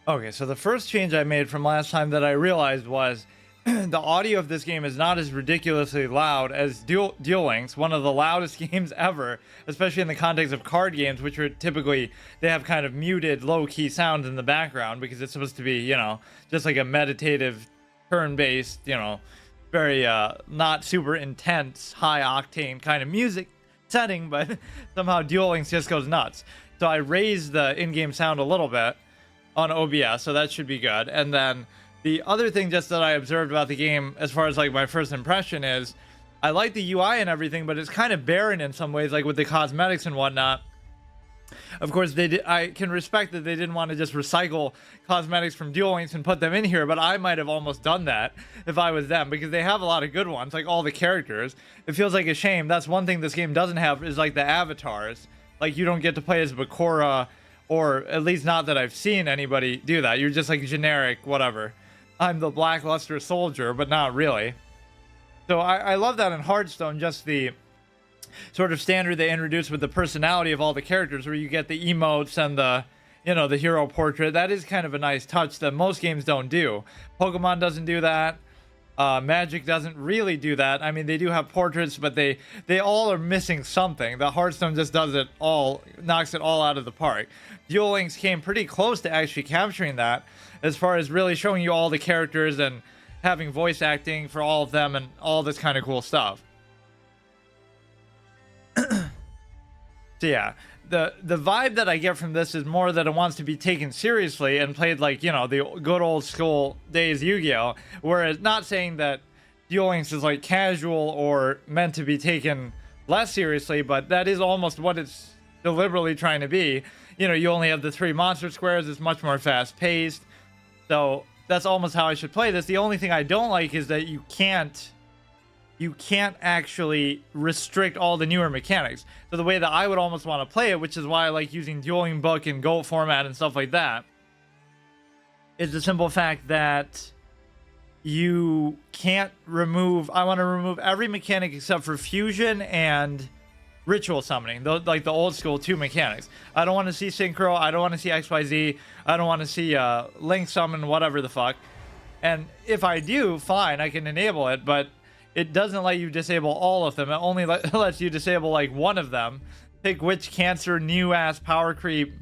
Okay, so the first change I made from last time that I realized was the audio of this game is not as ridiculously loud as Duel Links, one of the loudest games ever, especially in the context of card games, which are typically, they have kind of muted low-key sounds in the background because it's supposed to be, just like a meditative, turn-based, very not super intense, high-octane kind of music setting, but somehow Duel Links just goes nuts. So I raised the in-game sound a little bit on OBS, so that should be good. And then the other thing just that I observed about the game as far as like my first impression is I like the UI and everything, but it's kind of barren in some ways, like with the cosmetics and whatnot. Of course, I can respect that they didn't want to just recycle cosmetics from Duel Links and put them in here, but I might have almost done that if I was them, because they have a lot of good ones, like all the characters. It feels like a shame. That's one thing this game doesn't have, is like the avatars. Like, you don't get to play as Bakura, or at least not that I've seen anybody do that. You're just like generic, whatever. I'm the lackluster soldier, but not really. So I love that in Hearthstone, just the sort of standard they introduced with the personality of all the characters, where you get the emotes and the, the hero portrait. That is kind of a nice touch that most games don't do. Pokemon doesn't do that. Magic doesn't really do that. I mean, they do have portraits, but they all are missing something. The Hearthstone just does it all, knocks it all out of the park. Duel Links came pretty close to actually capturing that, as far as really showing you all the characters and having voice acting for all of them and all this kind of cool stuff. So yeah, the vibe that I get from this is more that it wants to be taken seriously and played like, the good old school days Yu-Gi-Oh! Whereas, not saying that Duel Links is like casual or meant to be taken less seriously, but that is almost what it's deliberately trying to be. You only have the 3 monster squares. It's much more fast paced. So that's almost how I should play this. The only thing I don't like is that you can't actually restrict all the newer mechanics. So the way that I would almost want to play it, which is why I like using Dueling Book and GOAT format and stuff like that, is the simple fact that you can't remove... I want to remove every mechanic except for fusion and ritual summoning, like the old school 2 mechanics. I don't want to see Synchro. I don't want to see XYZ. I don't want to see Link summon, whatever the fuck. And if I do, fine, I can enable it, but it doesn't let you disable all of them. It only lets you disable like one of them. Pick which cancer new ass power creep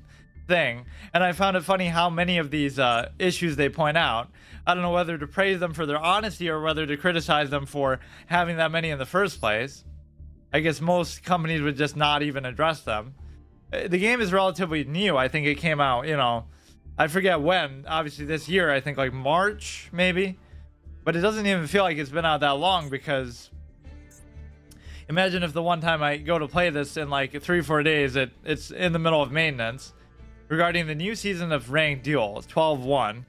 thing. And I found it funny how many of these issues they point out. I don't know whether to praise them for their honesty or whether to criticize them for having that many in the first place. I guess most companies would just not even address them. The game is relatively new. I think it came out, I forget when. Obviously this year, I think like March, maybe. But it doesn't even feel like it's been out that long, because imagine if the one time I go to play this in like 3-4 days, it's in the middle of maintenance. Regarding the new season of Ranked Duel, 12-1.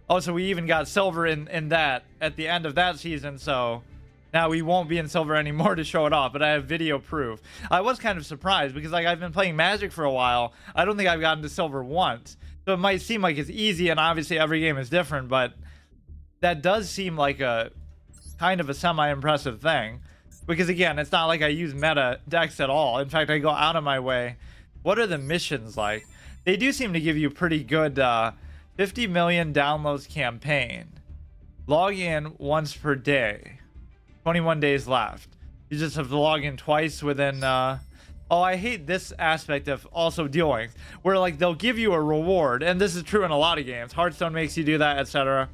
Also, we even got silver in that at the end of that season, so now we won't be in silver anymore to show it off, but I have video proof. I was kind of surprised because like I've been playing Magic for a while. I don't think I've gotten to silver once. So it might seem like it's easy, and obviously every game is different, but that does seem like a kind of a semi-impressive thing. Because again, it's not like I use meta decks at all. In fact, I go out of my way. What are the missions like? They do seem to give you pretty good 50 million downloads campaign. Log in once per day. 21 days left. You just have to log in twice within oh, I hate this aspect of also Duel Links, where like they'll give you a reward, and this is true in a lot of games. Hearthstone makes you do that, etc.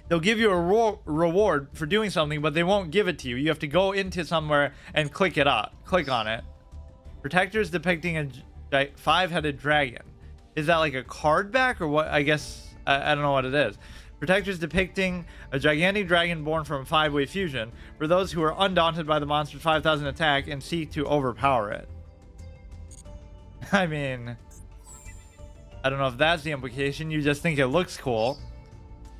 They'll give you a reward for doing something, but they won't give it to you. You have to go into somewhere and click on it. Protectors depicting a 5-headed dragon. Is that like a card back or what? I guess I don't know what it is. Protectors depicting a gigantic dragon born from 5-way fusion for those who are undaunted by the monster's 5,000 attack and seek to overpower it. I mean, I don't know if that's the implication. You just think it looks cool.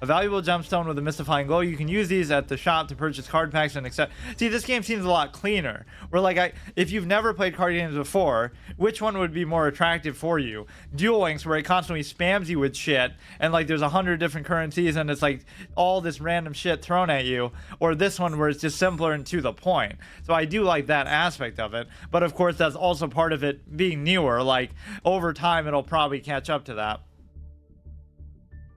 A valuable gemstone with a mystifying glow. You can use these at the shop to purchase card packs and accept. See, this game seems a lot cleaner. Where like if you've never played card games before, which one would be more attractive for you? Duel Links, where it constantly spams you with shit, and like there's 100 different currencies, and it's like all this random shit thrown at you, or this one where it's just simpler and to the point. So I do like that aspect of it, but of course that's also part of it being newer. Like over time, it'll probably catch up to that.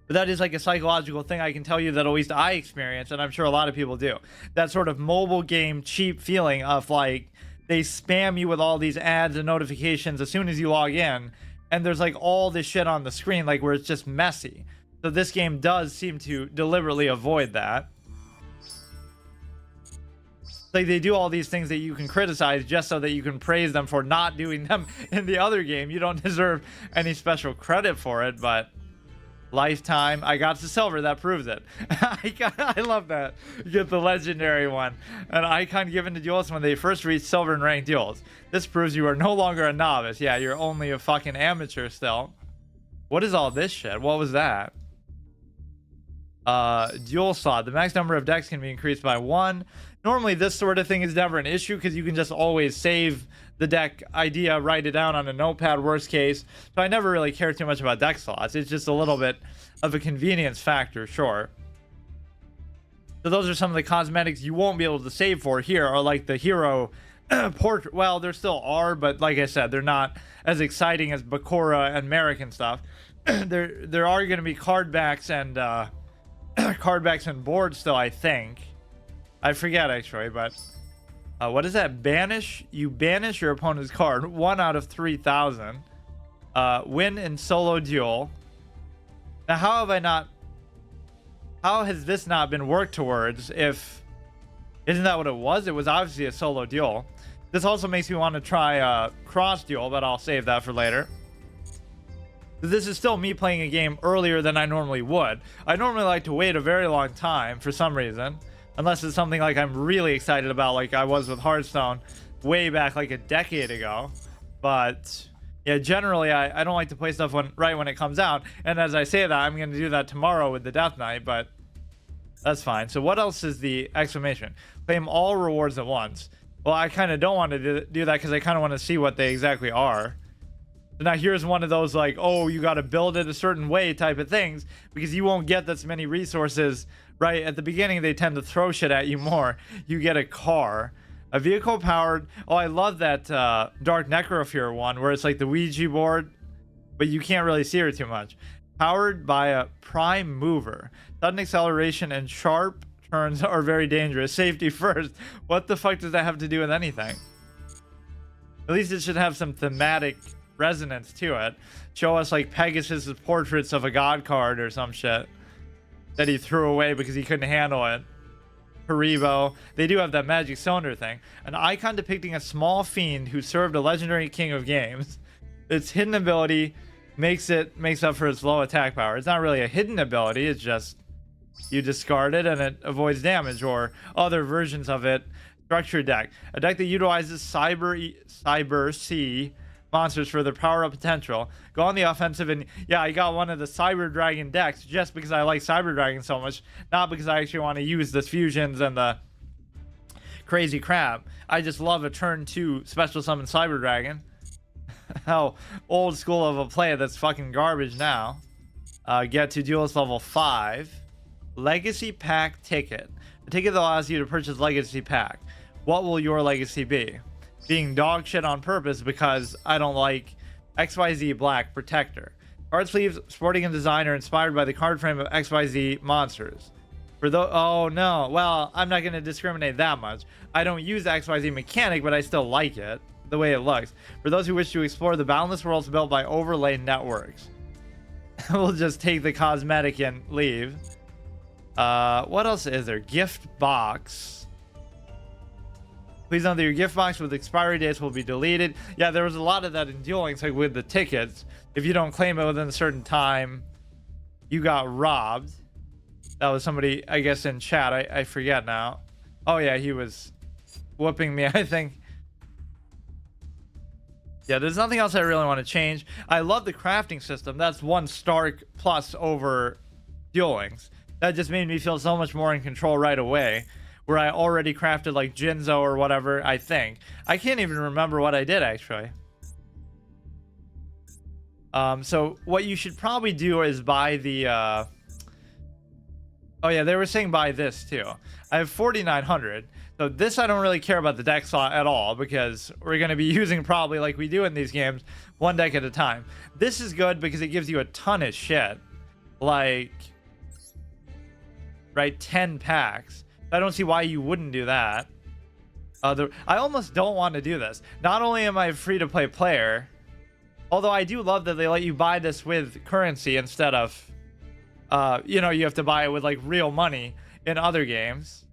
But that is like a psychological thing I can tell you that at least I experience, and I'm sure a lot of people do. That sort of mobile game cheap feeling of like they spam you with all these ads and notifications as soon as you log in, and there's like all this shit on the screen, like where it's just messy. So this game does seem to deliberately avoid that. Like they do all these things that you can criticize just so that you can praise them for not doing them in the other game. You don't deserve any special credit for it, but lifetime, I got to silver, that proves it. I love that. You get the legendary one. An icon given to duelists when they first reach silver in ranked duels. This proves you are no longer a novice. Yeah, you're only a fucking amateur still. What is all this shit? What was that? Duel slot. The max number of decks can be increased by 1. Normally this sort of thing is never an issue because you can just always save the deck idea, write it down on a notepad, worst case. So I never really care too much about deck slots. It's just a little bit of a convenience factor, sure. So those are some of the cosmetics you won't be able to save for here, or like the hero portrait. Well, there still are, but like I said, they're not as exciting as Bakura and Merrick and stuff. there are going to be card backs and card backs and boards still, I think. I forget actually, but what is that? Banish? You banish your opponent's card 1 out of 3,000. Win in solo duel. Now, how has this not been worked towards? If isn't that what it was? It was obviously a solo duel. This also makes me want to try cross duel, but I'll save that for later. This is still me playing a game earlier than I normally would. I normally like to wait a very long time for some reason. Unless it's something like I'm really excited about, like I was with Hearthstone way back like a decade ago. But yeah, generally I don't like to play stuff right when it comes out. And as I say that, I'm going to do that tomorrow with the Death Knight, but that's fine. So what else is the exclamation? Claim all rewards at once. Well, I kind of don't want to do that because I kind of want to see what they exactly are. So now here's one of those like, oh, you got to build it a certain way type of things because you won't get this many resources. Right at the beginning, they tend to throw shit at you more. You get a car, a vehicle powered. Oh, I love that Dark Necrofear one where it's like the Ouija board, but you can't really see her too much. Powered by a prime mover. Sudden acceleration and sharp turns are very dangerous. Safety first. What the fuck does that have to do with anything? At least it should have some thematic resonance to it. Show us like Pegasus's portraits of a god card or some shit that he threw away because he couldn't handle it. Haribo. They do have that magic cylinder thing. An icon depicting a small fiend who served a legendary king of games. Its hidden ability makes up for its low attack power. It's not really a hidden ability. It's just you discard it and it avoids damage, or other versions of it. Structure deck. A deck that utilizes Cyber C monsters for their power up potential. Go on the offensive, and yeah, I got one of the Cyber Dragon decks just because I like Cyber Dragon so much, not because I actually want to use the fusions and the crazy crap. I just love a turn 2 special summon Cyber Dragon. How old school of a play that's fucking garbage now. Get to duelist level 5. Legacy pack ticket. A ticket that allows you to purchase legacy pack. What will your legacy be? Being dog shit on purpose because I don't like XYZ Black Protector. Card sleeves sporting a designer inspired by the card frame of XYZ monsters. For those, oh no, well, I'm not going to discriminate that much. I don't use the XYZ mechanic, but I still like it, the way it looks. For those who wish to explore the boundless worlds built by overlay networks. We'll just take the cosmetic and leave. What else is there? Gift box. Please note that your gift box with expiry dates will be deleted. Yeah, there was a lot of that in Duel Links, like with the tickets. If you don't claim it within a certain time, you got robbed. That was somebody, I guess, in chat. I forget now. Oh, yeah, he was whooping me, I think. Yeah, there's nothing else I really want to change. I love the crafting system. That's one stark plus over Duel Links. That just made me feel so much more in control right away. Where I already crafted like Jinzo or whatever, I think. I can't even remember what I did, actually. So what you should probably do is buy the... Oh yeah, they were saying buy this too. I have 4,900. So this I don't really care about the deck slot at all because we're going to be using probably like we do in these games, one deck at a time. This is good because it gives you a ton of shit. like, right, 10 packs. I don't see why you wouldn't do that. I almost don't want to do this. Not only am I a free-to-play player, although I do love that they let you buy this with currency instead of, you know, you have to buy it with like real money in other games.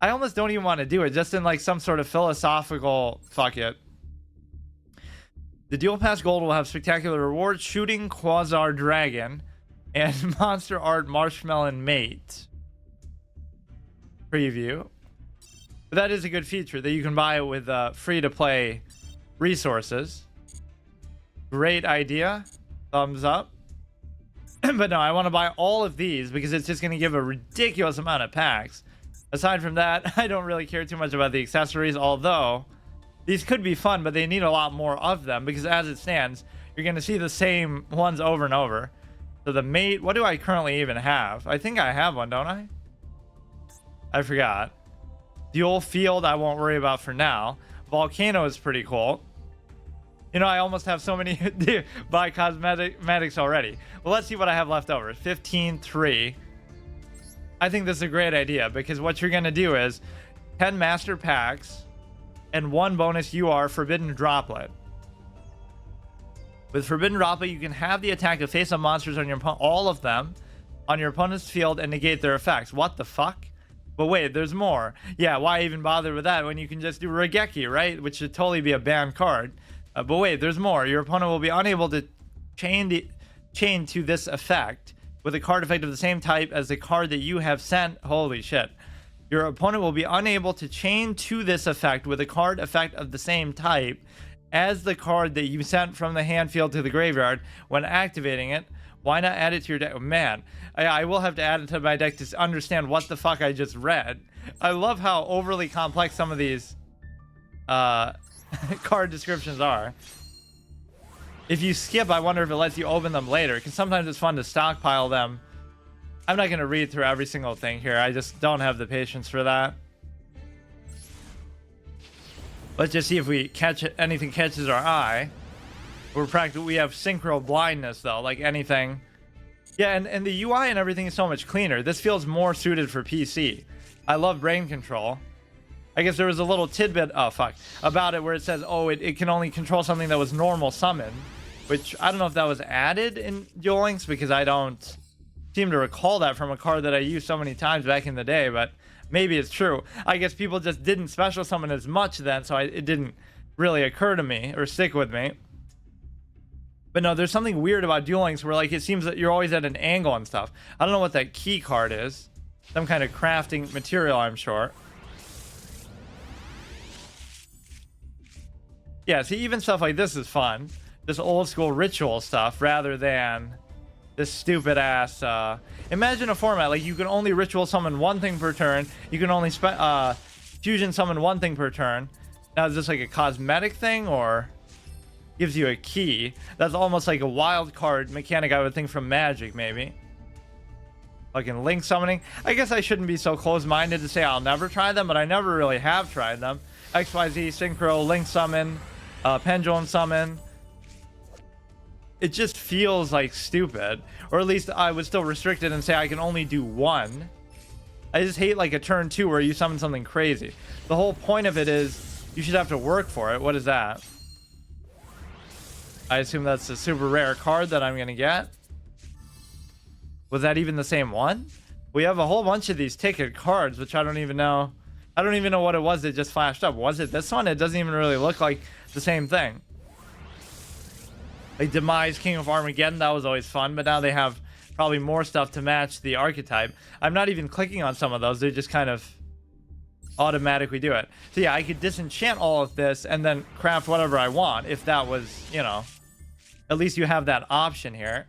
I almost don't even want to do it, just in like some sort of philosophical fuck it. The Duel Pass Gold will have spectacular rewards, shooting Quasar Dragon, and Monster Art Marshmallow Mate. Preview. But that is a good feature that you can buy with free-to-play resources. Great idea. Thumbs up. But no, I want to buy all of these because it's just going to give a ridiculous amount of packs. Aside from that, I don't really care too much about the accessories, although these could be fun, but they need a lot more of them because as it stands, you're going to see the same ones over and over. So the mate, what do I currently even have? I think I have one, don't I? I forgot. Duel Field, I won't worry about for now. Volcano is pretty cool. You know, I almost have so many buy cosmetics already. Well, let's see what I have left over. 15-3. I think this is a great idea because what you're going to do is 10 master packs and 1 bonus UR Forbidden Droplet. With Forbidden Droplet, you can have the attack of face-up monsters on your opponent, all of them, on your opponent's field and negate their effects. What the fuck? But wait, there's more. Yeah, why even bother with that when you can just do Regeki, right? Which should totally be a banned card. But wait, there's more. Your opponent will be unable to chain to this effect with a card effect of the same type as the card that you have sent. Holy shit. Your opponent will be unable to chain to this effect with a card effect of the same type as the card that you sent from the hand field to the graveyard when activating it. Why not add it to your deck? Oh, man, I will have to add it to my deck to understand what the fuck I just read. I love how overly complex some of these card descriptions are. If you skip, I wonder if it lets you open them later, because sometimes it's fun to stockpile them. I'm not going to read through every single thing here. I just don't have the patience for that. Let's just see if we catch it, anything catches our eye. We have synchro blindness though, like anything. Yeah, and the UI and everything is so much cleaner. This feels more suited for PC. I love brain control. I guess there was a little tidbit, oh fuck, about it where it says, oh, it can only control something that was normal summon, which I don't know if that was added in Duel Links because I don't seem to recall that from a card that I used so many times back in the day, but maybe it's true. I guess people just didn't special summon as much then, so it didn't really occur to me or stick with me. But no, there's something weird about Duel Links where like it seems that you're always at an angle and stuff. I don't know what that key card is. Some kind of crafting material, I'm sure. Yeah, see, even stuff like this is fun. This old school ritual stuff rather than this stupid ass imagine a format like you can only ritual summon one thing per turn. You can only fusion summon one thing per turn. Now is this like a cosmetic thing or gives you a key? That's almost like a wild card mechanic I would think from Magic maybe. Fucking link summoning. I guess I shouldn't be so close-minded to say I'll never try them, but I never really have tried them. XYZ, Synchro, Link Summon, Pendulum Summon. It just feels like stupid. Or at least I would still restrict it and say I can only do one. I just hate like a turn 2 where you summon something crazy. The whole point of it is you should have to work for it. What is that? I assume that's a super rare card that I'm going to get. Was that even the same one? We have a whole bunch of these ticket cards, which I don't even know. I don't even know what it was that just flashed up. Was it this one? It doesn't even really look like the same thing. Like Demise, King of Armageddon, that was always fun, but now they have probably more stuff to match the archetype. I'm not even clicking on some of those. They just kind of automatically do it. So yeah, I could disenchant all of this and then craft whatever I want if that was, you know, at least you have that option here.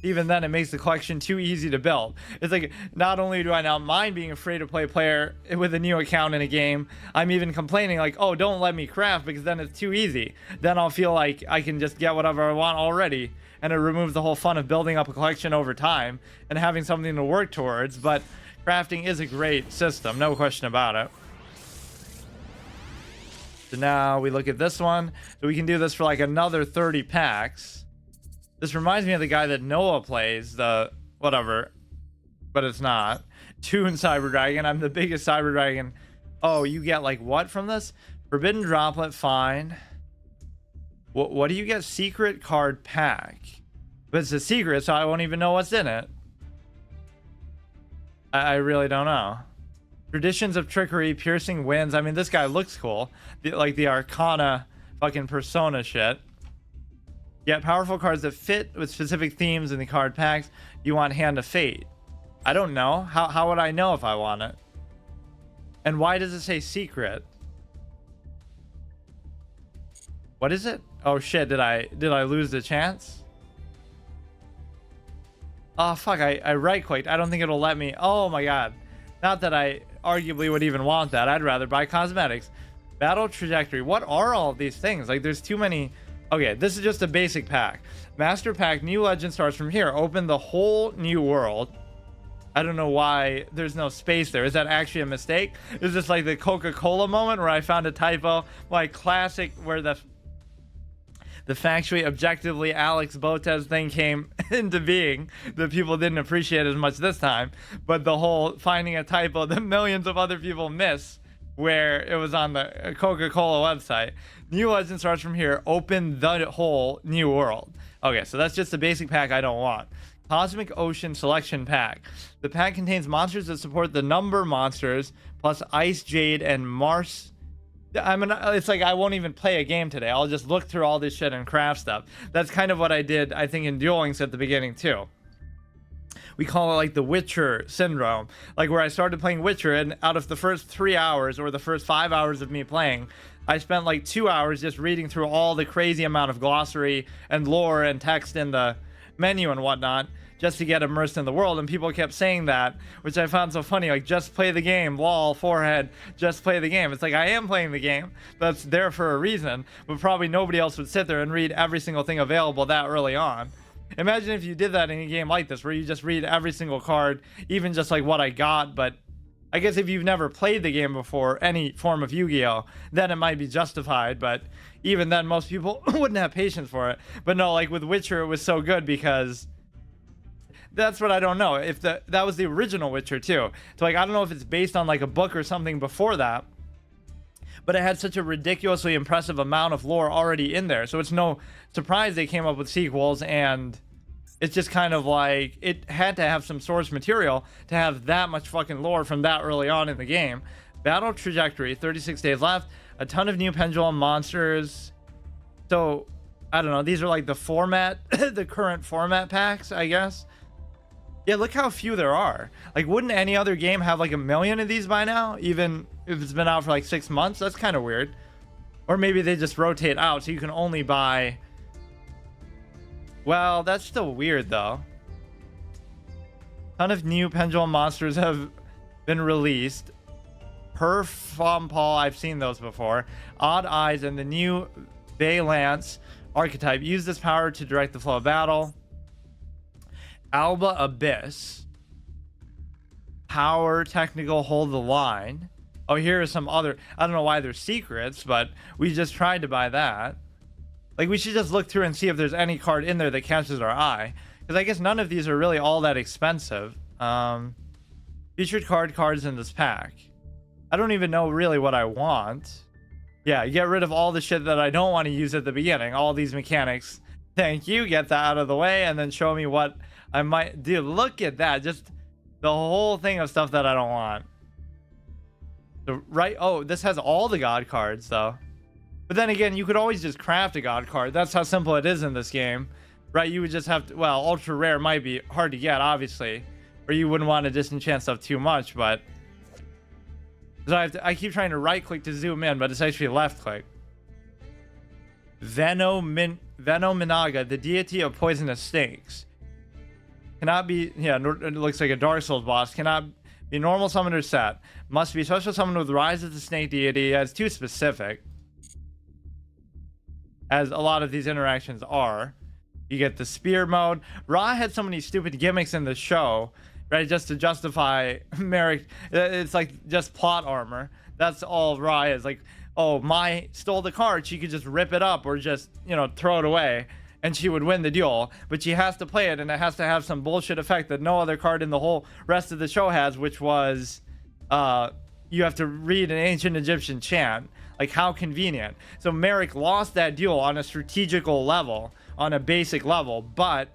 Even then, it makes the collection too easy to build. It's like, not only do I now mind being a free-to-play player with a new account in a game, I'm even complaining like, oh, don't let me craft because then it's too easy. Then I'll feel like I can just get whatever I want already, and it removes the whole fun of building up a collection over time and having something to work towards. But crafting is a great system, no question about it. So now we look at this one. So we can do this for like another 30 packs. This reminds me of the guy that Noah plays, the whatever, but it's not. Toon Cyber Dragon. I'm the biggest Cyber Dragon. Oh, you get like what from this? Forbidden Droplet, fine. What do you get? Secret card pack. But it's a secret, so I won't even know what's in it. I really don't know. Traditions of Trickery, Piercing Winds. I mean, this guy looks cool. Like the Arcana fucking persona shit. Get powerful cards that fit with specific themes in the card packs. You want Hand of Fate. I don't know. How would I know if I want it? And why does it say secret? What is it? Oh shit, did I lose the chance? Oh fuck, I right clicked. I don't think it'll let me. Oh my god. Not that I arguably would even want that. I'd rather buy cosmetics. Battle Trajectory. What are all of these things? Like there's too many. Okay, this is just a basic pack. Master pack, new legend starts from here. Open the whole new world. I don't know why there's no space there. Is that actually a mistake? Is this like the Coca-Cola moment where I found a typo? Like classic where the factually objectively Alex Botez thing came into being that people didn't appreciate as much this time. But the whole finding a typo that millions of other people miss where it was on the Coca-Cola website. New legend starts from here. Open the whole new world. Okay, so that's just a basic pack I don't want. Cosmic Ocean Selection Pack. The pack contains monsters that support the number monsters, plus Ice Jade and Mars. It's like I won't even play a game today. I'll just look through all this shit and craft stuff. That's kind of what I did, I think, in Duel Links at the beginning, too. We call it like the Witcher syndrome. Like where I started playing Witcher, and out of the first 3 hours or the first 5 hours of me playing, I spent like 2 hours just reading through all the crazy amount of glossary and lore and text in the menu and whatnot just to get immersed in the world. And people kept saying that, which I found so funny. Like, just play the game, lol, forehead, just play the game. It's like, I am playing the game. That's there for a reason, but probably nobody else would sit there and read every single thing available that early on. Imagine if you did that in a game like this, where you just read every single card, even just like what I got. But I guess if you've never played the game before, any form of Yu-Gi-Oh, then it might be justified. But even then, most people wouldn't have patience for it. But no, like with Witcher, it was so good because that's what I don't know. If that was the original Witcher too. So like, I don't know if it's based on like a book or something before that, but it had such a ridiculously impressive amount of lore already in there. So it's no surprise they came up with sequels, and it's just kind of like it had to have some source material to have that much fucking lore from that early on in the game. Battle Trajectory, 36 days left. A ton of new pendulum monsters. So, I don't know. These are like the format, the current format packs, I guess. Yeah, look how few there are. Like, wouldn't any other game have like 1 million of these by now? Even if it's been out for like 6 months? That's kind of weird. Or maybe they just rotate out so you can only buy... Well, that's still weird though. Ton of new pendulum monsters have been released. Paul, I've seen those before. Odd Eyes and the new Valance archetype. Use this power to direct the flow of battle. Alba Abyss. Power technical, hold the line. Oh, here are some other... I don't know why they're secrets, but we just tried to buy that. Like, we should just look through and see if there's any card in there that catches our eye. Because I guess none of these are really all that expensive. Featured cards in this pack. I don't even know really what I want. Yeah, get rid of all the shit that I don't want to use at the beginning. All these mechanics. Thank you. Get that out of the way. And then show me what I might... Dude, look at that. Just the whole thing of stuff that I don't want. Oh, this has all the god cards, though. But then again, you could always just craft a god card. That's how simple it is in this game. Right? You would just have to... Well, ultra rare might be hard to get, obviously. Or you wouldn't want to disenchant stuff too much, but... So I keep trying to right click to zoom in, but it's actually left click. Venominaga, the deity of poisonous snakes. Cannot be... Yeah, it looks like a Dark Souls boss. Cannot be normal summoned or set. Must be special summoned with Rise of the Snake Deity. It's too specific. As a lot of these interactions are. You get the spear mode. Ra had so many stupid gimmicks in the show, right? Just to justify Merrick. It's like just plot armor. That's all Ra is. Like, oh, Mai stole the card. She could just rip it up or just, you know, throw it away. and she would win the duel, but she has to play it, and it has to have some bullshit effect that no other card in the whole rest of the show has, which was you have to read an ancient Egyptian chant. Like, how convenient. So Merrick lost that duel on a strategical level, on a basic level, but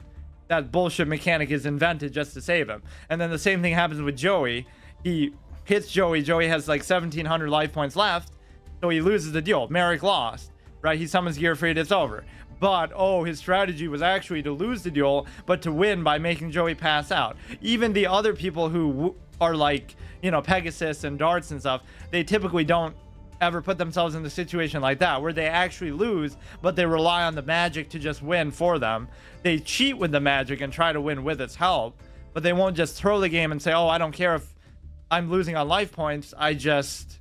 that bullshit mechanic is invented just to save him. And then the same thing happens with Joey. He hits Joey. Joey has like 1,700 life points left, so he loses the duel. Merrick lost, right? He summons Gear Freed, it's over. But, oh, his strategy was actually to lose the duel, but to win by making Joey pass out. Even the other people who are like, you know, Pegasus and Darts and stuff, they typically don't ever put themselves in a situation like that where they actually lose, but they rely on the magic to just win for them. They cheat with the magic and try to win with its help, but they won't just throw the game and say, oh, I don't care if I'm losing on life points, I just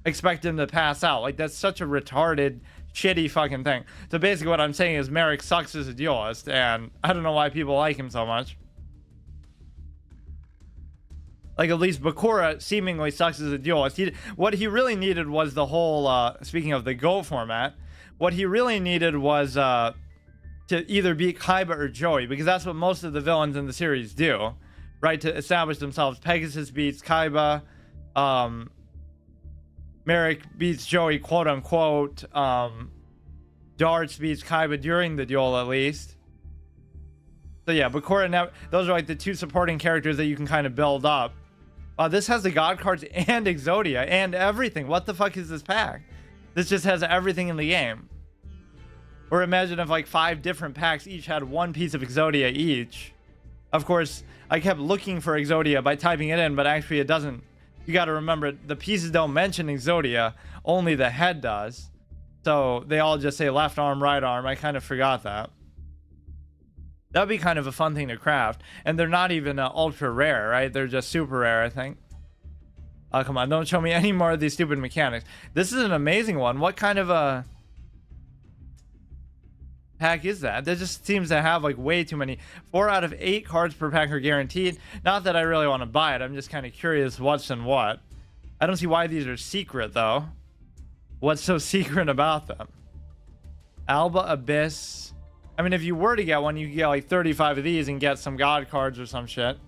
expect him to pass out. Like, that's such a retarded, shitty fucking thing. So basically what I'm saying is Merrick sucks as a duelist, and I don't know why people like him so much. Like, at least Bakura seemingly sucks as a duelist. What he really needed was the whole, speaking of the Go format, what he really needed was to either beat Kaiba or Joey, because that's what most of the villains in the series do, right? To establish themselves. Pegasus beats Kaiba, Merrick beats Joey, quote unquote, Darts beats Kaiba during the duel at least. So yeah, Bakura now, those are like the two supporting characters that you can kind of build up. This has the God cards and Exodia and everything. What the fuck is this pack? This just has everything in the game. Or imagine if like 5 different packs each had one piece of Exodia each. Of course, I kept looking for Exodia by typing it in, but actually it doesn't. You got to remember, the pieces don't mention Exodia, only the head does. So they all just say left arm, right arm. I kind of forgot that. That'd be kind of a fun thing to craft. And they're not even ultra rare, right? They're just super rare, I think. Oh, come on. Don't show me any more of these stupid mechanics. This is an amazing one. What kind of a pack is that? That just seems to have like way too many. 4 out of 8 cards per pack are guaranteed. Not that I really want to buy it. I'm just kind of curious what's and what. I don't see why these are secret, though. What's so secret about them? Alba Abyss. I mean, if you were to get one, you could get like 35 of these and get some God cards or some shit.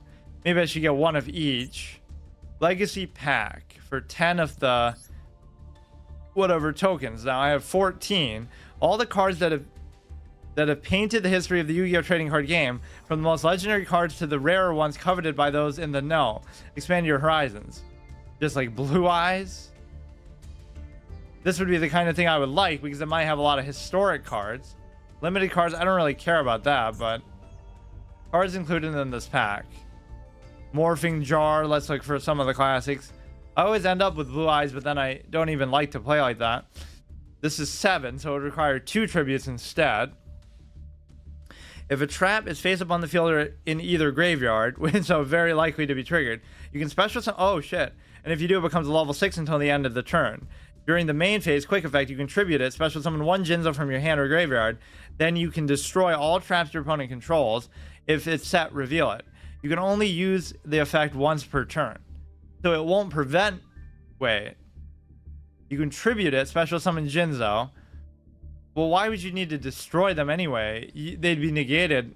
Maybe I should get one of each. Legacy pack for 10 of the whatever tokens. Now I have 14. All the cards that have painted the history of the Yu-Gi-Oh! Trading card game, from the most legendary cards to the rarer ones coveted by those in the know. Expand your horizons. Just like Blue Eyes. This would be the kind of thing I would like, because it might have a lot of historic cards. Limited cards, I don't really care about that, but cards included in this pack. Morphing Jar, let's look for some of the classics. I always end up with Blue Eyes, but then I don't even like to play like that. This is 7, so it would require 2 tributes instead. If a trap is face up on the field or in either graveyard, so very likely to be triggered, you can special summon. Oh shit. And if you do, it becomes a level 6 until the end of the turn. During the main phase, quick effect, you contribute it, special summon 1 Jinzo from your hand or graveyard. Then you can destroy all traps your opponent controls. If it's set, reveal it. You can only use the effect once per turn. So it won't prevent... Wait. You contribute it, special summon Jinzo. Well, why would you need to destroy them anyway? They'd be negated.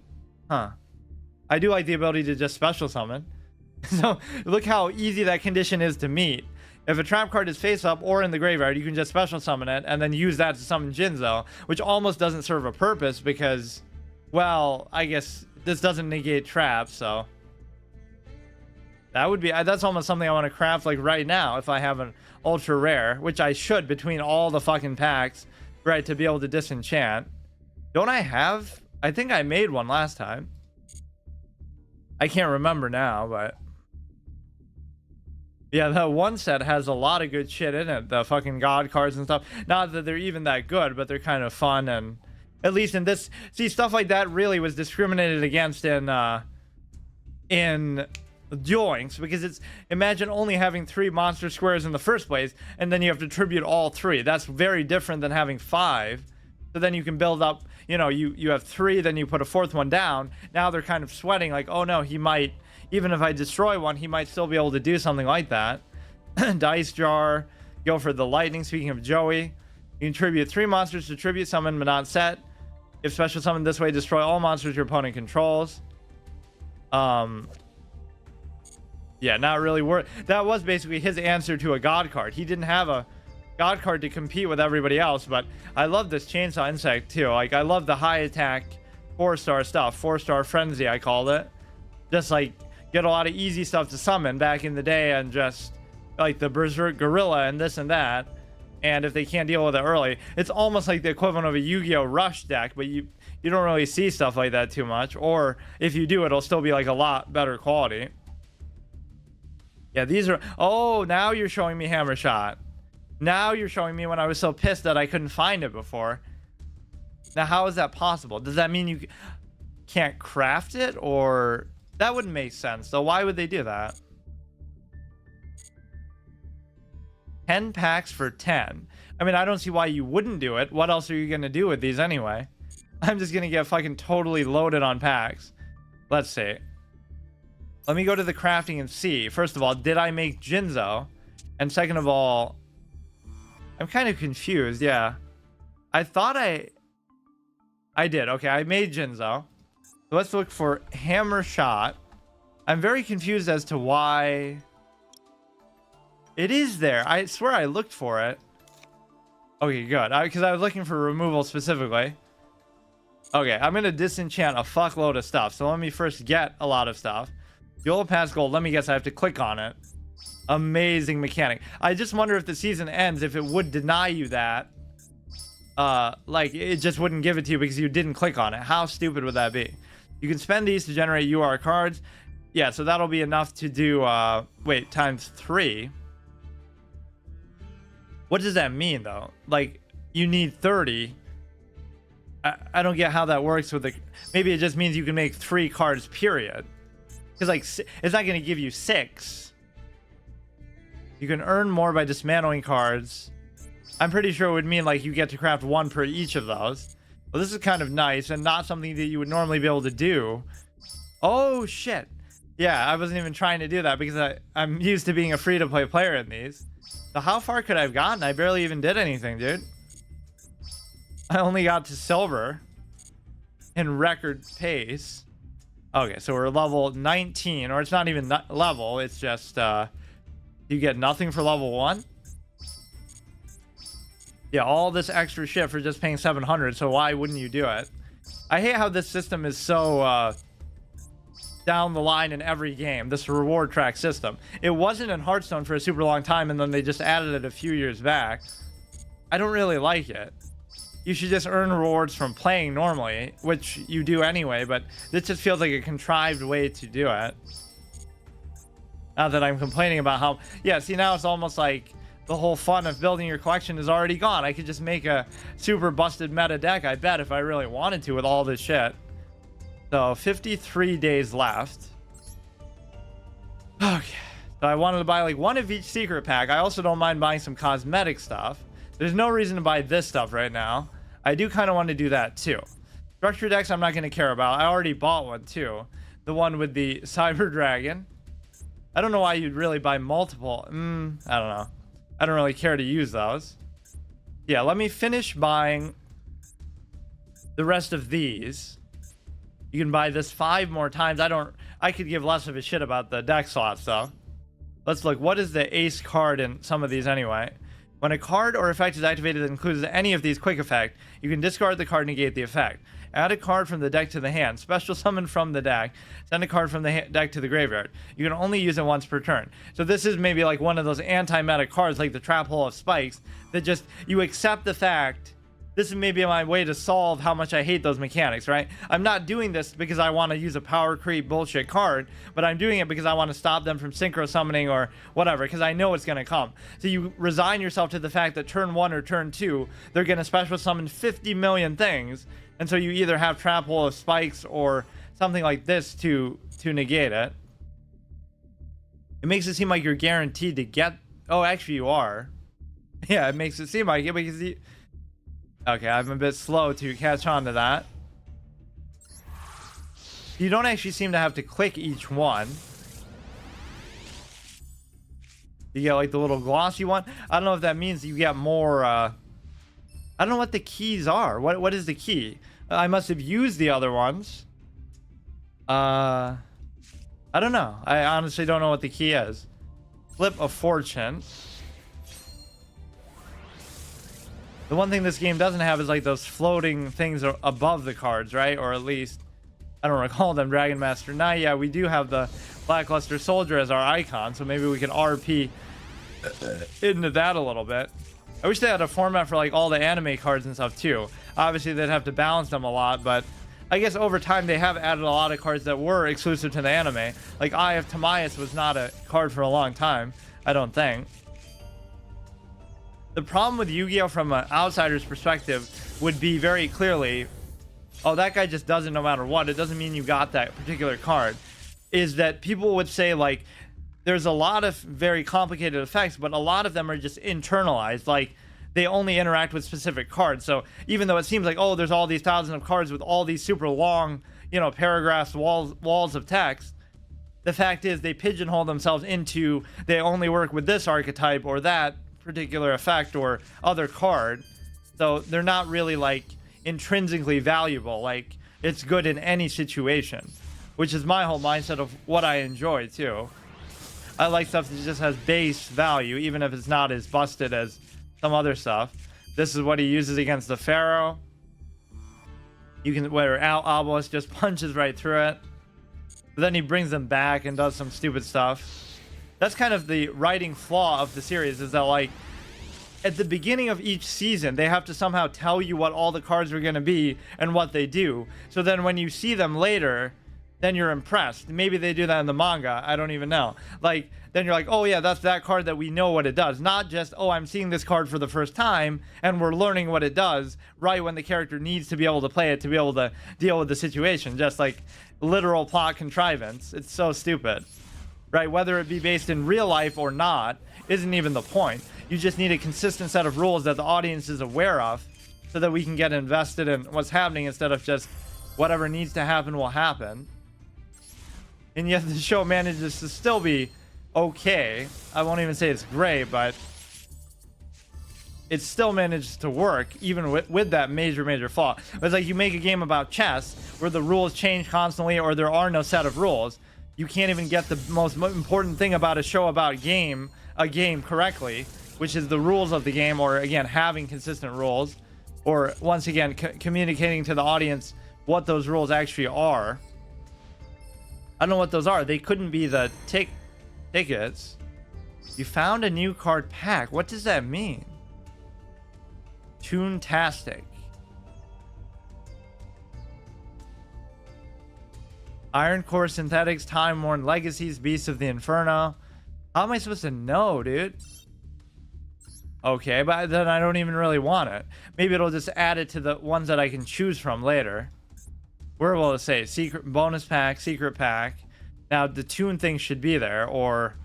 Huh. I do like the ability to just special summon. So look how easy that condition is to meet. If a trap card is face up or in the graveyard, you can just special summon it and then use that to summon Jinzo, which almost doesn't serve a purpose because, well, I guess this doesn't negate traps, so that would be, that's almost something I want to craft like right now if I have an ultra rare, which I should between all the fucking packs, right, to be able to disenchant. Don't I have? I think I made one last time. I can't remember now, but yeah, that one set has a lot of good shit in it. The fucking God cards and stuff. Not that they're even that good, but they're kind of fun. And at least in this, see, stuff like that really was discriminated against in Duel Links, because it's, imagine only having 3 monster squares in the first place, and then you have to tribute all 3. That's very different than having 5. So then you can build up, you know, you have 3, then you put a 4th one down. Now they're kind of sweating like, oh no, he might, even if I destroy one, he might still be able to do something like that. Dice Jar, go for the lightning. Speaking of Joey, you can tribute 3 monsters to tribute summon but not set. If special summon this way, destroy all monsters your opponent controls. Yeah, not really worth. That was basically his answer to a god card. He didn't have a god card to compete with everybody else, but I love this chainsaw insect too. Like, I love the high attack 4-star stuff. 4-star frenzy, I called it. Just like get a lot of easy stuff to summon back in the day, and just like the berserk gorilla and this and that. And if they can't deal with it early, it's almost like the equivalent of a Yu-Gi-Oh rush deck, but you don't really see stuff like that too much. Or if you do, it'll still be like a lot better quality. Yeah, these are... Oh, now you're showing me Hammer Shot. Now you're showing me when I was so pissed that I couldn't find it before. Now, how is that possible? Does that mean you can't craft it? Or... That wouldn't make sense. So why would they do that? 10 packs for 10. I mean, I don't see why you wouldn't do it. What else are you going to do with these anyway? I'm just going to get fucking totally loaded on packs. Let's see. Let me go to the crafting and see. First of all, did I make Jinzo? And second of all, I'm kind of confused. Yeah. I thought I did. Okay, I made Jinzo. So let's look for Hammer Shot. I'm very confused as to why it is there. I swear I looked for it. Okay, good. Because I was looking for removal specifically. Okay, I'm going to disenchant a fuckload of stuff. So let me first get a lot of stuff. Duel Pass Gold. Let me guess, I have to click on it. Amazing mechanic. I just wonder if the season ends, if it would deny you that. Like, it just wouldn't give it to you because you didn't click on it. How stupid would that be? You can spend these to generate UR cards. Yeah, so that'll be enough to do, wait, times 3. What does that mean, though? Like, you need 30. I don't get how that works with the... Maybe it just means you can make 3 cards, period. Because, like, it's not going to give you 6. You can earn more by dismantling cards. I'm pretty sure it would mean, like, you get to craft 1 per each of those. Well, this is kind of nice and not something that you would normally be able to do. Oh, shit. Yeah, I wasn't even trying to do that because I'm used to being a free-to-play player in these. So how far could I have gotten? I barely even did anything, dude. I only got to silver in record pace. Okay, so we're level 19, or it's not even level. It's just, you get nothing for level 1. Yeah, all this extra shit for just paying 700, so why wouldn't you do it? I hate how this system is so, down the line in every game, this reward track system. It wasn't in Hearthstone for a super long time, and then they just added it a few years back. I don't really like it. You should just earn rewards from playing normally, which you do anyway, but this just feels like a contrived way to do it. Not that I'm complaining about how... Yeah, see, now it's almost like the whole fun of building your collection is already gone. I could just make a super busted meta deck, I bet, if I really wanted to with all this shit. So, 53 days left. Okay. So I wanted to buy like 1 of each secret pack. I also don't mind buying some cosmetic stuff. There's no reason to buy this stuff right now. I do kind of want to do that too. Structure decks I'm not going to care about. I already bought one too. The one with the Cyber Dragon. I don't know why you'd really buy multiple. I don't know. I don't really care to use those. Yeah, let me finish buying the rest of these. You can buy this 5 more times. I could give less of a shit about the deck slots though. Let's look. What is the ace card in some of these anyway? When a card or effect is activated that includes any of these quick effect, you can discard the card and negate the effect. Add a card from the deck to the hand. Special summon from the deck. Send a card from the deck to the graveyard. You can only use it once per turn. So this is maybe like one of those anti-meta cards like the Trap Hole of Spikes that just, you accept the fact, this is maybe my way to solve how much I hate those mechanics, right? I'm not doing this because I want to use a power creep bullshit card, but I'm doing it because I want to stop them from synchro summoning or whatever, because I know it's going to come. So you resign yourself to the fact that turn 1 or turn 2, they're going to special summon 50 million things, and so you either have Trap Hole of Spikes or something like this to negate it. It makes it seem like you're guaranteed to get... Oh, actually you are. Yeah, it makes it seem like it because you... Okay, I'm a bit slow to catch on to that. You don't actually seem to have to click each one. You get like the little glossy one. I don't know if that means you get more... I don't know what the keys are. What is the key? I must have used the other ones. I don't know. I honestly don't know what the key is. Flip of Fortune. The one thing this game doesn't have is like those floating things above the cards, right? Or at least, I don't recall them. Dragon Master Knight. Yeah, we do have the Lackluster Soldier as our icon, so maybe we can RP into that a little bit. I wish they had a format for like all the anime cards and stuff too. Obviously, they'd have to balance them a lot, but I guess over time they have added a lot of cards that were exclusive to the anime. Like Eye of Timaeus was not a card for a long time, I don't think. The problem with Yu-Gi-Oh! From an outsider's perspective would be very clearly, oh, that guy just does it no matter what. It doesn't mean you got that particular card. Is that people would say, like, there's a lot of very complicated effects, but a lot of them are just internalized. Like, they only interact with specific cards. So even though it seems like, oh, there's all these thousands of cards with all these super long, you know, paragraphs, walls of text, the fact is they pigeonhole themselves into, they only work with this archetype or that particular effect or other card. So they're not really like intrinsically valuable. Like, it's good in any situation, which is my whole mindset of what I enjoy too. I like stuff that just has base value, even if it's not as busted as some other stuff. This is what he uses against the Pharaoh. You can, where Obelisk just punches right through it, but then he brings them back and does some stupid stuff. That's kind of the writing flaw of the series, is that like at the beginning of each season they have to somehow tell you what all the cards are going to be and what they do, so then when you see them later, then you're impressed. Maybe they do that in the manga, I don't even know. Like, then you're like, oh yeah, that's that card that we know what it does. Not just, oh, I'm seeing this card for the first time and we're learning what it does right when the character needs to be able to play it to be able to deal with the situation. Just like literal plot contrivance. It's so stupid, right? Whether it be based in real life or not isn't even the point. You just need a consistent set of rules that the audience is aware of so that we can get invested in what's happening instead of just whatever needs to happen will happen. And yet the show manages to still be okay. I won't even say it's great, but it still manages to work even with that major flaw. It's like you make a game about chess where the rules change constantly or there are no set of rules. You can't even get the most important thing about a show about a game correctly, which is the rules of the game, or again, having consistent rules, or once again, communicating to the audience what those rules actually are. I don't know what those are. They couldn't be the tickets. You found a new card pack. What does that mean? Toontastic. Iron Core Synthetics, Time Worn Legacies, Beasts of the Inferno. How am I supposed to know, dude? Okay, but then I don't even really want it. Maybe it'll just add it to the ones that I can choose from later. Where will it say? Secret bonus pack, secret pack. Now the tune thing should be there, or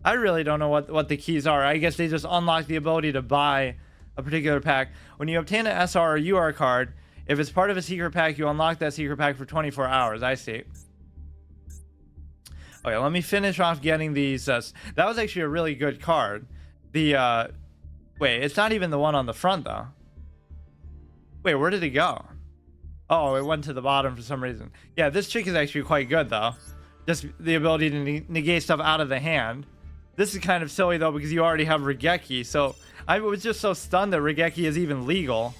I really don't know what the keys are. I guess they just unlock the ability to buy a particular pack. When you obtain an SR or UR card, if it's part of a secret pack, you unlock that secret pack for 24 hours. I see. Okay, let me finish off getting these. That was actually a really good card. The wait, it's not even the one on the front though. Wait, where did it go? Oh, it went to the bottom for some reason. Yeah, this chick is actually quite good though. Just the ability to negate stuff out of the hand. This is kind of silly though because you already have Regeki. So I was just so stunned that Regeki is even legal.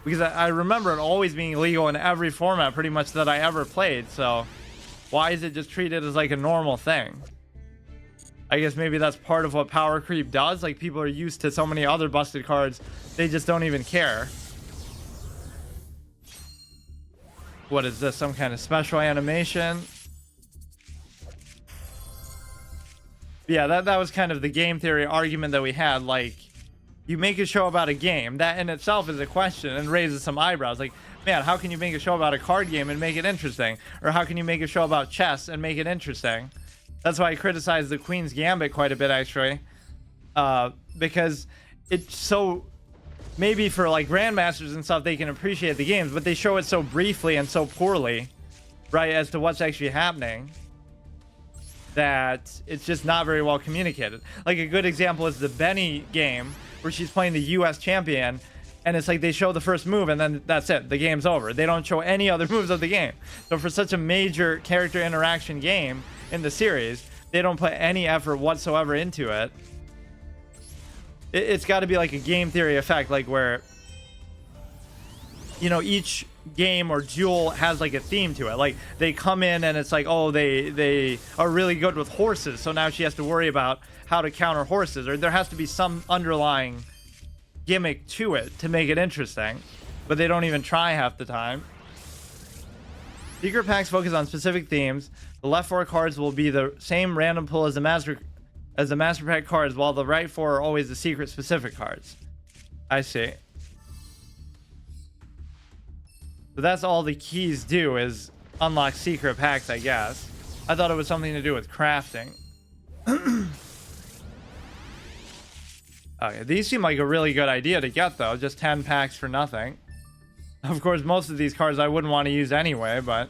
Because I remember it always being legal in every format pretty much that I ever played. So why is it just treated as like a normal thing? I guess maybe that's part of what power creep does. Like, people are used to so many other busted cards, they just don't even care. What is this? Some kind of special animation? Yeah, that was kind of the game theory argument that we had. Like, you make a show about a game, that in itself is a question and raises some eyebrows. Like, man, how can you make a show about a card game and make it interesting? Or how can you make a show about chess and make it interesting? That's why I criticize the Queen's Gambit quite a bit, actually. Because it's so... Maybe for, like, grandmasters and stuff, they can appreciate the games, but they show it so briefly and so poorly, right, as to what's actually happening, that it's just not very well communicated. Like, a good example is the Benny game, where she's playing the US champion, and it's like they show the first move and then that's it, the game's over. They don't show any other moves of the game. So for such a major character interaction game in the series, they don't put any effort whatsoever into it. It's got to be like a game theory effect, like where, you know, each game or duel has like a theme to it. Like they come in and it's like, oh, they are really good with horses, so now she has to worry about how to counter horses, or there has to be some underlying gimmick to it to make it interesting, but they don't even try half the time. Secret packs focus on specific themes. The left 4 cards will be the same random pull as the master pack cards, while the right 4 are always the secret specific cards. I see. So that's all the keys do, is unlock secret packs, I guess. I thought it was something to do with crafting. Okay, these seem like a really good idea to get, though. Just 10 packs for nothing. Of course, most of these cards I wouldn't want to use anyway, but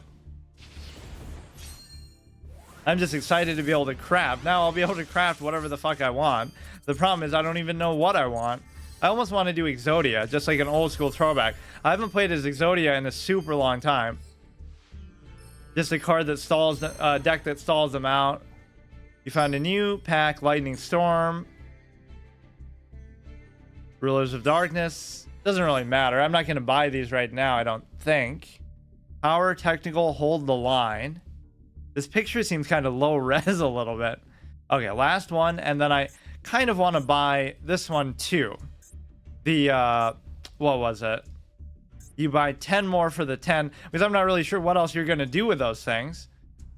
I'm just excited to be able to craft. Now I'll be able to craft whatever the fuck I want. The problem is I don't even know what I want. I almost want to do Exodia, just like an old school throwback. I haven't played as Exodia in a super long time. Just a card that stalls, deck that stalls them out. You found a new pack, Lightning Storm. Rulers of Darkness. Doesn't really matter. I'm not going to buy these right now, I don't think. Power, Technical, Hold the Line. This picture seems kind of low res a little bit. Okay, last one, and then I kind of want to buy this one too. The, what was it? You buy 10 more for the 10, because I'm not really sure what else you're going to do with those things.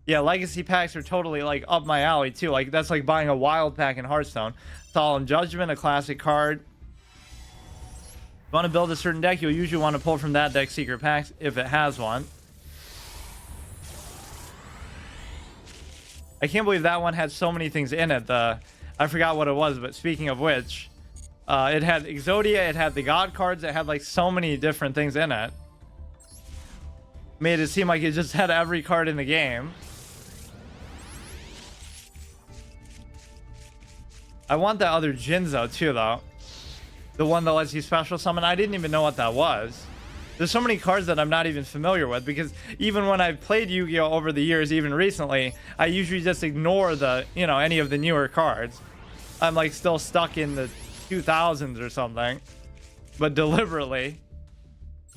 Yeah, legacy packs are totally, like, up my alley too. Like, that's like buying a wild pack in Hearthstone. Solemn Judgment, a classic card. If you want to build a certain deck, you'll usually want to pull from that deck secret packs if it has one. I can't believe that one had so many things in it. I forgot what it was, but speaking of which, it had Exodia, it had the God cards, it had like so many different things in it. Made it seem like it just had every card in the game. I want that other Jinzo too, though. The one that lets you special summon. I didn't even know what that was. There's so many cards that I'm not even familiar with, because even when I've played Yu-Gi-Oh over the years, even recently, I usually just ignore the, you know, any of the newer cards. I'm like still stuck in the 2000s or something, but deliberately,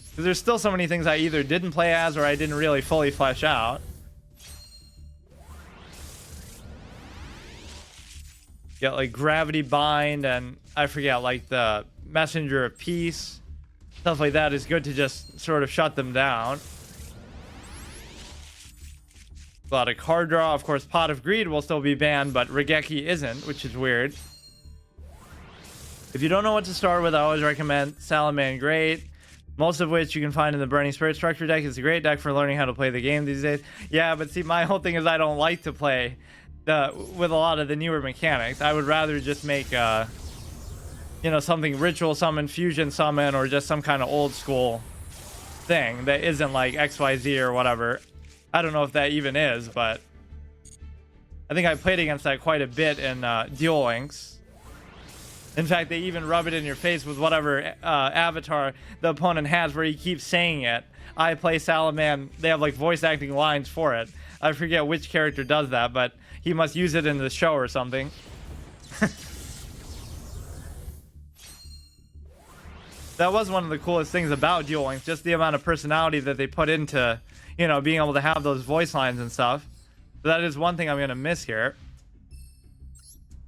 because there's still so many things I either didn't play as or I didn't really fully flesh out. Get like Gravity Bind, and I forget, like the Messenger of Peace. Stuff like that is good to just sort of shut them down. A lot of card draw. Of course, Pot of Greed will still be banned, but Regeki isn't, which is weird. If you don't know what to start with, I always recommend Salamangreat, most of which you can find in the Burning Spirit Structure deck. It's a great deck for learning how to play the game these days. Yeah, but see, my whole thing is I don't like to play with a lot of the newer mechanics. I would rather just make you know, something Ritual Summon, Fusion Summon, or just some kind of old school thing that isn't like XYZ or whatever. I don't know if that even is, but I think I played against that quite a bit in Duel Links. In fact, they even rub it in your face with whatever avatar the opponent has, where he keeps saying it. I play Salaman. They have like voice acting lines for it. I forget which character does that, but he must use it in the show or something. That was one of the coolest things about Duel Links, just the amount of personality that they put into, you know, being able to have those voice lines and stuff. So that is one thing I'm going to miss here.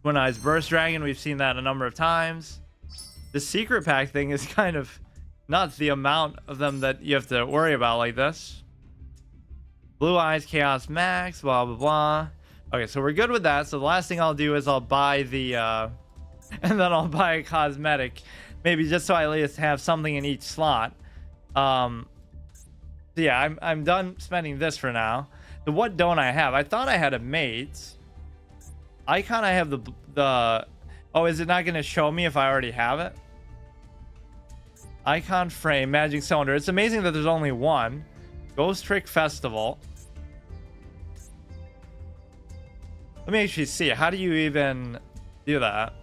Twin Eyes Burst Dragon, we've seen that a number of times. The secret pack thing is kind of nuts, the amount of them that you have to worry about like this. Blue Eyes Chaos Max, blah, blah, blah. Okay, so we're good with that. So the last thing I'll do is I'll buy the, and then I'll buy a cosmetic. Maybe just so I at least have something in each slot. So yeah, I'm done spending this for now. So what don't I have? I thought I had a mate. Icon, I have the oh, is it not going to show me if I already have it? Icon Frame, Magic Cylinder. It's amazing that there's only one. Ghost Trick Festival. Let me actually see. How do you even do that?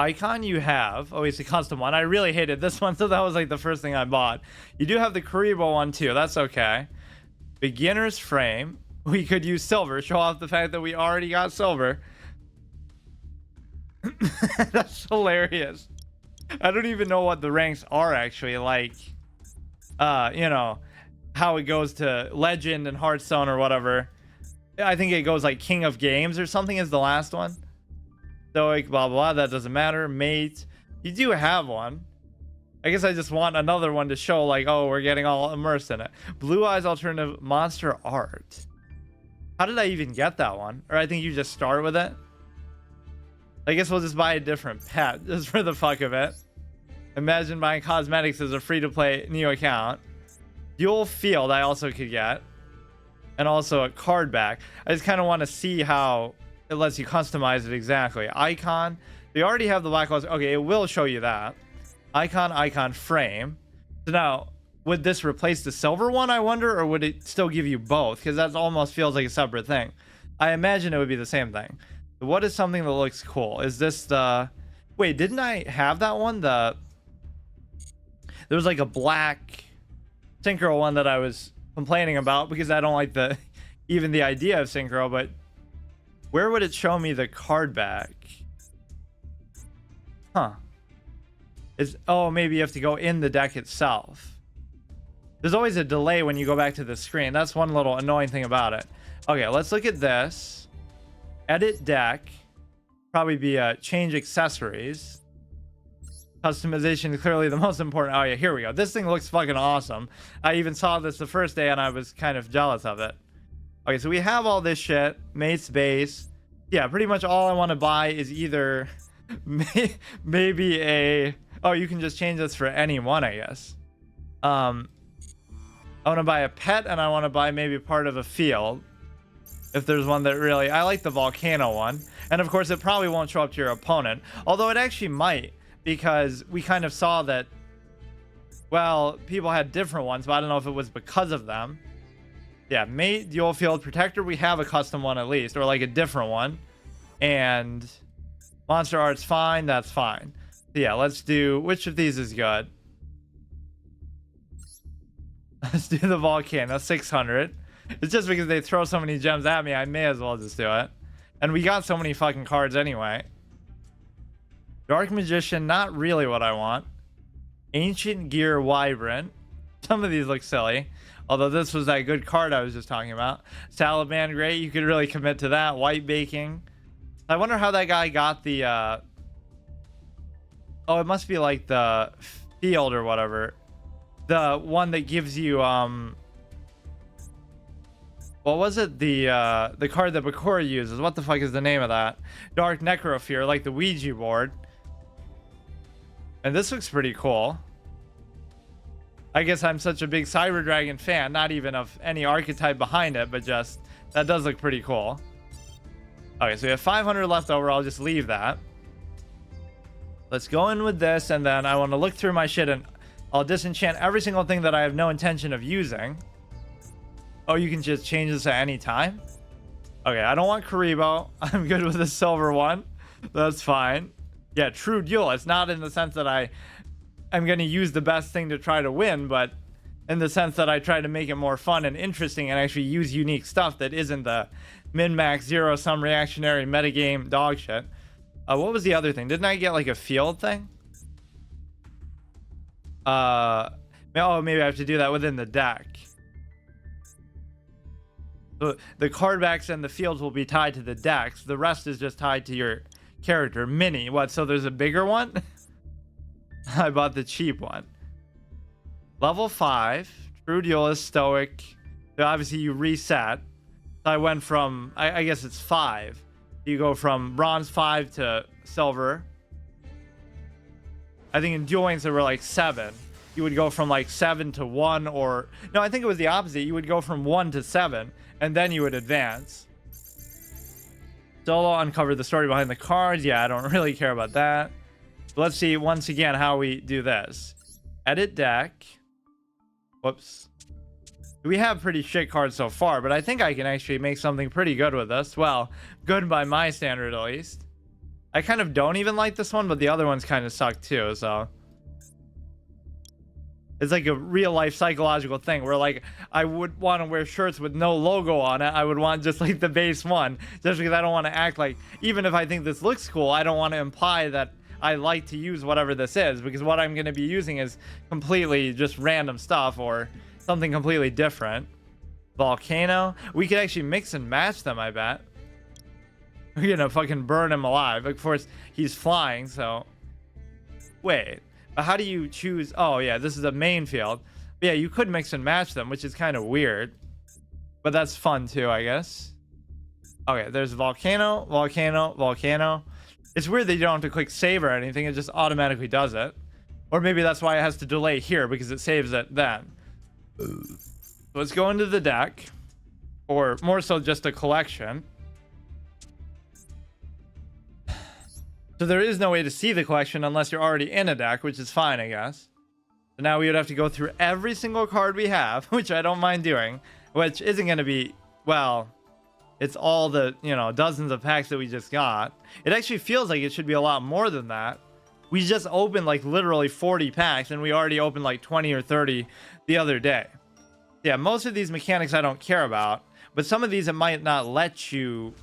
Icon you have. Oh, it's a custom one. I really hated this one, so that was like the first thing I bought. You do have the Karibo one too. That's okay. Beginner's frame. We could use silver. Show off the fact that we already got silver. That's hilarious. I don't even know what the ranks are actually. Like, you know, how it goes to Legend and Hearthstone or whatever. I think it goes like King of Games or something is the last one. Stoic, blah, blah, that doesn't matter. Mate. You do have one. I guess I just want another one to show like, oh, we're getting all immersed in it. Blue Eyes Alternative Monster Art. How did I even get that one? Or I think you just start with it. I guess we'll just buy a different pet just for the fuck of it. Imagine buying cosmetics as a free-to-play new account. Dual Field I also could get. And also a card back. I just kind of want to see how it lets you customize it exactly. Icon. We already have the black ones. Okay, it will show you that. Icon, frame. So now, would this replace the silver one, I wonder? Or would it still give you both? Because that almost feels like a separate thing. I imagine it would be the same thing. What is something that looks cool? Is this the... Wait, didn't I have that one? There was like a black Synchro one that I was complaining about because I don't like even the idea of Synchro, but where would it show me the card back? Huh. Oh, maybe you have to go in the deck itself. There's always a delay when you go back to the screen. That's one little annoying thing about it. Okay, let's look at this. Edit deck. Probably be change accessories. Customization is clearly the most important. Oh yeah, here we go. This thing looks fucking awesome. I even saw this the first day and I was kind of jealous of it. Okay, so we have all this shit. Mate's base. Yeah, pretty much all I want to buy is either maybe a... Oh, you can just change this for any one, I guess. I want to buy a pet and I want to buy maybe part of a field. If there's one that really... I like the volcano one. And of course, it probably won't show up to your opponent. Although it actually might. Because we kind of saw that... Well, people had different ones. But I don't know if it was because of them. Yeah, Mate, Dual Field, Protector. We have a custom one at least. Or like a different one. And... Monster Art's fine. That's fine. So yeah, let's do... Which of these is good? Let's do the volcano. 600. It's just because they throw so many gems at me, I may as well just do it. And we got so many fucking cards anyway. Dark Magician, not really what I want. Ancient Gear Wyvern. Some of these look silly. Although this was that good card I was just talking about. Salaman, great. You could really commit to that. White Baking. I wonder how that guy got the... Oh, it must be like the field or whatever. The one that gives you... What was it? The card that Bakura uses. What the fuck is the name of that? Dark Necrofear, like the Ouija board. And this looks pretty cool. I guess I'm such a big Cyber Dragon fan, not even of any archetype behind it, but just that does look pretty cool. Okay, so we have 500 left over. I'll just leave that. Let's go in with this, and then I want to look through my shit, and I'll disenchant every single thing that I have no intention of using. Oh, you can just change this at any time? Okay, I don't want Karibo. I'm good with the silver one. That's fine. Yeah, true duel. It's not in the sense that I'm going to use the best thing to try to win, but in the sense that I try to make it more fun and interesting and actually use unique stuff that isn't the min-max zero-sum reactionary metagame dog shit. What was the other thing? Didn't I get like a field thing? Oh, maybe I have to do that within the deck. The card backs and the fields will be tied to the decks. The rest is just tied to your character. Mini. What? So there's a bigger one? I bought the cheap one. Level 5. True Duelist, Stoic. So obviously you reset. So I went from... I guess it's 5. You go from bronze 5 to silver. I think in dueling there were like 7. You would go from like 7 to 1 or... No, I think it was the opposite. You would go from 1 to 7. And then you would advance. Solo uncovered the story behind the cards. Yeah, I don't really care about that. But let's see once again how we do this. Edit deck. Whoops. We have pretty shit cards so far, but I think I can actually make something pretty good with this. Well, good by my standard at least. I kind of don't even like this one, but the other ones kind of suck too, so. It's like a real life psychological thing where like I would want to wear shirts with no logo on it. I would want just like the base one, just because I don't want to act like, even if I think this looks cool, I don't want to imply that I like to use whatever this is, because what I'm going to be using is completely just random stuff or something completely different. Volcano. We could actually mix and match them, I bet. We're gonna fucking burn him alive. Of course, he's flying, so. Wait. But how do you choose? Oh, yeah, this is a main field. But yeah, you could mix and match them, which is kind of weird. But that's fun too, I guess. Okay, there's volcano, volcano, volcano. It's weird that you don't have to click save or anything. It just automatically does it. Or maybe that's why it has to delay here, because it saves it then. So let's go into the deck. Or more so just a collection. So there is no way to see the collection unless you're already in a deck, which is fine, I guess. So now we would have to go through every single card we have, which I don't mind doing, which isn't going to be, well, it's all the, you know, dozens of packs that we just got. It actually feels like it should be a lot more than that. We just opened like literally 40 packs and we already opened like 20 or 30 the other day. Yeah, most of these mechanics I don't care about, but some of these it might not let you.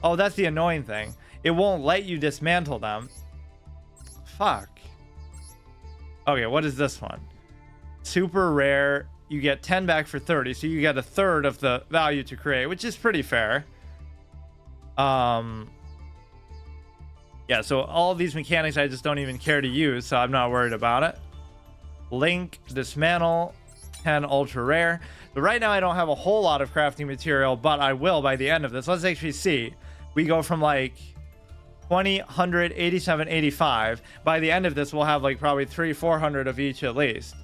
Oh, that's the annoying thing. It won't let you dismantle them. Fuck. Okay, what is this one? Super rare. You get 10 back for 30, so you get a third of the value to create, which is pretty fair. Yeah, so all these mechanics I just don't even care to use, so I'm not worried about it. Link, dismantle, 10 ultra rare. So right now I don't have a whole lot of crafting material, but I will by the end of this. Let's actually see. We go from like 20, 100, 87, 85. By the end of this, we'll have like probably 300-400 of each at least.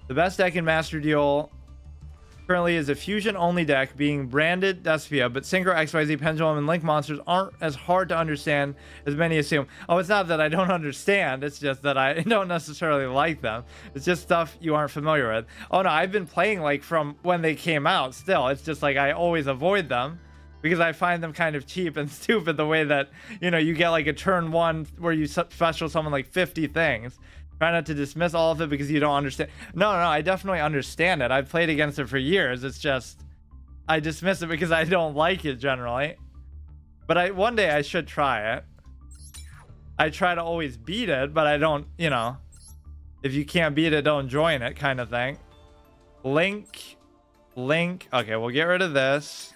The best deck in Master Duel currently is a fusion-only deck being branded Despia, but Synchro, XYZ, Pendulum, and Link monsters aren't as hard to understand as many assume. Oh, it's not that I don't understand, it's just that I don't necessarily like them. It's just stuff you aren't familiar with. Oh no, I've been playing like from when they came out still. It's just like I always avoid them because I find them kind of cheap and stupid the way that, you know, you get like a turn one where you special summon like 50 things. Try not to dismiss all of it because you don't understand. No, I definitely understand it. I've played against it for years. It's just I dismiss it because I don't like it generally. But one day I should try it. I try to always beat it, but I don't, you know, if you can't beat it, don't join it kind of thing. Link. Okay, we'll get rid of this.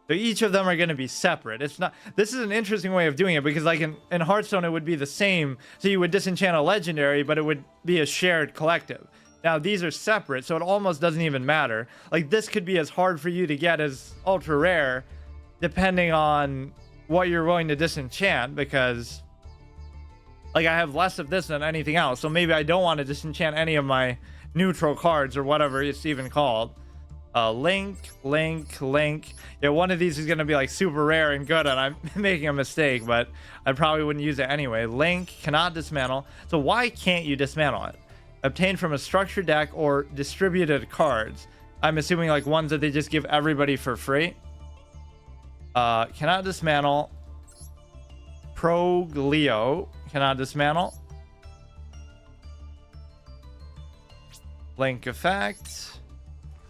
So each of them are going to be separate. It's not. This is an interesting way of doing it because, like in Hearthstone, it would be the same. So you would disenchant a legendary, but it would be a shared collective. Now these are separate, so it almost doesn't even matter. Like this could be as hard for you to get as ultra rare, depending on what you're willing to disenchant. Because, like, I have less of this than anything else, so maybe I don't want to disenchant any of my neutral cards or whatever it's even called. Link. Yeah, one of these is going to be like super rare and good, and I'm making a mistake, but I probably wouldn't use it anyway. Link cannot dismantle. So why can't you dismantle it? Obtained from a structured deck or distributed cards. I'm assuming like ones that they just give everybody for free. Cannot dismantle. Proglio cannot dismantle. Link effect.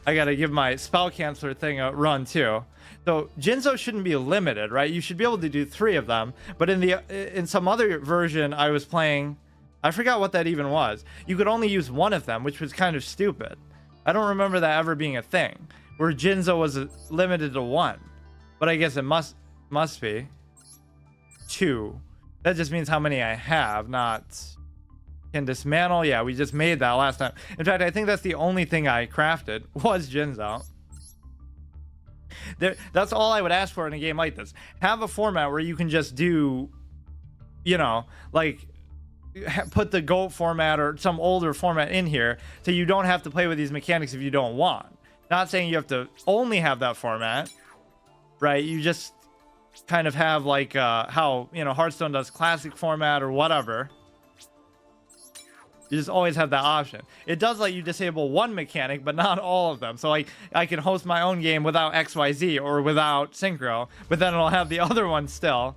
I gotta give my spell canceller thing a run too. So Jinzo shouldn't be limited, right? You should be able to do 3 of them. But in some other version I was playing, I forgot what that even was. You could only use 1 of them, which was kind of stupid. I don't remember that ever being a thing where Jinzo was limited to 1. But I guess it must be 2. That just means how many I have, not can dismantle. Yeah, we just made that last time. In fact, I think that's the only thing I crafted was Jinzo. That's all I would ask for in a game like this. Have a format where you can just do, you know, like put the GOAT format or some older format in here so you don't have to play with these mechanics if you don't want. Not saying you have to only have that format, right? You just kind of have like how, you know, Hearthstone does classic format or whatever. You just always have that option. It does let you disable one mechanic, but not all of them. So like I can host my own game without XYZ or without Synchro, but then it'll have the other one still.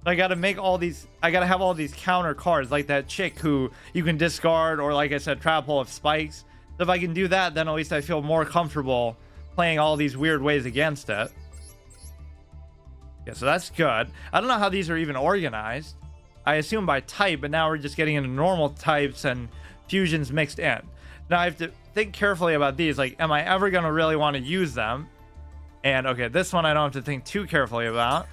I gotta make all these, I gotta have all these counter cards, like that chick who you can discard, or like I said, trap hole of spikes. So if I can do that, then at least I feel more comfortable playing all these weird ways against it. Yeah, so that's good. I don't know how these are even organized. I assume by type, but now we're just getting into normal types and fusions mixed in. Now I have to think carefully about these. Like, am I ever gonna really want to use them? And okay, this one I don't have to think too carefully about.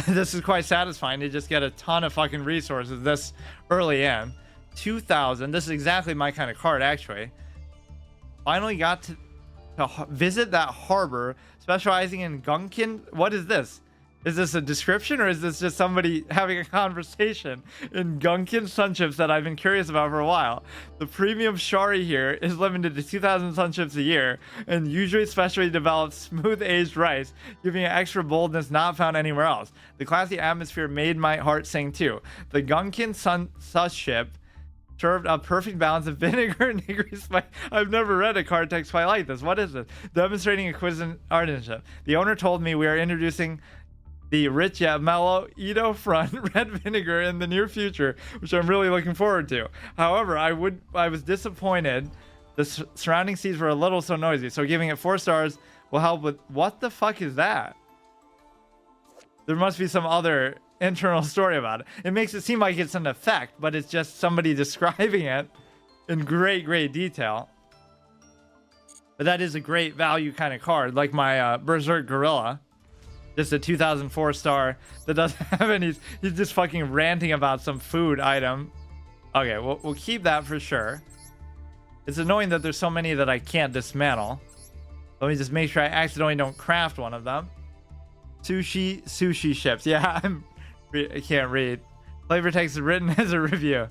This is quite satisfying to just get a ton of fucking resources this early in. 2,000. This is exactly my kind of card, actually. Finally got to visit that harbor, specializing in gunkin. What is this? Is this a description, or is this just somebody having a conversation in gunkin sun chips that I've been curious about for a while? The premium shari here is limited to 2,000 sun chips a year and usually specially developed smooth aged rice, giving it extra boldness not found anywhere else. The classy atmosphere made my heart sing too. The gunkin sun chip served a perfect balance of vinegar and nigiri spice. I've never read a card text quite like this. What is this? Demonstrating exquisite artisanship. The owner told me we are introducing the rich yet mellow Edo Front red vinegar in the near future, which I'm really looking forward to. However, I was disappointed. The surrounding seeds were a little so noisy, so giving it 4 stars will help with. What the fuck is that? There must be some other internal story about it. It makes it seem like it's an effect, but it's just somebody describing it in great detail. But that is a great value kind of card, like my Berserk Gorilla. Just a 2004 star that doesn't have any. He's just fucking ranting about some food item. Okay, we'll keep that for sure. It's annoying that there's so many that I can't dismantle. Let me just make sure I accidentally don't craft one of them. Sushi ships. Yeah, I can't read. Flavor text is written as a review.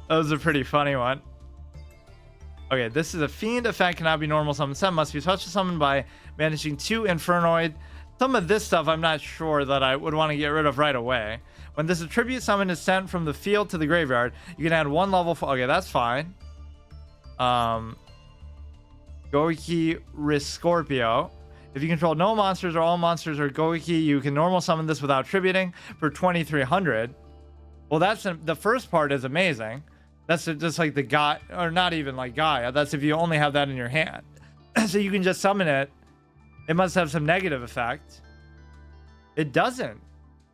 That was a pretty funny one. Okay, this is a fiend effect, cannot be normal summon. Some must be special summoned by managing 2 Infernoid. Some of this stuff I'm not sure that I would want to get rid of right away. When this attribute summon is sent from the field to the graveyard, you can add 1 level. Okay, that's fine. Goiki Riscorpio. If you control no monsters or all monsters or Goiki, you can normal summon this without tributing for 2,300. Well, that's the first part is amazing. That's just like the Gaia, or not even like Gaia. That's if you only have that in your hand. So you can just summon it. It must have some negative effect. It doesn't.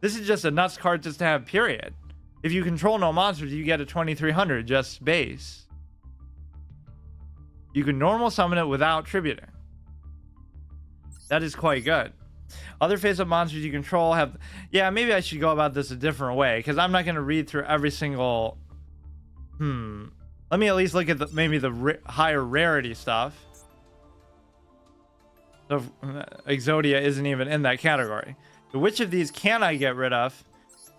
This is just a nuts card just to have, period. If you control no monsters, you get a 2,300 just base. You can normal summon it without tributing. That is quite good. Other face-up monsters you control have... Yeah, maybe I should go about this a different way, because I'm not going to read through every single... Let me at least look at maybe the higher rarity stuff. So Exodia isn't even in that category. So which of these can I get rid of?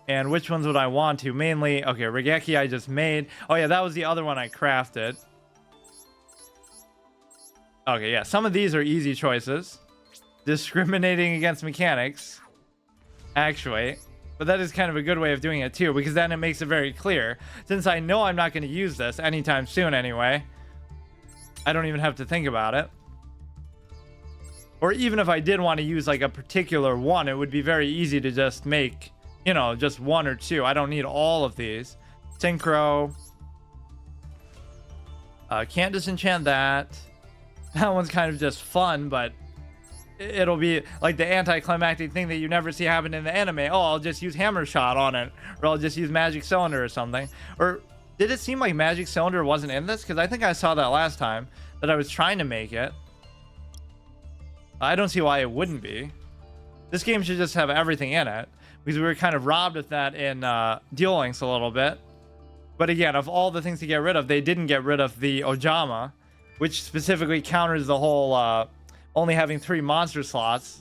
And which ones would I want to? Mainly, okay, Regeki I just made. Oh yeah, that was the other one I crafted. Okay, yeah, some of these are easy choices. Discriminating against mechanics, actually. But that is kind of a good way of doing it too, because then it makes it very clear. Since I know I'm not going to use this anytime soon anyway, I don't even have to think about it. Or even if I did want to use like a particular one, it would be very easy to just make, you know, just 1 or 2. I don't need all of these. Synchro. Can't disenchant that. That one's kind of just fun, but it'll be like the anticlimactic thing that you never see happen in the anime. Oh, I'll just use Hammer Shot on it, or I'll just use Magic Cylinder or something. Or did it seem like Magic Cylinder wasn't in this? Because I think I saw that last time that I was trying to make it. I don't see why it wouldn't be. This game should just have everything in it, because we were kind of robbed of that in Duel Links a little bit. But again, of all the things to get rid of, they didn't get rid of the Ojama, which specifically counters the whole only having 3 monster slots.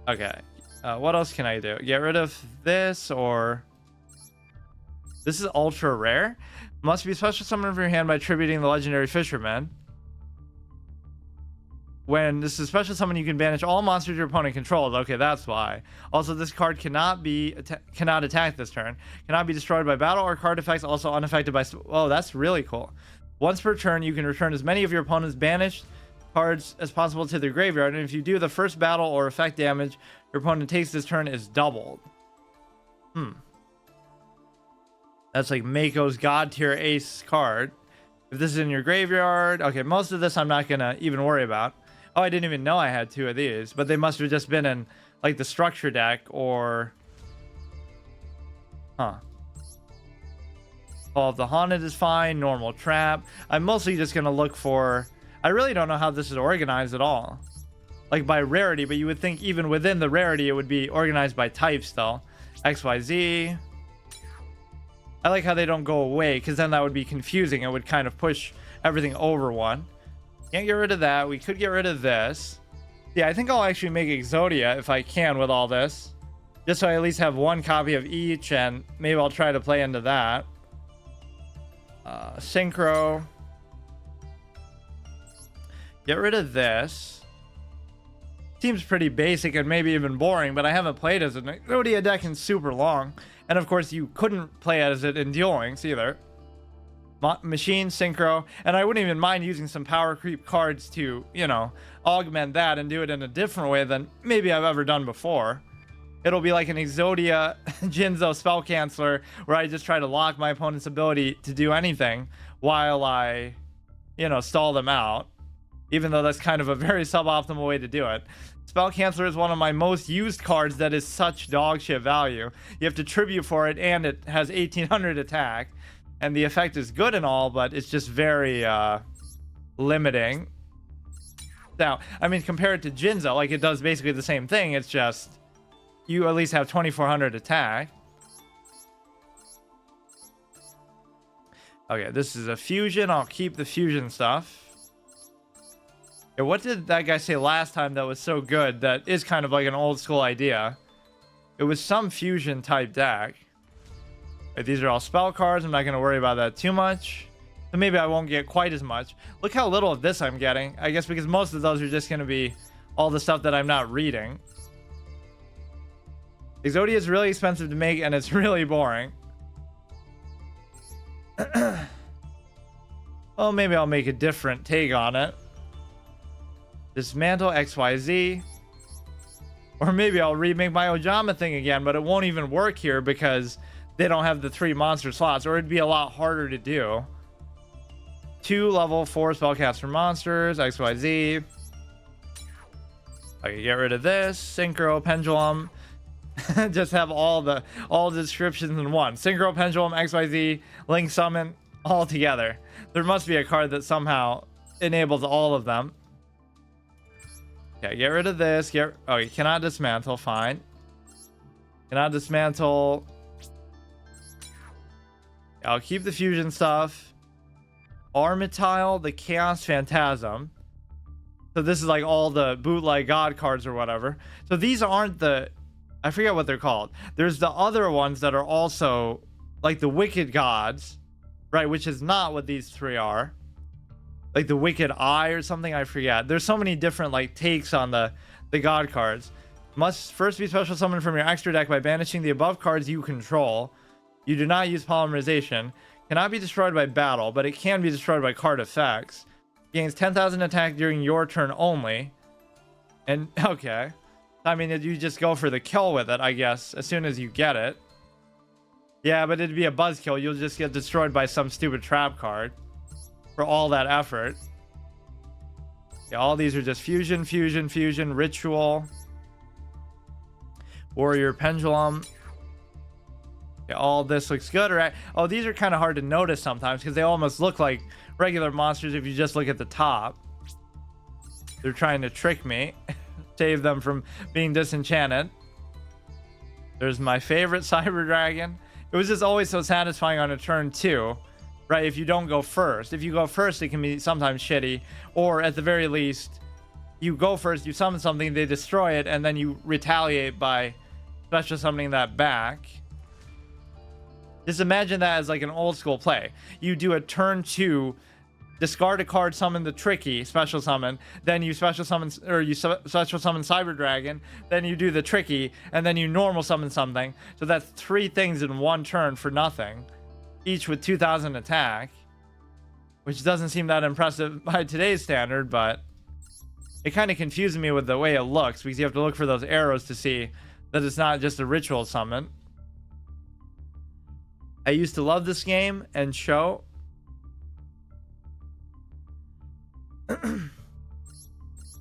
Okay, what else can I do? Get rid of this, or... This is ultra rare. Must be special summoned from your hand by tributing the legendary fisherman. When this is a special summon, you can banish all monsters your opponent controls. Okay, that's why. Also, this card cannot attack this turn. Cannot be destroyed by battle or card effects. Also unaffected by... Oh, that's really cool. Once per turn, you can return as many of your opponent's banished cards as possible to their graveyard. And if you do, the first battle or effect damage your opponent takes this turn is doubled. That's like Mako's God tier ace card. If this is in your graveyard... Okay, most of this I'm not going to even worry about. Oh, I didn't even know I had 2 of these, but they must have just been in like the structure deck or... Call of the Haunted is fine. Normal Trap. I'm mostly just going to look for... I really don't know how this is organized at all. Like by rarity, but you would think even within the rarity it would be organized by type still. XYZ. I like how they don't go away, because then that would be confusing. It would kind of push everything over one. Can't get rid of that. We could get rid of this. Yeah, I think I'll actually make Exodia if I can with all this. Just so I at least have 1 copy of each, and maybe I'll try to play into that. Synchro. Get rid of this. Seems pretty basic and maybe even boring, but I haven't played as an Exodia deck in super long. And of course, you couldn't play as it in Duel Links either. Machine, Synchro, and I wouldn't even mind using some power creep cards to, you know, augment that and do it in a different way than maybe I've ever done before. It'll be like an Exodia Jinzo spell canceller where I just try to lock my opponent's ability to do anything while I, you know, stall them out. Even though that's kind of a very suboptimal way to do it. Spell Canceller is one of my most used cards that is such dog shit value. You have to tribute for it, and it has 1800 attack. And the effect is good and all, but it's just very limiting. Now, I mean, compared to Jinzo, like, it does basically the same thing. It's just, you at least have 2400 attack. Okay, this is a fusion. I'll keep the fusion stuff. Yeah, what did that guy say last time that was so good that is kind of like an old school idea? It was some fusion type deck. Right, these are all spell cards. I'm not going to worry about that too much. So maybe I won't get quite as much. Look how little of this I'm getting. I guess because most of those are just going to be all the stuff that I'm not reading. Exodia is really expensive to make, and it's really boring. Well, maybe I'll make a different take on it. Dismantle XYZ. Or maybe I'll remake my Ojama thing again, but it won't even work here because they don't have the 3 monster slots, or it'd be a lot harder to do. 2 level 4 spellcaster monsters, XYZ. I can get rid of this. Synchro, Pendulum. Just have all the descriptions in one. Synchro, Pendulum, XYZ, Link Summon, all together. There must be a card that somehow enables all of them. Okay, get rid of this. Oh, you cannot dismantle. Fine. Cannot dismantle. I'll keep the fusion stuff. Armitile, the Chaos Phantasm. So this is like all the bootleg god cards or whatever. So these aren't the... I forget what they're called. There's the other ones that are also like the Wicked Gods, right? Which is not what these 3 are. Like the Wicked Eye or something, I forget. There's so many different like takes on the god cards. Must first be special summoned from your extra deck by banishing the above cards you control. You do not use polymerization. Cannot be destroyed by battle, but it can be destroyed by card effects. Gains 10,000 attack during your turn only. And okay. I mean, you just go for the kill with it, I guess, as soon as you get it. Yeah, but it'd be a buzzkill. You'll just get destroyed by some stupid trap card. For all that effort. Yeah, all these are just fusion, fusion, fusion, ritual. Warrior Pendulum. Yeah, all this looks good, right? Oh, these are kind of hard to notice sometimes because they almost look like regular monsters if you just look at the top. They're trying to trick me. Save them from being disenchanted. There's my favorite Cyber Dragon. It was just always so satisfying on a turn 2. Right, if you don't go first. If you go first, it can be sometimes shitty. Or at the very least, you go first, you summon something, they destroy it, and then you retaliate by special summoning that back. Just imagine that as like an old school play. You do a turn 2 discard a card, summon the tricky special summon, then you special summon, or you special summon Cyber Dragon, then you do the tricky, and then you normal summon something. So that's 3 things in one turn for nothing, each with 2000 attack, which doesn't seem that impressive by today's standard, but it kind of confuses me with the way it looks, because you have to look for those arrows to see that it's not just a ritual summon. I used to love this game and show.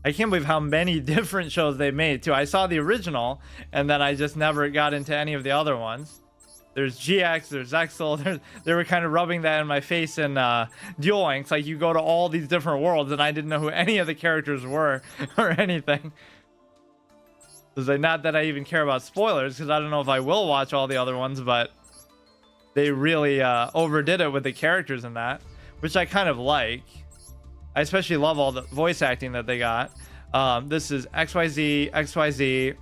I can't believe how many different shows they made too. I saw the original and then I just never got into any of the other ones. There's GX, there's Exel. They were kind of rubbing that in my face in Duel Links. Like, you go to all these different worlds and I didn't know who any of the characters were or anything. It's like, not that I even care about spoilers, because I don't know if I will watch all the other ones, but they really overdid it with the characters in that, which I kind of like. I especially love all the voice acting that they got. This is XYZ, XYZ,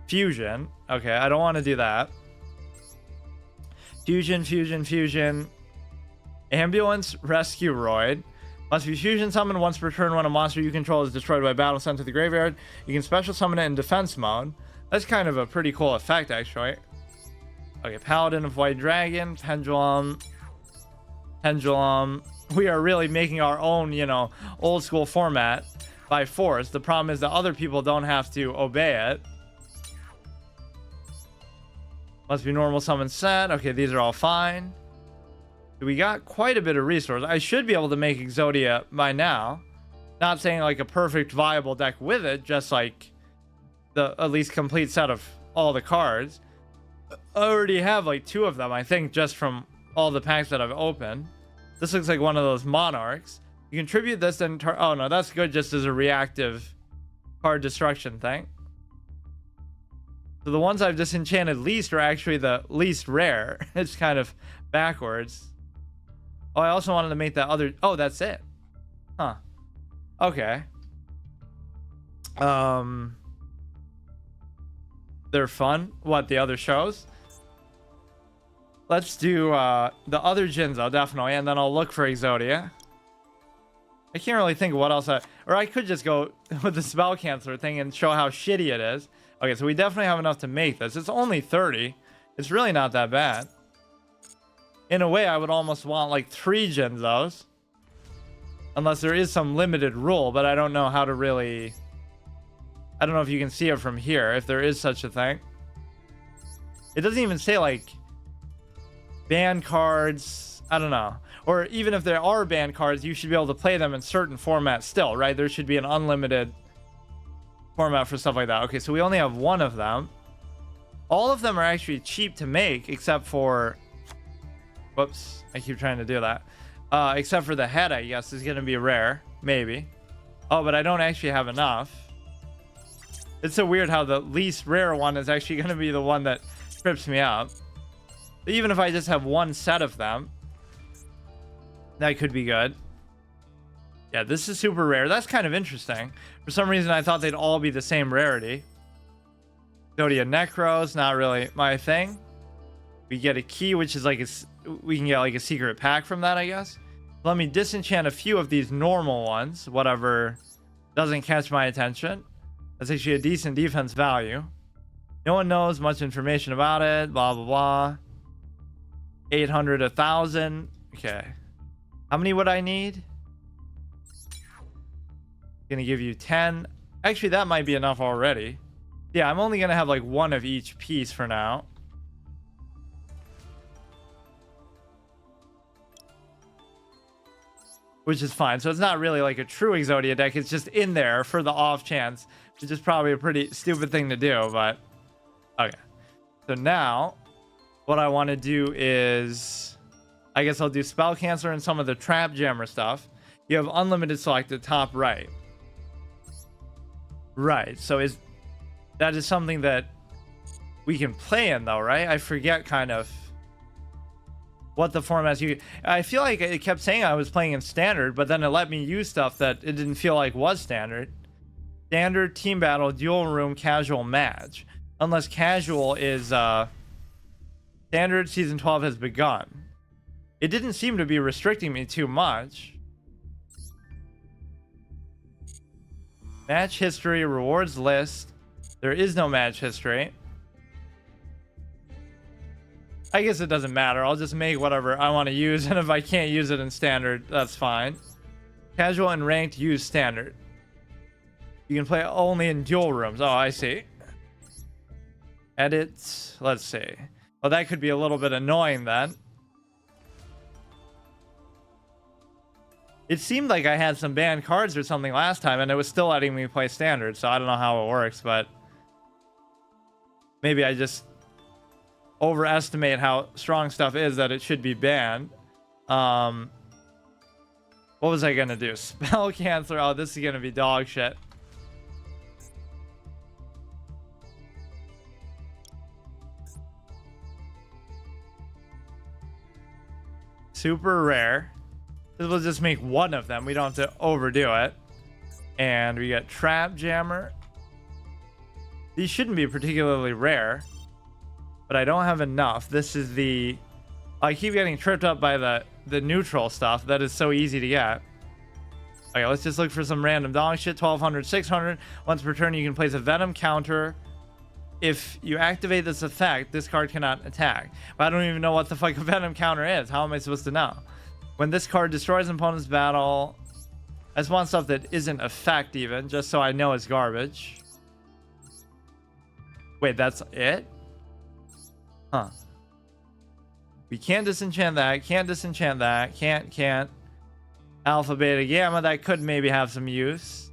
Fusion. Okay, I don't want to do that. Fusion, Fusion, Fusion. Ambulance, Rescue Roid. Must be fusion summoned once per turn when a monster you control is destroyed by battle sent to the graveyard. You can special summon it in defense mode. That's kind of a pretty cool effect, actually. Okay, Paladin of White Dragon, Pendulum, Pendulum. We are really making our own, you know, old school format by force. The problem is that other people don't have to obey it. Must be normal summon set. Okay, these are all fine. We got quite a bit of resource. I should be able to make Exodia by now. Not saying like a perfect viable deck with it, just like the at least complete set of all the cards. I already have like 2 of them, I think, just from all the packs that I've opened. This looks like one of those monarchs. You contribute this then. Oh no, that's good just as a reactive card destruction thing. So the ones I've disenchanted least are actually the least rare. It's kind of backwards. Oh, I also wanted to make that other. Oh, that's it. Huh. Okay. They're fun. What, the other shows? Let's do the other Jinzo, definitely, and then I'll look for Exodia. I can't really think of what else or I could just go with the spell canceller thing and show how shitty it is. Okay, so we definitely have enough to make this. It's only 30. It's really not that bad. In a way, I would almost want like 3 Jinzos. Unless there is some limited rule, but I don't know how to really... I don't know if you can see it from here, if there is such a thing. It doesn't even say like ban cards. I don't know. Or even if there are ban cards, you should be able to play them in certain formats still, right? There should be an unlimited format for stuff like that. Okay, so we only have 1 of them. All of them are actually cheap to make, except for... Whoops, I keep trying to do that. Except for the head, I guess, is going to be rare. Maybe. Oh, but I don't actually have enough. It's so weird how the least rare one is actually going to be the one that trips me up. But even if I just have 1 set of them, that could be good. Yeah, this is super rare. That's kind of interesting. For some reason, I thought they'd all be the same rarity. Zodia Necros, not really my thing. We get a key, which is like we can get like a secret pack from that, I guess. Let me disenchant a few of these normal ones, whatever doesn't catch my attention. That's actually a decent defense value. No one knows much information about it, blah blah blah. 800, 1,000. Okay, how many would I need? Gonna give you 10. Actually, that might be enough already. Yeah, I'm only gonna have like 1 of each piece for now. Which is fine. So it's not really like a true Exodia deck. It's just in there for the off chance, which is probably a pretty stupid thing to do, but okay. So now what I want to do is, I guess I'll do Spell Cancer and some of the Trap Jammer stuff. You have unlimited selected top right. Right. So that is something that we can play in though, right? I forget kind of what the formats I feel like it kept saying I was playing in standard, but then it let me use stuff that it didn't feel like was standard. Standard, team battle, duel room, casual, match. Unless casual is standard, season 12 has begun. It didn't seem to be restricting me too much. Match history, rewards list. There is no match history. I guess it doesn't matter. I'll just make whatever I want to use, and if I can't use it in standard, that's fine. Casual and ranked, use standard. You can play only in duel rooms. Oh, I see. Edit. Let's see. Well, that could be a little bit annoying then. It seemed like I had some banned cards or something last time, and it was still letting me play standard, so I don't know how it works, but maybe I just overestimate how strong stuff is that it should be banned. What was I gonna do? Spell canceler. Oh, this is gonna be dog shit. Super rare. We'll just make one of them. We don't have to overdo it. And we got Trap Jammer. These shouldn't be particularly rare, but I don't have enough. This is the... I keep getting tripped up by the neutral stuff. That is so easy to get. Okay, let's just look for some random dog shit. 1200, 600. Once per turn, you can place a Venom counter. If you activate this effect, this card cannot attack. But I don't even know what the fuck a Venom counter is. How am I supposed to know? When this card destroys an opponent's battle, I just want stuff that isn't effect even, just so I know it's garbage. Wait, that's it? Huh. We can't disenchant that, can't disenchant that, can't. Alpha, beta, gamma, that could maybe have some use.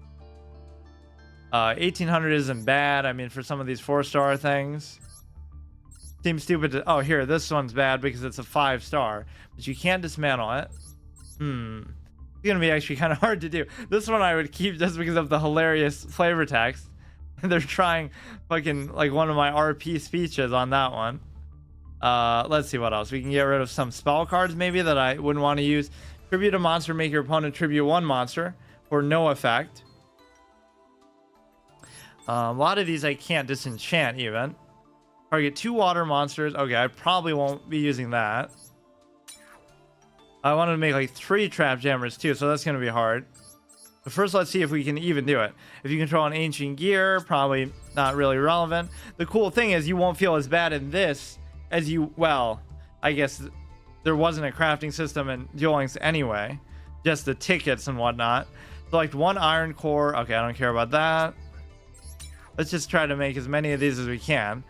1800 isn't bad, I mean, for some of these 4-star things. Seems stupid to... Oh, here, this one's bad because it's a 5-star. But you can't dismantle it. It's gonna be actually kind of hard to do. This one I would keep just because of the hilarious flavor text. They're trying fucking like one of my RP speeches on that one. Let's see what else. We can get rid of some spell cards maybe that I wouldn't want to use. Tribute a monster, make your opponent tribute one monster for no effect. A lot of these I can't disenchant even. Target 2 water monsters. Okay, I probably won't be using that. I wanted to make like 3 trap jammers too, so that's going to be hard. But first, let's see if we can even do it. If you control an ancient gear, probably not really relevant. The cool thing is you won't feel as bad in this as you... Well, I guess there wasn't a crafting system in Duel Links anyway. Just the tickets and whatnot. Select 1 iron core. Okay, I don't care about that. Let's just try to make as many of these as we can.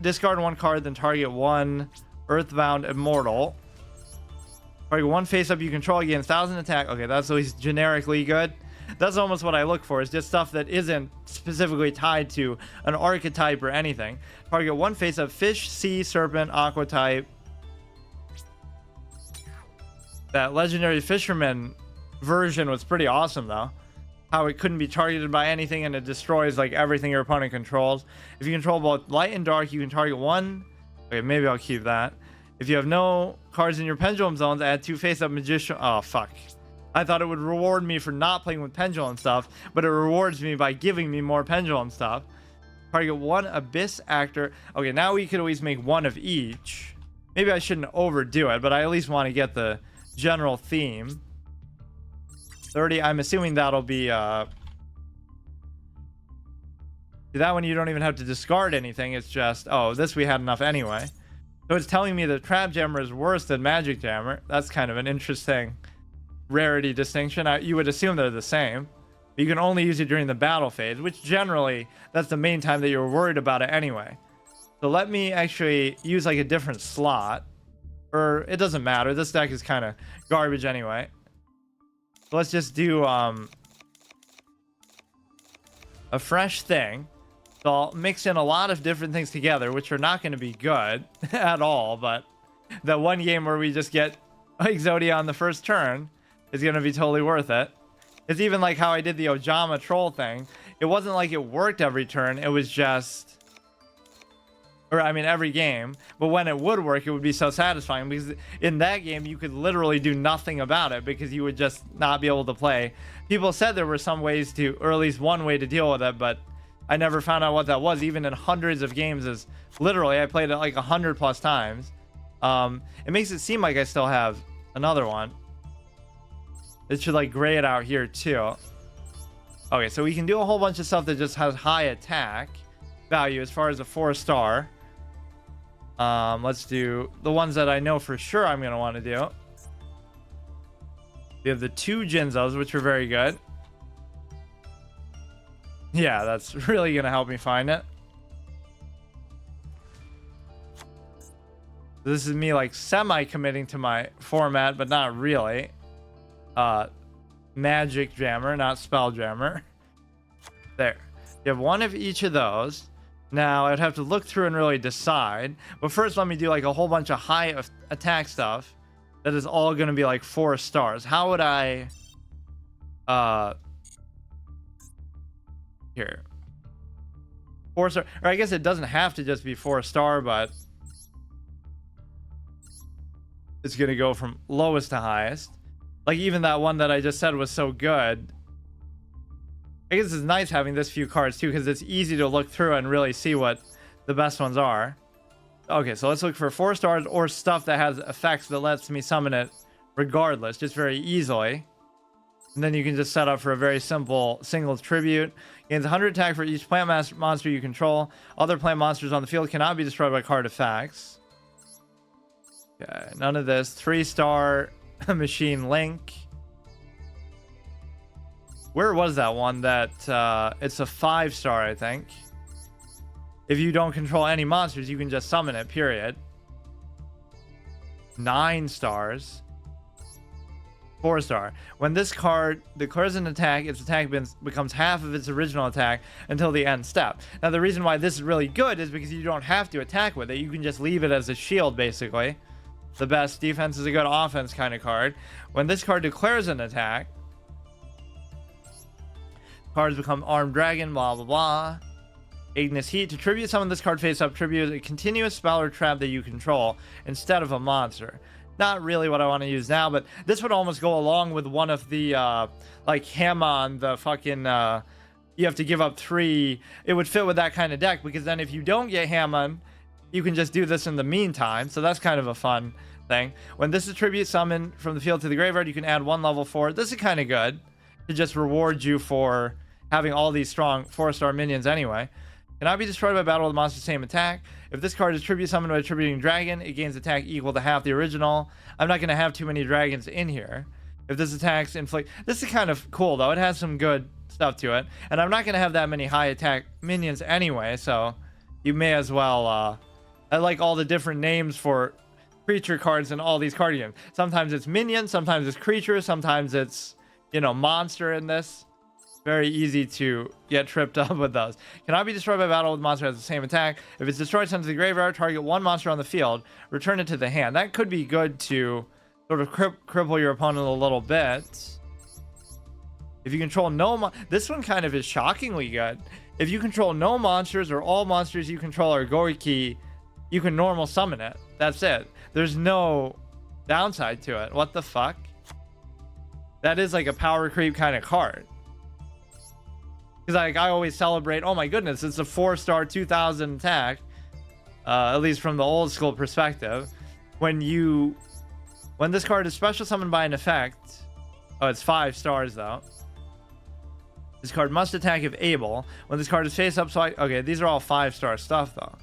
Discard 1 card, then target 1 Earthbound Immortal. Target 1 face-up you control, again 1000 attack. Okay, that's at least generically good. That's almost what I look for, is just stuff that isn't specifically tied to an archetype or anything. Target 1 face-up fish, sea, serpent, aqua type. That legendary fisherman version was pretty awesome though. How it couldn't be targeted by anything and it destroys like everything your opponent controls. If you control both light and dark, you can target 1. Okay, maybe I'll keep that. If you have no cards in your pendulum zones, add 2 face-up magician. Oh, fuck. I thought it would reward me for not playing with pendulum stuff, but it rewards me by giving me more pendulum stuff. Target 1 abyss actor. Okay, now we could always make 1 of each. Maybe I shouldn't overdo it, but I at least want to get the general theme. 30, I'm assuming that'll be that one you don't even have to discard anything. It's just, oh, this we had enough anyway. So it's telling me that Trap Jammer is worse than Magic Jammer. That's kind of an interesting rarity distinction. You would assume they're the same. But you can only use it during the battle phase, which generally that's the main time that you're worried about it anyway. So let me actually use like a different slot, or it doesn't matter. This deck is kind of garbage anyway. Let's just do a fresh thing. So I'll mix in a lot of different things together, which are not going to be good at all. But the one game where we just get Exodia on the first turn is going to be totally worth it. It's even like how I did the Ojama troll thing. It wasn't like it worked every turn. It was just... Or, I mean, every game. But when it would work, it would be so satisfying. Because in that game, you could literally do nothing about it. Because you would just not be able to play. People said there were some ways to... Or at least one way to deal with it. But I never found out what that was. Even in hundreds of games. Literally, I played it like 100+ times. It makes it seem like I still have another one. It should like gray it out here too. Okay, so we can do a whole bunch of stuff that just has high attack value as far as a 4-star. Let's do the ones that I know for sure I'm going to want to do. We have the 2 Jinzos, which are very good. Yeah, that's really going to help me find it. This is me like semi-committing to my format, but not really. Magic Jammer, not Spell Jammer. There. You have one of each of those. Now, I'd have to look through and really decide. But first, let me do like a whole bunch of high attack stuff that is all going to be like 4 stars. How would I... Here. 4-star. Or I guess it doesn't have to just be 4-star, but... It's going to go from lowest to highest. Like, even that one that I just said was so good. I guess it's nice having this few cards, too, because it's easy to look through and really see what the best ones are. Okay, so let's look for 4 stars or stuff that has effects that lets me summon it regardless, just very easily. And then you can just set up for a very simple single tribute. Gains 100 attack for each plant monster you control. Other plant monsters on the field cannot be destroyed by card effects. Okay, none of this. 3-star Machine Link. Where was that one that it's a 5-star, I think. If you don't control any monsters, you can just summon it, period. 9 stars. 4-star. When this card declares an attack, its attack becomes half of its original attack until the end step. Now, the reason why this is really good is because you don't have to attack with it. You can just leave it as a shield, basically. The best defense is a good offense kind of card. When this card declares an attack, cards become Armed Dragon, blah, blah, blah. Ignis Heat. To tribute summon this card face up, tribute a continuous spell or trap that you control instead of a monster. Not really what I want to use now, but this would almost go along with one of the, like, Hamon, the fucking, you have to give up 3. It would fit with that kind of deck, because then if you don't get Hamon, you can just do this in the meantime. So that's kind of a fun thing. When this is tribute summoned from the field to the graveyard, you can add 1 level 4. This is kind of good to just reward you for having all these strong 4-star minions anyway. Cannot be destroyed by battle with the monster's same attack. If this card is tribute summoned by a tributing dragon, it gains attack equal to half the original. I'm not going to have too many dragons in here. If this attacks inflict... This is kind of cool, though. It has some good stuff to it. And I'm not going to have that many high attack minions anyway, so you may as well... I like all the different names for creature cards in all these card games. Sometimes it's minion, sometimes it's creature, sometimes it's, you know, monster in this. Very easy to get tripped up with those. Cannot be destroyed by battle with monster has the same attack. If it's destroyed, sent to the graveyard, target 1 monster on the field, return it to the hand. That could be good to sort of cripple your opponent a little bit. If you control no this one kind of is shockingly good. If you control no monsters or all monsters you control are Goriki, you can normal summon it. That's it. There's no downside to it. What the fuck? That is like a power creep kind of card. Because like I always celebrate, oh my goodness, it's a 4-star 2000 attack. At least from the old school perspective. When this card is special summoned by an effect. Oh, it's 5 stars though. This card must attack if able. When this card is face up, okay, these are all 5-star stuff though.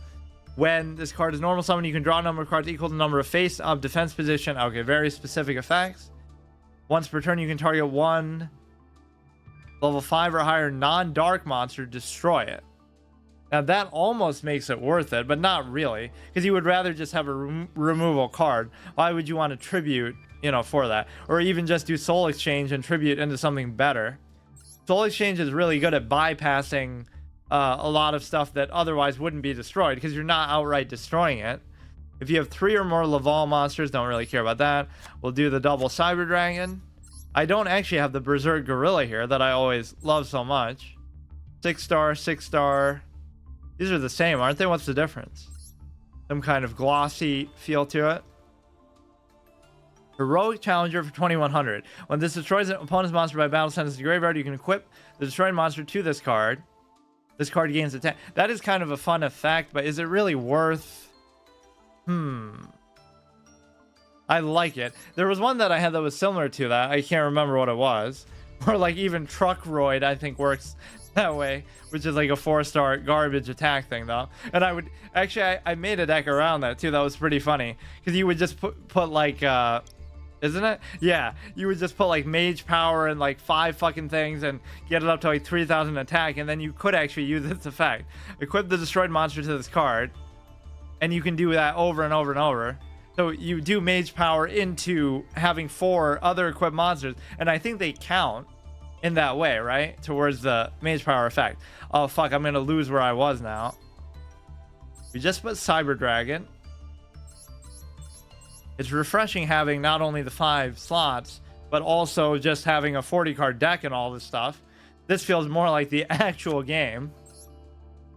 When this card is normal summon, you can draw a number of cards equal to the number of face up defense position. Okay, very specific effects. Once per turn, you can target 1 level 5 or higher non-dark monster, destroy it. Now that almost makes it worth it, but not really, because you would rather just have a removal card. Why would you want to tribute, you know, for that? Or even just do soul exchange and tribute into something better. Soul exchange is really good at bypassing a lot of stuff that otherwise wouldn't be destroyed, because you're not outright destroying it. If you have 3 or more Laval monsters, don't really care about that. We'll do the double Cyber Dragon. I don't actually have the Berserk Gorilla here that I always love so much. 6-star, 6-star. These are the same, aren't they? What's the difference? Some kind of glossy feel to it. Heroic Challenger for 2100. When this destroys an opponent's monster by battle sent to the graveyard, you can equip the destroyed monster to this card. This card gains attack. That is kind of a fun effect, but is it really worth... I like it. There was one that I had that was similar to that. I can't remember what it was. Or like even Truckroid, I think works that way, which is like a 4-star garbage attack thing though. And I would actually, I made a deck around that too. That was pretty funny because you would just put like, isn't it? Yeah, you would just put like mage power and like 5 fucking things and get it up to like 3,000 attack, and then you could actually use this effect. Equip the destroyed monster to this card, and you can do that over and over and over. So you do mage power into having 4 other equipped monsters, and I think they count in that way, right? Towards the mage power effect. Oh fuck, I'm gonna lose where I was now. We just put Cyber Dragon. It's refreshing having not only the 5 slots, but also just having a 40 card deck and all this stuff. This feels more like the actual game.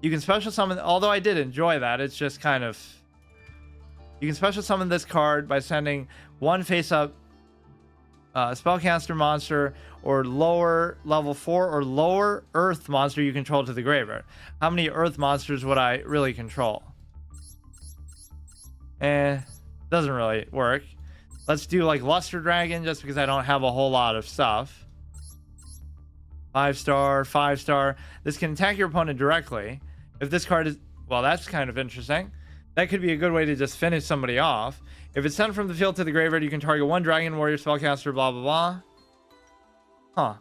You can special summon, although I did enjoy that, it's just kind of... You can special summon this card by sending 1 face-up spellcaster monster or lower level 4 or lower earth monster you control to the graveyard. How many earth monsters would I really control? Doesn't really work. Let's do like Luster Dragon just because I don't have a whole lot of stuff. 5-star, 5-star. This can attack your opponent directly. If this card is... Well, that's kind of interesting. That could be a good way to just finish somebody off. If it's sent from the field to the graveyard, you can target 1 Dragon Warrior spellcaster, blah, blah, blah. Huh.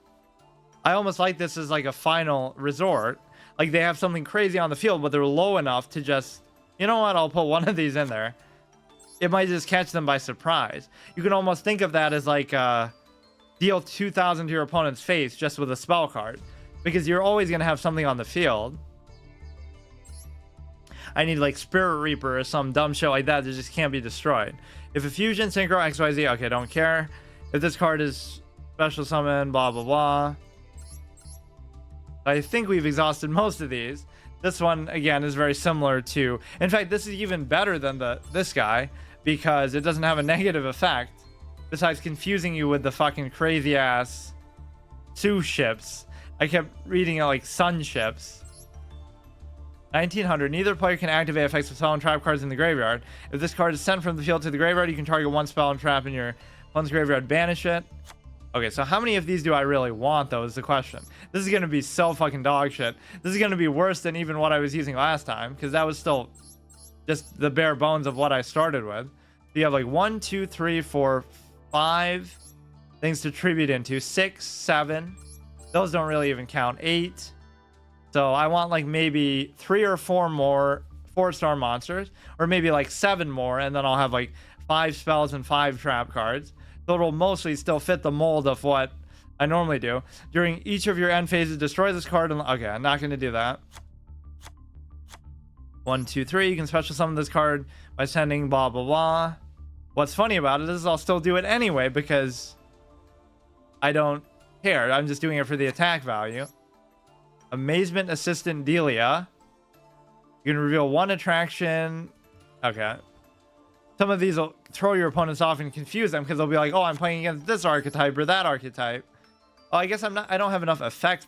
I almost like this as like a final resort. Like they have something crazy on the field, but they're low enough to just... You know what? I'll put one of these in there. It might just catch them by surprise. You can almost think of that as like deal 2,000 to your opponent's face just with a spell card, because you're always going to have something on the field. I need like Spirit Reaper or some dumb shit like that that just can't be destroyed. If a fusion, synchro, XYZ, okay, don't care. If this card is special summon, blah, blah, blah. I think we've exhausted most of these. This one, again, is very similar to... In fact, this is even better than this guy, because it doesn't have a negative effect, besides confusing you with the fucking crazy-ass Sioux ships. I kept reading it like sun ships. 1900. Neither player can activate effects of spell and trap cards in the graveyard. If this card is sent from the field to the graveyard, you can target 1 spell and trap in your opponent's graveyard, banish it. Okay, so how many of these do I really want, though, is the question. This is going to be so fucking dog shit. This is going to be worse than even what I was using last time, because that was still just the bare bones of what I started with. You have like 1, 2, 3, 4, 5 things to tribute into. 6, 7. Those don't really even count. 8. So I want like maybe 3 or 4 more 4-star monsters, or maybe like 7 more, and then I'll have like 5 spells and 5 trap cards. So it'll mostly still fit the mold of what I normally do. During each of your end phases, destroy this card. And okay, I'm not going to do that. 1, 2, 3. You can special summon this card by sending blah, blah, blah. What's funny about it is I'll still do it anyway because I don't care. I'm just doing it for the attack value. Amazement Assistant Delia. You can reveal 1 attraction. Okay. Some of these will throw your opponents off and confuse them because they'll be like, oh, I'm playing against this archetype or that archetype. Oh, I guess I don't have enough effect.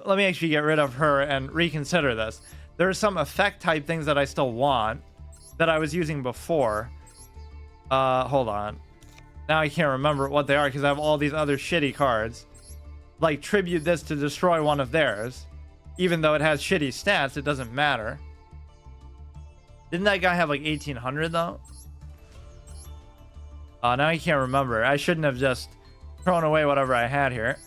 Let me actually get rid of her and reconsider this. There are some effect type things that I still want that I was using before. Hold on. Now I can't remember what they are because I have all these other shitty cards. Like tribute this to destroy one of theirs. Even though it has shitty stats, it doesn't matter. Didn't that guy have like 1800 though? Now I can't remember. I shouldn't have just thrown away whatever I had here.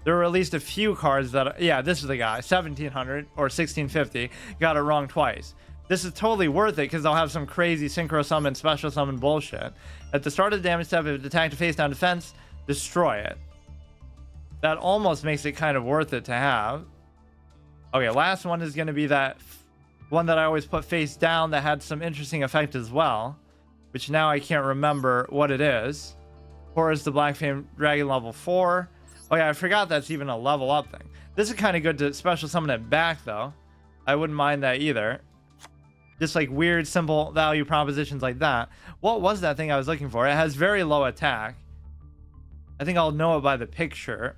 There were at least a few cards that... Yeah, this is the guy. 1700 or 1650. Got it wrong twice. This is totally worth it because they'll have some crazy synchro summon, special summon bullshit. At the start of the damage step, if it attacked a face down defense, destroy it. That almost makes it kind of worth it to have. Okay, last one is going to be that one that I always put face down that had some interesting effect as well. Which now I can't remember what it is. Horus the Black Flame Dragon level 4. Oh yeah, I forgot that's even a level up thing. This is kind of good to special summon it back though. I wouldn't mind that either. Just like weird simple value propositions like that. What was that thing I was looking for? It has very low attack. I think I'll know it by the picture.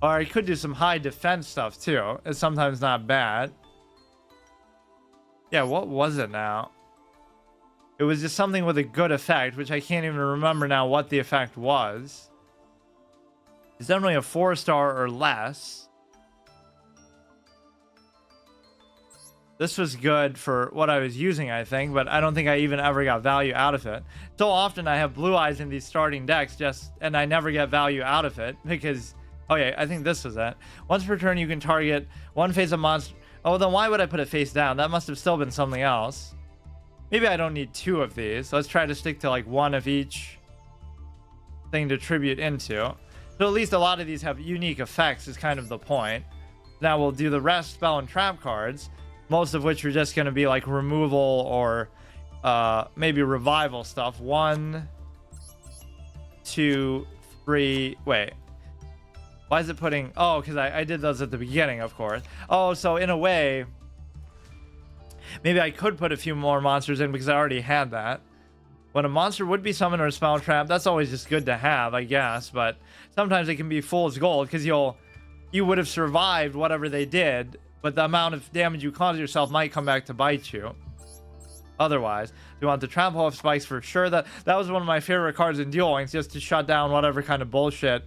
Or I could do some high defense stuff too. It's sometimes not bad. Yeah, what was it now? It was just something with a good effect, which I can't even remember now what the effect was. It's definitely a 4-star or less. This was good for what I was using, I think, but I don't think I even ever got value out of it. So often I have blue eyes in these starting decks and I never get value out of it because, oh yeah, I think this was it. Once per turn, you can target one face of monster. Oh, then why would I put it face down? That must have still been something else. Maybe I don't need 2 of these. Let's try to stick to like 1 of each thing to tribute into. So at least a lot of these have unique effects is kind of the point. Now we'll do the rest spell and trap cards, most of which are just going to be like removal or maybe revival stuff. 1, 2, 3. Wait. Why is it putting... Oh, because I did those at the beginning, of course. Oh, so in a way... Maybe I could put a few more monsters in because I already had that. When a monster would be summoned or spell trap, that's always just good to have, I guess. But sometimes it can be fool's gold because you would have survived whatever they did, but the amount of damage you cause yourself might come back to bite you. Otherwise, you want the trample of spikes for sure. That was one of my favorite cards in Duel Links, just to shut down whatever kind of bullshit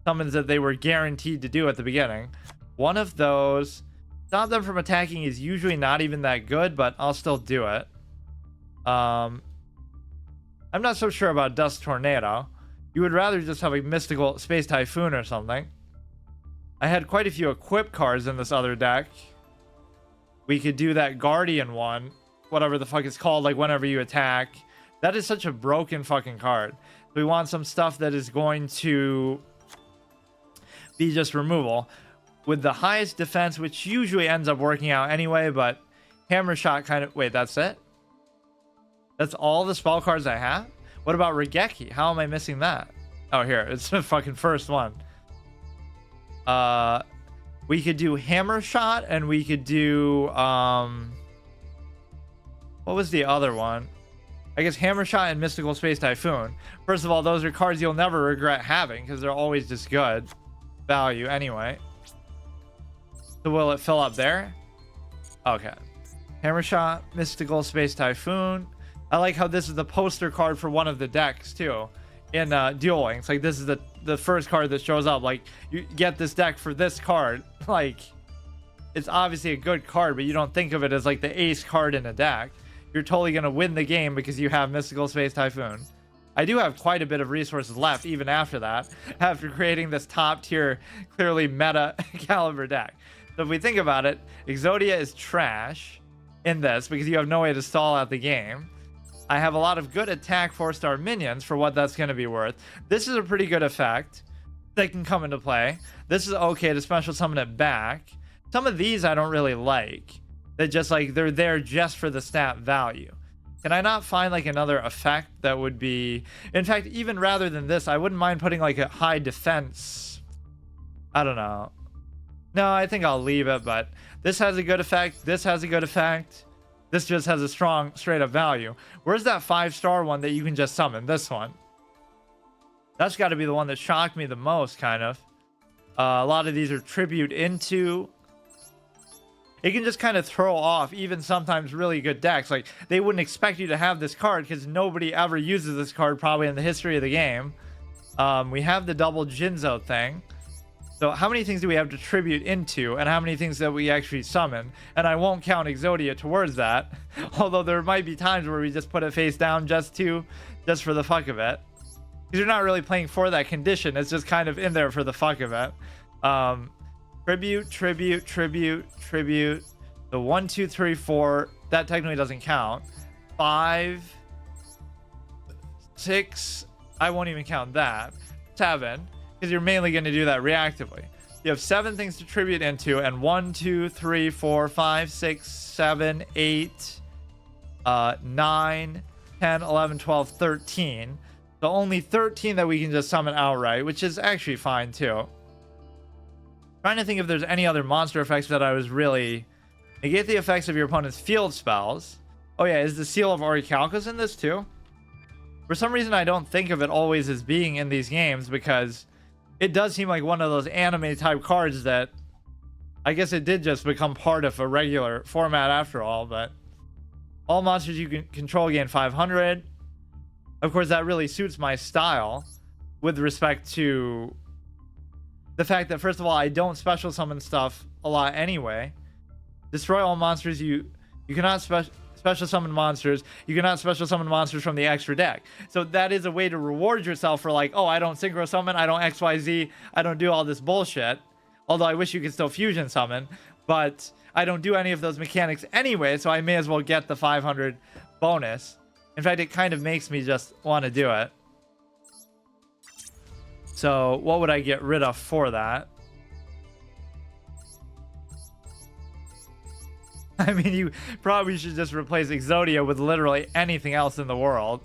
summons that they were guaranteed to do at the beginning. One of those. Stop them from attacking is usually not even that good, but I'll still do it. I'm not so sure about Dust Tornado. You would rather just have a mystical Space Typhoon or something. I had quite a few equip cards in this other deck. We could do that Guardian one, whatever the fuck it's called, like whenever you attack. That is such a broken fucking card. We want some stuff that is going to be just removal. With the highest defense, which usually ends up working out anyway, but Hammer Shot kind of... Wait, that's it? That's all the spell cards I have? What about Regeki? How am I missing that? Oh, here. It's the fucking first one. We could do Hammer Shot, and we could do... What was the other one? I guess Hammer Shot and Mystical Space Typhoon. First of all, those are cards you'll never regret having, because they're always just good value anyway. So will it fill up there? Okay. Hammer Shot, Mystical Space Typhoon. I like how this is the poster card for one of the decks too. In Duel Links. Like this is the first card that shows up. Like you get this deck for this card. Like it's obviously a good card, but you don't think of it as like the ace card in a deck. You're totally gonna win the game because you have Mystical Space Typhoon. I do have quite a bit of resources left even after that, after creating this top tier, clearly meta caliber deck. So if we think about it, Exodia is trash in this because you have no way to stall out the game. I have a lot of good attack 4-star minions for what that's going to be worth. This is a pretty good effect that can come into play. This is okay to special summon it back. Some of these I don't really like. They're just like, they're there just for the stat value. Can I not find like another effect that would be... In fact, even rather than this, I wouldn't mind putting like a high defense. I don't know. No, I think I'll leave it, but this has a good effect. This has a good effect. This just has a strong straight up value. Where's that 5-star one that you can just summon? This one. That's got to be the one that shocked me the most, kind of. A lot of these are tribute into. It can just kind of throw off even sometimes really good decks. Like, they wouldn't expect you to have this card because nobody ever uses this card probably in the history of the game. We have the double Jinzo thing. So how many things do we have to tribute into and how many things that we actually summon? And I won't count Exodia towards that. Although there might be times where we just put it face down just for the fuck of it. Because you're not really playing for that condition. It's just kind of in there for the fuck of it. Tribute. The 1, 2, 3, 4. That technically doesn't count. 5, 6. I won't even count that. 7. Because you're mainly going to do that reactively. You have 7 things to tribute into, and 1, 2, 3, 4, 5, 6, 7, 8, 9, 10, 11, 12, 13. So only 13 that we can just summon outright, which is actually fine too. Trying to think if there's any other monster effects that I was really... Negate the effects of your opponent's field spells. Oh yeah, is the Seal of Orichalcos in this too? For some reason I don't think of it always as being in these games because it does seem like one of those anime type cards that I guess it did just become part of a regular format after all. But all monsters you can control gain 500. Of course, that really suits my style with respect to the fact that, first of all, I don't special summon stuff a lot anyway. Destroy all monsters. You cannot special summon monsters. You cannot special summon monsters from the extra deck. So that is a way to reward yourself for like, oh, I don't synchro summon, I don't XYZ, I don't do all this bullshit. Although I wish you could still fusion summon, but I don't do any of those mechanics anyway, so I may as well get the 500 bonus. In fact, it kind of makes me just want to do it. So what would I get rid of for that? I mean, you probably should just replace Exodia with literally anything else in the world.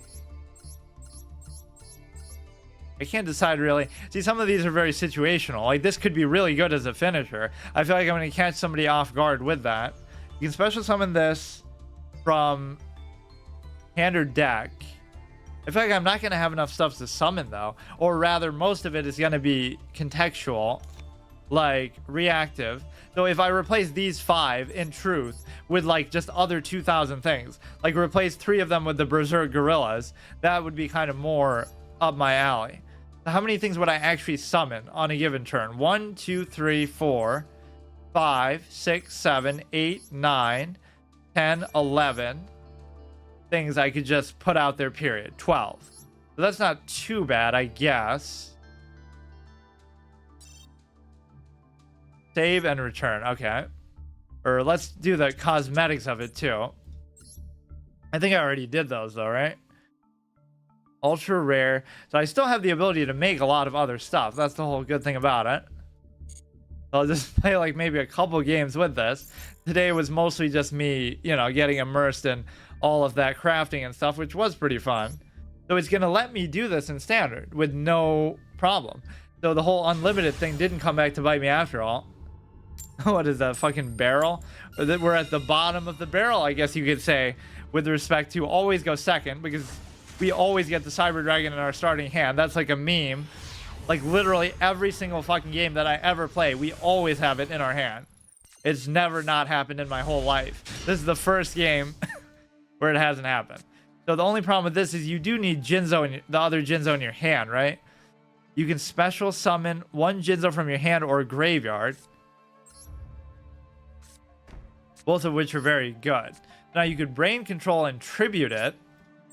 I can't decide really. See, some of these are very situational. Like, this could be really good as a finisher. I feel like I'm going to catch somebody off guard with that. You can special summon this from hand or deck. I feel like I'm not going to have enough stuff to summon, though. Or rather, most of it is going to be contextual, like reactive. So if I replace these 5 in truth with like just other 2,000 things, like replace 3 of them with the Berserk Gorillas, that would be kind of more up my alley. So how many things would I actually summon on a given turn? 1, 2, 3, 4, 5, 6, 7, 8, 9, 10, 11 things I could just put out there, period. 12. So that's not too bad, I guess. Save and return. Okay. Or let's do the cosmetics of it too. I think I already did those though, right? Ultra rare. So I still have the ability to make a lot of other stuff. That's the whole good thing about it. I'll just play like maybe a couple games with this. Today was mostly just me, you know, getting immersed in all of that crafting and stuff, which was pretty fun. So it's going to let me do this in standard with no problem. So the whole unlimited thing didn't come back to bite me after all. What is that, fucking barrel? We're at the bottom of the barrel, I guess you could say, with respect to always go second, because we always get the Cyber Dragon in our starting hand. That's like a meme. Like literally every single fucking game that I ever play, we always have it in our hand. It's never not happened in my whole life. This is the first game where it hasn't happened. So the only problem with this is you do need Jinzo, the other Jinzo in your hand, right? You can special summon 1 Jinzo from your hand or graveyard. Both of which are very good. Now you could brain control and tribute it,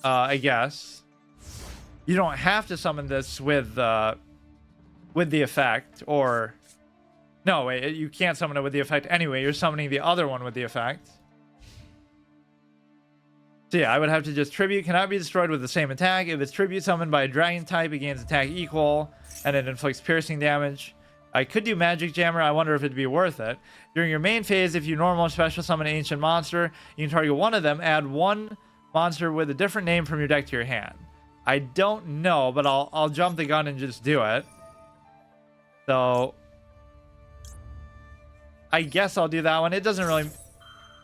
I guess. You don't have to summon this with the effect, or no, wait, you can't summon it with the effect anyway. You're summoning the other one with the effect. So yeah, I would have to just tribute. Cannot be destroyed with the same attack. If it's tribute summoned by a dragon type, it gains attack equal and it inflicts piercing damage. I could do Magic Jammer. I wonder if it'd be worth it. During your main phase, if you normal special summon an ancient monster, you can target one of them, add 1 monster with a different name from your deck to your hand. I don't know, but I'll jump the gun and just do it. So I guess I'll do that one. It doesn't really...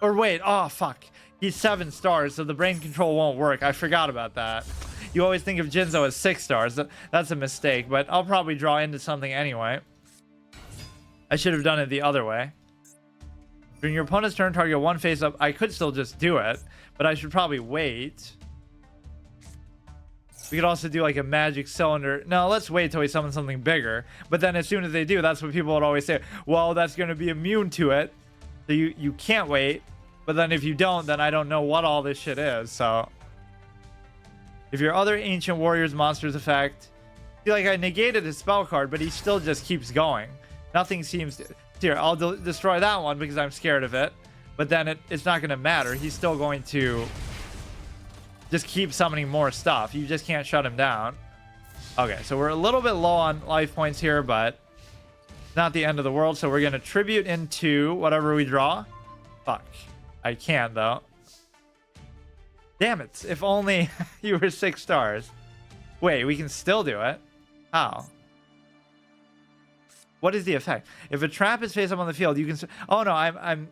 Or wait, oh fuck. He's 7 stars, so the brain control won't work. I forgot about that. You always think of Jinzo as 6 stars. That's a mistake, but I'll probably draw into something anyway. I should have done it the other way. During your opponent's turn, target 1 face up. I could still just do it, but I should probably wait. We could also do like a magic cylinder. No, let's wait till we summon something bigger. But then as soon as they do, that's what people would always say. Well, that's going to be immune to it. So you can't wait. But then if you don't, then I don't know what all this shit is. So if your other Ancient Warriors monsters effect, I feel like I negated his spell card, but he still just keeps going. Nothing seems to... Here, I'll destroy that one because I'm scared of it. But then it's not going to matter. He's still going to just keep summoning more stuff. You just can't shut him down. Okay, so we're a little bit low on life points here, but not the end of the world. So we're going to tribute into whatever we draw. Fuck. I can, though. Damn it. If only you were 6 stars. Wait, we can still do it. How? What is the effect? If a trap is face up on the field, you can... Oh, no, I'm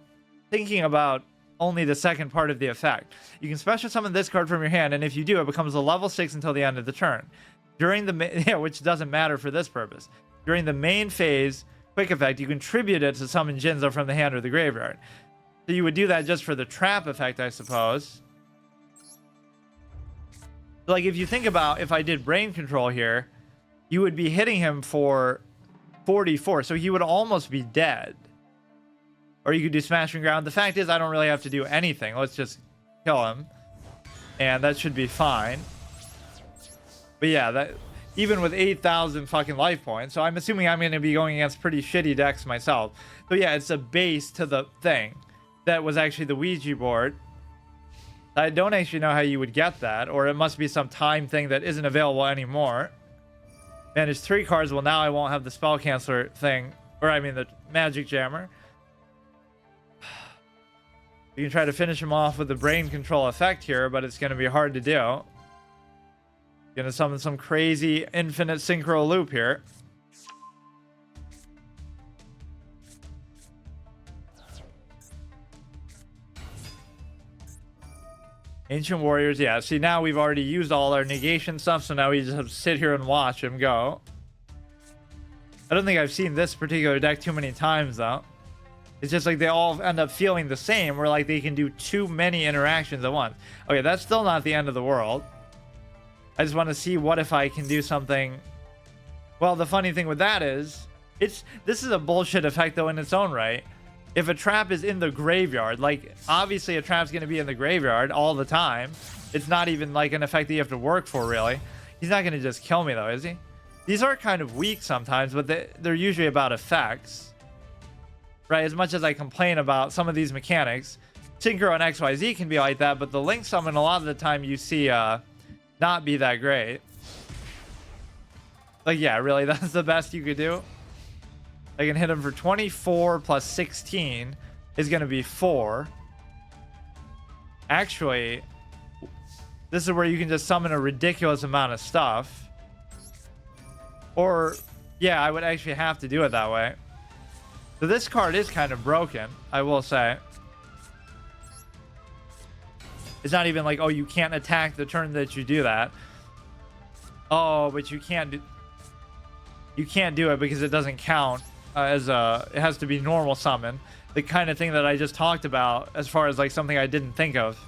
thinking about only the second part of the effect. You can special summon this card from your hand, and if you do, it becomes a level 6 until the end of the turn. During the... Yeah, which doesn't matter for this purpose. During the main phase quick effect, you contribute it to summon Jinzo from the hand or the graveyard. So you would do that just for the trap effect, I suppose. Like, if you think about if I did brain control here, you would be hitting him for 44, so he would almost be dead. Or you could do smashing ground. The fact is, I don't really have to do anything. Let's just kill him, and that should be fine. But yeah, that even with 8,000 fucking life points, so I'm assuming I'm going to be going against pretty shitty decks myself. So yeah, it's a base to the thing that was actually the Ouija board. I don't actually know how you would get that, or it must be some time thing that isn't available anymore. Manage 3 cards. Well, now I won't have the spell canceller thing, or I mean the magic jammer. You can try to finish him off with the brain control effect here, but it's going to be hard to do. Gonna summon some crazy infinite synchro loop here. Ancient Warriors, yeah. See, now we've already used all our negation stuff, so now we just have to sit here and watch him go. I don't think I've seen this particular deck too many times, though. It's just like they all end up feeling the same, where like they can do too many interactions at once. Okay, that's still not the end of the world. I just want to see what if I can do something. Well, the funny thing with that is, this is a bullshit effect, though, in its own right. If a trap is in the graveyard, like, obviously a trap's going to be in the graveyard all the time. It's not even, like, an effect that you have to work for, really. He's not going to just kill me, though, is he? These are kind of weak sometimes, but they're usually about effects. Right? As much as I complain about some of these mechanics, Synchro and XYZ can be like that, but the Link Summon, a lot of the time you see not be that great. Like, yeah, really, that's the best you could do? I can hit him for 24 plus 16 is going to be 4. Actually, this is where you can just summon a ridiculous amount of stuff. Or, yeah, I would actually have to do it that way. So this card is kind of broken, I will say. It's not even like, oh, you can't attack the turn that you do that. Oh, but you can't do it because it doesn't count. It has to be normal summon, the kind of thing that I just talked about as far as like something I didn't think of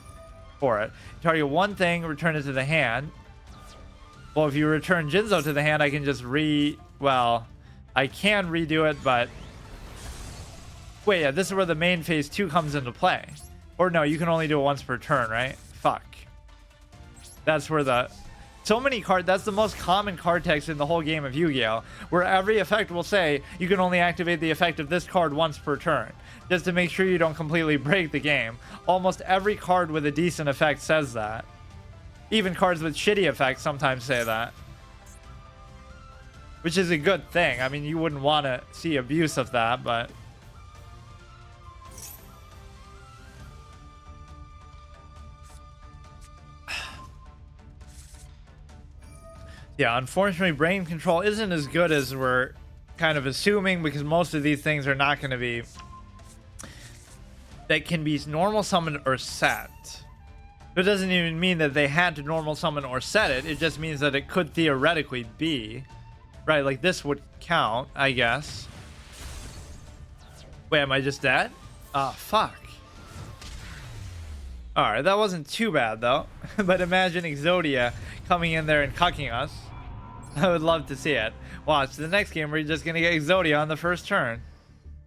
for it. Target one thing, return it to the hand. Well, if you return Jinzo to the hand, I can just I can redo it, but wait, yeah, this is where the main phase 2 comes into play. Or no, you can only do it once per turn, right? Fuck. That's where that's the most common card text in the whole game of Yu-Gi-Oh! Where every effect will say, you can only activate the effect of this card once per turn. Just to make sure you don't completely break the game. Almost every card with a decent effect says that. Even cards with shitty effects sometimes say that. Which is a good thing. I mean, you wouldn't want to see abuse of that, but... yeah, unfortunately, brain control isn't as good as we're kind of assuming, because most of these things are not going to be... that can be normal summoned or set. It doesn't even mean that they had to normal summon or set it. It just means that it could theoretically be. Right, like this would count, I guess. Wait, am I just dead? Ah, fuck. Alright, that wasn't too bad, though. But imagine Exodia coming in there and cucking us. I would love to see it. Watch, the next game we're just going to get Exodia on the first turn.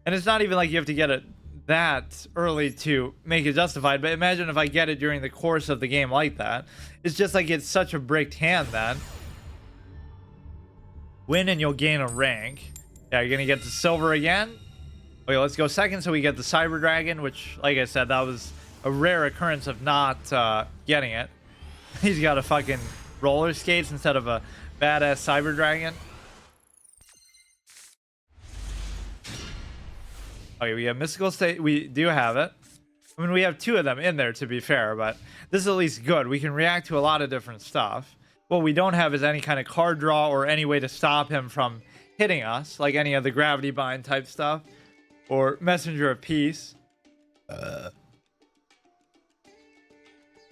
And it's not even like you have to get it that early to make it justified, but imagine if I get it during the course of the game like that. It's just like it's such a bricked hand then. Win and you'll gain a rank. Yeah, you're going to get the silver again. Okay, let's go second so we get the Cyber Dragon, which, like I said, that was a rare occurrence of not getting it. He's got a fucking roller skates instead of a badass Cyber Dragon. Okay, we have Mystical State. We do have it. I mean, we have 2 of them in there, to be fair, but this is at least good. We can react to a lot of different stuff. What we don't have is any kind of card draw or any way to stop him from hitting us, like any of the Gravity Bind type stuff, or Messenger of Peace.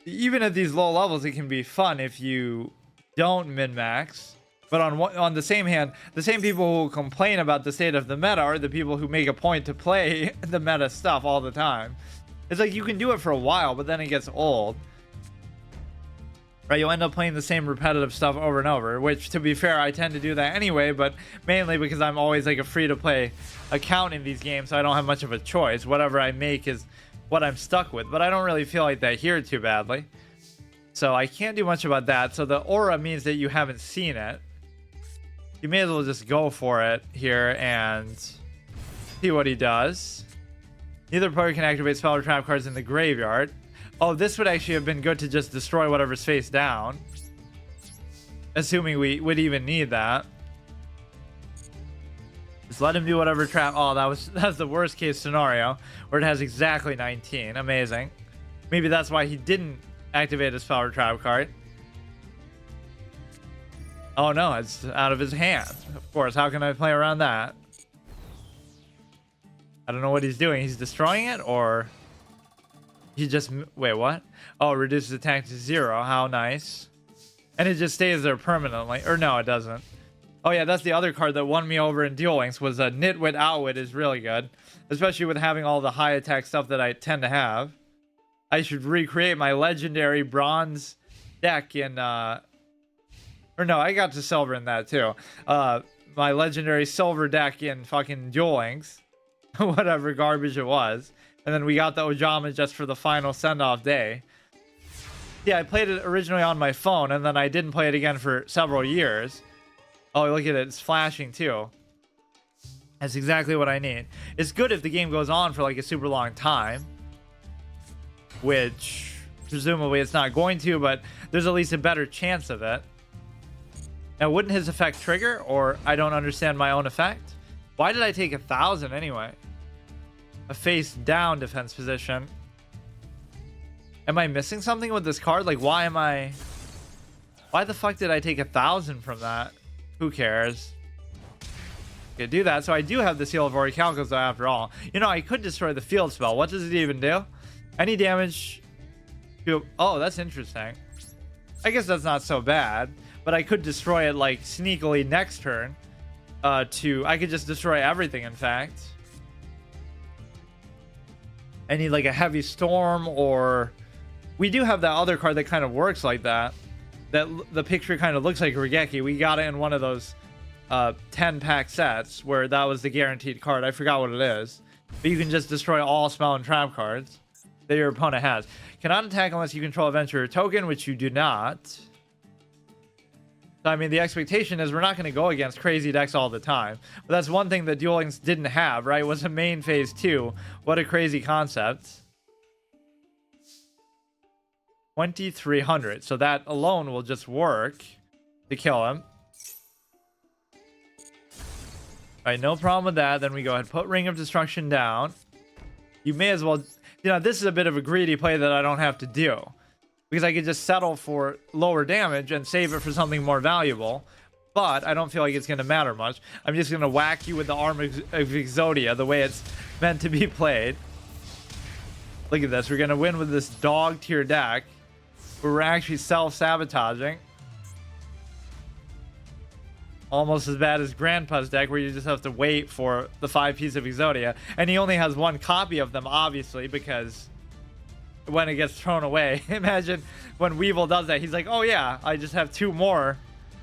Even at these low levels, it can be fun if you don't min-max. But on the same hand, the same people who complain about the state of the meta are the people who make a point to play the meta stuff all the time. It's like you can do it for a while, but then it gets old. Right, you'll end up playing the same repetitive stuff over and over, which, to be fair, I tend to do that anyway, but mainly because I'm always like a free-to-play account in these games, so I don't have much of a choice. Whatever I make is what I'm stuck with, but I don't really feel like that here too badly. So I can't do much about that. So the aura means that you haven't seen it. You may as well just go for it here and see what he does. Neither player can activate spell or trap cards in the graveyard. Oh, this would actually have been good to just destroy whatever's face down. Assuming we would even need that. Just let him do whatever trap. Oh, that's the worst case scenario where it has exactly 19. Amazing. Maybe that's why he didn't activate his spell or trap card. Oh no, it's out of his hand. Of course, how can I play around that? I don't know what he's doing. He's destroying it, or he just... Wait, what? Oh, reduces attack to 0. How nice. And it just stays there permanently. Or no, it doesn't. Oh yeah, that's the other card that won me over in Duel Links, was a Nitwit Outwit is really good. Especially with having all the high attack stuff that I tend to have. I should recreate my legendary bronze deck in... Or no, I got to silver in that too. My legendary silver deck in fucking Duel Links. Whatever garbage it was. And then we got the Ojama just for the final send-off day. Yeah, I played it originally on my phone, and then I didn't play it again for several years. Oh, look at it. It's flashing, too. That's exactly what I need. It's good if the game goes on for, like, a super long time. Which, presumably, it's not going to, but there's at least a better chance of it. Now, wouldn't his effect trigger? Or I don't understand my own effect? Why did I take 1,000 anyway? A face down defense position. Am I missing something with this card? Like, why the fuck did I take 1,000 from that? Who cares? Okay, do that. So I do have the Seal of Orichalcos though, after all. You know, I could destroy the field spell. What does it even do? Any damage to... Oh, that's interesting. I guess that's not so bad. But I could destroy it, like, sneakily next turn. I could just destroy everything, in fact. I need like a heavy storm, or we do have that other card that kind of works like that. That the picture kind of looks like Regeki. We got it in one of those 10-pack sets where that was the guaranteed card. I forgot what it is. But you can just destroy all spell and trap cards that your opponent has. Cannot attack unless you control adventurer token, which you do not. So, I mean, the expectation is we're not going to go against crazy decks all the time. But that's one thing that Duel Links didn't have, right? Was a main phase 2. What a crazy concept. 2,300. So that alone will just work to kill him. Alright, no problem with that. Then we go ahead and put Ring of Destruction down. You may as well... You know, this is a bit of a greedy play that I don't have to do. Because I could just settle for lower damage and save it for something more valuable. But I don't feel like it's going to matter much. I'm just going to whack you with the Arm of Exodia the way it's meant to be played. Look at this. We're going to win with this dog tier deck. Where we're actually self-sabotaging. Almost as bad as Grandpa's deck, where you just have to wait for the 5 pieces of Exodia. And he only has 1 copy of them, obviously, because... when it gets thrown away. Imagine when Weevil does that. He's like, oh yeah, I just have 2 more.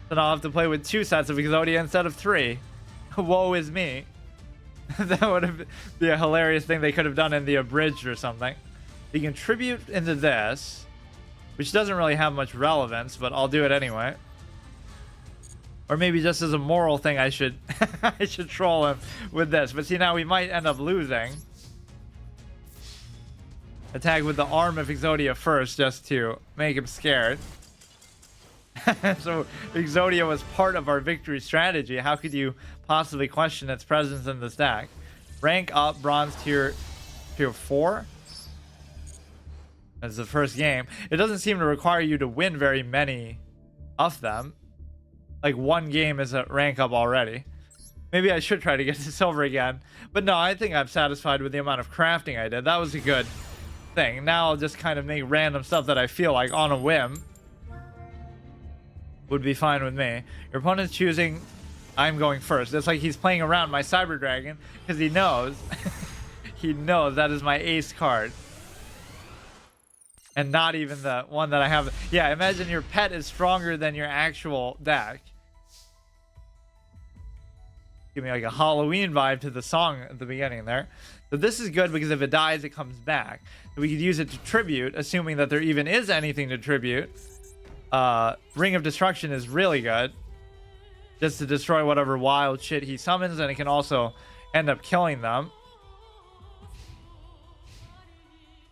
Then I'll have to play with 2 sets of Exodia instead of 3. Woe is me. That would be a hilarious thing they could have done in the abridged or something. You can tribute into this, which doesn't really have much relevance, but I'll do it anyway. Or maybe just as a moral thing, I should I should troll him with this. But see, now we might end up losing. Attack with the Arm of Exodia first, just to make him scared. So Exodia was part of our victory strategy. How could you possibly question its presence in this deck? Rank up bronze tier 4. That's the first game. It doesn't seem to require you to win very many of them. Like 1 game is a rank up already. Maybe I should try to get to silver again. But no, I think I'm satisfied with the amount of crafting I did. That was a good thing. Now I'll just kind of make random stuff that I feel like on a whim. would be fine with me. Your opponent's choosing, I'm going first. It's like he's playing around my Cyber Dragon because he knows, he knows that is my ace card. And not even the one that I have. Yeah, imagine your pet is stronger than your actual deck. Give me like a Halloween vibe to the song at the beginning there. So this is good because if it dies, it comes back. So we could use it to tribute, assuming that there even is anything to tribute. Ring of Destruction is really good. Just to destroy whatever wild shit he summons, and it can also end up killing them.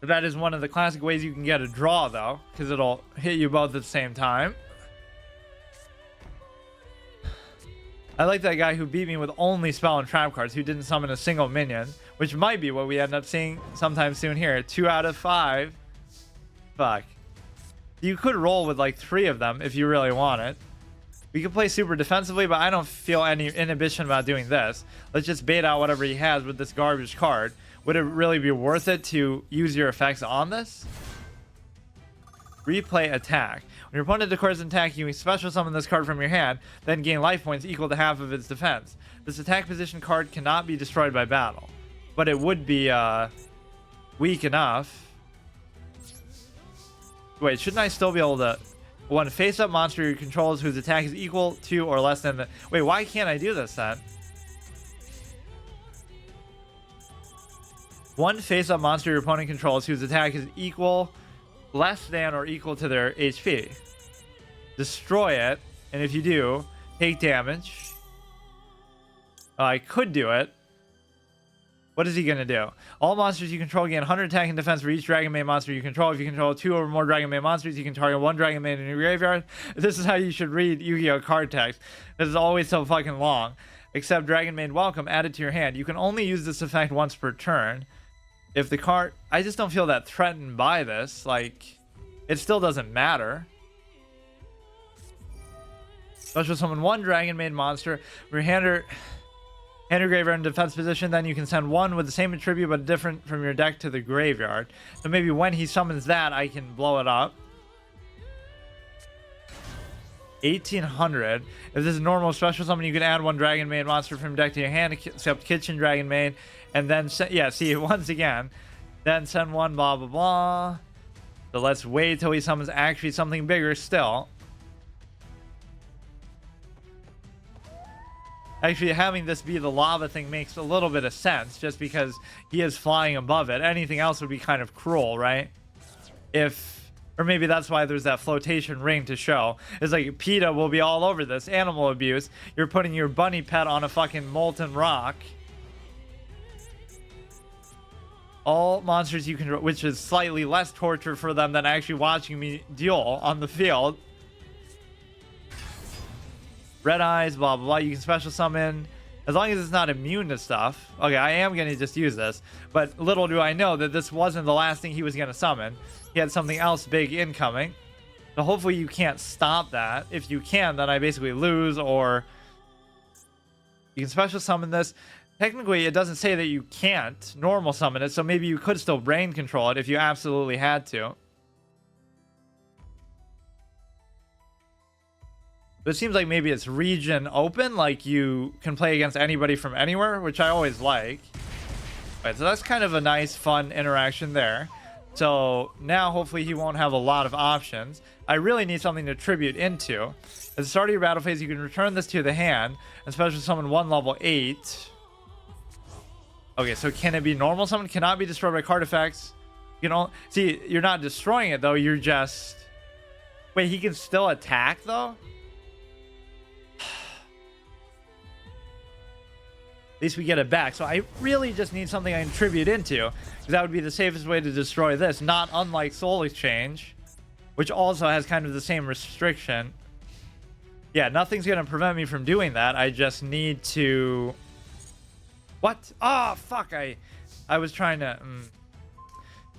That is one of the classic ways you can get a draw, though, because it'll hit you both at the same time. I like that guy who beat me with only spell and trap cards, who didn't summon a single minion, which might be what we end up seeing sometime soon here. 2 out of 5. Fuck. You could roll with like 3 of them if you really want it. We could play super defensively, but I don't feel any inhibition about doing this. Let's just bait out whatever he has with this garbage card. Would it really be worth it to use your effects on this? Replay attack. When your opponent declares an attack, you can special summon this card from your hand, then gain life points equal to half of its defense. This attack position card cannot be destroyed by battle, but it would be weak enough. Wait, shouldn't I still be able to... One face-up monster you control whose attack is equal to or less than the... Wait, why can't I do this then? One face-up monster your opponent controls whose attack is equal, less than, or equal to their HP. Destroy it, and if you do, take damage. I could do it. What is he going to do? All monsters you control gain 100 attack and defense for each Dragon Maid monster you control. If you control 2 or more Dragon Maid monsters, you can target 1 Dragon Maid in your graveyard. This is how you should read Yu-Gi-Oh! Card text. This is always so fucking long. Except Dragon Maid Welcome added to your hand. You can only use this effect once per turn. If the card... I just don't feel that threatened by this. Like, it still doesn't matter. Special summon 1 Dragon Maid monster. Your hand your graveyard in defense position. Then you can send 1 with the same attribute but different from your deck to the graveyard. So maybe when he summons that, I can blow it up. 1800. If this is normal special summon, you can add 1 Dragon Maid monster from your deck to your hand, except Kitchen Dragon Maid. And then, yeah, see, once again, then send 1, blah, blah, blah. So let's wait till he summons actually something bigger still. Actually, having this be the lava thing makes a little bit of sense, just because he is flying above it. Anything else would be kind of cruel, right? Or maybe that's why there's that flotation ring to show. It's like, PETA will be all over this. Animal abuse. You're putting your bunny pet on a fucking molten rock. All monsters you control, which is slightly less torture for them than actually watching me duel on the field. Red eyes, blah, blah, blah. You can special summon, as long as it's not immune to stuff. Okay, I am going to just use this. But little do I know that this wasn't the last thing he was going to summon. He had something else big incoming. So hopefully you can't stop that. If you can, then I basically lose, or... You can special summon this. Technically, it doesn't say that you can't normal summon it, so maybe you could still brain control it if you absolutely had to. But it seems like maybe it's region open, like you can play against anybody from anywhere, which I always like. Right, so that's kind of a nice, fun interaction there. So now hopefully he won't have a lot of options. I really need something to tribute into. At the start of your battle phase, you can return this to the hand and special summon 1 level 8. Okay, so can it be normal summon? Cannot be destroyed by card effects. You know, see, you're not destroying it though. You're just... Wait, he can still attack though? At least we get it back. So I really just need something I can tribute into, because that would be the safest way to destroy this. Not unlike Soul Exchange, which also has kind of the same restriction. Yeah, nothing's going to prevent me from doing that. I just need to... What? Oh, fuck. I was trying to...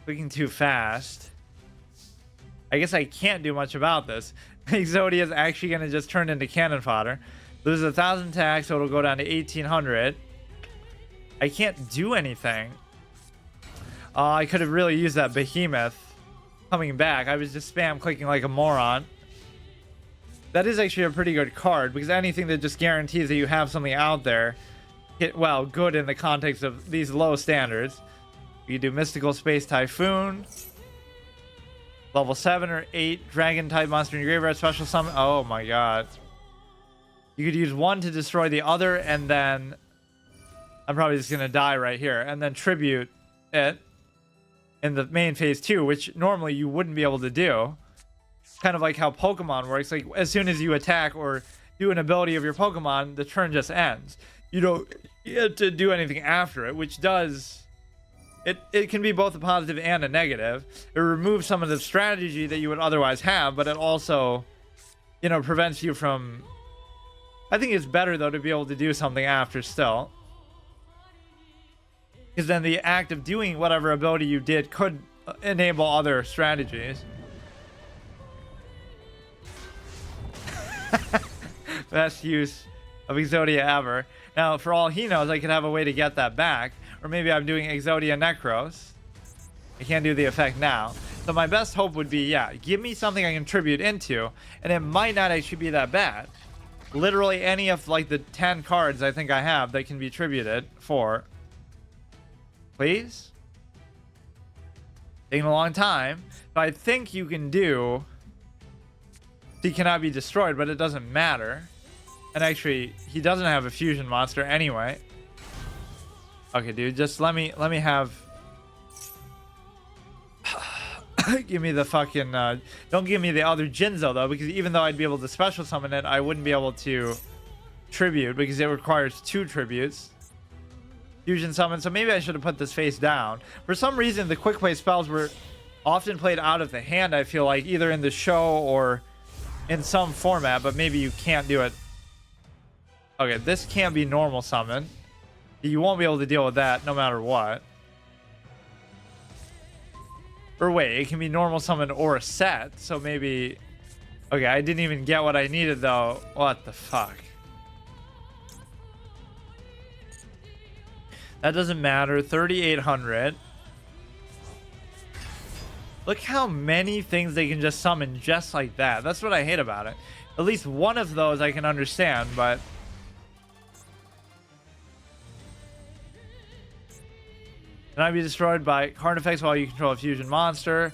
Clicking too fast. I guess I can't do much about this. Exodia is actually going to just turn into cannon fodder. Loses 1,000 attack, so it'll go down to 1,800. I can't do anything. I could have really used that behemoth coming back. I was just spam clicking like a moron. that is actually a pretty good card, because anything that just guarantees that you have something out there, well, good in the context of these low standards. You do Mystical Space Typhoon, level 7 or 8 dragon type monster in your graveyard, special summon. Oh my god. You could use one to destroy the other, and then I'm probably just gonna die right here, and then tribute it in the main phase 2, which normally you wouldn't be able to do. Kind of like how Pokemon works. Like, as soon as you attack or do an ability of your Pokemon, the turn just ends. You don't get to do anything after it, which does... It can be both a positive and a negative. It removes some of the strategy that you would otherwise have, but it also, you know, prevents you from... I think it's better, though, to be able to do something after still. Because then the act of doing whatever ability you did could enable other strategies. Best use of Exodia ever. Now, for all he knows, I could have a way to get that back. Or maybe I'm doing Exodia Necros. I can't do the effect now. So my best hope would be, yeah, give me something I can tribute into, and it might not actually be that bad. Literally any of, like, the 10 cards I think I have that can be tributed for. Please? Taking a long time. But I think you can do... He cannot be destroyed, but it doesn't matter. And actually, he doesn't have a fusion monster anyway. Okay, dude, just let me have... Give me the fucking... Don't give me the other Jinzo, though, because even though I'd be able to special summon it, I wouldn't be able to tribute, because it requires 2 tributes. Fusion summon, so maybe I should have put this face down. For some reason, the quick play spells were often played out of the hand, I feel like, either in the show or in some format, but maybe you can't do it. Okay, this can't be normal summon. You won't be able to deal with that no matter what. Or wait, it can be normal summon or a set, so maybe... Okay, I didn't even get what I needed, though. What the fuck? That doesn't matter. 3,800. Look how many things they can just summon just like that. That's what I hate about it. At least one of those I can understand, but... Can I be destroyed by card effects while you control a fusion monster?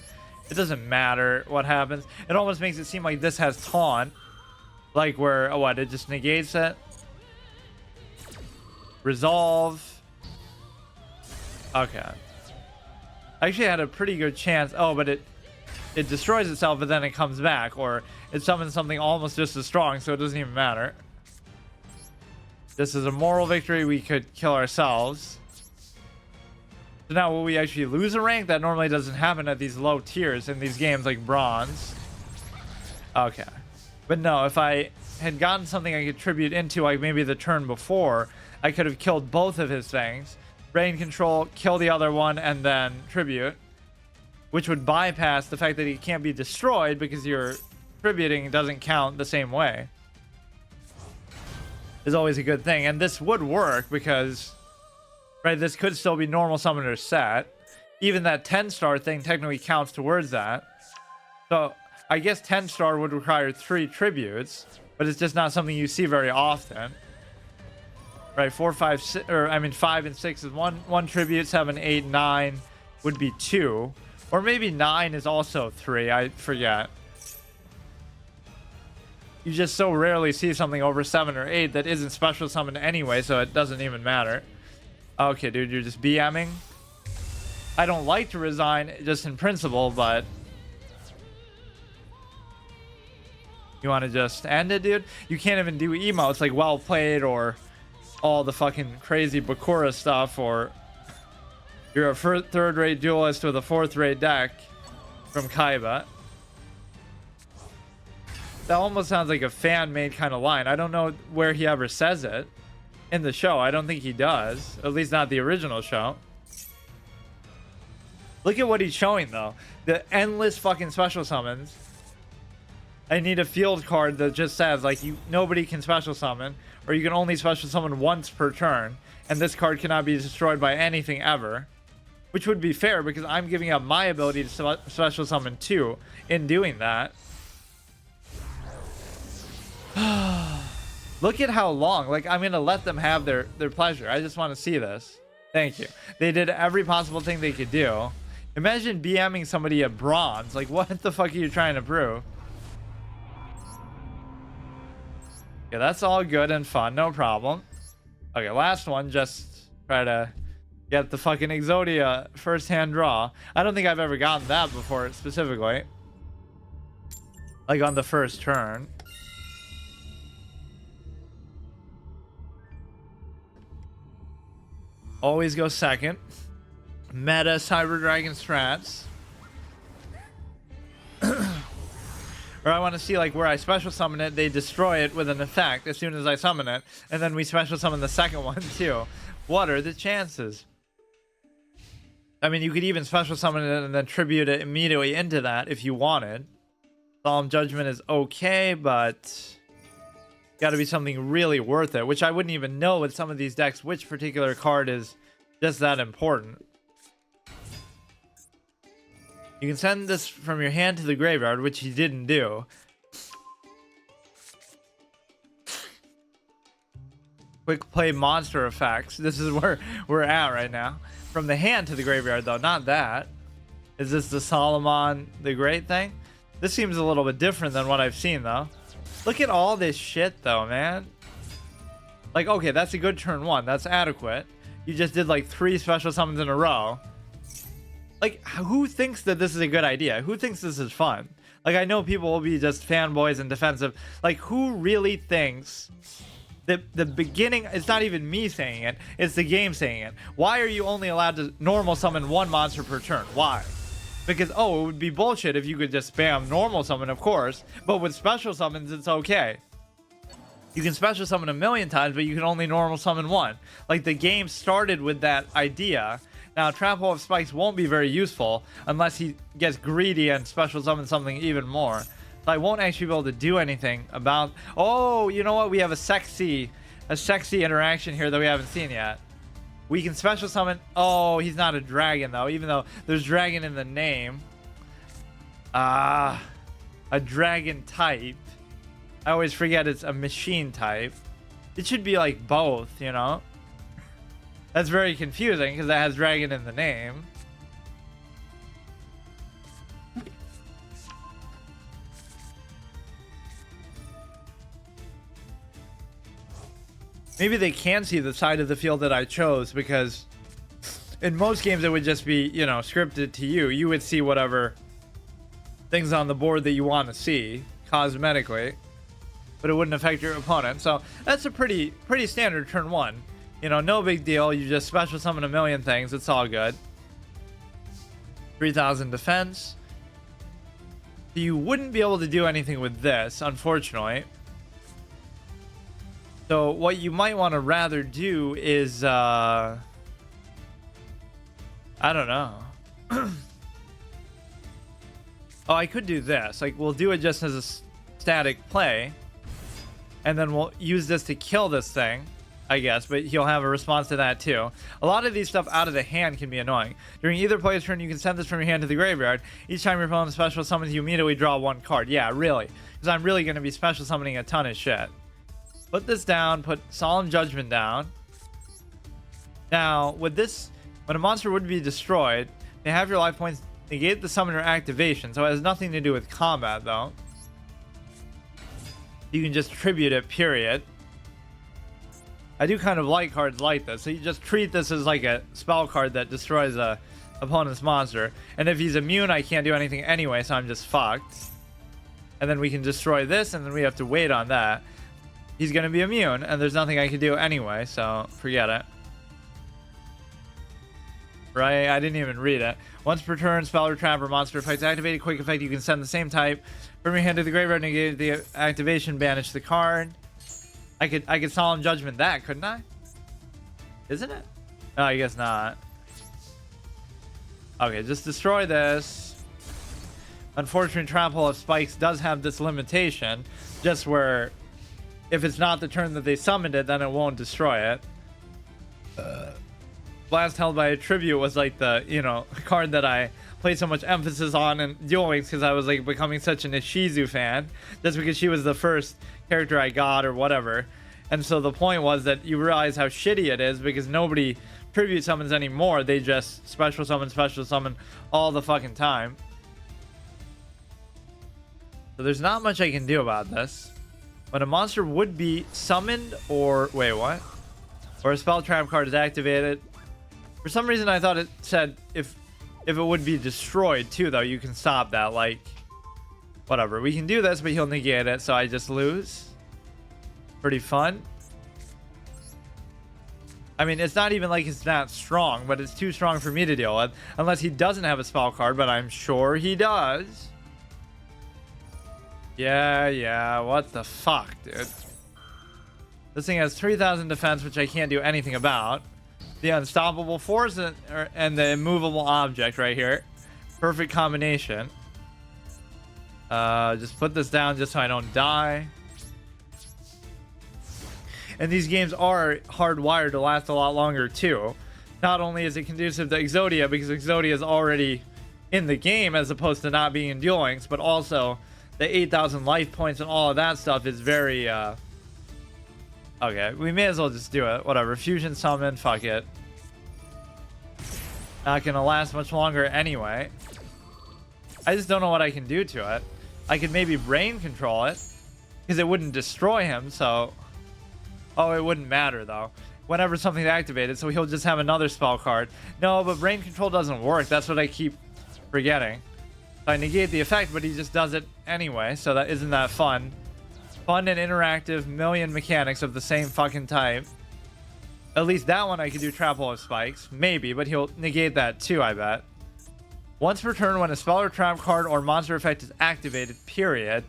It doesn't matter what happens. It almost makes it seem like this has taunt. Like where, oh, what, it just negates it? Resolve. Okay. I actually had a pretty good chance. Oh, but it destroys itself, but then it comes back. Or it summons something almost just as strong, so it doesn't even matter. This is a moral victory. We could kill ourselves. So now will we actually lose a rank? That normally doesn't happen at these low tiers in these games like bronze. Okay. But no, if I had gotten something I could tribute into, like maybe the turn before, I could have killed both of his things. Rain control, kill the other one, and then tribute. Which would bypass the fact that he can't be destroyed because your tributing doesn't count the same way. Is always a good thing. And this would work because... Right, this could still be normal summoner set. Even that 10-star thing technically counts towards that. So, I guess 10-star would require 3 tributes, but it's just not something you see very often. Right, 4, 5, 6, or I mean 5 and 6 is one tribute, 7, 8, 9 would be 2. Or maybe 9 is also 3, I forget. You just so rarely see something over 7 or 8 that isn't special summoned anyway, so it doesn't even matter. Okay, dude, you're just BMing. I don't like to resign just in principle, but... You want to just end it, dude? You can't even do emotes like well played or all the fucking crazy Bakura stuff, or... You're a third-rate duelist with a fourth-rate deck from Kaiba. That almost sounds like a fan-made kind of line. I don't know where he ever says it. In the show, I don't think he does. At least not the original show. Look at what he's showing, though. The endless fucking special summons. I need a field card that just says, like, nobody can special summon, or you can only special summon once per turn, and this card cannot be destroyed by anything ever. Which would be fair, because I'm giving up my ability to special summon too in doing that. Look at how long. Like, I'm gonna let them have their pleasure. I just want to see this. Thank you. They did every possible thing they could do. Imagine BMing somebody a bronze. Like, what the fuck are you trying to prove? Yeah, that's all good and fun. No problem. Okay, last one. Just try to get the fucking Exodia first-hand draw. I don't think I've ever gotten that before specifically. Like on the first turn. Always go second. Meta Cyber Dragon strats. Or I want to see like where I special summon it, they destroy it with an effect as soon as I summon it, and then we special summon the second one too. What are the chances? I mean, you could even special summon it and then tribute it immediately into that if you wanted. Solemn Judgment is okay, but got to be something really worth it, which I wouldn't even know with some of these decks which particular card is just that important. You can send this from your hand to the graveyard, which he didn't do. Quick play monster effects. This is where we're at right now. From the hand to the graveyard, though, not that. Is this the Solomon the Great thing? This seems a little bit different than what I've seen, though. Look at all this shit, though, man. Like, okay, that's a good turn one. That's adequate. You just did, like, 3 special summons in a row. Like, who thinks that this is a good idea? Who thinks this is fun? Like, I know people will be just fanboys and defensive. Like, who really thinks that the beginning... It's not even me saying it. It's the game saying it. Why are you only allowed to normal summon 1 monster per turn? Why? Because, oh, it would be bullshit if you could just spam normal summon, of course. But with special summons, it's okay. You can special summon 1,000,000 times, but you can only normal summon 1. Like, the game started with that idea. Now, Trap Hole of Spikes won't be very useful unless he gets greedy and special summons something even more. So I won't actually be able to do anything about... Oh, you know what? We have a sexy interaction here that we haven't seen yet. We can special summon... Oh, he's not a dragon, though, even though there's dragon in the name. A dragon type. I always forget it's a machine type. It should be like both, you know? That's very confusing because it has dragon in the name. Maybe they can see the side of the field that I chose, because in most games it would just be, you know, scripted to you. You would see whatever things on the board that you want to see cosmetically, but it wouldn't affect your opponent. So that's a pretty standard turn one. You know, no big deal. You just special summon 1,000,000 things. It's all good. 3,000 defense. So you wouldn't be able to do anything with this, unfortunately. So what you might want to rather do is, I don't know. Oh, I could do this. Like, we'll do it just as a static play, and then we'll use this to kill this thing, I guess, but he'll have a response to that too. A lot of these stuff out of the hand can be annoying. During either player's turn, you can send this from your hand to the graveyard. Each time your opponent special summons, you immediately draw 1 card. Yeah, really. Because I'm really going to be special summoning a ton of shit. Put this down, put Solemn Judgment down. Now, with this, when a monster would be destroyed, they have your life points, negate the summoner activation, so it has nothing to do with combat, though. You can just tribute it, period. I do kind of like cards like this, so you just treat this as like a spell card that destroys a opponent's monster. And if he's immune, I can't do anything anyway, so I'm just fucked. And then we can destroy this, and then we have to wait on that. He's going to be immune, and there's nothing I can do anyway, so forget it. Right? I didn't even read it. Once per turn, spell or trap or monster effects activated. Quick effect, you can send the same type from your hand to the graveyard, negate the activation, banish the card. I could Solemn Judgment that, couldn't I? Isn't it? No, I guess not. Okay, just destroy this. Unfortunately, Trap Hole of Spikes does have this limitation, just where if it's not the turn that they summoned it, then it won't destroy it. Blast held by a tribute was like the, you know, card that I place so much emphasis on in Duel Links because I was like becoming such an Ishizu fan, just because she was the first character I got or whatever. And so the point was that you realize how shitty it is because nobody tribute summons anymore. They just special summon all the fucking time. So there's not much I can do about this. But a monster would be summoned or... Wait, what? Or a spell trap card is activated. For some reason I thought it said if it would be destroyed too, though. You can stop that, like... Whatever. We can do this, but he'll negate it, so I just lose. Pretty fun. I mean, it's not even like it's that strong, but it's too strong for me to deal with. Unless he doesn't have a spell card, but I'm sure he does. Yeah, what the fuck, dude? This thing has 3,000 defense, which I can't do anything about. The unstoppable force and the immovable object right here. Perfect combination. Just put this down just so I don't die. And these games are hardwired to last a lot longer too. Not only is it conducive to Exodia, because Exodia is already in the game as opposed to not being in Duel Links, but also the 8,000 life points and all of that stuff is very okay, we may as well just do it. Whatever. Fusion summon, fuck it. Not gonna last much longer anyway. I just don't know what I can do to it. I could maybe brain control it because it wouldn't destroy him, so... Oh, it wouldn't matter though. Whenever something's activated, so he'll just have another spell card. No, but brain control doesn't work. That's what I keep forgetting. I negate the effect, but he just does it anyway, so that isn't that fun. Fun and interactive, million mechanics of the same fucking type. At least that one I could do Trap Hole of Spikes. Maybe, but he'll negate that too, I bet. Once per turn, when a spell or trap card or monster effect is activated, period.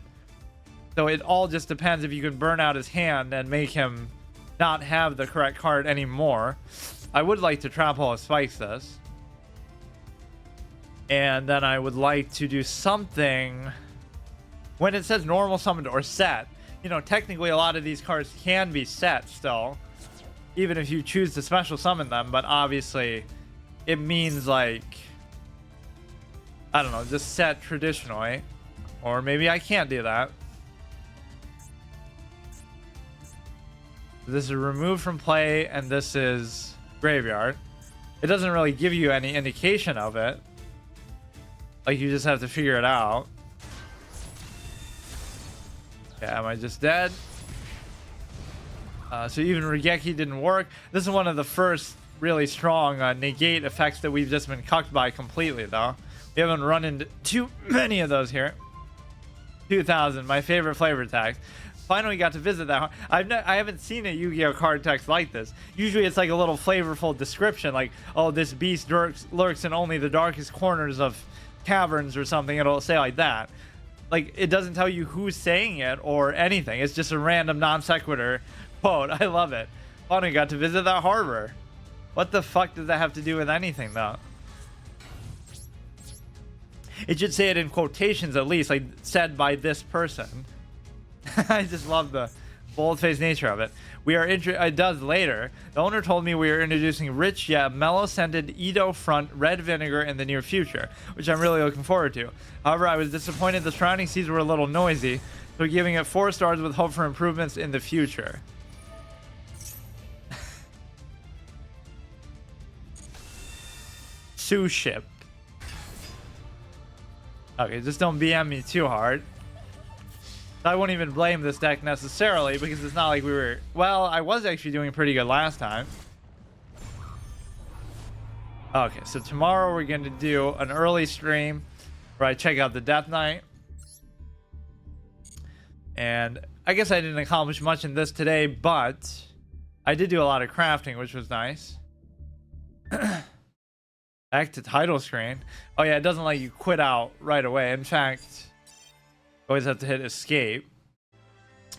So it all just depends if you can burn out his hand and make him not have the correct card anymore. I would like to Trap Hole of Spikes this. And then I would like to do something when it says normal summoned or set. You know, technically a lot of these cards can be set still, even if you choose to special summon them, but obviously it means like, I don't know, just set traditionally. Or maybe I can't do that. This is removed from play and this is graveyard. It doesn't really give you any indication of it. Like, you just have to figure it out. Yeah, am I just dead? So even Regeki didn't work. This is one of the first really strong negate effects that we've just been cucked by completely, though. We haven't run into too many of those here. 2,000, my favorite flavor text. Finally got to visit that. I haven't seen a Yu-Gi-Oh card text like this. Usually it's like a little flavorful description, like, oh, this beast lurks in only the darkest corners of caverns or something. It'll say like that. Like, it doesn't tell you who's saying it or anything. It's just a random non sequitur quote. I love it. Finally got to visit that harbor. What the fuck does that have to do with anything, though? It should say it in quotations at least, like said by this person. I just love the bold-faced nature of it. It does later. The owner told me we are introducing rich yet mellow-scented Edo front red vinegar in the near future, which I'm really looking forward to. However, I was disappointed the surrounding seeds were a little noisy, so giving it 4 stars with hope for improvements in the future. Sue ship. Okay, just don't BM me too hard. I won't even blame this deck necessarily because it's not like we were... Well, I was actually doing pretty good last time. Okay, so tomorrow we're going to do an early stream where I check out the Death Knight. And I guess I didn't accomplish much in this today, but I did do a lot of crafting, which was nice. Back to title screen. Oh yeah, it doesn't let you quit out right away. In fact... always have to hit escape.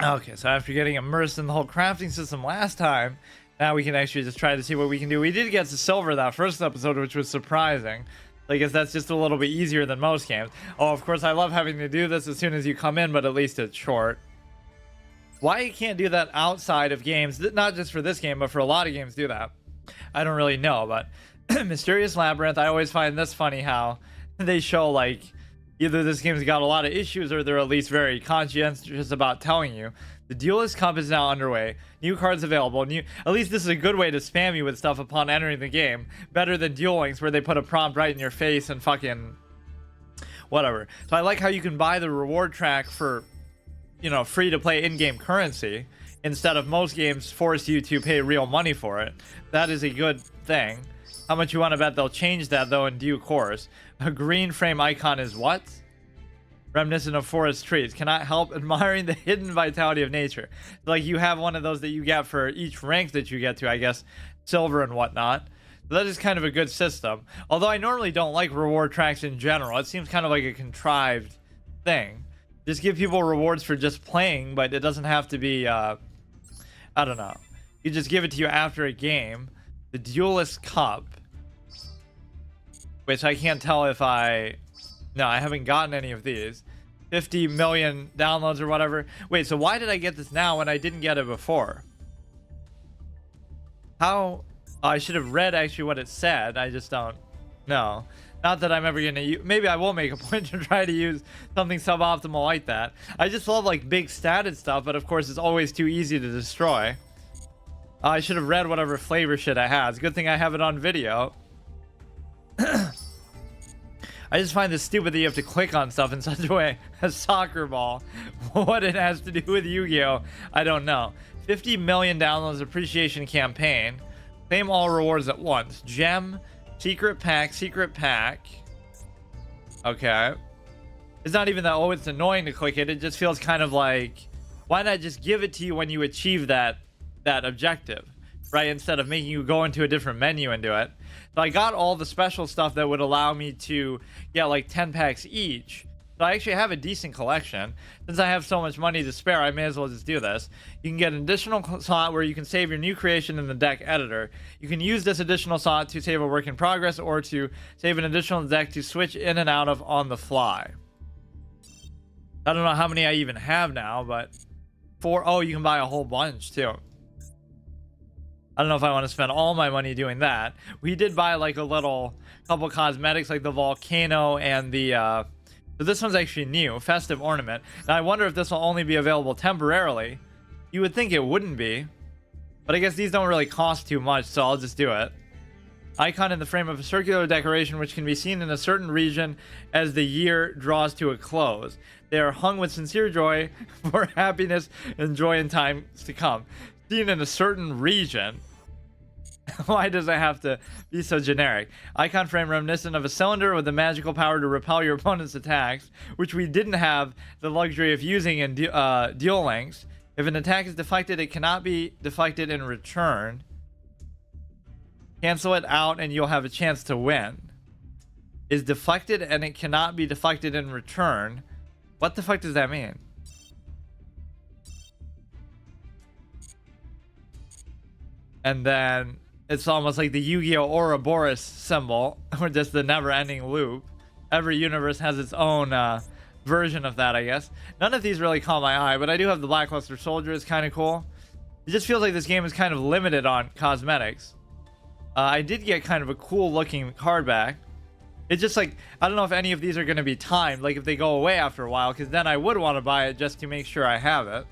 Okay, so after getting immersed in the whole crafting system last time, now we can actually just try to see what we can do. We did get to silver that first episode, which was surprising. I guess that's just a little bit easier than most games. Oh, of course, I love having to do this as soon as you come in, but at least it's short. Why you can't do that outside of games, not just for this game, but for a lot of games do that, I don't really know, but Mysterious Labyrinth, I always find this funny how they show like either this game's got a lot of issues or they're at least very conscientious about telling you. The Duelist Cup is now underway. New cards available. At least this is a good way to spam you with stuff upon entering the game. Better than Duel Links, where they put a prompt right in your face and fucking whatever. So I like how you can buy the reward track for, you know, free to play in-game currency instead of most games force you to pay real money for it. That is a good thing. How much you want to bet they'll change that though in due course? A green frame icon is what? Reminiscent of forest trees. Cannot help admiring the hidden vitality of nature. Like you have one of those that you get for each rank that you get to, I guess, silver and whatnot. So that is kind of a good system. Although I normally don't like reward tracks in general. It seems kind of like a contrived thing. Just give people rewards for just playing, but it doesn't have to be, I don't know. You just give it to you after a game. The Duelist Cup. Wait, so I can't tell if no, I haven't gotten any of these. 50 million downloads or whatever. Wait, so why did I get this now when I didn't get it before? How? Oh, I should have read actually what it said. I just don't know. Not that I'm ever gonna use. Maybe I will make a point to try to use something suboptimal like that. I just love like big statted stuff, but of course it's always too easy to destroy. I should have read whatever flavor shit it has. Good thing I have it on video. I just find this stupid that you have to click on stuff in such a way. A soccer ball. What it has to do with Yu-Gi-Oh! I don't know. 50 million downloads appreciation campaign. Claim all rewards at once. Gem, secret pack, secret pack. Okay. It's not even that, oh, it's annoying to click it. It just feels kind of like, why not just give it to you when you achieve that objective, right? Instead of making you go into a different menu and do it. So I got all the special stuff that would allow me to get like 10 packs each. So I actually have a decent collection. Since I have so much money to spare, I may as well just do this. You can get an additional slot where you can save your new creation in the deck editor. You can use this additional slot to save a work in progress or to save an additional deck to switch in and out of on the fly. I don't know how many I even have now, but 4. Oh, you can buy a whole bunch too. I don't know if I want to spend all my money doing that. We did buy like a little couple cosmetics like the volcano and the so this one's actually new, festive ornament. Now I wonder if this will only be available temporarily. You would think it wouldn't be, but I guess these don't really cost too much, so I'll just do it. Icon in the frame of a circular decoration which can be seen in a certain region as the year draws to a close. They are hung with sincere joy for happiness and joy in times to come. Seen in a certain region. Why does it have to be so generic? Icon frame reminiscent of a cylinder with the magical power to repel your opponent's attacks, which we didn't have the luxury of using in Duel Links. If an attack is deflected, it cannot be deflected in return. Cancel it out and you'll have a chance to win. Is deflected and it cannot be deflected in return. What the fuck does that mean? And then it's almost like the Yu-Gi-Oh! Ouroboros symbol, or just the never-ending loop. Every universe has its own version of that, I guess. None of these really caught my eye, but I do have the Blackluster Soldier. It's kind of cool. It just feels like this game is kind of limited on cosmetics. I did get kind of a cool-looking card back. It's just like, I don't know if any of these are going to be timed, like if they go away after a while, because then I would want to buy it just to make sure I have it.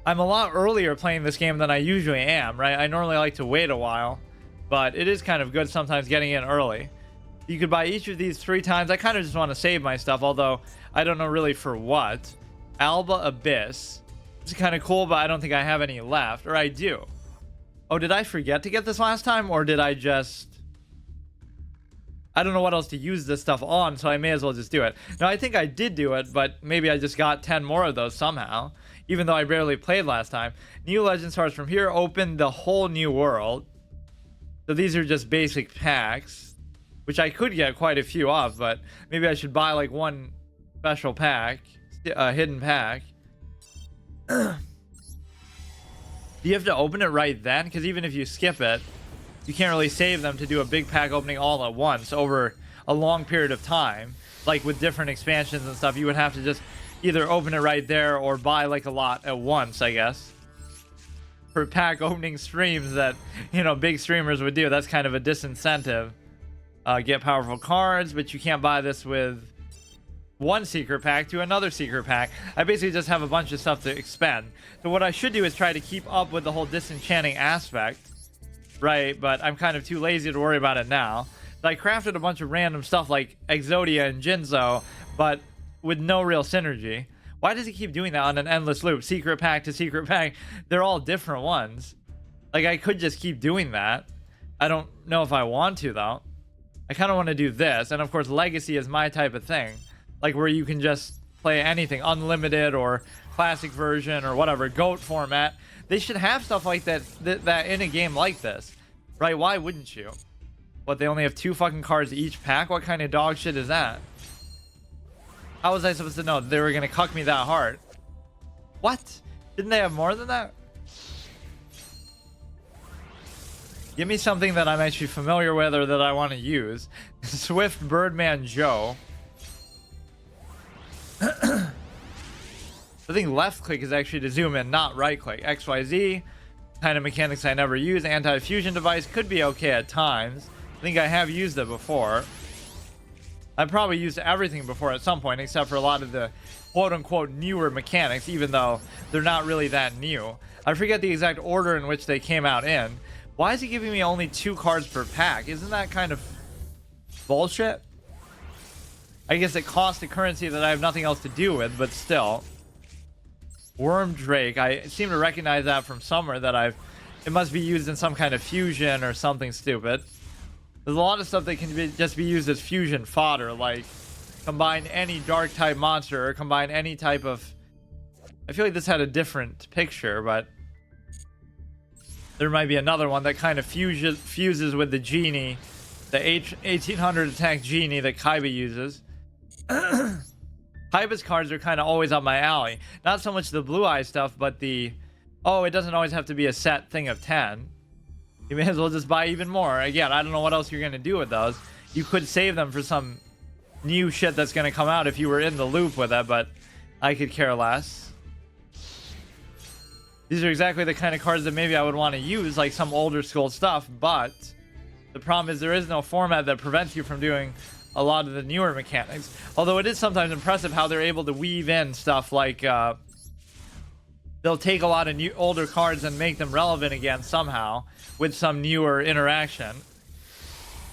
I'm a lot earlier playing this game than I usually am, right? I normally like to wait a while, but it is kind of good sometimes getting in early. You could buy each of these 3 times. I kind of just want to save my stuff, although I don't know really for what. Alba Abyss. It's kind of cool, but I don't think I have any left, or I do. Oh, did I forget to get this last time, or did I just... I don't know what else to use this stuff on, so I may as well just do it. Now, I think I did do it, but maybe I just got 10 more of those somehow. Even though I barely played last time. New Legend Stars from here open the whole new world. So these are just basic packs, which I could get quite a few of, but maybe I should buy like one special pack, hidden pack. Do you have to open it right then? Because even if you skip it, you can't really save them to do a big pack opening all at once over a long period of time. Like with different expansions and stuff, you would have to just either open it right there or buy like a lot at once, I guess. For pack opening streams that, you know, big streamers would do. That's kind of a disincentive. get powerful cards, but you can't buy this with one secret pack to another secret pack. I basically just have a bunch of stuff to expend. So what I should do is try to keep up with the whole disenchanting aspect, right? But I'm kind of too lazy to worry about it now. So I crafted a bunch of random stuff like Exodia and Jinzo, but with no real synergy. Why does he keep doing that on an endless loop? Secret pack to secret pack. They're all different ones. Like, I could just keep doing that. I don't know if I want to, though. I kind of want to do this. And, of course, Legacy is my type of thing. Like, where you can just play anything. Unlimited or classic version or whatever. GOAT format. They should have stuff like that in a game like this. Right? Why wouldn't you? What, they only have 2 fucking cards each pack? What kind of dog shit is that? How was I supposed to know they were going to cuck me that hard? What? Didn't they have more than that? Give me something that I'm actually familiar with or that I want to use. Swift Birdman Joe. I think left click is actually to zoom in, not right click. XYZ. Kind of mechanics I never use. Anti-fusion device could be okay at times. I think I have used it before. I've probably used everything before at some point, except for a lot of the quote-unquote newer mechanics, even though they're not really that new. I forget the exact order in which they came out in. Why is he giving me only 2 cards per pack? Isn't that kind of bullshit? I guess it costs a currency that I have nothing else to do with, but still. Worm Drake. I seem to recognize that from somewhere that it must be used in some kind of fusion or something stupid. There's a lot of stuff that can just be used as fusion fodder, like combine any dark type monster or combine any type of... I feel like this had a different picture, but there might be another one that kind of fuses with the genie, the 1800 attack genie that Kaiba uses. Kaiba's cards are kind of always up my alley. Not so much the blue eye stuff, but the... Oh, it doesn't always have to be a set thing of 10. You may as well just buy even more. Again, I don't know what else you're going to do with those. You could save them for some new shit that's going to come out if you were in the loop with it, but I could care less. These are exactly the kind of cards that maybe I would want to use, like some older school stuff, but the problem is there is no format that prevents you from doing a lot of the newer mechanics. Although it is sometimes impressive how they're able to weave in stuff like... they'll take a lot of older cards and make them relevant again somehow with some newer interaction,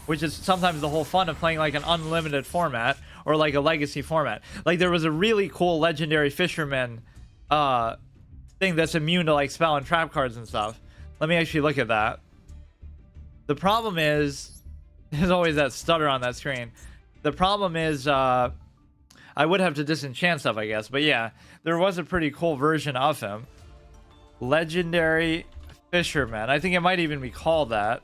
which is sometimes the whole fun of playing like an unlimited format or like a legacy format. Like there was a really cool legendary fisherman thing that's immune to like spell and trap cards and stuff. Let me actually look at that. The problem is there's always that stutter on that screen. The problem is I would have to disenchant stuff, I guess, but yeah, there was a pretty cool version of him. Legendary Fisherman. I think it might even be called that.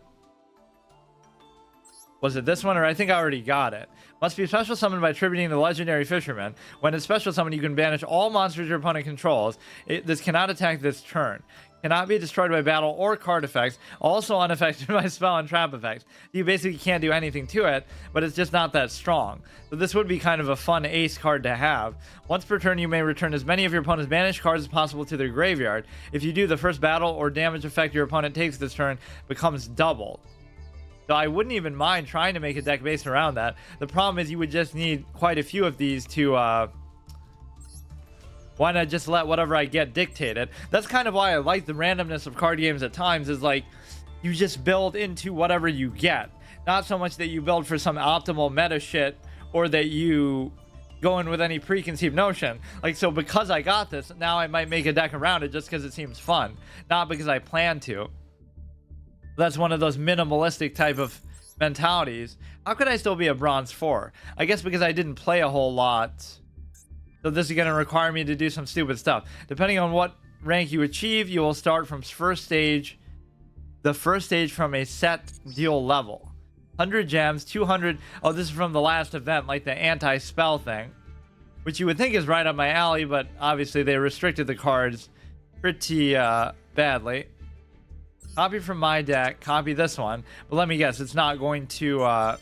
Was it this one, or I think I already got it. Must be special summoned by attributing the Legendary Fisherman. When it's special summoned, you can banish all monsters your opponent controls. This cannot attack this turn. Cannot be destroyed by battle or card effects. Also unaffected by spell and trap effects. You basically can't do anything to it, but it's just not that strong. So this would be kind of a fun ace card to have. Once per turn, you may return as many of your opponent's banished cards as possible to their graveyard. If you do, the first battle or damage effect your opponent takes this turn becomes doubled. So I wouldn't even mind trying to make a deck based around that. The problem is you would just need quite a few of these to... Why not just let whatever I get dictate it? That's kind of why I like the randomness of card games at times, is like you just build into whatever you get. Not so much that you build for some optimal meta shit or that you go in with any preconceived notion. Like, so because I got this, now I might make a deck around it just because it seems fun, not because I plan to. That's one of those minimalistic type of mentalities. How could I still be a bronze 4? I guess because I didn't play a whole lot. So this is going to require me to do some stupid stuff. Depending on what rank you achieve, you will start from the first stage from a set deal level. 100 gems, 200... Oh, this is from the last event, like the anti-spell thing. Which you would think is right up my alley, but obviously they restricted the cards pretty badly. Copy from my deck, copy this one. But let me guess, it's not going to...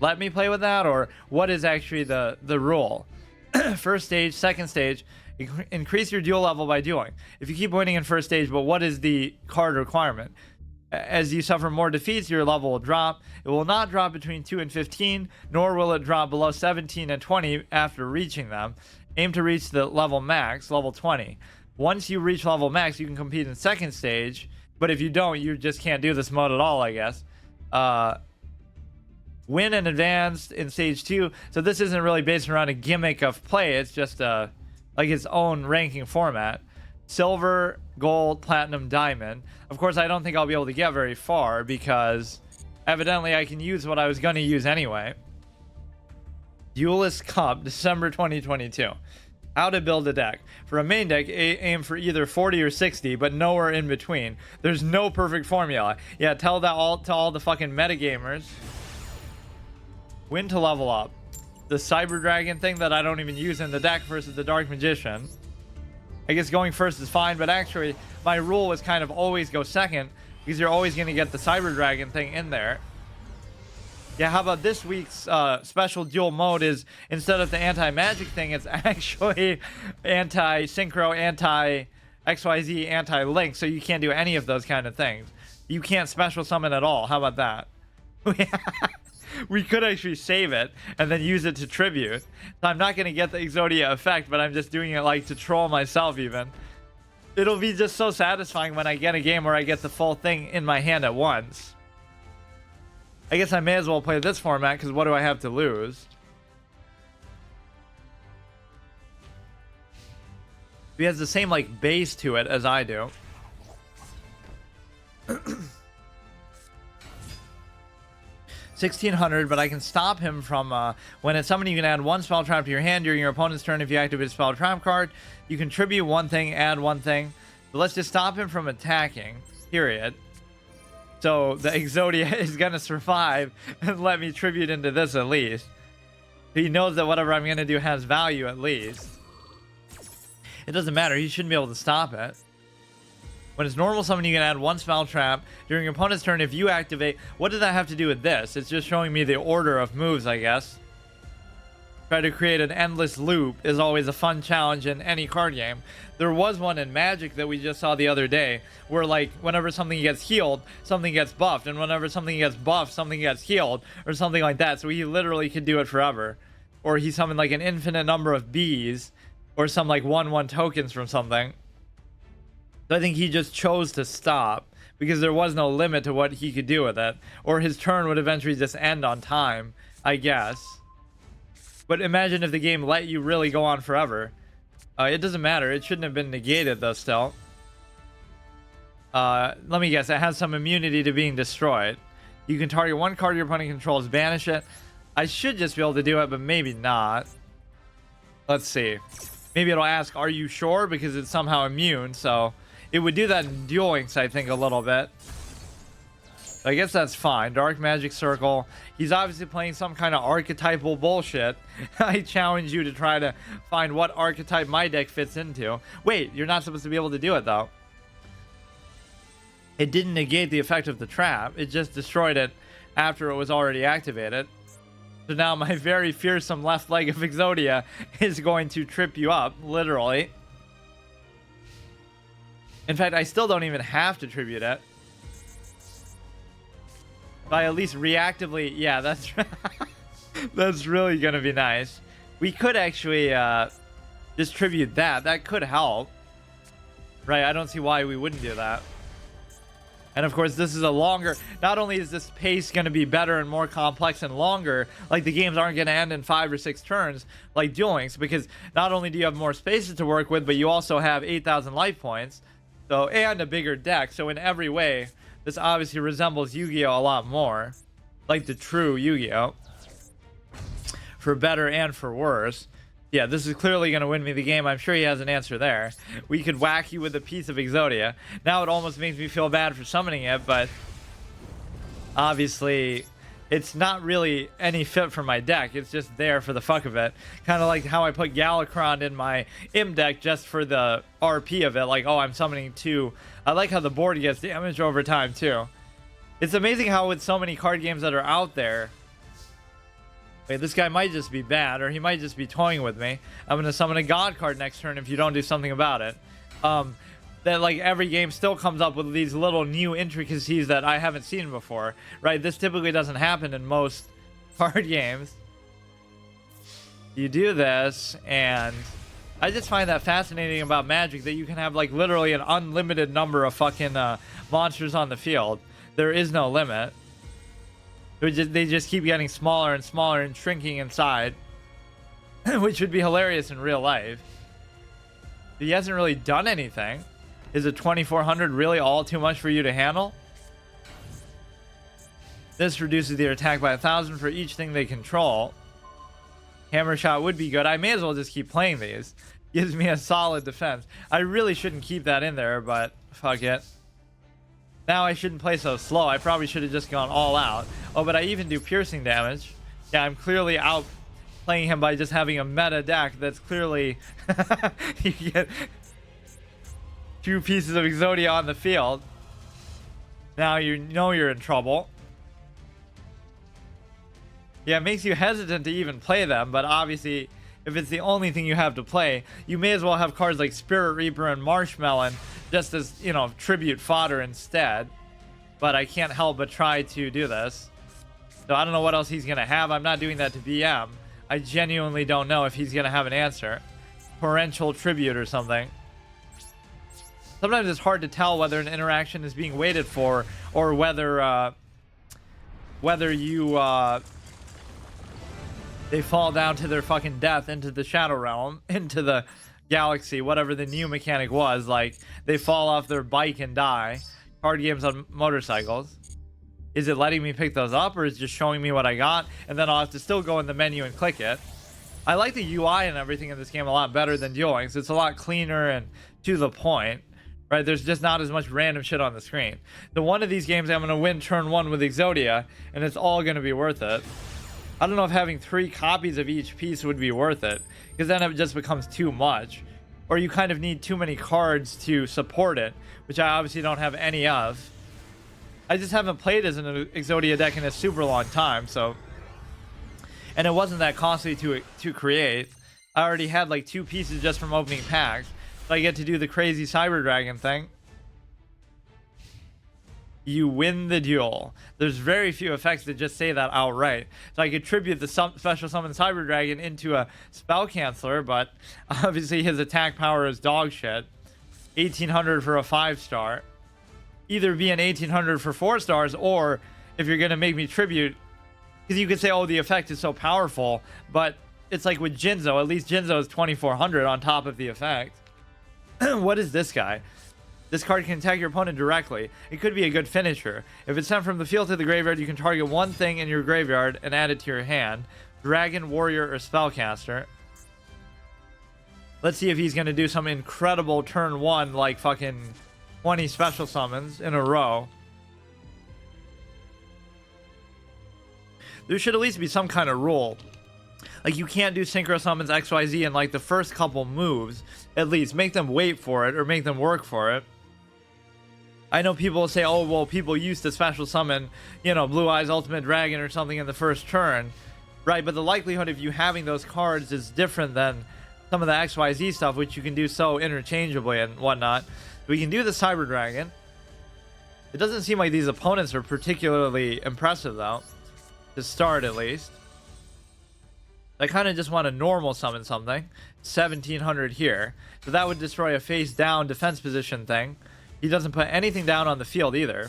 let me play with that, or what is actually the rule? First stage, second stage, increase your duel level by dueling. If you keep winning in first stage, but what is the card requirement? As you suffer more defeats, your level will drop. It will not drop between 2 and 15, nor will it drop below 17 and 20 after reaching them. Aim to reach the level max, level 20. Once you reach level max, you can compete in second stage, but if you don't, you just can't do this mode at all, I guess. Win and advanced in stage 2. So this isn't really based around a gimmick of play, it's just like its own ranking format. Silver, gold, platinum, diamond. Of course, I don't think I'll be able to get very far because evidently I can use what I was going to use anyway. Duelist Cup, December 2022. How to build a deck. For a main deck, aim for either 40 or 60, but nowhere in between. There's no perfect formula. Yeah, tell that to all the fucking metagamers. When to level up. The Cyber Dragon thing that I don't even use in the deck versus the Dark Magician. I guess going first is fine, but actually my rule was kind of always go second because you're always going to get the Cyber Dragon thing in there. Yeah, how about this week's special duel mode is instead of the anti-magic thing, it's actually anti-synchro, anti-XYZ, anti-link, so you can't do any of those kind of things. You can't special summon at all. How about that? We could actually save it and then use it to tribute. So I'm not going to get the Exodia effect, but I'm just doing it like to troll myself even. It'll be just so satisfying when I get a game where I get the full thing in my hand at once. I guess I may as well play this format because what do I have to lose? He has the same like base to it as I do. 1600, but I can stop him from when it's summoned. You can add one spell trap to your hand during your opponent's turn. If you activate a spell trap card, you contribute one thing, add one thing. But let's just stop him from attacking, period. So the Exodia is gonna survive and let me tribute into this at least. He knows that whatever I'm gonna do has value at least. It doesn't matter, he shouldn't be able to stop it. When it's normal summon, you can add one spell trap during your opponent's turn. If you activate, what does that have to do with this? It's just showing me the order of moves, I guess. Try to create an endless loop is always a fun challenge in any card game. There was one in Magic that we just saw the other day, where like whenever something gets healed, something gets buffed, and whenever something gets buffed, something gets healed, or something like that. So he literally could do it forever. Or he summoned like an infinite number of bees, or some like 1/1 tokens from something. So I think he just chose to stop because there was no limit to what he could do with it, or his turn would eventually just end on time, I guess. But imagine if the game let you really go on forever. It doesn't matter. It shouldn't have been negated though still. Let me guess. It has some immunity to being destroyed. You can target one card your opponent controls, banish it. I should just be able to do it, but maybe not. Let's see. Maybe it'll ask, are you sure? Because it's somehow immune, so... It would do that in Duel Links, I think, a little bit. I guess that's fine. Dark Magic Circle. He's obviously playing some kind of archetypal bullshit. I challenge you to try to find what archetype my deck fits into. Wait, you're not supposed to be able to do it, though. It didn't negate the effect of the trap. It just destroyed it after it was already activated. So now my very fearsome left leg of Exodia is going to trip you up, literally. In fact, I still don't even have to tribute it. By at least reactively, yeah, that's that's really gonna be nice. We could actually just tribute that. That could help, right? I don't see why we wouldn't do that. And of course, this is a longer. Not only is this pace gonna be better and more complex and longer, like the games aren't gonna end in 5 or 6 turns like Duel Links, because not only do you have more spaces to work with, but you also have 8,000 life points. So, and a bigger deck. So in every way, this obviously resembles Yu-Gi-Oh! A lot more. Like the true Yu-Gi-Oh! For better and for worse. Yeah, this is clearly going to win me the game. I'm sure he has an answer there. We could whack you with a piece of Exodia. Now it almost makes me feel bad for summoning it, but... obviously... it's not really any fit for my deck. It's just there for the fuck of it. Kind of like how I put Galakron in my Im deck just for the RP of it. Like, oh, I'm summoning 2. I like how the board gets damage over time, too. It's amazing how with so many card games that are out there... wait, this guy might just be bad, or he might just be toying with me. I'm going to summon a God card next turn if you don't do something about it. that like every game still comes up with these little new intricacies that I haven't seen before, right? This typically doesn't happen in most card games. You do this, and I just find that fascinating about Magic, that you can have like literally an unlimited number of fucking monsters on the field. There is no limit. They just keep getting smaller and smaller and shrinking inside, which would be hilarious in real life. He hasn't really done anything. Is a 2400 really all too much for you to handle? This reduces their attack by 1,000 for each thing they control. Hammer shot would be good. I may as well just keep playing these. Gives me a solid defense. I really shouldn't keep that in there, but fuck it. Now I shouldn't play so slow. I probably should have just gone all out. Oh, but I even do piercing damage. Yeah, I'm clearly out playing him by just having a meta deck that's clearly... you get 2 pieces of Exodia on the field. Now you know you're in trouble. Yeah, it makes you hesitant to even play them, but obviously, if it's the only thing you have to play, you may as well have cards like Spirit Reaper and Marshmelon just as, you know, tribute fodder instead. But I can't help but try to do this. So I don't know what else he's going to have. I'm not doing that to BM. I genuinely don't know if he's going to have an answer. Torrential Tribute or something. Sometimes it's hard to tell whether an interaction is being waited for, or whether they fall down to their fucking death into the Shadow Realm, into the galaxy, whatever the new mechanic was. Like, they fall off their bike and die. Card games on motorcycles. Is it letting me pick those up, or is it just showing me what I got, and then I'll have to still go in the menu and click it? I like the UI and everything in this game a lot better than Duel Links. It's a lot cleaner and to the point. Right, there's just not as much random shit on the screen. The one of these games I'm going to win turn 1 with Exodia, and it's all going to be worth it. I don't know if having 3 copies of each piece would be worth it, because then it just becomes too much. Or you kind of need too many cards to support it, which I obviously don't have any of. I just haven't played as an Exodia deck in a super long time, so... And it wasn't that costly to create. I already had like 2 pieces just from opening packs. So I get to do the crazy Cyber Dragon thing. You win the duel. There's very few effects that just say that outright. So I could tribute the special summon Cyber Dragon into a spell canceller, but obviously his attack power is dog shit. 1800 for a 5-star. Either be an 1800 for 4 stars, or if you're gonna make me tribute, because you could say, oh, the effect is so powerful, but it's like with Jinzo. At least Jinzo is 2400 on top of the effect. What is this guy? This card can attack your opponent directly. It could be a good finisher. If it's sent from the field to the graveyard, you can target one thing in your graveyard and add it to your hand. Dragon, Warrior, or Spellcaster. Let's see if he's going to do some incredible turn 1, like fucking 20 special summons in a row. There should at least be some kind of rule. Like, you can't do Synchro summons XYZ in like the first couple moves. At least make them wait for it, or make them work for it. I know people will say, oh, well, people used to special summon, you know, Blue Eyes Ultimate Dragon or something in the first turn. Right, but the likelihood of you having those cards is different than some of the XYZ stuff, which you can do so interchangeably and whatnot. We can do the Cyber Dragon. It doesn't seem like these opponents are particularly impressive, though. To start, at least. I kind of just want to normal summon something. 1700 here. So that would destroy a face down defense position thing. He doesn't put anything down on the field either.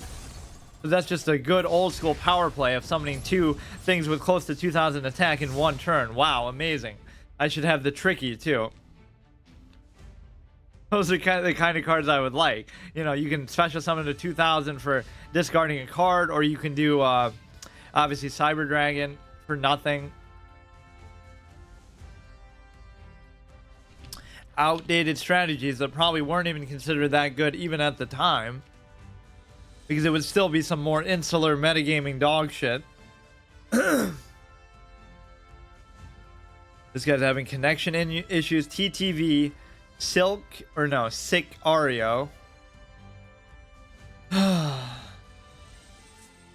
So that's just a good old school power play of summoning 2 things with close to 2000 attack in 1 turn. Wow, amazing. I should have the Tricky too. Those are the kind of cards I would like. You know, you can special summon to 2000 for discarding a card, or you can do obviously Cyber Dragon for nothing. Outdated strategies that probably weren't even considered that good even at the time, because it would still be some more insular metagaming dog shit. This guy's having connection issues. TTV Silk, or no, Sick Ario. I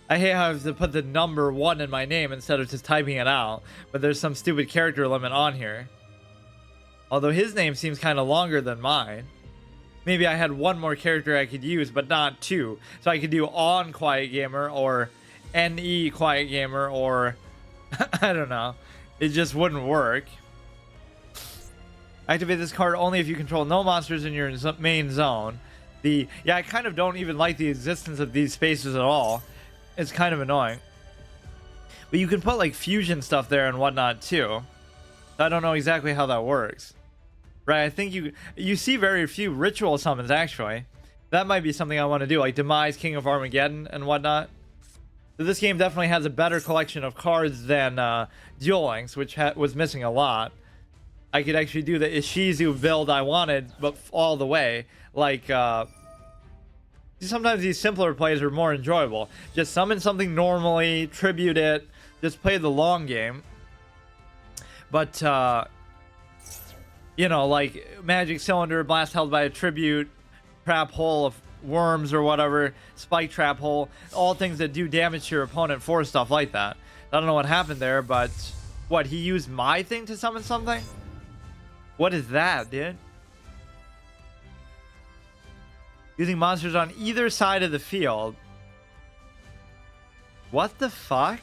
hate how I have to put the number 1 in my name instead of just typing it out, but there's some stupid character limit on here. Although his name seems kind of longer than mine. maybe I had one more character I could use, but not two. So I could do on Quiet Gamer or NE Quiet Gamer or I don't know. It just wouldn't work. Activate this card only if you control no monsters in your main zone. Yeah, I kind of don't even like the existence of these spaces at all. It's kind of annoying. But you can put like fusion stuff there and whatnot too. I don't know exactly how that works. Right, I think you see very few ritual summons actually. That might be something I want to do, like Demise, King of Armageddon and whatnot. So this game definitely has a better collection of cards than Duel Links, which was missing a lot. I could actually do the Ishizu build I wanted, but all the way. Like, sometimes these simpler plays are more enjoyable. Just summon something normally, tribute it, just play the long game. But, you know, like Magic Cylinder, Blast held by a tribute, Trap Hole of Worms or whatever, Spike Trap Hole, all things that do damage to your opponent for stuff like that. I don't know what happened there, but what, he used my thing to summon something? What is that, dude? Using monsters on either side of the field. What the fuck?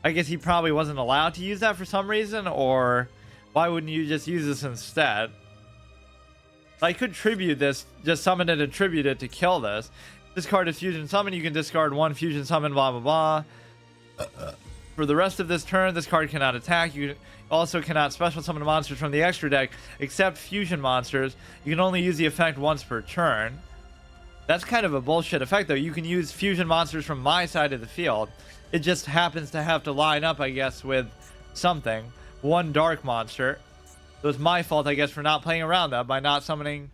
I guess he probably wasn't allowed to use that for some reason, or why wouldn't you just use this instead? I could tribute this, just summon it and tribute it to kill this. Discard a fusion summon, you can discard one fusion summon, blah blah blah. For the rest of this turn, this card cannot attack. You also cannot special summon monsters from the extra deck, except fusion monsters. You can only use the effect once per turn. That's kind of a bullshit effect, though. You can use fusion monsters from my side of the field. It just happens to have to line up, I guess, with something. One dark monster. So it's my fault, I guess, for not playing around that by not summoning.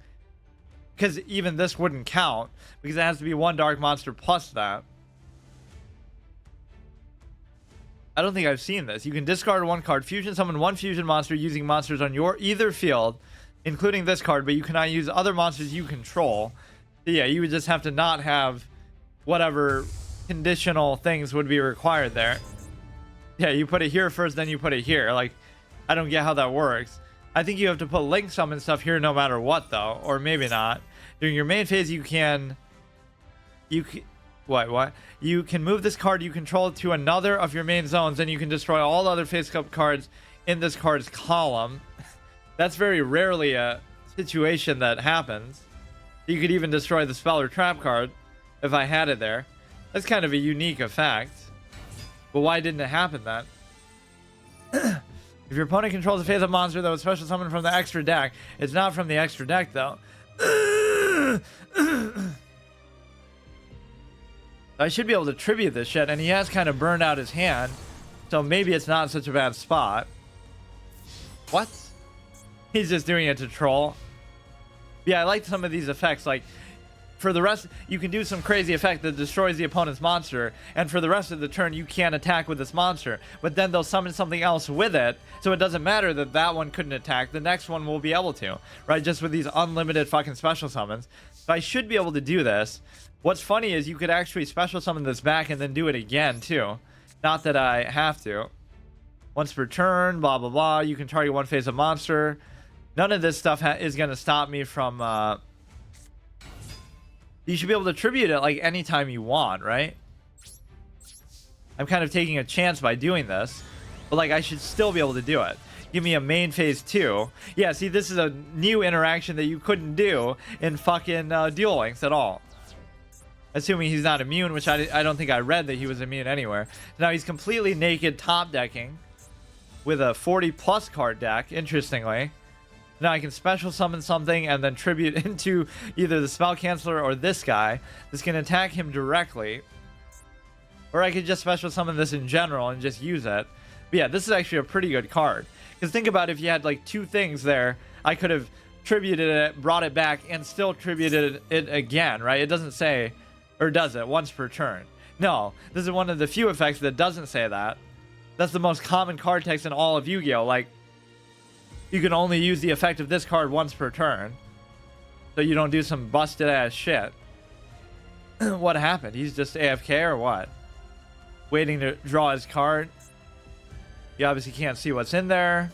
Because even this wouldn't count, because it has to be one dark monster plus that. I don't think I've seen this. You can discard one card, fusion summon one fusion monster using monsters on your either field, including this card, but you cannot use other monsters you control. So yeah, you would just have to not have whatever conditional things would be required there. Yeah, you put it here first, then you put it here. Like, I don't get how that works. I think you have to put link summon stuff here no matter what, though, or maybe not. During your main phase, you can what? You can move this card you control to another of your main zones, and you can destroy all other face-up cards in this card's column. That's very rarely a situation that happens. You could even destroy the spell or trap card if I had it there. That's kind of a unique effect. But why didn't it happen then? If your opponent controls a face-up monster that was special summoned from the extra deck, it's not from the extra deck, though. I should be able to tribute this shit, and he has kind of burned out his hand, so maybe it's not such a bad spot. What? He's just doing it to troll. Yeah, I like some of these effects. Like, for the rest, you can do some crazy effect that destroys the opponent's monster, and for the rest of the turn, you can't attack with this monster. But then they'll summon something else with it, so it doesn't matter that that one couldn't attack. The next one will be able to, right? Just with these unlimited fucking special summons. So I should be able to do this. What's funny is you could actually special summon this back and then do it again, too. Not that I have to. Once per turn, blah, blah, blah. You can target one face of monster. None of this stuff is going to stop me from... You should be able to tribute it like anytime you want, right? I'm kind of taking a chance by doing this. But like, I should still be able to do it. Give me a main phase 2. Yeah, see, this is a new interaction that you couldn't do in fucking Duel Links at all. Assuming he's not immune, which I don't think I read that he was immune anywhere. Now he's completely naked top decking with a 40 plus card deck, interestingly. Now I can special summon something and then tribute into either the spell canceller or this guy. This can attack him directly. Or I could just special summon this in general and just use it. But yeah, this is actually a pretty good card. Because think about if you had like two things there, I could have tributed it, brought it back, and still tributed it again, right? It doesn't say, or does it, once per turn. No, this is one of the few effects that doesn't say that. That's the most common card text in all of Yu-Gi-Oh! Like, you can only use the effect of this card once per turn. So you don't do some busted ass shit. What happened? He's just AFK or what? Waiting to draw his card. You obviously can't see what's in there.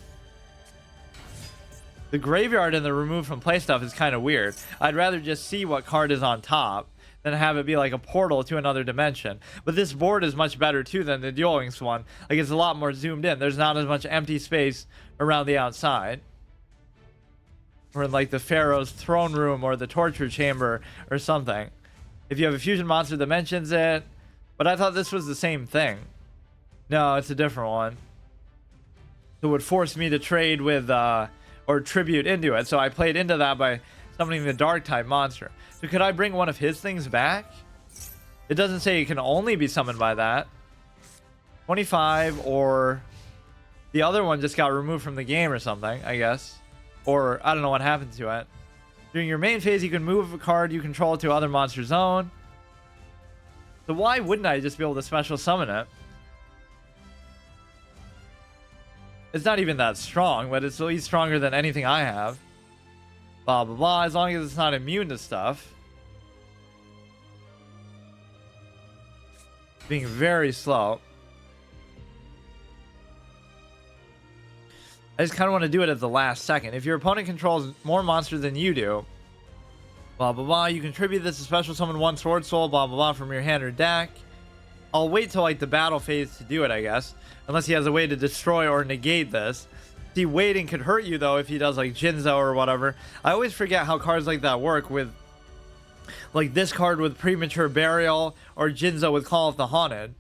The graveyard and the remove from play stuff is kind of weird. I'd rather just see what card is on top than have it be like a portal to another dimension. But this board is much better too than the Duel Links one. Like, it's a lot more zoomed in. There's not as much empty space around the outside. Or in like the Pharaoh's throne room or the torture chamber or something. If you have a fusion monster that mentions it. But I thought this was the same thing. No, it's a different one. It would force me to trade with or tribute into it. So I played into that by summoning the dark type monster. So could I bring one of his things back? It doesn't say it can only be summoned by that. 25, or the other one just got removed from the game or something, I guess. Or I don't know what happened to it. During your main phase, you can move a card you control to other monster zone. So why wouldn't I just be able to special summon it? It's not even that strong, but it's at least stronger than anything I have. Blah, blah, blah. As long as it's not immune to stuff. Being very slow. I just kind of want to do it at the last second. If your opponent controls more monsters than you do, blah, blah, blah, you contribute this to special summon one Sword Soul, blah, blah, blah, from your hand or deck. I'll wait till like the battle phase to do it, I guess. Unless he has a way to destroy or negate this. See, waiting could hurt you though if he does like Jinzo or whatever. I always forget how cards like that work with like this card with Premature Burial or Jinzo with Call of the Haunted.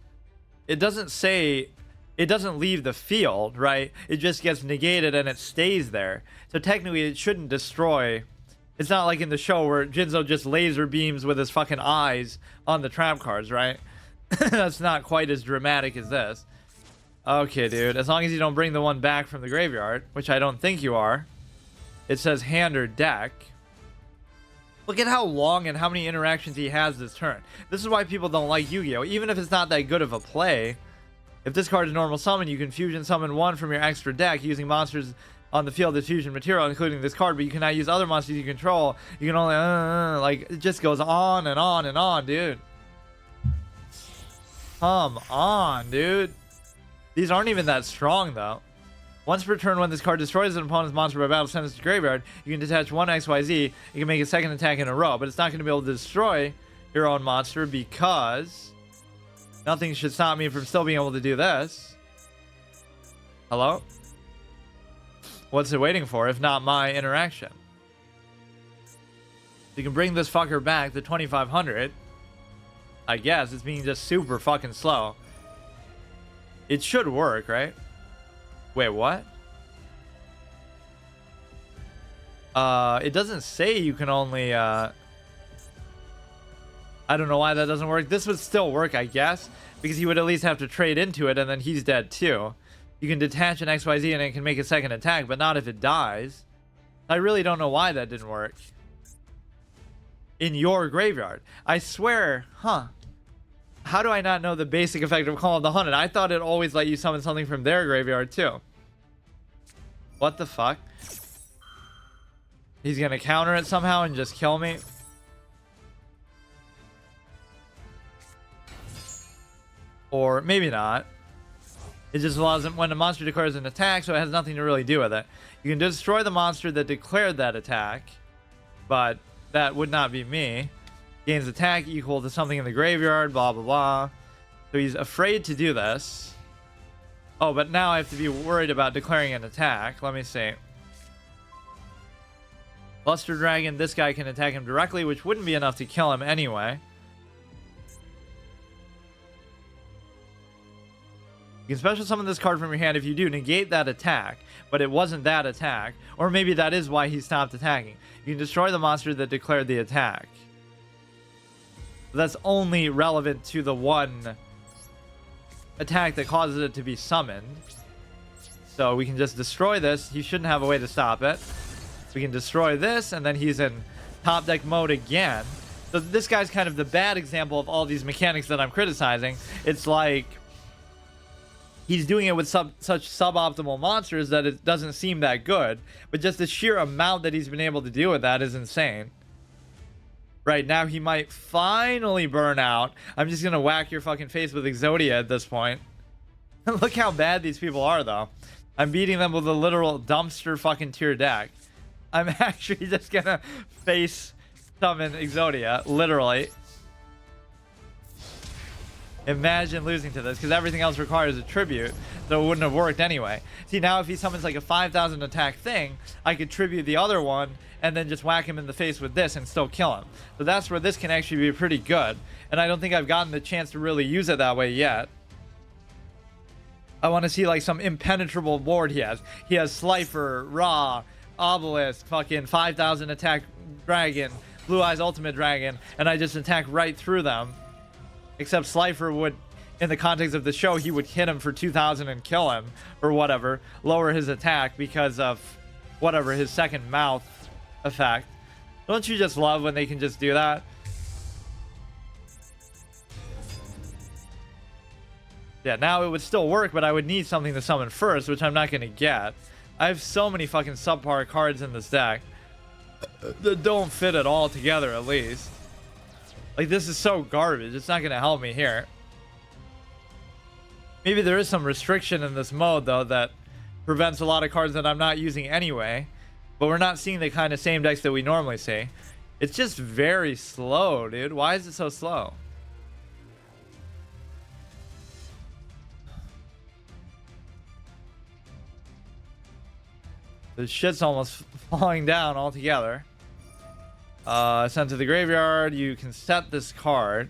It doesn't say, it doesn't leave the field, right? It just gets negated and it stays there. So technically it shouldn't destroy. It's not like in the show where Jinzo just laser beams with his fucking eyes on the trap cards, right? That's not quite as dramatic as this. Okay, dude. As long as you don't bring the one back from the graveyard, which I don't think you are. It says hand or deck. Look at how long and how many interactions he has this turn. This is why people don't like Yu-Gi-Oh! Even if it's not that good of a play. If this card is normal summon, you can fusion summon one from your extra deck using monsters on the field as fusion material, including this card, but you cannot use other monsters you control. You can only, like, it just goes on and on and on, dude. Come on, dude. These aren't even that strong, though. Once per turn, when this card destroys an opponent's monster by battle, sends it to graveyard, you can detach one XYZ. You can make a second attack in a row, but it's not going to be able to destroy your own monster because nothing should stop me from still being able to do this. Hello? What's it waiting for if not my interaction? You can bring this fucker back to 2500. I guess it's being just super fucking slow. It should work, right? Wait, what? It doesn't say you can only, I don't know why that doesn't work. This would still work, I guess, because he would at least have to trade into it, and then he's dead too. You can detach an XYZ and it can make a second attack, but not if it dies. I really don't know why that didn't work. In your graveyard. I swear, huh? How do I not know the basic effect of Call of the Haunted? I thought it always let you summon something from their graveyard too. What the fuck? He's gonna counter it somehow and just kill me? Or maybe not. It just allows him when a monster declares an attack, so it has nothing to really do with it. You can destroy the monster that declared that attack, but that would not be me. Gains attack equal to something in the graveyard, blah, blah, blah. So he's afraid to do this. Oh, but now I have to be worried about declaring an attack. Let me see. Luster Dragon, this guy can attack him directly, which wouldn't be enough to kill him anyway. You can special summon this card from your hand. If you do, negate that attack, but it wasn't that attack. Or maybe that is why he stopped attacking. You can destroy the monster that declared the attack. That's only relevant to the one attack that causes it to be summoned. So we can just destroy this. He shouldn't have a way to stop it. We can destroy this, and then he's in top deck mode again. So this guy's kind of the bad example of all these mechanics that I'm criticizing. It's like he's doing it with such suboptimal monsters that it doesn't seem that good. But just the sheer amount that he's been able to do with that is insane. Right now, he might finally burn out. I'm just going to whack your fucking face with Exodia at this point. Look how bad these people are, though. I'm beating them with a literal dumpster fucking tier deck. I'm actually just gonna face summon Exodia, literally. Imagine losing to this, because everything else requires a tribute, so it wouldn't have worked anyway. See, now if he summons like a 5,000 attack thing, I could tribute the other one and then just whack him in the face with this and still kill him. So that's where this can actually be pretty good, and I don't think I've gotten the chance to really use it that way yet. I want to see like some impenetrable board he has. He has Slifer, Ra, Obelisk, fucking 5,000 attack dragon, Blue Eyes Ultimate Dragon, and I just attack right through them. Except Slifer would, in the context of the show, he would hit him for 2,000 and kill him, or whatever, lower his attack because of, whatever, his second mouth effect. Don't you just love when they can just do that? Yeah, now it would still work, but I would need something to summon first, which I'm not going to get. I have so many fucking subpar cards in this deck that don't fit at all together, at least. Like, this is so garbage. It's not going to help me here. Maybe there is some restriction in this mode, though, that prevents a lot of cards that I'm not using anyway. But we're not seeing the kind of same decks that we normally see. It's just very slow, dude. Why is it so slow? The shit's almost falling down altogether. Sent to the graveyard. You can set this card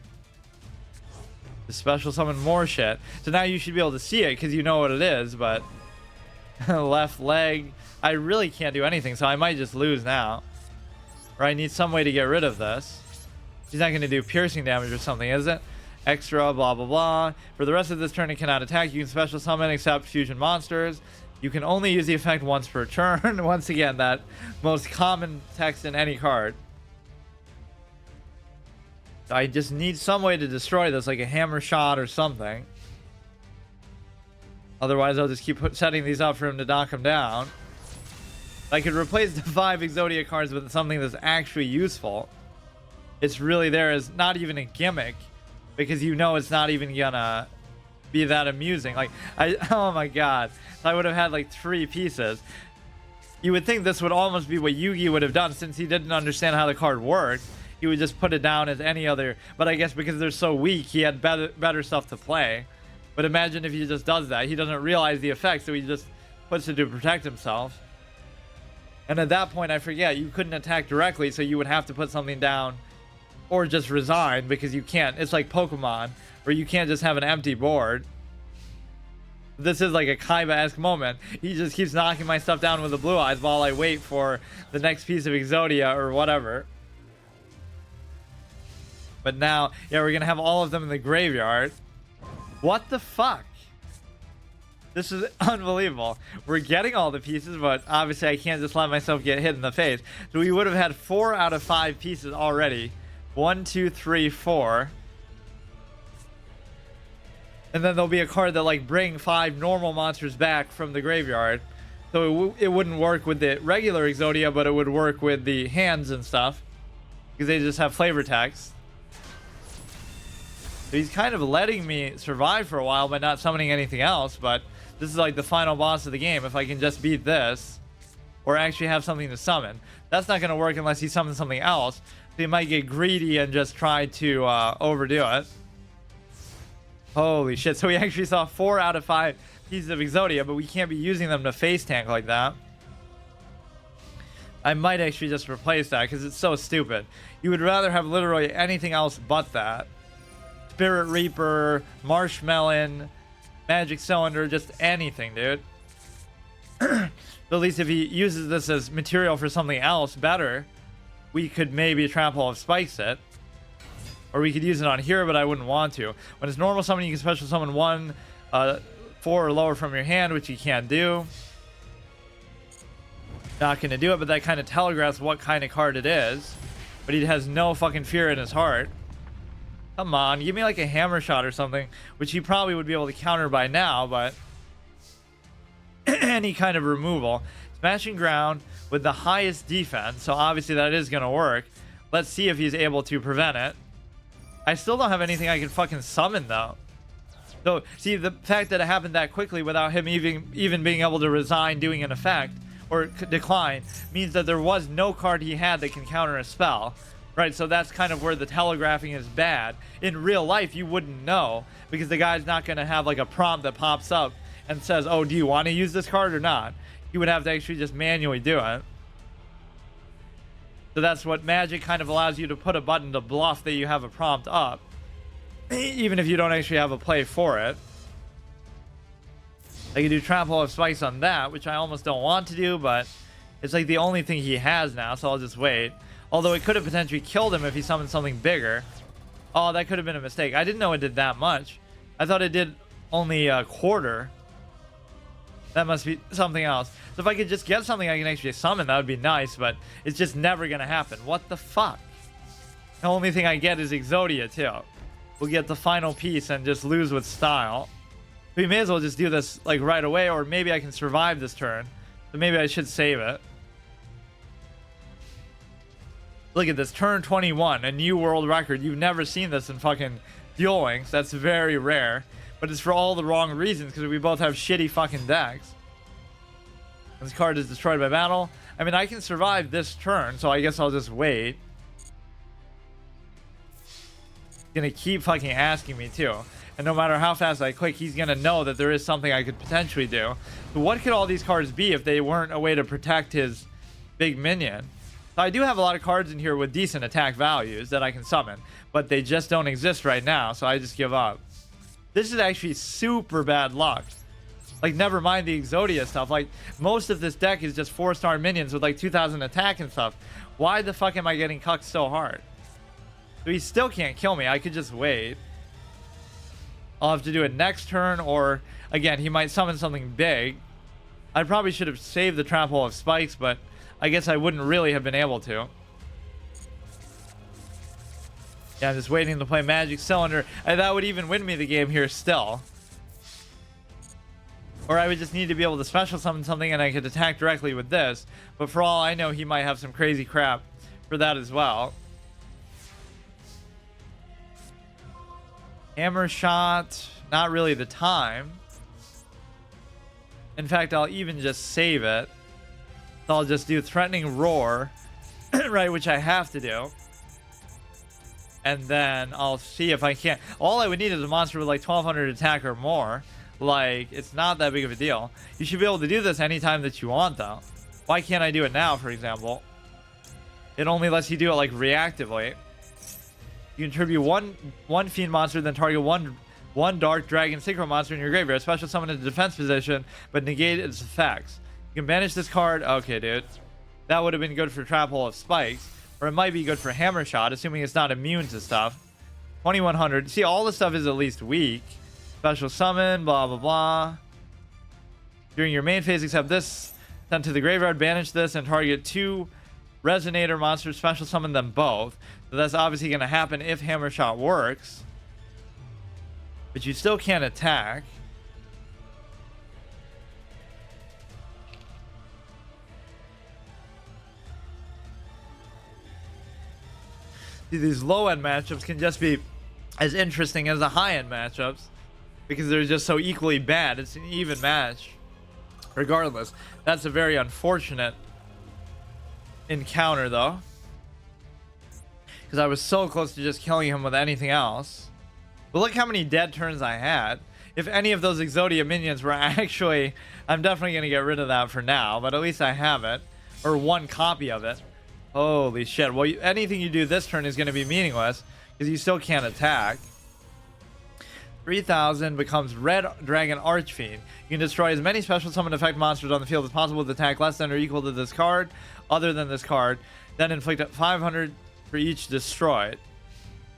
to special summon more shit. So now you should be able to see it because you know what it is, but left leg. I really can't do anything, so I might just lose now. Or I need some way to get rid of this. He's not going to do piercing damage or something, is it? Extra, blah, blah, blah. For the rest of this turn, it cannot attack. You can special summon except fusion monsters. You can only use the effect once per turn. Once again, that most common text in any card. I just need some way to destroy this, like a hammer shot or something. Otherwise, I'll just keep setting these up for him to knock him down. I could replace the 5 Exodia cards with something that's actually useful. It's really there as not even a gimmick, because you know it's not even gonna be that amusing. Like, oh my god, I would have had like 3 pieces. You would think this would almost be what Yugi would have done, since he didn't understand how the card worked. He would just put it down as any other, but I guess because they're so weak, he had better stuff to play. But imagine if he just does that. He doesn't realize the effect, so he just puts it to protect himself. And at that point, I forget, you couldn't attack directly, so you would have to put something down or just resign, because you can't. It's like Pokemon, where you can't just have an empty board. This is like a Kaiba-esque moment. He just keeps knocking my stuff down with the blue eyes while I wait for the next piece of Exodia or whatever. But now, yeah, we're going to have all of them in the graveyard. What the fuck? This is unbelievable. We're getting all the pieces, but obviously I can't just let myself get hit in the face. So we would have had 4 out of 5 pieces already. 1, 2, 3, 4. And then there'll be a card that like bring 5 normal monsters back from the graveyard. So it wouldn't work with the regular Exodia, but it would work with the hands and stuff, because they just have flavor text. So he's kind of letting me survive for a while by not summoning anything else, but this is like the final boss of the game. If I can just beat this, or actually have something to summon. That's not going to work unless he summons something else. So he might get greedy and just try to overdo it. Holy shit. So we actually saw 4 out of 5 pieces of Exodia, but we can't be using them to face tank like that. I might actually just replace that, because it's so stupid. You would rather have literally anything else but that. Spirit Reaper, Marshmelon, Magic Cylinder, just anything, dude. At least if he uses this as material for something else better, we could maybe Trample of Spikes it. Or we could use it on here, but I wouldn't want to. When it's normal summon, you can special summon 1, 4 or lower from your hand, which you can't do. Not gonna do it, but that kind of telegraphs what kind of card it is. But he has no fucking fear in his heart. Come on, give me like a hammer shot or something, which he probably would be able to counter by now, but any kind of removal. Smashing ground with the highest defense, so obviously that is going to work. Let's see if he's able to prevent it. I still don't have anything I can fucking summon, though. So, see, the fact that it happened that quickly without him even being able to resign doing an effect or decline means that there was no card he had that can counter a spell, right? So that's kind of where the telegraphing is bad. In real life, you wouldn't know because the guy's not going to have like a prompt that pops up and says, oh, do you want to use this card or not? You would have to actually just manually do it. So that's what Magic kind of allows you to put a button to bluff that you have a prompt up, even if you don't actually have a play for it. I can do Trample of Spikes on that, which I almost don't want to do, but it's like the only thing he has now, so I'll just wait. Although it could have potentially killed him if he summoned something bigger. Oh, that could have been a mistake. I didn't know it did that much. I thought it did only a quarter. That must be something else. So if I could just get something I can actually summon, that would be nice, but it's just never going to happen. What the fuck? The only thing I get is Exodia, too. We'll get the final piece and just lose with style. We may as well just do this like right away, or maybe I can survive this turn. So maybe I should save it. Look at this, turn 21, a new world record. You've never seen this in fucking Duel Links. That's very rare. But it's for all the wrong reasons, because we both have shitty fucking decks. This card is destroyed by battle. I mean, I can survive this turn, so I guess I'll just wait. He's gonna keep fucking asking me too. And no matter how fast I click, he's gonna know that there is something I could potentially do. So what could all these cards be if they weren't a way to protect his big minion? So I do have a lot of cards in here with decent attack values that I can summon, but they just don't exist right now, so I just give up. This is actually super bad luck. Like, never mind the Exodia stuff. Like, most of this deck is just 4-star minions with like 2,000 attack and stuff. Why the fuck am I getting cucked so hard? So he still can't kill me. I could just wait. I'll have to do it next turn, or again, he might summon something big. I probably should have saved the Trample of Spikes, but I guess I wouldn't really have been able to. Yeah, I'm just waiting to play Magic Cylinder, and that would even win me the game here still. Or I would just need to be able to special summon something and I could attack directly with this. But for all I know, he might have some crazy crap for that as well. Hammer Shot, not really the time. In fact, I'll even just save it. So I'll just do Threatening Roar, right, which I have to do. And then I'll see if I can't. All I would need is a monster with like 1200 attack or more. Like, it's not that big of a deal. You should be able to do this anytime that you want, though. Why can't I do it now, for example? It only lets you do it like reactively. You contribute one Fiend monster, then target one Dark Dragon Synchro monster in your graveyard. Special summon in the defense position, but negate its effects. You can banish this card. Okay, dude. That would have been good for Trample of Spikes. Or it might be good for Hammer Shot, assuming it's not immune to stuff. 2100. See, all the stuff is at least weak. Special summon, blah, blah, blah. During your main phase, except this. Send to the graveyard, banish this, and target 2 Resonator monsters. Special summon them both. So that's obviously going to happen if Hammer Shot works. But you still can't attack. These low-end matchups can just be as interesting as the high-end matchups because they're just so equally bad. It's an even match regardless. That's a very unfortunate encounter, though, because I was so close to just killing him with anything else. But look how many dead turns I had. If any of those Exodia minions were actually... I'm definitely going to get rid of that for now, but at least I have it. Or one copy of it. Holy shit. Well, anything you do this turn is going to be meaningless because you still can't attack. 3000 becomes Red Dragon Archfiend. You can destroy as many special summon effect monsters on the field as possible with attack less than or equal to this card, other than this card. Then inflict 500 for each destroyed.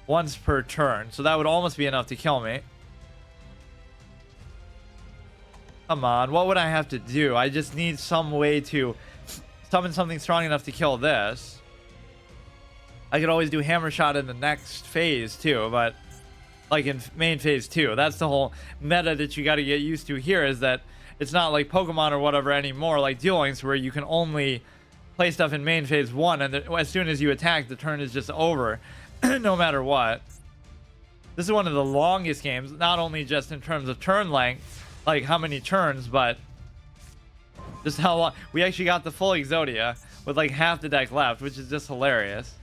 Once per turn. So that would almost be enough to kill me. Come on. What would I have to do? I just need some way to... summon something strong enough to kill this. I could always do Hammer Shot in the next phase too, but like in main phase 2, that's the whole meta that you got to get used to here, is that it's not like Pokemon or whatever anymore, like Duel Links, where you can only play stuff in main phase 1 and as soon as you attack, the turn is just over no matter what. This is one of the longest games, not only just in terms of turn length, like how many turns, but Just how long we actually got the full Exodia with like half the deck left, which is just hilarious.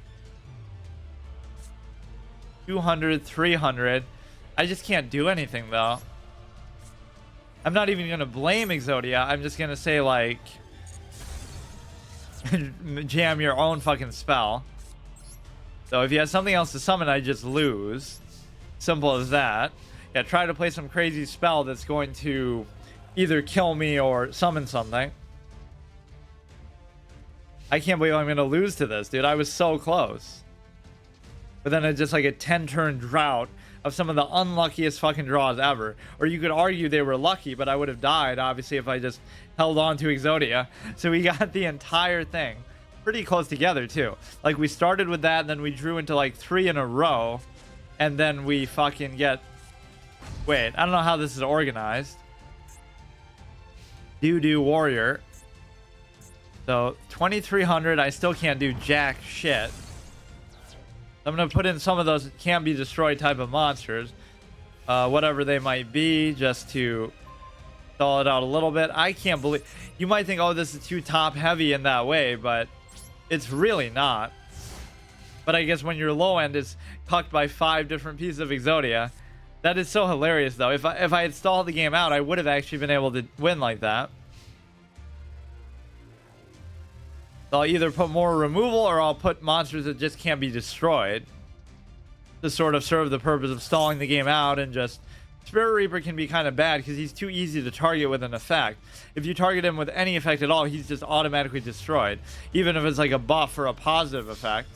200, 300. I just can't do anything though. I'm not even gonna blame Exodia. I'm just gonna say like jam your own fucking spell. So if you have something else to summon, I just lose. Simple as that. Yeah, try to play some crazy spell that's going to either kill me or summon something. I can't believe I'm gonna lose to this, dude. I was so close. But then it's just like a 10-turn drought of some of the unluckiest fucking draws ever. Or you could argue they were lucky, but I would have died, obviously, if I just held on to Exodia. So we got the entire thing pretty close together, too. Like, we started with that, and then we drew into, like, 3 in a row. And then we fucking get... Wait, I don't know how this is organized. Doo-doo warrior. So 2300, I still can't do jack shit. I'm gonna put in some of those can't be destroyed type of monsters, whatever they might be, just to stall it out a little bit. I can't believe you might think, oh, this is too top heavy in that way, but it's really not. But I guess when your low end is cucked by 5 different pieces of Exodia, that is so hilarious, though. If I had stalled the game out, I would have actually been able to win like that. So I'll either put more removal or I'll put monsters that just can't be destroyed to sort of serve the purpose of stalling the game out. And just Spirit Reaper can be kind of bad because he's too easy to target with an effect. If you target him with any effect at all, he's just automatically destroyed, even if it's like a buff or a positive effect.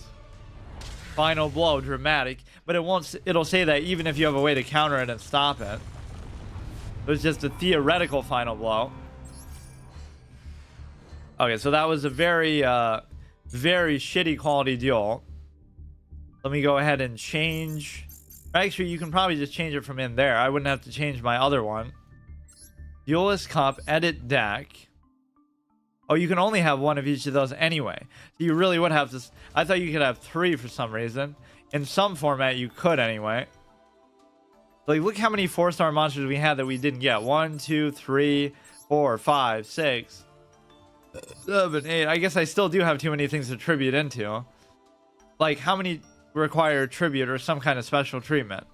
Final blow, dramatic, but it'll say that even if you have a way to counter it and stop it. It was just a theoretical final blow. Okay, so that was a very very shitty quality duel. Let me go ahead and change. Actually, you can probably just change it from in there. I wouldn't have to change my other one. Duelist Cup, edit deck. Oh, you can only have one of each of those anyway. So you really would have to... I thought you could have 3 for some reason. In some format, you could anyway. Like, look how many 4-star monsters we had that we didn't get. 1, 2, 3, 4, 5, 6, 7, 8. I guess I still do have too many things to tribute into. Like, how many require tribute or some kind of special treatment?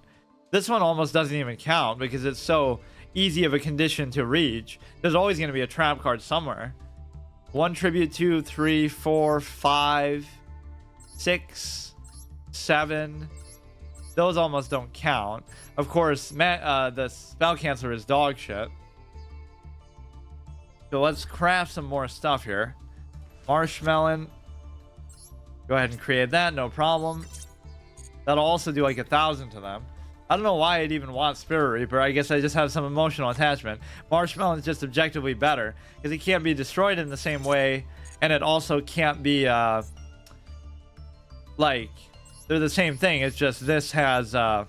This one almost doesn't even count because it's so easy of a condition to reach. There's always going to be a trap card somewhere. 1 tribute, 2, 3, 4, 5, 6, 7. Those almost don't count. Of course, the spell canceller is dog shit. So let's craft some more stuff here. Marshmallow. Go ahead and create that, no problem. That'll also do like 1,000 to them. I don't know why I'd even want Spirit Reaper. I guess I just have some emotional attachment. Marshmallow is just objectively better because it can't be destroyed in the same way, and it also can't be like they're the same thing. It's just this has I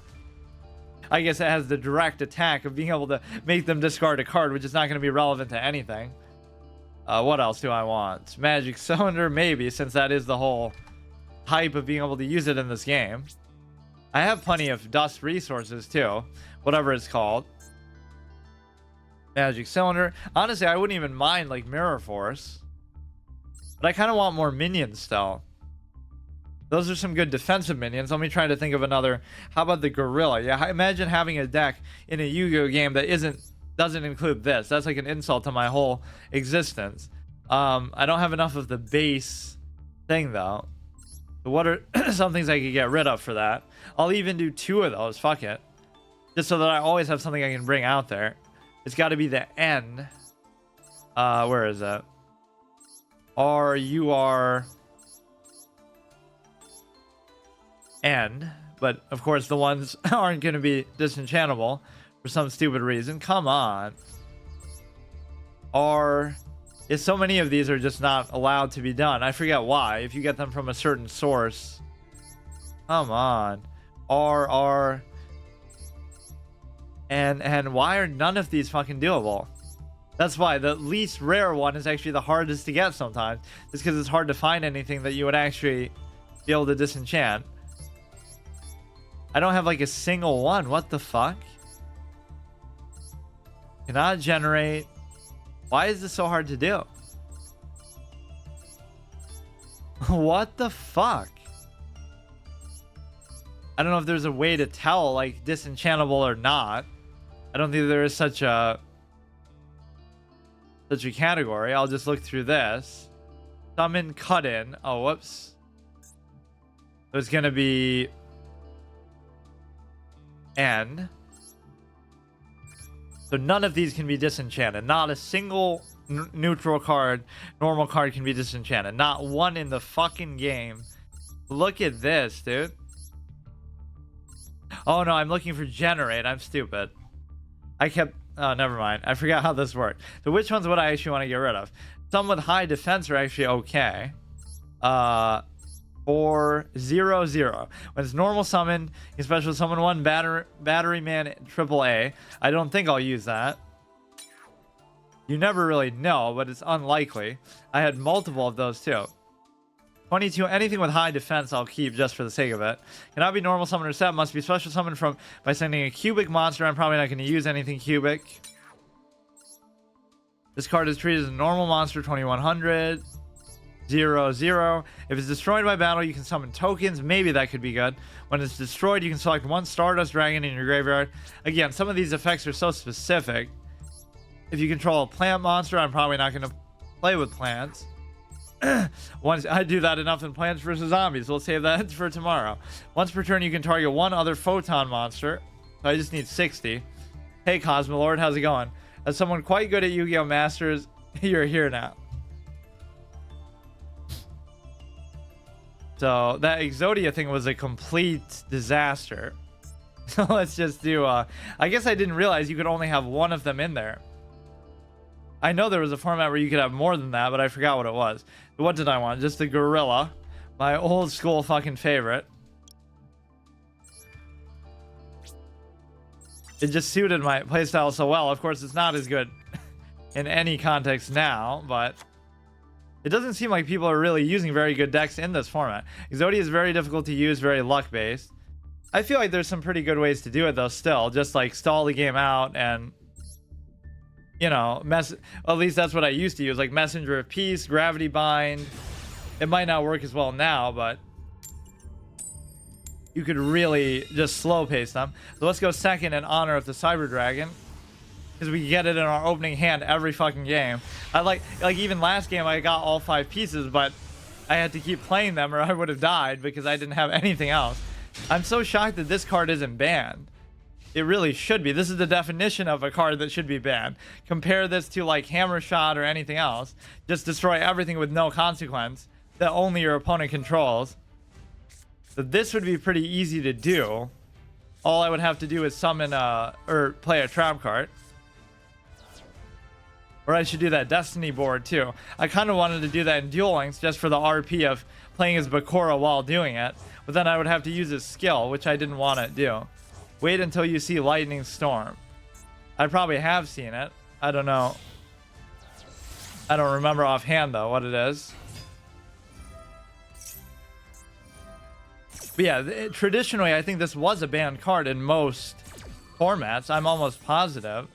guess it has the direct attack of being able to make them discard a card, which is not going to be relevant to anything. What else do I want? Magic Cylinder, maybe, since that is the whole hype of being able to use it in this game. I have plenty of dust resources too, whatever it's called. Magic Cylinder. Honestly, I wouldn't even mind like Mirror Force, but I kind of want more minions still. Those are some good defensive minions. Let me try to think of another. How about the Gorilla? Yeah, imagine having a deck in a Yu-Gi-Oh game that doesn't include this. That's like an insult to my whole existence. I don't have enough of the base thing though. So what are some things I could get rid of for that? I'll even do 2 of those. Fuck it. Just so that I always have something I can bring out there. It's got to be the N. Where is it? R-U-R-N. But, of course, the ones aren't going to be disenchantable for some stupid reason. Come on. So many of these are just not allowed to be done. I forget why. If you get them from a certain source. Come on. R. And why are none of these fucking doable? That's why the least rare one is actually the hardest to get sometimes. It's because it's hard to find anything that you would actually be able to disenchant. I don't have like a single one. What the fuck? Cannot generate. Why is this so hard to do? What the fuck? I don't know if there's a way to tell, like, disenchantable or not. I don't think there is such a category. I'll just look through this. Summon, cut in. Oh, whoops. There's gonna be N. So none of these can be disenchanted. Not a single neutral card, normal card can be disenchanted. Not one in the fucking game. Look at this, dude. Oh no, I'm looking for generate. I'm stupid. I kept... Oh, never mind. I forgot how this worked. So which ones would I actually want to get rid of? Some with high defense are actually okay. 4-0-0. When it's normal summon, you can special summon one battery man AAA. I don't think I'll use that. You never really know, but it's unlikely. I had multiple of those too. 22, anything with high defense I'll keep just for the sake of it. Cannot be normal summon or set. Must be special summoned from by sending a cubic monster. I'm probably not going to use anything cubic. This card is treated as a normal monster. 2100. 0-0. If it's destroyed by battle, you can summon tokens. Maybe that could be good. When it's destroyed, you can select one Stardust Dragon in your graveyard. Again, some of these effects are so specific. If you control a plant monster, I'm probably not going to play with plants. Once I do that enough in Plants vs Zombies, we'll save that for tomorrow. Once per turn, you can target one other photon monster. So I just need 60. Hey Cosmolord, how's it going? As someone quite good at Yu-Gi-Oh! Masters, you're here now. So that Exodia thing was a complete disaster. So let's just do I guess I didn't realize you could only have one of them in there. I know there was a format where you could have more than that, but I forgot what it was. But what did I want? Just the gorilla. My old school fucking favorite. It just suited my playstyle so well. Of course, it's not as good in any context now, but it doesn't seem like people are really using very good decks in this format. Exodia is very difficult to use, very luck-based. I feel like there's some pretty good ways to do it, though, still. Just, like, stall the game out and... You know, at least that's what I used to use, like Messenger of Peace, Gravity Bind. It might not work as well now, but you could really just slow pace them. So let's go second in honor of the Cyber Dragon, because we get it in our opening hand every fucking game. I like even last game I got all 5 pieces, but I had to keep playing them or I would have died because I didn't have anything else. I'm so shocked that this card isn't banned. It really should be. This is the definition of a card that should be banned. Compare this to like Hammer Shot or anything else. Just destroy everything with no consequence that only your opponent controls. So this would be pretty easy to do. All I would have to do is summon or play a trap card. Or I should do that Destiny board too. I kind of wanted to do that in Duel Links just for the RP of playing as Bakura while doing it. But then I would have to use his skill, which I didn't want to do. Wait until you see Lightning Storm. I probably have seen it. I don't know. I don't remember offhand, though, what it is. But yeah, traditionally, I think this was a banned card in most formats. I'm almost positive.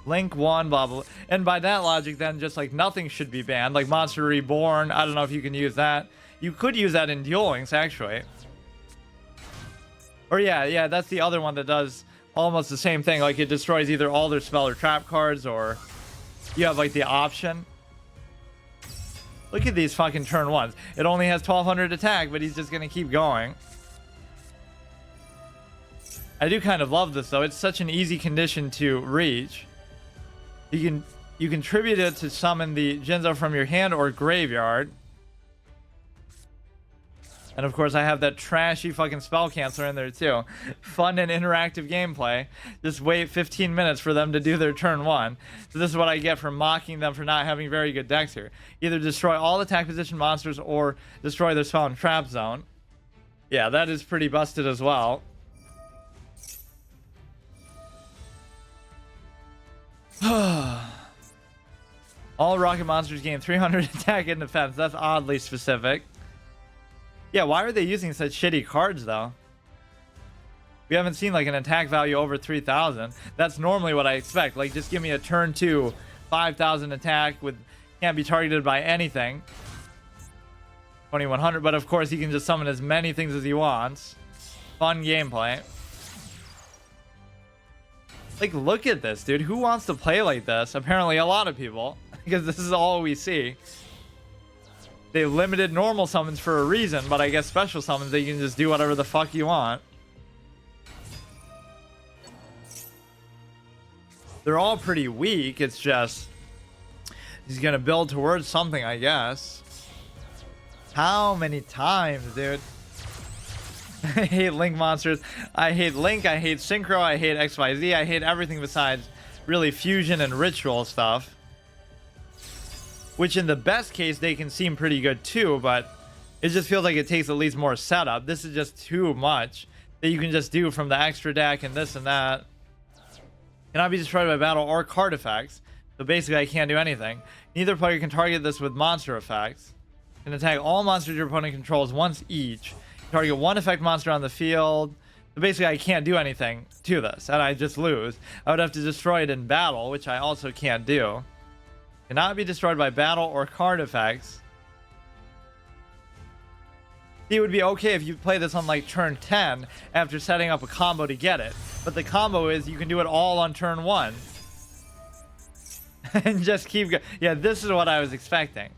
Link 1, blah, blah. And by that logic, then, just like nothing should be banned. Like Monster Reborn, I don't know if you can use that. You could use that in Duel Links, actually. Or yeah, that's the other one that does almost the same thing. Like it destroys either all their spell or trap cards, or you have like the option. Look at these fucking turn 1s. It only has 1200 attack, but he's just gonna keep going. I do kind of love this though. It's such an easy condition to reach. You can tribute it to summon the Jinzo from your hand or graveyard. And of course I have that trashy fucking spell canceller in there too. Fun and interactive gameplay. Just wait 15 minutes for them to do their turn 1. So this is what I get for mocking them for not having very good decks here. Either destroy all attack position monsters or destroy their spell and trap zone. Yeah, that is pretty busted as well. All rocket monsters gain 300 attack and defense. That's oddly specific. Yeah, why are they using such shitty cards, though? We haven't seen, like, an attack value over 3,000. That's normally what I expect. Like, just give me a turn 2 5,000 attack with can't be targeted by anything. 2,100, but of course he can just summon as many things as he wants. Fun gameplay. Like, look at this, dude. Who wants to play like this? Apparently a lot of people, because this is all we see. They limited normal summons for a reason, but I guess special summons, they can just do whatever the fuck you want. They're all pretty weak. It's just he's gonna build towards something, I guess. How many times, dude? I hate Link monsters. I hate Link. I hate Synchro. I hate XYZ. I hate everything besides really fusion and ritual stuff. Which in the best case, they can seem pretty good too, but it just feels like it takes at least more setup. This is just too much that you can just do from the extra deck and this and that. Cannot be destroyed by battle or card effects. So basically I can't do anything. Neither player can target this with monster effects. Can attack all monsters your opponent controls once each. Target one effect monster on the field. So basically I can't do anything to this and I just lose. I would have to destroy it in battle, which I also can't do. Cannot be destroyed by battle or card effects. It would be okay if you play this on like turn 10 after setting up a combo to get it. But the combo is you can do it all on turn 1. And just keep going. Yeah, this is what I was expecting.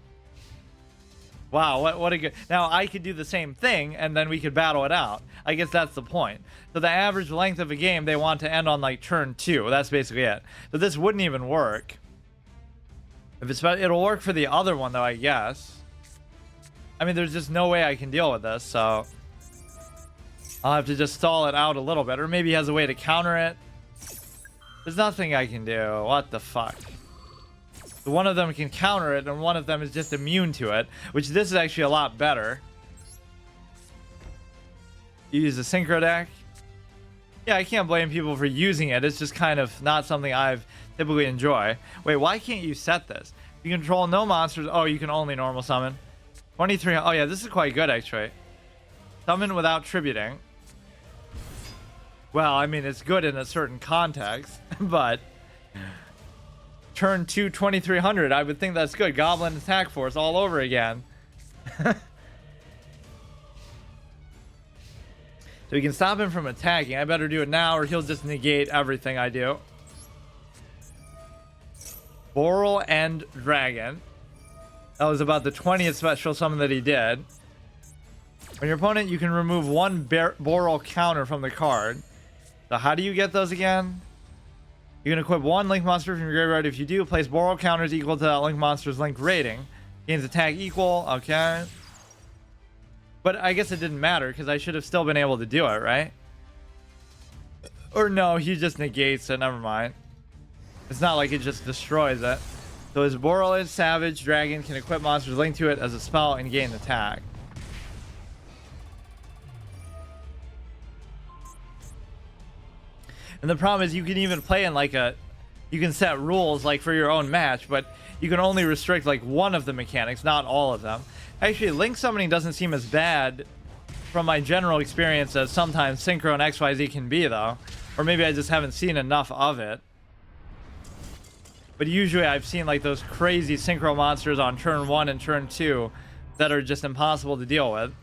Wow, what a good... Now, I could do the same thing, and then we could battle it out. I guess that's the point. So the average length of a game, they want to end on like turn 2. That's basically it. So this wouldn't even work. If it's... It'll work for the other one, though, I guess. I mean, there's just no way I can deal with this, so I'll have to just stall it out a little bit, or maybe he has a way to counter it. There's nothing I can do. What the fuck? So one of them can counter it, and one of them is just immune to it, which this is actually a lot better. You use the Synchro deck. Yeah, I can't blame people for using it. It's just kind of not something I've typically enjoy. Wait, why can't you set this? You control no monsters. Oh, you can only normal summon. 23. Oh yeah, this is quite good actually. Summon without tributing. Well, I mean, it's good in a certain context, but turn 2, 2300. I would think that's good. Goblin attack force all over again. So we can stop him from attacking. I better do it now, or he'll just negate everything I do. Boral and Dragon. That was about the 20th special summon that he did. On your opponent, you can remove one Boral counter from the card. So how do you get those again? You can equip one Link monster from your graveyard. If you do, place Boral counters equal to that Link monster's Link rating. Gains attack equal. Okay. But I guess it didn't matter because I should have still been able to do it, right? Or no, he just negates it. Never mind. It's not like it just destroys it. So his Boral is Savage. Dragon can equip monsters linked to it as a spell and gain attack. And the problem is you can even play in like you can set rules like for your own match, but you can only restrict like one of the mechanics, not all of them. Actually, Link summoning doesn't seem as bad from my general experience as sometimes Synchro and XYZ can be though. Or maybe I just haven't seen enough of it. But usually I've seen like those crazy Synchro monsters on turn 1 and turn 2 that are just impossible to deal with.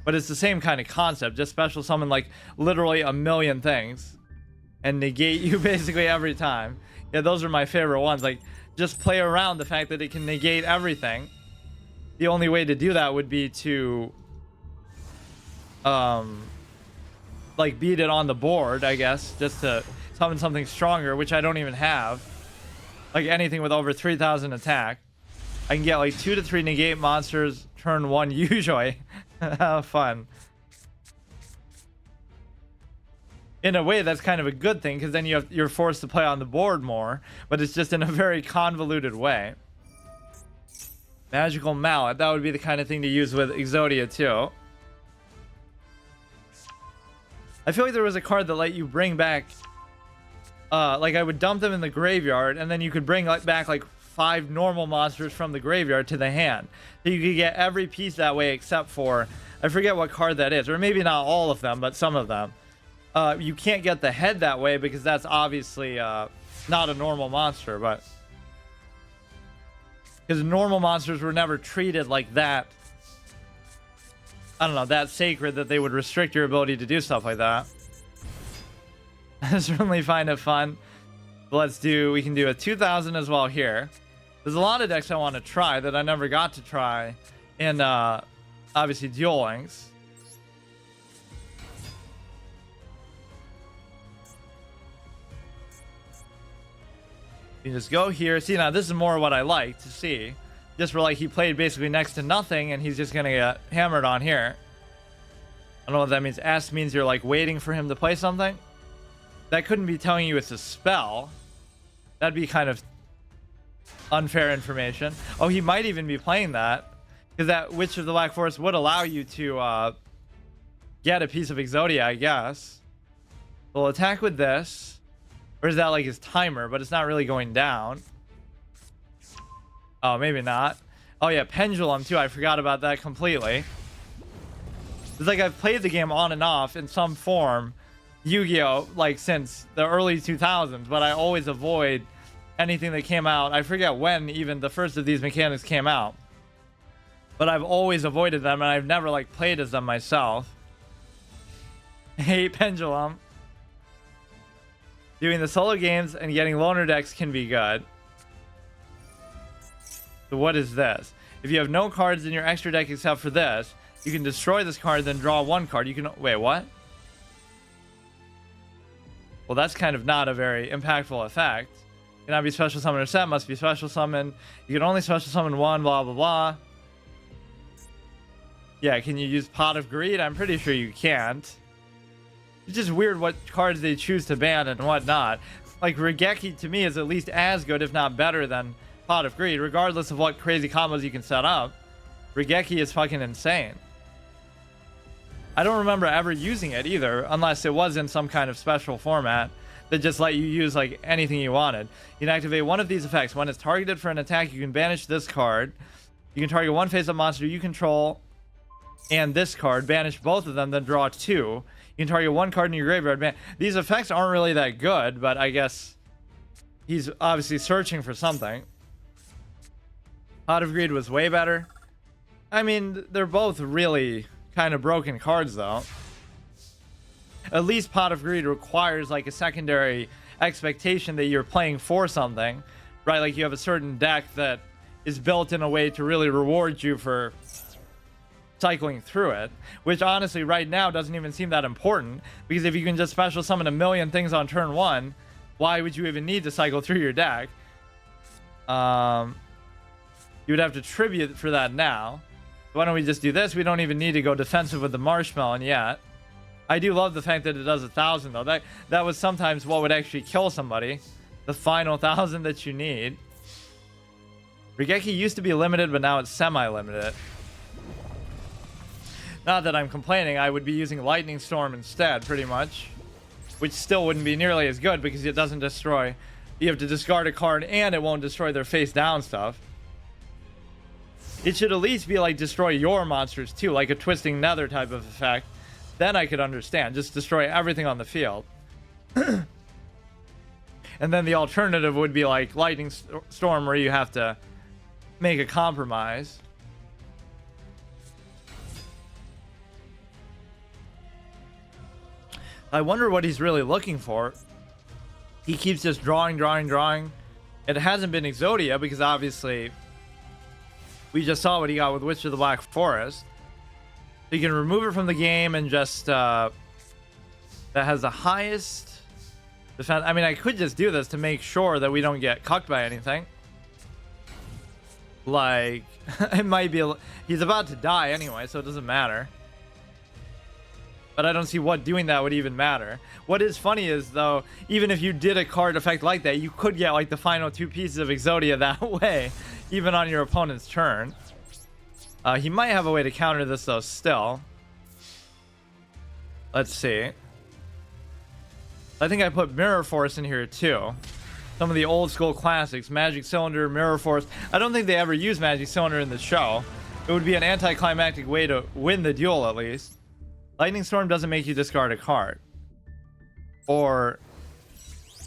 But it's the same kind of concept, just special summon like literally a million things and negate you basically every time. Yeah, those are my favorite ones. Like, just play around the fact that it can negate everything. The only way to do that would be to like beat it on the board, I guess, just to summon something stronger, which I don't even have. Like anything with over 3,000 attack. I can get like 2 to 3 negate monsters turn 1 usually. How fun. In a way, that's kind of a good thing, because then you're forced to play on the board more, but it's just in a very convoluted way. Magical Mallet. That would be the kind of thing to use with Exodia too. I feel like there was a card that let you bring back like I would dump them in the graveyard, and then you could bring back like 5 normal monsters from the graveyard to the hand. So you could get every piece that way except for, I forget what card that is, or maybe not all of them, but some of them. You can't get the head that way because that's obviously not a normal monster, but Because normal monsters were never treated like that. I don't know, that sacred that they would restrict your ability to do stuff like that. I certainly find it fun. But we can do a 2000 as well here. There's a lot of decks I want to try that I never got to try in, obviously, Duel Links. You just go here. See, now this is more what I like to see. Just where, like, he played basically next to nothing, and he's just gonna get hammered on here. I don't know what that means. S means you're, like, waiting for him to play something. That couldn't be telling you it's a spell. That'd be kind of unfair information. Oh, he might even be playing that. Because that Witch of the Black Forest would allow you to get a piece of Exodia, I guess. We'll attack with this. Or is that like his timer? But it's not really going down. Oh, maybe not. Oh yeah, Pendulum too. I forgot about that completely. It's like I've played the game on and off in some form, Yu-Gi-Oh, like since the early 2000s, but I always avoid anything that came out. I forget when even the first of these mechanics came out. But I've always avoided them, and I've never like played as them myself. Hate Pendulum. Doing the solo games and getting loner decks can be good. So what is this? If you have no cards in your extra deck except for this, you can destroy this card, then draw one card. You can... Wait, what? Well, that's kind of not a very impactful effect. Cannot be special summon or set. Must be special summon. You can only special summon one, blah, blah, blah. Yeah, can you use Pot of Greed? I'm pretty sure you can't. It's just weird what cards they choose to ban and whatnot. Like, Regeki to me is at least as good, if not better, than Pot of Greed, regardless of what crazy combos you can set up. Regeki is fucking insane. I don't remember ever using it either, unless it was in some kind of special format that just let you use like anything you wanted. You can activate one of these effects. When it's targeted for an attack, you can banish this card. You can target one face-up monster you control and this card, banish both of them, then draw two. You can target one card in your graveyard. These effects aren't really that good, but I guess he's obviously searching for something. Pot of Greed was way better. I mean, they're both really kind of broken cards, though. At least Pot of Greed requires like a secondary expectation that you're playing for something, right? Like you have a certain deck that is built in a way to really reward you for cycling through it, which honestly right now doesn't even seem that important, because if you can just special summon a million things on turn one, why would you even need to cycle through your deck? You would have to tribute for that now. Why don't we just do this? We don't even need to go defensive with the Marshmallow yet. I do love the fact that it does 1,000 though. That was sometimes what would actually kill somebody. The final 1,000 that you need. Regeki used to be limited, but now it's semi-limited. Not that I'm complaining, I would be using Lightning Storm instead, pretty much. Which still wouldn't be nearly as good because it doesn't destroy. You have to discard a card and it won't destroy their face down stuff. It should at least be like destroy your monsters too, like a Twisting Nether type of effect. Then I could understand. Just destroy everything on the field. And then the alternative would be like Lightning Storm, where you have to make a compromise. I wonder what he's really looking for. He keeps just drawing. It hasn't been Exodia because obviously we just saw what he got with Witch of the Black Forest. So you can remove it from the game and just that has the highest defense. I mean, I could just do this to make sure that we don't get cucked by anything. Like, it might be he's about to die anyway, so it doesn't matter. But I don't see what doing that would even matter. What is funny is, though, even if you did a card effect like that, you could get, like, the final two pieces of Exodia that way, even on your opponent's turn. He might have a way to counter this, though, still. Let's see. I think I put Mirror Force in here, too. Some of the old school classics. Magic Cylinder, Mirror Force. I don't think they ever used Magic Cylinder in the show. It would be an anticlimactic way to win the duel, at least. Lightning Storm doesn't make you discard a card. Or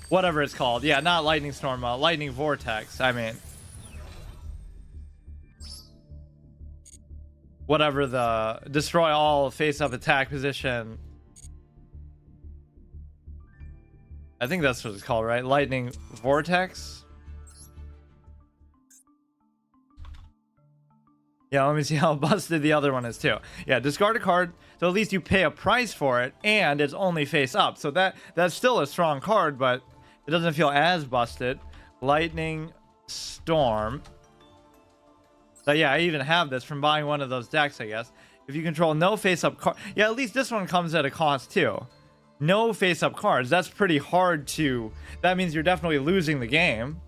whatever it's called. Yeah, not Lightning Storm, Lightning Vortex, I mean. whatever the destroy all face-up attack position. I think that's what it's called, right? Lightning Vortex. Yeah, let me see how busted the other one is too. Yeah, discard a card, so at least you pay a price for it, and it's only face up. So that's still a strong card, but it doesn't feel as busted. Lightning Storm. So yeah, I even have this from buying one of those decks, I guess. If you control no face-up card... Yeah, at least this one comes at a cost too. No face-up cards. That's pretty hard to... That means you're definitely losing the game.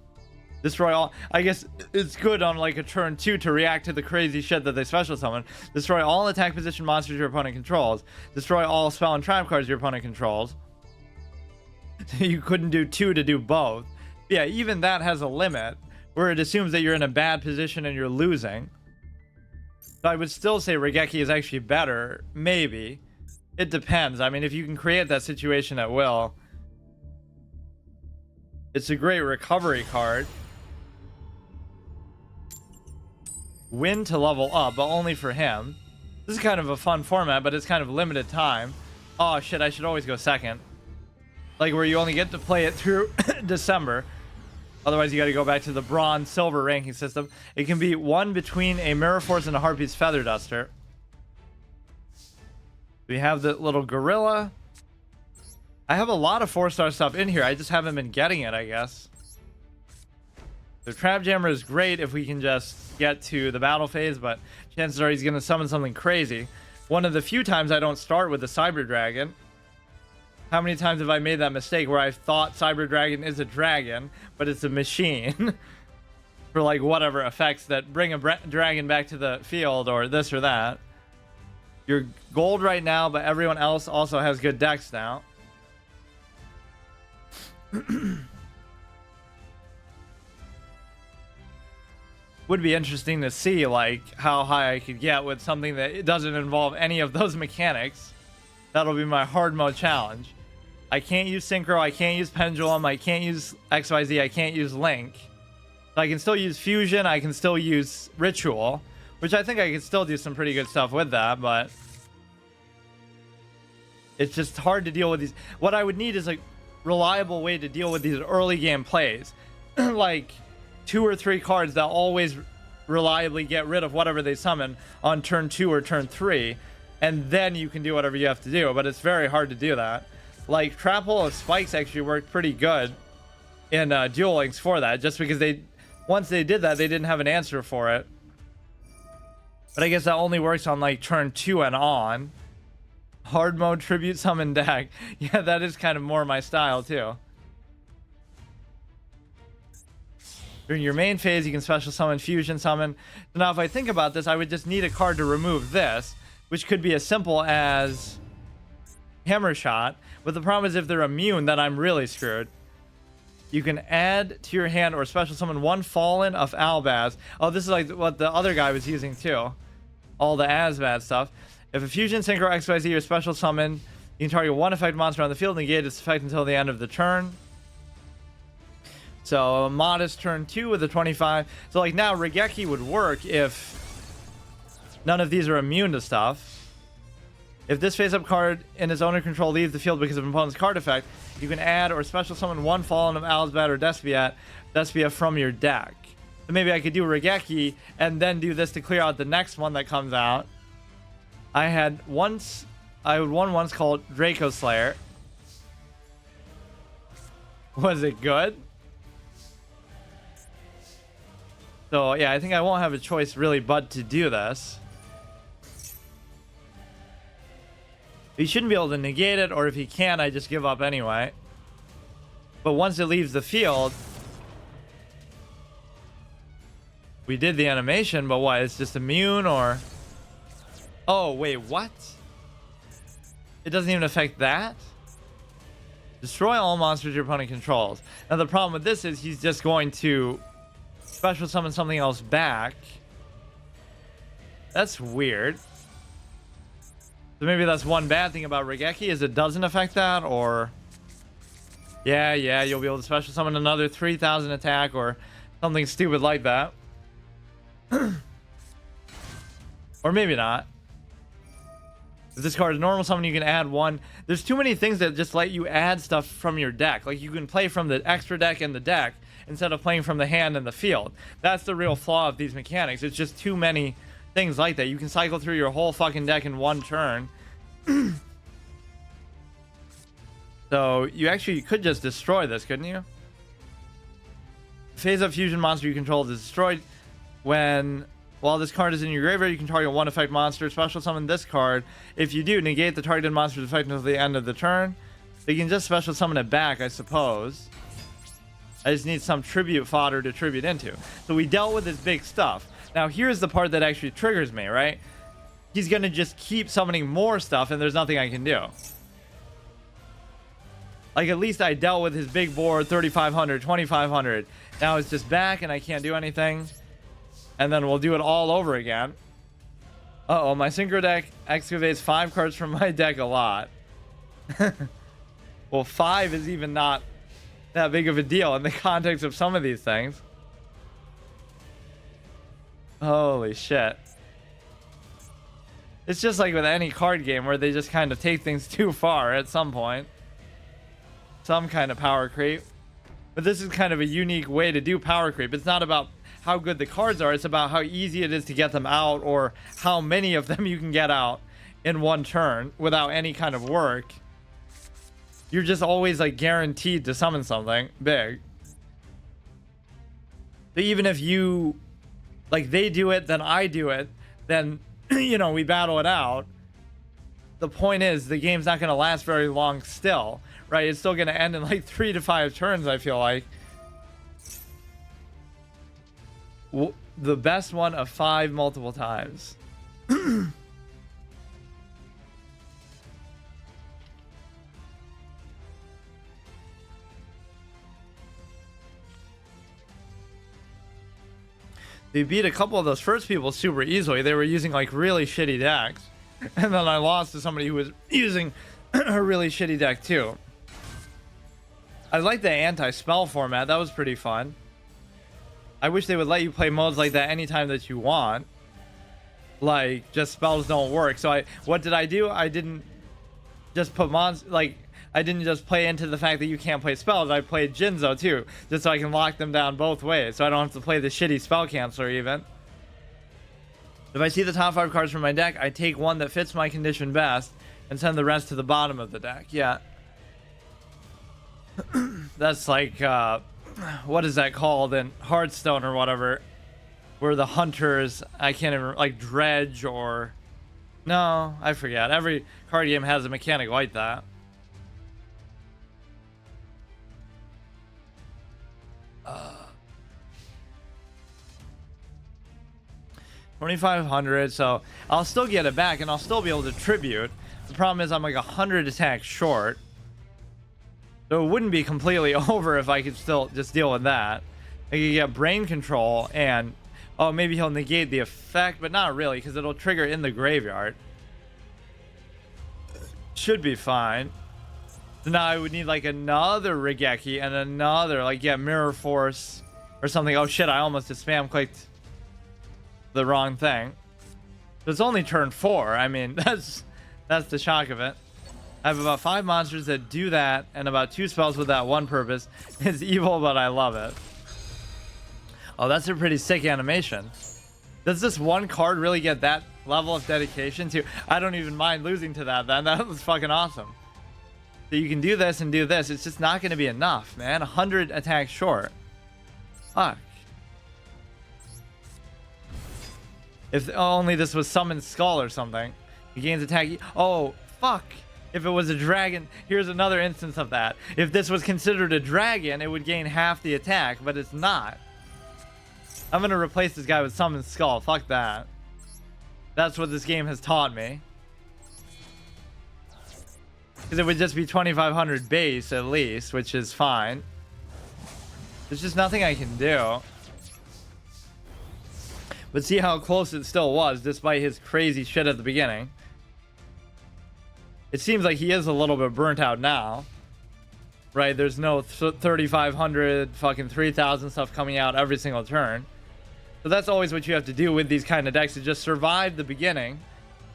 Destroy all... I guess it's good on like a turn 2 to react to the crazy shit that they special summon. Destroy all attack position monsters your opponent controls. Destroy all spell and trap cards your opponent controls. You couldn't do 2 to do both. Yeah, even that has a limit, where it assumes that you're in a bad position and you're losing. So I would still say Regeki is actually better. Maybe. It depends. I mean, if you can create that situation at will. It's a great recovery card. Win to level up, but only for him. This is kind of a fun format, but it's kind of limited time. Oh shit, I should always go second. Like where you only get to play it through December. Otherwise, you got to go back to the bronze, silver ranking system. It can be one between a Mirror Force and a Harpy's Feather Duster. We have the little gorilla. I have a lot of 4-star stuff in here. I just haven't been getting it, I guess. The Trap Jammer is great if we can just get to the battle phase, but chances are he's going to summon something crazy. One of the few times I don't start with the Cyber Dragon. How many times have I made that mistake where I thought Cyber Dragon is a dragon, but it's a machine for like whatever effects that bring a dragon back to the field or this or that. You're gold right now, but everyone else also has good decks now. Would be interesting to see like how high I could get with something that it doesn't involve any of those mechanics. That'll be my hard mode challenge. I can't use Synchro, I can't use Pendulum, I can't use XYZ, I can't use Link. So I can still use Fusion, I can still use Ritual, which I think I can still do some pretty good stuff with that, but it's just hard to deal with these. What I would need is a reliable way to deal with these early game plays. Like 2 or 3 cards that always reliably get rid of whatever they summon on turn 2 or turn 3. And then you can do whatever you have to do, but it's very hard to do that. Like Trap Hole of Spikes actually worked pretty good in Duel Links for that, just because once they did that, they didn't have an answer for it. But I guess that only works on like turn 2 and on. Hard mode tribute summon deck. Yeah, that is kind of more my style too. During your main phase, you can special summon, fusion summon. So now if I think about this, I would just need a card to remove this, which could be as simple as Hammer Shot. But the problem is if they're immune, then I'm really screwed. You can add to your hand or special summon 1 Fallen of Albaz. Oh, this is like what the other guy was using too. All the Asbad stuff. If a Fusion, Synchro, XYZ, or special summon, you can target 1 effect monster on the field and negate its effect until the end of the turn. So a modest turn 2 with a 25. So like now Regeki would work if none of these are immune to stuff. If this face-up card in its owner control leaves the field because of an opponent's card effect, you can add or special summon 1 Fallen of Alsbat or Despia from your deck. So maybe I could do Regeki and then do this to clear out the next one that comes out. I had one once called Draco Slayer. Was it good? So yeah, I think I won't have a choice really but to do this. He shouldn't be able to negate it, or if he can, I just give up anyway. But once it leaves the field, we did the animation, but what? It's just immune, or... Oh, wait, what? It doesn't even affect that? Destroy all monsters your opponent controls. Now, the problem with this is he's just going to special summon something else back. That's weird. So maybe that's one bad thing about Regeki, is it doesn't affect that, or... Yeah, you'll be able to special summon another 3,000 attack, or something stupid like that. Or maybe not. If this card is normal summon, you can add one. There's too many things that just let you add stuff from your deck. Like you can play from the extra deck and the deck instead of playing from the hand and the field. That's the real flaw of these mechanics. It's just too many things like that. You can cycle through your whole fucking deck in one turn. So you actually could just destroy this, couldn't you? Phase up fusion monster you control is destroyed. While this card is in your graveyard, you can target one effect monster. Special summon this card. If you do, negate the targeted monster's effect until the end of the turn. So you can just special summon it back, I suppose. I just need some tribute fodder to tribute into. So we dealt with this big stuff. Now here's the part that actually triggers me, right? He's gonna just keep summoning more stuff and there's nothing I can do. Like at least I dealt with his big board, 3,500, 2,500. Now it's just back and I can't do anything. And then we'll do it all over again. Uh-oh, my Synchro deck excavates 5 cards from my deck a lot. Well, 5 is even not that big of a deal in the context of some of these things. Holy shit. It's just like with any card game where they just kind of take things too far at some point. Some kind of power creep. But this is kind of a unique way to do power creep. It's not about how good the cards are, it's about how easy it is to get them out or how many of them you can get out in one turn without any kind of work. You're just always like guaranteed to summon something big. So even if you like they do it, then I do it, then you know, we battle it out. The point is the game's not going to last very long still, right? It's still going to end in like 3 to 5 turns, I feel like. The best one of 5 multiple times. They beat a couple of those first people super easily. They were using like really shitty decks. And then I lost to somebody who was using a really shitty deck too. I like the anti-spell format. That was pretty fun. I wish they would let you play modes like that anytime that you want. Like, just spells don't work. So what did I do? I didn't just put I didn't just play into the fact that you can't play spells. I played Jinzo too, just so I can lock them down both ways. So I don't have to play the shitty spell canceler even. If I see the top 5 cards from my deck, I take one that fits my condition best and send the rest to the bottom of the deck. Yeah. That's like, what is that called in Hearthstone or whatever? Where the hunters, I can't even, like Dredge or... No, I forget. Every card game has a mechanic like that. Uh, 2,500, so I'll still get it back and I'll still be able to tribute. The problem is I'm like 100 attacks short. So it wouldn't be completely over if I could still just deal with that. I could get brain control and... Oh, maybe he'll negate the effect, but not really, because it'll trigger in the graveyard. Should be fine. So now I would need like another Regeki and another, like, yeah, Mirror Force or something. Oh shit, I almost just spam clicked the wrong thing. So it's only turn 4. I mean, that's the shock of it. I have about 5 monsters that do that and about 2 spells with that one purpose. It's evil, but I love it. Oh, that's a pretty sick animation. Does this one card really get that level of dedication to? I don't even mind losing to that then. That was fucking awesome. So you can do this and do this. It's just not going to be enough, man. 100 attacks short. Fuck. If only this was Summon Skull or something. He gains attack. Oh, fuck. If it was a dragon, here's another instance of that. If this was considered a dragon, it would gain half the attack, but it's not. I'm gonna replace this guy with Summon Skull. Fuck that. That's what this game has taught me. Because it would just be 2,500 base at least, which is fine. There's just nothing I can do. But see how close it still was, despite his crazy shit at the beginning. It seems like he is a little bit burnt out now. Right, there's no 3,500 fucking 3,000 stuff coming out every single turn. So that's always what you have to do with these kind of decks, is just survive the beginning,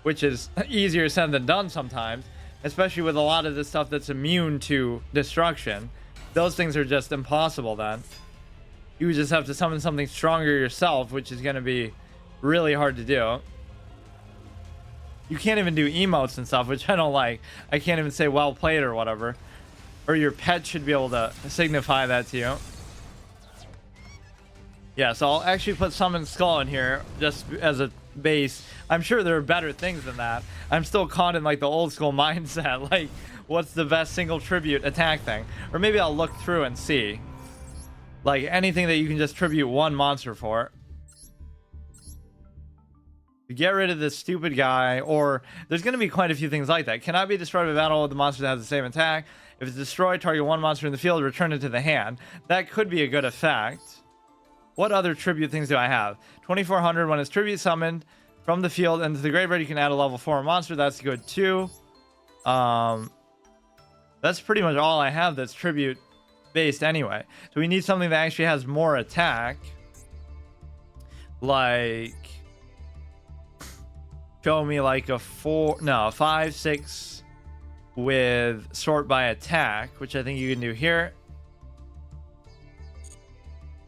which is easier said than done sometimes, especially with a lot of this stuff that's immune to destruction. Those things are just impossible then. You just have to summon something stronger yourself, which is going to be really hard to do. You can't even do emotes and stuff, which I don't like. I can't even say well played or whatever. Or your pet should be able to signify that to you. Yeah, so I'll actually put Summon Skull in here just as a base. I'm sure there are better things than that. I'm still caught in like the old school mindset. Like, what's the best single tribute attack thing? Or maybe I'll look through and see. Like anything that you can just tribute one monster for. Get rid of this stupid guy, or there's going to be quite a few things like that. Cannot be destroyed by battle with the monster that has the same attack. If it's destroyed, target one monster in the field, return it to the hand. That could be a good effect. What other tribute things do I have? 2400, when it's tribute summoned from the field into the graveyard, you can add a level 4 monster. That's good too. That's pretty much all I have that's tribute based anyway. So we need something that actually has more attack. Like, show me like a 5, 6 with sort by attack, which I think you can do here.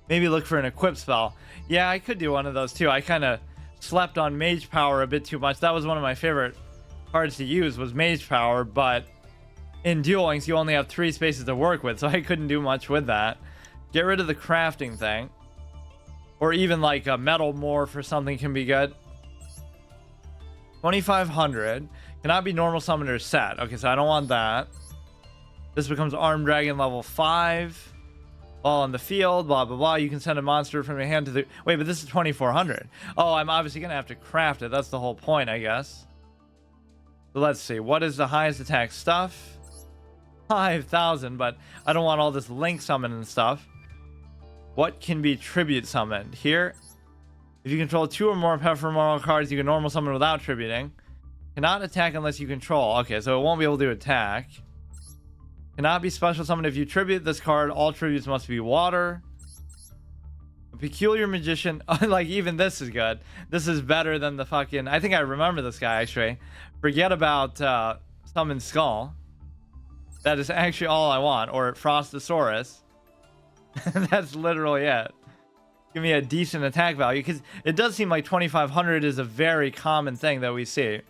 Maybe look for an equip spell. Yeah, I could do one of those too. I kind of slept on Mage Power a bit too much. That was one of my favorite cards to use, was Mage Power, but in Duel Links you only have 3 spaces to work with, so I couldn't do much with that. Get rid of the crafting thing. Or even like a metal morph or something can be good. 2500 cannot be normal summoner set. Okay, so I don't want that. This becomes Armed Dragon level 5. All on the field, blah blah blah. You can send a monster from your hand to the... Wait, but this is 2400. Oh, I'm obviously gonna have to craft it. That's the whole point, I guess. So let's see. What is the highest attack stuff? 5000, but I don't want all this link summon and stuff. What can be tribute summoned? Here, if you control 2 or more ephemeral cards, you can normal summon without tributing. Cannot attack unless you control. Okay, so it won't be able to attack. Cannot be special summoned if you tribute this card. All tributes must be water. A peculiar magician. Like, even this is good. This is better than the fucking... I think I remember this guy, actually. Forget about Summon Skull. That is actually all I want. Or Frostosaurus. That's literally it. Give me a decent attack value, because it does seem like 2500 is a very common thing that we see.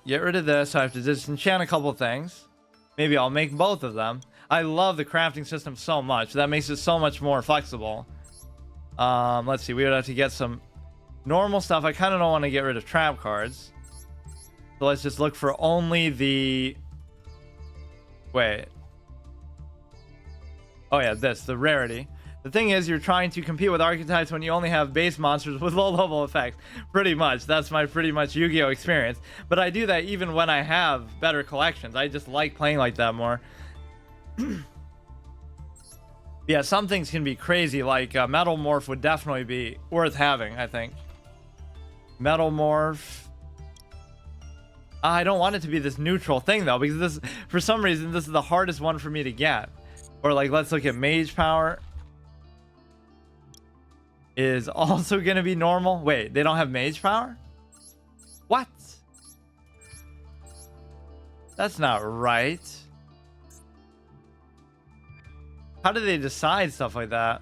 Get rid of this. I have to disenchant a couple things. Maybe I'll make both of them. I love the crafting system so much. That makes it so much more flexible. Let's see. We would have to get some normal stuff. I kind of don't want to get rid of trap cards. So let's just look for only the... Wait. Oh yeah, the rarity. The thing is, you're trying to compete with archetypes when you only have base monsters with low level effects. Pretty much. That's my pretty much Yu-Gi-Oh experience. But I do that even when I have better collections. I just like playing like that more. Yeah, some things can be crazy. Like Metal Morph would definitely be worth having, I think. Metal Morph. I don't want it to be this neutral thing though, because this, for some reason, this is the hardest one for me to get. Or like, let's look at Mage Power. Is also going to be normal. Wait, they don't have Mage Power? What? That's not right. How do they decide stuff like that?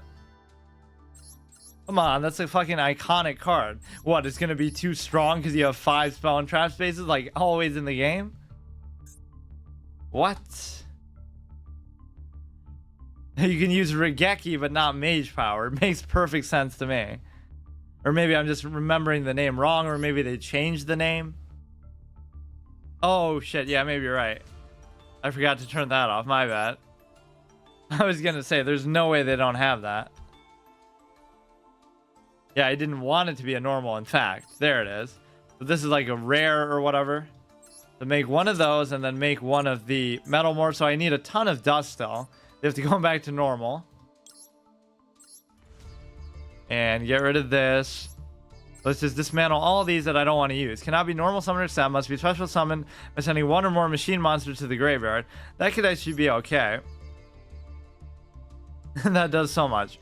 Come on, that's a fucking iconic card. What, it's going to be too strong because you have 5 spell and trap spaces like always in the game? What? You can use Regeki, but not Mage Power. It makes perfect sense to me. Or maybe I'm just remembering the name wrong, or maybe they changed the name. Oh, shit. Yeah, maybe you're right. I forgot to turn that off. My bad. I was going to say, there's no way they don't have that. Yeah, I didn't want it to be a normal, in fact. There it is. So this is like a rare or whatever. So make one of those, and then make one of the Metal Morph. So I need a ton of dust still. They have to go back to normal. And get rid of this. Let's just dismantle all of these that I don't want to use. Cannot be normal summoner set. Must be special summoned by sending 1 or more machine monsters to the graveyard. That could actually be okay. That does so much.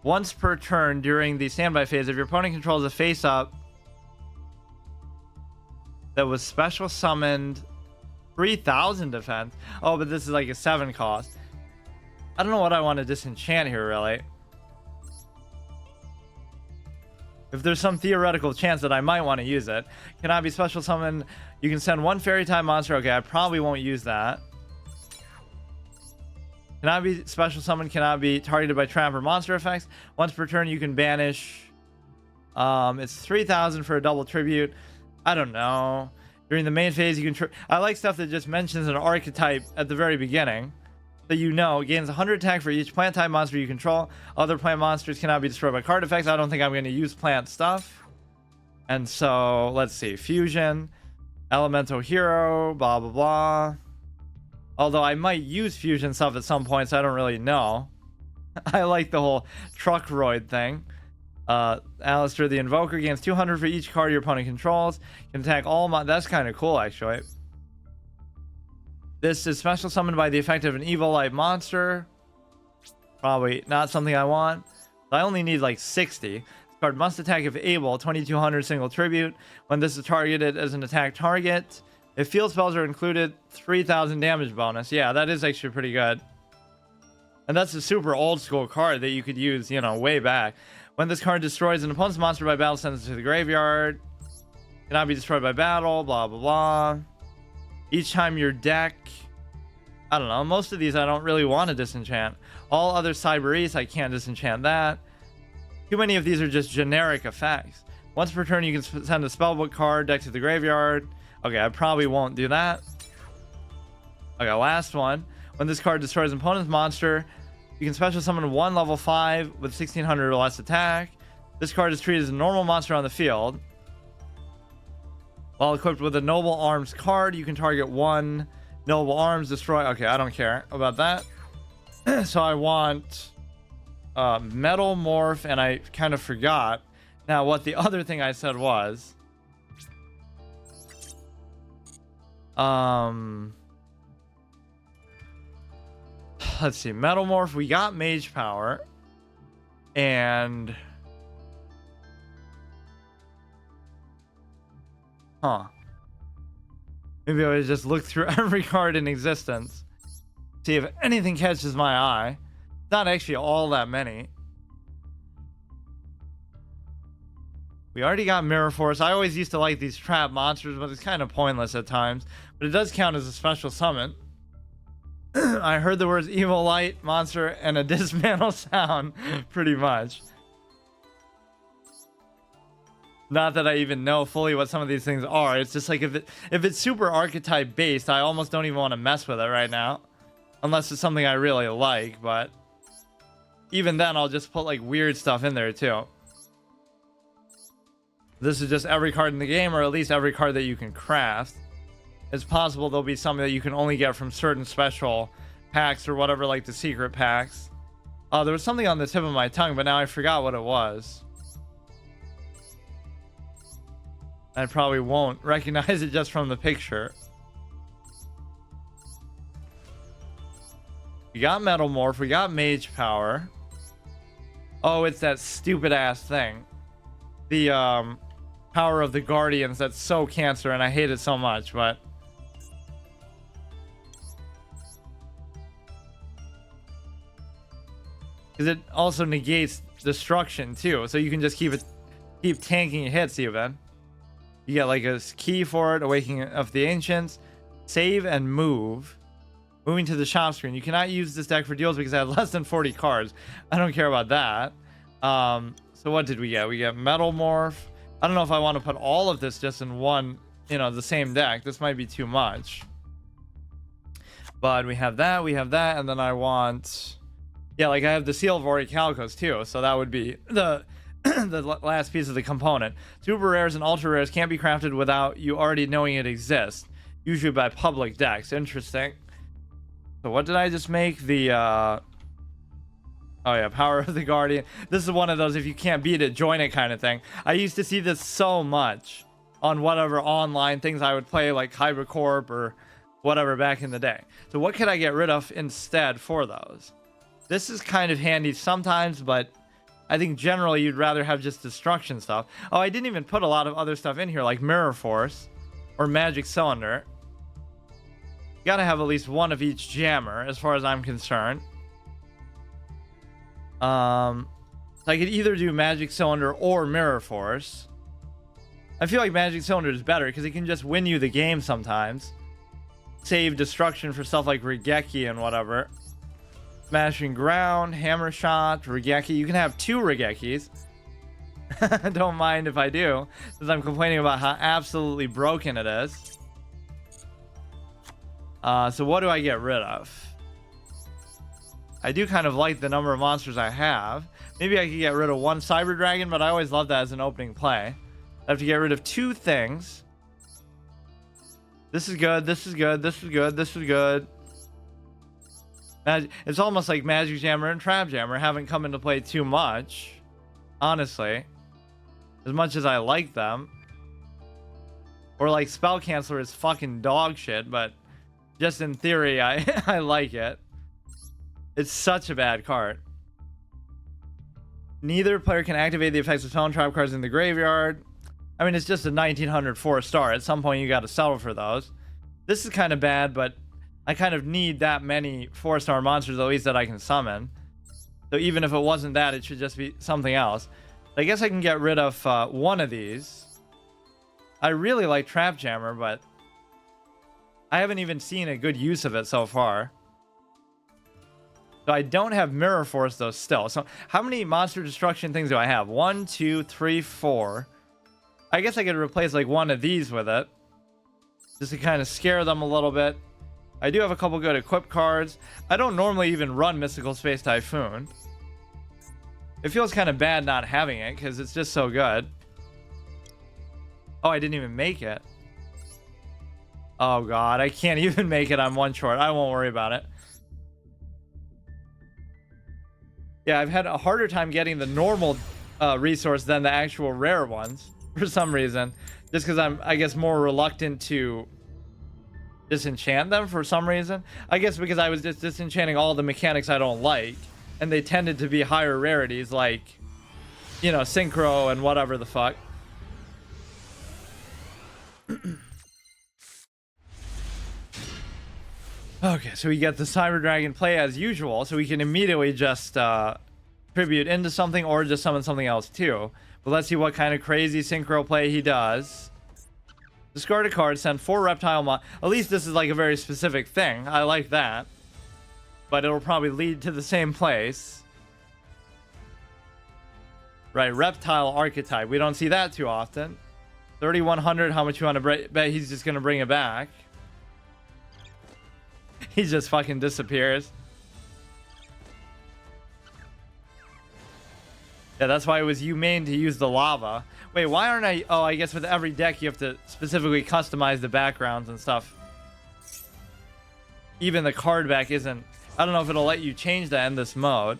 Once per turn during the standby phase, if your opponent controls a face-up that was special summoned 3,000 defense. Oh, but this is like a 7 cost. I don't know what I want to disenchant here, really. If there's some theoretical chance that I might want to use it. Cannot be special summoned. You can send one fairy type monster. Okay, I probably won't use that. Cannot be special summoned. Cannot be targeted by trap or monster effects. Once per turn, you can banish. It's 3,000 for a double tribute. I don't know. During the main phase, you can... I like stuff that just mentions an archetype at the very beginning. So you know, gains 100 attack for each plant type monster you control. Other plant monsters cannot be destroyed by card effects. I don't think I'm going to use plant stuff. And so, let's see. Fusion. Elemental Hero. Blah, blah, blah. Although I might use fusion stuff at some point, so I don't really know. I like the whole Truckroid thing. Alistair the Invoker gains 200 for each card your opponent controls. Can attack all that's kind of cool, actually. This is special summoned by the effect of an evil-like monster. Probably not something I want. I only need like 60. This card must attack if able. 2,200 single tribute. When this is targeted as an attack target. If field spells are included, 3,000 damage bonus. Yeah, that is actually pretty good. And that's a super old school card that you could use, you know, way back. When this card destroys an opponent's monster by battle, sends it to the graveyard. Cannot be destroyed by battle, blah, blah, blah. Each time your deck... I don't know. Most of these I don't really want to disenchant. All other Cyber I can't disenchant that. Too many of these are just generic effects. Once per turn, you can send a spellbook card deck to the graveyard. Okay, I probably won't do that. Okay, last one. When this card destroys an opponent's monster, you can special summon one level 5 with 1,600 or less attack. This card is treated as a normal monster on the field. While equipped with a Noble Arms card, you can target one Noble Arms, destroy... Okay, I don't care about that. So I want Metal Morph, and I kind of forgot. Now, what the other thing I said was... Let's see. Metal Morph, we got Mage Power. And... Huh. Maybe I would just look through every card in existence. See if anything catches my eye. Not actually all that many. We already got Mirror Force. I always used to like these trap monsters, but it's kind of pointless at times. But it does count as a special summon. I heard the words Evil Light, Monster, and a Dismantle sound, pretty much. Not that I even know fully what some of these things are. It's just like if it's super archetype based, I almost don't even want to mess with it right now. Unless it's something I really like, but even then I'll just put like weird stuff in there too. This is just every card in the game, or at least every card that you can craft. It's possible there'll be something that you can only get from certain special packs or whatever, like the secret packs. There was something on the tip of my tongue, but now I forgot what it was. I probably won't recognize it just from the picture. We got Metal Morph. We got Mage Power. Oh, it's that stupid ass thing. The Power of the Guardians. That's so cancer, and I hate it so much, but... because it also negates destruction, too. So you can just keep tanking hits, even. You get like a key for it, Awakening of the Ancients, save and move. Moving to the shop screen. You cannot use this deck for deals because I have less than 40 cards. I don't care about that. So what did we get? We get Metal Morph. I don't know if I want to put all of this just in one, you know, the same deck. This might be too much. But we have that, and then I want... yeah, like I have the Seal of Orichalcos too, so that would be the the last piece of the component. Super rares and ultra rares can't be crafted without you already knowing it exists, usually by public decks. Interesting. So what did I just make? The oh yeah, Power of the Guardian. This is one of those if you can't beat it, join it kind of thing. I used to see this so much on whatever online things I would play, like Hypercorp or whatever back in the day. So what could I get rid of instead for those? This is kind of handy sometimes, but I think generally you'd rather have just destruction stuff. Oh, I didn't even put a lot of other stuff in here, like Mirror Force or Magic Cylinder. You gotta have at least one of each jammer, as far as I'm concerned. So I could either do Magic Cylinder or Mirror Force. I feel like Magic Cylinder is better because it can just win you the game sometimes. Save destruction for stuff like Regeki and whatever. Smashing Ground, Hammer Shot, Regeki. You can have 2 Regekis. Don't mind if I do, since I'm complaining about how absolutely broken it is. So what do I get rid of? I do kind of like the number of monsters I have. Maybe I could get rid of 1 Cyber Dragon, but I always love that as an opening play. I have to get rid of 2 things. This is good, this is good, this is good, this is good. It's almost like Magic Jammer and Trap Jammer haven't come into play too much, honestly. As much as I like them. Or like Spell Canceller is fucking dog shit, but just in theory, I like it. It's such a bad card. Neither player can activate the effects of spell and trap cards in the graveyard. I mean, it's just a 1900 4-star. At some point, you got to settle for those. This is kind of bad, but I kind of need that many 4-star monsters, at least, that I can summon. So even if it wasn't that, it should just be something else. I guess I can get rid of 1 of these. I really like Trap Jammer, but I haven't even seen a good use of it so far. So I don't have Mirror Force, though, still. So how many monster destruction things do I have? 1, 2, 3, 4. I guess I could replace like 1 of these with it, just to kind of scare them a little bit. I do have a couple good equip cards. I don't normally even run Mystical Space Typhoon. It feels kind of bad not having it because it's just so good. Oh, I didn't even make it. Oh god, I can't even make it. I'm 1 short. I won't worry about it. Yeah, I've had a harder time getting the normal resource than the actual rare ones for some reason. Just because I'm, I guess, more reluctant to disenchant them for some reason. I guess because I was just disenchanting all the mechanics I don't like. And they tended to be higher rarities like, you know, Synchro and whatever the fuck. Okay, so we get the Cyber Dragon play as usual, so we can immediately just tribute into something or just summon something else too. But let's see what kind of crazy Synchro play he does. Discard a card, send 4 reptile at least this is like a very specific thing. I like that. But it'll probably lead to the same place. Right, reptile archetype. We don't see that too often. 3,100, how much you want to bet he's just going to bring it back? He just fucking disappears. Yeah, that's why it was humane to use the lava. Wait, why aren't I... Oh, I guess with every deck you have to specifically customize the backgrounds and stuff. Even the card back isn't... I don't know if it'll let you change that in this mode.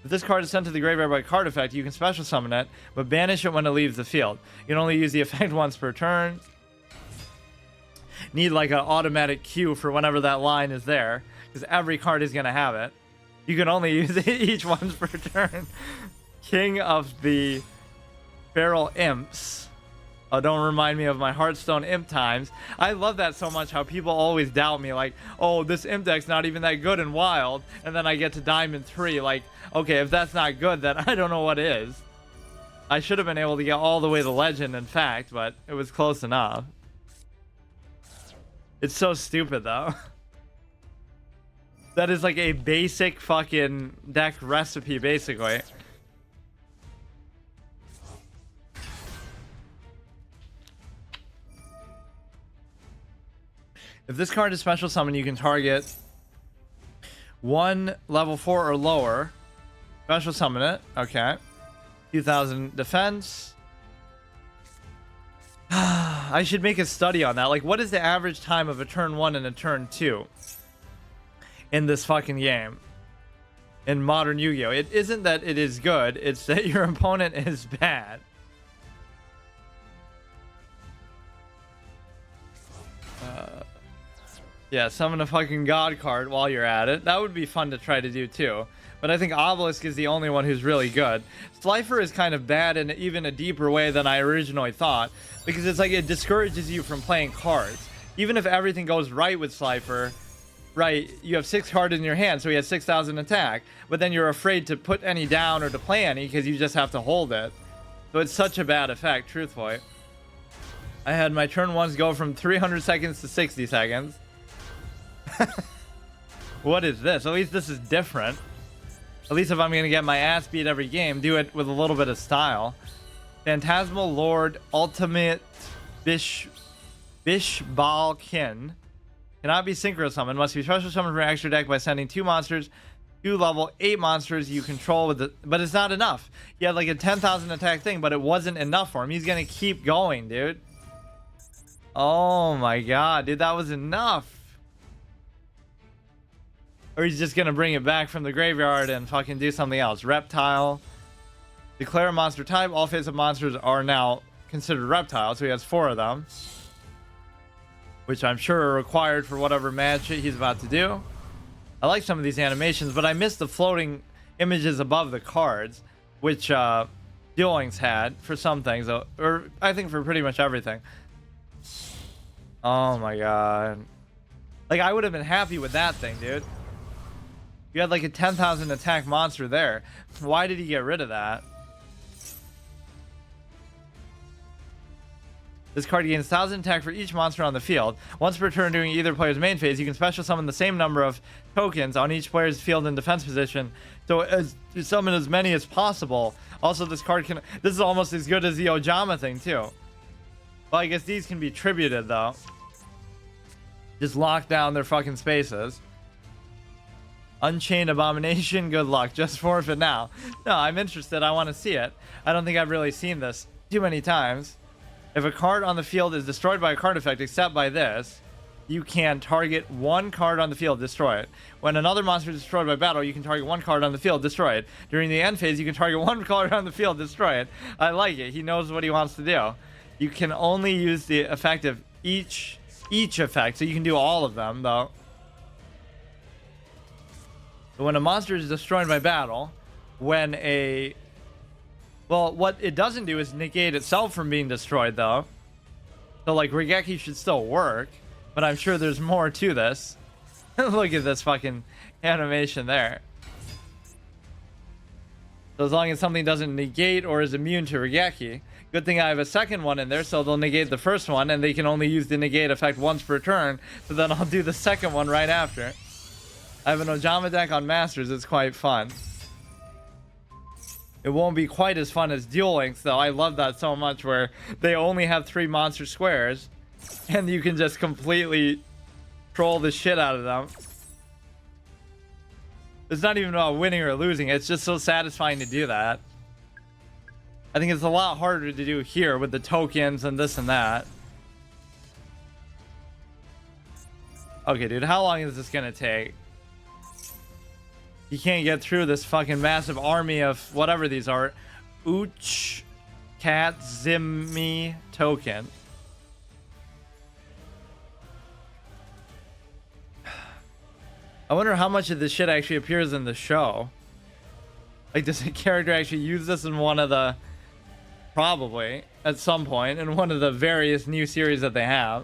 If this card is sent to the graveyard by card effect, you can special summon it, but banish it when it leaves the field. You can only use the effect once per turn. Need like an automatic queue for whenever that line is there, because every card is going to have it. You can only use it each once per turn. King of the Feral Imps. Oh, don't remind me of my Hearthstone Imp times. I love that so much, how people always doubt me, like, oh, this Imp deck's not even that good in Wild, and then I get to Diamond 3, like, okay, if that's not good, then I don't know what is. I should have been able to get all the way to Legend, in fact, but it was close enough. It's so stupid, though. That is like a basic fucking deck recipe, basically. If this card is special summon, you can target 1 level 4 or lower. Special summon it. Okay. 2,000 defense. I should make a study on that. Like, what is the average time of a turn 1 and a turn 2 in this fucking game? In modern Yu-Gi-Oh! It isn't that it is good, it's that your opponent is bad. Yeah, summon a fucking god card while you're at it. That would be fun to try to do too. but I think Obelisk is the only one who's really good. Slifer is kind of bad in even a deeper way than I originally thought, because it's like it discourages you from playing cards. Even if everything goes right with Slifer, right, you have 6 cards in your hand, so he has 6,000 attack, but then you're afraid to put any down or to play any because you just have to hold it. So it's such a bad effect, truthfully. I had my turn ones go from 300 seconds to 60 seconds. What is this? At least this is different. At least if I'm going to get my ass beat every game, do it with a little bit of style. Phantasmal Lord Ultimate Bishbalkin. Cannot be synchro summoned. Must be special summoned from your extra deck by sending 2 monsters. 2 level 8 monsters you control with the... But it's not enough. He had like a 10,000 attack thing, but it wasn't enough for him. He's going to keep going, dude. Oh my god, dude. That was enough. Or he's just gonna bring it back from the graveyard and fucking do something else. Reptile. Declare a monster type. All face-up monsters are now considered reptiles, so he has 4 of them. Which I'm sure are required for whatever mad shit he's about to do. I like some of these animations, but I miss the floating images above the cards, which Duel Links had for some things, or I think for pretty much everything. Oh my god. Like, I would have been happy with that thing, dude. You had like a 10,000 attack monster there. Why did he get rid of that? This card gains 1,000 attack for each monster on the field. Once per turn during either player's main phase, you can special summon the same number of tokens on each player's field and defense position. So as to summon as many as possible. Also, this card can... This is almost as good as the Ojama thing, too. Well, I guess these can be tributed, though. Just lock down their fucking spaces. Unchained Abomination, good luck. Just forfeit now. No, I'm interested. I want to see it. I don't think I've really seen this too many times. If a card on the field is destroyed by a card effect, except by this, you can target 1 card on the field, destroy it. When another monster is destroyed by battle, you can target 1 card on the field, destroy it. During the end phase, you can target 1 card on the field, destroy it. I like it. He knows what he wants to do. You can only use the effect of each effect, so you can do all of them, though. When a monster is destroyed by battle, when a... Well, what it doesn't do is negate itself from being destroyed, though. So, like, Regeki should still work, but I'm sure there's more to this. Look at this fucking animation there. So as long as something doesn't negate or is immune to Regeki. Good thing I have a second one in there, so they'll negate the first one, and they can only use the negate effect once per turn, so then I'll do the second one right after. I have an Ojama deck on Masters. It's quite fun. It won't be quite as fun as Duel Links, though. I love that so much, where they only have 3 monster squares, and you can just completely troll the shit out of them. It's not even about winning or losing. It's just so satisfying to do that. I think it's a lot harder to do here with the tokens and this and that. Okay, dude, how long is this gonna take? You can't get through this fucking massive army of whatever these are. Uch Katzimi token. I wonder how much of this shit actually appears in the show. Like, does a character actually use this in one of the... Probably, at some point, in one of the various new series that they have.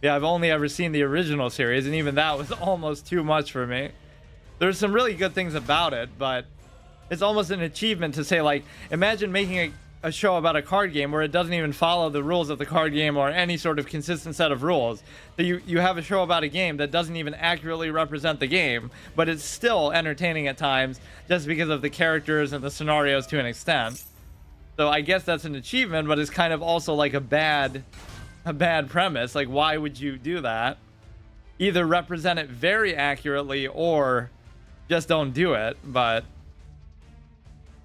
Yeah, I've only ever seen the original series, and even that was almost too much for me. There's some really good things about it, but it's almost an achievement to say, like, imagine making a show about a card game where it doesn't even follow the rules of the card game or any sort of consistent set of rules. So you have a show about a game that doesn't even accurately represent the game, but it's still entertaining at times just because of the characters and the scenarios to an extent. So I guess that's an achievement, but it's kind of also like a bad premise. Like, why would you do that? Either represent it very accurately or just don't do it. But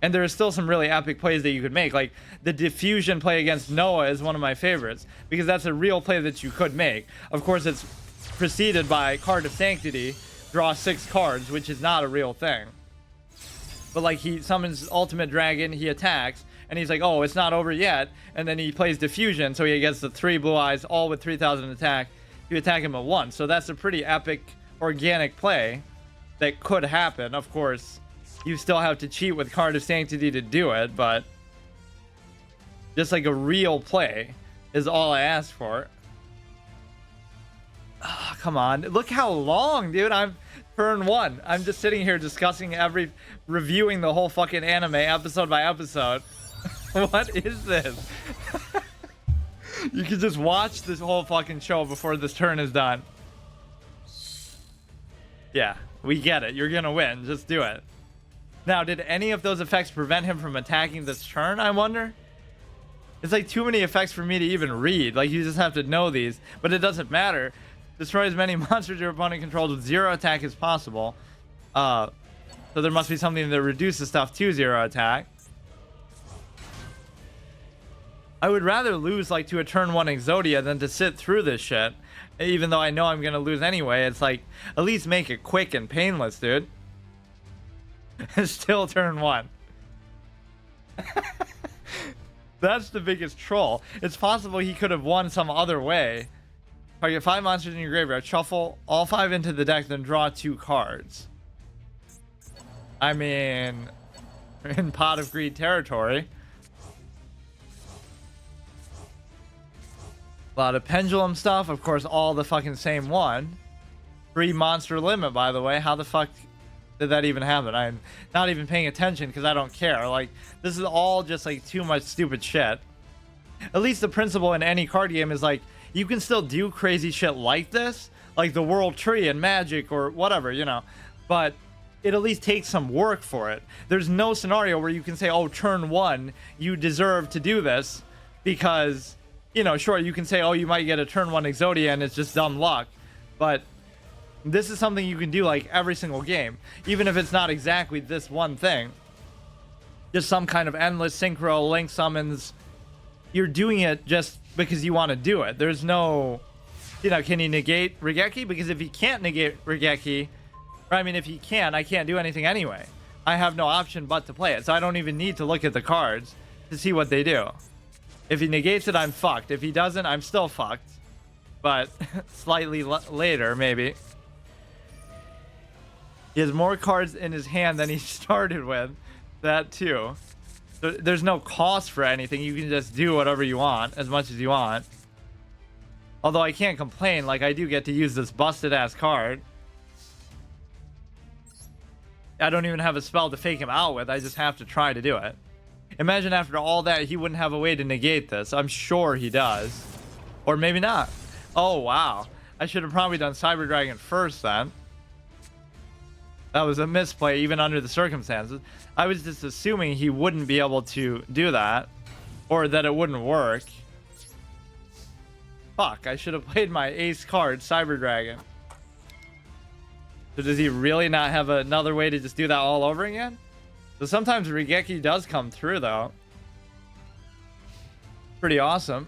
and there are still some really epic plays that you could make. Like the diffusion play against Noah is one of my favorites because that's a real play that you could make. Of course, it's preceded by Card of Sanctity, draw 6 cards, which is not a real thing. But like, he summons Ultimate Dragon, he attacks, and he's like, oh, it's not over yet. And then he plays Diffusion, so he gets the 3 blue eyes, all with 3,000 attack. You attack him at once. So that's a pretty epic, organic play. that could happen. Of course, you still have to cheat with Card of Sanctity to do it, but just like a real play is all I ask for. Oh, come on. Look how long, dude. I'm turn 1. I'm just sitting here discussing reviewing the whole fucking anime episode by episode. What is this? You can just watch this whole fucking show before this turn is done. Yeah, we get it. You're gonna win. Just do it. Now, did any of those effects prevent him from attacking this turn, I wonder? It's like too many effects for me to even read. Like, you just have to know these. But it doesn't matter. Destroy as many monsters your opponent controls with 0 attack as possible. So there must be something that reduces stuff to 0 attack. I would rather lose like to a turn 1 Exodia than to sit through this shit. Even though I know I'm gonna lose anyway. It's like, at least make it quick and painless, dude. Still turn 1. That's the biggest troll. It's possible he could have won some other way. Target 5 monsters in your graveyard. Shuffle all 5 into the deck, then draw 2 cards. I mean, in Pot of Greed territory. A lot of pendulum stuff. Of course, all the fucking same one. Free monster limit, by the way. How the fuck did that even happen? I'm not even paying attention because I don't care. Like, this is all just like too much stupid shit. At least the principle in any card game is like, you can still do crazy shit like this, like the World Tree and Magic or whatever, you know, but it at least takes some work for it. There's no scenario where you can say, oh, turn 1, you deserve to do this because, you know, sure, you can say, oh, you might get a turn 1 Exodia and it's just dumb luck, but this is something you can do like every single game, even if it's not exactly this one thing. Just some kind of endless synchro, link summons. You're doing it just because you want to do it. There's no, you know, can he negate Regeki? Because if he can't negate Regeki, or I mean, if he can, I can't do anything anyway. I have no option but to play it, so I don't even need to look at the cards to see what they do. If he negates it, I'm fucked. If he doesn't, I'm still fucked. But slightly later, maybe. He has more cards in his hand than he started with. That too. So there's no cost for anything. You can just do whatever you want, as much as you want. Although I can't complain, like I do get to use this busted ass card. I don't even have a spell to fake him out with. I just have to try to do it. Imagine after all that, he wouldn't have a way to negate this. I'm sure he does. Or maybe not. Oh, wow. I should have probably done Cyber Dragon first then. That was a misplay, even under the circumstances. I was just assuming he wouldn't be able to do that. Or that it wouldn't work. Fuck, I should have played my ace card, Cyber Dragon. So does he really not have another way to just do that all over again? So sometimes Regeki does come through, though. Pretty awesome.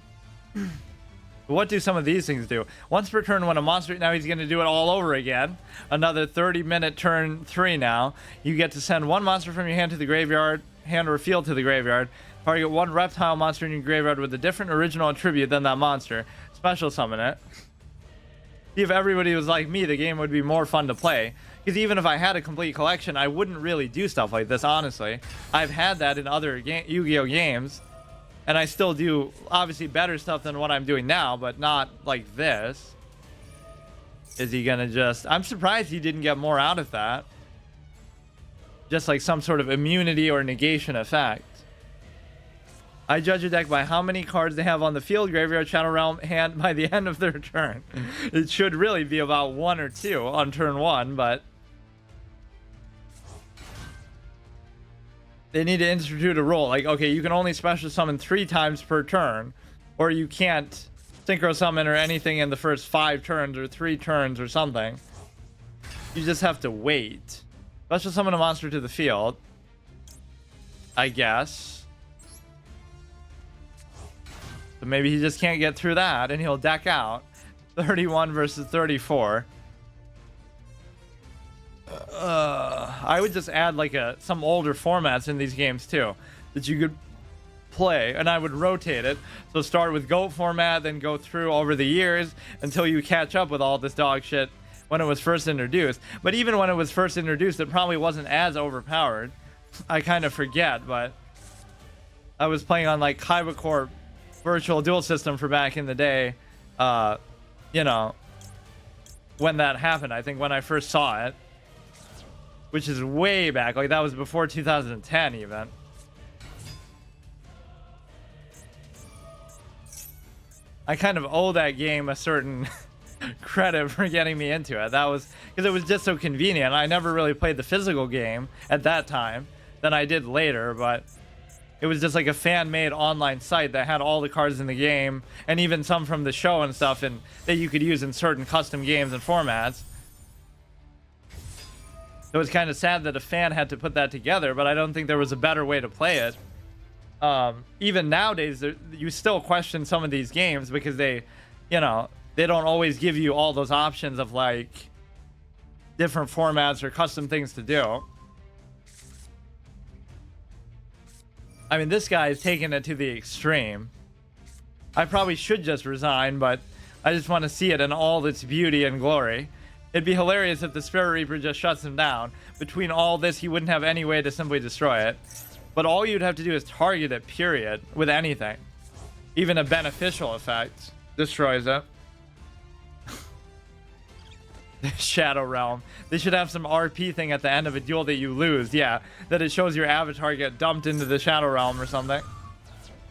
What do some of these things do? Once per turn when a monster... Now he's going to do it all over again. Another 30-minute turn 3 now. You get to send 1 monster from your hand to the graveyard. Hand or field to the graveyard. Target 1 reptile monster in your graveyard with a different original attribute than that monster. Special summon it. If everybody was like me, the game would be more fun to play. Because even if I had a complete collection, I wouldn't really do stuff like this, honestly. I've had that in other Yu-Gi-Oh games. And I still do, obviously, better stuff than what I'm doing now, but not like this. Is he gonna just... I'm surprised he didn't get more out of that. Just like some sort of immunity or negation effect. I judge a deck by how many cards they have on the field, graveyard, shadow realm, hand by the end of their turn. It should really be about 1 or 2 on turn 1, but... They need to institute a rule. Like, okay, you can only special summon 3 times per turn. Or you can't synchro summon or anything in the first 5 turns or 3 turns or something. You just have to wait. Special summon a monster to the field. I guess. So maybe he just can't get through that and he'll deck out. 31 versus 34. I would just add like some older formats in these games too that you could play, and I would rotate it. So start with GOAT format, then go through over the years until you catch up with all this dog shit when it was first introduced. But even when it was first introduced, it probably wasn't as overpowered. I kind of forget, but I was playing on like Kaiba Core virtual duel system for back in the day. You know, when that happened, I think when I first saw it, which is way back, like that was before 2010 even. I kind of owe that game a certain credit for getting me into it. That was because it was just so convenient. I never really played the physical game at that time. Then I did later, but it was just like a fan-made online site that had all the cards in the game and even some from the show and stuff, and that you could use in certain custom games and formats. It was kind of sad that a fan had to put that together, but I don't think there was a better way to play it. Even nowadays, you still question some of these games because they, you know, they don't always give you all those options of like different formats or custom things to do. I mean, this guy is taking it to the extreme. I probably should just resign, but I just want to see it in all its beauty and glory. It'd be hilarious if the Spirit Reaper just shuts him down. Between all this, he wouldn't have any way to simply destroy it. But all you'd have to do is target it, period, with anything. Even a beneficial effect destroys it. The Shadow Realm. They should have some RP thing at the end of a duel that you lose. Yeah, that it shows your avatar get dumped into the Shadow Realm or something.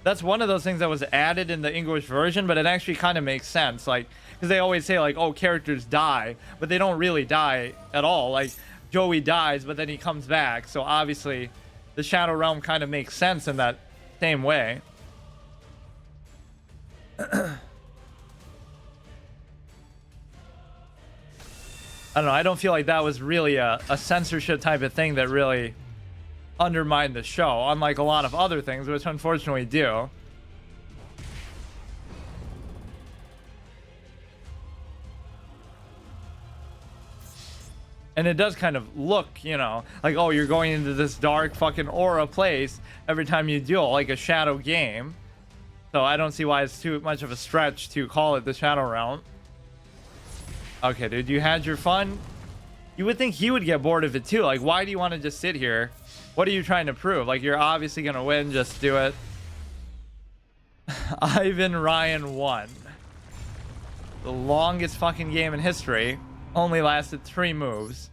That's one of those things that was added in the English version, but it actually kind of makes sense. Like, because they always say, like, oh, characters die, but they don't really die at all. Like, Joey dies, but then he comes back. So obviously, the Shadow Realm kind of makes sense in that same way. I don't know. I don't feel like that was really a censorship type of thing that really undermined the show, unlike a lot of other things, which unfortunately do. And it does kind of look, you know, like, oh, you're going into this dark fucking aura place every time you duel, like a shadow game. So I don't see why it's too much of a stretch to call it the Shadow Realm. Okay, dude, you had your fun. You would think he would get bored of it too. Like, why do you want to just sit here? What are you trying to prove? Like, you're obviously going to win. Just do it. Ivan Ryan won. The longest fucking game in history. Only lasted 3 moves.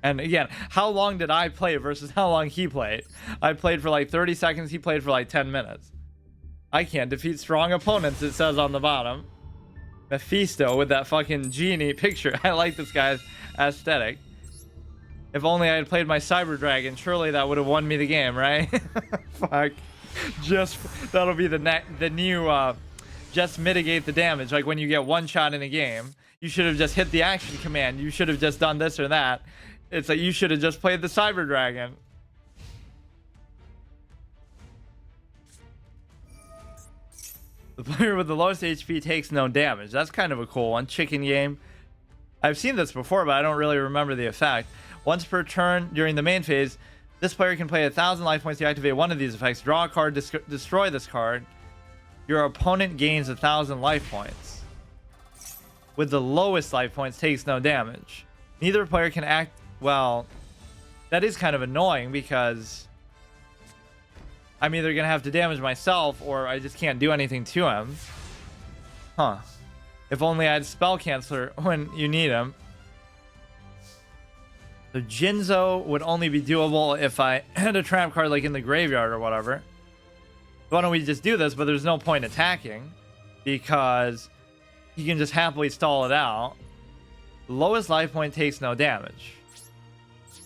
And again, how long did I play versus how long he played? I played for like 30 seconds. He played for like 10 minutes. I can't defeat strong opponents, it says on the bottom. Mephisto with that fucking genie picture. I like this guy's aesthetic. If only I had played my Cyber Dragon, surely that would have won me the game, right? Fuck. Just, that'll be the new, just mitigate the damage. Like when you get one shot in a game, you should have just hit the action command. You should have just done this or that. It's like you should have just played the Cyber Dragon. The player with the lowest HP takes no damage. That's kind of a cool one. Chicken game. I've seen this before, but I don't really remember the effect. Once per turn during the main phase, this player can play 1,000 life points to activate one of these effects. Draw a card, destroy this card. Your opponent gains 1,000 life points. With the lowest life points, takes no damage. Neither player can act... Well, that is kind of annoying because I'm either going to have to damage myself or I just can't do anything to him. Huh. If only I had Spell Canceller when you need him. So Jinzo would only be doable if I had a trap card like in the graveyard or whatever. Why don't we just do this? But there's no point attacking because you can just happily stall it out. The lowest life point takes no damage.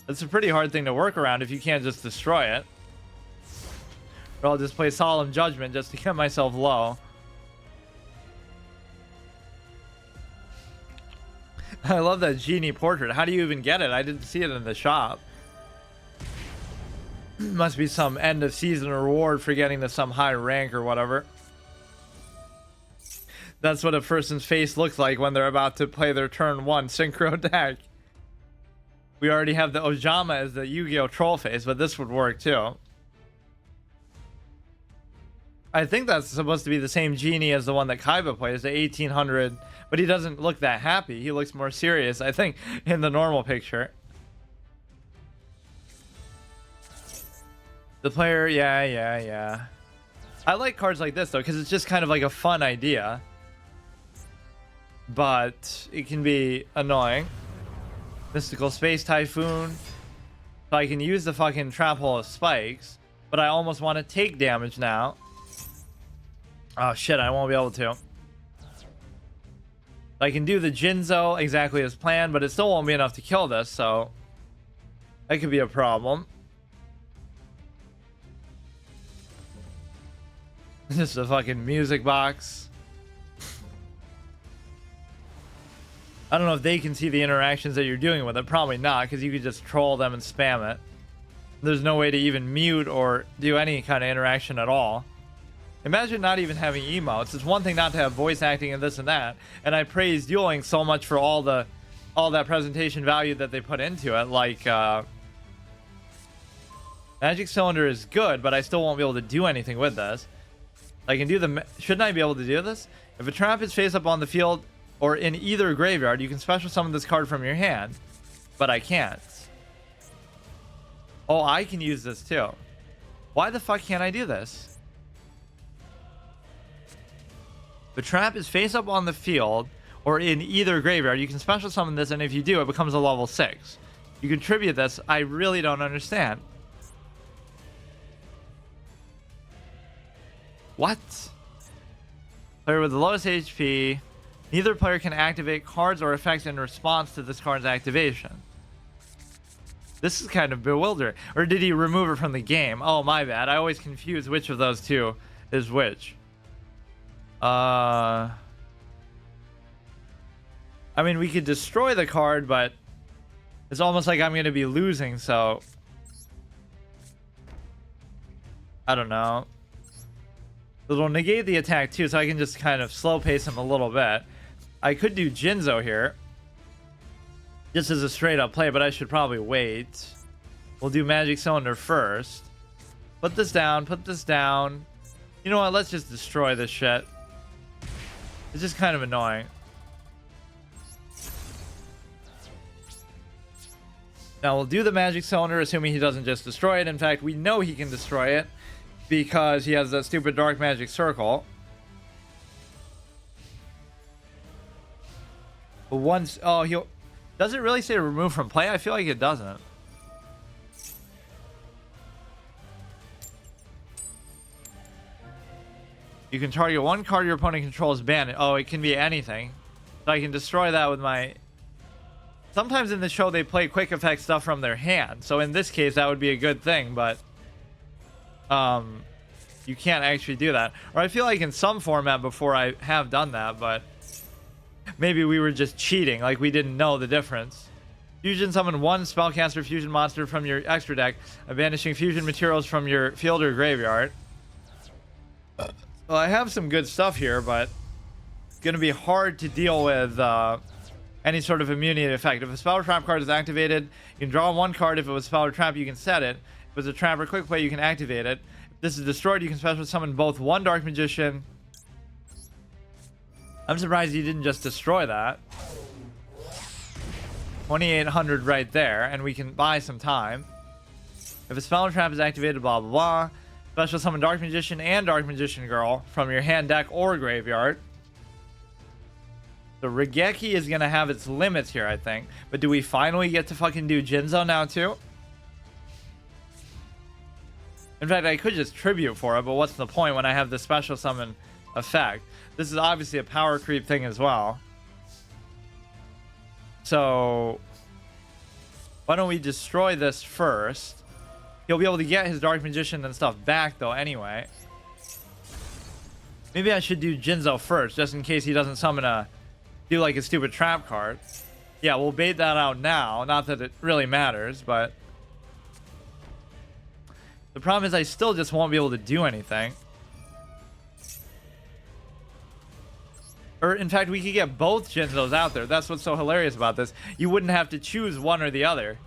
That's a pretty hard thing to work around if you can't just destroy it. Or I'll just play Solemn Judgment just to get myself low. I love that genie portrait. How do you even get it? I didn't see it in the shop. Must be some end of season reward for getting to some high rank or whatever. That's what a person's face looks like when they're about to play their turn 1 synchro deck. We already have the Ojama as the Yu-Gi-Oh troll face, but this would work too. I think that's supposed to be the same genie as the one that Kaiba plays, the 1800, but he doesn't look that happy. He looks more serious, I think, in the normal picture. The player, yeah. I like cards like this, though, because it's just kind of like a fun idea. But it can be annoying. Mystical Space Typhoon. So I can use the fucking Trap Hole of Spikes, but I almost want to take damage now. Oh shit, I won't be able to. I can do the Jinzo exactly as planned, but it still won't be enough to kill this, so that could be a problem. Just a fucking music box. I don't know if they can see the interactions that you're doing with it. Probably not, because you could just troll them and spam it. There's no way to even mute or do any kind of interaction at all. Imagine not even having emotes. It's one thing not to have voice acting and this and that. And I praise Dueling so much for all that presentation value that they put into it. Like, Magic Cylinder is good, but I still won't be able to do anything with this. I can do the... Shouldn't I be able to do this? If a trap is face up on the field or in either graveyard, you can special summon this card from your hand. But I can't. Oh, I can use this too. Why the fuck can't I do this? The trap is face up on the field or in either graveyard. You can special summon this, and if you do, it becomes a level 6. You contribute this. I really don't understand. What? Player with the lowest HP. Neither player can activate cards or effects in response to this card's activation. This is kind of bewildering. Or did he remove it from the game? Oh, my bad. I always confuse which of those two is which. I mean, we could destroy the card, but it's almost like I'm going to be losing, so... I don't know. It'll negate the attack, too, so I can just kind of slow pace him a little bit. I could do Jinzo here. Just as a straight up play, but I should probably wait. We'll do Magic Cylinder first. Put this down, put this down. You know what? Let's just destroy this shit. It's just kind of annoying. Now we'll do the Magic Cylinder, assuming he doesn't just destroy it. In fact, we know he can destroy it because he has that stupid Dark Magic Circle. But once... Oh, he'll... Does it really say remove from play? I feel like it doesn't. You can target one card your opponent controls banned. Oh, it can be anything. So I can destroy that with my... Sometimes in the show they play quick effect stuff from their hand. So in this case that would be a good thing, but... you can't actually do that. Or I feel like in some format before I have done that, but... Maybe we were just cheating, like we didn't know the difference. Fusion summon one spellcaster fusion monster from your extra deck, banishing fusion materials from your field or graveyard. Well, I have some good stuff here, but it's going to be hard to deal with any sort of immunity effect. If a spell or trap card is activated, you can draw one card. If it was a spell or trap, you can set it. If it was a trap or quick play, you can activate it. If this is destroyed, you can special summon both one Dark Magician. I'm surprised you didn't just destroy that. 2,800 right there, and we can buy some time. If a spell or trap is activated, blah, blah, blah. Special summon Dark Magician and Dark Magician Girl from your hand, deck, or graveyard. The Regeki is going to have its limits here, I think. But do we finally get to fucking do Jinzo now, too? In fact, I could just tribute for it, but what's the point when I have the special summon effect? This is obviously a power creep thing as well. So, why don't we destroy this first? He'll be able to get his Dark Magician and stuff back, though, anyway. Maybe I should do Jinzo first, just in case he doesn't summon do like a stupid trap card. Yeah, we'll bait that out now. Not that it really matters, but... The problem is I still just won't be able to do anything. Or, in fact, we could get both Jinzos out there. That's what's so hilarious about this. You wouldn't have to choose one or the other.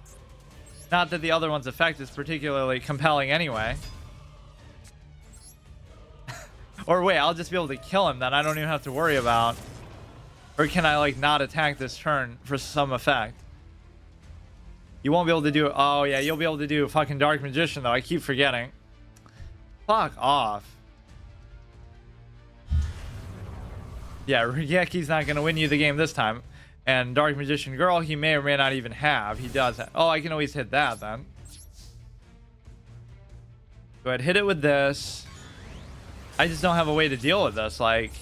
Not that the other one's effect is particularly compelling anyway. Or wait, I'll just be able to kill him then. I don't even have to worry about. Or can I like not attack this turn for some effect? You won't be able to do it. Oh yeah, you'll be able to do fucking Dark Magician though. I keep forgetting. Fuck off. Yeah, Ryuki's not gonna win you the game this time. And Dark Magician Girl, he may or may not even have. He does have. Oh, I can always hit that then. Go ahead, hit it with this. I just don't have a way to deal with this. Like,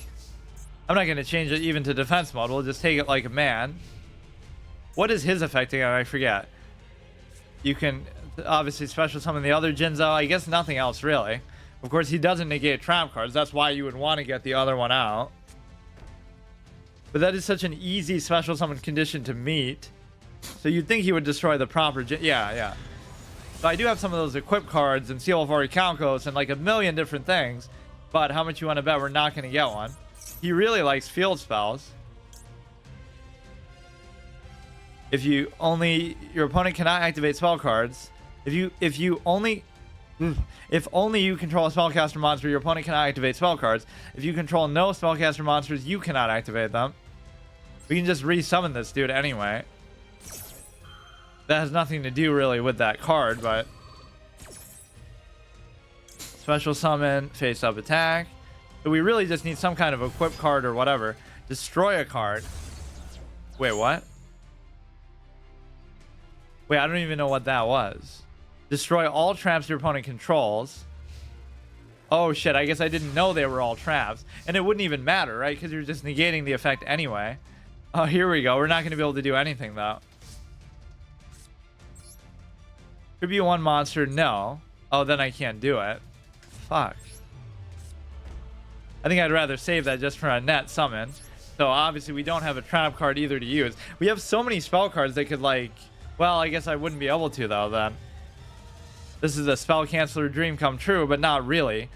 I'm not gonna change it even to defense mode. We'll just take it like a man. What is his effect again? I forget. You can obviously special summon the other Jinzo. I guess nothing else really. Of course, he doesn't negate trap cards. That's why you would want to get the other one out. But that is such an easy special summon condition to meet. So you'd think he would destroy the proper yeah. So I do have some of those equip cards and Seal of Orichalcos and like a million different things. But how much you want to bet we're not going to get one? He really likes field spells. If you only your opponent cannot activate spell cards. If only you control a spellcaster monster, your opponent cannot activate spell cards. If you control no spellcaster monsters, you cannot activate them. We can just resummon this dude anyway. That has nothing to do really with that card, but special summon, face up attack. So we really just need some kind of equip card or whatever. Destroy a card. Wait, what? Wait, I don't even know what that was. Destroy all traps your opponent controls. Oh shit, I guess I didn't know they were all traps. And it wouldn't even matter, right? Because you're just negating the effect anyway. Oh, here we go. We're not going to be able to do anything, though. Tribute one monster, no. Oh, then I can't do it. Fuck. I think I'd rather save that just for a net summon. So obviously we don't have a trap card either to use. We have so many spell cards that could like... Well, I guess I wouldn't be able to though then. This is a spell canceller dream come true, but not really.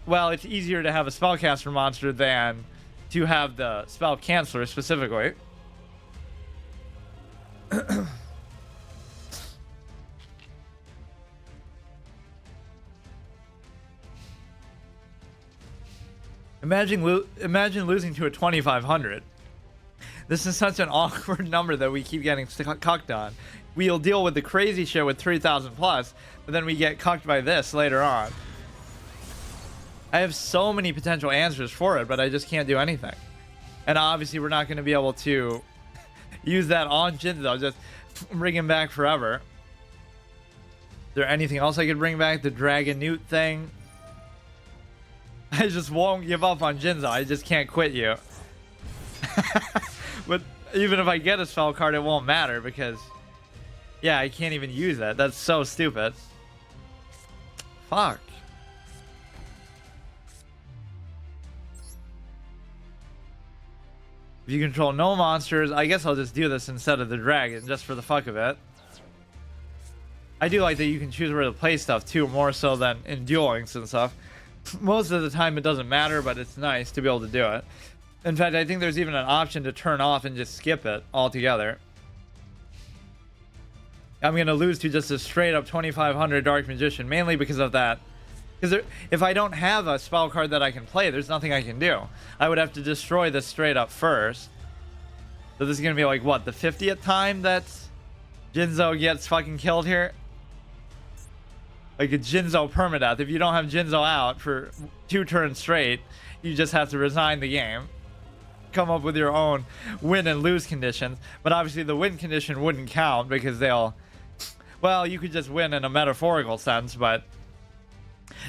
Well, it's easier to have a spellcaster monster than to have the spell canceller specifically. Imagine losing to a 2500. This is such an awkward number that we keep getting cucked on. We'll deal with the crazy shit with 3000 plus, but then we get cucked by this later on. I have so many potential answers for it, but I just can't do anything. And obviously we're not going to be able to use that on Jinzo. Just bring him back forever. Is there anything else I could bring back? The Dragon Newt thing? I just won't give up on Jinzo. I just can't quit you. But even if I get a spell card, it won't matter because... Yeah, I can't even use that. That's so stupid. Fuck. If you control no monsters, I guess I'll just do this instead of the dragon, just for the fuck of it. I do like that you can choose where to play stuff too, more so than in Duel Links and stuff. Most of the time it doesn't matter, but it's nice to be able to do it. In fact, I think there's even an option to turn off and just skip it altogether. I'm going to lose to just a straight up 2500 Dark Magician, mainly because of that. Because if I don't have a spell card that I can play, there's nothing I can do. I would have to destroy this straight up first. So this is going to be like, what, the 50th time that Jinzo gets fucking killed here? Like a Jinzo permadeath. If you don't have Jinzo out for 2 turns straight, you just have to resign the game. Come up with your own win and lose conditions. But obviously the win condition wouldn't count because they'll... Well, you could just win in a metaphorical sense, but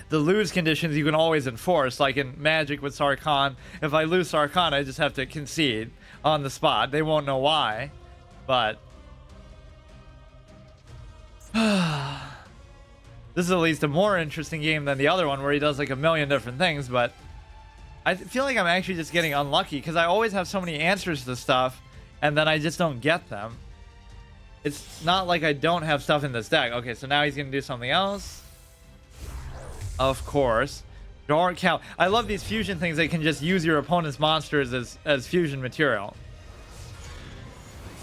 the lose conditions you can always enforce, like in Magic with Sarkhan. If I lose Sarkhan, I just have to concede on the spot. They won't know why, but... This is at least a more interesting game than the other one where he does like a million different things, but I feel like I'm actually just getting unlucky because I always have so many answers to stuff and then I just don't get them. It's not like I don't have stuff in this deck. Okay, so now he's going to do something else. Of course. Dark Cow. I love these fusion things that can just use your opponent's monsters as fusion material.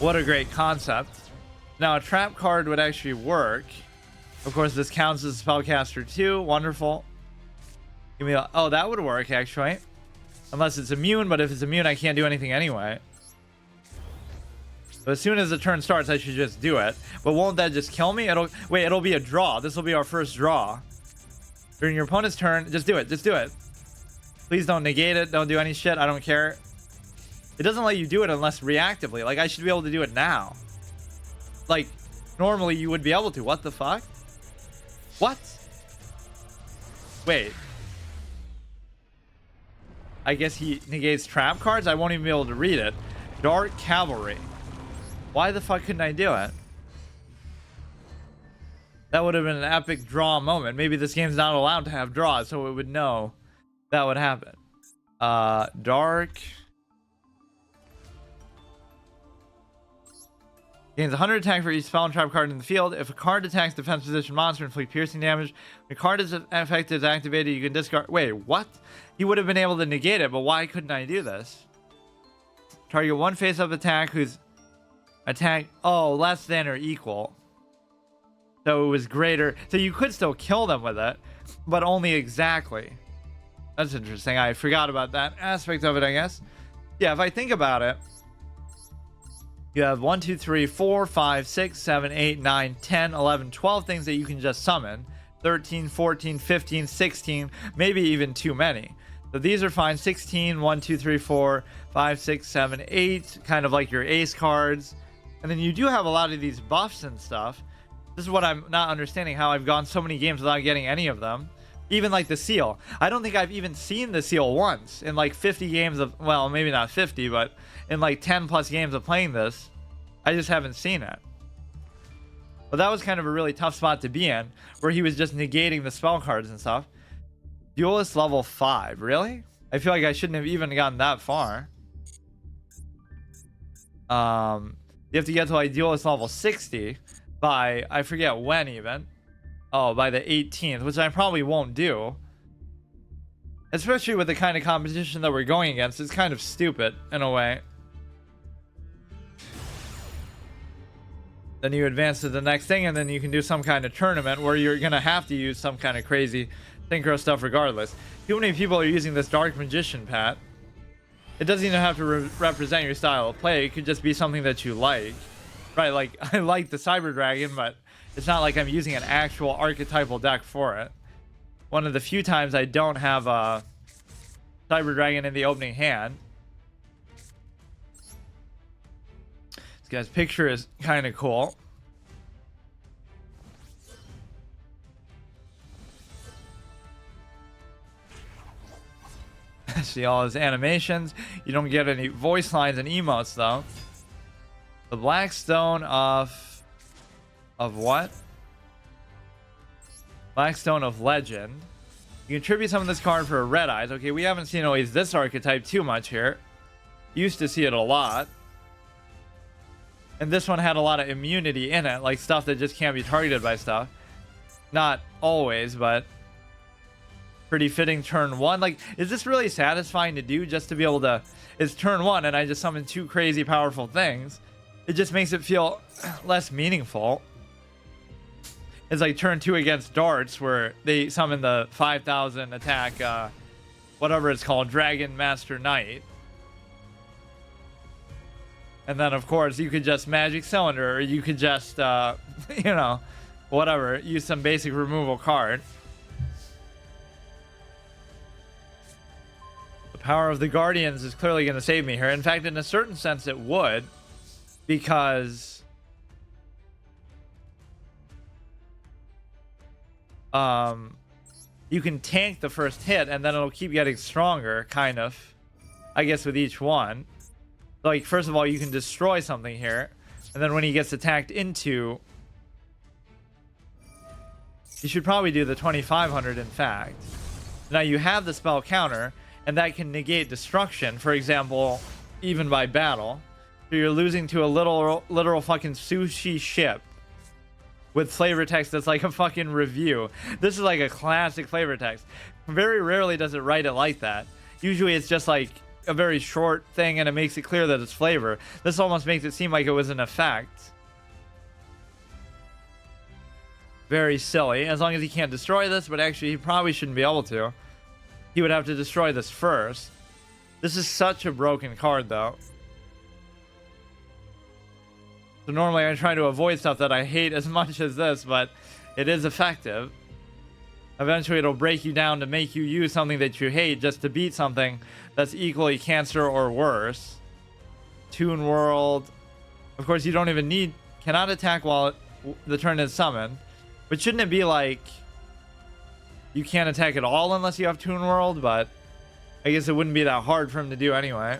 What a great concept. Now, a trap card would actually work. Of course, this counts as a spellcaster too. Wonderful. Give me a, oh, that would work actually. Unless it's immune, but if it's immune, I can't do anything anyway. But as soon as the turn starts, I should just do it. But won't that just kill me? It'll be a draw. This will be our first draw. During your opponent's turn, just do it. Just do it. Please don't negate it. Don't do any shit. I don't care. It doesn't let you do it unless reactively. Like, I should be able to do it now. Like, normally you would be able to. What the fuck? What? Wait. I guess he negates trap cards? I won't even be able to read it. Dark Cavalry. Why the fuck couldn't I do it? That would have been an epic draw moment. Maybe this game's not allowed to have draws, so it would know that would happen. Dark. Gains 100 attack for each spell and trap card in the field. If a card attacks defense position monster, inflict piercing damage. When a card effect is activated, you can discard. Wait, what? He would have been able to negate it, but why couldn't I do this? Target one face-up attack whose attack, oh, less than or equal. So it was greater. So you could still kill them with it, but only exactly. That's interesting. I forgot about that aspect of it, I guess. Yeah, if I think about it, you have 1, 2, 3, 4, 5, 6, 7, 8, 9, 10, 11, 12 things that you can just summon. 13, 14, 15, 16, maybe even too many. So these are fine. 16, 1, 2, 3, 4, 5, 6, 7, 8, kind of like your ace cards. And then you do have a lot of these buffs and stuff. This is what I'm not understanding, how I've gone so many games without getting any of them. Even like the seal. I don't think I've even seen the seal once in like 50 games of, well, maybe not 50, but in like 10 plus games of playing this. I just haven't seen it. But that was kind of a really tough spot to be in, where he was just negating the spell cards and stuff. Duelist level 5, really? I feel like I shouldn't have even gotten that far. You have to get to like Duelist level 60 by, I forget when even. Oh, by the 18th, which I probably won't do. Especially with the kind of competition that we're going against. It's kind of stupid in a way. Then you advance to the next thing, and then you can do some kind of tournament where you're going to have to use some kind of crazy synchro stuff regardless. Too many people are using this Dark Magician, Pat. It doesn't even have to represent your style of play. It could just be something that you like. Right, like, I like the Cyber Dragon, but it's not like I'm using an actual archetypal deck for it. One of the few times I don't have a Cyber Dragon in the opening hand. This guy's picture is kind of cool. See all his animations. You don't get any voice lines and emotes though. The Blackstone of what? Blackstone of Legend. You can tribute summon this card for a Red Eyes. Okay, we haven't seen always this archetype too much here. Used to see it a lot. And this one had a lot of immunity in it, like stuff that just can't be targeted by stuff. Not always, but pretty fitting turn one. Like, is this really satisfying to do just to be able to... It's turn one and I just summon two crazy powerful things. It just makes it feel less meaningful. It's like turn two against darts where they summon the 5,000 attack, whatever it's called, Dragon Master Knight. And then, of course, you could just Magic Cylinder, or you could just, you know, whatever, use some basic removal card. The power of the Guardians is clearly going to save me here. In fact, in a certain sense, it would, because you can tank the first hit, and then it'll keep getting stronger, kind of, I guess, with each one. Like, first of all, you can destroy something here, and then when he gets attacked into, you should probably do the 2500, in fact. Now you have the spell counter, and that can negate destruction, for example, even by battle. So you're losing to a literal fucking sushi ship with flavor text that's like a fucking review. This is like a classic flavor text. Very rarely does it write it like that. Usually it's just like a very short thing and it makes it clear that it's flavor. This almost makes it seem like it was an effect. Very silly. As long as he can't destroy this, but actually he probably shouldn't be able to. he would have to destroy this first. This is such a broken card, though. So normally I try to avoid stuff that I hate as much as this, but it is effective. Eventually it'll break you down to make you use something that you hate just to beat something that's equally cancer or worse. Toon World. Of course, you don't even need... Cannot attack while the turn is summoned. But shouldn't it be like... You can't attack at all unless you have Toon World, but... I guess it wouldn't be that hard for him to do anyway.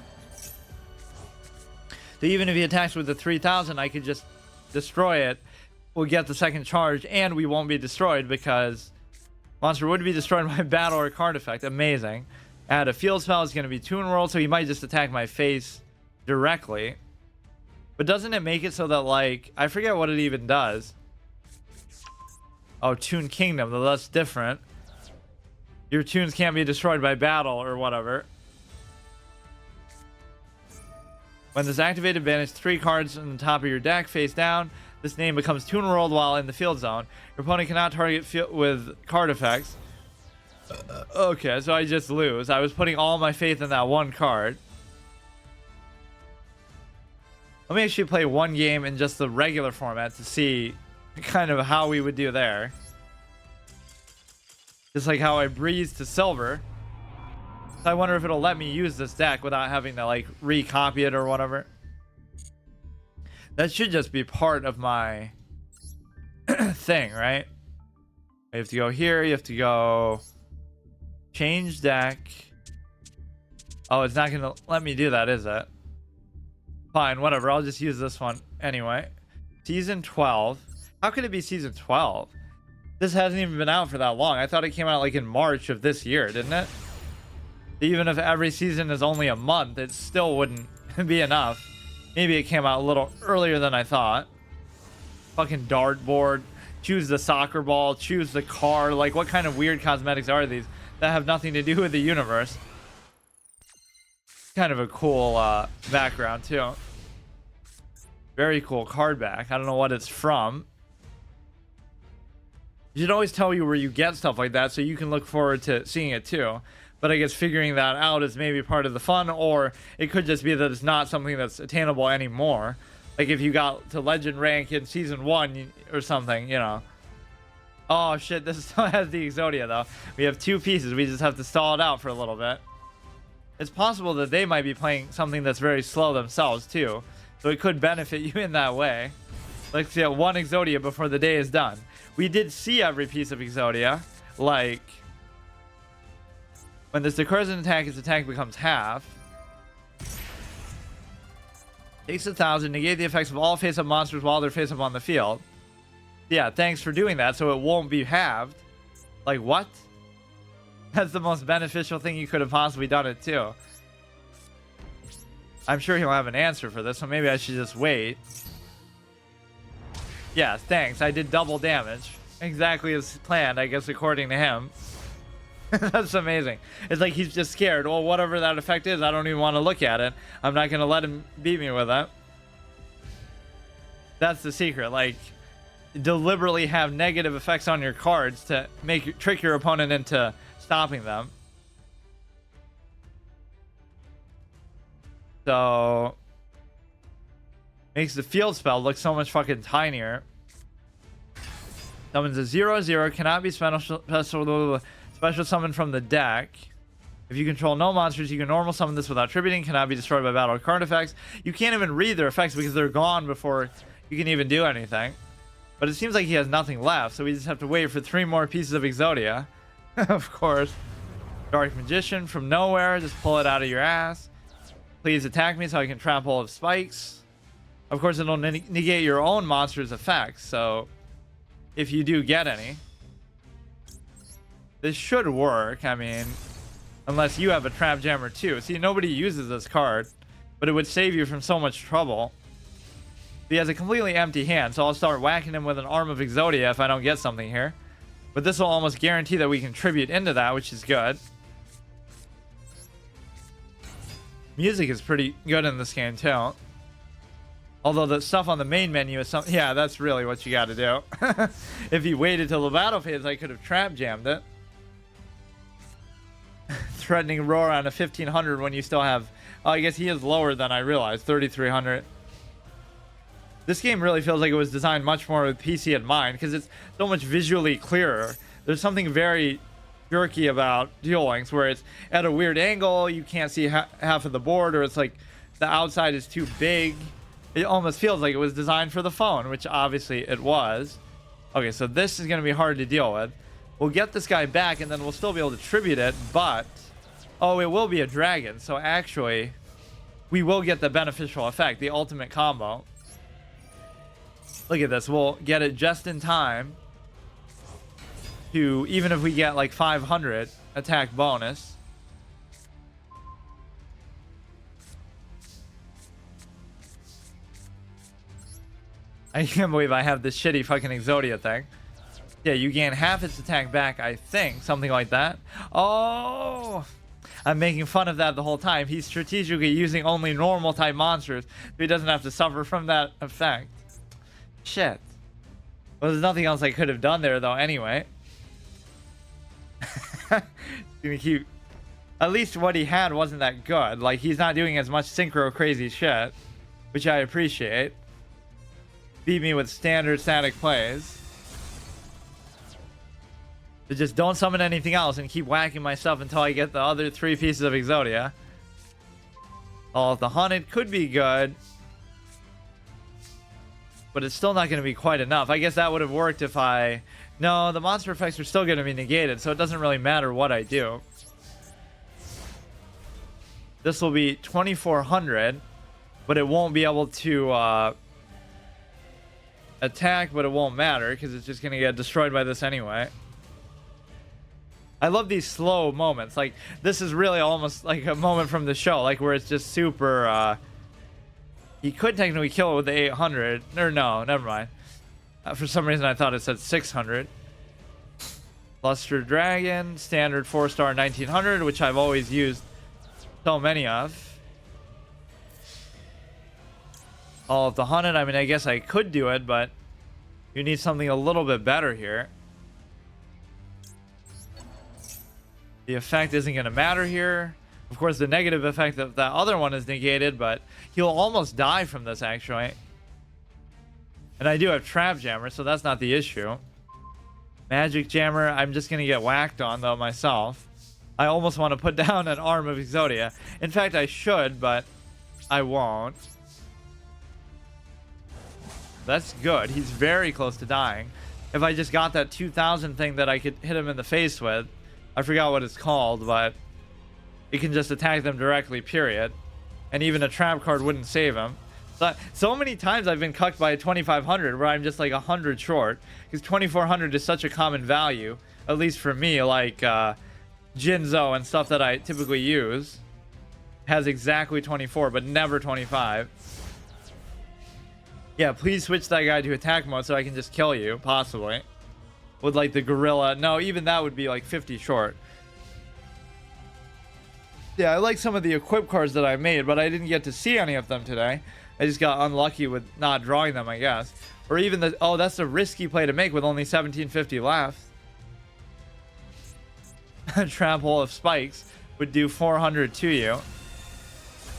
So even if he attacks with the 3000, I could just destroy it. We'll get the second charge, and we won't be destroyed because monster would be destroyed by battle or card effect. Amazing. Add a field spell is going to be Toon World, so he might just attack my face directly. But doesn't it make it so that, like, I forget what it even does. Oh, Toon Kingdom, though that's different. Your tunes can't be destroyed by battle or whatever. When this activated, banish 3 cards on the top of your deck face down. This name becomes Toon World while in the field zone. Your opponent cannot target with card effects. Okay, so I just lose. I was putting all my faith in that one card. Let me actually play one game in just the regular format to see kind of how we would do there. Just like how I breezed to silver. So I wonder if it'll let me use this deck without having to like recopy it or whatever. That should just be part of my thing, right? You have to go here. You have to go change deck. Oh, it's not going to let me do that, is it? Fine, whatever. I'll just use this one anyway. Season 12. How could it be season 12? This hasn't even been out for that long. I thought it came out like in March of this year, didn't it? Even if every season is only a month, it still wouldn't be enough. Maybe it came out a little earlier than I thought. Fucking dartboard. Choose the soccer ball. Choose the car. Like, what kind of weird cosmetics are these that have nothing to do with the universe? Kind of a cool background, too. Very cool card back. I don't know what it's from. You should always tell you where you get stuff like that so you can look forward to seeing it, too. But I guess figuring that out is maybe part of the fun, or it could just be that it's not something that's attainable anymore. Like if you got to legend rank in season 1 or something, you know. Oh shit, this still has the Exodia though. We have 2 pieces, we just have to stall it out for a little bit. It's possible that they might be playing something that's very slow themselves too. So it could benefit you in that way. Let's get 1 Exodia before the day is done. We did see every piece of Exodia, like... When this occurs an attack, its attack becomes half. Takes 1,000. Negate the effects of all face-up monsters while they're face-up on the field. Yeah, thanks for doing that, so it won't be halved. Like, what? That's the most beneficial thing you could have possibly done it, too. I'm sure he'll have an answer for this, so maybe I should just wait. Yeah, thanks. I did double damage. Exactly as planned, I guess, according to him. That's amazing. It's like he's just scared. Well, whatever that effect is, I don't even want to look at it. I'm not going to let him beat me with that. That's the secret. Like, deliberately have negative effects on your cards to trick your opponent into stopping them. So, makes the field spell look so much fucking tinier. Summons a 0/0, cannot be special summon from the deck. If you control no monsters, you can normal summon this without tributing. Cannot be destroyed by battle or card effects. You can't even read their effects because they're gone before you can even do anything. But it seems like he has nothing left, so we just have to wait for 3 more pieces of Exodia. Of course. Dark Magician from nowhere. Just pull it out of your ass. Please attack me so I can trap all of spikes. Of course, it'll negate your own monster's effects, so if you do get any. This should work, I mean, unless you have a Trap Jammer too. See, nobody uses this card, but it would save you from so much trouble. He has a completely empty hand, so I'll start whacking him with an Arm of Exodia if I don't get something here. But this will almost guarantee that we contribute into that, which is good. Music is pretty good in this game too. Although the stuff on the main menu is something... Yeah, that's really what you gotta do. If he waited till the battle phase, I could have Trap Jammed it. threatening roar on a 1500 when you still have... Oh, I guess he is lower than I realized. 3300. This game really feels like it was designed much more with PC in mind because it's so much visually clearer. There's something very jerky about Duel Links where it's at a weird angle, you can't see half of the board, or it's like the outside is too big. It almost feels like it was designed for the phone, which obviously it was. Okay, so this is going to be hard to deal with. We'll get this guy back and then we'll still be able to tribute it, but... Oh, it will be a dragon, so actually we will get the beneficial effect, the ultimate combo. Look at this, we'll get it just in time to, even if we get like 500 attack bonus. I can't believe I have this shitty fucking Exodia thing. Yeah, you gain half its attack back, I think, something like that. Oh, I'm making fun of that the whole time. He's strategically using only normal type monsters so he doesn't have to suffer from that effect. Shit. Well, there's nothing else I could have done there though anyway. Gonna keep... At least what he had wasn't that good. Like, he's not doing as much synchro crazy shit, which I appreciate. Beat me with standard static plays. So just don't summon anything else and keep whacking myself until I get the other 3 pieces of Exodia. Oh, the Haunted could be good, but it's still not going to be quite enough. I guess that would have worked if I... No, the monster effects are still going to be negated, so it doesn't really matter what I do. This will be 2400, but it won't be able to attack, but it won't matter because it's just going to get destroyed by this anyway. I love these slow moments. Like, this is really almost like a moment from the show, like where it's just super... He could technically kill it with the 800. Or no, never mind. For some reason I thought it said 600. Luster Dragon, standard 4-star 1900, which I've always used so many of. All of the Haunted, I mean, I guess I could do it, but you need something a little bit better here. The effect isn't going to matter here. Of course, the negative effect of that other one is negated, but he'll almost die from this, actually. And I do have Trap Jammer, so that's not the issue. Magic Jammer, I'm just going to get whacked on, though, myself. I almost want to put down an arm of Exodia. In fact, I should, but I won't. That's good. He's very close to dying. If I just got that 2000 thing that I could hit him in the face with, I forgot what it's called, but it can just attack them directly, period. And even a trap card wouldn't save him. So many times I've been cucked by a 2500 where I'm just like 100 short, because 2400 is such a common value, at least for me. Like Jinzo and stuff that I typically use has exactly 24 but never 25. Yeah, please switch that guy to attack mode so I can just kill you, possibly, with like the gorilla. No, even that would be like 50 short. Yeah, I like some of the equip cards that I made, but I didn't get to see any of them today. I just got unlucky with not drawing them, I guess. Or even the... Oh, that's a risky play to make with only 1750 left. Trap Hole of Spikes would do 400 to you.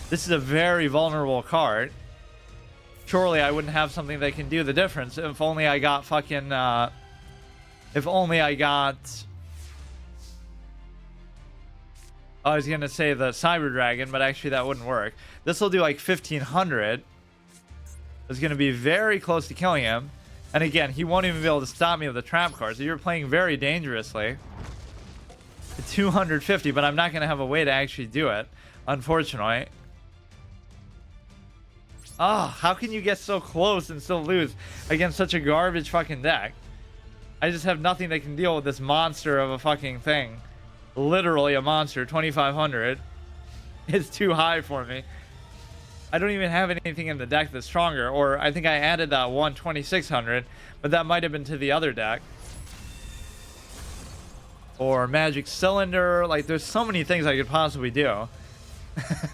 This is a very vulnerable card. Surely I wouldn't have something that can do the difference. If only I got fucking... if only I got... I was going to say the Cyber Dragon, but actually that wouldn't work. This will do like 1500. It's going to be very close to killing him. And again, he won't even be able to stop me with a trap card. So you're playing very dangerously. 250, but I'm not going to have a way to actually do it, unfortunately. Oh, how can you get so close and still lose against such a garbage fucking deck? I just have nothing that can deal with this monster of a fucking thing. Literally a monster. 2500 is too high for me. I don't even have anything in the deck that's stronger, or I think I added that one 2600, but that might have been to the other deck. Or Magic Cylinder. Like, there's so many things I could possibly do.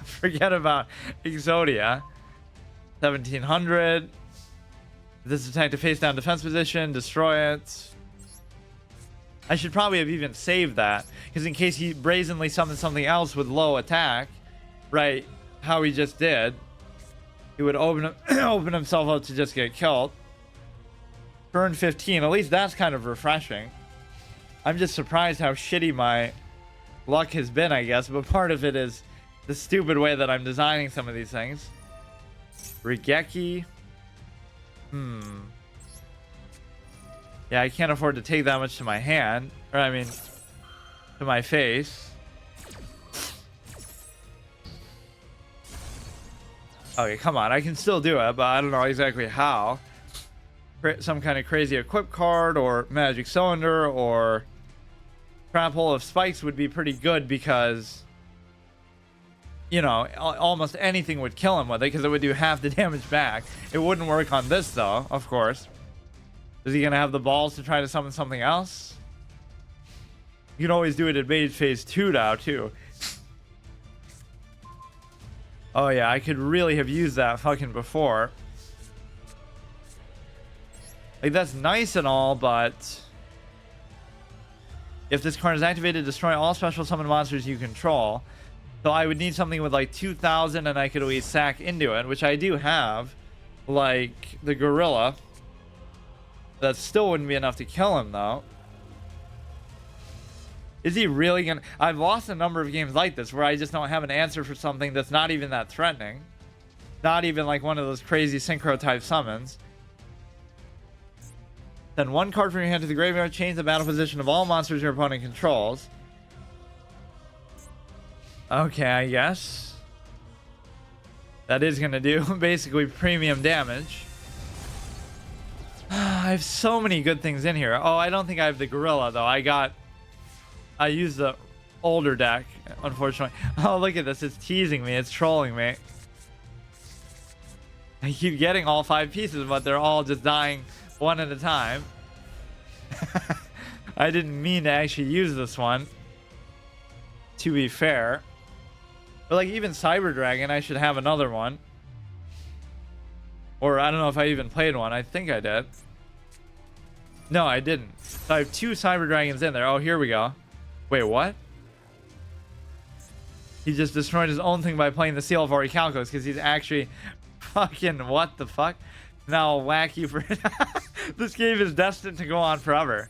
Forget about Exodia. 1700. This attack to face down defense position, destroy it. I should probably have even saved that, because in case he brazenly summons something else with low attack, right, how he just did, he would open himself up to just get killed. Turn 15, at least that's kind of refreshing. I'm just surprised how shitty my luck has been, I guess, but part of it is the stupid way that I'm designing some of these things. Rigeki. Yeah, I can't afford to take that much to my hand. Or, I mean, to my face. Okay, come on. I can still do it, but I don't know exactly how. Some kind of crazy equip card, or magic cylinder, or trap hole of spikes would be pretty good, because, you know, almost anything would kill him with it, because it would do half the damage back. It wouldn't work on this, though, of course. Is he gonna have the balls to try to summon something else? You can always do it at Mage Phase 2 now, too. Oh yeah, I could really have used that fucking before. Like, that's nice and all, but if this card is activated, destroy all special summon monsters you control. So I would need something with like 2,000, and I could always sack into it, which I do have, like the gorilla. That still wouldn't be enough to kill him, though. Is he really gonna... I've lost a number of games like this where I just don't have an answer for something that's not even that threatening. Not even like one of those crazy synchro type summons. Send one card from your hand to the graveyard. Change the battle position of all monsters your opponent controls. Okay, I guess. That is gonna do basically premium damage. I have so many good things in here. Oh, I don't think I have the gorilla, though. I used the older deck, unfortunately. Oh, look at this. It's teasing me. It's trolling me. I keep getting all 5 pieces, but they're all just dying one at a time. I didn't mean to actually use this one, to be fair. But like, even Cyber Dragon, I should have another one. Or I don't know if I even played one. I think I did. No, I didn't. So I have 2 Cyber Dragons in there. Oh, here we go. Wait, what? He just destroyed his own thing by playing the Seal of Orichalcos, because he's actually fucking... What the fuck? Now I'll whack you for it. This game is destined to go on forever.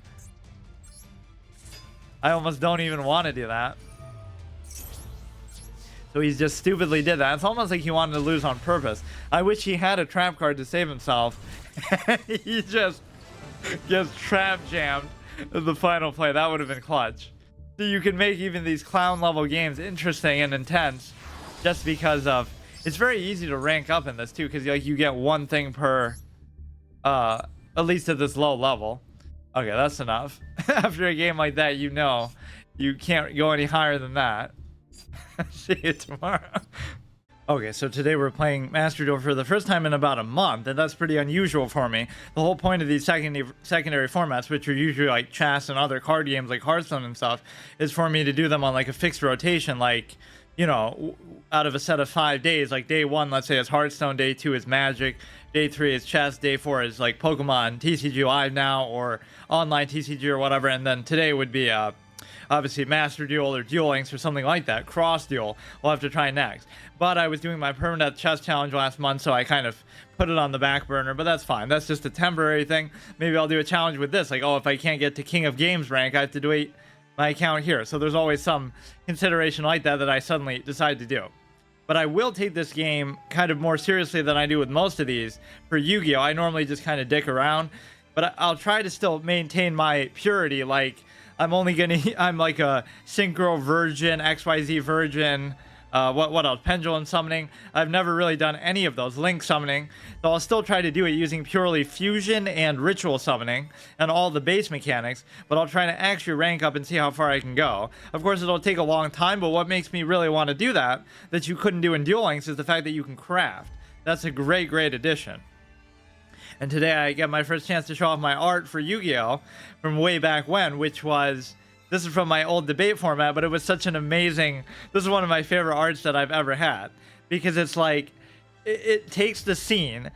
I almost don't even want to do that. So he's just stupidly did that. It's almost like he wanted to lose on purpose. I wish he had a trap card to save himself. He just gets trap jammed in the final play. That would have been clutch. So you can make even these clown level games interesting and intense, just because of... It's very easy to rank up in this too, because like you get one thing per, at least at this low level. Okay, that's enough. After a game like that, you know you can't go any higher than that. See you tomorrow. Okay, so today we're playing Master Duel for the first time in about a month, and that's pretty unusual for me. The whole point of these secondary formats, which are usually like chess and other card games like Hearthstone and stuff, is for me to do them on like a fixed rotation, like, you know, out of a set of 5 days. Like day 1, let's say, is Hearthstone, day 2 is Magic, day 3 is chess, day 4 is like Pokemon TCG Live now, or online TCG or whatever, and then today would be obviously Master Duel or Duel Links or something like that. Cross Duel, we'll have to try next. But I was doing my permanent chess challenge last month, so I kind of put it on the back burner, but that's fine. That's just a temporary thing. Maybe I'll do a challenge with this, like, oh, if I can't get to King of Games rank, I have to delete my account here. So there's always some consideration like that I suddenly decide to do. But I will take this game kind of more seriously than I do with most of these. For Yu-Gi-Oh, I normally just kind of dick around, but I'll try to still maintain my purity. Like, I'm like a Synchro virgin, XYZ virgin, what else? Pendulum summoning. I've never really done any of those. Link summoning. So I'll still try to do it using purely fusion and ritual summoning and all the base mechanics, but I'll try to actually rank up and see how far I can go. Of course, it'll take a long time, but what makes me really want to do that you couldn't do in Duel Links is the fact that you can craft. That's a great, great addition. And today I get my first chance to show off my art for Yu-Gi-Oh! From way back when, which was... This is from my old debate format, but it was such an amazing... This is one of my favorite arts that I've ever had. Because it's like... It takes the scene,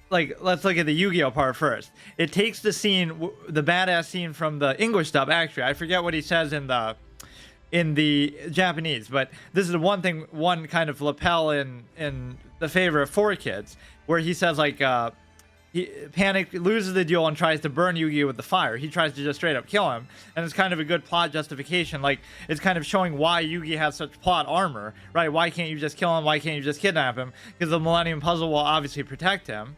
like, let's look at the Yu-Gi-Oh part first. It takes the scene, the badass scene from the English dub. Actually, I forget what he says in the Japanese, but this is the one kind of lapel in the favor of 4Kids, where he says like he Panic loses the duel and tries to burn Yu-Gi-Oh with the fire. He tries to just straight up kill him, and it's kind of a good plot justification. Like, it's kind of showing why Yu-Gi has such plot armor, right? Why can't you just kill him? Why can't you just kidnap him? Because the Millennium Puzzle will obviously protect him.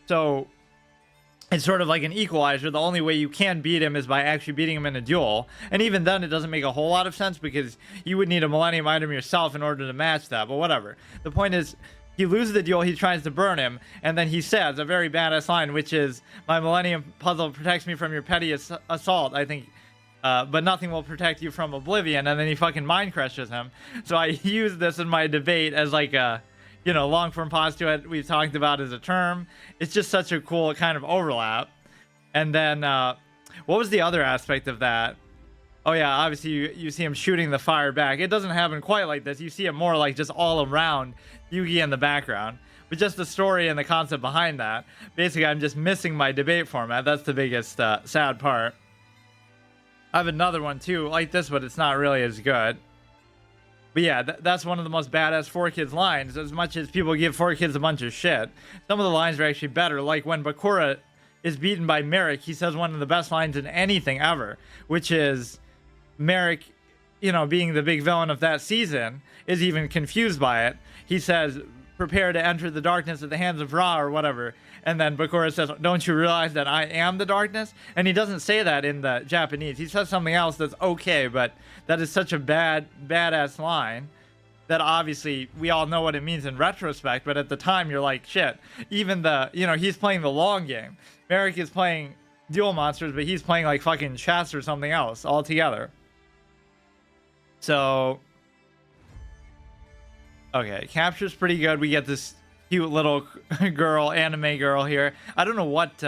So it's sort of like an equalizer. The only way you can beat him is by actually beating him in a duel. And even then, it doesn't make a whole lot of sense because you would need a Millennium item yourself in order to match that. But whatever. The point is, he loses the duel, he tries to burn him, and then he says a very badass line, which is, "My Millennium Puzzle protects me from your petty assault, I think, but nothing will protect you from oblivion." And then he fucking mind crushes him. So I use this in my debate as like a, you know, long form postulate we've talked about as a term. It's just such a cool kind of overlap. And then what was the other aspect of that? Oh yeah, obviously you see him shooting the fire back. It doesn't happen quite like this. You see it more like just all around Yugi in the background, but just the story and the concept behind that. Basically, I'm just missing my debate format. That's the biggest sad part. I have another one too like this, but it's not really as good. But yeah, that's one of the most badass 4Kids lines. As much as people give 4Kids a bunch of shit, some of the lines are actually better. Like when Bakura is beaten by Merrick, he says one of the best lines in anything ever, which is Merrick, you know, being the big villain of that season, is even confused by it. He says, "Prepare to enter the darkness at the hands of Ra," or whatever. And then Bakura says, "Don't you realize that I am the darkness?" And he doesn't say that in the Japanese. He says something else that's okay, but that is such a badass line that obviously we all know what it means in retrospect, but at the time you're like, shit. Even you know, he's playing the long game. Merrick is playing Duel Monsters, but he's playing like fucking chess or something else altogether. So, okay, capture's pretty good. We get this cute little girl, anime girl here. I don't know what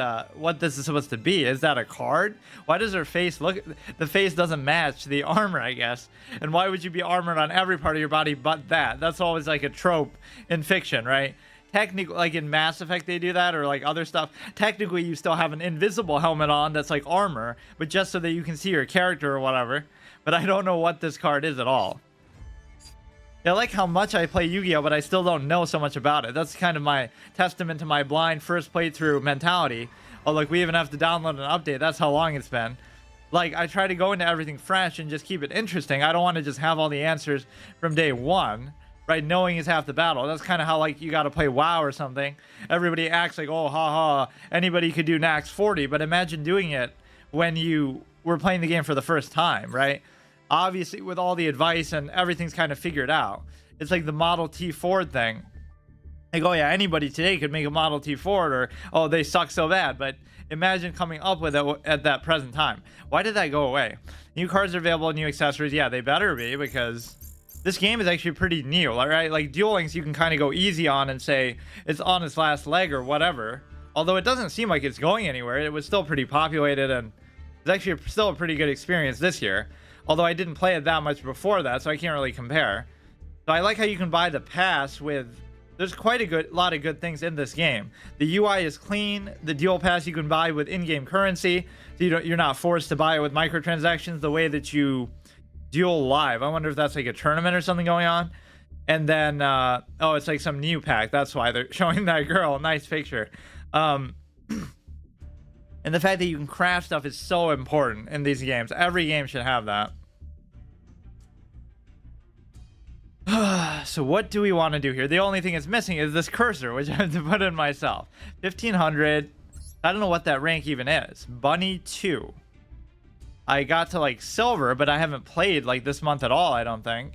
this is supposed to be. Is that a card? Why does her face look? The face doesn't match the armor, I guess. And why would you be armored on every part of your body but that? That's always like a trope in fiction, right? Technically, like in Mass Effect, they do that, or like other stuff. Technically, you still have an invisible helmet on that's like armor, but just so that you can see your character or whatever. But I don't know what this card is at all. I like how much I play Yu-Gi-Oh, but I still don't know so much about it. That's kind of my testament to my blind first playthrough mentality. Oh, look, we even have to download an update. That's how long it's been. Like, I try to go into everything fresh and just keep it interesting. I don't want to just have all the answers from day one, right? Knowing is half the battle. That's kind of how, like, you got to play WoW or something. Everybody acts like, oh, ha, anybody could do Nax 40, but imagine doing it when you were playing the game for the first time, right? Obviously, with all the advice and everything's kind of figured out. It's like the Model T Ford thing. Like, oh yeah, anybody today could make a Model T Ford, or, oh, they suck so bad. But imagine coming up with it at that present time. Why did that go away? New cards are available, new accessories. Yeah, they better be, because this game is actually pretty new, right? Like, Duel Links, you can kind of go easy on and say it's on its last leg or whatever. Although it doesn't seem like it's going anywhere. It was still pretty populated, and it's actually still a pretty good experience this year. Although I didn't play it that much before that, so I can't really compare. So I like how you can buy the pass with... There's quite a lot of good things in this game. The UI is clean. The Duel Pass you can buy with in-game currency. So you're not forced to buy it with microtransactions the way that you Duel Live. I wonder if that's like a tournament or something going on. And then, oh, it's like some new pack. That's why they're showing that girl. Nice picture. And the fact that you can craft stuff is so important in these games. Every game should have that. So what do we want to do here? The only thing that's missing is this cursor, which I have to put in myself. 1500. I don't know what that rank even is. Bunny 2. I got to like silver, but I haven't played like this month at all, I don't think.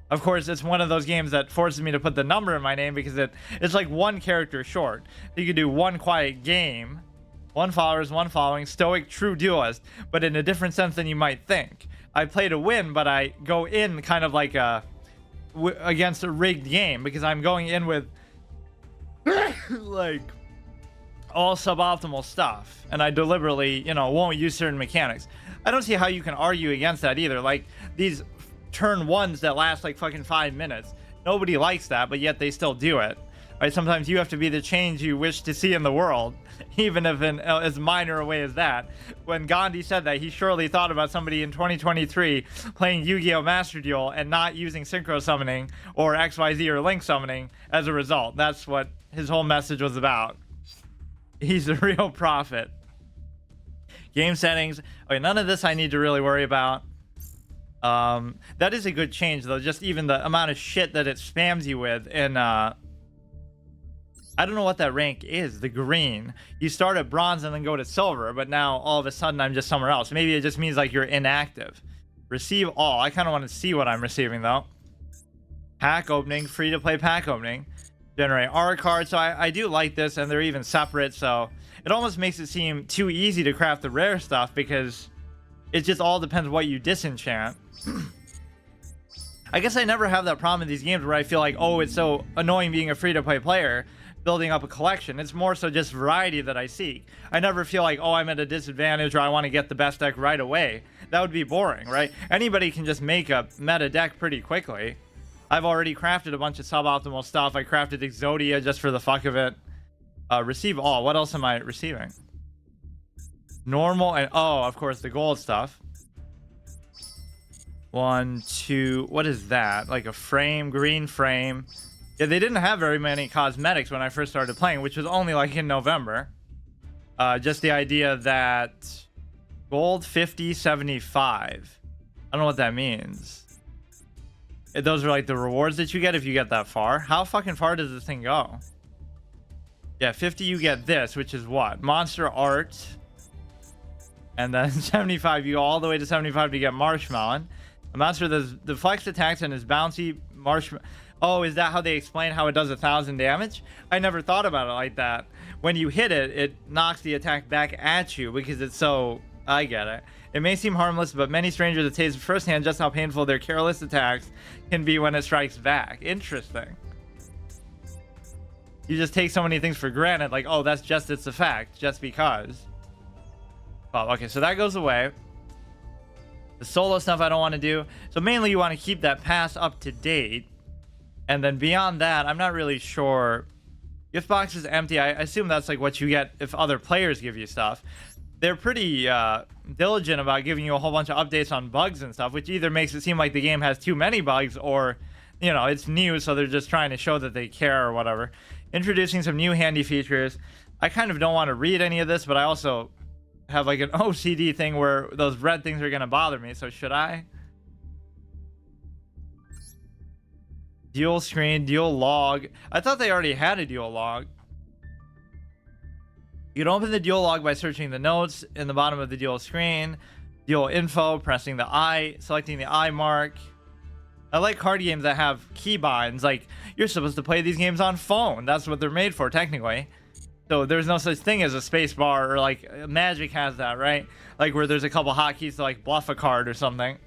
Of course, it's one of those games that forces me to put the number in my name because it's like one character short. You could do one quiet game, one followers, one following, stoic, true duelist, but in a different sense than you might think. I play to win, but I go in kind of like against a rigged game because I'm going in with like all suboptimal stuff, and I deliberately, you know, won't use certain mechanics. I don't see how you can argue against that either. Like these turn ones that last like fucking 5 minutes, nobody likes that, but yet they still do it. right? Sometimes you have to be the change you wish to see in the world, even if in as minor a way as that. When Gandhi said that, he surely thought about somebody in 2023 playing Yu-Gi-Oh! Master Duel and not using Synchro summoning or XYZ or Link summoning as a result. That's what his whole message was about. He's a real prophet. Game settings. Okay, none of this I need to really worry about. That is a good change, though. Just even the amount of shit that it spams you with. And I don't know what that rank is. The green. You start at bronze and then go to silver, but now all of a sudden I'm just somewhere else. Maybe it just means like you're inactive. Receive all. I kind of want to see what I'm receiving, though. Pack opening. Free to play pack opening. Generate R cards. So I do like this, and they're even separate, so it almost makes it seem too easy to craft the rare stuff because it just all depends what you disenchant. I guess I never have that problem in these games where I feel like, oh, it's so annoying being a free-to-play player building up a collection. It's more so just variety that I seek. I never feel like, oh, I'm at a disadvantage or I want to get the best deck right away. That would be boring, right? Anybody can just make a meta deck pretty quickly. I've already crafted a bunch of suboptimal stuff. I crafted Exodia just for the fuck of it. Receive all. What else am I receiving? Normal and, oh, of course, the gold stuff. 1, 2, what is that? Like a frame, green frame. Yeah, they didn't have very many cosmetics when I first started playing, which was only like in November. Just the idea that gold 50, 75. I don't know what that means. Those are like the rewards that you get if you get that far. How fucking far does this thing go? Yeah, 50 you get this, which is what? Monster art. And then 75, you go all the way to 75 to get Marshmallow. A monster the flex attacks and his bouncy Marshmallow. Oh, is that how they explain how it does 1,000 damage? I never thought about it like that. When you hit it, it knocks the attack back at you because it's so... I get it. It may seem harmless, but many strangers have tasted firsthand just how painful their careless attacks can be when it strikes back. Interesting. You just take so many things for granted, like, oh, that's just its effect, just because. Oh, okay, so that goes away. The solo stuff I don't want to do. So mainly you want to keep that pass up to date. And then beyond that, I'm not really sure. Gift box is empty. I assume that's like what you get if other players give you stuff. They're pretty diligent about giving you a whole bunch of updates on bugs and stuff, which either makes it seem like the game has too many bugs or, you know, it's new, so they're just trying to show that they care or whatever. Introducing some new handy features. I kind of don't want to read any of this, but I also have like an OCD thing where those red things are going to bother me, so should I? Dual screen, dual log. I thought they already had a dual log. You can open the dual log by searching the notes in the bottom of the dual screen. Dual info, pressing the I, selecting the I mark. I like card games that have keybinds. Like, you're supposed to play these games on phone. That's what they're made for, technically. So there's no such thing as a space bar, or like Magic has that, right? Like where there's a couple hotkeys to like bluff a card or something.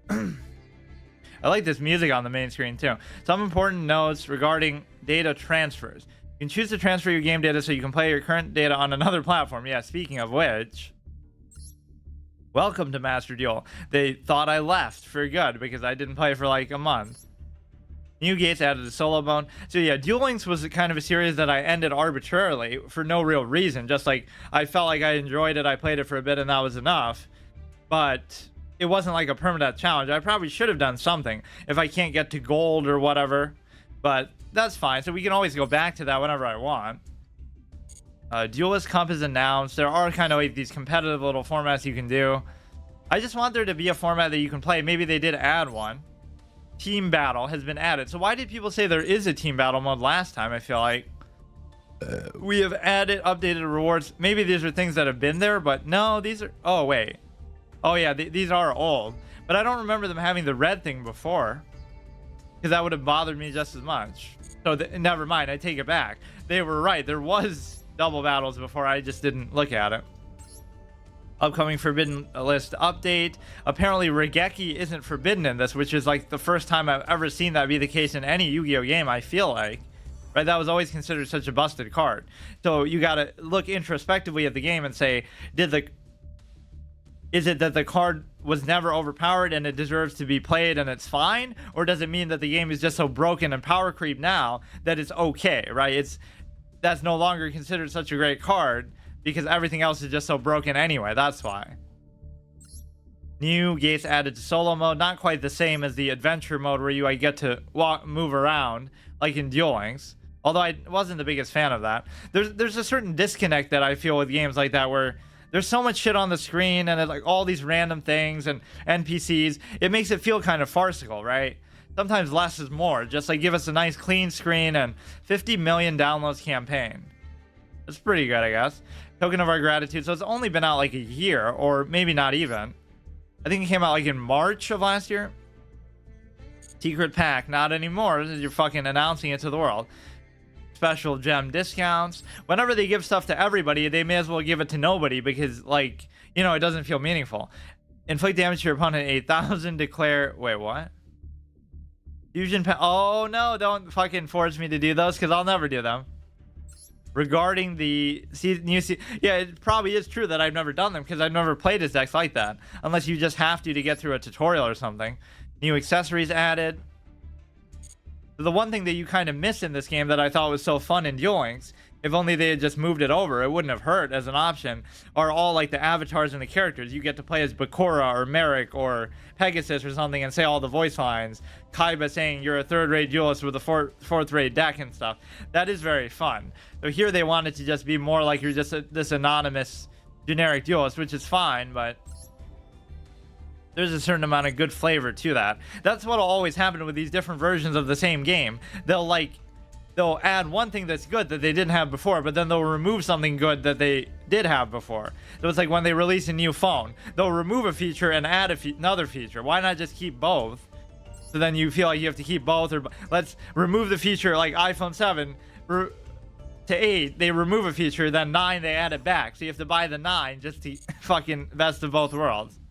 I like this music on the main screen too. Some important notes regarding data transfers. You can choose to transfer your game data so you can play your current data on another platform. Yeah, speaking of which, welcome to Master Duel. They thought I left for good because I didn't play for like a month. New Gates added a solo mode. So yeah, Duel Links was kind of a series that I ended arbitrarily for no real reason. Just like I felt like I enjoyed it, I played it for a bit, and that was enough. But it wasn't like a permanent challenge. I probably should have done something if I can't get to gold or whatever. But that's fine. So we can always go back to that whenever I want. Duelist Cup is announced. There are kind of like these competitive little formats you can do. I just want there to be a format that you can play. Maybe they did add one. Team battle has been added. So why did people say there is a team battle mode last time? I feel like we have added updated rewards. Maybe these are things that have been there, but no, these are... Oh, wait. Oh, yeah, these are old. But I don't remember them having the red thing before, because that would have bothered me just as much. So never mind, I take it back. They were right. There was double battles before. I just didn't look at it. Upcoming forbidden list update. Apparently Regeki isn't forbidden in this, which is like the first time I've ever seen that be the case in any Yu-Gi-Oh game, I feel like. Right, that was always considered such a busted card. So you gotta look introspectively at the game and say, Is it that the card was never overpowered and it deserves to be played and it's fine? Or does it mean that the game is just so broken and power creep now that it's okay, right? That's no longer considered such a great card because everything else is just so broken anyway. That's why. New gates added to solo mode. Not quite the same as the adventure mode where you get to move around like in Duel Links. Although I wasn't the biggest fan of that. There's a certain disconnect that I feel with games like that where there's so much shit on the screen and like all these random things and NPCs. It makes it feel kind of farcical, right? Sometimes less is more. Just like give us a nice clean screen and 50 million downloads campaign. That's pretty good, I guess. Token of our gratitude. So it's only been out like a year, or maybe not even. I think it came out like in March of last year. Secret pack, not anymore. You're fucking announcing it to the world. Special gem discounts. Whenever they give stuff to everybody, they may as well give it to nobody because, like, you know, it doesn't feel meaningful. Inflict damage to your opponent 8,000. Declare. Wait, what? Fusion. Oh no! Don't fucking force me to do those because I'll never do them. Regarding the yeah, it probably is true that I've never done them because I've never played his decks like that. Unless you just have to get through a tutorial or something. New accessories added. The one thing that you kind of miss in this game that I thought was so fun in Duel Links, if only they had just moved it over, it wouldn't have hurt as an option, are all like the avatars and the characters. You get to play as Bakura or Merrick or Pegasus or something and say all the voice lines. Kaiba saying you're a third-rate duelist with a fourth-rate deck and stuff. That is very fun. So here they wanted to just be more like you're just this anonymous generic duelist, which is fine, but there's a certain amount of good flavor to that. That's what'll always happen with these different versions of the same game. They'll add one thing that's good that they didn't have before, but then they'll remove something good that they did have before. So it's like when they release a new phone, they'll remove a feature and add another feature. Why not just keep both? So then you feel like you have to keep both, or let's remove the feature like iPhone 7 to 8, they remove a feature, then 9 they add it back. So you have to buy the 9 just to fucking best of both worlds.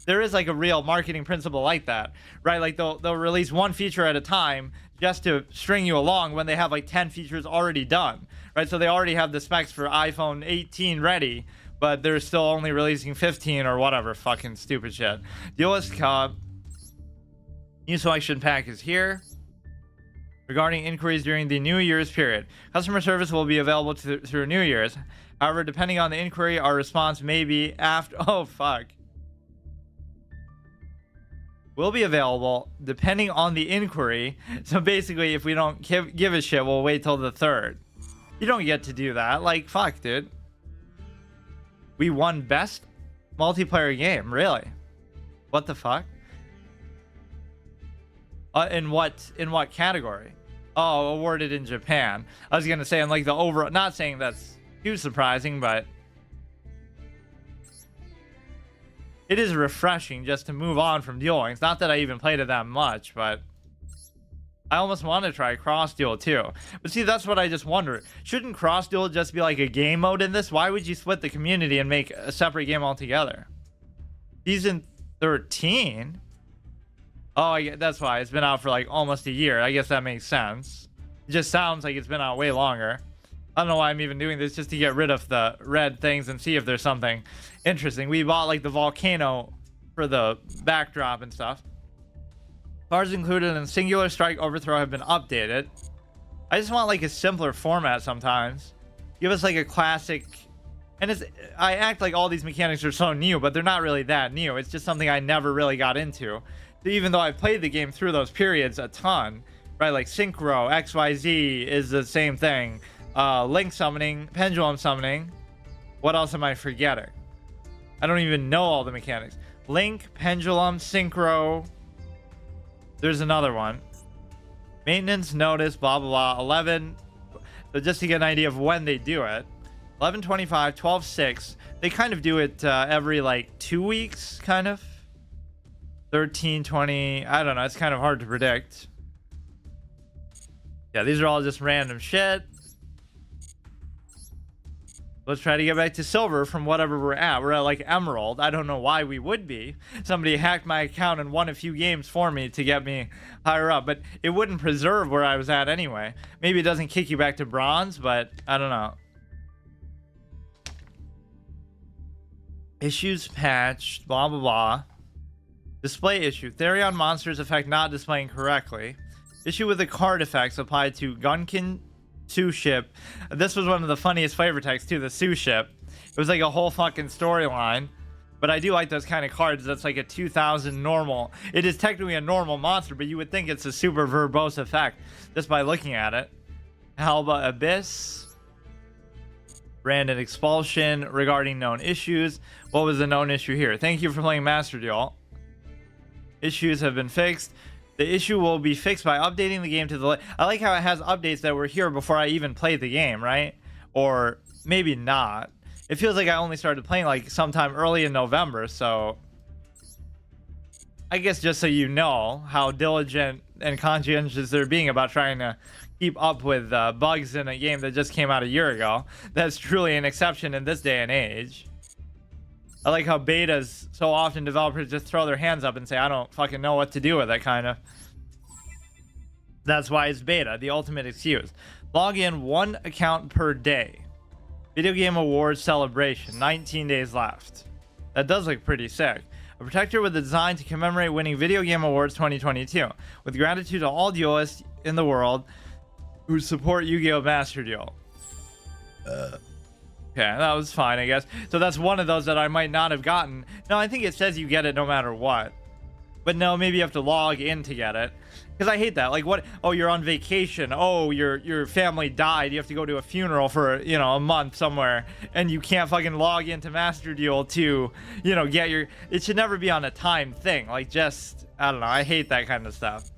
There is like a real marketing principle like that, right? Like they'll release one feature at a time just to string you along when they have like 10 features already done, right? So they already have the specs for iPhone 18 ready, but they're still only releasing 15 or whatever fucking stupid shit. Duelist Cup. New selection pack is here. Regarding inquiries during the New Year's period, customer service will be available through New Year's. However, depending on the inquiry, our response may be after. Oh, fuck. Will be available depending on the inquiry. So basically, if we don't give a shit, we'll wait till the 3rd. You don't get to do that. Like, fuck, dude. We won best multiplayer game. Really? What the fuck? In what category? Oh, awarded in Japan. I was gonna say, in like the overall. Not saying that's too surprising, but it is refreshing just to move on from Duel Links. Not that I even played it that much, but I almost want to try Cross Duel too. But see, that's what I just wonder. Shouldn't Cross Duel just be like a game mode in this? Why would you split the community and make a separate game altogether? Season 13? Oh, that's why. It's been out for like almost a year. I guess that makes sense. It just sounds like it's been out way longer. I don't know why I'm even doing this, just to get rid of the red things and see if there's something interesting. We bought like the volcano for the backdrop and stuff. Cards included in Singular Strike Overthrow have been updated. I just want like a simpler format sometimes. Give us like a classic. And I act like all these mechanics are so new, but they're not really that new. It's just something I never really got into. So even though I've played the game through those periods a ton, right? Like Synchro, XYZ is the same thing. Link summoning, pendulum summoning. What else am I forgetting? I don't even know all the mechanics. Link, pendulum, synchro. There's another one. Maintenance, notice, blah, blah, blah. 11. So just to get an idea of when they do it. 11:25, 12:06. They kind of do it every like 2 weeks, kind of. 13:20. I don't know. It's kind of hard to predict. Yeah, these are all just random shit. Let's try to get back to silver from whatever we're at. We're at like emerald. I don't know why we would be. Somebody hacked my account and won a few games for me to get me higher up. But it wouldn't preserve where I was at anyway. Maybe it doesn't kick you back to bronze, but I don't know. Issues patched, blah blah blah. Display issue. Therion monsters effect not displaying correctly. Issue with the card effects applied to Gunkin Sue ship. This was one of the funniest flavor texts too, the Sue ship. It was like a whole fucking storyline. But I do like those kind of cards. That's like a 2000 normal. It is technically a normal monster, but you would think it's a super verbose effect just by looking at it. Halba Abyss. Brandon Expulsion regarding known issues. What was the known issue here? Thank you for playing Master Duel. Issues have been fixed. The issue will be fixed by updating the game to the... I like how it has updates that were here before I even played the game, right? Or maybe not. It feels like I only started playing like sometime early in November, so... I guess just so you know how diligent and conscientious they're being about trying to keep up with bugs in a game that just came out a year ago. That's truly an exception in this day and age. I like how betas, so often developers just throw their hands up and say, I don't fucking know what to do with it, kind of. That's why it's beta, the ultimate excuse. Log in 1 account per day. Video Game Awards celebration, 19 days left. That does look pretty sick. A protector with a design to commemorate winning Video Game Awards 2022. With gratitude to all duelists in the world who support Yu-Gi-Oh! Master Duel. Okay, that was fine, I guess. So that's one of those that I might not have gotten. No, I think it says you get it no matter what. But no, maybe you have to log in to get it. Because I hate that. Like, what? Oh, you're on vacation. Oh, your family died. You have to go to a funeral for, you know, a month somewhere. And you can't fucking log into Master Duel to, you know, get your... It should never be on a timed thing. Like, just... I don't know. I hate that kind of stuff.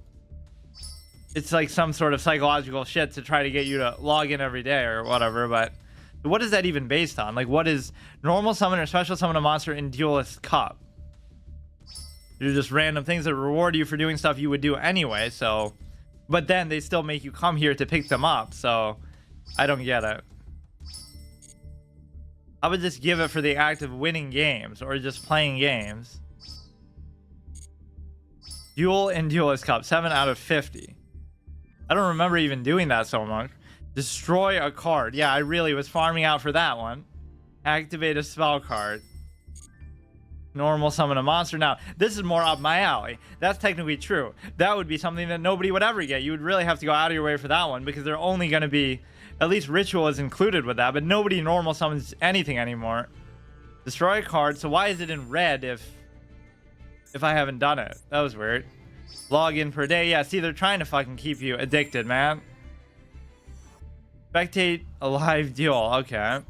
It's like some sort of psychological shit to try to get you to log in every day or whatever, but... What is that even based on? Like, what is normal summon or special summon a monster in Duelist Cup? They're just random things that reward you for doing stuff you would do anyway, so... But then they still make you come here to pick them up, so... I don't get it. I would just give it for the act of winning games, or just playing games. Duel in Duelist Cup, 7 out of 50. I don't remember even doing that so much. Destroy a card. Yeah, I really was farming out for that one. Activate a spell card. Normal summon a monster. Now, this is more up my alley. That's technically true. That would be something that nobody would ever get. You would really have to go out of your way for that one because they're only going to be... At least Ritual is included with that, but nobody normal summons anything anymore. Destroy a card. So why is it in red if I haven't done it? That was weird. Log in per day. Yeah, see, they're trying to fucking keep you addicted, man. Spectate a live duel. Okay.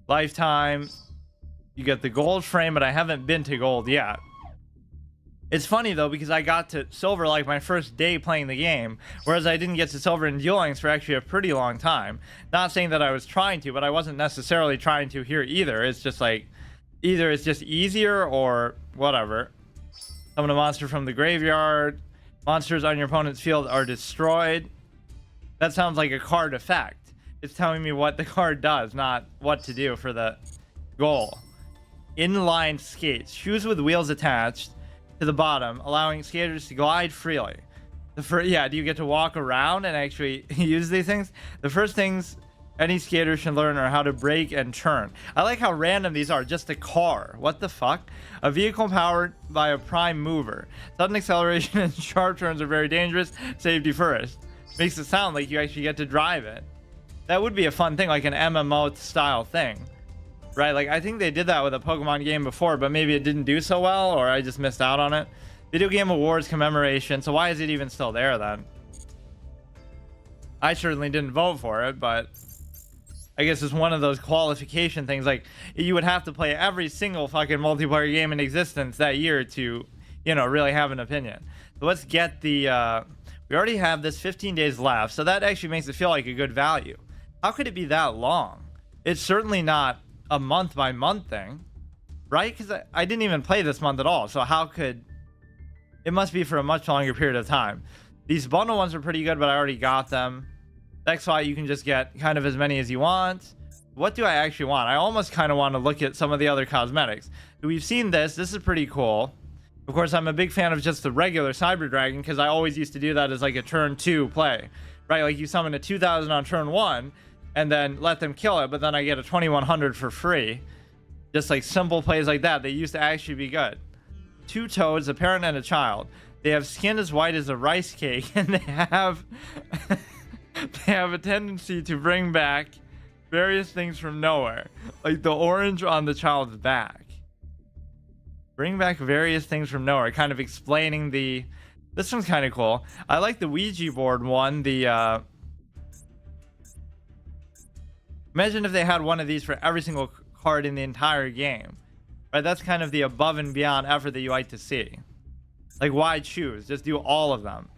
Lifetime. You get the gold frame, but I haven't been to gold yet. It's funny though because I got to silver like my first day playing the game, whereas I didn't get to silver in Duel Links for actually a pretty long time. Not saying that I was trying to, but I wasn't necessarily trying to here either. It's just like either it's just easier or whatever. Summon a monster from the graveyard. Monsters on your opponent's field are destroyed. That sounds like a card effect. It's telling me what the card does, not what to do for the goal. Inline skates. Shoes with wheels attached to the bottom, allowing skaters to glide freely. Yeah, do you get to walk around and actually use these things? The first things any skater should learn are how to brake and turn. I like how random these are. Just a car. What the fuck? A vehicle powered by a prime mover. Sudden acceleration and sharp turns are very dangerous. Safety first. Makes it sound like you actually get to drive it. That would be a fun thing, like an MMO style thing, right? Like I think they did that with a Pokemon game before, but maybe it didn't do so well, or I just missed out on it. Video Game Awards commemoration. So why is it even still there then? I certainly didn't vote for it, but I guess it's one of those qualification things. Like you would have to play every single fucking multiplayer game in existence that year to, you know, really have an opinion. So let's get the we already have this 15 days left, so that actually makes it feel like a good value. How could it be that long? It's certainly not a month by month thing, right? Because I didn't even play this month at all, so how could... It must be for a much longer period of time. These bundle ones are pretty good, but I already got them. That's why you can just get kind of as many as you want. What do I actually want? I almost kind of want to look at some of the other cosmetics. We've seen this. This is pretty cool. Of course, I'm a big fan of just the regular Cyber Dragon because I always used to do that as like a turn 2 play, right? Like you summon a 2000 on turn 1 and then let them kill it, but then I get a 2100 for free. Just like simple plays like that, they used to actually be good. 2 toads, a parent and a child. They have skin as white as a rice cake, and they have they have a tendency to bring back various things from nowhere, like the orange on the child's back. Bring back various things from nowhere, kind of explaining the. This one's kind of cool. I like the Ouija board one. The imagine if they had one of these for every single card in the entire game. Right, that's kind of the above and beyond effort that you like to see. Like, why choose? Just do all of them.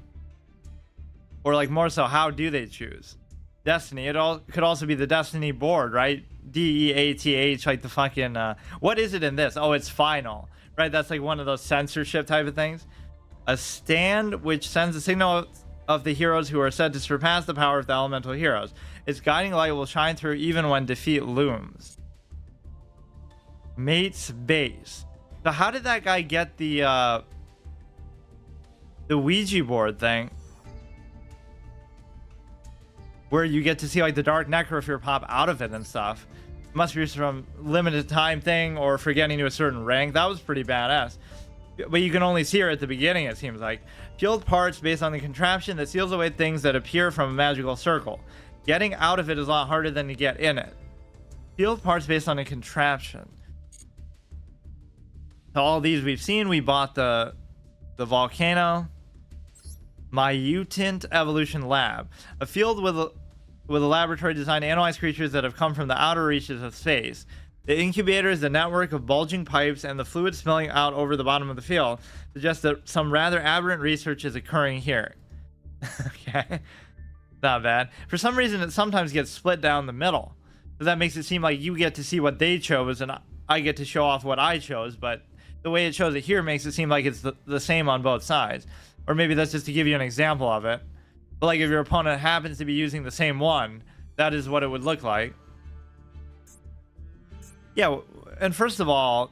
Or like more so, how do they choose? Destiny. It all could also be the Destiny board, right? DEATH, like the fucking what is it in this? Oh, it's final. Right? That's like one of those censorship type of things. A stand which sends a signal of the heroes who are said to surpass the power of the elemental heroes. Its guiding light will shine through even when defeat looms. Mate's base. So how did that guy get the Ouija board thing? Where you get to see like the dark necrophere pop out of it and stuff. It must be some limited time thing or for getting to a certain rank. That was pretty badass. But you can only see her at the beginning, it seems like. Field parts based on the contraption that seals away things that appear from a magical circle. Getting out of it is a lot harder than to get in it. Field parts based on a contraption. So all these we've seen. We bought the volcano. Mutant Evolution Lab. A field with a laboratory designed to analyze creatures that have come from the outer reaches of space. The incubator is a network of bulging pipes, and the fluid spilling out over the bottom of the field suggests that some rather aberrant research is occurring here. Okay. Not bad. For some reason, it sometimes gets split down the middle. So that makes it seem like you get to see what they chose, and I get to show off what I chose, but the way it shows it here makes it seem like it's the same on both sides. Or maybe that's just to give you an example of it. But like if your opponent happens to be using the same one, that is what it would look like. Yeah, and first of all,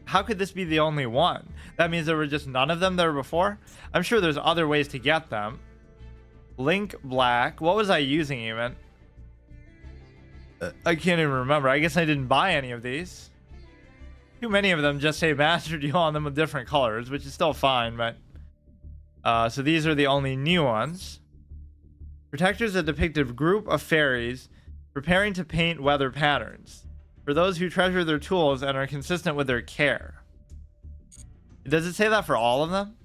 how could this be the only one? That means there were just none of them there before? I'm sure there's other ways to get them. Link Black. What was I using even? I can't even remember. I guess I didn't buy any of these. Too many of them just say Master Duel on them with different colors, which is still fine, but... so these are the only new ones. Protectors that depict a group of fairies preparing to paint weather patterns. For those who treasure their tools and are consistent with their care. Does it say that for all of them?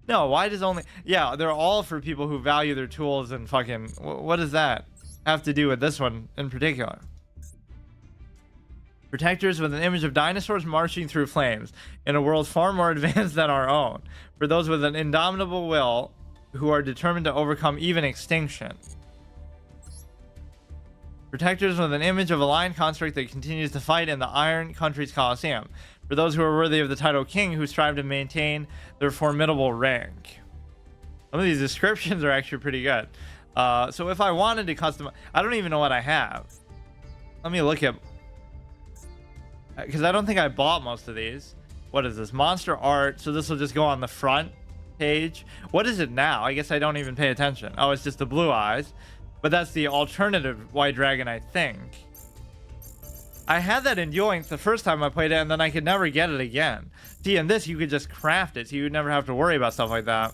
No, why does only... Yeah, they're all for people who value their tools and fucking... What does that have to do with this one in particular? Protectors with an image of dinosaurs marching through flames in a world far more advanced than our own. For those with an indomitable will who are determined to overcome even extinction. Protectors with an image of a lion construct that continues to fight in the Iron Country's Coliseum. For those who are worthy of the title King who strive to maintain their formidable rank. Some of these descriptions are actually pretty good. So if I wanted to customize... I don't even know what I have. Let me look at... Because I don't think I bought most of these. What is this? Monster art. So this will just go on the front page. What is it now? I guess I don't even pay attention. Oh, it's just the blue eyes. But that's the alternative White Dragon, I think. I had that in Yoink the first time I played it, and then I could never get it again. See, in this, you could just craft it, so you would never have to worry about stuff like that.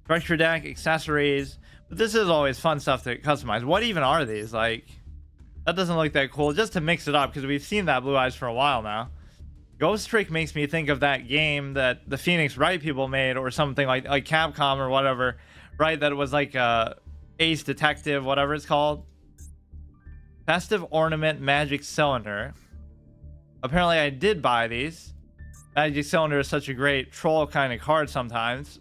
Structure deck, accessories. But this is always fun stuff to customize. What even are these? Like, that doesn't look that cool. Just to mix it up, because we've seen that blue eyes for a while now. Ghost Trick makes me think of that game that the Phoenix Wright people made, or something like Capcom or whatever, right? That it was like Ace Detective, whatever it's called. Festive Ornament Magic Cylinder. Apparently I did buy these. Magic Cylinder is such a great troll kind of card sometimes.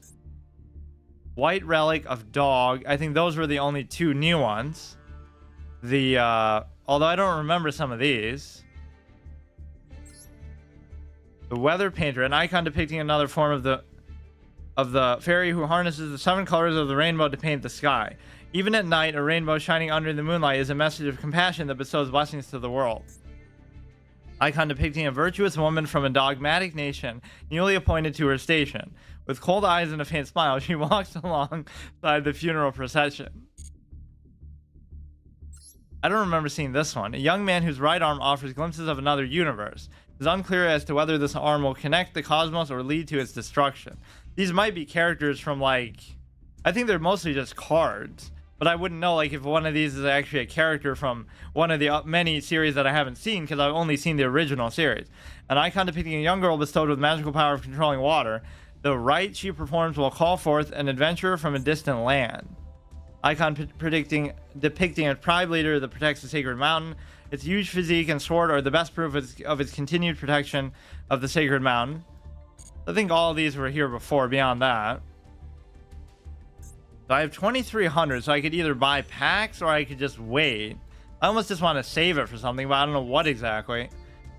White Relic of Dog. I think those were the only two new ones. The although I don't remember some of these. The Weather Painter, an icon depicting another form of the fairy who harnesses the 7 colors of the rainbow to paint the sky. Even at night, a rainbow shining under the moonlight is a message of compassion that bestows blessings to the world. Icon depicting a virtuous woman from a dogmatic nation, newly appointed to her station. With cold eyes and a faint smile, she walks alongside the funeral procession. I don't remember seeing this one. A young man whose right arm offers glimpses of another universe. It's unclear as to whether this arm will connect the cosmos or lead to its destruction. These might be characters from, like, I think they're mostly just cards, but I wouldn't know, like, if one of these is actually a character from one of the many series that I haven't seen, because I've only seen the original series. An icon depicting a young girl bestowed with magical power of controlling water. The rite she performs will call forth an adventurer from a distant land. Icon depicting a tribe leader that protects the sacred mountain. Its huge physique and sword are the best proof of its continued protection of the sacred mountain. I think all of these were here before, beyond that. So I have 2,300, so I could either buy packs or I could just wait. I almost just want to save it for something, but I don't know what exactly.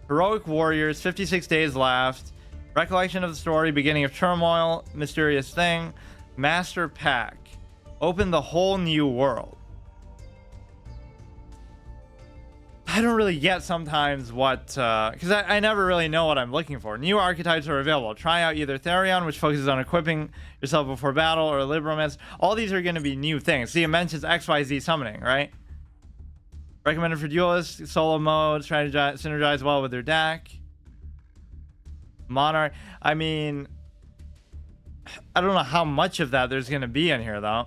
Heroic Warriors, 56 days left. Recollection of the story, beginning of turmoil, mysterious thing. Master Pack. Open the whole new world. I don't really get sometimes what, because I never really know what I'm looking for. New archetypes are available. Try out either Therion, which focuses on equipping yourself before battle, or Libromance. All these are going to be new things. See, it mentions XYZ summoning, right? Recommended for duelists, solo mode, synergize well with their deck. Monarch. I mean, I don't know how much of that there's going to be in here, though.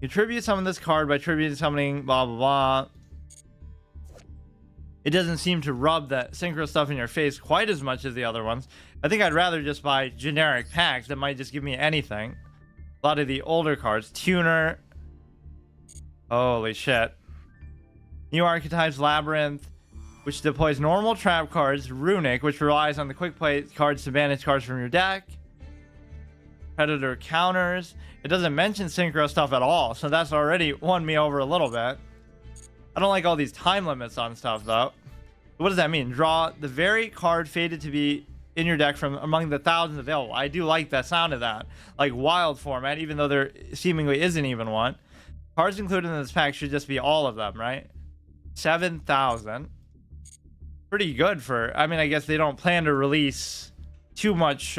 You tribute summon this card by tribute summoning blah, blah, blah. It doesn't seem to rub that synchro stuff in your face quite as much as the other ones. I think I'd rather just buy generic packs that might just give me anything. A lot of the older cards. Tuner. Holy shit. New archetypes. Labyrinth, which deploys normal trap cards. Runic, which relies on the quick play cards to banish cards from your deck. Predator counters. It doesn't mention synchro stuff at all, so that's already won me over a little bit. I don't like all these time limits on stuff, though. What does that mean? Draw the very card fated to be in your deck from among the thousands available. I do like the sound of that. Like wild format, even though there seemingly isn't even one. Cards included in this pack should just be all of them, right? 7,000. Pretty good for... I mean, I guess they don't plan to release too much...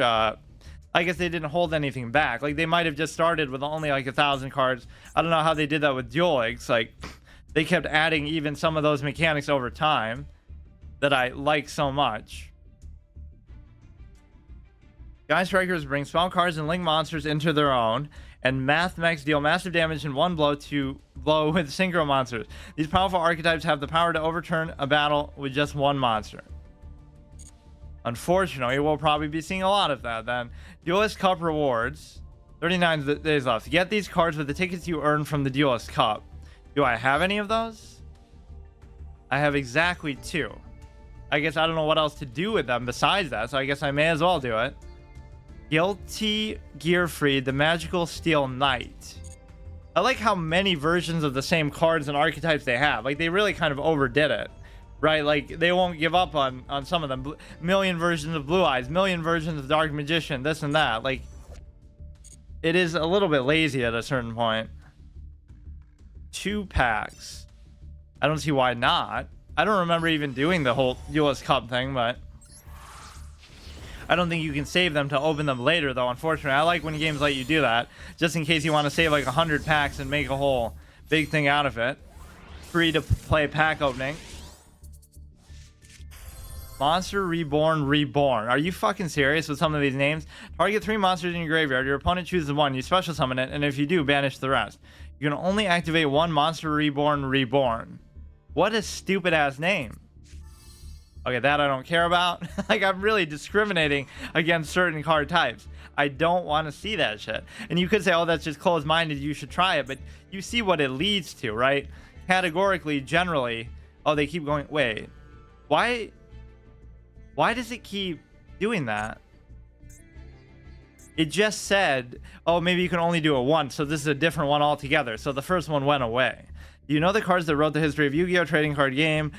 I guess they didn't hold anything back. Like, they might have just started with only, like, 1,000 cards. I don't know how they did that with Duel Links. Like... They kept adding even some of those mechanics over time that I like so much. Guy Strikers bring spell cards and link monsters into their own, and Math Mechs deal massive damage in one blow to blow with synchro monsters. These powerful archetypes have the power to overturn a battle with just one monster. Unfortunately, we'll probably be seeing a lot of that then. Duelist Cup rewards. 39 days left. Get these cards with the tickets you earn from the Duelist Cup. Do I have any of those? I have exactly 2. I guess I don't know what else to do with them besides that, so I guess I may as well do it. Guilty Gearfried, the Magical Steel Knight. I like how many versions of the same cards and archetypes they have. Like, they really kind of overdid it, right? Like, they won't give up on some of them. Million versions of Blue Eyes, million versions of Dark Magician, this and that. Like, it is a little bit lazy at a certain point. 2 packs. I don't see why not. I don't remember even doing the whole Duelist Cup thing, but I don't think you can save them to open them later, though, unfortunately. I like when games let you do that, just in case you want to save like 100 packs and make a whole big thing out of it. Free to play pack opening. Monster Reborn Reborn. Are you fucking serious with some of these names? Target 3 monsters in your graveyard. Your opponent chooses one. You special summon it, and if you do, banish the rest. You can only activate one Monster Reborn Reborn. What a stupid ass name. Okay, that I don't care about. Like, I'm really discriminating against certain card types. I don't want to see that shit. And you could say, oh, that's just closed-minded, you should try it. But you see what it leads to, right? Categorically, generally. Oh, they keep going. Wait. Why does it keep doing that? It just said, oh, maybe you can only do it once, so this is a different one altogether. So the first one went away. You know the cards that wrote the history of Yu-Gi-Oh! Trading card game?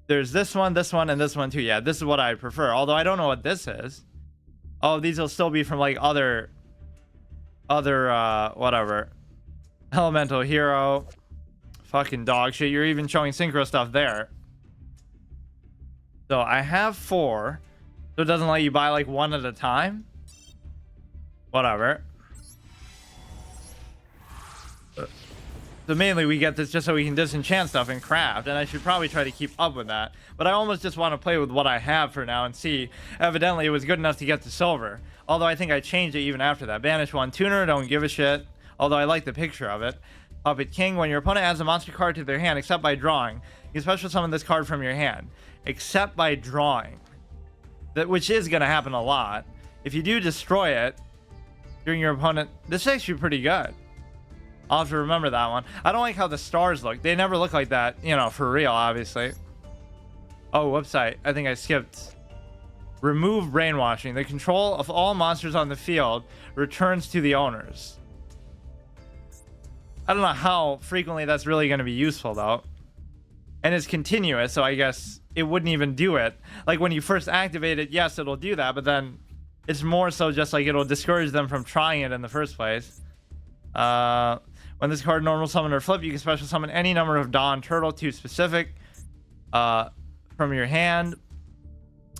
There's this one, and this one too. Yeah, this is what I prefer. Although I don't know what this is. Oh, these will still be from like other whatever. Elemental Hero. Fucking dog shit. You're even showing synchro stuff there. So I have 4. So it doesn't let you buy like one at a time. Whatever. So mainly we get this just so we can disenchant stuff and craft, and I should probably try to keep up with that. But I almost just want to play with what I have for now and see. Evidently it was good enough to get to silver. Although I think I changed it even after that. Banish 1 tuner, don't give a shit. Although I like the picture of it. Puppet King, when your opponent adds a monster card to their hand except by drawing, you can special summon this card from your hand. Except by drawing. Which is going to happen a lot. If you do destroy it during your opponent, this is actually pretty good. I'll have to remember that one. I don't like how the stars look. They never look like that, you know, for real, obviously. Oh, whoops, I think I skipped. Remove brainwashing. The control of all monsters on the field returns to the owners. I don't know how frequently that's really going to be useful, though. And it's continuous, so I guess it wouldn't even do it. Like, when you first activate it, yes, it'll do that, but then it's more so just like it'll discourage them from trying it in the first place. When this card normal summon or flip, you can special summon any number of Dawn Turtle, 2 specific, from your hand.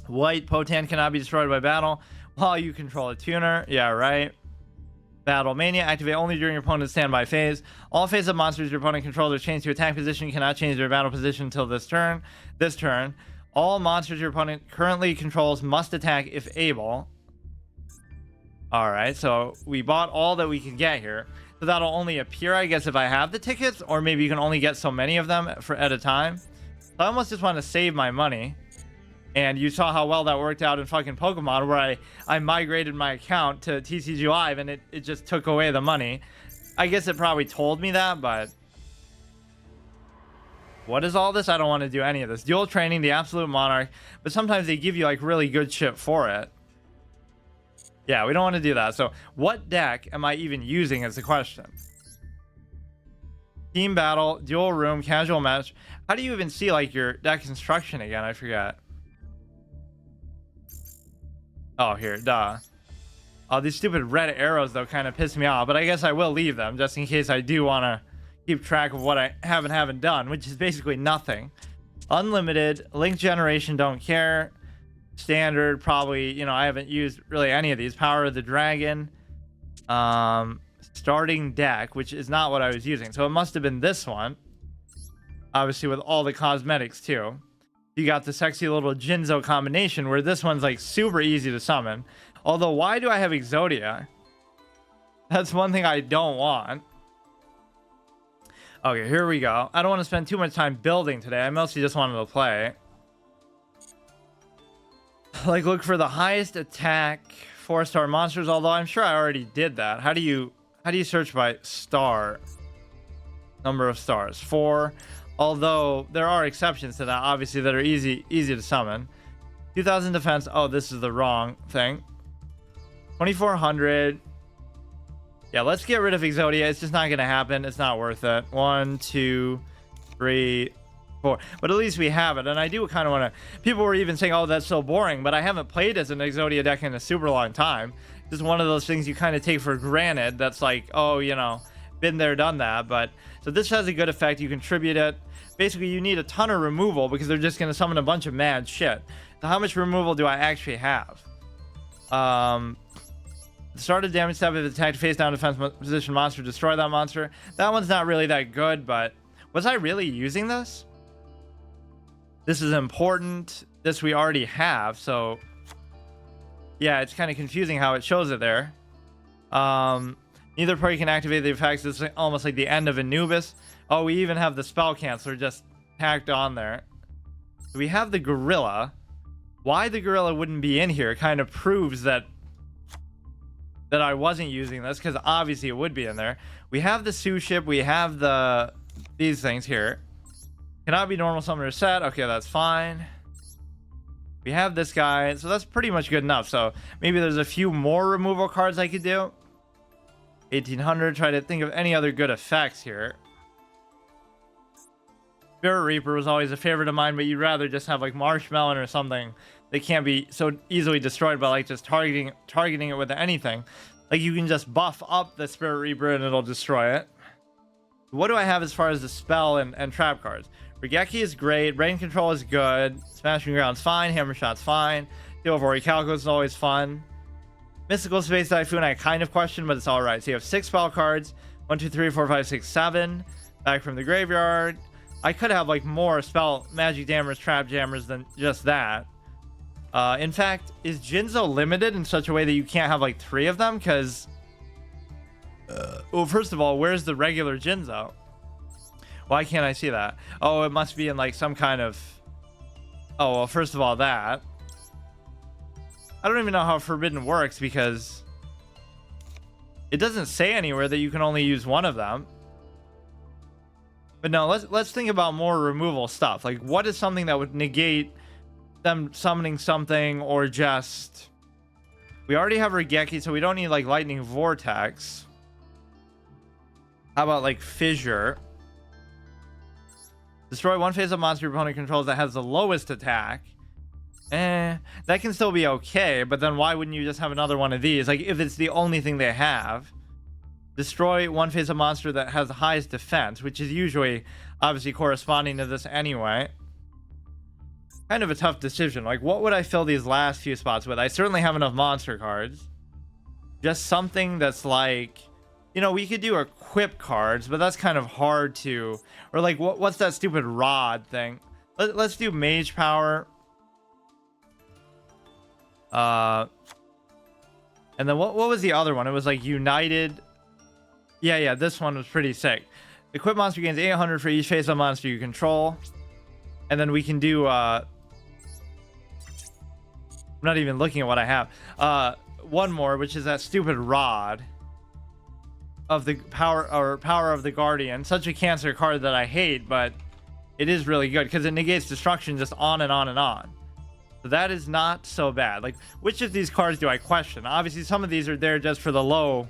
White Potan cannot be destroyed by battle while you control a tuner. Yeah, right. Battle Mania, activate only during your opponent's standby phase. All phase of monsters your opponent controls are changed to attack position, cannot change their battle position until this turn. All monsters your opponent currently controls must attack if able. Alright, so we bought all that we can get here. So that'll only appear, I guess, if I have the tickets, or maybe you can only get so many of them at a time. So I almost just want to save my money. And you saw how well that worked out in fucking Pokemon, where I migrated my account to TCG Live, and it just took away the money. I guess it probably told me that, but... What is all this? I don't want to do any of this. Dual training, the Absolute Monarch, but sometimes they give you, like, really good shit for it. Yeah, we don't want to do that. So, what deck am I even using is the question. Team battle, dual room, casual match. How do you even see, like, your deck construction again? I forgot. Oh, here, duh. Oh, these stupid red arrows, though, kind of piss me off. But I guess I will leave them, just in case I do want to keep track of what I haven't done, which is basically nothing. Unlimited, link generation, don't care. Standard, probably, you know, I haven't used really any of these. Power of the Dragon, starting deck, which is not what I was using, so it must have been this one, obviously, with all the cosmetics too. You got the sexy little Jinzo combination, where this one's like super easy to summon. Although, why do I have Exodia? That's one thing I don't want. Okay, here we go. I don't want to spend too much time building today. I mostly just wanted to play. Like, look for the highest attack 4-star monsters, although I'm sure I already did that. How do you search by star? Number of stars, 4. Although there are exceptions to that, obviously, that are easy to summon. 2000 defense. Oh, this is the wrong thing. 2400. Yeah, let's get rid of Exodia. It's just not gonna happen. It's not worth it. 1, 2, 3, 4. But at least we have it, and I do kind of want to... People were even saying, oh, that's so boring, but I haven't played as an Exodia deck in a super long time. It's one of those things you kind of take for granted. That's like, oh, you know, been there, done that. But so this has a good effect. You contribute it. Basically, you need a ton of removal because they're just going to summon a bunch of mad shit. So how much removal do I actually have? Start a damage step if attacked face down defense position monster, destroy that monster. That one's not really that good, but was I really using this? This is important. This we already have, so yeah, it's kind of confusing how it shows it there. Neither party can activate the effects. It's almost like the end of Anubis. Oh, we even have the spell canceler just tacked on there. So we have the gorilla. Why the gorilla wouldn't be in here kind of proves that I wasn't using this, because obviously it would be in there. We have the Sue ship. We have these things here. Cannot be normal summoner set. Okay, that's fine. We have this guy, so that's pretty much good enough. So maybe there's a few more removal cards I could do. 1800. Try to think of any other good effects here. Spirit Reaper was always a favorite of mine, but you'd rather just have like Marshmallow or something that can't be so easily destroyed by like just targeting it with anything. Like you can just buff up the Spirit Reaper and it'll destroy it. What do I have as far as the spell and trap cards? Regeki is great. Rain Control is good. Smashing Ground's fine. Hammer Shot's fine. Deal of Orichalco is always fun. Mystical Space Typhoon I kind of question, but it's alright. So you have 6 spell cards. 1, 2, 3, 4, 5, 6, 7. back from the graveyard. I could have like more spell magic jammers, trap jammers than just that. In fact, is Jinzo limited in such a way that you can't have like 3 of them? Because, well, first of all, where's the regular Jinzo? Why can't I see that? Oh, it must be in like some kind of... Oh, well, first of all, that. I don't even know how Forbidden works because it doesn't say anywhere that you can only use 1 of them. But no, let's think about more removal stuff. Like, what is something that would negate them summoning something, or just... We already have Regeki, so we don't need like Lightning Vortex. How about like Fissure? Destroy 1 face-up monster your opponent controls that has the lowest attack. That can still be okay, but then why wouldn't you just have another one of these? Like, if it's the only thing they have. Destroy 1 face-up monster that has the highest defense, which is usually obviously corresponding to this anyway. Kind of a tough decision. Like, what would I fill these last few spots with? I certainly have enough monster cards. Just something that's like... You know, we could do equip cards, but that's kind of hard to... Or like, what's that stupid rod thing? Let's do Mage Power. And then what was the other one? It was like United... Yeah, this one was pretty sick. Equip monster gains 800 for each face-up monster you control. And then we can do... I'm not even looking at what I have. One more, which is that stupid rod of the power of the Guardian. Such a cancer card that I hate, but it is really good because it negates destruction just on and on and on. So that is not so bad. Like, which of these cards do I question? Obviously, some of these are there just for the low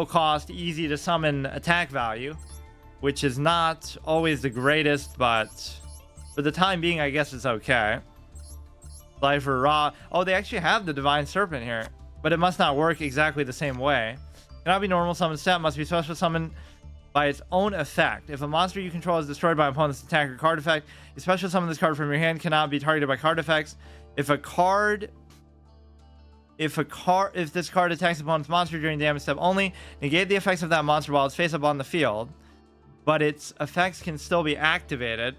cost, easy to summon attack value, which is not always the greatest, but for the time being, I guess it's okay. Lifer Raw. Oh, they actually have the Divine Serpent here, but it must not work exactly the same way. Cannot be normal summon step, must be special summon by its own effect. If a monster you control is destroyed by an opponent's attack or card effect, you special summon this card from your hand, cannot be targeted by card effects. If this card attacks opponent's monster during damage step only, negate the effects of that monster while it's face up on the field, but its effects can still be activated.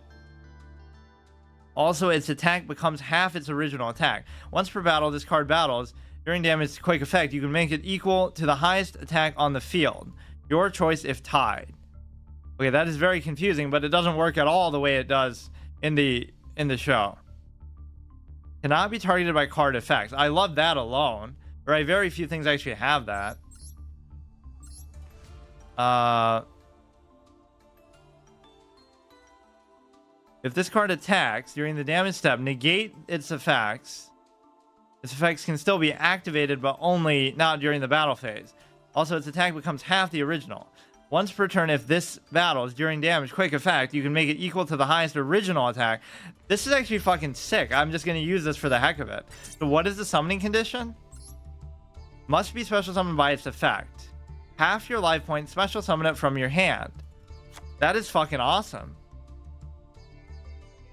Also, its attack becomes half its original attack. Once per battle, this card battles. During damage quick effect, you can make it equal to the highest attack on the field. Your choice if tied. Okay, that is very confusing, but it doesn't work at all the way it does in the show. Cannot be targeted by card effects. I love that alone. Right, very few things actually have that. If this card attacks during the damage step, negate its effects. Its effects can still be activated, but only not during the battle phase. Also, its attack becomes half the original. Once per turn, if this battles during damage quick effect, you can make it equal to the highest original attack. This is actually fucking sick. I'm just going to use this for the heck of it. So what is the summoning condition? Must be special summoned by its effect. Half your life point, special summon it from your hand. That is fucking awesome.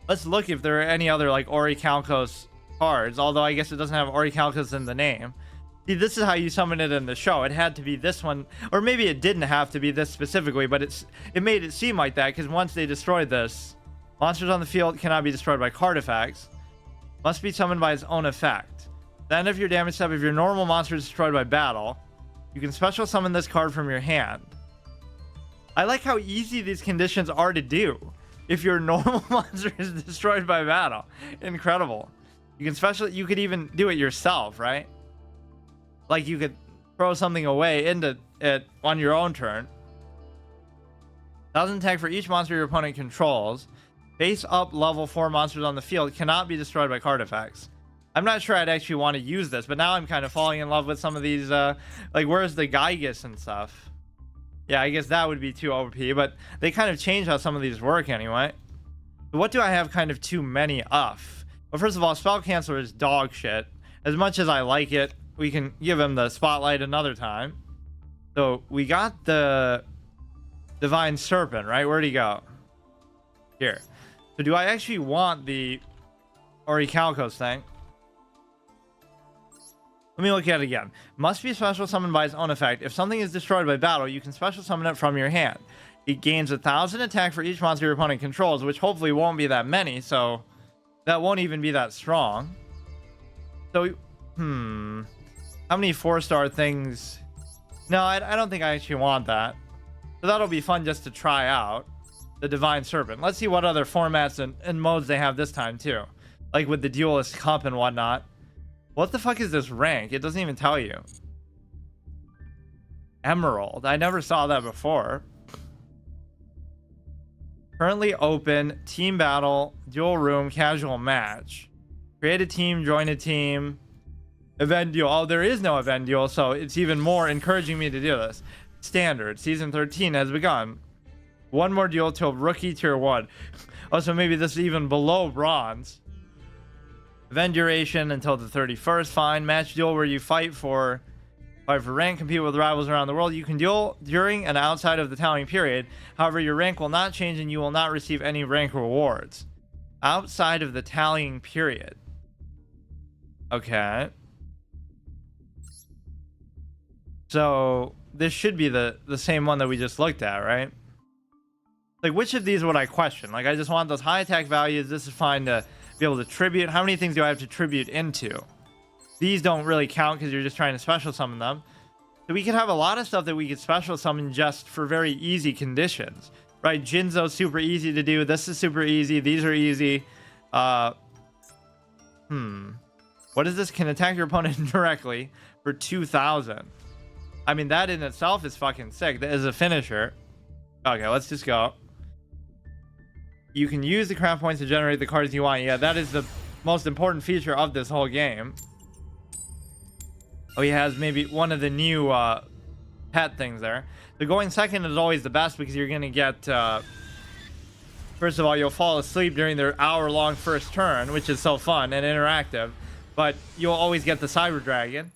Let's look if there are any other like Orichalcos cards, although I guess it doesn't have Orichalcos in the name. See, this is how you summon it in the show. It had to be this one, or maybe it didn't have to be this specifically, but it made it seem like that because once they destroyed this, monsters on the field cannot be destroyed by card effects. Must be summoned by its own effect. At the end of your damage step, if your normal monster is destroyed by battle, you can special summon this card from your hand. I like how easy these conditions are to do. If your normal monster is destroyed by battle, incredible. You could even do it yourself, right? Like you could throw something away into it on your own turn. 1000 attack for each monster your opponent controls. Face up level 4 monsters on the field cannot be destroyed by card effects. I'm not sure I'd actually want to use this, but now I'm kind of falling in love with some of these, like where's the Gygus and stuff? Yeah, I guess that would be too OP, but they kind of change how some of these work anyway. So what do I have kind of too many of? Well, first of all, Spell Canceller is dog shit. As much as I like it, we can give him the spotlight another time. So we got the Divine Serpent, right? Where'd he go? Here. So do I actually want the Orichalcos thing? Let me look at it again. Must be special summoned by its own effect. If something is destroyed by battle, you can special summon it from your hand. It gains 1,000 attack for each monster your opponent controls, which hopefully won't be that many, so that won't even be that strong. So, how many 4-star things? No, I don't think I actually want that. So that'll be fun just to try out. The Divine Serpent. Let's see what other formats and modes they have this time, too. Like with the Duelist Cup and whatnot. What the fuck is this rank? It doesn't even tell you. Emerald. I never saw that before. Currently open. Team battle. Duel room. Casual match. Create a team. Join a team. Event duel. Oh, there is no event duel, so it's even more encouraging me to do this. Standard. Season 13 has begun. One more duel till rookie tier 1. Oh, so maybe this is even below bronze. Event duration until the 31st. Fine. Match duel where you fight for rank, compete with rivals around the world. You can duel during and outside of the tallying period. However, your rank will not change and you will not receive any rank rewards. Outside of the tallying period. Okay. So this should be the same one that we just looked at, right? Like, which of these would I question? Like, I just want those high attack values. This is fine to be able to tribute. How many things do I have to tribute into? These don't really count because you're just trying to special summon them. So we could have a lot of stuff that we could special summon just for very easy conditions, right? Jinzo's super easy to do. This is super easy. These are easy. What is this? Can attack your opponent directly for 2,000. I mean, that in itself is fucking sick. That is a finisher. Okay, let's just go. You can use the craft points to generate the cards you want. Yeah, that is the most important feature of this whole game. Oh, he has maybe one of the new pet things there. So going second is always the best because you're going to get... first of all, you'll fall asleep during their hour-long first turn, which is so fun and interactive. But you'll always get the Cyber Dragon.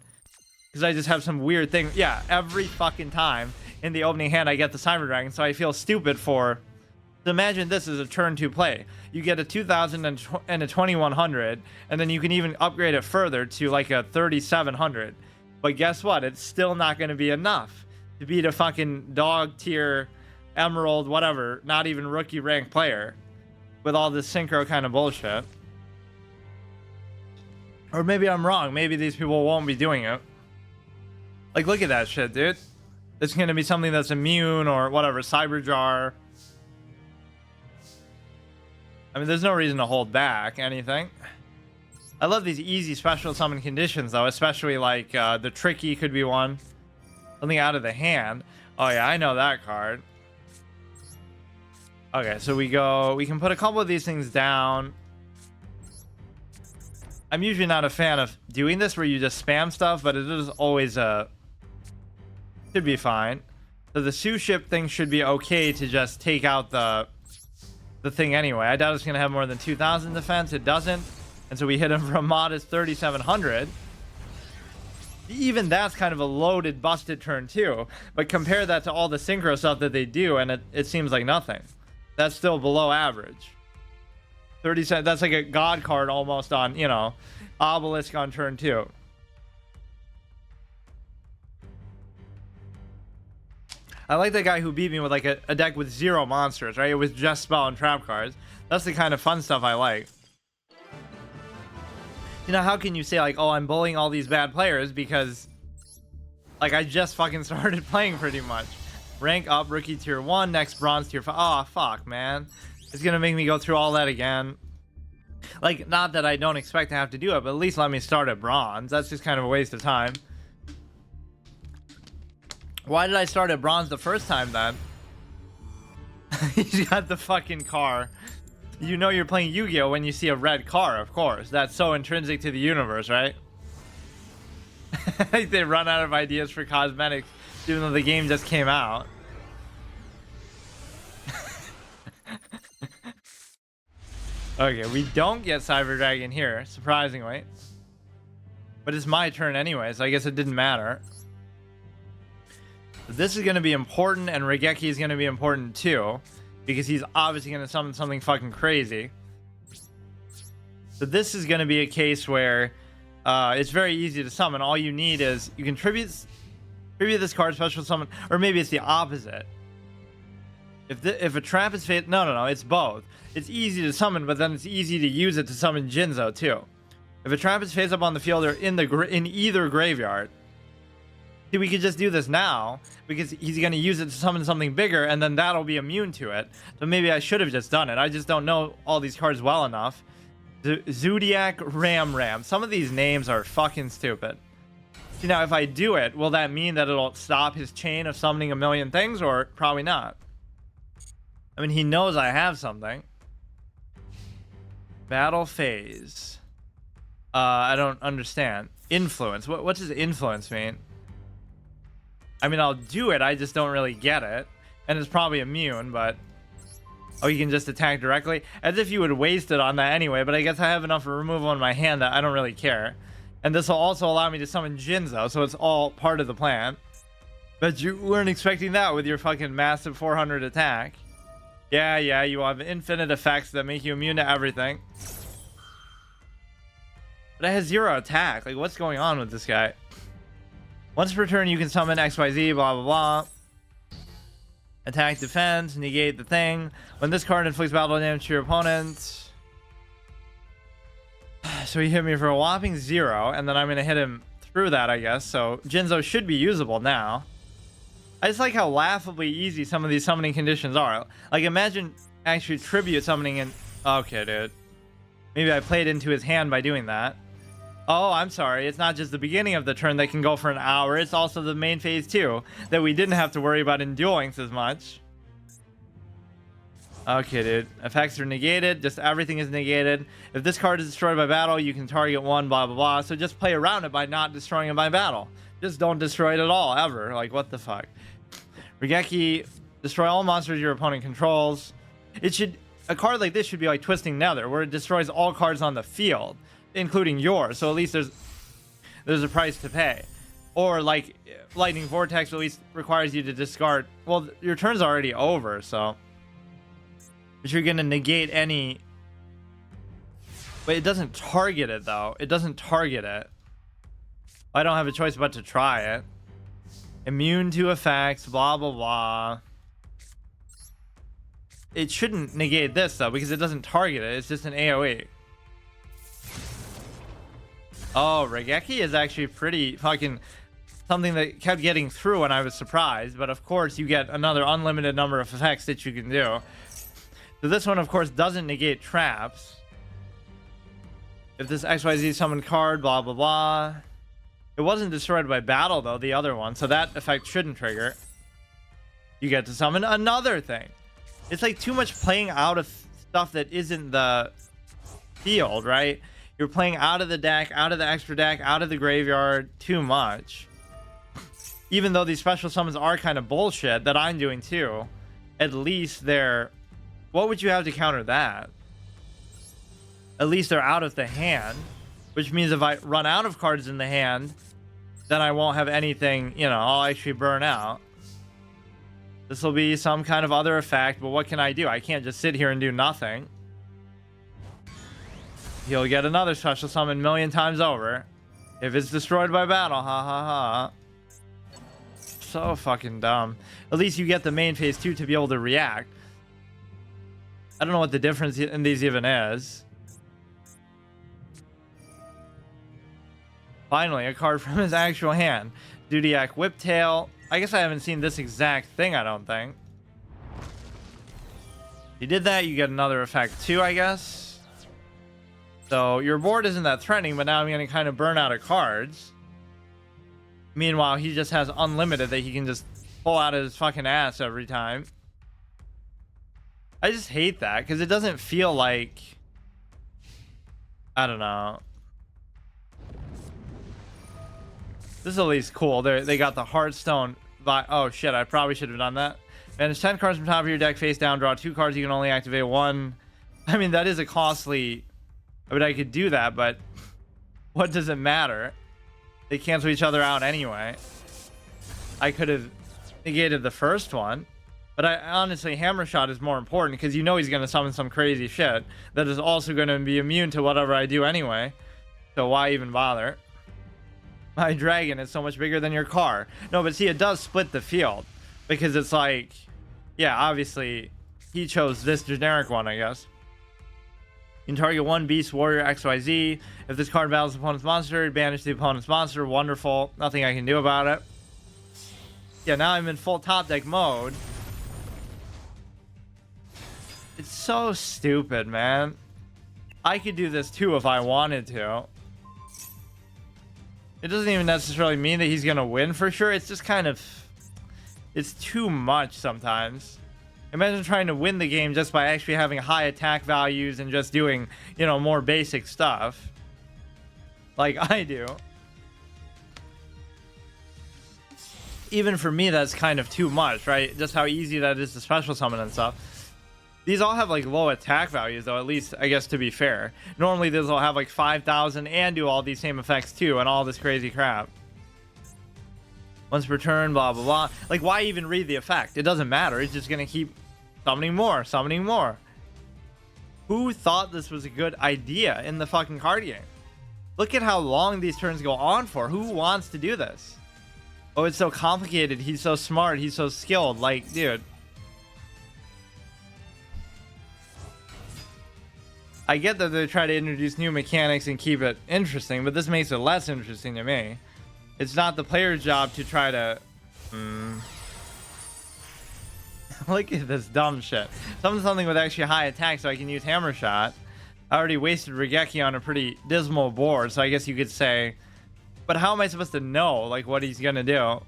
Because I just have some weird thing. Yeah, every fucking time in the opening hand I get the Cyber Dragon, so I feel stupid for... So imagine this is a turn 2 play. You get a 2,000 and a 2,100, and then you can even upgrade it further to like a 3,700. But guess what? It's still not going to be enough to beat a fucking dog tier, emerald, whatever, not even rookie rank player with all this synchro kind of bullshit. Or maybe I'm wrong. Maybe these people won't be doing it. Like, look at that shit, dude. It's going to be something that's immune or whatever, Cyber Jar. I mean, there's no reason to hold back anything. I love these easy special summon conditions, though, especially like the Tricky could be one. Something out of the hand. Oh, yeah, I know that card. Okay, so we can put a couple of these things down. I'm usually not a fan of doing this where you just spam stuff, but it is always should be fine. So the Sue ship thing should be okay to just take out the thing anyway. I doubt it's going to have more than 2,000 defense. It doesn't. And so we hit him for a modest 3,700. Even that's kind of a loaded, busted turn too. But compare that to all the synchro stuff that they do, and it seems like nothing. That's still below average. 37. That's like a god card almost on, you know, obelisk on turn 2. I like the guy who beat me with like a deck with 0 monsters, right? It was just spell and trap cards. That's the kind of fun stuff I like. You know, how can you say like, oh, I'm bullying all these bad players because like I just fucking started playing pretty much. Rank up, rookie tier 1, next bronze tier 5. Oh, fuck, man. It's gonna make me go through all that again. Like, not that I don't expect to have to do it, but at least let me start at bronze. That's just kind of a waste of time. Why did I start at bronze the first time then? He's got the fucking car. You know you're playing Yu-Gi-Oh! When you see a red car, of course. That's so intrinsic to the universe, right? They run out of ideas for cosmetics, even though the game just came out. Okay, we don't get Cyber Dragon here, surprisingly. But it's my turn anyway, so I guess it didn't matter. This is going to be important, and Regeki is going to be important too, because he's obviously going to summon something fucking crazy. So this is going to be a case where it's very easy to summon. All you need is you can tribute this card, special summon, or maybe it's the opposite. If a trap is fit, no, it's both. It's easy to summon, but then it's easy to use it to summon Jinzo too. If a trap is face up on the field or in either graveyard, see, we could just do this now because he's going to use it to summon something bigger, and then that'll be immune to it. So maybe I should have just done it. I just don't know all these cards well enough. Zodiac Ram. Some of these names are fucking stupid. See, now if I do it, will that mean that it'll stop his chain of summoning a million things, or probably not? I mean, he knows I have something. Battle phase. I don't understand. Influence. What does influence mean? I mean, I'll do it. I just don't really get it. And it's probably immune, but... Oh, you can just attack directly? As if you would waste it on that anyway, but I guess I have enough removal in my hand that I don't really care. And this will also allow me to summon Jinzo, so it's all part of the plan. But you weren't expecting that with your fucking massive 400 attack. Yeah, you have infinite effects that make you immune to everything. But it has 0 attack. Like, what's going on with this guy? Once per turn, you can summon XYZ, blah, blah, blah. Attack, defense, negate the thing. When this card inflicts battle damage to your opponent. So he hit me for a whopping 0, and then I'm going to hit him through that, I guess. So Jinzo should be usable now. I just like how laughably easy some of these summoning conditions are. Like, imagine actually tribute summoning in... Okay, dude. Maybe I played into his hand by doing that. Oh, I'm sorry. It's not just the beginning of the turn that can go for an hour. It's also the main phase too, that we didn't have to worry about in Duel Links as much. Okay, dude. Effects are negated. Just everything is negated. If this card is destroyed by battle, you can target one, blah, blah, blah. So just play around it by not destroying it by battle. Just don't destroy it at all, ever. Like, what the fuck? Regeki, destroy all monsters your opponent controls. It should... A card like this should be like Twisting Nether, where it destroys all cards on the field, including yours, so at least there's a price to pay. Or like Lightning Vortex at least requires you to discard, well, your turn's already over, so but you're gonna negate any, but it doesn't target it though. It doesn't target it. I don't have a choice but to try it. Immune to effects, blah blah blah. It shouldn't negate this though, because it doesn't target it. It's just an AoE. Oh, Regeki is actually pretty fucking something that kept getting through and I was surprised. But of course, you get another unlimited number of effects that you can do. So this one, of course, doesn't negate traps. If this XYZ summoned card, blah, blah, blah. It wasn't destroyed by battle, though, the other one. So that effect shouldn't trigger. You get to summon another thing. It's like too much playing out of stuff that isn't the field, right? You're playing out of the deck, out of the extra deck, out of the graveyard, too much. Even though these special summons are kind of bullshit that I'm doing too, at least they're... What would you have to counter that? At least they're out of the hand, which means if I run out of cards in the hand, then I won't have anything, you know, I'll actually burn out. This will be some kind of other effect, but what can I do? I can't just sit here and do nothing. He'll get another special summon 1,000,000 times over. If it's destroyed by battle, ha ha ha. So fucking dumb. At least you get the main phase 2 to be able to react. I don't know what the difference in these even is. Finally, a card from his actual hand. Zodiac Whiptail. I guess I haven't seen this exact thing, I don't think. If you did that, you get another effect too, I guess. So your board isn't that threatening, but now I'm going to kind of burn out of cards. Meanwhile, he just has unlimited that he can just pull out of his fucking ass every time. I just hate that because it doesn't feel like... I don't know. This is at least cool. They got the Hearthstone... Oh shit, I probably should have done that. Manage 10 cards from top of your deck face down. Draw 2 cards. You can only activate 1. I mean, that is a costly... I mean, I could do that, but what does it matter? They cancel each other out anyway. I could have negated the first one, but I honestly, Hammer Shot is more important because you know he's going to summon some crazy shit that is also going to be immune to whatever I do anyway. So why even bother? My dragon is so much bigger than your car. No, but see, it does split the field because it's like Yeah, obviously he chose this generic one, I guess. You can target one beast, warrior, XYZ. If this card battles the opponent's monster, banish the opponent's monster. Wonderful. Nothing I can do about it. Yeah, now I'm in full top deck mode. It's so stupid, man. I could do this too if I wanted to. It doesn't even necessarily mean that he's gonna win for sure. It's just kind of... it's too much sometimes. Imagine trying to win the game just by actually having high attack values and just doing, you know, more basic stuff. Like I do. Even for me, that's kind of too much, right? Just how easy that is to special summon and stuff. These all have like low attack values though, at least I guess to be fair. Normally these will have like 5,000 and do all these same effects too and all this crazy crap. Once per turn, blah, blah, blah. Like, why even read the effect? It doesn't matter. It's just going to keep summoning more, summoning more. Who thought this was a good idea in the fucking card game? Look at how long these turns go on for. Who wants to do this? Oh, it's so complicated. He's so smart. He's so skilled. Like, dude. I get that they try to introduce new mechanics and keep it interesting, but this makes it less interesting to me. It's not the player's job to try to... Look at this dumb shit. Something with actually high attack so I can use Hammer Shot. I already wasted Regeki on a pretty dismal board, so I guess you could say... But how am I supposed to know, like, what he's gonna do?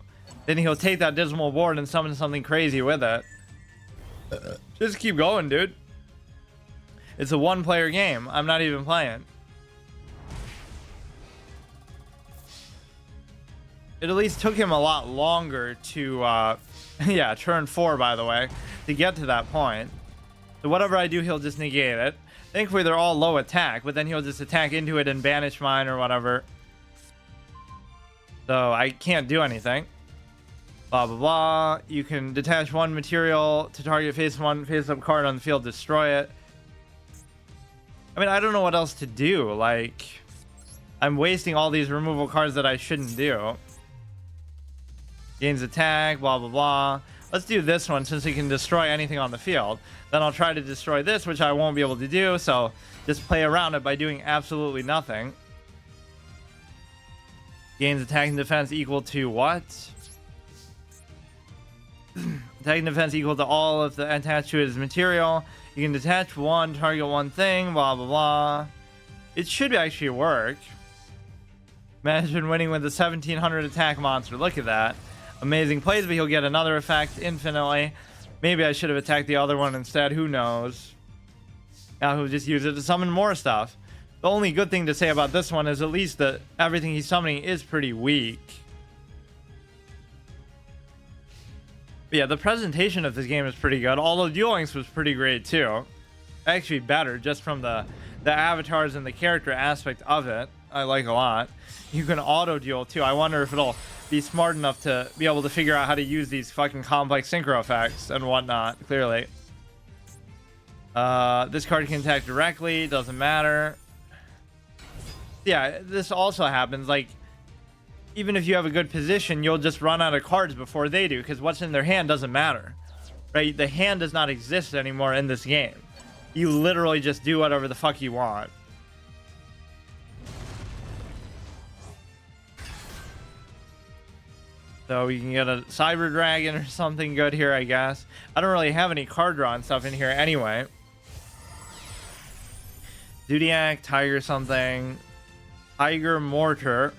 Then he'll take that dismal board and summon something crazy with it. Just keep going, dude. It's a one-player game. I'm not even playing. It at least took him a lot longer to, yeah, turn 4, by the way, to get to that point. So whatever I do, he'll just negate it. Thankfully, they're all low attack, but then he'll just attack into it and banish mine or whatever. So I can't do anything. Blah, blah, blah. You can detach one material to target face-up card on the field, destroy it. I mean, I don't know what else to do. Like, I'm wasting all these removal cards that I shouldn't do. Gains attack, blah, blah, blah. Let's do this one since he can destroy anything on the field. Then I'll try to destroy this, which I won't be able to do. So just play around it by doing absolutely nothing. Gains attack and defense equal to what? Attack and defense equal to all of the attached to his material. You can detach one, target one thing, blah, blah, blah. It should actually work. Imagine winning with a 1700 attack monster. Look at that. Amazing plays, but he'll get another effect infinitely. Maybe I should have attacked the other one instead. Who knows? Now he'll just use it to summon more stuff. The only good thing to say about this one is at least that everything he's summoning is pretty weak. But yeah, the presentation of this game is pretty good. Although Duel Links was pretty great too. Actually better just from the avatars and the character aspect of it. I like a lot. You can auto duel too. I wonder if it'll be smart enough to be able to figure out how to use these fucking complex synchro effects and whatnot, clearly. This card can attack directly, doesn't matter. Yeah, this also happens, like, even if you have a good position, you'll just run out of cards before they do, because what's in their hand doesn't matter, right? The hand does not exist anymore in this game. You literally just do whatever the fuck you want. So we can get a Cyber Dragon or something good here, I guess. I don't really have any card draw and stuff in here anyway. Zodiac, Tiger something. Tiger Mortar.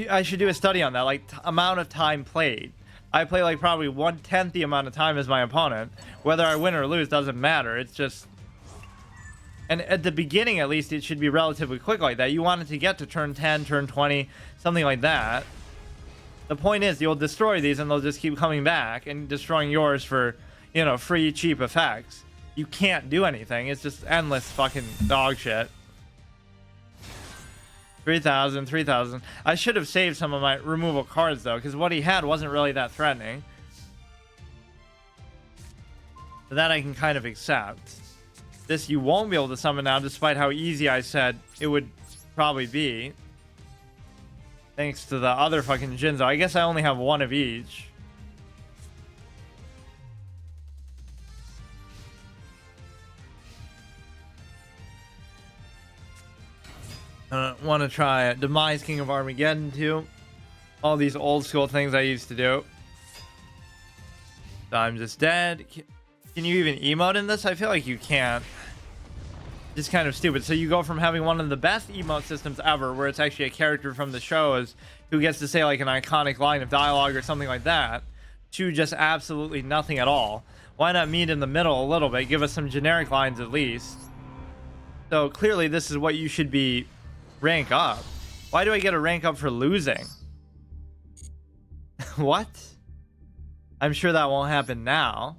I should do a study on that, like amount of time played. I play like probably 1/10 the amount of time as my opponent. Whether I win or lose doesn't matter. It's just... And at the beginning, at least, it should be relatively quick like that. You want it to get to turn 10, turn 20, something like that. The point is, you'll destroy these and they'll just keep coming back and destroying yours for, you know, free, cheap effects. You can't do anything. It's just endless fucking dog shit. 3,000, 3,000. I should have saved some of my removal cards, though, because what he had wasn't really that threatening. So that I can kind of accept. This you won't be able to summon now, despite how easy I said it would probably be. Thanks to the other fucking Jinzo. I guess I only have one of each. Want to try Demise King of Armageddon too. All these old school things I used to do. So I'm just dead. Can you even emote in this? I feel like you can't. Just kind of stupid. So you go from having one of the best emote systems ever, where it's actually a character from the shows who gets to say like an iconic line of dialogue or something like that, to just absolutely nothing at all. Why not meet in the middle a little bit? Give us some generic lines at least. So clearly this is what you should be rank up. Why do I get a rank up for losing? What? I'm sure that won't happen now.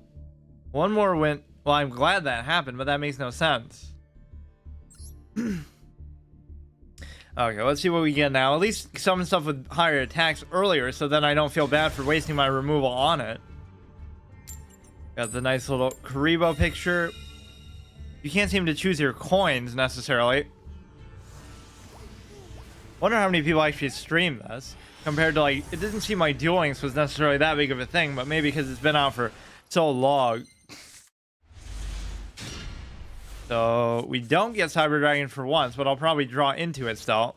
One more win. Well, I'm glad that happened, but that makes no sense. Okay, let's see what we get now. At least summon stuff with higher attacks earlier, so then I don't feel bad for wasting my removal on it. Got the nice little Karibo picture. You can't seem to choose your coins necessarily. Wonder how many people actually stream this compared to, like, it didn't seem like Duel Links was necessarily that big of a thing, but maybe because it's been out for so long. So we don't get Cyber Dragon for once, but I'll probably draw into it still.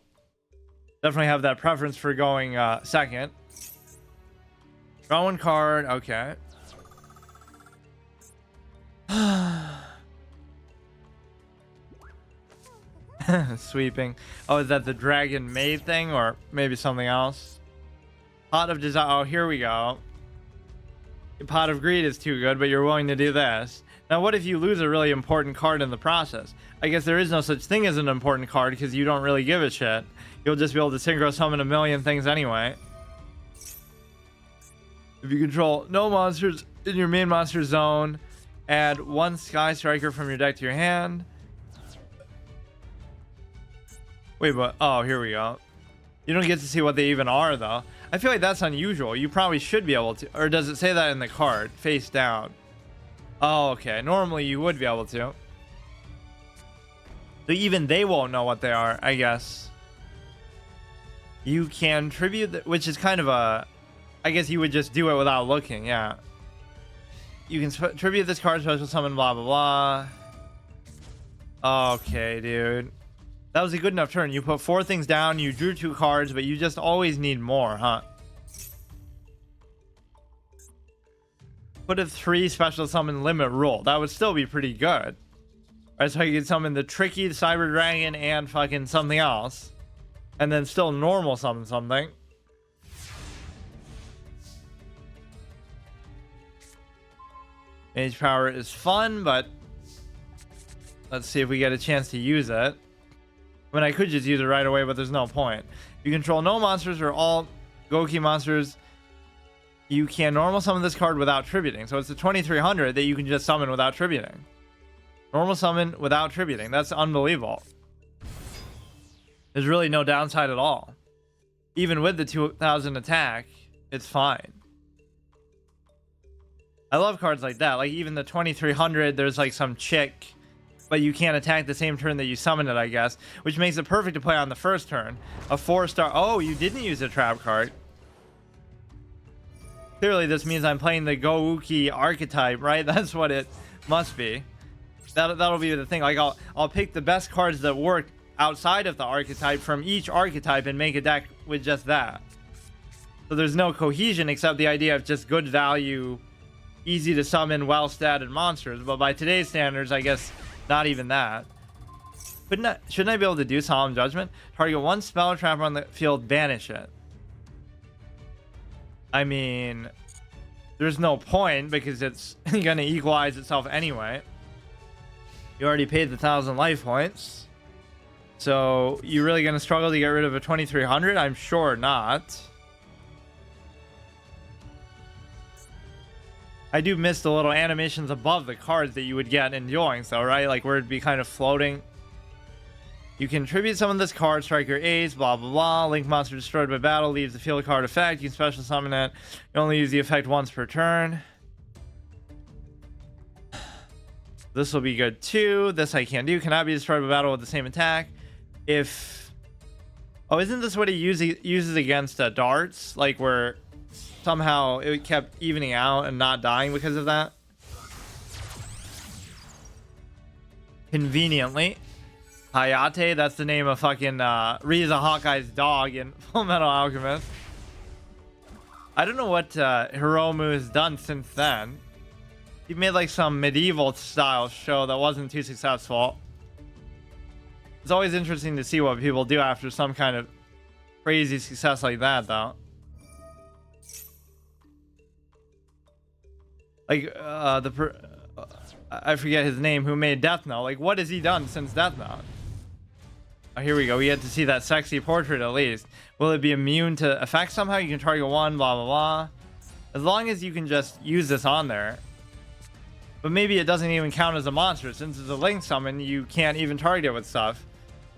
Definitely have that preference for going second. Draw one card. Okay. Sweeping. Oh, is that the Dragon Maid thing, or maybe something else? Pot of Desire. Oh, here we go. Pot of Greed is too good, but you're willing to do this. Now, what if you lose a really important card in the process? I guess there is no such thing as an important card because you don't really give a shit. You'll just be able to synchro summon a million things anyway. If you control no monsters in your main monster zone, add one Sky Striker from your deck to your hand. Wait, but oh, here we go. You don't get to see what they even are, though. I feel like that's unusual. You probably should be able to. Or does it say that in the card? Face down. Oh, okay. Normally you would be able to. So even they won't know what they are, I guess. You can tribute, which is kind of a... I guess you would just do it without looking, yeah. You can tribute this card, special summon, blah, blah, blah. Okay, dude. That was a good enough turn. You put 4 things down, you drew 2 cards, but you just always need more, huh? Put a 3 special summon limit rule. That would still be pretty good. Alright, so you can summon the tricky Cyber Dragon and fucking something else. And then still normal summon something. Mage Power is fun, but let's see if we get a chance to use it. I mean, I could just use it right away, but there's no point. You control no monsters or all Goki monsters. You can normal summon this card without tributing. So it's a 2300 that you can just summon without tributing. Normal summon without tributing. That's unbelievable. There's really no downside at all. Even with the 2000 attack, it's fine. I love cards like that. Like even the 2300, there's like some chick, but you can't attack the same turn that you summon it, I guess, which makes it perfect to play on the first turn. A 4-star. Oh, you didn't use a trap card. Clearly, this means I'm playing the Go-Uki archetype, right? That's what it must be. That'll be the thing. Like I'll pick the best cards that work outside of the archetype from each archetype and make a deck with just that. So there's no cohesion except the idea of just good value, easy to summon, well-statted monsters. But by today's standards, I guess not even that. Shouldn't I be able to do Solemn Judgment? Target one spell or trap on the field, banish it. I mean, there's no point because it's going to equalize itself anyway. You already paid the 1,000 life points. So, you really going to struggle to get rid of a 2300? I'm sure not. I do miss the little animations above the cards that you would get in Duel Links, though, right? Like where it'd be kind of floating. You can tribute some of this card, strike your ace, blah, blah, blah. Link monster destroyed by battle leaves the field card effect. You can special summon it. You only use the effect once per turn. This will be good too. This I can't do. Cannot be destroyed by battle with the same attack. If... Oh, isn't this what he uses against darts? Like where somehow it kept evening out and not dying because of that? Conveniently. Hayate, that's the name of fucking Riza Hawkeye's dog in Full Metal Alchemist. I don't know what Hiromu has done since then. He made like some medieval style show that wasn't too successful. It's always interesting to see what people do after some kind of crazy success like that, though. Like I forget his name, who made Death Note. Like, what has he done since Death Note? Oh, here we go. We get to see that sexy portrait at least. Will it be immune to effects somehow? You can target one, blah, blah, blah. As long as you can just use this on there. But maybe it doesn't even count as a monster. Since it's a link summon, you can't even target it with stuff.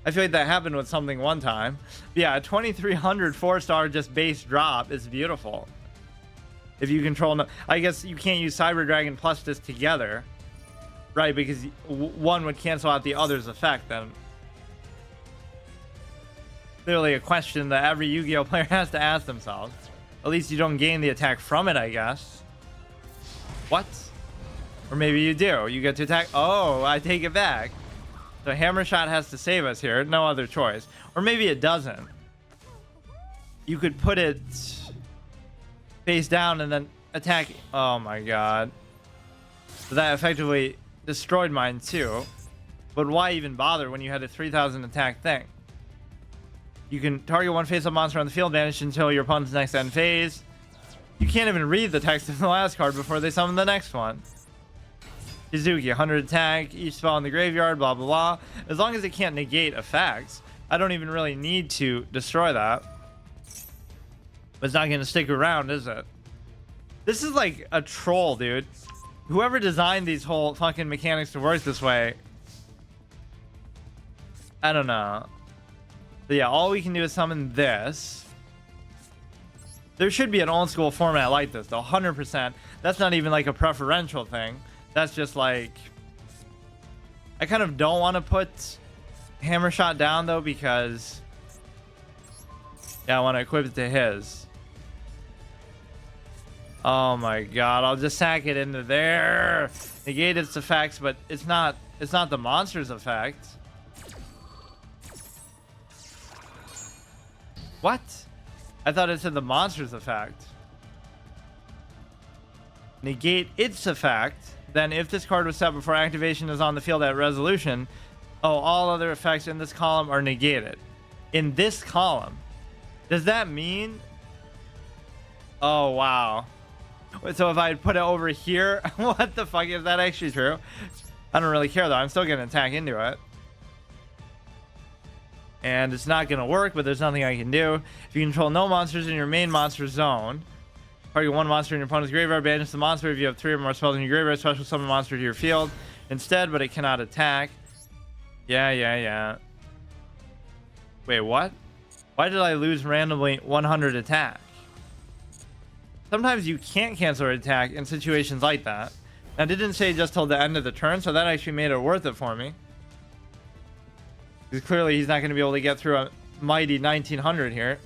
I feel like that happened with something one time. But yeah, a 2300 4-star just base drop is beautiful. If you control... No, I guess you can't use Cyber Dragon plus this together. Right, because one would cancel out the other's effect then. Clearly a question that every Yu-Gi-Oh player has to ask themselves. At least you don't gain the attack from it, I guess. What? Or maybe you do. You get to attack. Oh, I take it back. So Hammer Shot has to save us here. No other choice. Or maybe it doesn't. You could put it face down and then attack. Oh my god. So that effectively destroyed mine too. But why even bother when you had a 3000 attack thing? You can target one face-up monster on the field, vanish until your opponent's next end phase. You can't even read the text of the last card before they summon the next one. Shizuki, 100 attack, each spell in the graveyard, blah, blah, blah. As long as it can't negate effects, I don't even really need to destroy that. But it's not going to stick around, is it? This is like a troll, dude. Whoever designed these whole fucking mechanics to work this way, I don't know. But yeah, all we can do is summon this. There should be an old school format like this, though, 100%. That's not even like a preferential thing. That's just like... I kind of don't want to put Hammer Shot down, though, because... yeah, I want to equip it to his. Oh my god, I'll just sack it into there. Negate its effects, but it's not the monster's effect. What? I thought it said the monster's effect. Negate its effect. Then if this card was set before activation is on the field at resolution, oh, all other effects in this column are negated. In this column. Does that mean... oh, wow. So if I put it over here, what the fuck? Is that actually true? I don't really care, though. I'm still going to attack into it. And it's not going to work, but there's nothing I can do. If you control no monsters in your main monster zone, target one monster in your opponent's graveyard, banish the monster. If you have 3 or more spells in your graveyard, special summon a monster to your field instead, but it cannot attack. Yeah. Wait, what? Why did I lose randomly 100 attack? Sometimes you can't cancel an attack in situations like that. Now, it didn't say just till the end of the turn, so that actually made it worth it for me. Because clearly he's not going to be able to get through a mighty 1900 here.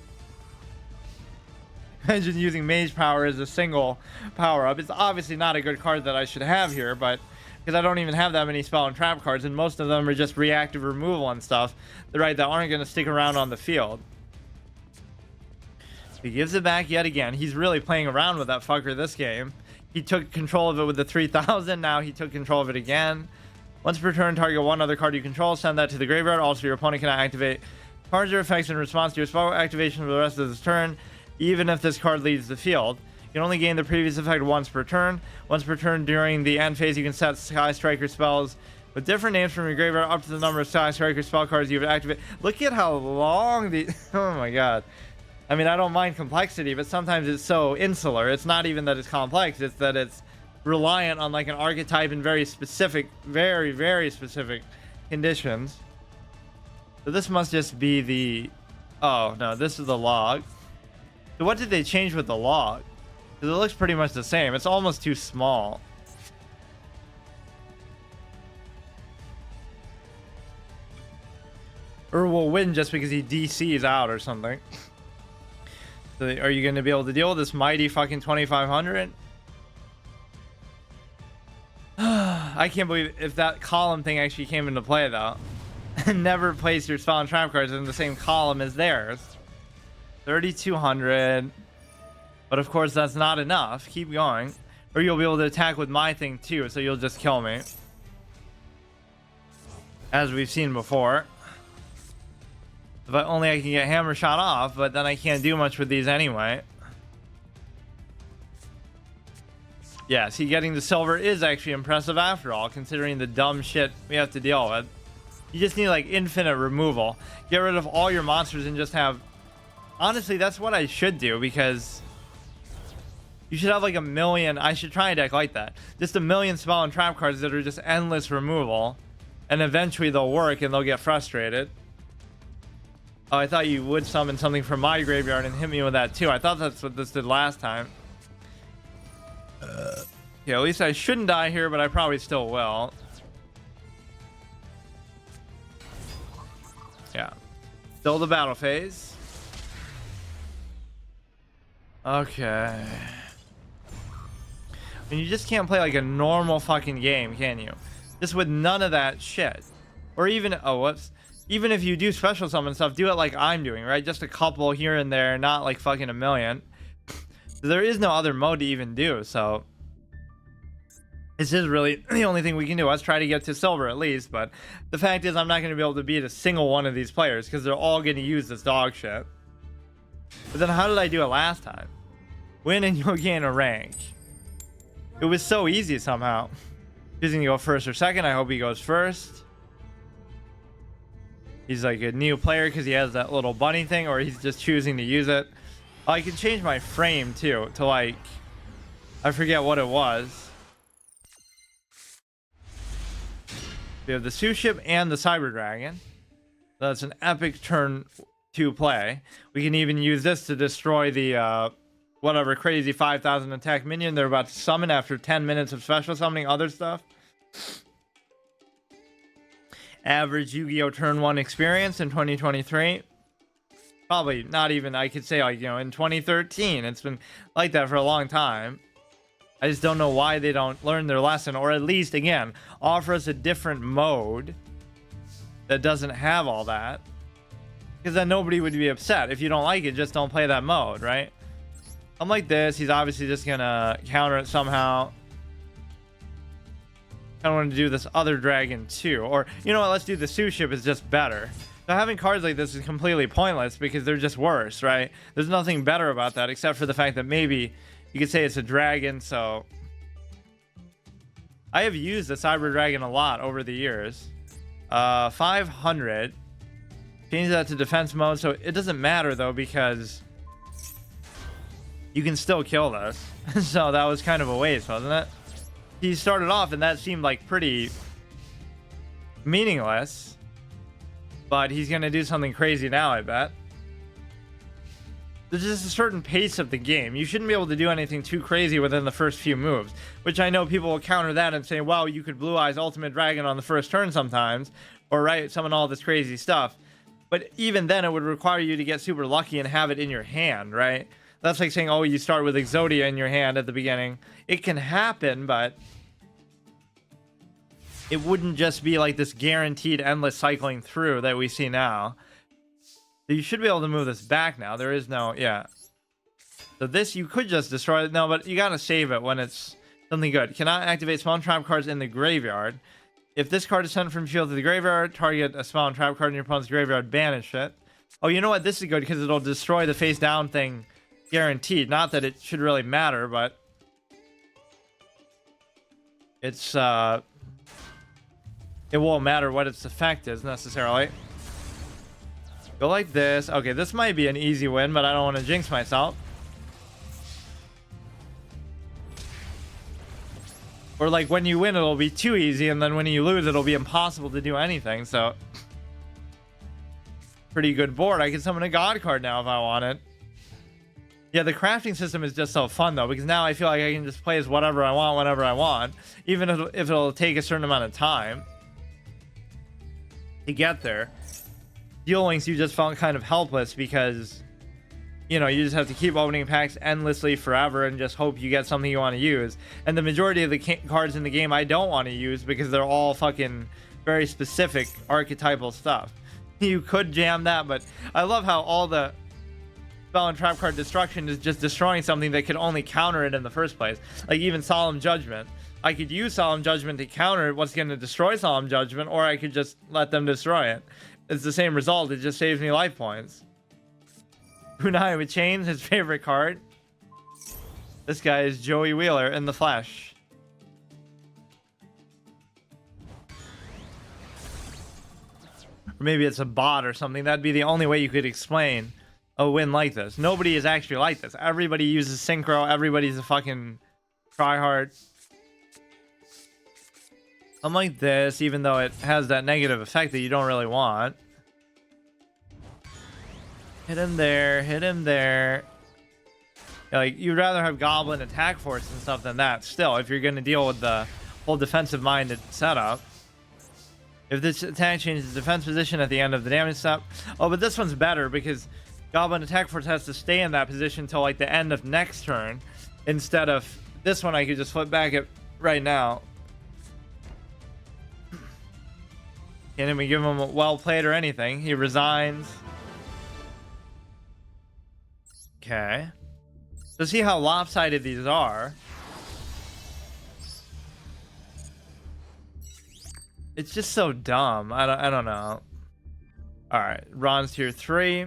Imagine using Mage Power as a single power-up. It's obviously not a good card that I should have here, but because I don't even have that many spell and trap cards, and most of them are just reactive removal and stuff, right, that aren't going to stick around on the field. He gives it back yet again. He's really playing around with that fucker this game. He took control of it with the 3000. Now he took control of it again. Once per turn, target one other card you control. Send that to the graveyard. Also, your opponent cannot activate cards or effects in response to your spell activation for the rest of this turn, even if this card leaves the field. You can only gain the previous effect once per turn. Once per turn during the end phase, you can set Sky Striker spells with different names from your graveyard up to the number of Sky Striker spell cards you've activated. Look at how long the... oh my god. I mean, I don't mind complexity, but sometimes it's so insular. It's not even that it's complex, it's that it's reliant on like an archetype and very specific, very, very specific conditions. So this must just be the... oh, no, this is the log. So what did they change with the log? Because it looks pretty much the same. It's almost too small. Or will win just because he DCs out or something. So are you going to be able to deal with this mighty fucking 2500? I can't believe if that column thing actually came into play though. Never place your spell and trap cards in the same column as theirs. 3200. But of course that's not enough. Keep going. Or you'll be able to attack with my thing too, so you'll just kill me. As we've seen before. If only I can get hammer shot off, but then I can't do much with these anyway. Yeah, see, getting the silver is actually impressive after all, considering the dumb shit we have to deal with. You just need like infinite removal. Get rid of all your monsters and just have... Honestly, that's what I should do, because you should have like a million... I should try a deck like that. Just a million spell and trap cards that are just endless removal. And eventually they'll work and they'll get frustrated. Oh, I thought you would summon something from my graveyard and hit me with that too. I thought that's what this did last time. Yeah, at least I shouldn't die here, but I probably still will. Yeah. Still the battle phase. Okay. I mean, you just can't play like a normal fucking game, can you? Just with none of that shit. Or even... Oh, whoops. Even if you do special summon stuff, do it like I'm doing, right? Just a couple here and there, not like fucking a million. There is no other mode to even do, so... This is really the only thing we can do. Let's try to get to silver at least, but the fact is I'm not going to be able to beat a single one of these players because they're all going to use this dog shit. But then how did I do it last time? Win and you'll gain a rank. It was so easy somehow. He's going to go first or second. I hope he goes first. He's like a new player because he has that little bunny thing, or he's just choosing to use it. Oh, I can change my frame too to like, I forget what it was. We have the Sue Ship and the Cyber Dragon. That's an epic turn to play. We can even use this to destroy the whatever crazy 5,000 attack minion they're about to summon after 10 minutes of special summoning other stuff. Average Yu-Gi-Oh! Turn 1 experience in 2023. Probably not even, I could say, like, you know, in 2013. It's been like that for a long time. I just don't know why they don't learn their lesson, or at least, again, offer us a different mode that doesn't have all that. Because then nobody would be upset. If you don't like it, just don't play that mode, right? Unlike this, he's obviously just gonna counter it somehow. I want to do this other dragon too, or you know what, let's do the Sue Ship is just better. So having cards like this is completely pointless because they're just worse, right? There's nothing better about that except for the fact that maybe you could say it's a dragon. So I have used the Cyber Dragon a lot over the years. 500, change that to defense mode, so it doesn't matter though because you can still kill this. So that was kind of a waste, wasn't it? He started off and that seemed like pretty meaningless, but he's gonna do something crazy now, I bet. There's just a certain pace of the game. You shouldn't be able to do anything too crazy within the first few moves, which I know people will counter that and say, wow, you could Blue Eyes Ultimate Dragon on the first turn sometimes, or right, summon all this crazy stuff. But even then it would require you to get super lucky and have it in your hand, right? That's like saying, oh, you start with Exodia in your hand at the beginning. It can happen, but it wouldn't just be like this guaranteed endless cycling through that we see now. So you should be able to move this back now. There is no, yeah. So this, you could just destroy it. No, but you gotta save it when it's something good. Cannot activate spawn trap cards in the graveyard. If this card is sent from field to the graveyard, target a spawn trap card in your opponent's graveyard, banish it. Oh, you know what? This is good because it'll destroy the face down thing guaranteed. Not that it should really matter, but it's it won't matter what its effect is necessarily. Go like this. Okay, this might be an easy win, but I don't want to jinx myself. Or like when you win, it'll be too easy, and then when you lose, it'll be impossible to do anything. So pretty good board. I can summon a god card now if I want it. Yeah, the crafting system is just so fun though, because now I feel like I can just play as whatever I want whenever I want, even if it'll take a certain amount of time to get there. Duel Links, you just felt kind of helpless because, you know, you just have to keep opening packs endlessly forever and just hope you get something you want to use. And the majority of the cards in the game I don't want to use because they're all fucking very specific archetypal stuff. You could jam that, but I love how all the spell and trap card destruction is just destroying something that could only counter it in the first place. Like even Solemn Judgment. I could use Solemn Judgment to counter what's going to destroy Solemn Judgment, or I could just let them destroy it. It's the same result. It just saves me life points. Kunai with Chains, his favorite card. This guy is Joey Wheeler in the flesh. Or maybe it's a bot or something. That'd be the only way you could explain a win like this. Nobody is actually like this. Everybody uses Synchro. Everybody's a fucking tryhard. Unlike this, even though it has that negative effect that you don't really want. Hit him there, hit him there. Like, you'd rather have Goblin attack force and stuff than that still, if you're going to deal with the whole defensive minded setup. If this attack changes defense position at the end of the damage step. Oh, but this one's better because Goblin attack force has to stay in that position until like the end of next turn. Instead of this one, I could just flip back it right now. Can't even give him a well played or anything. He resigns. Okay. So see how lopsided these are. It's just so dumb. I don't know. All right, Ron's tier 3.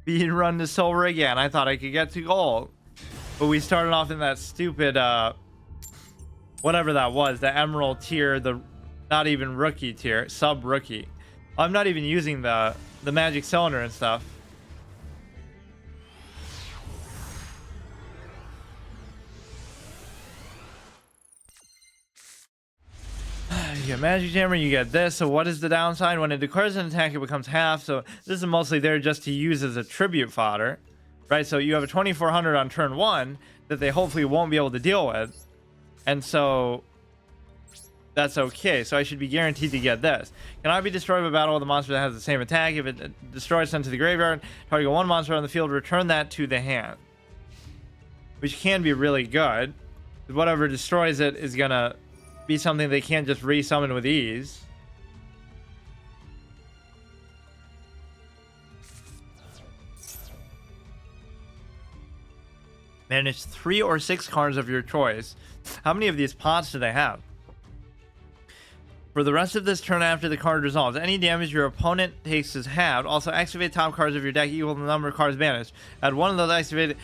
Beat run to silver again. I thought I could get to gold, but we started off in that stupid whatever that was, the emerald tier, the not even rookie tier, sub rookie. I'm not even using the magic cylinder and stuff. You get Magic Jammer, you get this. So what is the downside? When it declares an attack, it becomes half. So this is mostly there just to use as a tribute fodder, right? So you have a 2400 on turn 1 that they hopefully won't be able to deal with. And so that's okay. So I should be guaranteed to get this. Cannot be destroyed by battle with a monster that has the same attack. If it destroys, sent to the graveyard, target one monster on the field, return that to the hand. Which can be really good. Whatever destroys it is going to be something they can't just resummon with ease. Manage 3 or 6 cards of your choice. How many of these pots do they have? For the rest of this turn after the card resolves, any damage your opponent takes is halved. Also, activate top cards of your deck equal to the number of cards banished. Add one of those activated.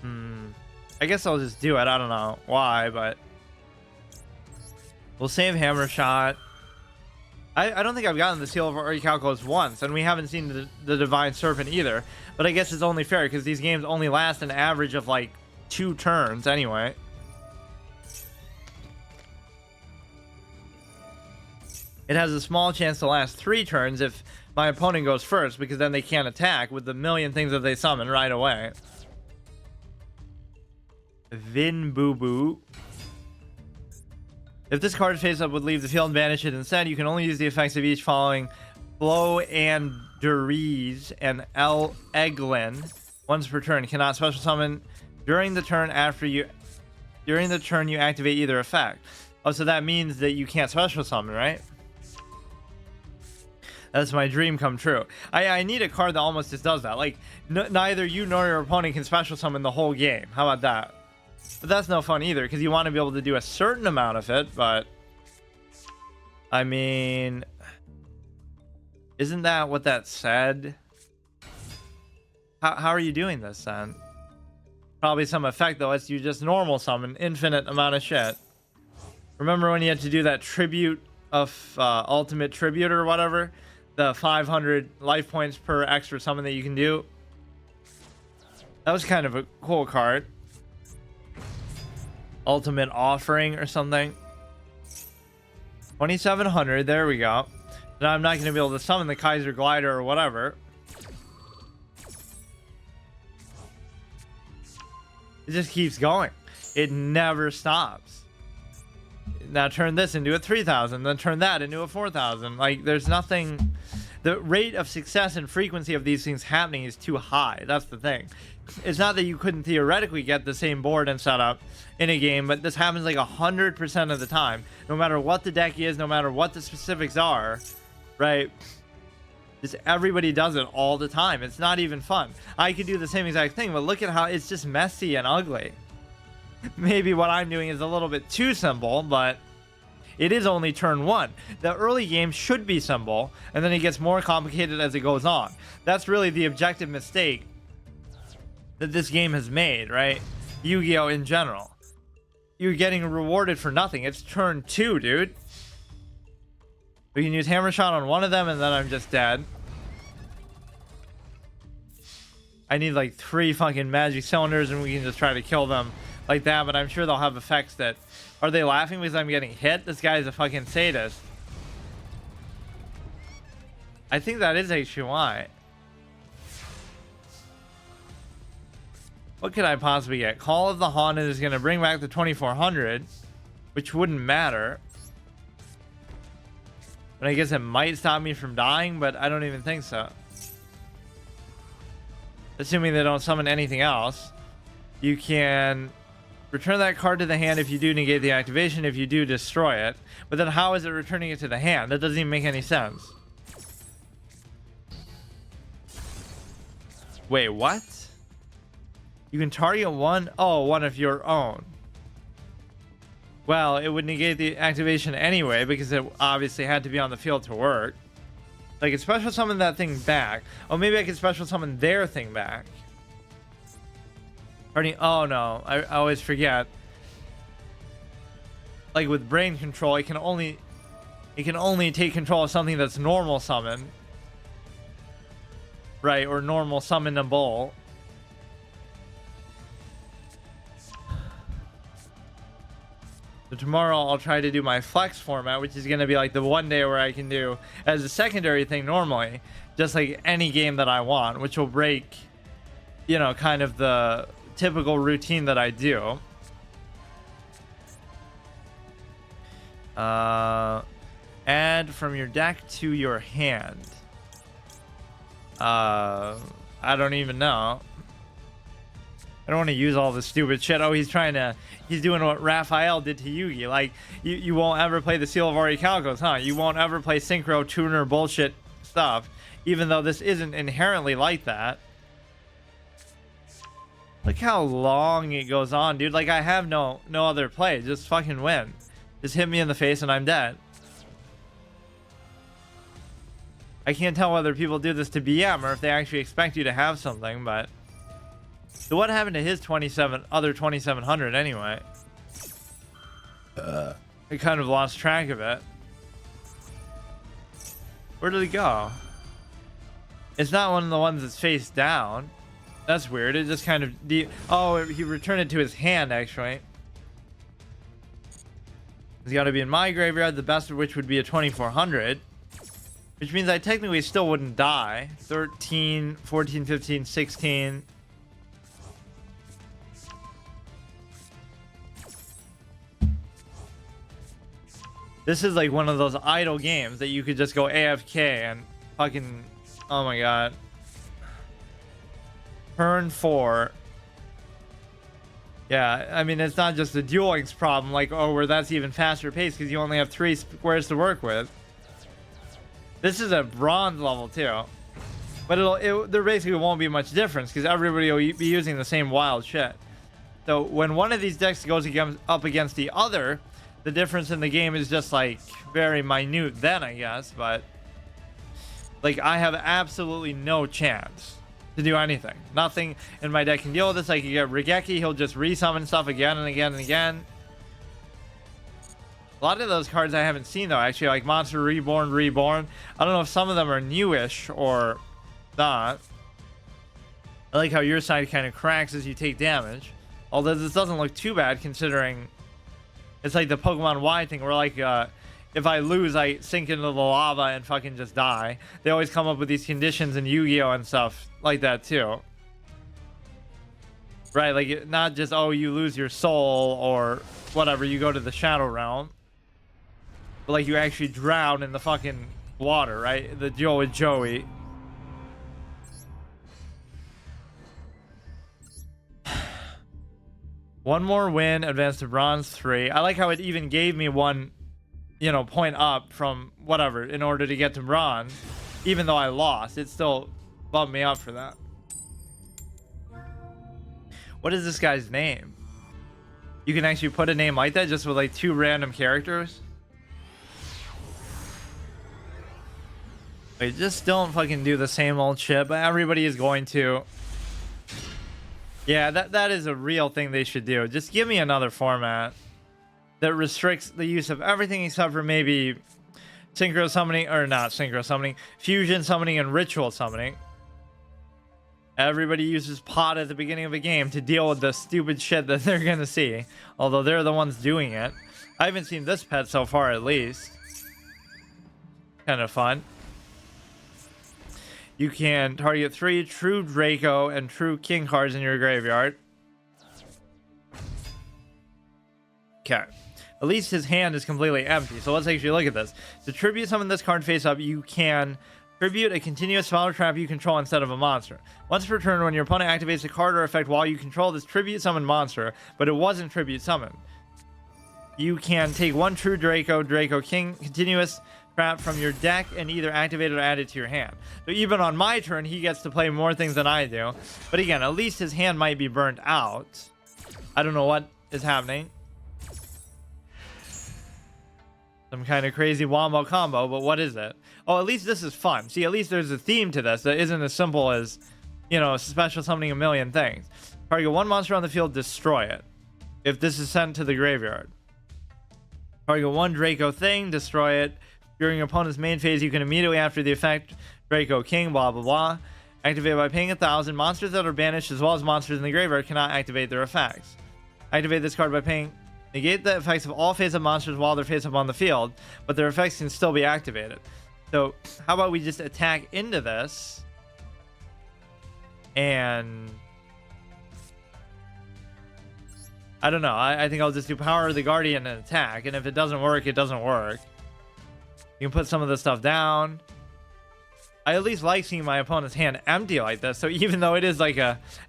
I guess I'll just do it. I don't know why, but we'll save Hammer Shot. I don't think I've gotten the Seal of Orichalcos once, and we haven't seen the Divine Serpent either. But I guess it's only fair because these games only last an average of like 2 turns anyway. It has a small chance to last 3 turns if my opponent goes first, because then they can't attack with the million things that they summon right away. Vin Boo Boo. If this card face up would leave the field and banish it instead, you can only use the effects of each following Flow and Deriz and El Eglin once per turn. Cannot special summon during the turn you activate either effect. Oh, so that means that you can't special summon, right? That's my dream come true. I need a card that almost just does that. Like, neither you nor your opponent can special summon the whole game. How about that? But that's no fun either, because you want to be able to do a certain amount of it, but I mean, isn't that what that said? How are you doing this then? Probably some effect though. It's you just normal summon infinite amount of shit. Remember when you had to do that tribute of ultimate tribute or whatever? The 500 life points per extra summon that you can do. That was kind of a cool card. Ultimate offering or something. 2700, there we go. Now I'm not going to be able to summon the Kaiser Glider or whatever. It just keeps going. It never stops. Now turn this into a 3000, then turn that into a 4000. Like, there's nothing. The rate of success and frequency of these things happening is too high. That's the thing. It's not that you couldn't theoretically get the same board and setup in a game, but this happens like 100% of the time. No matter what the deck is, no matter what the specifics are, right? Just everybody does it all the time. It's not even fun. I could do the same exact thing, but look at how it's just messy and ugly. Maybe what I'm doing is a little bit too simple, but it is only turn 1. The early game should be simple, and then it gets more complicated as it goes on. That's really the objective mistake that this game has made, right? Yu-Gi-Oh! In general. You're getting rewarded for nothing. It's turn 2, dude. We can use Hammer Shot on one of them, and then I'm just dead. I need like 3 fucking magic cylinders, and we can just try to kill them like that, but I'm sure they'll have effects that... Are they laughing because I'm getting hit? This guy's a fucking sadist. I think that is actually why. What could I possibly get? Call of the Haunted is going to bring back the 2400, which wouldn't matter. But I guess it might stop me from dying, but I don't even think so. Assuming they don't summon anything else. You can return that card to the hand if you do negate the activation, if you do destroy it. But then how is it returning it to the hand? That doesn't even make any sense. Wait, what? You can target one of your own. Well, it would negate the activation anyway, because it obviously had to be on the field to work. So I could special summon that thing back. Oh, maybe I could special summon their thing back. Oh no, I always forget. Like with brain control, it can only take control of something that's normal summon. Right, or normal summonable. So tomorrow I'll try to do my flex format, which is going to be like the one day where I can do as a secondary thing normally, just like any game that I want, which will break, you know, kind of the typical routine that I do. Add from your deck to your hand. I don't even know. I don't want to use all this stupid shit. Oh, he's doing what Raphael did to Yugi. Like, you won't ever play the Seal of Orichalcos, huh? You won't ever play Synchro tuner bullshit stuff, even though this isn't inherently like that. Look how long it goes on, dude. Like, I have no other play. Just fucking win. Just hit me in the face and I'm dead. I can't tell whether people do this to BM or if they actually expect you to have something, but... So what happened to his other 2700 anyway? I kind of lost track of it. Where did it go? It's not one of the ones that's face down. That's weird. It just kind of... Oh, he returned it to his hand, actually. It's got to be in my graveyard, the best of which would be a 2400. Which means I technically still wouldn't die. 13, 14, 15, 16... This is like one of those idle games that you could just go AFK and fucking... Oh my god. Turn 4. Yeah, I mean, it's not just a Duel Links problem, like, oh, where that's even faster paced because you only have 3 squares to work with. This is a bronze level too. But there basically won't be much difference because everybody will be using the same wild shit. So when one of these decks goes up against the other, the difference in the game is just like very minute then, I guess. But like, I have absolutely no chance to do anything. Nothing in my deck can deal with this. I can get Regeki, he'll just resummon stuff again and again and again. A lot of those cards I haven't seen though, actually, like Monster Reborn. I don't know if some of them are newish or not. I like how your side kind of cracks as you take damage. Although this doesn't look too bad considering it's like the Pokemon Y thing where like if I lose, I sink into the lava and fucking just die. They always come up with these conditions in Yu-Gi-Oh! And stuff like that too. Right, like not just, oh, you lose your soul or whatever, you go to the Shadow Realm. But like you actually drown in the fucking water, right? The duel with Joey. One more win, advance to bronze 3. I like how it even gave me one, you know, point up from whatever in order to get to bronze. Even though I lost, it still bumped me up for that. What is this guy's name? You can actually put a name like that just with like 2 random characters. Wait, just don't fucking do the same old shit, but everybody is going to. Yeah, that is a real thing they should do. Just give me another format that restricts the use of everything except for maybe synchro summoning, or not synchro summoning, fusion summoning and ritual summoning. Everybody uses pot at the beginning of a game to deal with the stupid shit that they're gonna see, although they're the ones doing it. I haven't seen this pet so far, at least. Kind of fun. You can target 3 true Draco and true King cards in your graveyard. Okay. At least his hand is completely empty. So let's actually look at this. To tribute summon this card face up, you can tribute a continuous spell or trap you control instead of a monster. Once per turn, when your opponent activates a card or effect while you control this tribute summoned monster, but it wasn't tribute summoned, you can take 1 true Draco, Draco King, continuous trap from your deck and either activate it or add it to your hand. So even on my turn, he gets to play more things than I do. But again, at least his hand might be burnt out. I don't know what is happening. Some kind of crazy wombo combo, but what is it? Oh, at least this is fun. See, at least there's a theme to this that isn't as simple as, you know, special summoning a million things. Target 1 monster on the field, destroy it. If this is sent to the graveyard. Target 1 Draco thing, destroy it. During your opponent's main phase, you can immediately after the effect Draco King, blah blah blah, activate by paying 1,000. Monsters that are banished as well as monsters in the graveyard cannot activate their effects. Activate this card by paying. Negate the effects of all face-up monsters while they're face-up on the field, but their effects can still be activated. So how about we just attack into this and I don't know. I think I'll just do Power of the Guardian and attack, and if it doesn't work, it doesn't work. You can put some of this stuff down. I at least like seeing my opponent's hand empty like this. So even though it is like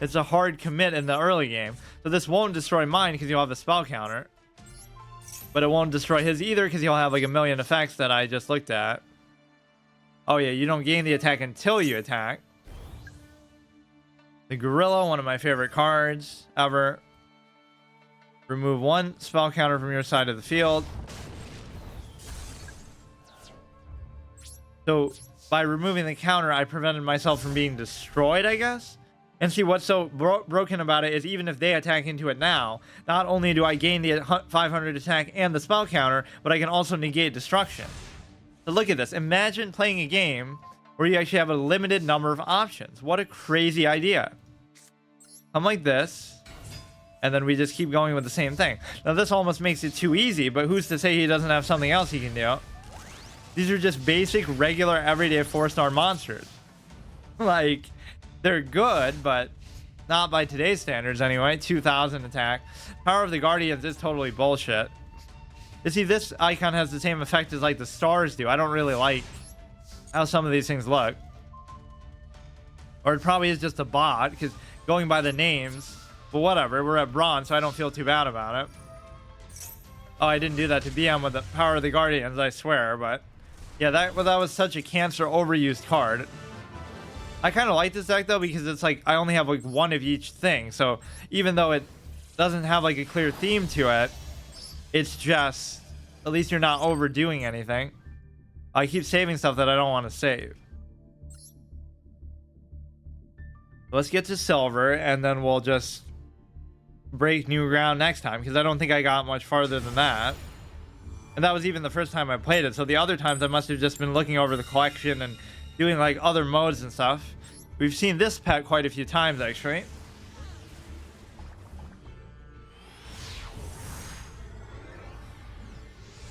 it's a hard commit in the early game. So this won't destroy mine because you'll have a spell counter. But it won't destroy his either because he'll have like a million effects that I just looked at. Oh yeah, you don't gain the attack until you attack. The Gorilla, one of my favorite cards ever. Remove 1 spell counter from your side of the field. So by removing the counter, I prevented myself from being destroyed, I guess. And see, what's so broken about it is even if they attack into it now, not only do I gain the 500 attack and the spell counter, but I can also negate destruction. So look at this. Imagine playing a game where you actually have a limited number of options. What a crazy idea. Come like this, and then we just keep going with the same thing. Now this almost makes it too easy, but who's to say he doesn't have something else he can do? These are just basic, regular, everyday 4-star monsters. Like, they're good, but not by today's standards anyway. 2,000 attack. Power of the Guardians is totally bullshit. You see, this icon has the same effect as like the stars do. I don't really like how some of these things look. Or it probably is just a bot, because going by the names, but whatever. We're at bronze, so I don't feel too bad about it. Oh, I didn't do that to BM with the Power of the Guardians, I swear, but yeah, that was such a cancer overused card. I kind of like this deck though because it's like I only have like 1 of each thing. So even though it doesn't have like a clear theme to it, it's just at least you're not overdoing anything. I keep saving stuff that I don't want to save. Let's get to silver and then we'll just break new ground next time because I don't think I got much farther than that. And that was even the first time I played it. So the other times I must have just been looking over the collection and doing like other modes and stuff. We've seen this pet quite a few times actually.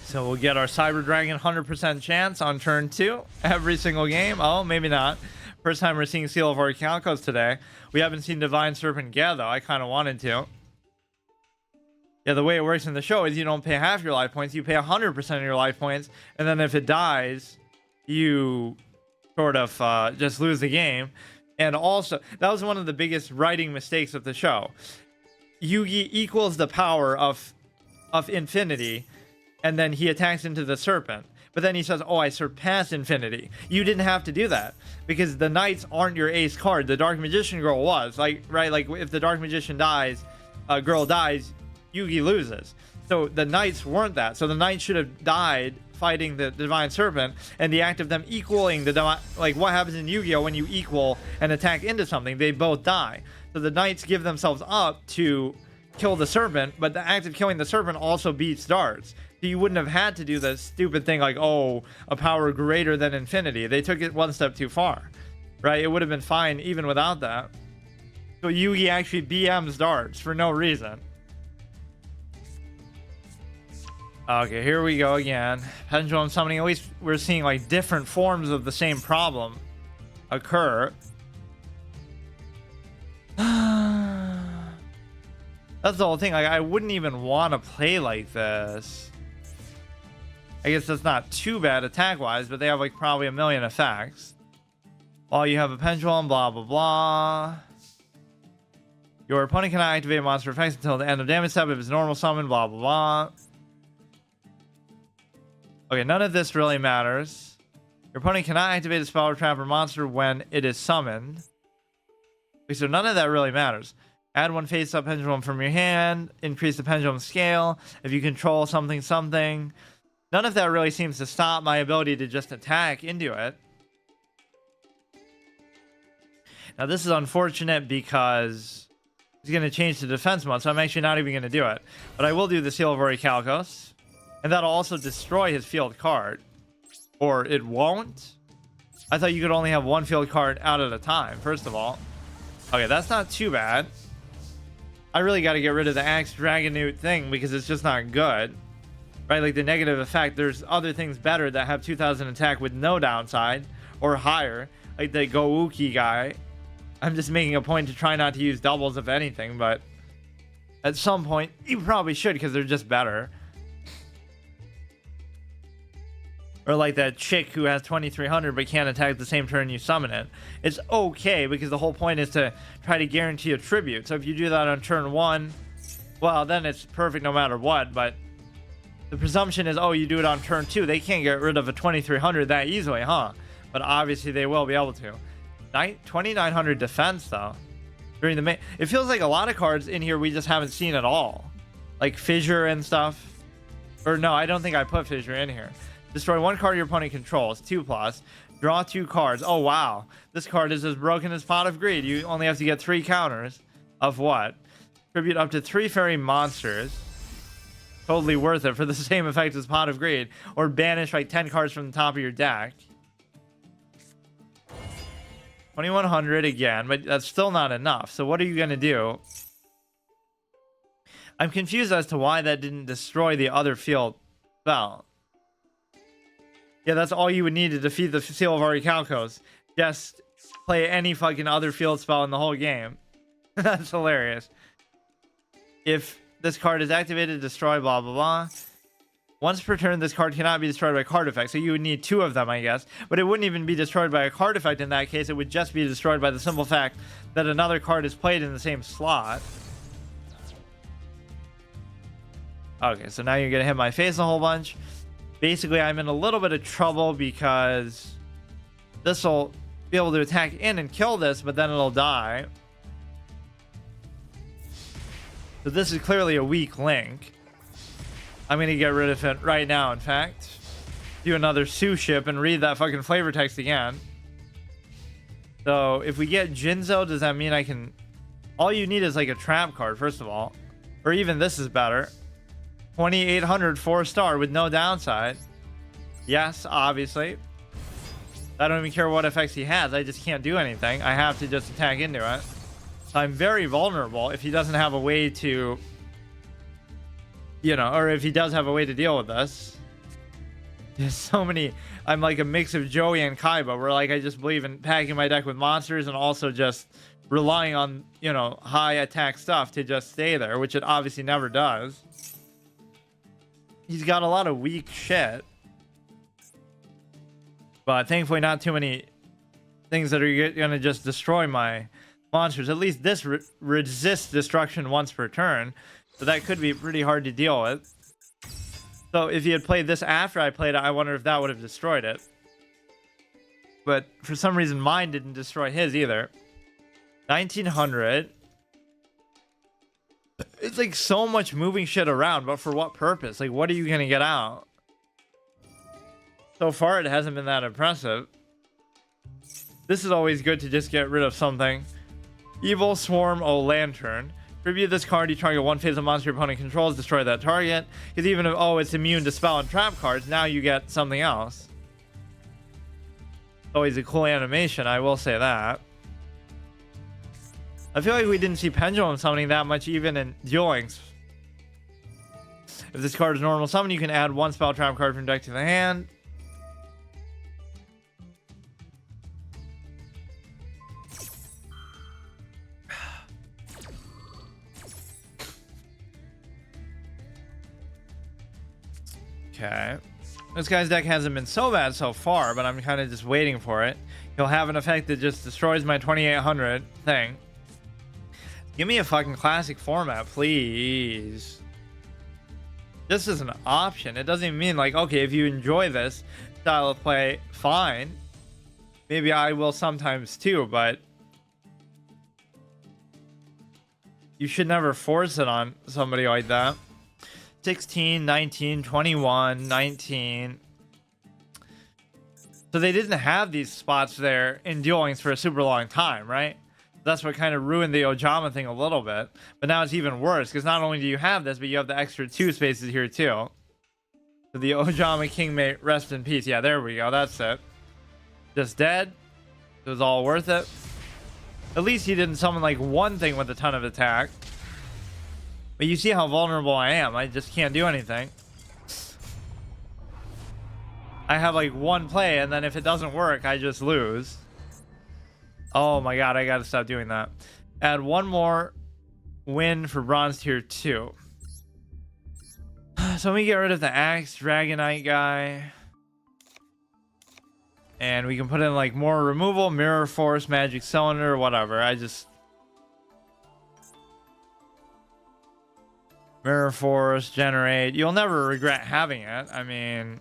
So we'll get our Cyber Dragon 100% chance on turn 2 every single game. Oh, maybe not. First time we're seeing Seal of Orichalcos today. We haven't seen Divine Serpent Gea though. I kind of wanted to. Yeah, the way it works in the show is you don't pay half your life points, you pay 100% of your life points, and then if it dies, you sort of just lose the game. And also, that was one of the biggest writing mistakes of the show. Yugi equals the power of infinity, and then he attacks into the serpent. But then he says, oh, I surpass infinity. You didn't have to do that, because the knights aren't your ace card. The Dark Magician girl was. Like, right? Like, if the Dark Magician dies, girl dies, Yugi loses. So the knights weren't that. So the knights should have died fighting the divine serpent, and the act of them equaling the divine, like what happens in Yu-Gi-Oh when you equal and attack into something, they both die. So the knights give themselves up to kill the serpent, but the act of killing the serpent also beats darts. So you wouldn't have had to do this stupid thing like, oh, a power greater than infinity. They took it one step too far, right? It would have been fine even without that. So Yugi actually BMs darts for no reason. Okay, here we go again. Pendulum summoning. At least we're seeing like different forms of the same problem occur. That's the whole thing. Like, I wouldn't even want to play like this. I guess that's not too bad attack-wise, but they have like probably a million effects. While you have a pendulum, blah, blah, blah. Your opponent cannot activate monster effects until the end of damage step if it's normal summon, blah, blah, blah. Okay, none of this really matters. Your opponent cannot activate a spell or trap or monster when it is summoned. Okay, so none of that really matters. Add one face-up pendulum from your hand. Increase the pendulum scale. If you control something, something. None of that really seems to stop my ability to just attack into it. Now, this is unfortunate because he's going to change to defense mode, so I'm actually not even going to do it. But I will do the Seal of Orichalcos. And that'll also destroy his field card. Or it won't? I thought you could only have one field card out at a time, first of all. Okay, that's not too bad. I really got to get rid of the Axe Dragonute thing because it's just not good. Right, like the negative effect. There's other things better that have 2000 attack with no downside. Or higher. Like the Gouki guy. I'm just making a point to try not to use doubles of anything, but at some point, you probably should because they're just better. Or like that chick who has 2300 but can't attack the same turn you summon it. It's okay because the whole point is to try to guarantee a tribute. So if you do that on turn 1, well, then it's perfect no matter what. But the presumption is, oh, you do it on turn 2. They can't get rid of a 2300 that easily, huh? But obviously they will be able to. 2900 defense, though. During the main... It feels like a lot of cards in here we just haven't seen at all. Like Fissure and stuff. Or no, I don't think I put Fissure in here. Destroy one card your opponent controls. 2+. Draw 2 cards. Oh, wow. This card is as broken as Pot of Greed. You only have to get 3 counters. Of what? Tribute up to 3 fairy monsters. Totally worth it for the same effect as Pot of Greed. Or banish like 10 cards from the top of your deck. 2100 again, but that's still not enough. So what are you going to do? I'm confused as to why that didn't destroy the other field spell. Yeah, that's all you would need to defeat the Seal of Orichalcos. Just play any fucking other field spell in the whole game. That's hilarious. If this card is activated, destroy blah blah blah. Once per turn, this card cannot be destroyed by card effect. So you would need 2 of them, I guess. But it wouldn't even be destroyed by a card effect in that case. It would just be destroyed by the simple fact that another card is played in the same slot. Okay, so now you're going to hit my face a whole bunch. Basically, I'm in a little bit of trouble because this will be able to attack in and kill this, but then it'll die. So this is clearly a weak link. I'm going to get rid of it right now, in fact. Do another Sue ship and read that fucking flavor text again. So if we get Jinzo, does that mean I can... All you need is like a trap card, first of all. Or even this is better. 2800 4-star with no downside. Yes, obviously. I don't even care what effects he has. I just can't do anything. I have to just attack into it. So I'm very vulnerable if he doesn't have a way to... You know, or if he does have a way to deal with this. There's so many... I'm like a mix of Joey and Kaiba, where like I just believe in packing my deck with monsters and also just relying on, you know, high attack stuff to just stay there, which it obviously never does. He's got a lot of weak shit. But thankfully not too many things that are gonna just destroy my monsters. At least this resists destruction once per turn, so that could be pretty hard to deal with. So if he had played this after I played it, I wonder if that would have destroyed it. But for some reason mine didn't destroy his either. 1900. It's like so much moving shit around, but for what purpose? Like, what are you gonna get out? So far it hasn't been that impressive. This is always good to just get rid of something. Evil Swarm O Lantern. Tribute this card, you target one phase of monster your opponent controls, destroy that target. Because even if, oh, it's immune to spell and trap cards, now you get something else. Always a cool animation, I will say that. I feel like we didn't see Pendulum summoning that much even in dueling. If this card is normal summon, you can add one spell trap card from deck to the hand. Okay. This guy's deck hasn't been so bad so far, but I'm kind of just waiting for it. He'll have an effect that just destroys my 2800 thing. Give me a fucking classic format, please. This is an option. It doesn't even mean like, okay, if you enjoy this style of play, fine. Maybe I will sometimes too, but you should never force it on somebody like that. 16, 19, 21, 19. So they didn't have these spots there in duelings for a super long time, right? That's what kind of ruined the Ojama thing a little bit. But now it's even worse, because not only do you have this, but you have the extra 2 spaces here too. So the Ojama King may rest in peace. Yeah, there we go. That's it. Just dead. It was all worth it. At least he didn't summon like one thing with a ton of attack. But you see how vulnerable I am. I just can't do anything. I have like one play, and then if it doesn't work, I just lose. Oh my god, I gotta stop doing that. Add one more win for bronze tier 2. So let me get rid of the Axe Dragonite guy. And we can put in like more removal, Mirror Force, Magic Cylinder, whatever. Mirror Force, generate. You'll never regret having it. I mean,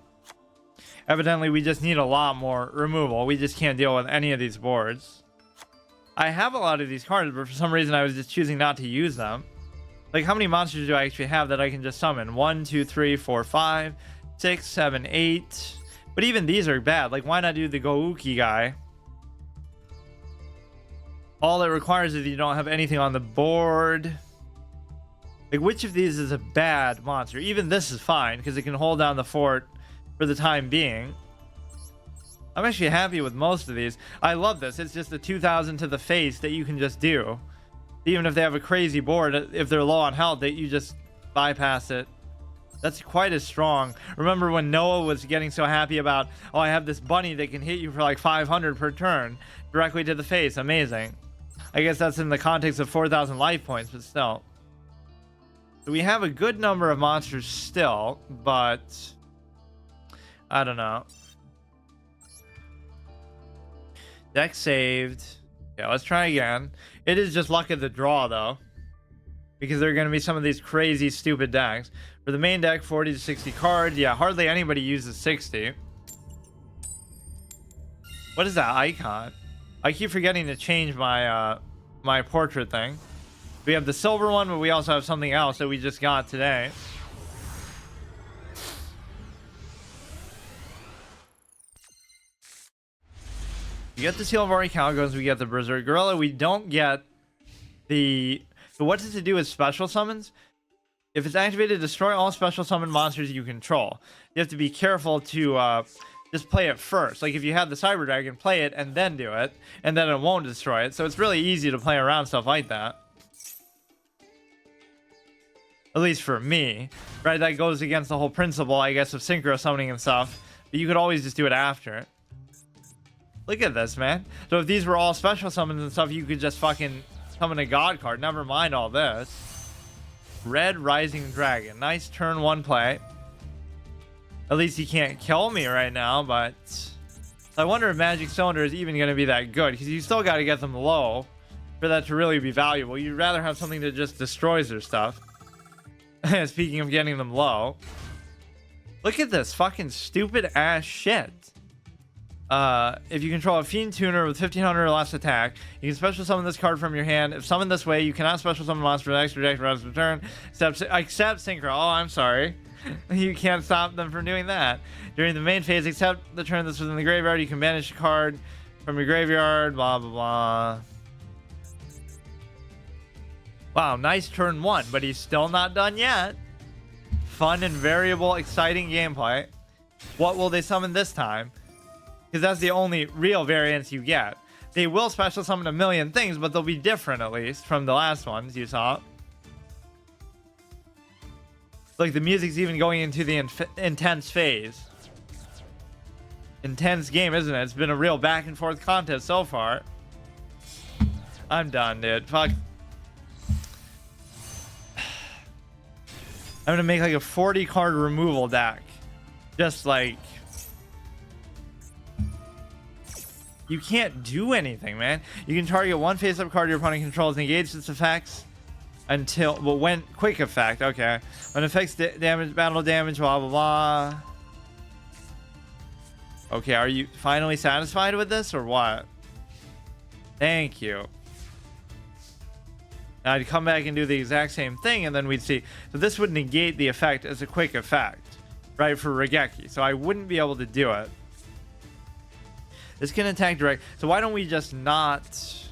evidently we just need a lot more removal. We just can't deal with any of these boards. I have a lot of these cards, but for some reason I was just choosing not to use them. Like, how many monsters do I actually have that I can just summon? 1, 2, 3, 4, 5, 6, 7, 8. But even these are bad. Like, why not do the Gouki guy? All it requires is you don't have anything on the board. Like, which of these is a bad monster? Even this is fine, because it can hold down the fort for the time being. I'm actually happy with most of these. I love this. It's just a 2000 to the face that you can just do. Even if they have a crazy board, if they're low on health, that you just bypass it. That's quite as strong. Remember when Noah was getting so happy about, oh, I have this bunny that can hit you for like 500 per turn directly to the face. Amazing. I guess that's in the context of 4,000 life points, but still. So we have a good number of monsters still, but I don't know. Deck saved. Yeah, let's try again. It is just luck of the draw, though, because there are going to be some of these crazy, stupid decks. For the main deck, 40 to 60 cards. Yeah, hardly anybody uses 60. What is that icon? I keep forgetting to change my my portrait thing. We have the silver one, but we also have something else that we just got today. We get the Seal of Orichalcos, we get the Berserk Gorilla. We don't get the... So what does it do with special summons? If it's activated, destroy all special summon monsters you control. You have to be careful to just play it first. Like if you have the Cyber Dragon, play it and then do it, and then it won't destroy it. So it's really easy to play around stuff like that. At least for me, right? That goes against the whole principle, I guess, of synchro summoning and stuff. But you could always just do it after. Look at this, man. So if these were all special summons and stuff, you could just fucking summon a god card. Never mind all this. Red Rising Dragon. Nice turn 1 play. At least he can't kill me right now, but I wonder if Magic Cylinder is even going to be that good, because you still got to get them low for that to really be valuable. You'd rather have something that just destroys their stuff. Speaking of getting them low, look at this fucking stupid ass shit. If you control a Fiend Tuner with 1500 or less attack, you can special summon this card from your hand. If summoned this way, you cannot special summon monster for the next reject rest of turn, except Synchro. Oh, I'm sorry. You can't stop them from doing that. During the main phase, except the turn that's within the graveyard, you can banish a card from your graveyard, blah, blah, blah. Wow, nice turn 1, but he's still not done yet. Fun and variable, exciting gameplay. What will they summon this time? Because that's the only real variance you get. They will special summon a million things, but they'll be different, at least, from the last ones you saw. Look, the music's even going into the intense phase. Intense game, isn't it? It's been a real back and forth contest so far. I'm done, dude. Fuck. I'm gonna make like a 40 card removal deck. Just like... You can't do anything, man. You can target one face-up card your opponent controls, negate its effects until... Well, when... Quick effect, okay. When effects damage, battle damage, blah, blah, blah. Okay, are you finally satisfied with this, or what? Thank you. Now I'd come back and do the exact same thing, and then we'd see. So this would negate the effect as a quick effect, right, for Regeki. So I wouldn't be able to do it. This can attack direct. So why don't we just not...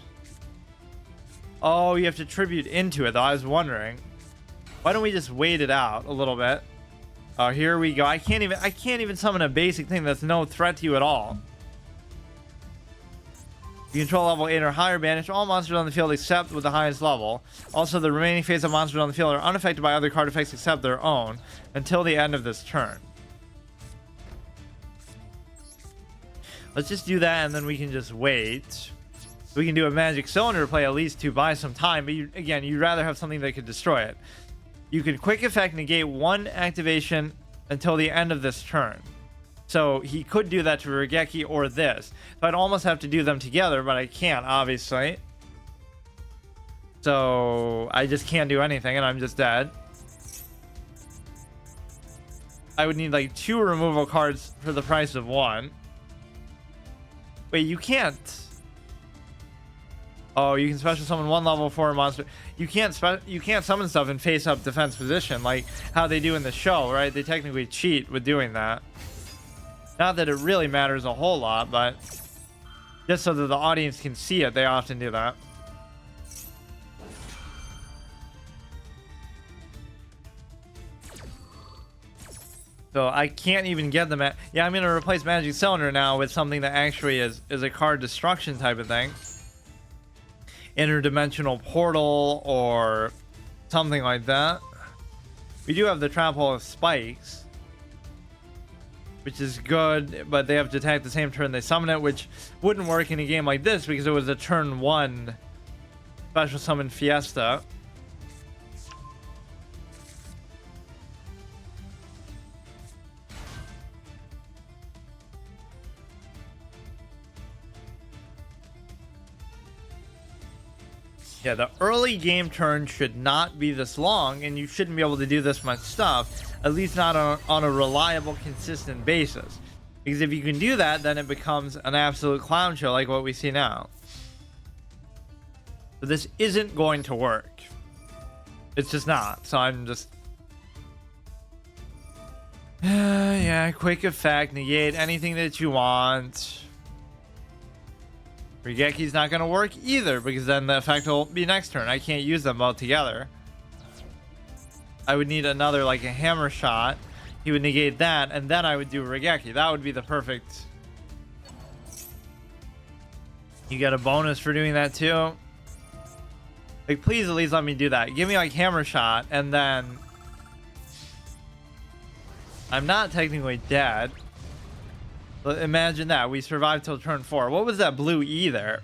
Oh, you have to tribute into it, though. I was wondering. Why don't we just wait it out a little bit? Oh, here we go. I can't even summon a basic thing that's no threat to you at all. You control level 8 or higher, banish all monsters on the field except with the highest level. Also, the remaining phase of monsters on the field are unaffected by other card effects except their own until the end of this turn. Let's just do that, and then we can just wait. We can do a Magic Cylinder play at least to buy some time, but again, you'd rather have something that could destroy it. You could quick effect negate one activation until the end of this turn. So he could do that to Regeki or this. So I'd almost have to do them together, but I can't, obviously. So I just can't do anything, and I'm just dead. I would need like 2 removal cards for the price of 1. Wait, you can't. Oh, you can special summon 1 level 4 monster. You can't summon stuff in face-up defense position like how they do in the show, right? They technically cheat with doing that. Not that it really matters a whole lot, but just so that the audience can see it, they often do that. So I can't even get them at... Yeah, I'm going to replace Magic Cylinder now with something that actually is a card destruction type of thing. Interdimensional portal or something like that. We do have the Trap Hole of Spikes, which is good, but they have to attack the same turn they summon it, which wouldn't work in a game like this because it was a turn 1 special summon Fiesta. Yeah, the early game turn should not be this long, and you shouldn't be able to do this much stuff, at least not on a reliable, consistent basis. Because if you can do that, then it becomes an absolute clown show like what we see now. But this isn't going to work. It's just not. So I'm just... yeah, quick effect, negate anything that you want. Regeki's not going to work either, because then the effect will be next turn. I can't use them both together. I would need another, like a hammer shot. He would negate that, and then I would do Regeki. That would be the perfect... You get a bonus for doing that too. Like, please at least let me do that. Give me like hammer shot, and then... I'm not technically dead. Imagine that. We survived till turn 4. What was that blue E there?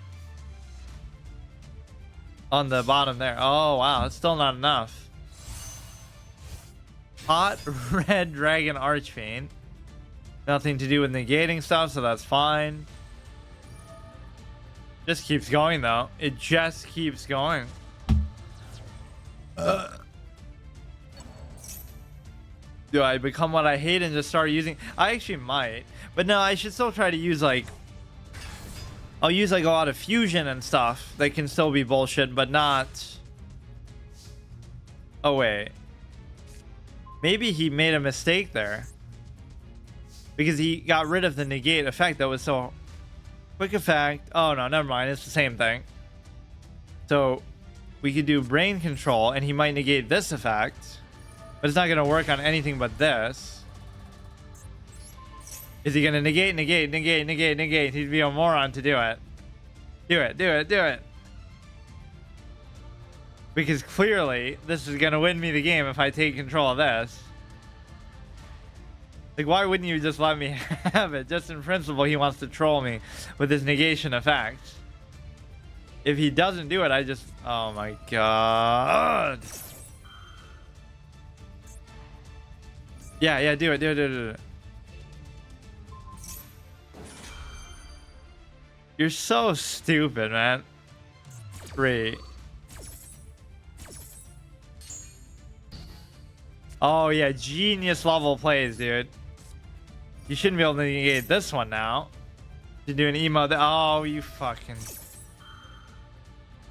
On the bottom there. Oh, wow. It's still not enough. Hot Red Dragon Archfiend. Nothing to do with negating stuff, so that's fine. Just keeps going though. It just keeps going. Do I become what I hate and just start using? I actually might, but no, I should still try to use like, I'll use like a lot of fusion and stuff that can still be bullshit, but not. Oh wait, maybe he made a mistake there because he got rid of the negate effect that was so quick effect. Oh no, never mind, it's the same thing. So we could do brain control and he might negate this effect, but it's not going to work on anything but this. Is he going to negate? He'd be a moron to do it. Do it. Because clearly, this is going to win me the game if I take control of this. Like, why wouldn't you just let me have it? Just in principle, he wants to troll me with his negation effect. If he doesn't do it, I just... Oh my god. Yeah, do it. You're so stupid, man. 3. Oh yeah, genius level plays, dude. You shouldn't be able to negate this one now. You do an emote. Oh, you fucking...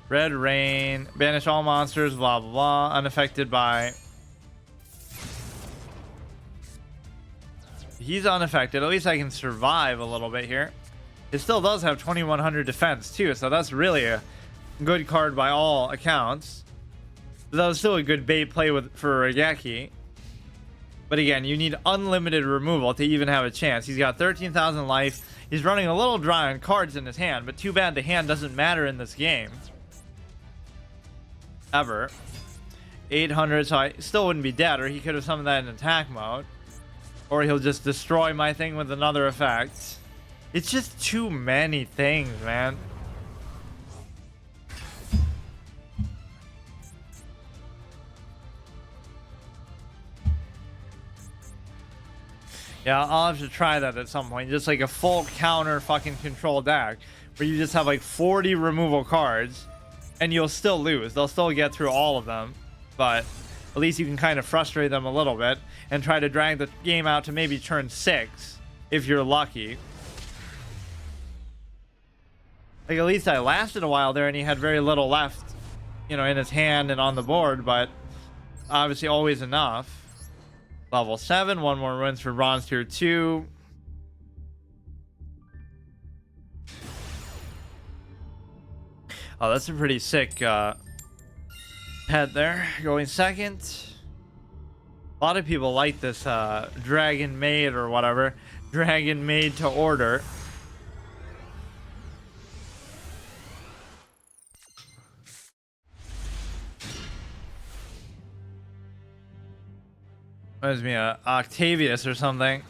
Red Rain. Banish all monsters, blah, blah, blah. Unaffected by... He's unaffected. At least I can survive a little bit here. It still does have 2100 defense too, so that's really a good card by all accounts. But that was still a good bait play for Regeki. But again, you need unlimited removal to even have a chance. He's got 13,000 life. He's running a little dry on cards in his hand, but too bad the hand doesn't matter in this game. Ever. 800, so I still wouldn't be dead, or he could have summoned that in attack mode. Or he'll just destroy my thing with another effect. It's just too many things, man. Yeah, I'll have to try that at some point. Just like a full counter fucking control deck where you just have like 40 removal cards and you'll still lose. They'll still get through all of them, but at least you can kind of frustrate them a little bit and try to drag the game out to maybe turn 6 if you're lucky. Like, at least I lasted a while there and he had very little left, you know, in his hand and on the board, but obviously always enough. Level 7, 1 more wins for bronze tier 2. Oh, that's a pretty sick head there. Going second. A lot of people like this Dragon Maid or whatever. Dragon Maid to order. Reminds me of Octavius or something.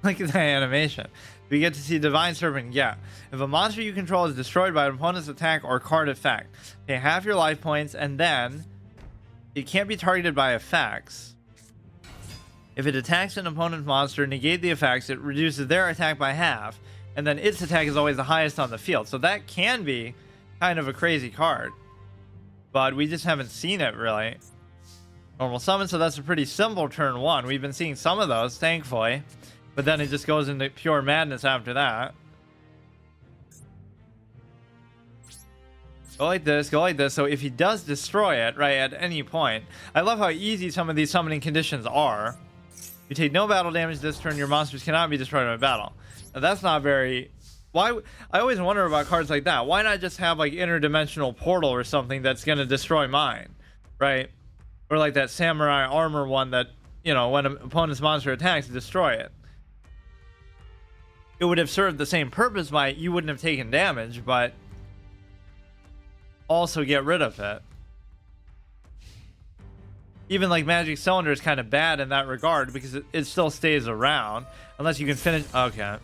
Look at that animation. We get to see Divine Serpent. Yeah. If a monster you control is destroyed by an opponent's attack or card effect, pay half your life points, and then it can't be targeted by effects. If it attacks an opponent's monster, negate the effects, it reduces their attack by half, and then its attack is always the highest on the field. So that can be kind of a crazy card, but we just haven't seen it really. Normal summon, so that's a pretty simple turn 1. We've been seeing some of those, thankfully, but then it just goes into pure madness after that. Go like this, go like this. So if he does destroy it, right, at any point, I love how easy some of these summoning conditions are. You take no battle damage this turn, your monsters cannot be destroyed in battle. Now that's not very... Why? I always wonder about cards like that. Why not just have like interdimensional portal or something that's going to destroy mine, right? Or like that samurai armor one that, you know, when an opponent's monster attacks, destroy it. It would have served the same purpose by you wouldn't have taken damage, but also get rid of it. Even like Magic Cylinder is kind of bad in that regard because it still stays around unless you can finish. Okay.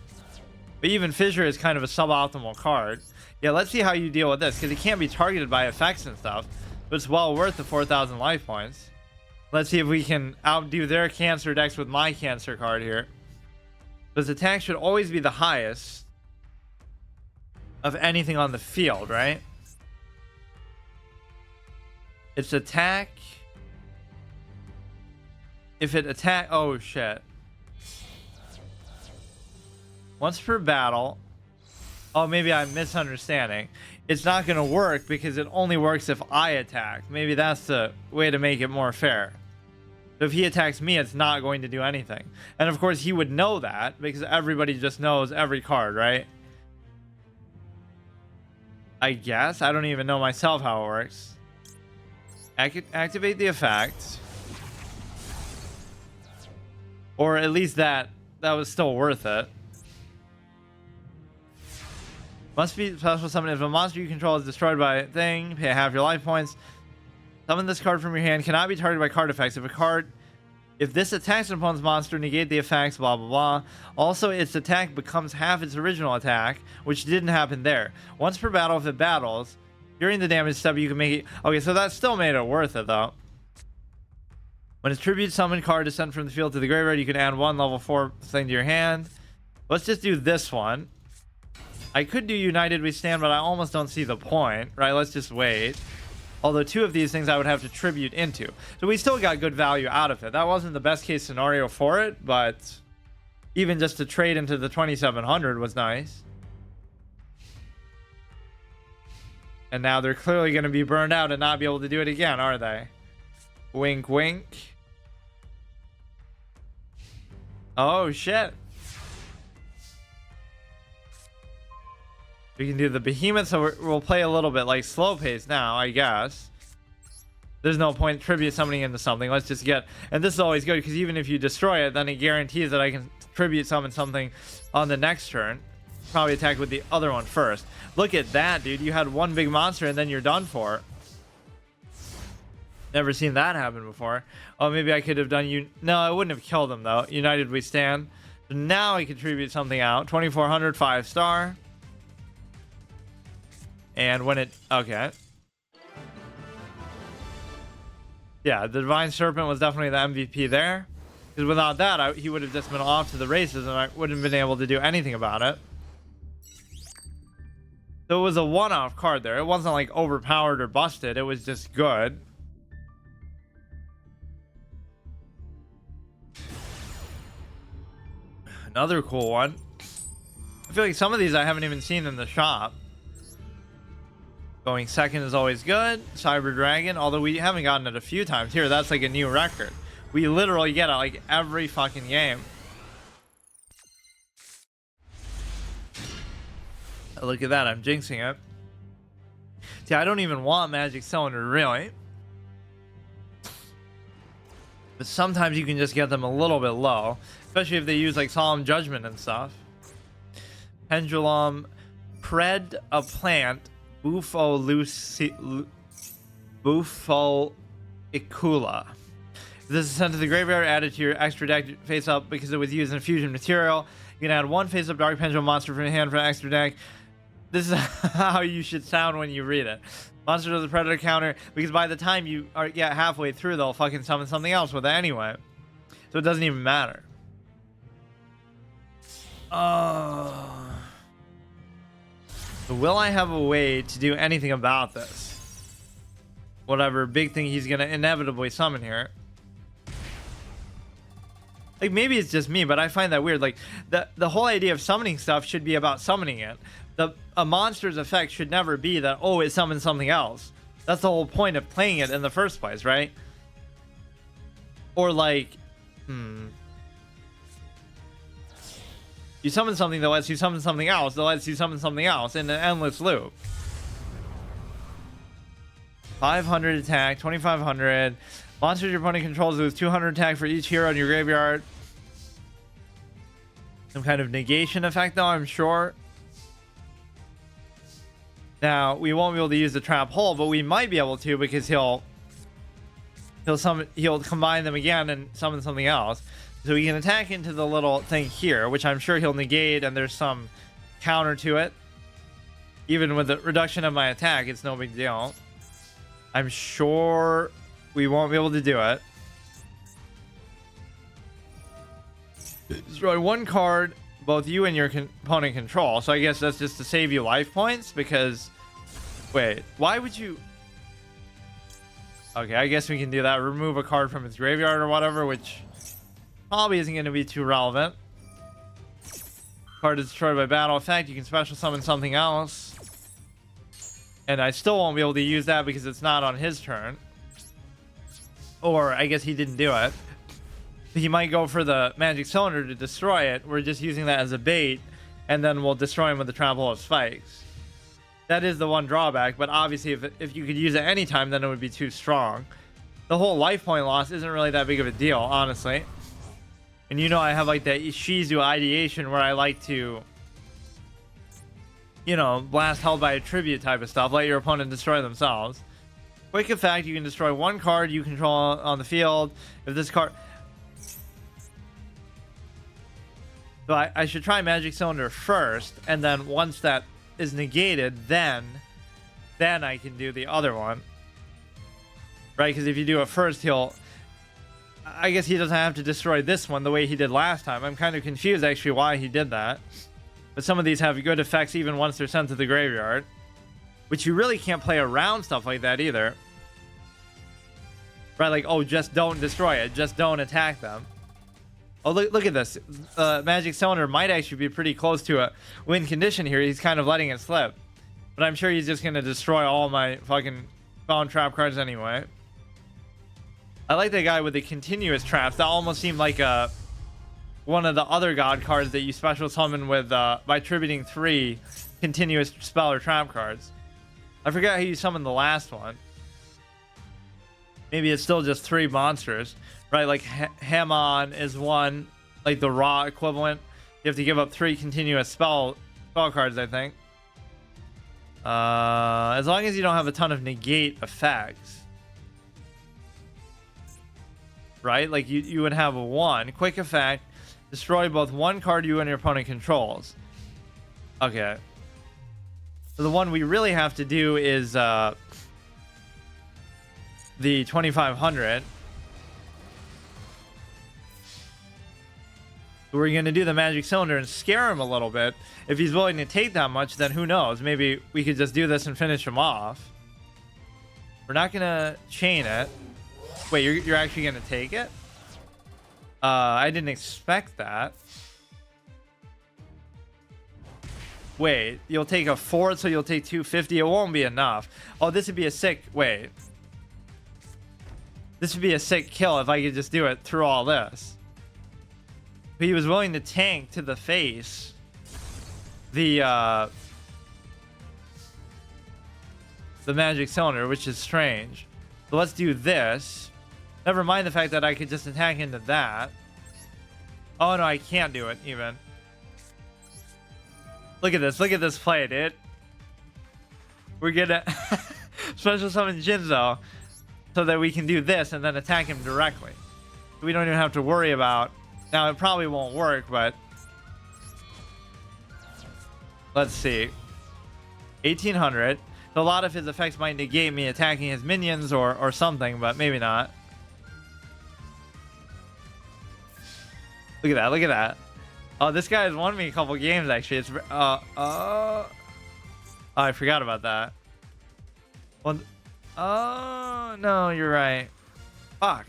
But even Fissure is kind of a suboptimal card. Yeah, let's see how you deal with this because it can't be targeted by effects and stuff. But it's well worth the 4,000 life points. Let's see if we can outdo their cancer decks with my cancer card here. His attack should always be the highest of anything on the field, right? Its attack. If it attack, oh shit. Once per battle. Oh, maybe I'm misunderstanding. It's not going to work because it only works if I attack. Maybe that's the way to make it more fair. So if he attacks me, it's not going to do anything. And of course, he would know that because everybody just knows every card, right? I guess. I don't even know myself how it works. Activate the effect. Or at least that was still worth it. Must be special summon. If a monster you control is destroyed by a thing, pay half your life points. Summon this card from your hand. Cannot be targeted by card effects. If this attacks an opponent's monster, negate the effects, blah, blah, blah. Also, its attack becomes half its original attack, which didn't happen there. Once per battle, if it battles, during the damage step, you can make it... Okay, so that still made it worth it, though. When its tribute summon card is sent from the field to the graveyard, you can add one level 4 thing to your hand. Let's just do this one. I could do United We Stand, but I almost don't see the point, right? Let's just wait. Although 2 of these things I would have to tribute into. So we still got good value out of it. That wasn't the best case scenario for it, but even just to trade into the 2700 was nice. And now they're clearly going to be burned out and not be able to do it again, are they? Wink, wink. Oh, shit. We can do the behemoth, so we'll play a little bit like slow pace now, I guess. There's no point tribute summoning into something. Let's just get... And this is always good, because even if you destroy it, then it guarantees that I can tribute summon something on the next turn. Probably attack with the other one first. Look at that, dude. You had one big monster, and then you're done for. Never seen that happen before. Oh, maybe I could have done... No, I wouldn't have killed him, though. United We Stand. So now I can tribute something out. 2400, 5-star. And when it... Okay. Yeah, the Divine Serpent was definitely the MVP there. Because without that, he would have just been off to the races and I wouldn't have been able to do anything about it. So it was a one-off card there. It wasn't like overpowered or busted. It was just good. Another cool one. I feel like some of these I haven't even seen in the shop. Going second is always good. Cyber Dragon, although we haven't gotten it a few times here. That's like a new record. We literally get it like every fucking game. Look at that, I'm jinxing it. See, I don't even want Magic Cylinder, really. But sometimes you can just get them a little bit low. Especially if they use like Solemn Judgment and stuff. Pendulum. Pred a plant. Buffo Icula. This is sent to the graveyard, added to your extra deck face up because it was used in fusion material. You can add one face up Dark Pendulum monster from your hand for an extra deck. This is how you should sound when you read it. Monster does a predator counter because by the time you get halfway through, they'll fucking summon something else with it anyway. So it doesn't even matter. So will I have a way to do anything about this? Whatever big thing he's gonna inevitably summon here. Like maybe it's just me, but I find that weird. Like the whole idea of summoning stuff should be about summoning it. A monster's effect should never be that, oh, it summons something else. That's the whole point of playing it in the first place, right? Or like, you summon something that lets you summon something else, that lets you summon something else in an endless loop. 500 attack, 2500. Monsters your opponent controls lose 200 attack for each hero in your graveyard. Some kind of negation effect, though, I'm sure. Now, we won't be able to use the trap hole, but we might be able to because he'll combine them again and summon something else. So we can attack into the little thing here, which I'm sure he'll negate, and there's some counter to it. Even with the reduction of my attack, it's no big deal. I'm sure we won't be able to do it. Destroy one card both you and your opponent control. So I guess that's just to save you life points because... Wait, why would you... Okay, I guess we can do that. Remove a card from its graveyard or whatever, which probably isn't going to be too relevant. Card is destroyed by battle effect. You can special summon something else. And I still won't be able to use that because it's not on his turn. Or I guess he didn't do it. He might go for the magic cylinder to destroy it. We're just using that as a bait. And then we'll destroy him with the trample of spikes. That is the one drawback. But obviously if you could use it anytime, then it would be too strong. The whole life point loss isn't really that big of a deal, honestly. And you know I have like that Shizu ideation where I like to, you know, blast held by a tribute type of stuff. Let your opponent destroy themselves. Quick effect, you can destroy one card you control on the field. If this card... So I should try Magic Cylinder first, and then once that is negated, then I can do the other one. Right, because if you do it first, he'll... I guess he doesn't have to destroy this one the way he did last time. I'm kind of confused, actually, why he did that. But some of these have good effects even once they're sent to the graveyard. Which you really can't play around stuff like that either. Right, like, oh, just don't destroy it. Just don't attack them. Oh, look at this. Magic Cylinder might actually be pretty close to a win condition here. He's kind of letting it slip. But I'm sure he's just going to destroy all my fucking bound trap cards anyway. I like that guy with the continuous traps. That almost seemed like one of the other god cards that you special summon with by tributing 3 continuous spell or trap cards. I forgot how you summoned the last one. Maybe it's still just 3 monsters, right? Like Hamon is one, like the raw equivalent. You have to give up 3 continuous spell cards, I think. As long as you don't have a ton of negate effects. Right? Like you would have a 1 quick effect, destroy both one card you and your opponent controls. Okay. So the one we really have to do is the 2500. We're going to do the Magic Cylinder and scare him a little bit. If he's willing to take that much, then who knows? Maybe we could just do this and finish him off. We're not going to chain it. Wait, you're actually going to take it? I didn't expect that. Wait, you'll take a 4th, so you'll take 250. It won't be enough. Oh, this would be a sick... Wait. This would be a sick kill if I could just do it through all this. But he was willing to tank to the face the Magic Cylinder, which is strange. So let's do this. Never mind the fact that I could just attack into that. Oh no, I can't do it even. Look at this. Look at this play, dude. We're gonna special summon Jinzo so that we can do this and then attack him directly. We don't even have to worry about... Now, it probably won't work, but... Let's see. 1800. So a lot of his effects might negate me attacking his minions or something, but maybe not. Look at that, look at that. Oh, this guy has won me a couple games, actually. It's oh, I forgot about that. Well, oh, no, you're right. Fuck.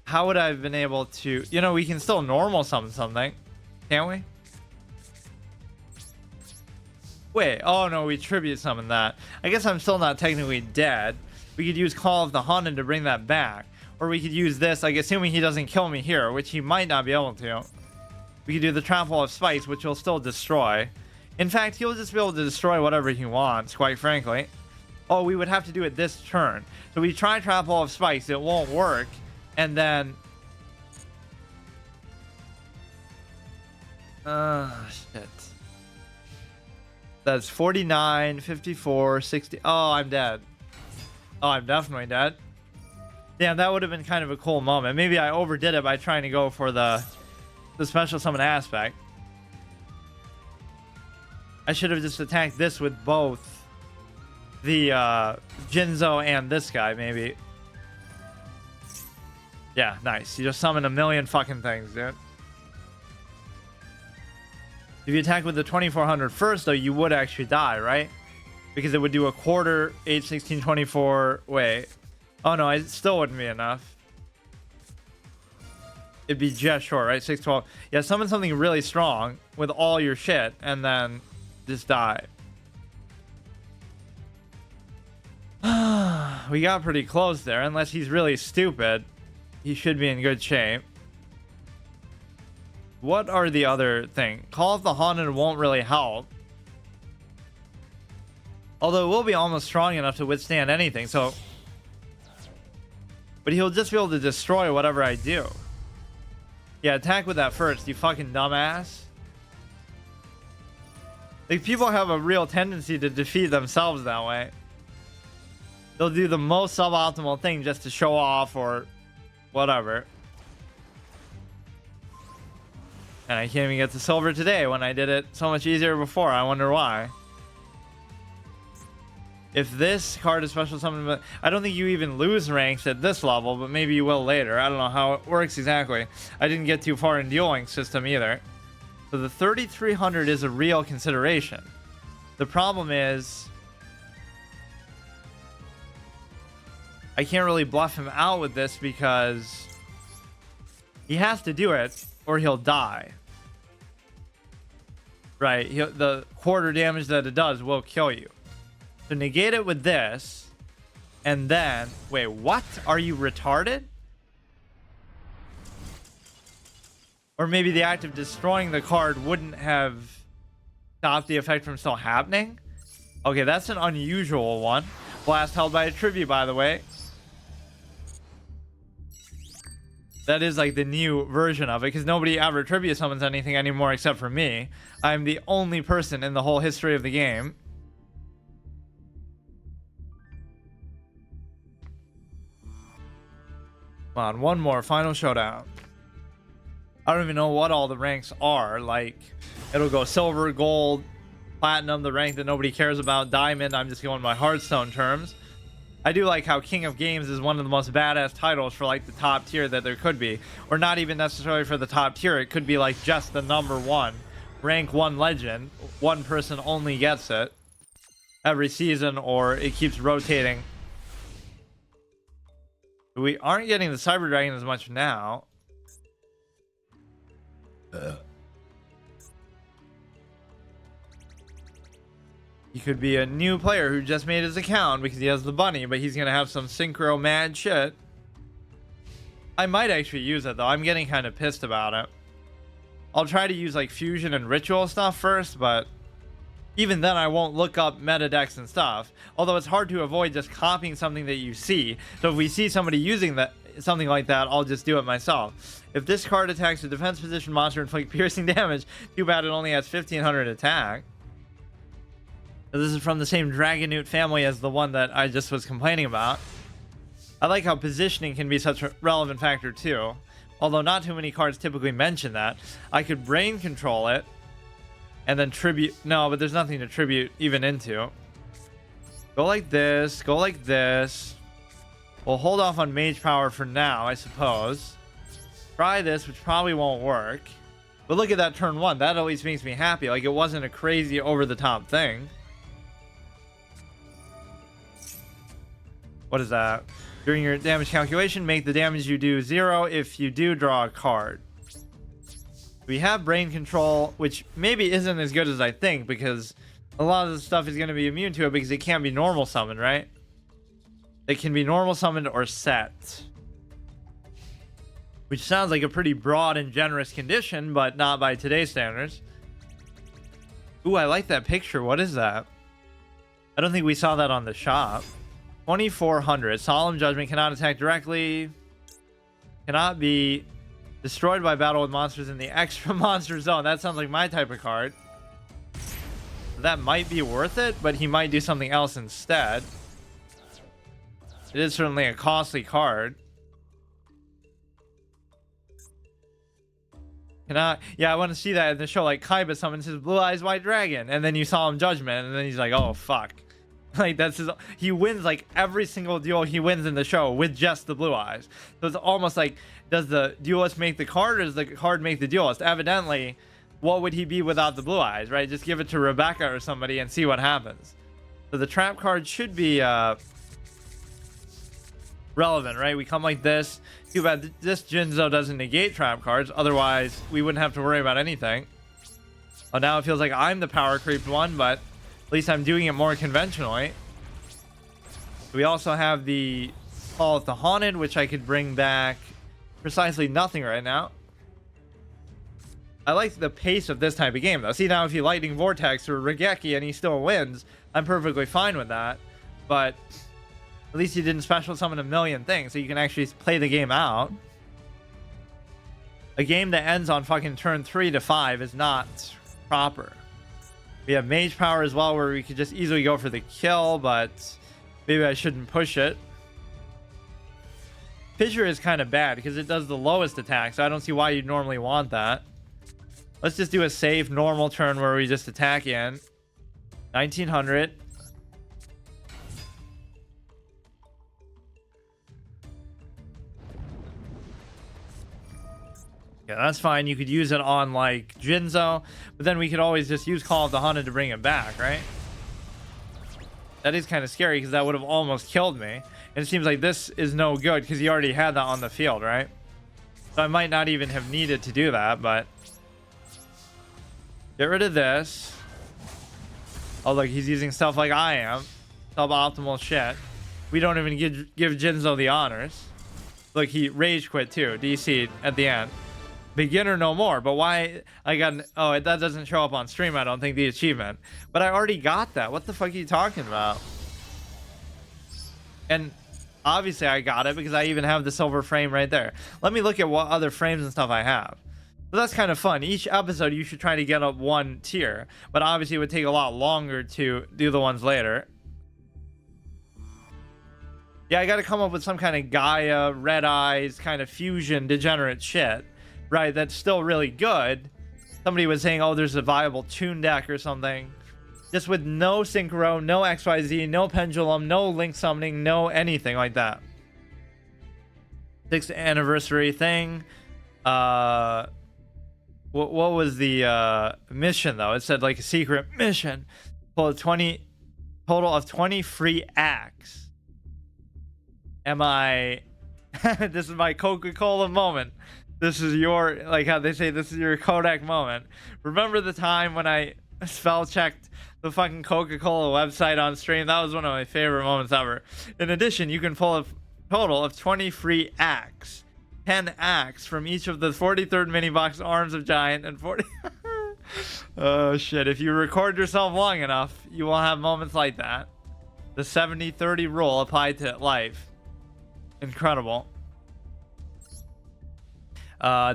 How would I have been able to... You know, we can still normal summon something. Can't we? Wait, oh no, we tribute summon that. I guess I'm still not technically dead. We could use Call of the Haunted to bring that back. Or we could use this, like assuming he doesn't kill me here, which he might not be able to. We could do the Trample of Spikes, which will still destroy. In fact, he'll just be able to destroy whatever he wants, quite frankly. Oh, we would have to do it this turn. So we try Trample of Spikes, it won't work. And then... shit. That's 49, 54, 60. Oh, I'm dead. Oh, I'm definitely dead. Damn, that would have been kind of a cool moment. Maybe I overdid it by trying to go for the special summon aspect. I should have just attacked this with both the Jinzo and this guy, maybe. Yeah, nice. You just summon a million fucking things, dude. If you attack with the 2400 first, though, you would actually die, right? Because it would do a quarter, 8, 16, 24. Wait. Oh, no, it still wouldn't be enough. It'd be just short, right? 6, 12. Yeah, summon something really strong with all your shit, and then just die. We got pretty close there. Unless he's really stupid, he should be in good shape. What are the other thing? Call of the Haunted won't really help. Although it will be almost strong enough to withstand anything, so... But he'll just be able to destroy whatever I do. Yeah, attack with that first, you fucking dumbass. Like, people have a real tendency to defeat themselves that way. They'll do the most suboptimal thing just to show off or whatever. And I can't even get to silver today when I did it so much easier before. I wonder why. If this card is special summon, I don't think you even lose ranks at this level, but maybe you will later. I don't know how it works exactly. I didn't get too far in dueling system either. So the 3300 is a real consideration. The problem is I can't really bluff him out with this because he has to do it or he'll die. Right, the quarter damage that it does will kill you. So negate it with this, and then... Wait, what? Are you retarded? Or maybe the act of destroying the card wouldn't have stopped the effect from still happening? Okay, that's an unusual one. Blast held by a tribute, by the way. That is like the new version of it, because nobody ever tribute summons anything anymore except for me. I'm the only person in the whole history of the game. Come on, one more. Final showdown. I don't even know what all the ranks are. Like, it'll go silver, gold, platinum, the rank that nobody cares about, diamond. I'm just going by Hearthstone terms. I do like how King of Games is one of the most badass titles for like the top tier that there could be. Or not even necessarily for the top tier. It could be like just the number one. Rank 1 legend. One person only gets it every season, or it keeps rotating. We aren't getting the Cyber Dragon as much now. He could be a new player who just made his account because he has the bunny, but he's going to have some synchro mad shit. I might actually use it, though. I'm getting kind of pissed about it. I'll try to use, like, fusion and ritual stuff first, but even then I won't look up meta decks and stuff. Although it's hard to avoid just copying something that you see. So if we see somebody using that, something like that, I'll just do it myself. If this card attacks a defense position monster and inflict piercing damage, too bad it only has 1500 attack. So this is from the same Dragonute family as the one that I just was complaining about. I like how positioning can be such a relevant factor too. Although not too many cards typically mention that. I could brain control it. And then tribute. No, but there's nothing to tribute even into. Go like this. Go like this. We'll hold off on mage power for now, I suppose. Try this, which probably won't work. But look at that turn 1. That at least makes me happy. Like, it wasn't a crazy over-the-top thing. What is that? During your damage calculation, make the damage you do 0 if you do draw a card. We have brain control, which maybe isn't as good as I think, because a lot of the stuff is going to be immune to it because it can't be normal summoned, right? It can be normal summoned or set. Which sounds like a pretty broad and generous condition, but not by today's standards. Ooh, I like that picture. What is that? I don't think we saw that on the shop. 2400. Solemn Judgment cannot attack directly. Cannot be destroyed by battle with monsters in the extra monster zone. That sounds like my type of card. That might be worth it, but he might do something else instead. It is certainly a costly card. Cannot. Yeah, I want to see that in the show. Like Kaiba summons his Blue Eyes White Dragon, and then you saw him Judgment, and then he's like, "Oh fuck." Like that's his, he wins like every single duel he wins in the show with just the blue eyes. So it's almost like, does the duelist make the card, or does the card make the duelist? Evidently, what would he be without the blue eyes, right? Just give it to Rebecca or somebody and see what happens. So the trap card should be relevant, right? We come like this. Too bad this Jinzo doesn't negate trap cards, otherwise we wouldn't have to worry about anything. Oh, now it feels like I'm the power creeped one, but at least I'm doing it more conventionally. We also have the Call of the Haunted, which I could bring back precisely nothing right now. I like the pace of this type of game, though. See, now if you Lightning Vortex or Regeki and he still wins, I'm perfectly fine with that. But at least you didn't special summon a million things, so you can actually play the game out. A game that ends on fucking turn 3 to 5 is not proper. We have Mage Power as well, where we could just easily go for the kill, but maybe I shouldn't push it. Fissure is kind of bad because it does the lowest attack, so I don't see why you'd normally want that. Let's just do a safe normal turn where we just attack in. 1900. Yeah, that's fine. You could use it on like Jinzo, but then we could always just use Call of the Haunted to bring it back, right? That is kind of scary because that would have almost killed me. And it seems like this is no good because he already had that on the field, right? So I might not even have needed to do that, but get rid of this. Oh, look, he's using stuff like I am. Suboptimal shit. We don't even give Jinzo the honors. Look, he rage quit too. DC'd at the end. Beginner no more. But why I got that doesn't show up on stream, I don't think, the achievement. But I already got that. What the fuck are you talking about? And obviously I got it because I even have the silver frame right there. Let me look at what other frames and stuff I have. So that's kind of fun. Each episode you should try to get up one tier, but obviously it would take a lot longer to do the ones later. Yeah, I got to come up with some kind of Gaia, Red Eyes, kind of fusion degenerate shit, right? That's still really good. Somebody was saying, oh, there's a viable tune deck or something. Just with no Synchro, no XYZ, no Pendulum, no Link Summoning, no anything like that. 6th anniversary thing. What was the mission, though? It said like a secret mission. Total of 20 free acts. Am I... This is my Coca-Cola moment. This is your, like how they say, this is your Kodak moment. Remember the time when I spell checked the fucking Coca-Cola website on stream? That was one of my favorite moments ever. In addition, you can pull a total of 20 free acts. 10 acts from each of the 43rd mini box Arms of Giant and 40... Oh shit, if you record yourself long enough, you will have moments like that. The 70-30 rule applied to life. Incredible.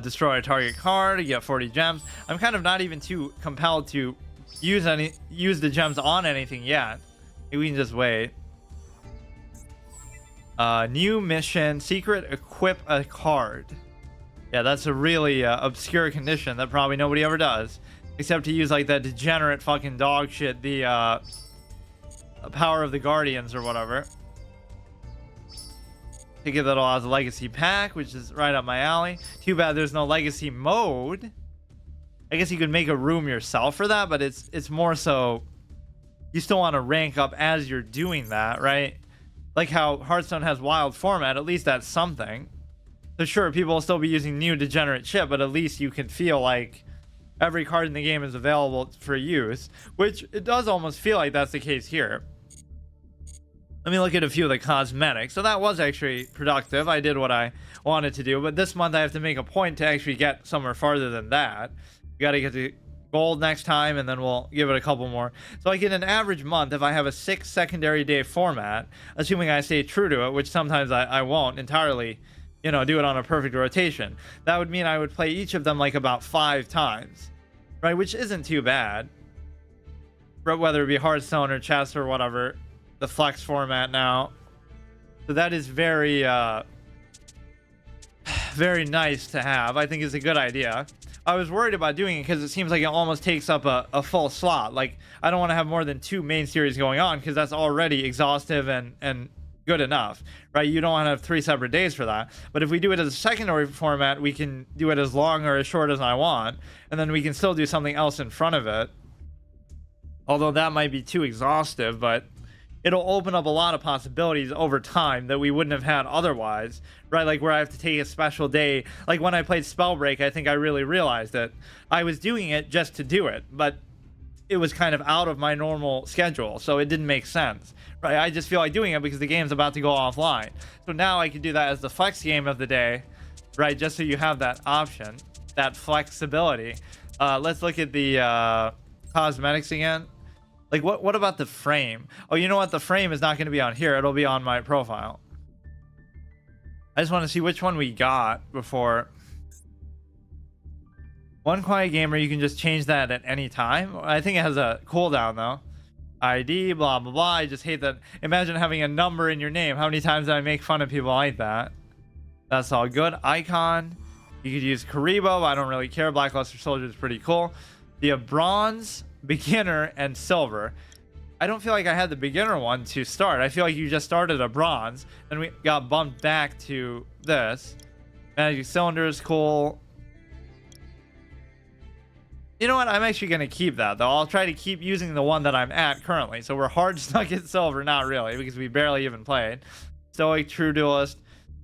Destroy a target card, you get 40 gems. I'm kind of not even too compelled to use the gems on anything yet. Maybe we can just wait. New mission, secret equip a card. Yeah, that's a really obscure condition that probably nobody ever does, except to use like that degenerate fucking dog shit, the power of the Guardians or whatever. To get that all as a legacy pack, which is right up my alley. Too bad there's no legacy mode. I guess you could make a room yourself for that, but it's more so you still want to rank up as you're doing that, right? Like how Hearthstone has wild format, at least that's something. So sure, people will still be using new degenerate shit, but at least you can feel like every card in the game is available for use, which it does almost feel like that's the case here. Let me look at a few of the cosmetics. So that was actually productive. I did what I wanted to do, but this month I have to make a point to actually get somewhere farther than that. You got to get to gold next time, and then we'll give it a couple more. So like in an average month, if I have a 6 secondary day format, assuming I stay true to it, which sometimes I won't entirely, you know, do it on a perfect rotation, that would mean I would play each of them like about 5 times, right? Which isn't too bad, whether it be Hearthstone or chess or whatever, the flex format now. So that is very very nice to have. I think it's a good idea. I was worried about doing it because it seems like it almost takes up a full slot. Like, I don't want to have more than 2 main series going on because that's already exhaustive and good enough, right? You don't want to have 3 separate days for that. But if we do it as a secondary format, we can do it as long or as short as I want, and then we can still do something else in front of it. Although that might be too exhaustive, but it'll open up a lot of possibilities over time that we wouldn't have had otherwise, right? Like where I have to take a special day. Like when I played Spellbreak, I think I really realized that I was doing it just to do it, but it was kind of out of my normal schedule, so it didn't make sense, right? I just feel like doing it because the game's about to go offline. So now I can do that as the flex game of the day, right? Just so you have that option, that flexibility. Let's look at the cosmetics again. Like, what about the frame? Oh, you know what? The frame is not going to be on here. It'll be on my profile. I just want to see which one we got before. One quiet gamer, you can just change that at any time. I think it has a cooldown, though. ID, blah, blah, blah. I just hate that. Imagine having a number in your name. How many times did I make fun of people like that? That's all good. Icon. You could use Karibo. I don't really care. Blackluster Soldier is pretty cool. The bronze, beginner, and silver. I don't feel like I had the beginner one to start. I feel like you just started a bronze, then we got bumped back to this. Magic cylinder is cool. You know what? I'm actually going to keep that, though. I'll try to keep using the one that I'm at currently. So we're hard stuck at silver. Not really, because we barely even played. Stoic, true duelist,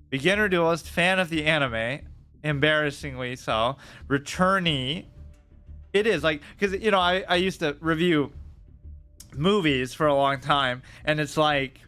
beginner duelist, fan of the anime, embarrassingly so. Returnee. It is like, because, you know, I used to review movies for a long time, and it's like,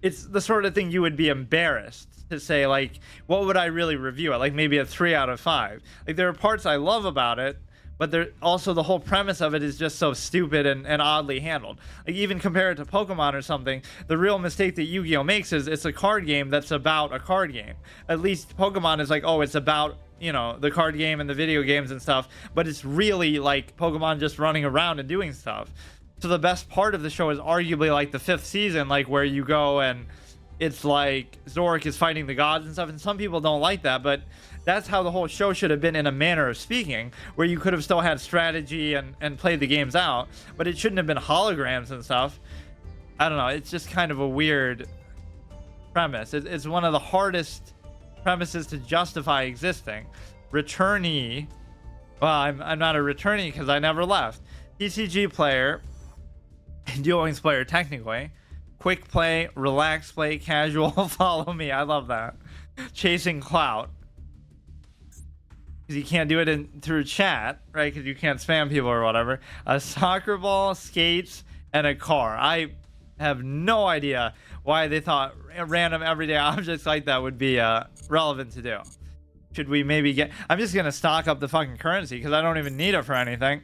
it's the sort of thing you would be embarrassed to say, like, what would I really review it? Like maybe a 3 out of 5. Like there are parts I love about it, but there also the whole premise of it is just so stupid and oddly handled. Like even compare it to Pokemon or something, the real mistake that Yu-Gi-Oh makes is it's a card game that's about a card game. At least Pokemon is like, oh, it's about, you know, the card game and the video games and stuff, but it's really like Pokemon just running around and doing stuff. So the best part of the show is arguably like the 5th season, like where you go and it's like Zorik is fighting the gods and stuff, and some people don't like that, but that's how the whole show should have been in a manner of speaking, where you could have still had strategy and played the games out, but it shouldn't have been holograms and stuff. I don't know, it's just kind of a weird premise. It's one of the hardest premises to justify existing. Returnee. Well, I'm not a returnee because I never left. TCG player. Duel Links player, technically. Quick play, relax play, casual, follow me. I love that. Chasing clout. Because you can't do it through chat, right? Because you can't spam people or whatever. A soccer ball, skates, and a car. I have no idea why they thought random everyday objects like that would be relevant to do. Should we maybe get... I'm just going to stock up the fucking currency because I don't even need it for anything.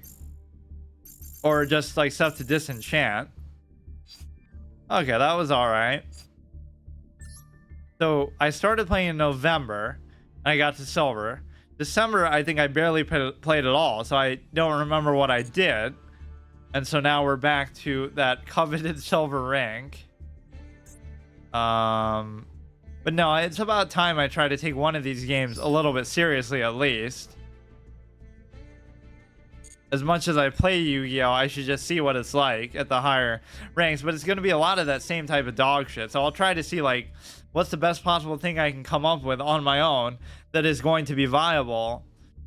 Or just like stuff to disenchant. Okay, that was alright. So I started playing in November. And I got to silver. December, I think I barely played at all. So I don't remember what I did. And so now we're back to that coveted silver rank. But no, it's about time I try to take one of these games a little bit seriously at least. As much as I play Yu-Gi-Oh, I should just see what it's like at the higher ranks. But it's going to be a lot of that same type of dog shit. So I'll try to see, like, what's the best possible thing I can come up with on my own that is going to be viable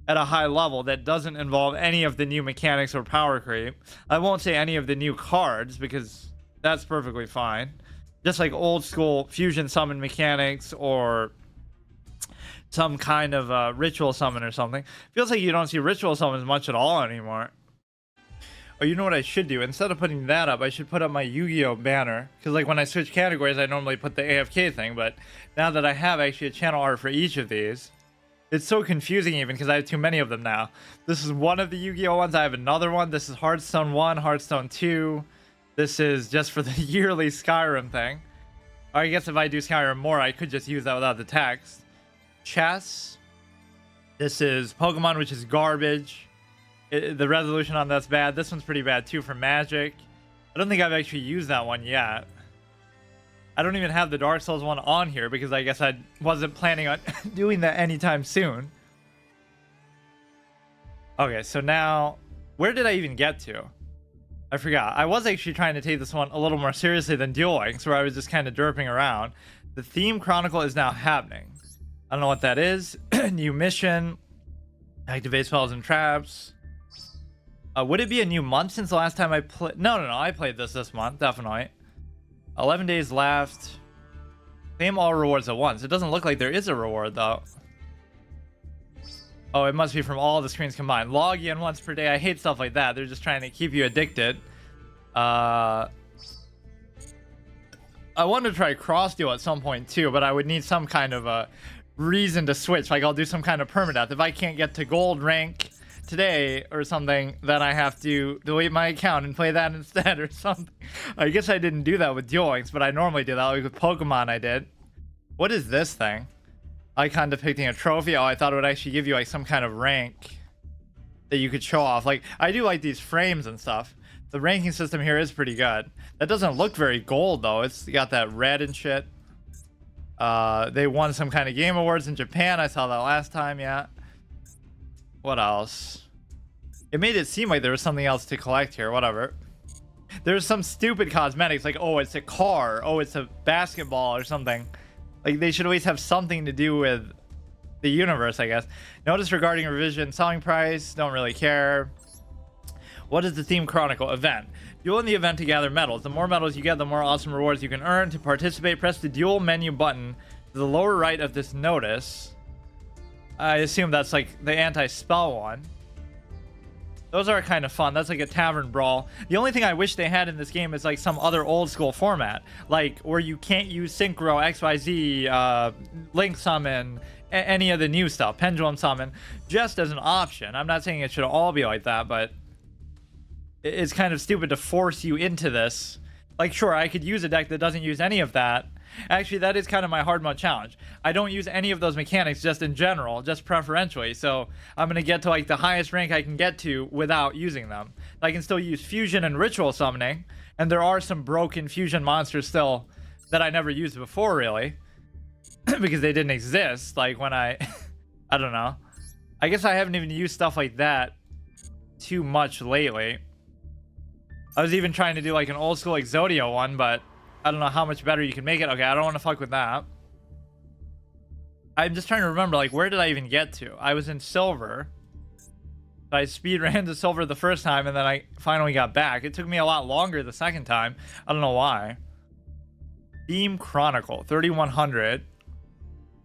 at a high level that doesn't involve any of the new mechanics or power creep. I won't say any of the new cards because that's perfectly fine. Just like old school fusion summon mechanics or some kind of ritual summon or something. Feels like you don't see ritual summons much at all anymore. Oh, you know what I should do? Instead of putting that up, I should put up my Yu-Gi-Oh banner. Because like when I switch categories, I normally put the AFK thing. But now that I have actually a channel art for each of these, it's so confusing even because I have too many of them now. This is one of the Yu-Gi-Oh ones. I have another one. This is Hearthstone 1, Hearthstone 2. This is just for the yearly Skyrim thing. Or I guess if I do Skyrim more, I could just use that without the text. Chess. This is Pokemon, which is garbage. The resolution on that's bad. This one's pretty bad too for Magic. I don't think I've actually used that one yet. I don't even have the Dark Souls one on here because I guess I wasn't planning on doing that anytime soon. Okay, so now, where did I even get to? I forgot. I was actually trying to take this one a little more seriously than Duel Links, where I was just kind of derping around. The theme chronicle is now happening. I don't know what that is. New mission. Activate spells and traps. Would it be a new month since the last time I played? No. I played this month, definitely. 11 days left. Claim all rewards at once. It doesn't look like there is a reward, though. Oh, it must be from all the screens combined. Log in once per day. I hate stuff like that. They're just trying to keep you addicted. I wanted to try cross deal at some point too, but I would need some kind of a reason to switch. Like I'll do some kind of permadeath. If I can't get to gold rank today or something, then I have to delete my account and play that instead or something. I guess I didn't do that with Duel Links, but I normally do that. Like with Pokemon I did. What is this thing? Icon depicting a trophy. Oh, I thought it would actually give you like some kind of rank that you could show off. Like I do like these frames and stuff. The ranking system here is pretty good. That doesn't look very gold though. It's got that red and shit. They won some kind of game awards in Japan. I saw that last time. Yeah. What else? It made it seem like there was something else to collect here. Whatever. There's some stupid cosmetics like, oh, it's a car. Oh, it's a basketball or something. Like they should always have something to do with the universe, I guess. Notice regarding revision selling price. Don't really care. What is the theme chronicle event? Duel in the event to gather medals. The more medals you get, the more awesome rewards you can earn. To participate, press the duel menu button to the lower right of this notice. I assume that's like the anti-spell one. Those are kind of fun. That's like a tavern brawl. The only thing I wish they had in this game is like some other old school format, like where you can't use Synchro, XYZ, Link Summon, any of the new stuff, Pendulum Summon, just as an option. I'm not saying it should all be like that, but it's kind of stupid to force you into this. Like, sure, I could use a deck that doesn't use any of that. Actually, that is kind of my hard mode challenge. I don't use any of those mechanics just in general, just preferentially. So I'm going to get to like the highest rank I can get to without using them. I can still use fusion and ritual summoning. And there are some broken fusion monsters still that I never used before, really. Because they didn't exist. Like when I don't know. I guess I haven't even used stuff like that too much lately. I was even trying to do like an old school Exodia one, but I don't know how much better you can make it. Okay, I don't want to fuck with that. I'm just trying to remember, like, where did I even get to? I was in silver. I speed ran to silver the first time, and then I finally got back. It took me a lot longer the second time. I don't know why. Theme Chronicle, 3100.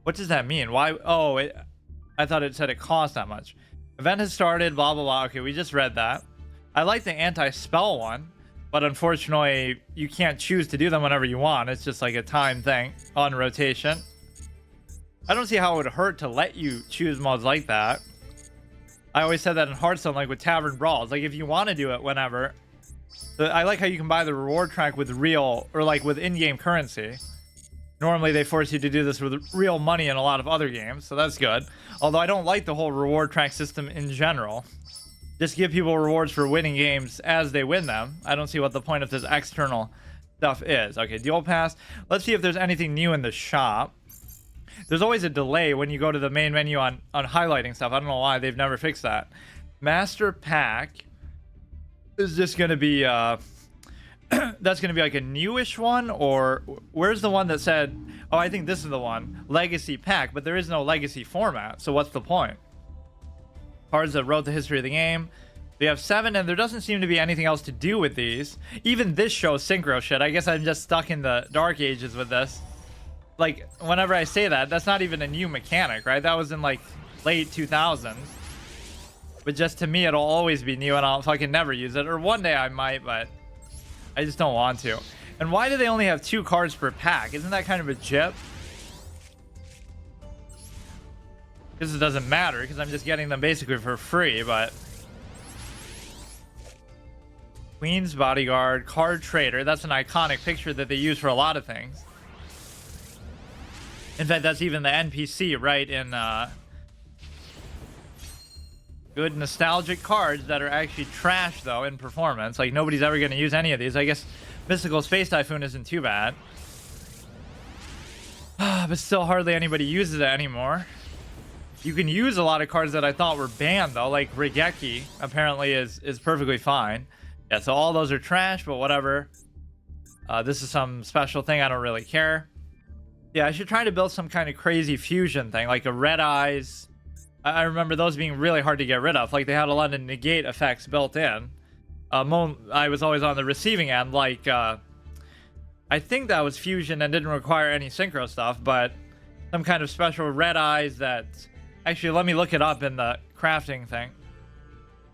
What does that mean? Why? Oh, I thought it said it cost that much. Event has started, blah, blah, blah. Okay, we just read that. I like the anti-spell one, but unfortunately, you can't choose to do them whenever you want. It's just like a time thing on rotation. I don't see how it would hurt to let you choose modes like that. I always said that in Hearthstone, like with Tavern Brawls. Like if you want to do it whenever. I like how you can buy the reward track with real, or like with in-game currency. Normally they force you to do this with real money in a lot of other games, so that's good. Although I don't like the whole reward track system in general. Just give people rewards for winning games as they win them. I don't see what the point of this external stuff is. Okay, Duel Pass. Let's see if there's anything new in the shop. There's always a delay when you go to the main menu on highlighting stuff. I don't know why they've never fixed that. Master Pack is just going to be... that's going to be like a newish one, or where's the one that said... Oh, I think this is the one. Legacy Pack, but there is no Legacy format, so what's the point? Cards that wrote the history of the game. We have 7, and there doesn't seem to be anything else to do with these. Even this shows synchro shit. I guess I'm just stuck in the dark ages with this. Like, whenever I say that, that's not even a new mechanic, right? That was in, like, late 2000s. But just to me, it'll always be new, and I'll fucking never use it. Or one day I might, but I just don't want to. And why do they only have 2 cards per pack? Isn't that kind of a jip? Because it doesn't matter, because I'm just getting them basically for free, but... Queen's Bodyguard, Card Trader. That's an iconic picture that they use for a lot of things. In fact, that's even the NPC, right, in good nostalgic cards that are actually trash, though, in performance. Like, nobody's ever going to use any of these. I guess Mystical Space Typhoon isn't too bad. But still, hardly anybody uses it anymore. You can use a lot of cards that I thought were banned though, like Rigeki apparently is perfectly fine. Yeah, so all those are trash, but whatever. This is some special thing, I don't really care. Yeah, I should try to build some kind of crazy fusion thing, like a Red Eyes. I remember those being really hard to get rid of. Like, they had a lot of negate effects built in. I was always on the receiving end. Like, I think that was fusion and didn't require any synchro stuff, but some kind of special Red Eyes that... Actually, let me look it up in the crafting thing.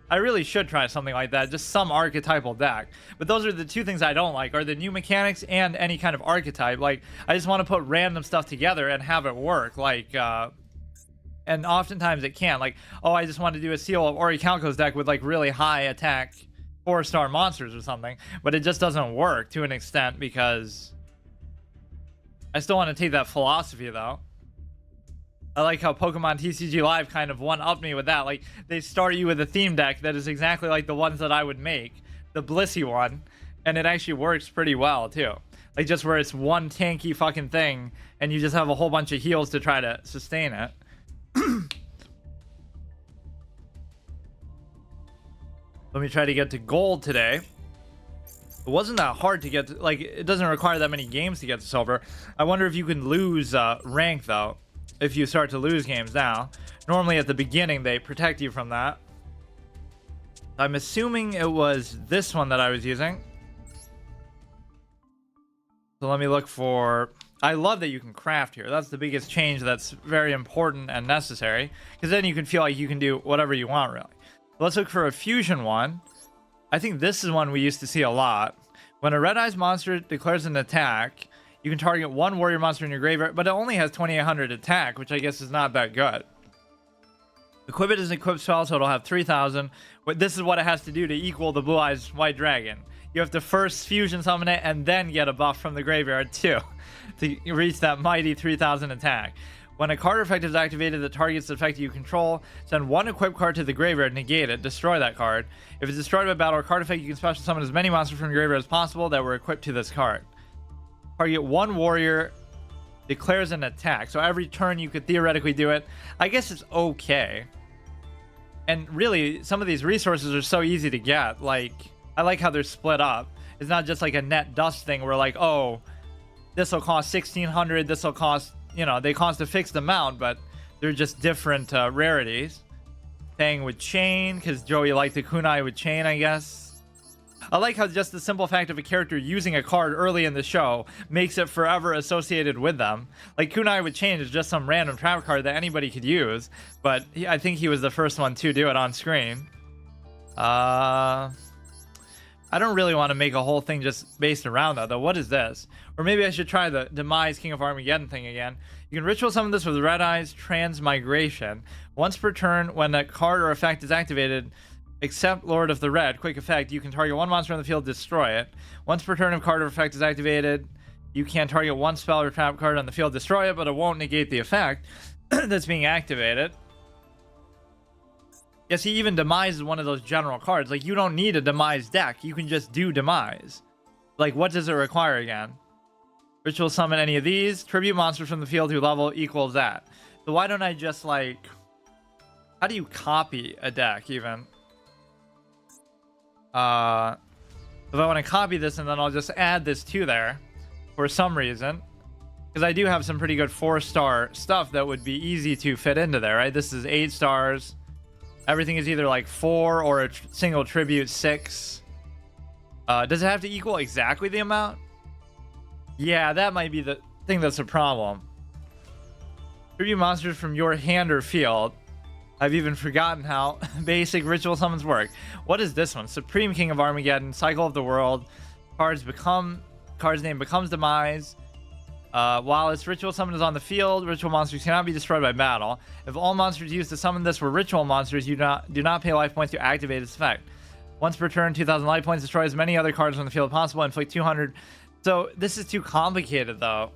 I really should try something like that, just some archetypal deck. But those are the two things I don't like, are the new mechanics and any kind of archetype. Like, I just want to put random stuff together and have it work. Like, and oftentimes it can't. Like, oh, I just want to do a Seal of Orichalco's deck with, like, really high attack 4-star monsters or something. But it just doesn't work to an extent because I still want to take that philosophy, though. I like how Pokemon TCG Live kind of one-upped me with that. Like, they start you with a theme deck that is exactly like the ones that I would make. The Blissey one. And it actually works pretty well, too. Like, just where it's one tanky fucking thing, and you just have a whole bunch of heals to try to sustain it. Let me try to get to gold today. It wasn't that hard to get to, like, it doesn't require that many games to get to silver. I wonder if you can lose rank, though. If you start to lose games now. Normally at the beginning they protect you from that. I'm assuming it was this one that I was using. So let me look for... I love that you can craft here. That's the biggest change that's very important and necessary. Because then you can feel like you can do whatever you want, really. Let's look for a fusion one. I think this is one we used to see a lot. When a Red Eyes monster declares an attack... You can target one warrior monster in your graveyard, but it only has 2800 attack, which I guess is not that good. Equip it as an equipped spell, so it'll have 3000. But this is what it has to do to equal the Blue Eyes White Dragon. You have to first fusion summon it and then get a buff from the graveyard too, to reach that mighty 3000 attack. When a card effect is activated that targets the effect you control, send one equipped card to the graveyard, negate it, destroy that card. If it's destroyed by battle or card effect, you can special summon as many monsters from your graveyard as possible that were equipped to this card. Target one warrior, declares an attack. So every turn you could theoretically do it. I guess it's okay. And really, some of these resources are so easy to get. Like, I like how they're split up. It's not just like a net dust thing where like, oh, this will cost 1600, this will cost, you know, they cost a fixed amount, but they're just different rarities. Thing with chain, because Joey liked the kunai with chain, I guess. I like how just the simple fact of a character using a card early in the show makes it forever associated with them. Like, kunai with chain is just some random trap card that anybody could use, but I think he was the first one to do it on screen. I don't really want to make a whole thing just based around that, though. What is this? Or maybe I should try the Demise King of Armageddon thing again. You can ritual summon this with Red Eyes Transmigration. Once per turn, when a card or effect is activated, except Lord of the Red, quick effect, you can target one monster on the field, destroy it. Once per turn, if card or effect is activated, you can target one spell or trap card on the field, destroy it, but it won't negate the effect that's being activated. Yeah, see, even Demise is one of those general cards. Like, you don't need a Demise deck. You can just do Demise. Like, what does it require again? Ritual summon any of these. Tribute monsters from the field who level equals that. So why don't I just, like... How do you copy a deck, even? If I want to copy this, and then I'll just add this to there for some reason. Because I do have some pretty good 4-star stuff that would be easy to fit into there, right? This is 8 stars. Everything is either like 4 or a single tribute 6. Does it have to equal exactly the amount? Yeah, that might be the thing that's a problem. Tribute monsters from your hand or field. I've even forgotten how basic ritual summons work. What is this one? Supreme King of Armageddon, Cycle of the World. Card's name becomes Demise. While its ritual summon is on the field, ritual monsters cannot be destroyed by battle. If all monsters used to summon this were ritual monsters, you do not pay life points to activate its effect. Once per turn, 2000 life points, destroy as many other cards on the field as possible, inflict 200. So this is too complicated, though.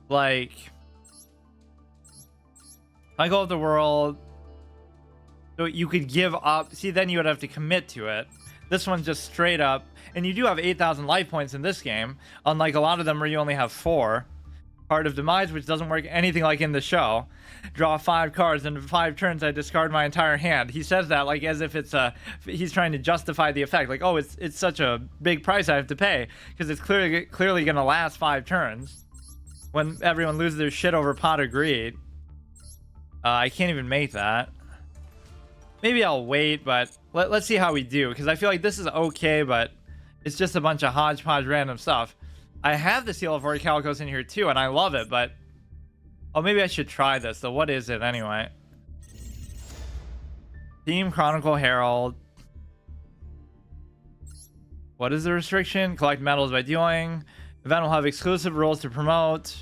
Like, Cycle of the World. So you could give up. See, then you would have to commit to it. This one's just straight up. And you do have 8,000 life points in this game, unlike a lot of them where you only have 4. Card of Demise, which doesn't work anything like in the show. Draw 5 cards, and in 5 turns I discard my entire hand. He says that like as if it's he's trying to justify the effect, like, oh, it's such a big price I have to pay because it's clearly gonna last 5 turns when everyone loses their shit over Pot of Greed. I can't even make that. Maybe I'll wait, but let's see how we do, because I feel like this is okay, but it's just a bunch of hodgepodge random stuff. I have the Seal of Orichalcos in here too, and I love it, but... Oh, maybe I should try this. So what is it anyway? Team Chronicle Herald. What is the restriction? Collect medals by dueling. Event will have exclusive rules to promote.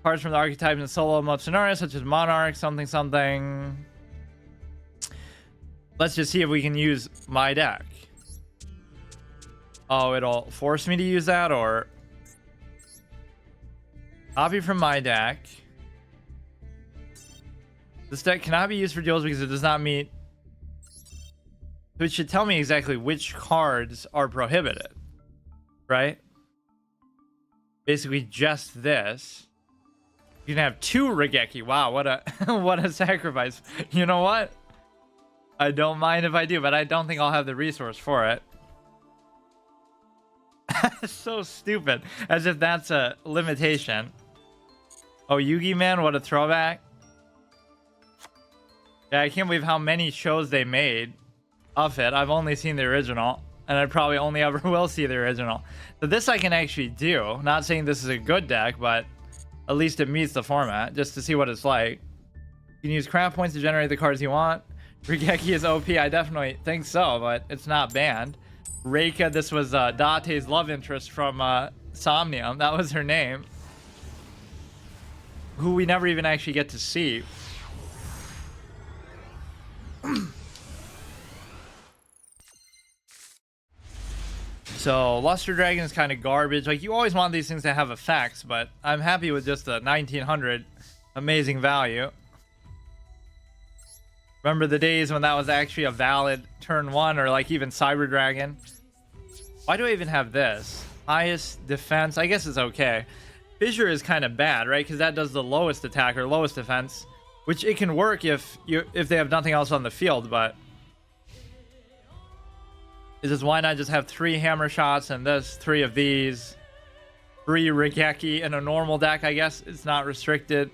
Cards from the archetypes in solo mode scenarios, such as Monarch, something, something. Let's just see if we can use my deck. Oh, it'll force me to use that, or... Copy from my deck. This deck cannot be used for duels because it does not meet... So it should tell me exactly which cards are prohibited. Right? Basically just this. You can have 2 Regeki. Wow, what a what a sacrifice. You know what? I don't mind if I do, but I don't think I'll have the resource for it. So stupid. As if that's a limitation. Oh, Yugi Man, what a throwback. Yeah, I can't believe how many shows they made of it. I've only seen the original, and I probably only ever will see the original. So this I can actually do. Not saying this is a good deck, but at least it meets the format, just to see what it's like. You can use craft points to generate the cards you want. Regeki is OP. I definitely think so, but it's not banned. Reika, this was Date's love interest from Somnium. That was her name. Who we never even actually get to see. So Luster Dragon is kind of garbage. Like, you always want these things to have effects, but I'm happy with just the 1900 amazing value. Remember the days when that was actually a valid turn 1, or like even Cyber Dragon. Why do I even have this? Highest defense, I guess it's okay. Fissure is kind of bad, right? Because that does the lowest attack or lowest defense, which it can work if they have nothing else on the field, but is just, why not just have 3 hammer shots and this, 3 of these, 3 Regeki in a normal deck? I guess it's not restricted.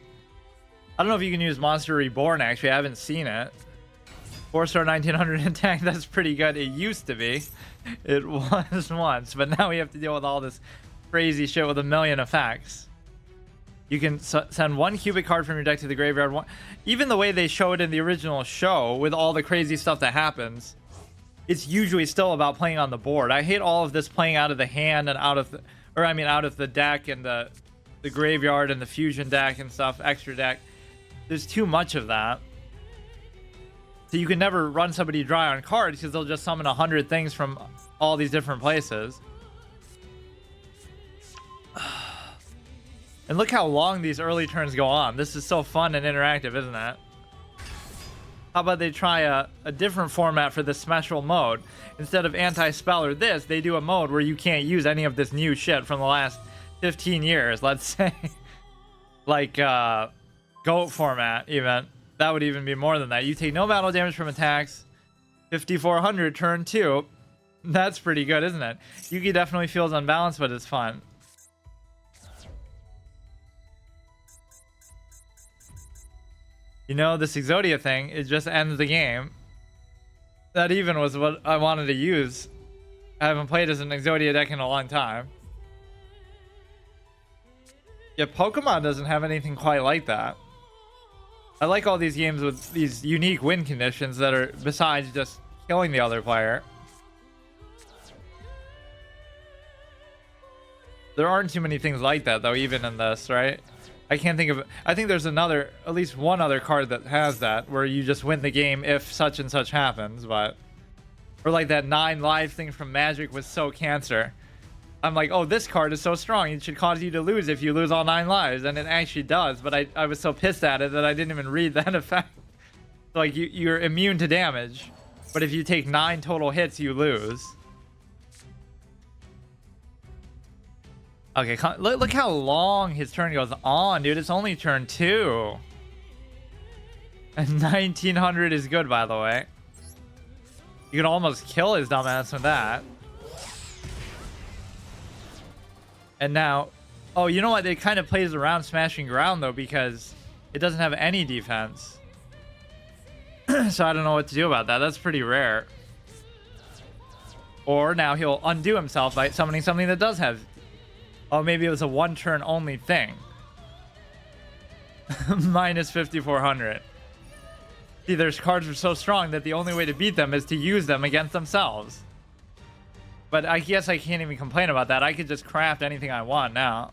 I don't know if you can use Monster Reborn, actually. I haven't seen it. 4-star 1900 attack, that's pretty good. It used to be. It was once, but now we have to deal with all this crazy shit with a million effects. You can send 1 cubic card from your deck to the graveyard. Even the way they show it in the original show, with all the crazy stuff that happens, it's usually still about playing on the board. I hate all of this playing out of the hand and out of the, or I mean out of the deck and the graveyard and the fusion deck and stuff, extra deck. There's too much of that. So you can never run somebody dry on cards because they'll just summon 100 things from all these different places. And look how long these early turns go on. This is so fun and interactive, isn't it? How about they try a different format for this special mode? Instead of anti-spell or this, they do a mode where you can't use any of this new shit from the last 15 years, let's say. Like, GOAT format, even. That would even be more than that. You take no battle damage from attacks. 5400 turn 2. That's pretty good, isn't it? Yugi definitely feels unbalanced, but it's fun. You know, this Exodia thing, it just ends the game. That even was what I wanted to use. I haven't played as an Exodia deck in a long time. Yeah, Pokemon doesn't have anything quite like that. I like all these games with these unique win conditions that are besides just killing the other player. There aren't too many things like that, though, even in this, right? I can't think of... I think there's another... At least one other card that has that, where you just win the game if such and such happens, but... Or like that 9 life thing from Magic was so cancer. I'm like, oh, this card is so strong. It should cause you to lose if you lose all 9 lives. And it actually does, but I was so pissed at it that I didn't even read that effect. Like, you're immune to damage, but if you take 9 total hits, you lose. Okay, look how long his turn goes on, dude. It's only turn 2. And 1900 is good, by the way. You can almost kill his dumbass with that. And now, oh, you know what? It kind of plays around smashing ground, though, because it doesn't have any defense. So I don't know what to do about that. That's pretty rare. Or now he'll undo himself by summoning something that does have... Oh, maybe it was a one-turn only thing. Minus 5,400. See, their cards are so strong that the only way to beat them is to use them against themselves. But I guess I can't even complain about that. I could just craft anything I want now.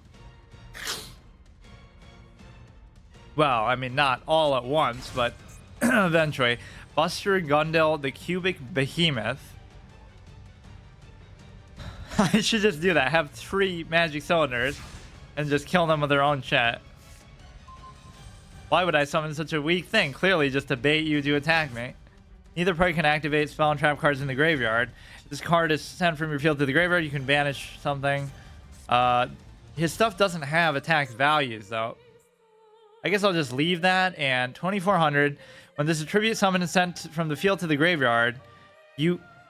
Well, I mean, not all at once, but eventually. Buster Gundel, the Cubic Behemoth. I should just do that. Have 3 magic cylinders and just kill them with their own shit. Why would I summon such a weak thing? Clearly just to bait you to attack me. Neither party can activate spell and trap cards in the graveyard. If this card is sent from your field to the graveyard, you can banish something. His stuff doesn't have attack values, though. I guess I'll just leave that. And 2,400. When this tribute summon is sent from the field to the graveyard,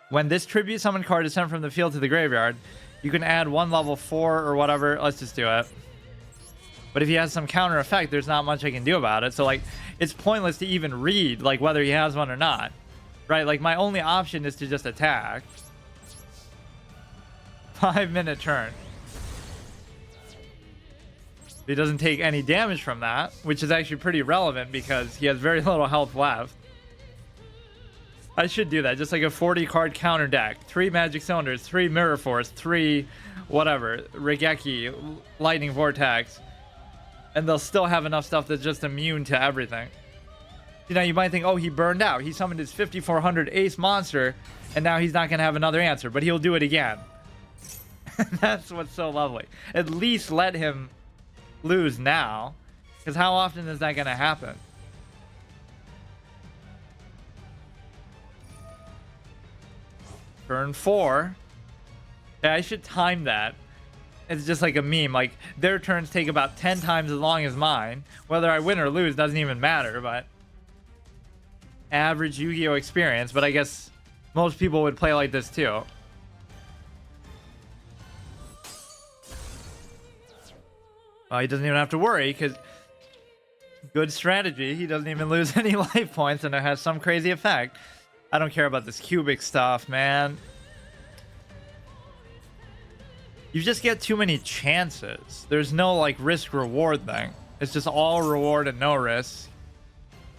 when this tribute summon card is sent from the field to the graveyard, you can add 1 level 4 or whatever. Let's just do it. But if he has some counter effect, there's not much I can do about it. So, like, it's pointless to even read, like, whether he has one or not. Right? Like, my only option is to just attack. 5-minute turn. He doesn't take any damage from that, which is actually pretty relevant because he has very little health left. I should do that. Just like a 40-card counter deck. 3 Magic Cylinders, 3 Mirror Force, 3 whatever, Regeki, Lightning Vortex. And they'll still have enough stuff that's just immune to everything. You know, you might think, oh, he burned out. He summoned his 5,400 ace monster, and now he's not going to have another answer. But he'll do it again. That's what's so lovely. At least let him lose now. Because how often is that going to happen? Turn 4. Yeah, I should time that. It's just like a meme. Like, their turns take about 10 times as long as mine. Whether I win or lose doesn't even matter, but... Average Yu-Gi-Oh! Experience, but I guess most people would play like this too. Well, he doesn't even have to worry, because... Good strategy. He doesn't even lose any life points, and it has some crazy effect. I don't care about this cubic stuff, man. You just get too many chances. There's no, like, risk-reward thing. It's just all reward and no risk.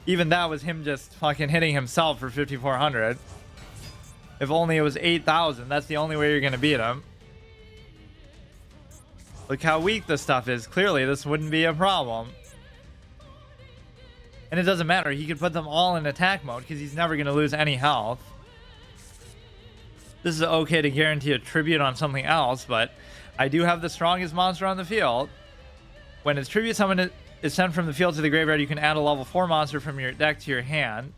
Even that was him just fucking hitting himself for 5,400. If only it was 8,000. That's the only way you're gonna beat him. Look how weak this stuff is. Clearly, this wouldn't be a problem. And it doesn't matter. He could put them all in attack mode because he's never gonna lose any health. This is okay to guarantee a tribute on something else, but I do have the strongest monster on the field. When its tribute summon is sent from the field to the graveyard, you can add a level 4 monster from your deck to your hand.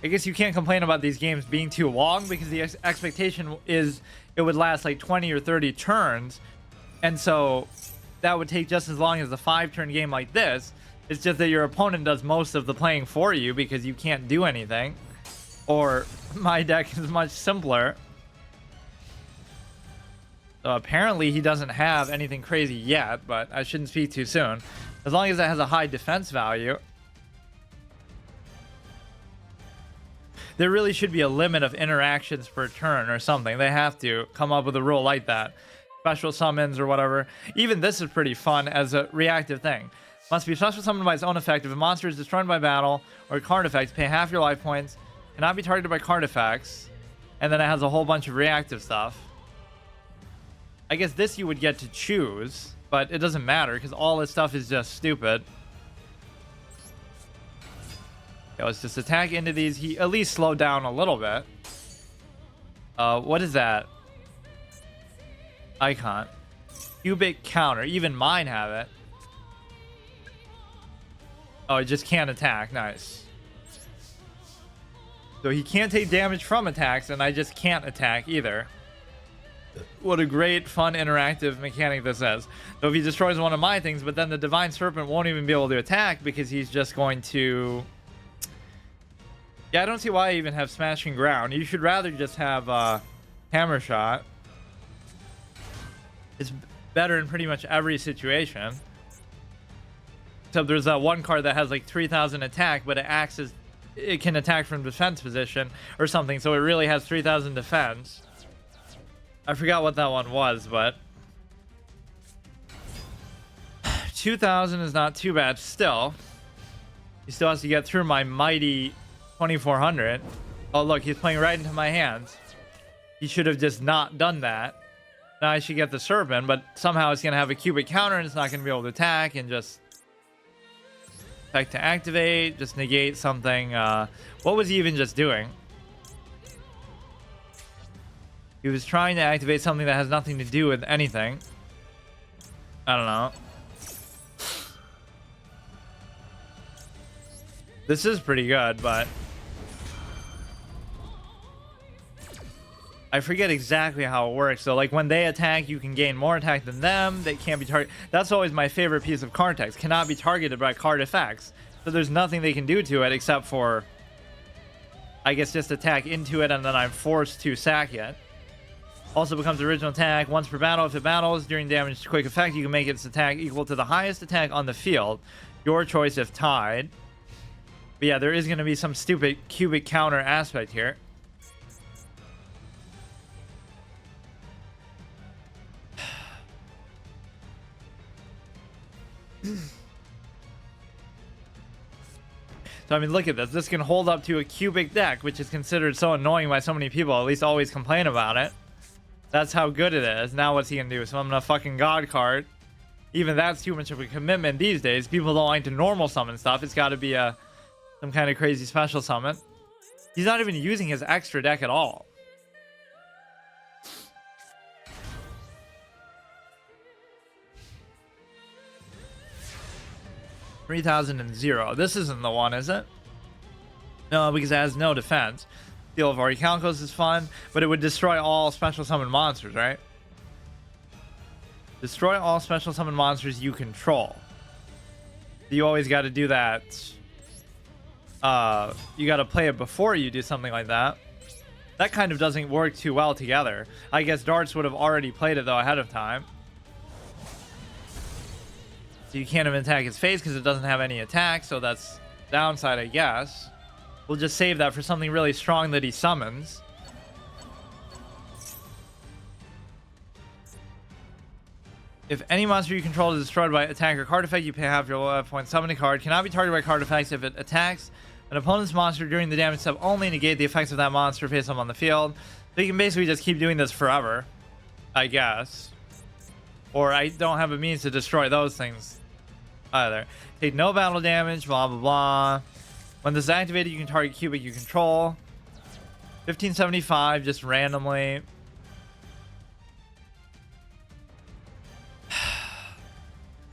I guess you can't complain about these games being too long because the expectation is it would last like 20 or 30 turns. And so that would take just as long as a 5-turn game like this. It's just that your opponent does most of the playing for you because you can't do anything. Or my deck is much simpler. So apparently he doesn't have anything crazy yet, but I shouldn't speak too soon. As long as it has a high defense value. There really should be a limit of interactions per turn or something. They have to come up with a rule like that. Special summons or whatever. Even this is pretty fun as a reactive thing. Must be special summoned by its own effect. If a monster is destroyed by battle or card effects, pay half your life points. Cannot be targeted by card effects. And then it has a whole bunch of reactive stuff. I guess this you would get to choose, but it doesn't matter because all this stuff is just stupid. Okay, let's just attack into these. He at least slowed down a little bit. What is that? Icon. Cubic counter. Even mine have it. Oh, it just can't attack. Nice. So he can't take damage from attacks, and I just can't attack either. What a great, fun, interactive mechanic this is. So if he destroys one of my things, but then the Divine Serpent won't even be able to attack because he's just going to... Yeah, I don't see why I even have Smashing Ground. You should rather just have Hammer Shot. It's better in pretty much every situation. Except there's that one card that has like 3,000 attack, but it acts as... It can attack from defense position or something, so it really has 3,000 defense. I forgot what that one was, but 2,000 is not too bad still. He still has to get through my mighty 2,400. Oh, look, he's playing right into my hands. He should have just not done that. Now I should get the Serpent, but somehow it's going to have a cubic counter and it's not going to be able to attack and just... Effect to activate, just negate something. What was he even just doing? He was trying to activate something that has nothing to do with anything. I don't know. This is pretty good, but... I forget exactly how it works. So, like, when they attack, you can gain more attack than them. They can't be targeted. That's always my favorite piece of card text. Cannot be targeted by card effects. So there's nothing they can do to it except for, I guess, just attack into it, and then I'm forced to sack it. Also becomes original attack once per battle. If it battles during damage quick effect, you can make its attack equal to the highest attack on the field. Your choice if tied. But yeah, there is going to be some stupid cubic counter aspect here. So, I mean, look at this. This can hold up to a cubic deck, which is considered so annoying by so many people. At least always complain about it. That's how good it is. Now what's he gonna do? So I'm gonna fucking God card. Even that's too much of a commitment these days. People don't like to normal summon stuff. It's gotta be some kind of crazy special summon. He's not even using his extra deck at all. $3,000. This isn't the one, is it? No, because it has no defense. Deal of Orichalcos is fun, but it would destroy all special summon monsters, right? Destroy all special summon monsters you control. You always got to do that. You got to play it before you do something like that. That kind of doesn't work too well together. I guess Darts would have already played it though ahead of time. So you can't even attack his face because it doesn't have any attack, so that's downside, I guess. We'll just save that for something really strong that he summons. If any monster you control is destroyed by attack or card effect, you pay half your point summoning card. Cannot be targeted by card effects if it attacks an opponent's monster during the damage step. Only negate the effects of that monster face up on the field. So you can basically just keep doing this forever, I guess. Or I don't have a means to destroy those things either. Take no battle damage, blah, blah, blah. When this is activated, you can target cubic you control. 1575, just randomly.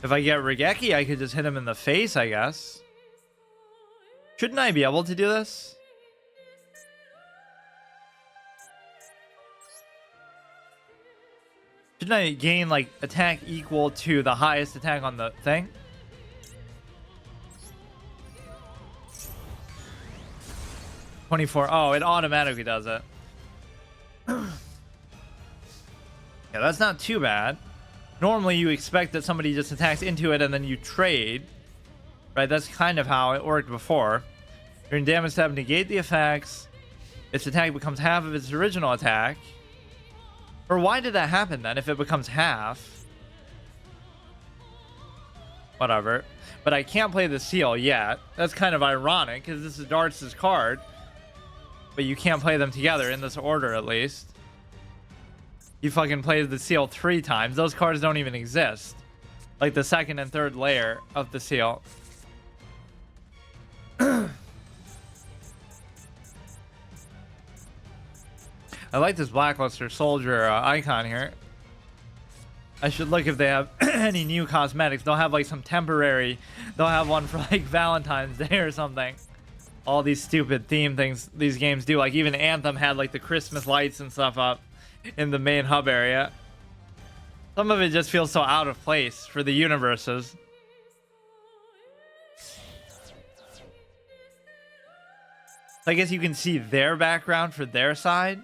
If I get Regeki, I could just hit him in the face, I guess. Shouldn't I be able to do this? Shouldn't I gain, like, attack equal to the highest attack on the thing? $24. Oh, it automatically does it. Yeah, that's not too bad. Normally, you expect that somebody just attacks into it and then you trade. Right? That's kind of how it worked before. During damage step, negate the effects. Its attack becomes half of its original attack. Or why did that happen then if it becomes half? Whatever. But I can't play the seal yet. That's kind of ironic because this is Darts' card. But you can't play them together in this order at least. You fucking played the seal 3 times. Those cards don't even exist. Like the second and third layer of the seal. I like this Blackluster Soldier icon here. I should look if they have any new cosmetics. They'll have like some temporary. They'll have one for like Valentine's Day or something. All these stupid theme things these games do. Like even Anthem had like the Christmas lights and stuff up in the main hub area. Some of it just feels so out of place for the universes. I guess you can see their background for their side.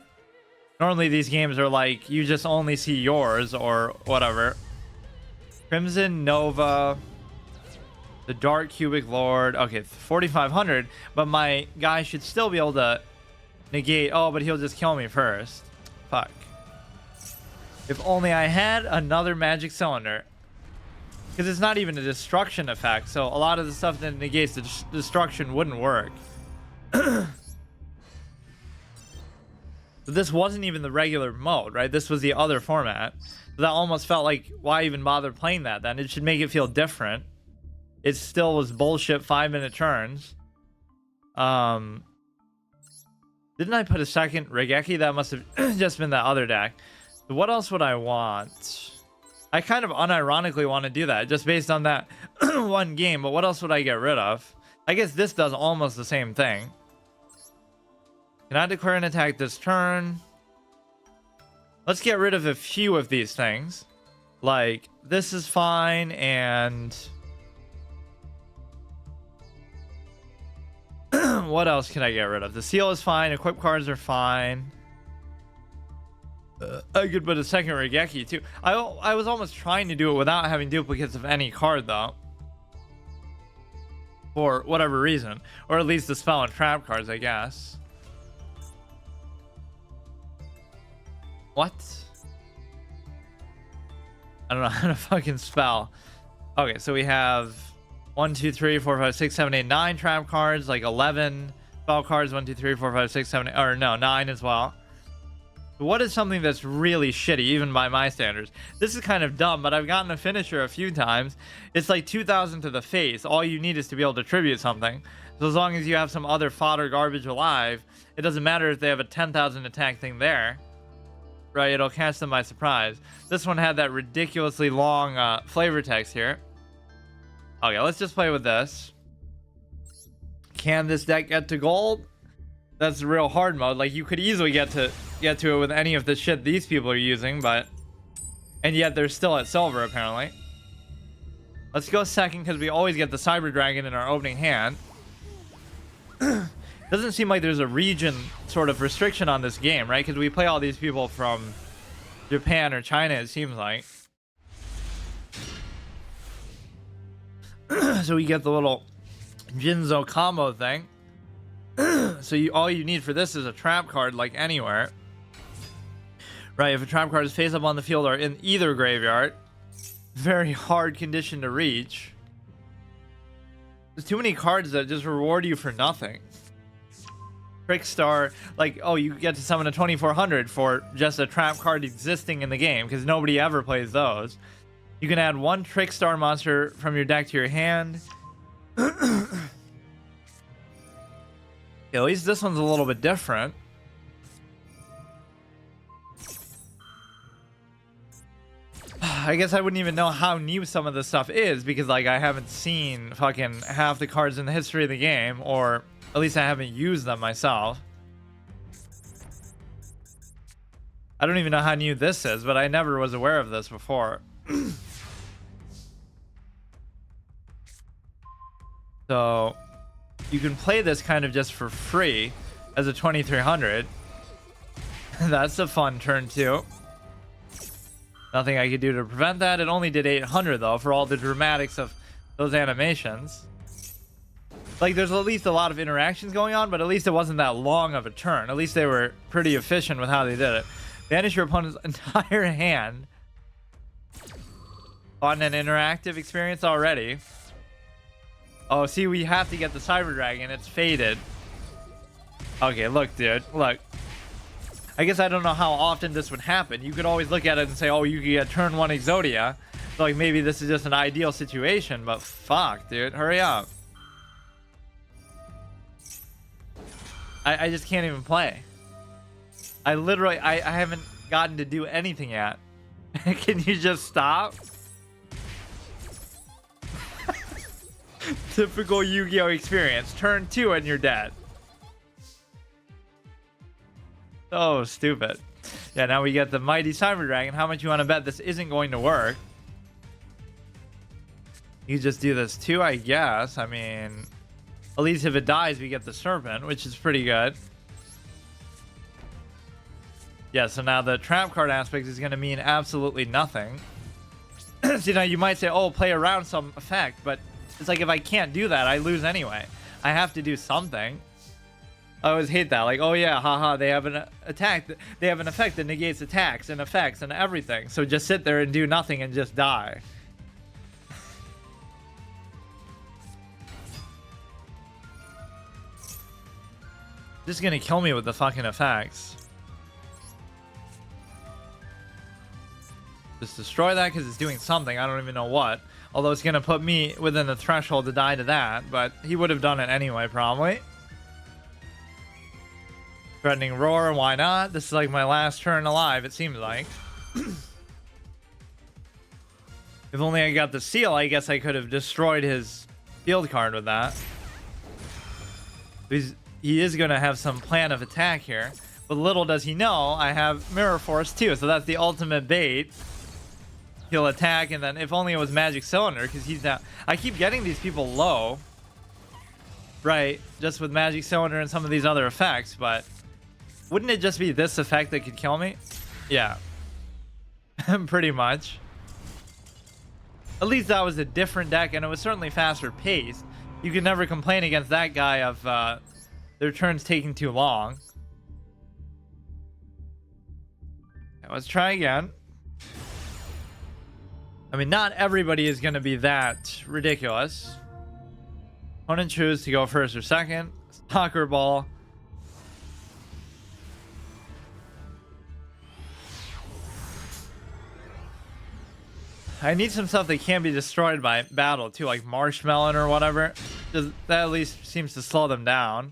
Normally these games are like, you just only see yours or whatever. Crimson Nova, the Dark Cubic Lord. Okay, 4,500, but my guy should still be able to negate. Oh, but he'll just kill me first. Fuck. If only I had another magic cylinder. Because it's not even a destruction effect, so a lot of the stuff that negates the destruction wouldn't work. So this wasn't even the regular mode, right? This was the other format. So that almost felt like, why even bother playing that then? It should make it feel different. It still was bullshit 5-minute turns. Didn't I put a second Regeki? That must have just been that other deck. So what else would I want? I kind of unironically want to do that just based on that one game, but what else would I get rid of? I guess this does almost the same thing. Can I declare an attack this turn? Let's get rid of a few of these things. Like, this is fine, and... what else can I get rid of? The seal is fine, equip cards are fine. I could put a second Regeki too. I was almost trying to do it without having duplicates of any card though. For whatever reason. Or at least the spell and trap cards, I guess. What? I don't know how to fucking spell. Okay, so we have 1, 2, 3, 4, 5, 6, 7, 8, 9 trap cards, like 11 spell cards, 1, 2, 3, 4, 5, 6, 7, 8, or no, 9 as well. What is something that's really shitty, even by my standards? This is kind of dumb, but I've gotten a finisher a few times. It's like 2,000 to the face. All you need is to be able to tribute something. So as long as you have some other fodder garbage alive, it doesn't matter if they have a 10,000 attack thing there. Right, it'll catch them by surprise. This one had that ridiculously long flavor text here. Okay, let's just play with this. Can this deck get to gold? That's the real hard mode. Like, you could easily get to it with any of the shit these people are using, but... and yet they're still at silver, apparently. Let's go second, because we always get the Cyber Dragon in our opening hand. Doesn't seem like there's a region sort of restriction on this game, right? Because we play all these people from Japan or China, it seems like. So we get the little Jinzo combo thing. So all you need for this is a trap card, like anywhere. Right, if a trap card is face up on the field or in either graveyard, very hard condition to reach. There's too many cards that just reward you for nothing. Trickstar, like, oh, you get to summon a 2400 for just a trap card existing in the game, because nobody ever plays those. You can add one Trickstar monster from your deck to your hand. At least this one's a little bit different. I guess I wouldn't even know how new some of this stuff is, because like I haven't seen fucking half the cards in the history of the game, or at least I haven't used them myself. I don't even know how new this is, but I never was aware of this before. So you can play this kind of just for free as a 2300. That's a fun turn too. Nothing I could do to prevent that. It only did 800 though, for all the dramatics of those animations. Like, there's at least a lot of interactions going on, but at least it wasn't that long of a turn. At least they were pretty efficient with how they did it. Banish your opponent's entire hand. Fun and interactive experience already. Oh, see, we have to get the Cyber Dragon. It's faded. Okay, look, dude. Look. I guess I don't know how often this would happen. You could always look at it and say, oh, you could get turn 1 Exodia. So, like, maybe this is just an ideal situation, but fuck, dude. Hurry up. I just can't even play. I literally, I haven't gotten to do anything yet. Can you just stop? Typical Yu-Gi-Oh experience. Turn 2 and you're dead. So stupid. Yeah, now we get the Mighty Cyber Dragon. How much you want to bet this isn't going to work? You just do this too, I guess. I mean, at least if it dies, we get the Serpent, which is pretty good. Yeah, so now the trap card aspect is going to mean absolutely nothing. So, you know, you might say, oh, play around some effect, but it's like if I can't do that, I lose anyway. I have to do something. I always hate that. Like, oh yeah, haha, they have an attack. They have an effect that negates attacks and effects and everything. So just sit there and do nothing and just die. Just gonna kill me with the fucking effects. Just destroy that because it's doing something. I don't even know what. Although it's gonna put me within the threshold to die to that. But he would have done it anyway, probably. Threatening Roar, why not? This is like my last turn alive, it seems like. If only I got the seal, I guess I could have destroyed his field card with that. He is going to have some plan of attack here. But little does he know, I have Mirror Force too, so that's the ultimate bait. He'll attack, and then if only it was Magic Cylinder, because he's not... I keep getting these people low. Right, just with Magic Cylinder and some of these other effects, but... Wouldn't it just be this effect that could kill me? Yeah. Pretty much. At least that was a different deck, and it was certainly faster paced. You could never complain against that guy of their turns taking too long. Okay, let's try again. I mean, not everybody is going to be that ridiculous. Opponent choose to go first or second. Soccer ball. I need some stuff that can't be destroyed by battle too, like Marshmallow or whatever. That at least seems to slow them down.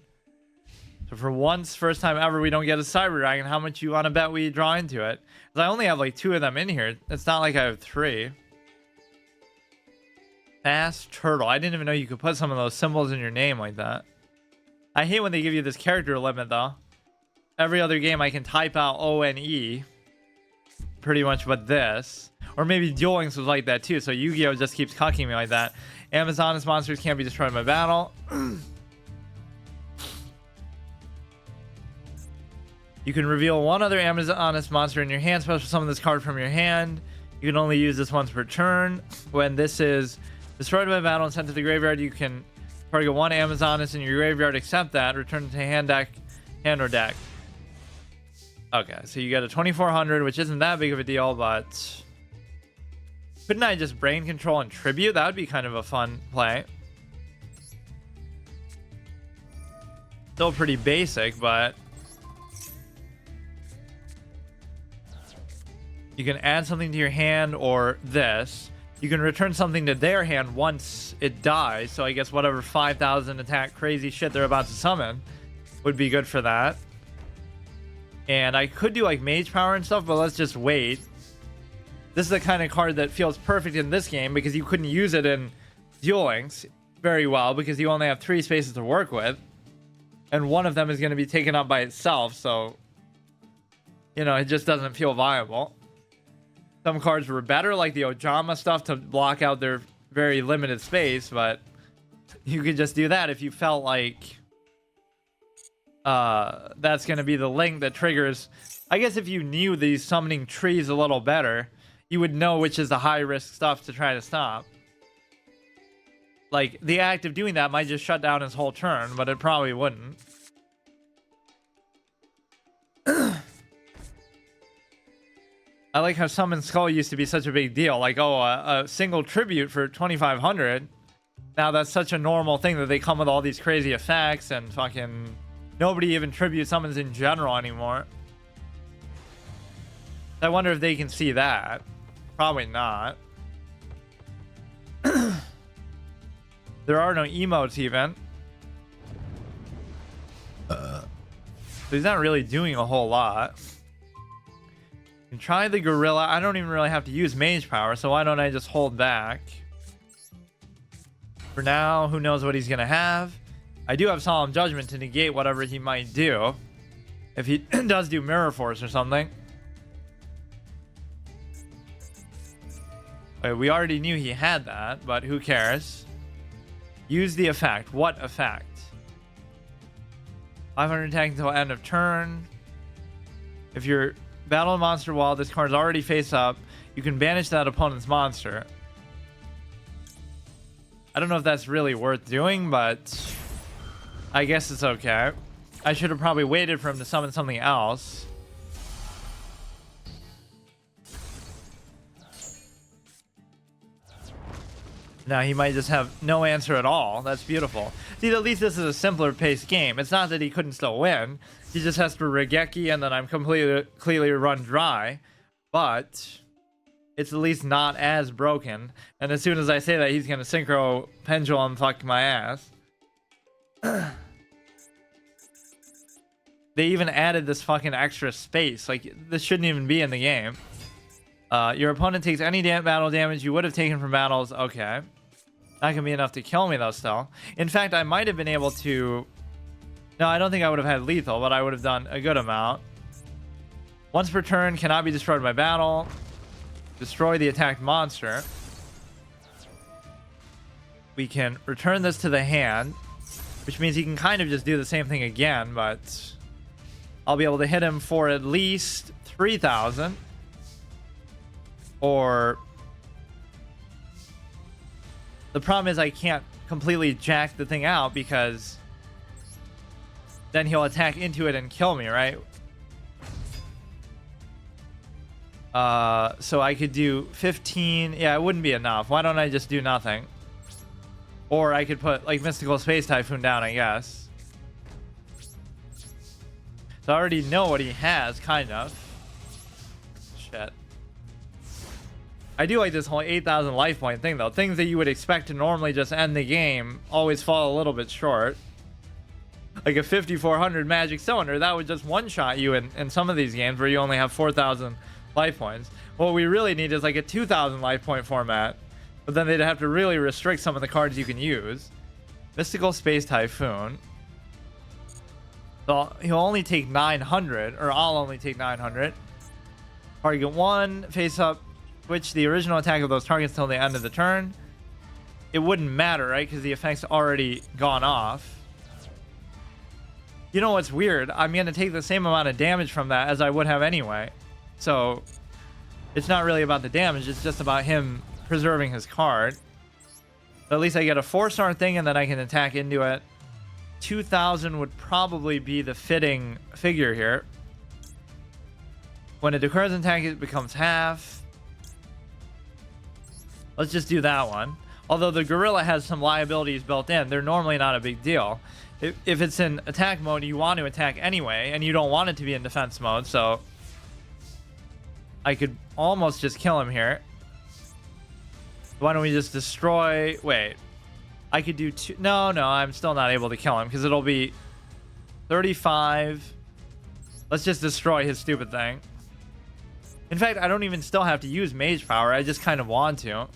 So for once, first time ever, we don't get a Cyber Dragon. How much you want to bet we draw into it? Because I only have like 2 of them in here. It's not like I have 3. Fast Turtle. I didn't even know you could put some of those symbols in your name like that. I hate when they give you this character limit though. Every other game I can type out O-N-E. Pretty much but this. Or maybe Duel Links was like that too, so Yu-Gi-Oh! Just keeps cucking me like that. Amazoness monsters can't be destroyed by battle. You can reveal 1 other Amazoness monster in your hand. Special summon this card from your hand. You can only use this once per turn. When this is destroyed by battle and sent to the graveyard, you can target 1 Amazoness in your graveyard, except that. Return it to hand or deck. Okay, so you get a 2400, which isn't that big of a deal, but... Couldn't I just brain control and tribute? That would be kind of a fun play. Still pretty basic, but... You can add something to your hand or this. You can return something to their hand once it dies. So I guess whatever 5,000 attack crazy shit they're about to summon would be good for that. And I could do like Mage Power and stuff, but let's just wait. This is the kind of card that feels perfect in this game because you couldn't use it in Duel Links very well because you only have 3 spaces to work with. And one of them is going to be taken up by itself, so... You know, it just doesn't feel viable. Some cards were better, like the Ojama stuff to block out their very limited space, but... You could just do that if you felt like... that's going to be the link that triggers... I guess if you knew these summoning trees a little better... You would know which is the high-risk stuff to try to stop. Like, the act of doing that might just shut down his whole turn, but it probably wouldn't. I like how Summon Skull used to be such a big deal. Like, oh, a single tribute for 2,500. Now that's such a normal thing that they come with all these crazy effects and fucking... Nobody even tribute summons in general anymore. I wonder if they can see that. Probably not. There are no emotes even. So he's not really doing a whole lot. You can try the Gorilla. I don't even really have to use Mage Power, so why don't I just hold back? For now, who knows what he's going to have. I do have Solemn Judgment to negate whatever he might do. If he does do Mirror Force or something. We already knew he had that, but who cares? Use the effect. What effect? 500 attack until end of turn. If you're battle a monster while this card is already face up, you can banish that opponent's monster. I don't know if that's really worth doing, but I guess it's okay. I should have probably waited for him to summon something else. Now he might just have no answer at all. That's beautiful. See, at least this is a simpler paced game. It's not that he couldn't still win. He just has to Regeki and then I'm completely run dry. But it's at least not as broken. And as soon as I say that, he's going to Synchro Pendulum fuck my ass. They even added this fucking extra space. Like, this shouldn't even be in the game. Your opponent takes any battle damage you would have taken from battles. Okay. Not gonna be enough to kill me though still. In fact, I might have been able to... No, I don't think I would have had lethal, but I would have done a good amount. Once per turn, cannot be destroyed by battle. Destroy the attacked monster. We can return this to the hand, which means he can kind of just do the same thing again, but I'll be able to hit him for at least 3,000. Or the problem is I can't completely jack the thing out because then he'll attack into it and kill me, right? So I could do 15. Yeah, it wouldn't be enough. Why don't I just do nothing? Or I could put like Mystical Space Typhoon down, I guess. So I already know what he has, kind of. Shit. I do like this whole 8,000 life point thing, though. Things that you would expect to normally just end the game always fall a little bit short. Like a 5,400 magic cylinder, that would just one-shot you in some of these games where you only have 4,000 life points. What we really need is like a 2,000 life point format, but then they'd have to really restrict some of the cards you can use. Mystical Space Typhoon. So he'll only take 900, or I'll only take 900. Target 1, face up, switch the original attack of those targets till the end of the turn. It wouldn't matter, right? Because the effect's already gone off. You know what's weird? I'm going to take the same amount of damage from that as I would have anyway. So it's not really about the damage. It's just about him preserving his card. But at least I get a 4-star thing and then I can attack into it. 2,000 would probably be the fitting figure here. When it declares an attack, it becomes half. Let's just do that one. Although the gorilla has some liabilities built in, they're normally not a big deal. If it's in attack mode, you want to attack anyway, and you don't want it to be in defense mode, so I could almost just kill him here. Why don't we just destroy... Wait. I could do two... No, I'm still not able to kill him, because it'll be 35. Let's just destroy his stupid thing. In fact, I don't even still have to use mage power. I just kind of want to.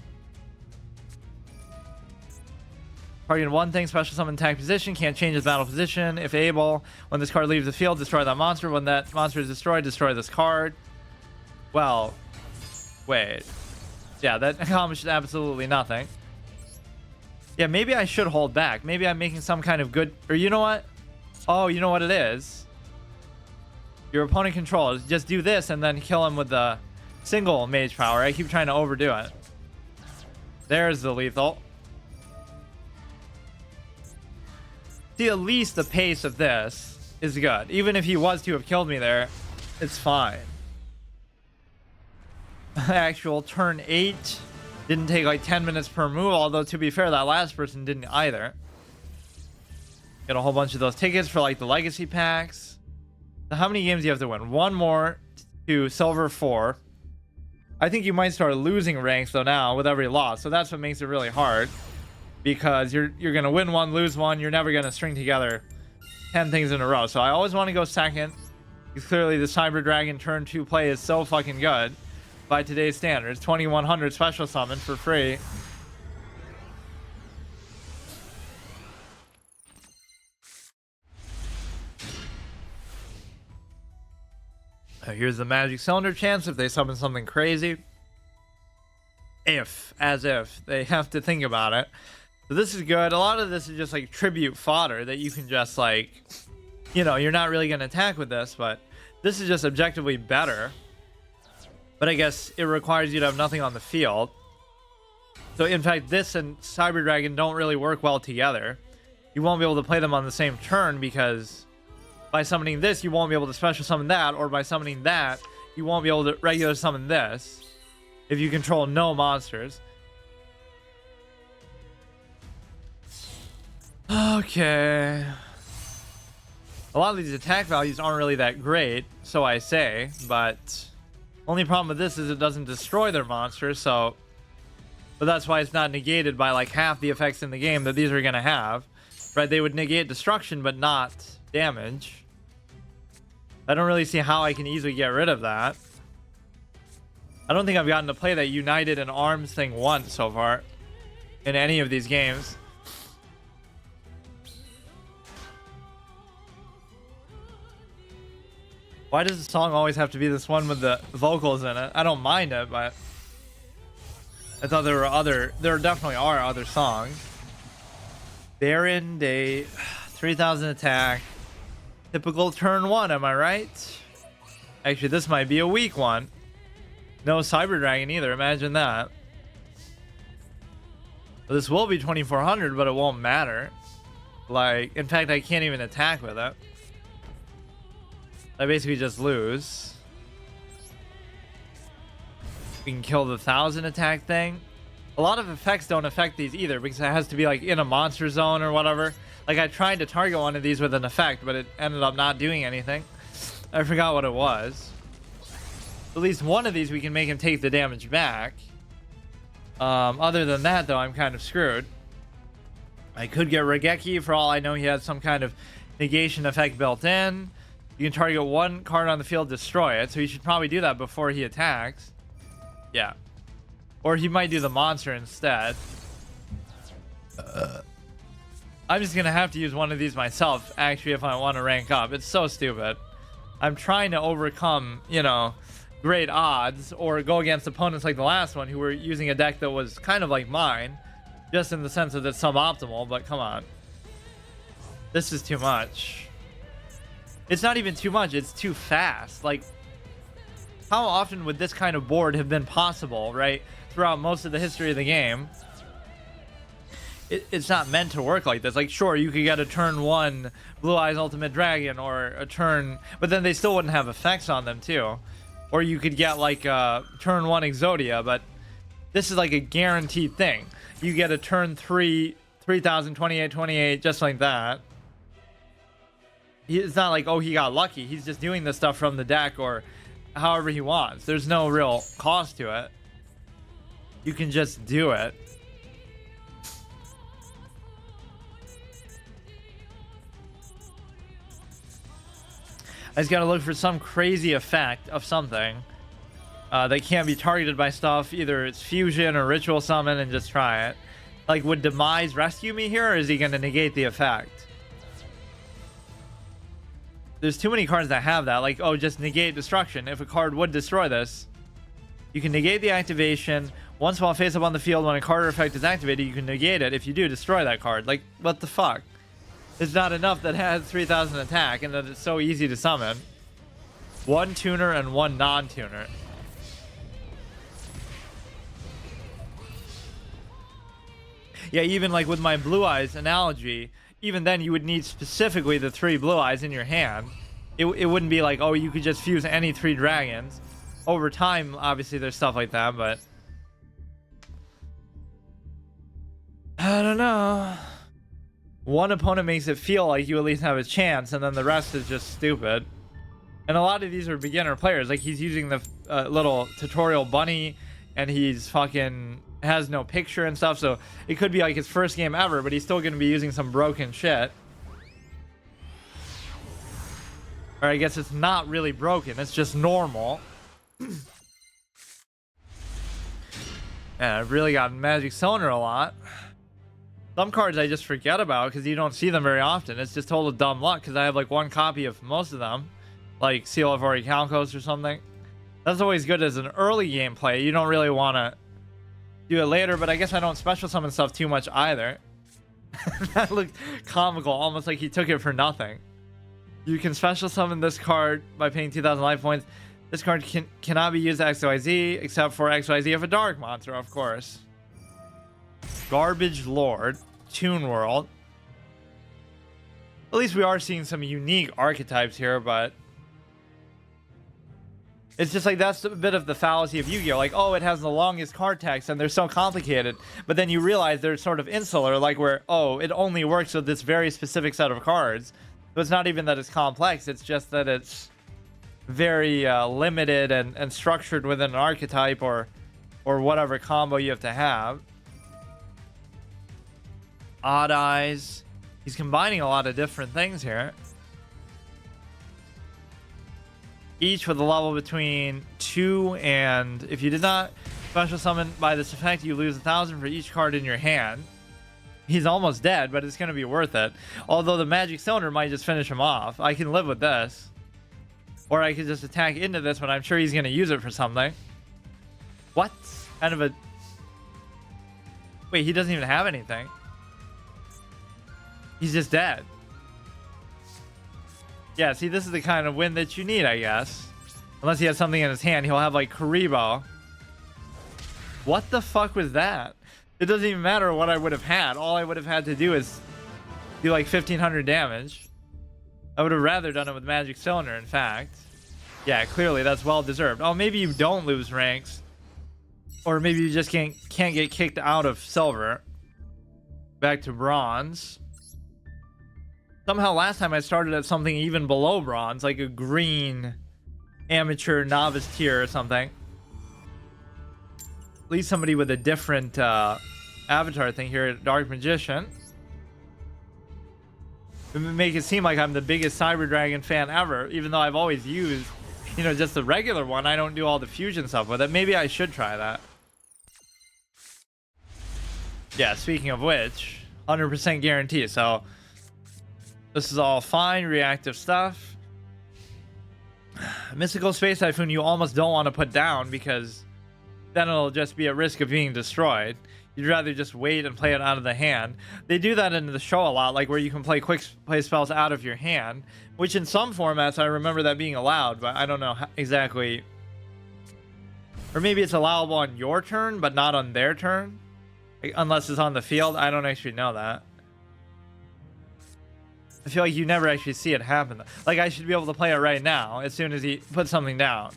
Target one thing, special summon attack position, can't change its battle position. If able, when this card leaves the field, destroy that monster. When that monster is destroyed, destroy this card. Well, wait. Yeah, that accomplished absolutely nothing. Yeah, maybe I should hold back. Maybe I'm making some kind of good... Or you know what? Oh, you know what it is? Your opponent controls. Just do this and then kill him with the single mage power. I keep trying to overdo it. There's the lethal. See, at least the pace of this is good. Even if he was to have killed me there, it's fine. Actual turn 8 didn't take like 10 minutes per move, although to be fair, that last person didn't either. Get a whole bunch of those tickets for like the legacy packs. So how many games do you have to win? One more to silver 4. I think you might start losing ranks though now with every loss, so that's what makes it really hard. Because you're gonna win one, lose one. You're never gonna string together 10 things in a row. So I always want to go second. Because clearly the Cyber Dragon turn 2 play is so fucking good by today's standards. 2100 special summon for free. Here's the magic cylinder chance if they summon something crazy. as if they have to think about it. So this is good. A lot of this is just like tribute fodder that you can just like, you know, you're not really going to attack with this, but this is just objectively better. But I guess it requires you to have nothing on the field. So in fact, this and Cyber Dragon don't really work well together. You won't be able to play them on the same turn because by summoning this, you won't be able to special summon that, or by summoning that, you won't be able to regular summon this if you control no monsters. Okay. A lot of these attack values aren't really that great, so I say, but only problem with this is it doesn't destroy their monsters, so... But that's why it's not negated by like half the effects in the game that these are going to have. Right, they would negate destruction, but not damage. I don't really see how I can easily get rid of that. I don't think I've gotten to play that United and Arms thing once so far in any of these games. Why does the song always have to be this one with the vocals in it? I don't mind it, but I thought there definitely are other songs. Baron Day, 3000 attack. Typical turn 1, am I right? Actually, this might be a weak one. No Cyber Dragon either, imagine that. Well, this will be 2400, but it won't matter. Like, in fact, I can't even attack with it. I basically just lose. We can kill the 1000 attack thing. A lot of effects don't affect these either because it has to be like in a monster zone or whatever. Like I tried to target one of these with an effect, but it ended up not doing anything. I forgot what it was. At least one of these we can make him take the damage back. Other than that though, I'm kind of screwed. I could get Regeki. For all I know, he has some kind of negation effect built in. You can target one card on the field, destroy it. So he should probably do that before he attacks. Yeah. Or he might do the monster instead. I'm just going to have to use one of these myself, actually, if I want to rank up. It's so stupid. I'm trying to overcome, you know, great odds or go against opponents like the last one who were using a deck that was kind of like mine. Just in the sense that it's suboptimal, but come on. This is too much. It's not even too much, it's too fast. Like, how often would this kind of board have been possible, right? Throughout most of the history of the game. It's not meant to work like this. Like, sure, you could get a turn 1 Blue Eyes Ultimate Dragon or a turn... But then they still wouldn't have effects on them, too. Or you could get, like, a turn 1 Exodia, but this is like a guaranteed thing. You get a turn 3, 3000, 28, just like that. It's not like, oh, he got lucky. He's just doing this stuff from the deck or however he wants. There's no real cost to it. You can just do it. I just gotta look for some crazy effect of something that can't be targeted by stuff. Either it's fusion or ritual summon and just try it. Like, would Demise rescue me here, or is he gonna negate the effect? There's too many cards that have that. Like, oh, just negate destruction. If a card would destroy this, you can negate the activation. Once while face up on the field, when a card or effect is activated, you can negate it. If you do, destroy that card. Like, what the fuck? It's not enough that it has 3000 attack and that it's so easy to summon. One tuner and one non-tuner. Yeah, even like with my Blue Eyes analogy, even then you would need specifically the 3 Blue Eyes in your hand. It wouldn't be like, oh, you could just fuse any 3 dragons. Over time, obviously, there's stuff like that, but... I don't know. One opponent makes it feel like you at least have a chance, and then the rest is just stupid. And a lot of these are beginner players. Like, he's using the little tutorial bunny, and he's fucking... has no picture and stuff, so it could be like his first game ever, but he's still going to be using some broken shit. Or I guess it's not really broken, it's just normal. Yeah, I've really gotten Magic Sonar a lot. Some cards I just forget about because you don't see them very often. It's just total dumb luck because I have like one copy of most of them, like Seal of Orichalcos or something. That's always good as an early game play. You don't really want to do it later, but I guess I don't special summon stuff too much either. That looked comical, almost like he took it for nothing. You can special summon this card by paying 2,000 life points. This card cannot be used XYZ except for XYZ of a dark monster, of course. Garbage Lord, Toon World. At least we are seeing some unique archetypes here, but it's just like that's a bit of the fallacy of Yu-Gi-Oh! Like, oh, it has the longest card text and they're so complicated, but then you realize they're sort of insular, like where, oh, it only works with this very specific set of cards. So it's not even that it's complex, it's just that it's very limited and structured within an archetype or whatever combo you have to have. Odd Eyes. He's combining a lot of different things here. Each with a level between 2 and... If you did not special summon by this effect, you lose 1,000 for each card in your hand. He's almost dead, but it's going to be worth it. Although the magic cylinder might just finish him off. I can live with this. Or I could just attack into this, but I'm sure he's going to use it for something. What? Kind of a... Wait, he doesn't even have anything. He's just dead. Yeah, see, this is the kind of win that you need, I guess. Unless he has something in his hand, he'll have, like, Karibo. What the fuck was that? It doesn't even matter what I would have had. All I would have had to do is do, like, 1,500 damage. I would have rather done it with Magic Cylinder, in fact. Yeah, clearly, that's well-deserved. Oh, maybe you don't lose ranks. Or maybe you just can't get kicked out of Silver. Back to Bronze. Somehow last time I started at something even below Bronze, like a green amateur novice tier or something. At least somebody with a different avatar thing here at Dark Magician. It would make it seem like I'm the biggest Cyber Dragon fan ever, even though I've always used, you know, just the regular one. I don't do all the fusion stuff with it. Maybe I should try that. Yeah, speaking of which, 100% guarantee. So this is all fine, reactive stuff. Mystical Space Typhoon you almost don't want to put down because then it'll just be at risk of being destroyed. You'd rather just wait and play it out of the hand. They do that in the show a lot, like where you can play quick play spells out of your hand, which in some formats I remember that being allowed, but I don't know exactly. Or maybe it's allowable on your turn, but not on their turn, like, unless it's on the field. I don't actually know that. I feel like you never actually see it happen. Like, I should be able to play it right now as soon as he puts something down.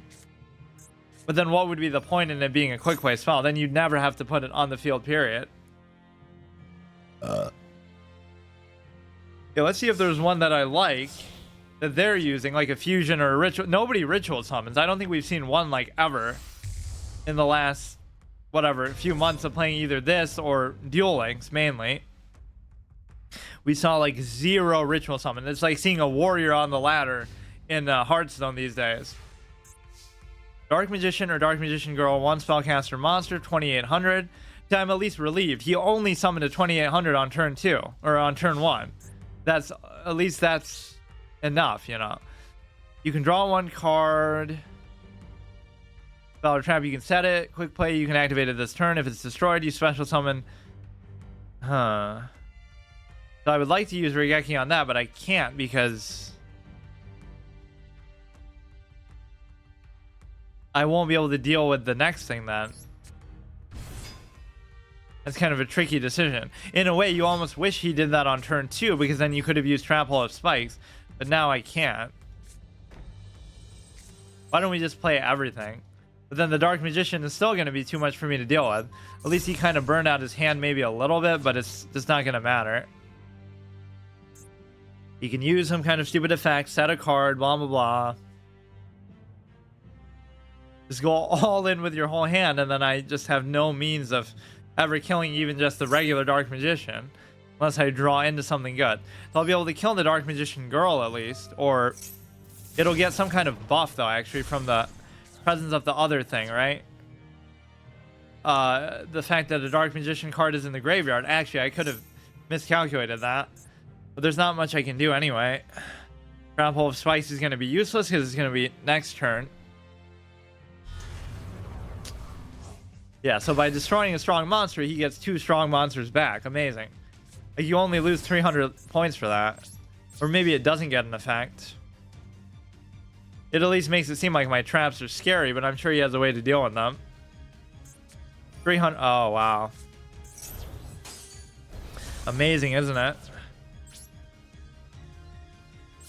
But then what would be the point in it being a quick play spell? Then you'd never have to put it on the field, period. Yeah, let's see if there's one that I like that they're using, like a fusion or a ritual. Nobody ritual summons. I don't think we've seen one like ever in the last, whatever, few months of playing either this or Duel Links mainly. We saw like 0 ritual summon. It's like seeing a warrior on the ladder in Hearthstone these days. Dark Magician or Dark Magician Girl, 1 spellcaster monster, 2,800. I'm at least relieved. He only summoned a 2,800 on turn 2 or on turn 1. That's at least that's enough, you know. You can draw 1 card. Spell or trap, you can set it. Quick play, you can activate it this turn. If it's destroyed, you special summon. So I would like to use Regeki on that, but I can't because I won't be able to deal with the next thing then. That's kind of a tricky decision. In a way, you almost wish he did that on turn 2 because then you could have used Trap Hole of Spikes, but now I can't. Why don't we just play everything? But then the Dark Magician is still going to be too much for me to deal with. At least he kind of burned out his hand maybe a little bit, but it's just not going to matter. He can use some kind of stupid effect, set a card, blah, blah, blah. Just go all in with your whole hand, and then I just have no means of ever killing even just the regular Dark Magician. Unless I draw into something good. So I'll be able to kill the Dark Magician Girl at least. Or it'll get some kind of buff, though, actually, from the presence of the other thing, right? The fact that a Dark Magician card is in the graveyard. Actually, I could have miscalculated that. But there's not much I can do anyway. Trap Hole of Spikes is going to be useless because it's going to be next turn. Yeah, so by destroying a strong monster, he gets 2 strong monsters back. Amazing. Like, you only lose 300 points for that. Or maybe it doesn't get an effect. It at least makes it seem like my traps are scary, but I'm sure he has a way to deal with them. 300. Oh, wow. Amazing, isn't it?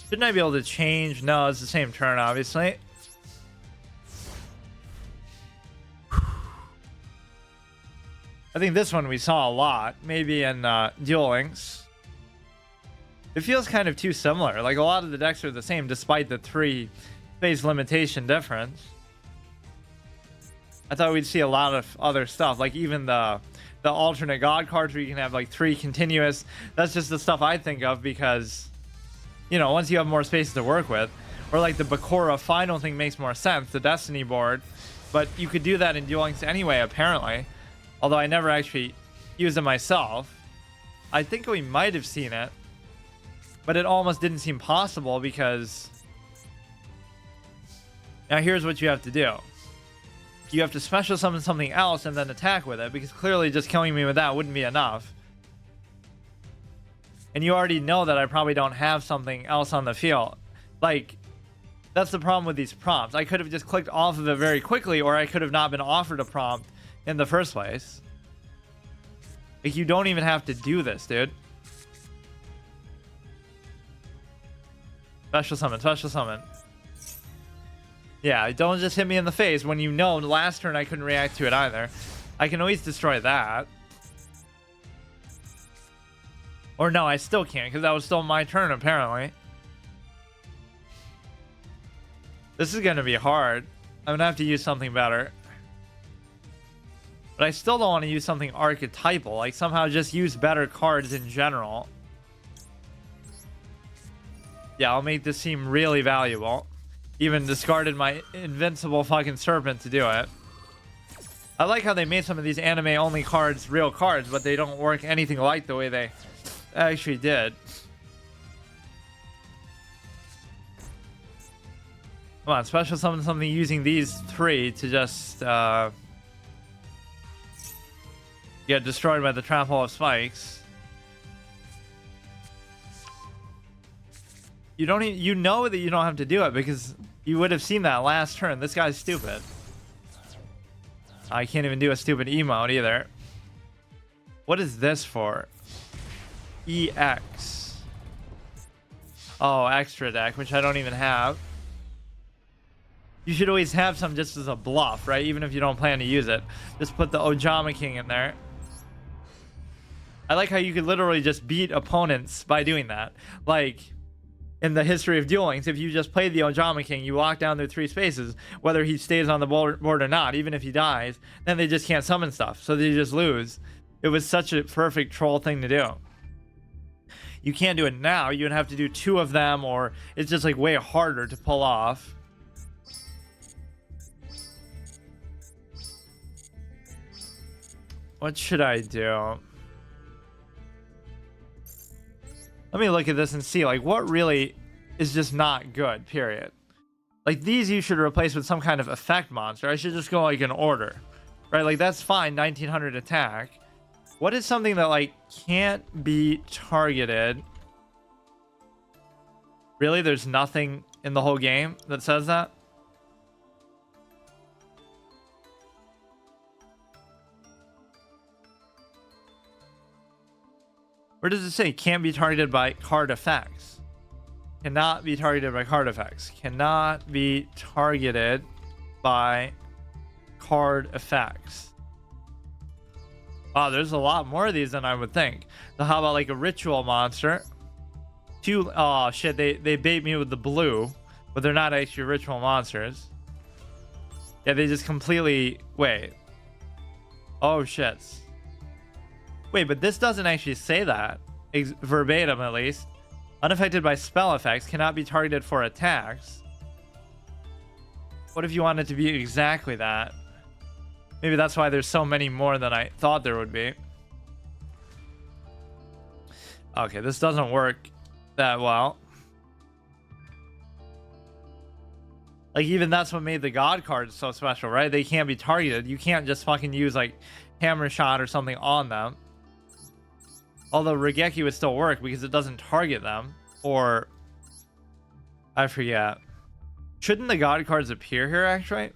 Shouldn't I be able to change? No, it's the same turn, obviously. I think this one we saw a lot, maybe in Duel Links. It feels kind of too similar. Like, a lot of the decks are the same, despite the 3 phase limitation difference. I thought we'd see a lot of other stuff, like even the alternate god cards where you can have like 3 continuous. That's just the stuff I think of because, you know, once you have more space to work with, or like the Bakura final thing makes more sense, the Destiny board. But you could do that in Duel Links anyway, apparently. Although I never actually used it myself. I think we might have seen it, but it almost didn't seem possible because... Now here's what you have to do. You have to special summon something else and then attack with it, because clearly just killing me with that wouldn't be enough. And you already know that I probably don't have something else on the field. Like, that's the problem with these prompts. I could have just clicked off of it very quickly, or I could have not been offered a prompt in the first place. Like, you don't even have to do this, dude. Special summon, special summon. Yeah, don't just hit me in the face when you know the last turn I couldn't react to it either. I can always destroy that. Or no, I still can't, because that was still my turn, apparently. This is going to be hard. I'm going to have to use something better. But I still don't want to use something archetypal. Like, somehow just use better cards in general. Yeah, I'll make this seem really valuable. Even discarded my invincible fucking serpent to do it. I like how they made some of these anime-only cards real cards, but they don't work anything like the way they actually did. Come on, special summon something using these 3 to just get destroyed by the trap hole of spikes. You don't even, you know that you don't have to do it because you would have seen that last turn. This guy's stupid. I can't even do a stupid emote either. What is this for? EX. Oh, extra deck, which I don't even have. You should always have some just as a bluff, right? Even if you don't plan to use it. Just put the Ojama King in there. I like how you could literally just beat opponents by doing that. Like, in the history of Duel Links, if you just play the Ojama King, you lock down their 3 spaces, whether he stays on the board or not, even if he dies, then they just can't summon stuff, so they just lose. It was such a perfect troll thing to do. You can't do it now. You would have to do 2 of them, or it's just like way harder to pull off. What should I do? Let me look at this and see, like, what really is just not good, period. Like, these you should replace with some kind of effect monster. I should just go, like, in order. Right? Like, that's fine, 1900 attack. What is something that, like, can't be targeted? Really? There's nothing in the whole game that says that? Where does it say can't be targeted by card effects? Cannot be targeted by card effects. Cannot be targeted by card effects. Oh, there's a lot more of these than I would think. So how about like a ritual monster? 2, oh shit, they bait me with the blue, but they're not actually ritual monsters. Yeah, they just completely, wait. Oh shit. Wait, but this doesn't actually say that. Verbatim, at least. Unaffected by spell effects, cannot be targeted for attacks. What if you want it to be exactly that? Maybe that's why there's so many more than I thought there would be. Okay, this doesn't work that well. Like, even that's what made the God cards so special, right? They can't be targeted. You can't just fucking use, like, Hammer Shot or something on them. Although Regeki would still work because it doesn't target them. Or, I forget. Shouldn't the God cards appear here, actually?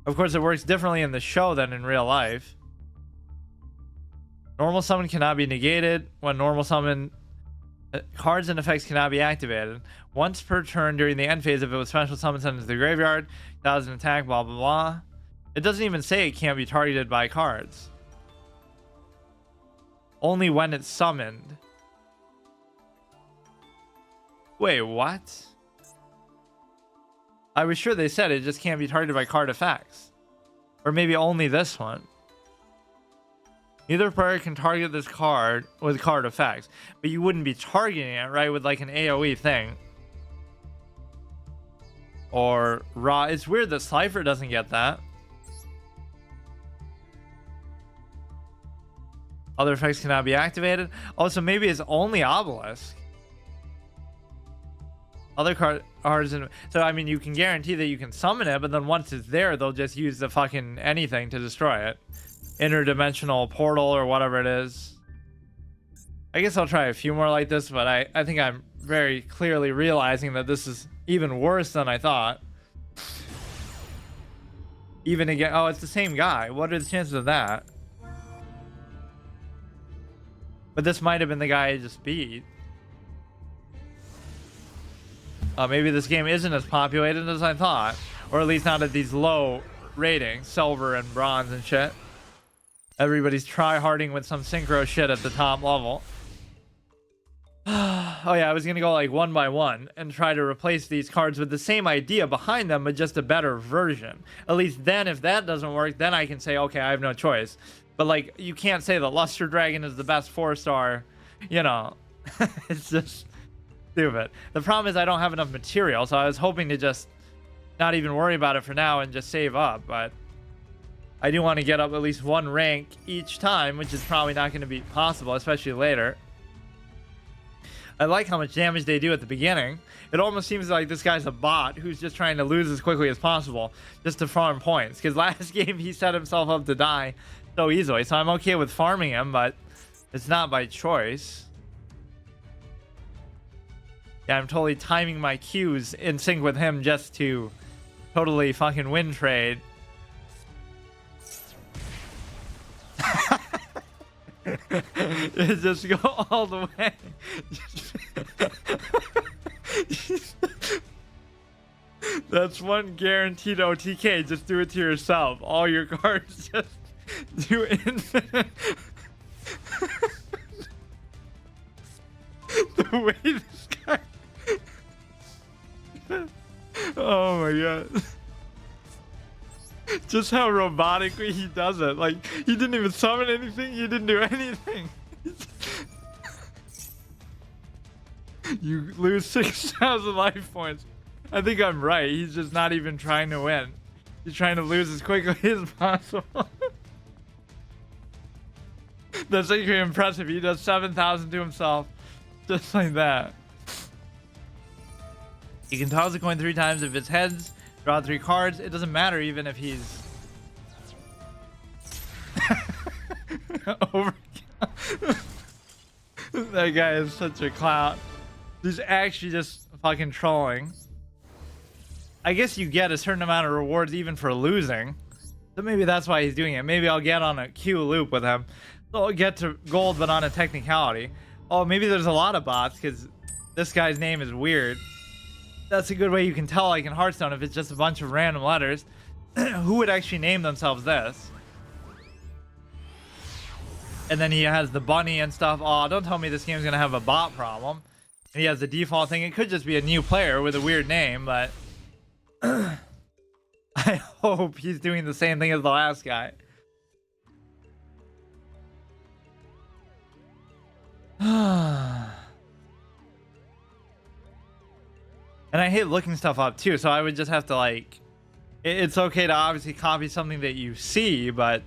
Of course, it works differently in the show than in real life. Normal summon cannot be negated. When normal summon, cards and effects cannot be activated. Once per turn during the end phase, if it was special summon sent into the graveyard, that was an attack, blah, blah, blah. It doesn't even say it can't be targeted by cards. Only when it's summoned. Wait, what? I was sure they said it just can't be targeted by card effects. Or maybe only this one. Neither player can target this card with card effects. But you wouldn't be targeting it, right? With like an AoE thing. Or raw. It's weird that Slifer doesn't get that. Other effects cannot be activated. Also, maybe it's only Obelisk. Other cards in, so I mean, you can guarantee that you can summon it, but then once it's there, they'll just use the fucking anything to destroy it. Interdimensional portal or whatever it is. I guess I'll try a few more like this, but I think I'm very clearly realizing that this is even worse than I thought. Even again, oh, it's the same guy. What are the chances of that? But this might have been the guy I just beat. Maybe this game isn't as populated as I thought. Or at least not at these low ratings. Silver and bronze and shit. Everybody's try-harding with some synchro shit at the top level. Oh yeah, I was gonna go like one by one and try to replace these cards with the same idea behind them, but just a better version. At least then, if that doesn't work, then I can say, okay, I have no choice. But like, you can't say that Luster Dragon is the best 4-star. You know, it's just stupid. The problem is I don't have enough material, so I was hoping to just not even worry about it for now and just save up. But I do want to get up at least one rank each time, which is probably not going to be possible, especially later. I like how much damage they do at the beginning. It almost seems like this guy's a bot who's just trying to lose as quickly as possible just to farm points. Because last game he set himself up to die so easily. So I'm okay with farming him, but it's not by choice. Yeah, I'm totally timing my Qs in sync with him just to totally fucking win trade. Just go all the way. That's one guaranteed OTK. Just do it to yourself. All your cards just do infinite. The way this guy. Oh my god. Just how robotically he does it. Like, he didn't even summon anything. He didn't do anything. You lose 6,000 life points. I think I'm right. He's just not even trying to win. He's trying to lose as quickly as possible. That's actually impressive. He does 7,000 to himself. Just like that. You can toss a coin 3 times if it's heads. Draw 3 cards. It doesn't matter even if he's over. That guy is such a clown. He's actually just fucking trolling. I guess you get a certain amount of rewards even for losing. So maybe that's why he's doing it. Maybe I'll get on a Q loop with him. So I'll get to gold, but on a technicality. Oh, maybe there's a lot of bots because this guy's name is weird. That's a good way you can tell, like in Hearthstone, if it's just a bunch of random letters. Who would actually name themselves this? And then he has the bunny and stuff. Oh, don't tell me this game's gonna have a bot problem. And he has the default thing. It could just be a new player with a weird name, but I hope he's doing the same thing as the last guy. And I hate looking stuff up too, so I would just have to like, it's okay to obviously copy something that you see, but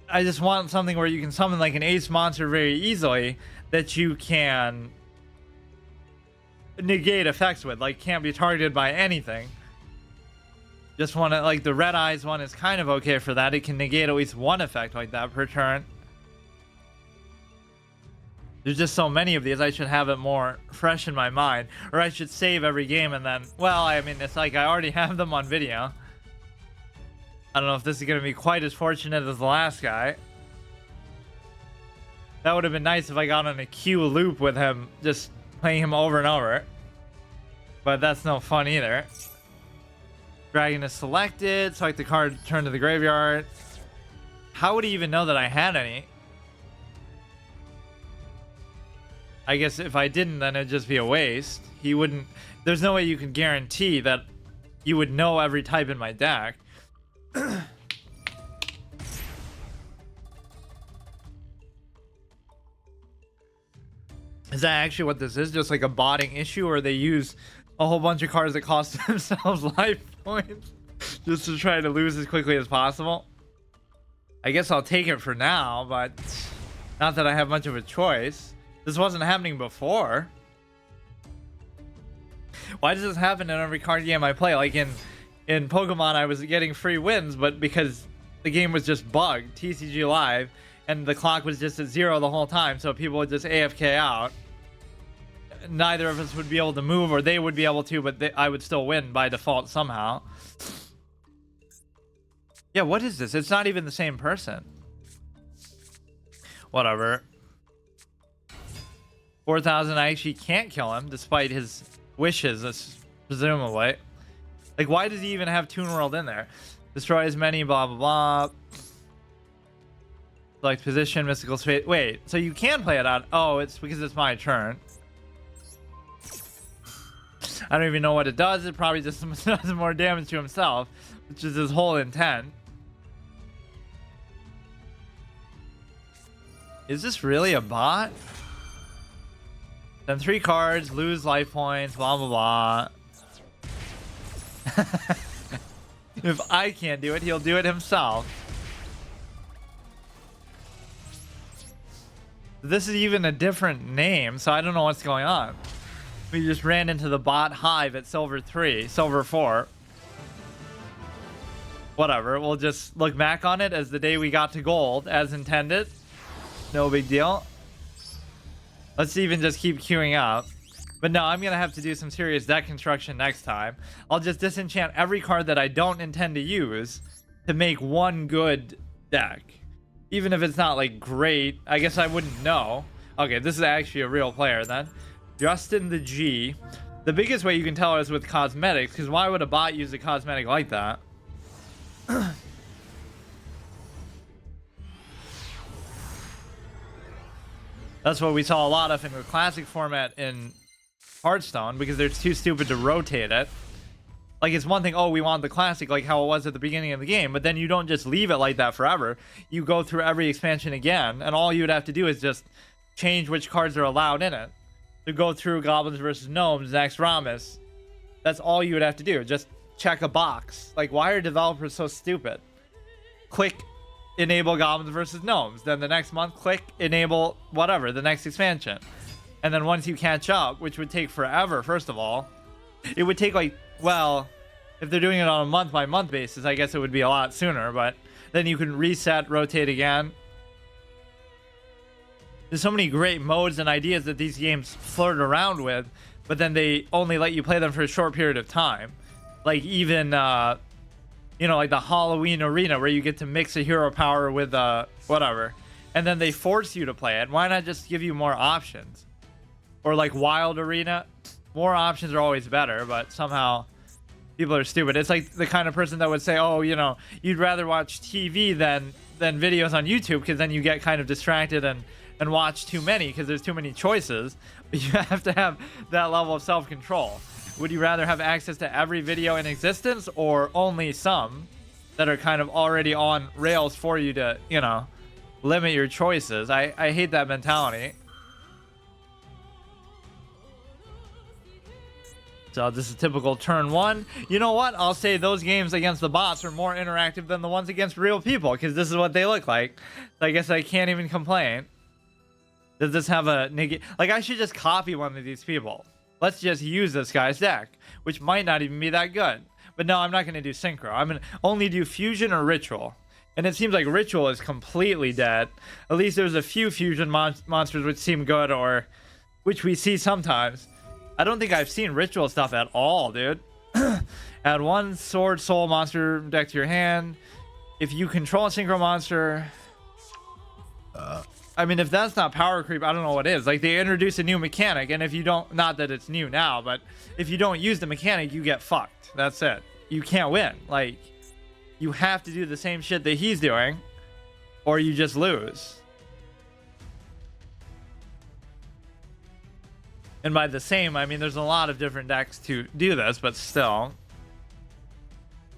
I just want something where you can summon like an ace monster very easily that you can negate effects with, like can't be targeted by anything. Just want to, like the red eyes one is kind of okay for that. It can negate at least one effect like that per turn. There's just so many of these, I should have it more fresh in my mind. Or I should save every game and then, well, I mean, it's like I already have them on video. I don't know if this is going to be quite as fortunate as the last guy. That would have been nice if I got on a Q loop with him, just playing him over and over. But that's no fun either. Dragon is selected. Select the card, turn to the graveyard. How would he even know that I had any? I guess if I didn't, then it'd just be a waste. He wouldn't. There's no way you can guarantee that you would know every type in my deck. Is that actually what this is? Just like a botting issue, or they use a whole bunch of cards that cost themselves life points just to try to lose as quickly as possible? I guess I'll take it for now, but not that I have much of a choice. This wasn't happening before. Why does this happen in every card game I play? Like in Pokemon, I was getting free wins, but because the game was just bugged, TCG Live, and the clock was just at 0 the whole time, so people would just AFK out. Neither of us would be able to move, or they would be able to, but I would still win by default somehow. Yeah, what is this? It's not even the same person. Whatever. 4,000, I actually can't kill him, despite his wishes, presumably. Like, why does he even have Toon World in there? Destroy as many, blah, blah, blah. Select position, mystical space. Wait, so you can play it out. Oh, it's because it's my turn. I don't even know what it does. It probably just does more damage to himself, which is his whole intent. Is this really a bot? Then 3 cards, lose life points, blah, blah, blah. If I can't do it, he'll do it himself. This is even a different name, so I don't know what's going on. We just ran into the bot hive at silver 3, silver 4. Whatever, we'll just look back on it as the day we got to gold, as intended. No big deal. Let's even just keep queuing up. But no, I'm going to have to do some serious deck construction next time. I'll just disenchant every card that I don't intend to use to make one good deck. Even if it's not, like, great. I guess I wouldn't know. Okay, this is actually a real player, then. Justin the G. The biggest way you can tell is with cosmetics, because why would a bot use a cosmetic like that? That's what we saw a lot of in the classic format in Hearthstone, because they're too stupid to rotate it. Like, it's one thing, oh, we want the classic, like how it was at the beginning of the game, but then you don't just leave it like that forever. You go through every expansion again, and all you would have to do is just change which cards are allowed in it. To go through Goblins versus Gnomes, next Ramus. That's all you would have to do. Just check a box. Like, why are developers so stupid? Click enable Goblins versus Gnomes. Then the next month, click enable whatever, the next expansion. And then once you catch up, which would take forever, first of all, it would take like, well, if they're doing it on a month-by-month basis, I guess it would be a lot sooner, but then you can reset, rotate again. There's so many great modes and ideas that these games flirt around with, but then they only let you play them for a short period of time. Like even, you know, like the Halloween Arena, where you get to mix a hero power with whatever, and then they force you to play it. Why not just give you more options? Or like Wild Arena, more options are always better, but somehow people are stupid. It's like the kind of person that would say, oh, you know, you'd rather watch TV than videos on YouTube, because then you get kind of distracted and watch too many because there's too many choices. But you have to have that level of self-control. Would you rather have access to every video in existence, or only some that are kind of already on rails for you to, you know, limit your choices? I hate that mentality. So this is typical turn 1. You know what? I'll say those games against the bots are more interactive than the ones against real people, because this is what they look like. So I guess I can't even complain. Does this have a negate? Like, I should just copy one of these people. Let's just use this guy's deck, which might not even be that good. But no, I'm not going to do Synchro. I'm going to only do Fusion or Ritual. And it seems like Ritual is completely dead. At least there's a few Fusion monsters which seem good, or which we see sometimes. I don't think I've seen Ritual stuff at all, dude. Add 1 Sword Soul monster deck to your hand. If you control a Synchro monster... I mean, if that's not power creep, I don't know what is. Like, they introduce a new mechanic, and if you don't... Not that it's new now, but if you don't use the mechanic, you get fucked. That's it. You can't win. Like, you have to do the same shit that he's doing, or you just lose. And by the same, I mean, there's a lot of different decks to do this, but still.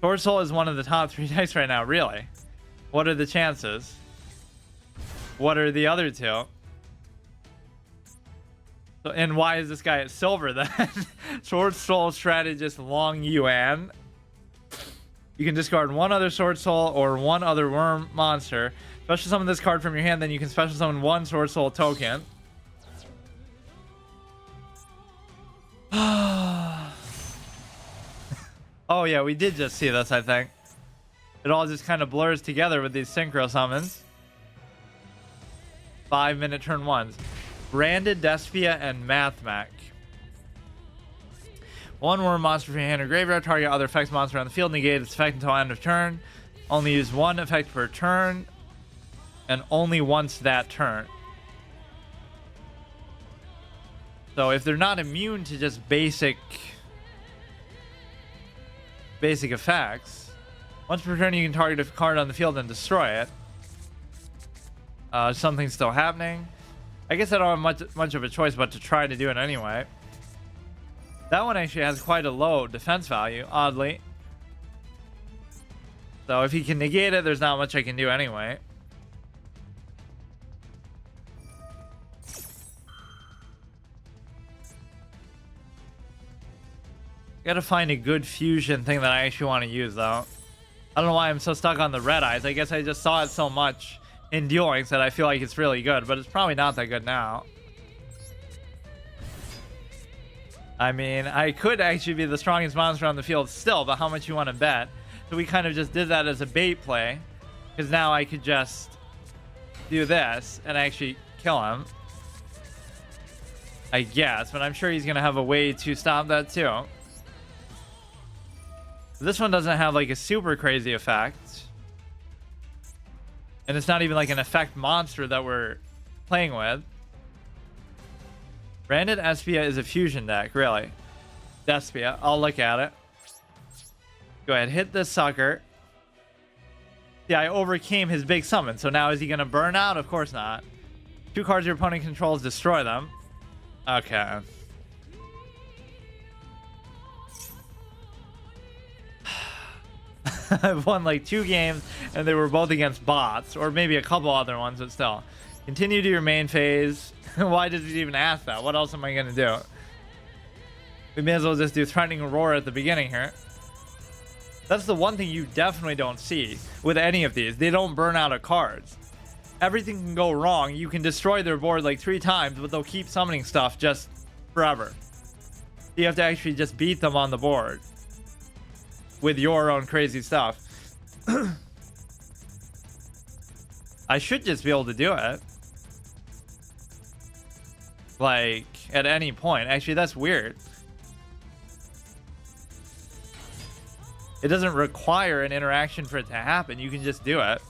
Sword Soul is one of the top 3 decks right now, really. What are the chances? What are the other 2? So, and why is this guy at silver then? Sword Soul Strategist Long Yuan. You can discard 1 other Sword Soul or 1 other worm monster. Special summon this card from your hand, then you can special summon 1 Sword Soul token. Oh yeah, we did just see this, I think. It all just kind of blurs together with these Synchro summons. 5-minute turn 1s. Branded Despia and Mathmech. 1 worm monster from your hand or graveyard. Target other effects monster on the field. Negate its effect until end of turn. Only use 1 effect per turn. And only once that turn. So if they're not immune to just basic effects, once per turn you can target a card on the field and destroy it. Something's still happening. I guess I don't have much of a choice but to try to do it anyway. That one actually has quite a low defense value, oddly. So if he can negate it, there's not much I can do anyway. Gotta find a good fusion thing that I actually want to use, though. I don't know why I'm so stuck on the red eyes. I guess I just saw it so much in Duel Links that I feel like it's really good, but it's probably not that good now. I mean, I could actually be the strongest monster on the field still, but how much you want to bet? So we kind of just did that as a bait play, because now I could just do this and actually kill him, I guess, but I'm sure he's going to have a way to stop that too. This one doesn't have like a super crazy effect. And it's not even like an effect monster that we're playing with. Branded Espia is a fusion deck, really. Despia, I'll look at it. Go ahead, hit this sucker. Yeah, I overcame his big summon, so now is he gonna burn out? Of course not. 2 cards your opponent controls, destroy them. Okay. I've won like 2 games and they were both against bots, or maybe a couple other ones, but still. Continue to your main phase. Why did it even ask that? What else am I gonna do? We may as well just do Threatening Aurora at the beginning here. That's the one thing you definitely don't see with any of these. They don't burn out of cards. Everything can go wrong. You can destroy their board like 3 times, but they'll keep summoning stuff just forever. You have to actually just beat them on the board with your own crazy stuff. I should just be able to do it. Like, at any point. Actually, that's weird. It doesn't require an interaction for it to happen. You can just do it.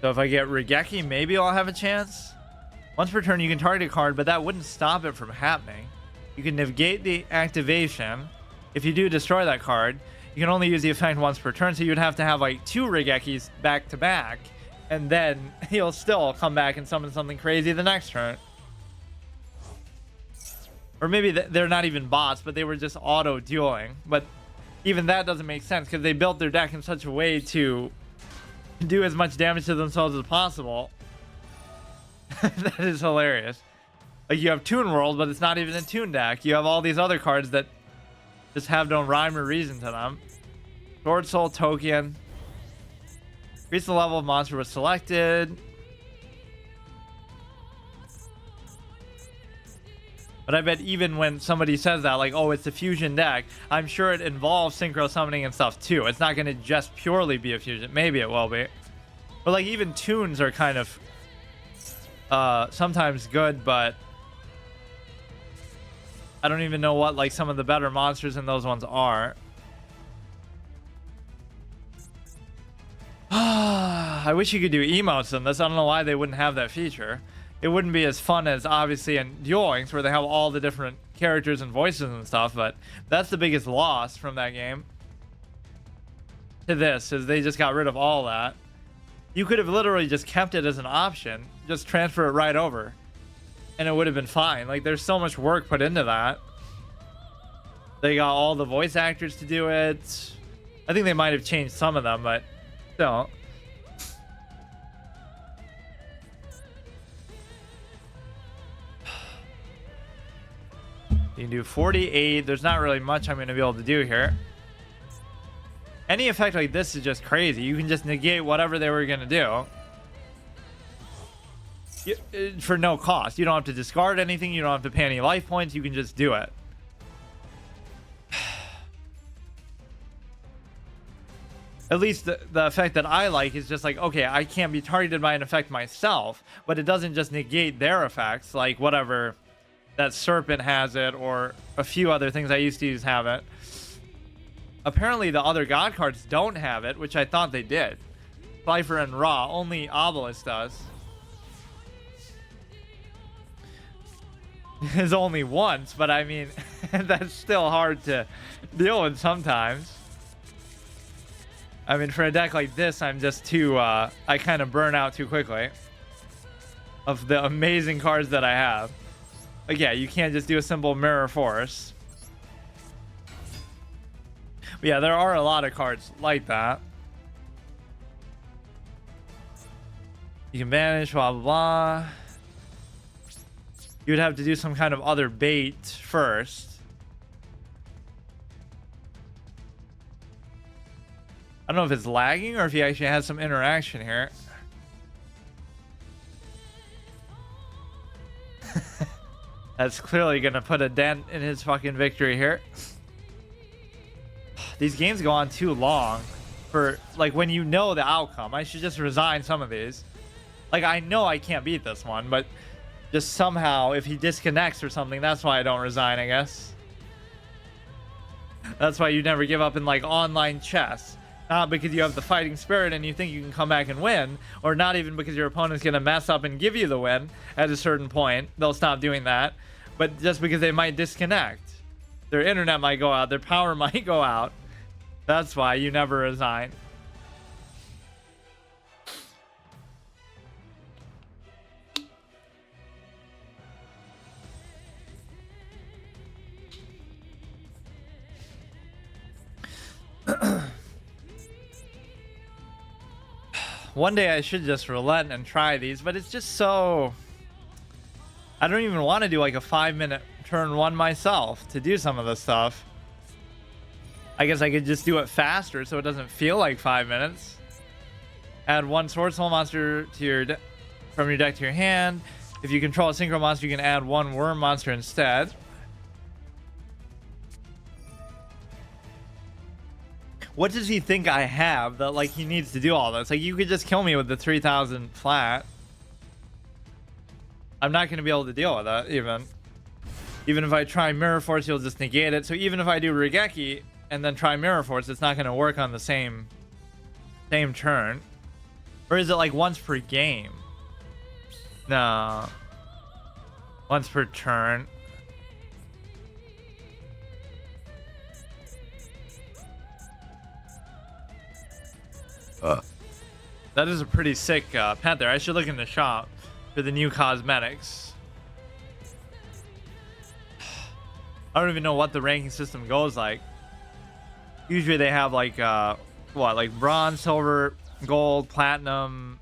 So if I get Regeki, maybe I'll have a chance. Once per turn, you can target a card, but that wouldn't stop it from happening. You can negate the activation. If you do destroy that card, you can only use the effect once per turn, so you'd have to have like 2 Regekis back to back, and then he'll still come back and summon something crazy the next turn. Or maybe they're not even bots, but they were just auto-dueling. But even that doesn't make sense, because they built their deck in such a way to do as much damage to themselves as possible. That is hilarious. Like, you have Toon World, but it's not even a Toon deck. You have all these other cards that just have no rhyme or reason to them. Sword Soul token. Increase the level of monster was selected. But I bet even when somebody says that, like, oh, it's a fusion deck, I'm sure it involves synchro summoning and stuff too. It's not going to just purely be a fusion. Maybe it will be. But like even tunes are kind of sometimes good, but I don't even know what like some of the better monsters in those ones are. I wish you could do emotes in this. I don't know why they wouldn't have that feature. It wouldn't be as fun as obviously in Duel Links where they have all the different characters and voices and stuff, but that's the biggest loss from that game to this, is they just got rid of all that. You could have literally just kept it as an option, just transfer it right over, and it would have been fine. Like, there's so much work put into that. They got all the voice actors to do it. I think they might have changed some of them, but still. You can do 48. There's not really much I'm going to be able to do here. Any effect like this is just crazy. You can just negate whatever they were going to do for no cost. You don't have to discard anything. You don't have to pay any life points. You can just do it. At least the effect that I like is just like, okay, I can't be targeted by an effect myself, but it doesn't just negate their effects, like whatever that serpent has it, or a few other things I used to use have it. Apparently the other god cards don't have it, which I thought they did. Cypher and Ra, only Obelisk does. Is only once, but I mean, that's still hard to deal with sometimes. I mean, for a deck like this, I'm just too, I kind of burn out too quickly of the amazing cards that I have. Like, yeah, you can't just do a simple Mirror Force. But yeah, there are a lot of cards like that. You can banish, blah, blah, blah. You would have to do some kind of other bait first. I don't know if it's lagging or if he actually has some interaction here. That's clearly going to put a dent in his fucking victory here. These games go on too long for, like, when you know the outcome. I should just resign some of these. Like, I know I can't beat this one, but just somehow, if he disconnects or something, that's why I don't resign, I guess. That's why you never give up in, like, online chess. Not because you have the fighting spirit and you think you can come back and win, or not even because your opponent's going to mess up and give you the win at a certain point. They'll stop doing that. But just because they might disconnect. Their internet might go out. Their power might go out. That's why you never resign. One day I should just relent and try these, but it's just so... I don't even want to do like a 5-minute turn one myself to do some of this stuff. I guess I could just do it faster so it doesn't feel like 5 minutes. Add one Sword Soul monster to your from your deck to your hand. If you control a Synchro monster, you can add one Worm monster instead. What does he think I have that like he needs to do all this? Like, you could just kill me with the 3000 flat. I'm not going to be able to deal with that even if I try Mirror Force, he'll just negate it. So even if I do Regeki and then try Mirror Force, it's not going to work on the same turn. Or is it like once per game? No, once per turn. That is a pretty sick pet there. I should look in the shop for the new cosmetics. I don't even know what the ranking system goes like. Usually they have like what, like bronze, silver, gold, platinum,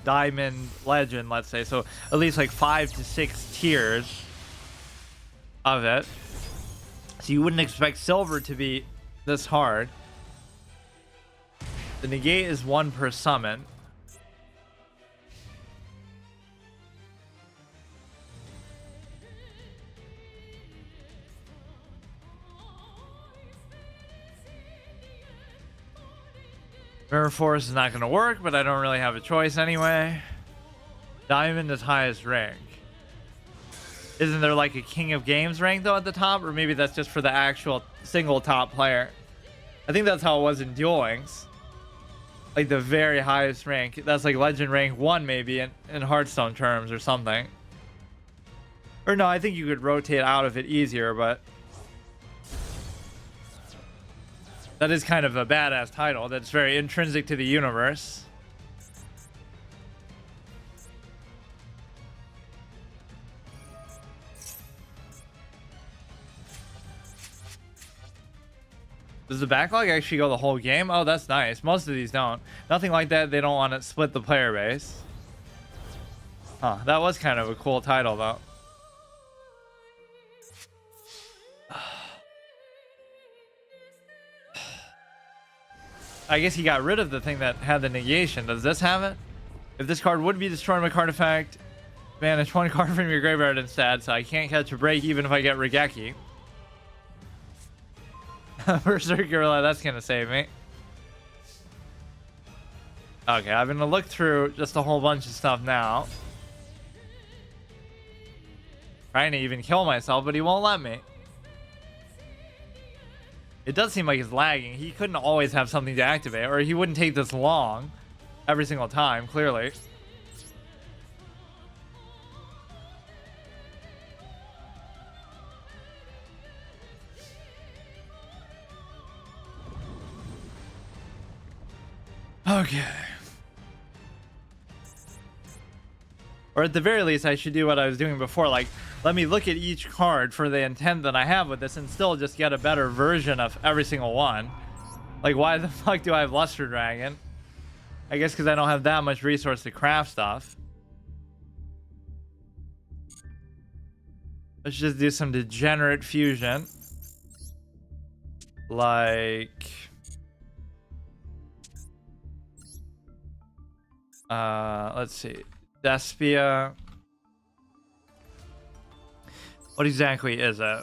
diamond, legend, let's say. So at least like 5 to 6 tiers of it. So you wouldn't expect silver to be this hard. The negate is 1 per summon. Mirror Force is not going to work, but I don't really have a choice anyway. Diamond is highest rank. Isn't there like a King of Games rank though at the top? Or maybe that's just for the actual single top player. I think that's how it was in Duel Links. Like the very highest rank. That's like Legend rank 1 maybe in Hearthstone terms or something. Or no, I think you could rotate out of it easier, but that is kind of a badass title that's very intrinsic to the universe. Does the backlog actually go the whole game? Oh, that's nice. Most of these don't. Nothing like that. They don't want to split the player base. Huh, that was kind of a cool title though. I guess he got rid of the thing that had the negation. Does this have it? If this card would be destroyed by card effect, banish one card from your graveyard instead, so I can't catch a break even if I get Regeki. Berserk Gorilla, that's gonna save me. Okay, I'm gonna look through just a whole bunch of stuff now. Trying to even kill myself, but he won't let me. It does seem like he's lagging. He couldn't always have something to activate, or he wouldn't take this long every single time, clearly. Okay. Or at the very least, I should do what I was doing before. Like, let me look at each card for the intent that I have with this and still just get a better version of every single one. Like, why the fuck do I have Luster Dragon? I guess because I don't have that much resource to craft stuff. Let's just do some degenerate fusion. Like... let's see. Despia. What exactly is it?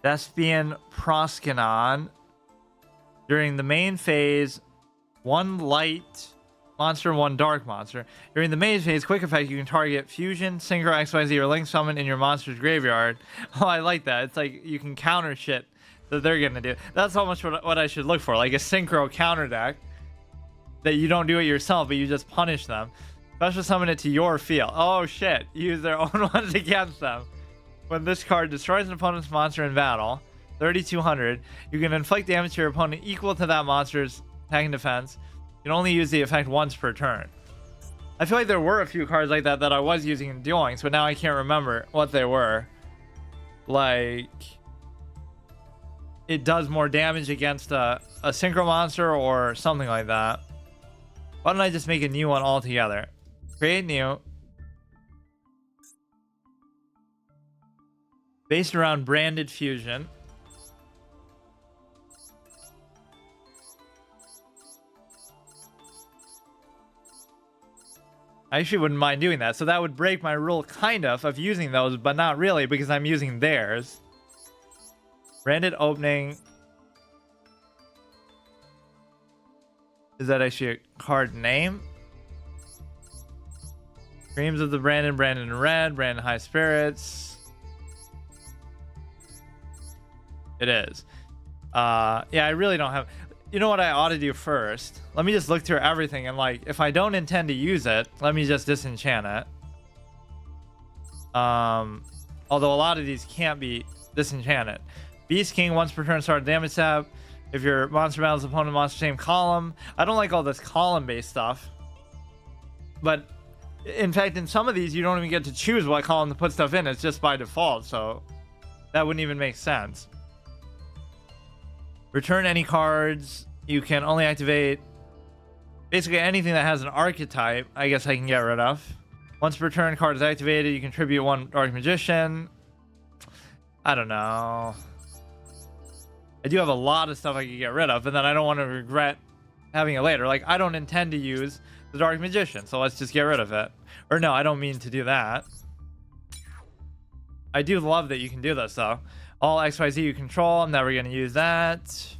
Despian Proskinon. During the main phase, one light monster, one dark monster. During the main phase, quick effect, you can target Fusion, Synchro, XYZ, or Link Summon in your monster's graveyard. Oh, I like that. It's like you can counter shit that they're gonna do. That's almost what I should look for. Like a Synchro counter deck. That you don't do it yourself, but you just punish them. Special summon it to your field. Oh shit, use their own ones against them. When this card destroys an opponent's monster in battle, 3200, you can inflict damage to your opponent equal to that monster's attack and defense. You can only use the effect once per turn. I feel like there were a few cards like that that I was using in Duel Links, but now I can't remember what they were. Like... it does more damage against a Synchro monster or something like that. Why don't I just make a new one altogether? Create new. Based around branded fusion. I actually wouldn't mind doing that. So that would break my rule kind of using those, but not really because I'm using theirs. Branded opening. Is that actually a card name? Dreams of the Brandon, Brandon Red, Brandon High Spirits. It is. Yeah, I really don't have... You know what I ought to do first? Let me just look through everything and like, if I don't intend to use it, let me just disenchant it. Although a lot of these can't be disenchanted. Beast King, once per turn, start damage tab. If your monster battles opponent monster same column. I don't like all this column based stuff. But in fact, in some of these, you don't even get to choose what column to put stuff in. It's just by default. So that wouldn't even make sense. Return any cards. You can only activate basically anything that has an archetype. I guess I can get rid of. Once per turn, card is activated. You contribute one Dark Magician. I don't know. I do have a lot of stuff I could get rid of, and then I don't want to regret having it later. Like, I don't intend to use the Dark Magician, so let's just get rid of it. Or no, I don't mean to do that. I do love that you can do this, though. All XYZ you control, I'm never going to use that.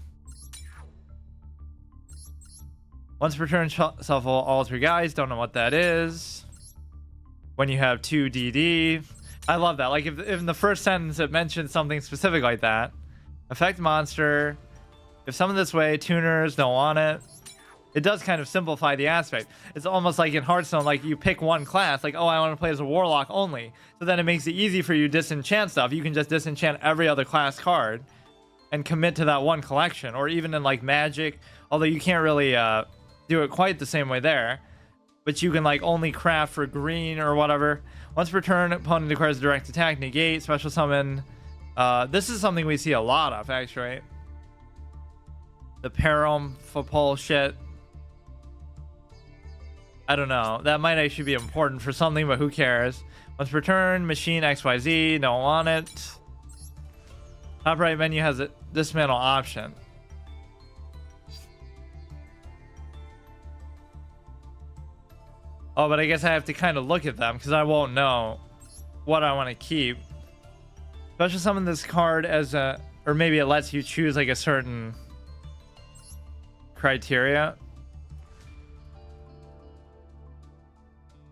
Once per turn, shuffle all 3 guys. Don't know what that is. When you have 2 DD. I love that. Like, if in the first sentence it mentions something specific like that. Affect monster. If summoned this way, tuners don't want it. It does kind of simplify the aspect. It's almost like in Hearthstone, like you pick one class, like, oh, I want to play as a warlock only. So then it makes it easy for you to disenchant stuff. You can just disenchant every other class card and commit to that one collection. Or even in like Magic, although you can't really do it quite the same way there. But you can like only craft for green or whatever. Once per turn, opponent declares direct attack, negate, special summon. This is something we see a lot of, actually. The Param Fopol shit. I don't know. That might actually be important for something, but who cares? Once per turn, machine XYZ, don't want it. Top right menu has a dismantle option. Oh, but I guess I have to kind of look at them because I won't know what I want to keep. Special summon this card as a, or maybe it lets you choose like a certain criteria.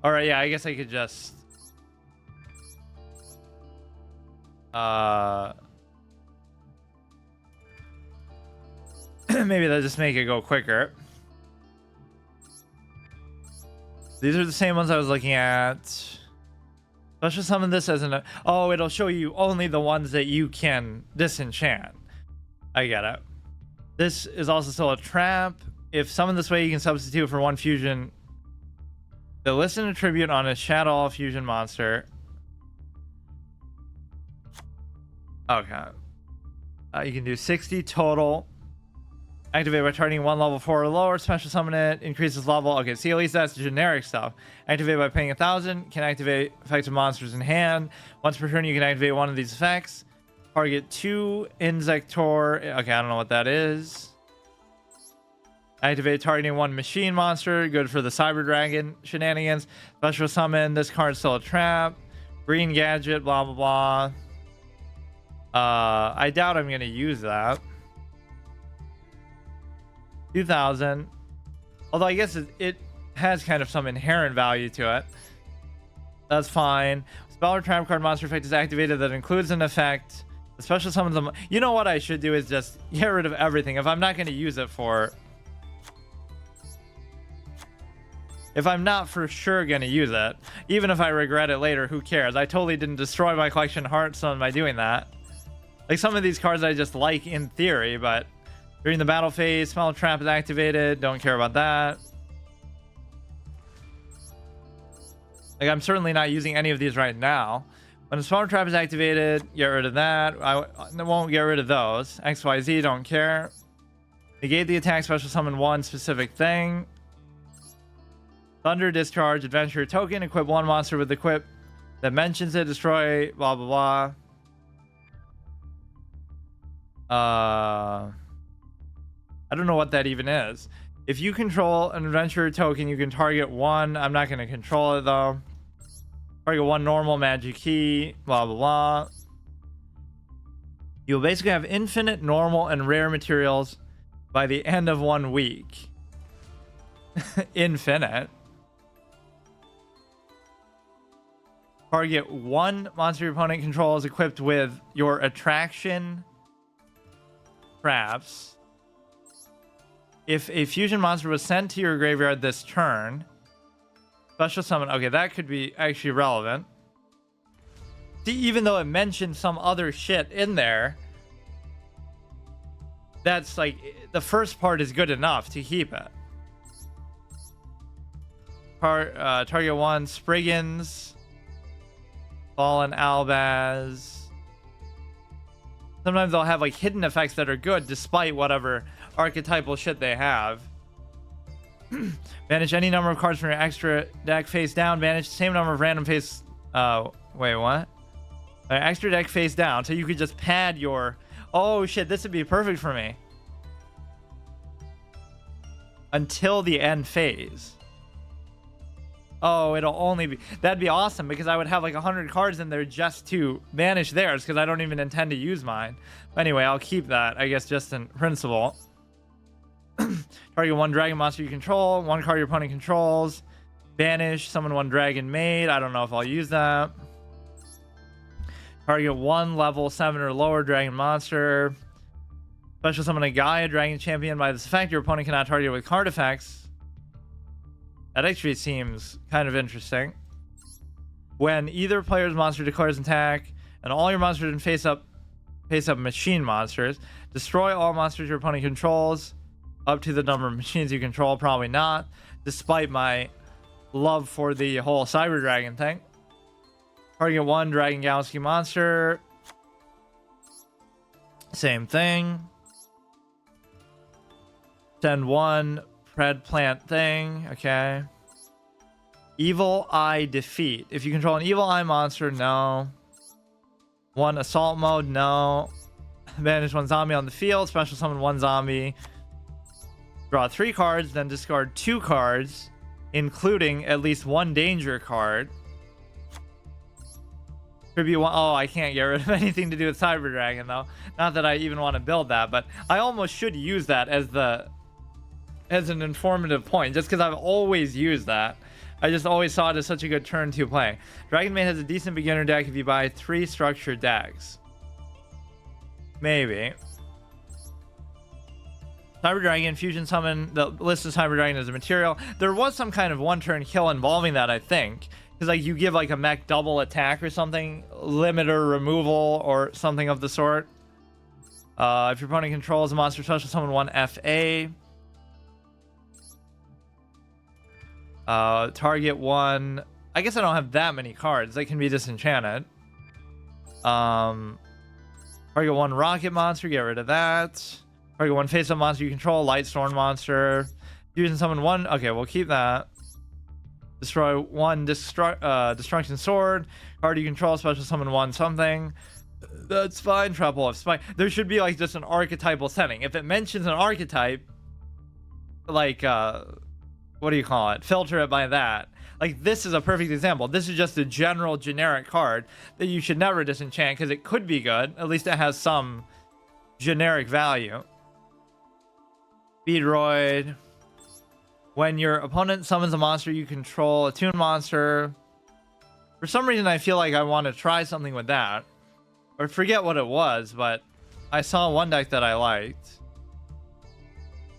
All right, yeah, I guess I could just maybe that'll just make it go quicker. These are the same ones I was looking at. Special summon this as an... Oh, it'll show you only the ones that you can disenchant. I get it. This is also still a trap. If summoned this way, you can substitute for 1 fusion. The listen a tribute on a Shadow fusion monster. Okay. You can do 60 total. Activate by targeting 1 level 4 or lower. Special summon it. Increases level. Okay, see, at least that's generic stuff. Activate by paying 1,000. Can activate effective monsters in hand. Once per turn, you can activate one of these effects. Target 2 Insector. Okay, I don't know what that is. Activate targeting 1 machine monster. Good for the Cyber Dragon shenanigans. Special summon. This card's still a trap. Green gadget. Blah, blah, blah. I doubt I'm going to use that. 2,000. Although I guess it has kind of some inherent value to it. That's fine. Spell or trap card monster effect is activated that includes an effect. The special summons them. You know what I should do is just get rid of everything. If I'm not going to use it for... If I'm not for sure going to use it, even if I regret it later, who cares? I totally didn't destroy my collection of Hearthstone by doing that. Like some of these cards I just like in theory, but during the battle phase, spell trap is activated. Don't care about that. Like I'm certainly not using any of these right now. When a spell trap is activated, get rid of that. I won't get rid of those. XYZ, don't care. Negate the attack, special summon 1 specific thing. Thunder, discharge, adventure token. Equip 1 monster with equip that mentions it. Destroy, blah, blah, blah. I don't know what that even is. If you control an adventure token, you can target 1. I'm not going to control it, though. Target 1 normal magic key, blah, blah, blah. You'll basically have infinite normal and rare materials by the end of 1 week. Infinite. Target 1 monster your opponent controls equipped with your attraction traps. If a fusion monster was sent to your graveyard this turn, special summon. Okay, that could be actually relevant. See, even though it mentioned some other shit in there, that's like the first part is good enough to keep it. Target 1 Spriggans. Fallen Albaz. Sometimes they'll have like hidden effects that are good despite whatever archetypal shit they have. Banish any number of cards from your extra deck face down. Banish the same number of random face... wait, what? Extra deck face down. So you could just pad your... Oh shit, this would be perfect for me. Until the end phase. Oh, it'll only be... That'd be awesome because I would have like 100 cards in there just to banish theirs because I don't even intend to use mine. But anyway, I'll keep that, I guess, just in principle. Target one dragon monster you control. One card your opponent controls. Banish. Summon one dragon maid. I don't know if I'll use that. Target one level 7 or lower dragon monster. Special summon a Gaia dragon champion. By this effect, your opponent cannot target with card effects. That actually seems kind of interesting. When either player's monster declares attack, and all your monsters in face up machine monsters, destroy all monsters your opponent controls up to the number of machines you control. Probably not, despite my love for the whole Cyber Dragon thing. Target one Dragon Galaxy monster. Same thing. Send one Pred Plant thing. Okay. Evil Eye Defeat. If you control an Evil Eye monster, no. One Assault Mode, no. Banish one zombie on the field. Special summon one zombie. Draw 3 cards, then discard 2 cards, including at least 1 danger card. Tribute one. Oh, I can't get rid of anything to do with Cyber Dragon, though. Not that I even want to build that, but I almost should use that as an informative point, just because I've always used that. I just always saw it as such a good turn 2 play. Dragon Maid has a decent beginner deck if you buy 3 structured decks. Maybe. Cyber Dragon, Fusion Summon, the list of Cyber Dragon as a material. There was some kind of 1-turn kill involving that, I think. Because like you give like a mech double attack or something, limiter removal or something of the sort. If your opponent controls a monster, special summon one FA. Target one. I guess I don't have that many cards. They can be disenchanted. Target one rocket monster. Get rid of that. Target one face-up monster you control. Light Storm monster. Fusion summon one. Okay, we'll keep that. Destroy one destruction sword. Card you control. Special summon one something. That's fine. Treble of spike. There should be like just an archetypal setting. If it mentions an archetype, like what do you call it? Filter it by that. Like this is a perfect example. This is just a general generic card that you should never disenchant because it could be good. At least it has some generic value. Speedroid. When your opponent summons a monster you control, a toon monster. For some reason I feel like I want to try something with that. Or forget what it was, but I saw one deck that I liked.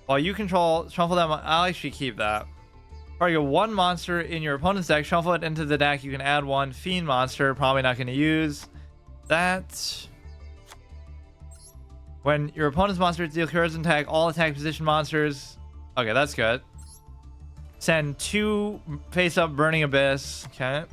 While you control, shuffle them. I'll actually keep that. Target one monster in your opponent's deck, shuffle it into the deck. You can add one fiend monster. Probably not going to use that. When your opponent's monster deals cards and attack all attack position monsters. Okay, that's good. Send 2 face-up Burning Abyss. Okay.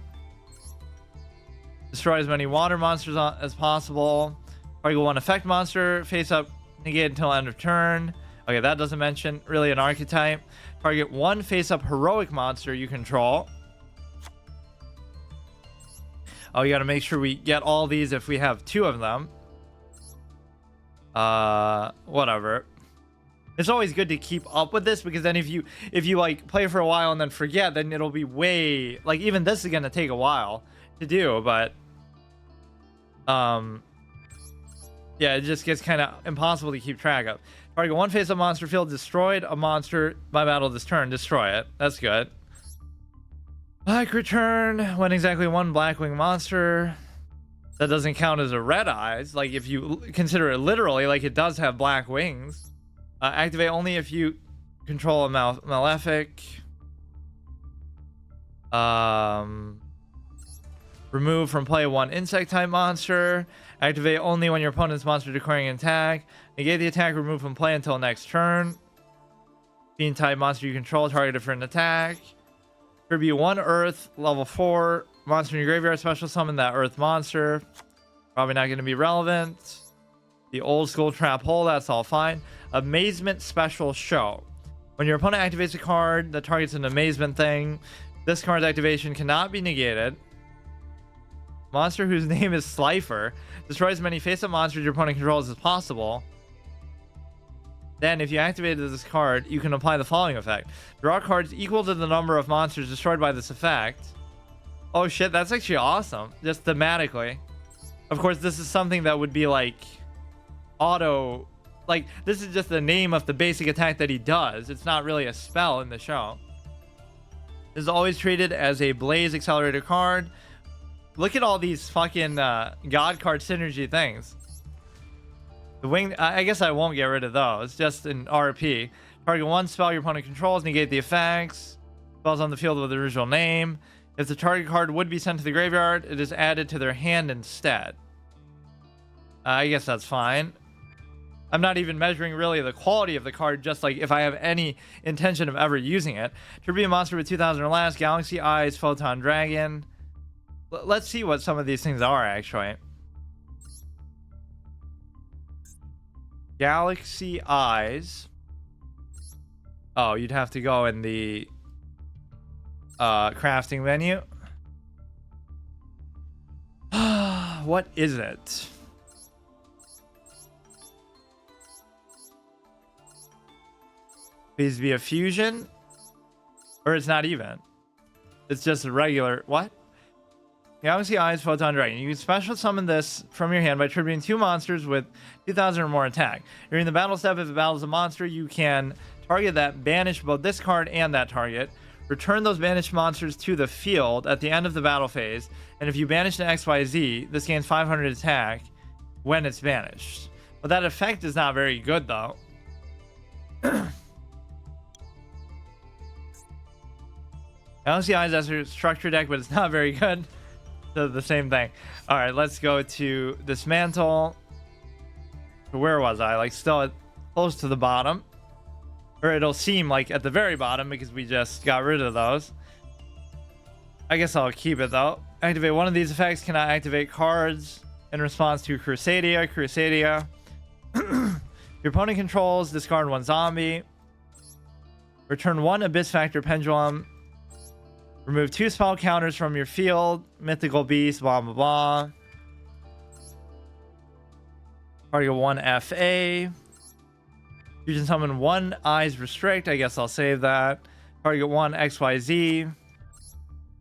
Destroy as many water monsters as possible. Target one effect monster. Face-up negate until end of turn. Okay, that doesn't mention really an archetype. Target one face-up heroic monster you control. Oh, you gotta make sure we get all these if we have 2 of them. Whatever. It's always good to keep up with this because then if you like play for a while and then forget, then it'll be way like even this is gonna take a while to do, but yeah, it just gets kind of impossible to keep track of. Target one face-up monster field destroyed a monster by battle this turn. Destroy it. That's good. Black return when exactly one Blackwing monster. That doesn't count as a red eyes. Like if you consider it literally, like it does have black wings. Activate only if you control a Malefic. Remove from play one insect type monster. Activate only when your opponent's monster declaring an attack. Negate the attack, remove from play until next turn. Fiend type monster you control, targeted for an attack. Tribute one Earth, level 4 monster in your graveyard. Special summon that Earth monster. Probably not going to be relevant. The old school trap hole, that's all fine. Amazement special show. When your opponent activates a card that targets an amazement thing, this card's activation cannot be negated. Monster whose name is Slifer destroys as many face-up monsters your opponent controls as possible. Then, if you activated this card, you can apply the following effect. Draw cards equal to the number of monsters destroyed by this effect. Oh shit, that's actually awesome. Just thematically. Of course, this is something that would be like auto like, this is just the name of the basic attack that he does. It's not really a spell in the show. This is always treated as a Blaze Accelerator card. Look at all these fucking God card synergy things. The wing, I guess I won't get rid of those. Just an RP. Target one spell your opponent controls, negate the effects. Spells on the field with the original name. If the target card would be sent to the graveyard, it is added to their hand instead. I guess that's fine. I'm not even measuring really the quality of the card, just like if I have any intention of ever using it. Tribute monster with 2000 or less, Galaxy Eyes, Photon Dragon. Let's see what some of these things are, actually. Galaxy Eyes. Oh, you'd have to go in the crafting menu. What is it? Please be a fusion, or it's not even. It's just a regular. What? Galaxy Eyes, Photon Dragon. You can special summon this from your hand by tributing 2 monsters with 2000 or more attack. During the battle step, if it battles a monster, you can target that, banish both this card and that target. Return those banished monsters to the field at the end of the battle phase, and if you banish an XYZ, this gains 500 attack when it's banished. But that effect is not very good, though. Galaxy Eyes as a structure deck, but it's not very good. So the same thing. All right, let's go to Dismantle. Where was I? Like, still close to the bottom. Or it'll seem like at the very bottom because we just got rid of those. I guess I'll keep it, though. Activate one of these effects. Cannot activate cards in response to Crusadia. Crusadia. Your opponent controls. Discard 1 zombie. Return 1 Abyss Factor Pendulum. Remove 2 spell counters from your field. Mythical Beast, blah, blah, blah. Target 1 FA. You can summon 1 Eyes Restrict. I guess I'll save that. Target 1 XYZ.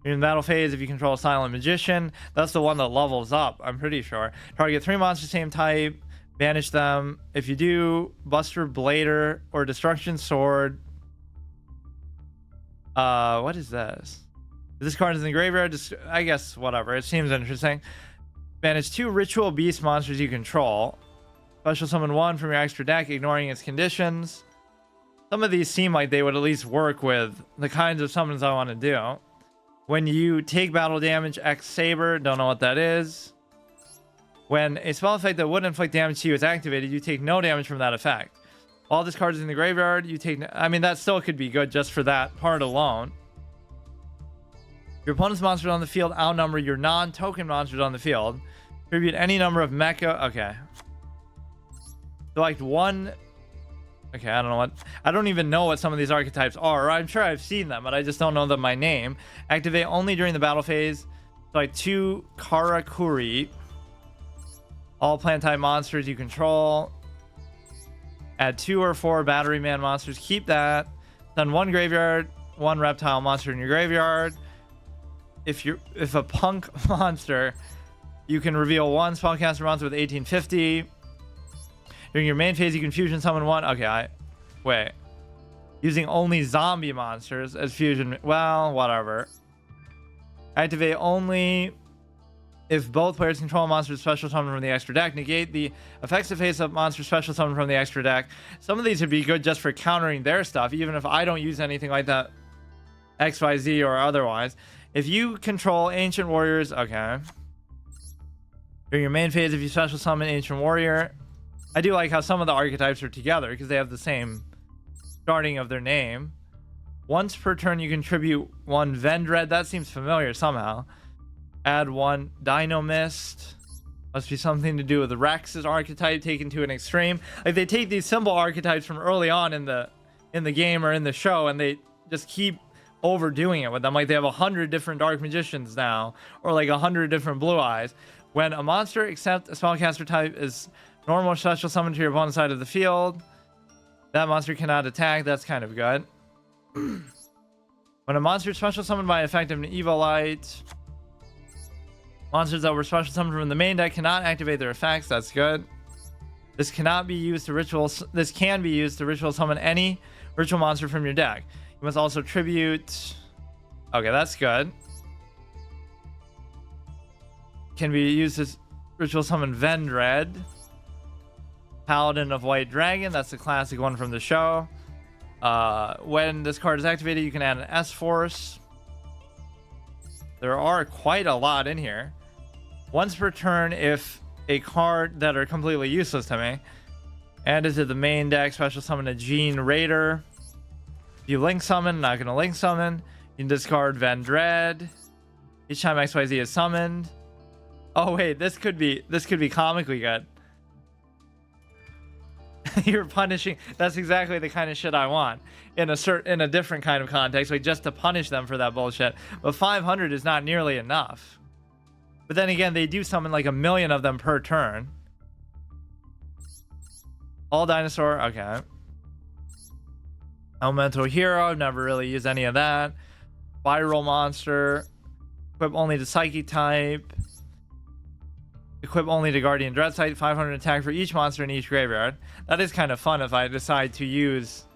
You're in battle phase if you control a Silent Magician. That's the one that levels up, I'm pretty sure. Target 3 monsters, same type. Banish them. If you do, Buster Blader or Destruction Sword. What is this? This card is in the graveyard. Just, I guess, whatever. It seems interesting. Banish 2 Ritual Beast monsters you control. Special summon 1 from your extra deck, ignoring its conditions. Some of these seem like they would at least work with the kinds of summons I want to do. When you take battle damage, X Saber. Don't know what that is. When a spell effect that would inflict damage to you is activated, you take no damage from that effect. All this card is in the graveyard. You take. I mean, that still could be good just for that part alone. Your opponent's monsters on the field outnumber your non-token monsters on the field. Tribute any number of mecha. Okay. Select 1. Okay, I don't know what. I don't even know what some of these archetypes are. I'm sure I've seen them, but I just don't know them by name. Activate only during the battle phase. Select 2 Karakuri. All plant type monsters you control. Add 2 or 4 Battery Man monsters. Keep that. Then 1 graveyard, 1 reptile monster in your graveyard. If a punk monster, you can reveal 1 spellcaster monster with 1850. During your main phase, you can fusion summon 1. Okay, wait. Using only zombie monsters as fusion. Well, whatever. Activate only if both players control a monster special summon from the extra deck. Negate the effects of face-up monster special summon from the extra deck. Some of these would be good just for countering their stuff, even if I don't use anything like that, XYZ or otherwise. If you control Ancient Warriors, okay. During your main phase, if you special summon Ancient Warrior, I do like how some of the archetypes are together because they have the same starting of their name. Once per turn, you contribute 1 Vendread. That seems familiar somehow. Add 1 Dino Mist. Must be something to do with Rex's archetype taken to an extreme. Like, they take these symbol archetypes from early on in the game or in the show, and they just keep overdoing it with them. Like, they have 100 different Dark Magicians now, or like 100 different Blue Eyes. When a monster except a spellcaster type is normal special summon to your opponent's side of the field, that monster cannot attack. That's kind of good. When a monster is special summoned by effect of an Evil Light, monsters that were special summoned from the main deck cannot activate their effects. That's good. This cannot be used to ritual. This can be used to ritual summon any ritual monster from your deck. You must also tribute. Okay, that's good. Can be used as ritual summon Vendred, Paladin of White Dragon. That's the classic one from the show. When this card is activated, you can add an S-Force. There are quite a lot in here. Once per turn, if a card that are completely useless to me, add it to the main deck, special summon a Gene Raider. If you link summon, not going to link summon. You can discard Vendred. Each time XYZ is summoned. Oh wait, this could be comically good. You're punishing. That's exactly the kind of shit I want in a different kind of context, like just to punish them for that bullshit. But 500 is not nearly enough. But then again, they do summon like 1 million of them per turn. All dinosaur. Okay. Elemental hero. Never really used any of that. Viral monster. Equip only to psychic type. Equip only to Guardian Dread Sight, 500 attack for each monster in each graveyard. That is kind of fun if I decide to use...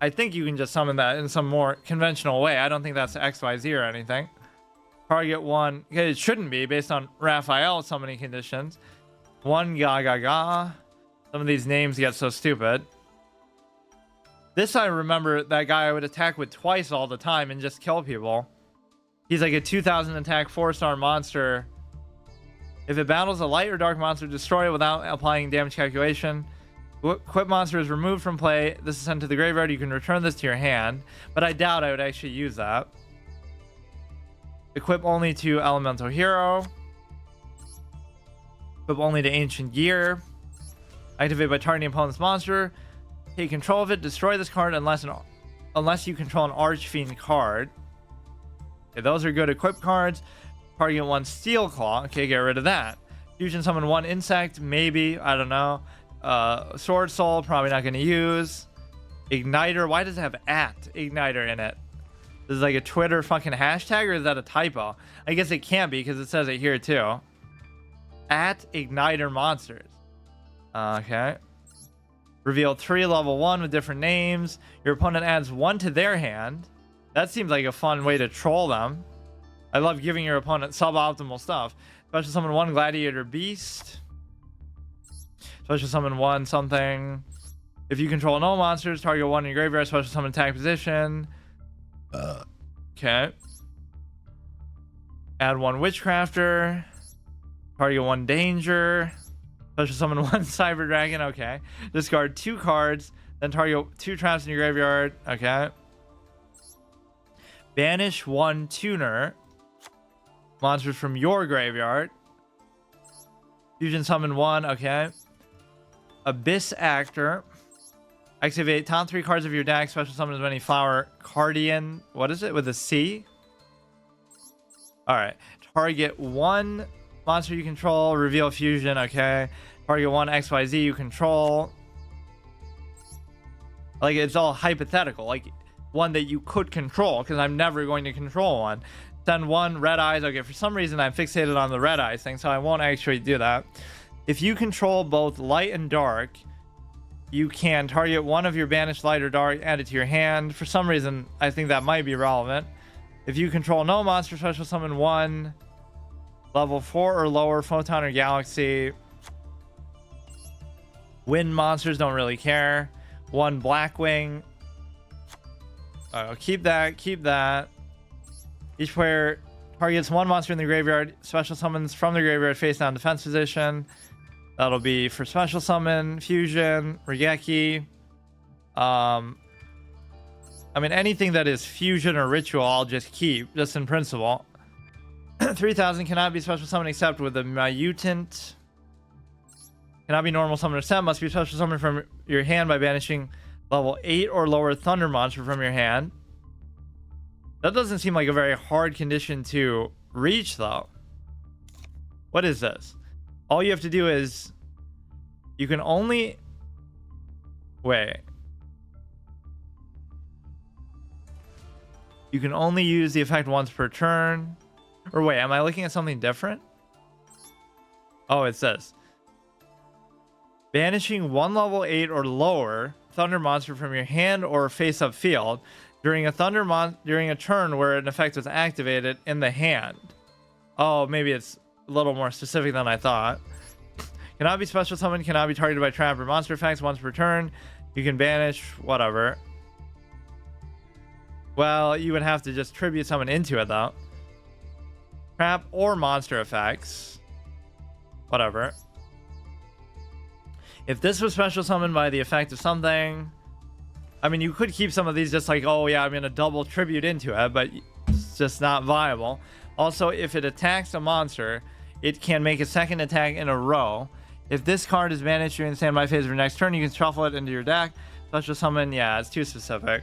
I think you can just summon that in some more conventional way. I don't think that's XYZ or anything. Target one... It shouldn't be, based on Raphael summoning conditions. One Gaga. Some of these names get so stupid. This I remember that guy I would attack with twice all the time and just kill people. He's like a 2000 attack 4-star monster. If it battles a light or dark monster, destroy it without applying damage calculation. Equip monster is removed from play. This is sent to the graveyard. You can return this to your hand, but I doubt I would actually use that. Equip only to Elemental Hero. Equip only to Ancient Gear. Activate by targeting opponent's monster. Take control of it. Destroy this card unless you control an Archfiend card. Okay, those are good equip cards. Target one Steel Claw. Okay, get rid of that. Fusion summon one insect, maybe. I don't know. Sword Soul, probably not going to use. Igniter. Why does it have @Igniter in it? This is like a Twitter fucking hashtag, or is that a typo? I guess it can't be because it says it here too. @Igniter monsters. Okay. Reveal 3 level 1 with different names. Your opponent adds 1 to their hand. That seems like a fun way to troll them. I love giving your opponent suboptimal stuff. Special summon 1 Gladiator Beast. Special summon 1 something. If you control no monsters, target 1 in your graveyard. Special summon attack position. Okay. Add 1 Witchcrafter. Target 1 Danger. Special summon 1 Cyber Dragon. Okay. Discard 2 cards. Then target 2 traps in your graveyard. Okay. Banish 1 Tuner. Monsters from your graveyard. Fusion summon 1. Okay. Abyss Actor. Activate top 3 cards of your deck. Special summon as many flower Cardian. What is it with a C? Alright. Target 1 monster you control. Reveal fusion. Okay. Target 1 XYZ you control. Like, it's all hypothetical. Like, one that you could control, because I'm never going to control one. Send 1 Red Eyes. Okay, for some reason I'm fixated on the Red Eyes thing, so I won't actually do that. If you control both light and dark, you can target 1 of your banished light or dark, add it to your hand. For some reason, I think that might be relevant. If you control no monster, special summon 1 level 4 or lower Photon or Galaxy. Wind monsters, don't really care. 1 Blackwing. Keep that. Each player targets 1 monster in the graveyard. Special summons from the graveyard face down defense position. That'll be for special summon, fusion, Regeki. I mean, anything that is fusion or ritual, I'll just keep, just in principle. 3000 cannot be special summon except with a mutant. Cannot be normal summon or set. Must be special summon from your hand by banishing level 8 or lower thunder monster from your hand. That doesn't seem like a very hard condition to reach, though. What is this? All you have to do is... You can only... Wait. You can only use the effect once per turn. Or wait, am I looking at something different? Oh, it says. Banishing one level 8 or lower thunder monster from your hand or face-up field during a during a turn where an effect was activated in the hand. Oh, maybe it's a little more specific than I thought. Cannot be special summoned, cannot be targeted by trap or monster effects once per turn. You can banish, whatever. Well, you would have to just tribute summon into it, though. Trap or monster effects. Whatever. If this was special summoned by the effect of something... I mean, you could keep some of these just like, oh yeah, I'm going to double tribute into it, but it's just not viable. Also, if it attacks a monster, it can make a second attack in a row. If this card is banished during the standby phase of your next turn, you can shuffle it into your deck. Special summon, yeah, it's too specific.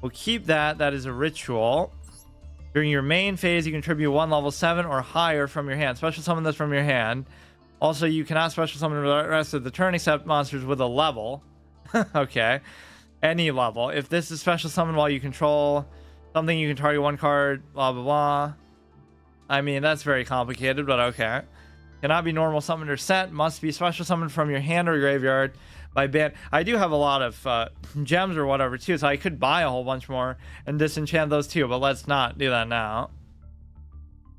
We'll keep that. That is a ritual. During your main phase, you can tribute one level 7 or higher from your hand. Special summon this from your hand. Also, you cannot special summon the rest of the turn except monsters with a level. Okay. Any level. If this is special summon while you control something, you can target one card, blah, blah, blah. I mean, that's very complicated, but okay. Cannot be normal summoned or set. Must be special summoned from your hand or graveyard by ban. I do have a lot of gems or whatever too, so I could buy a whole bunch more and disenchant those too, but let's not do that now.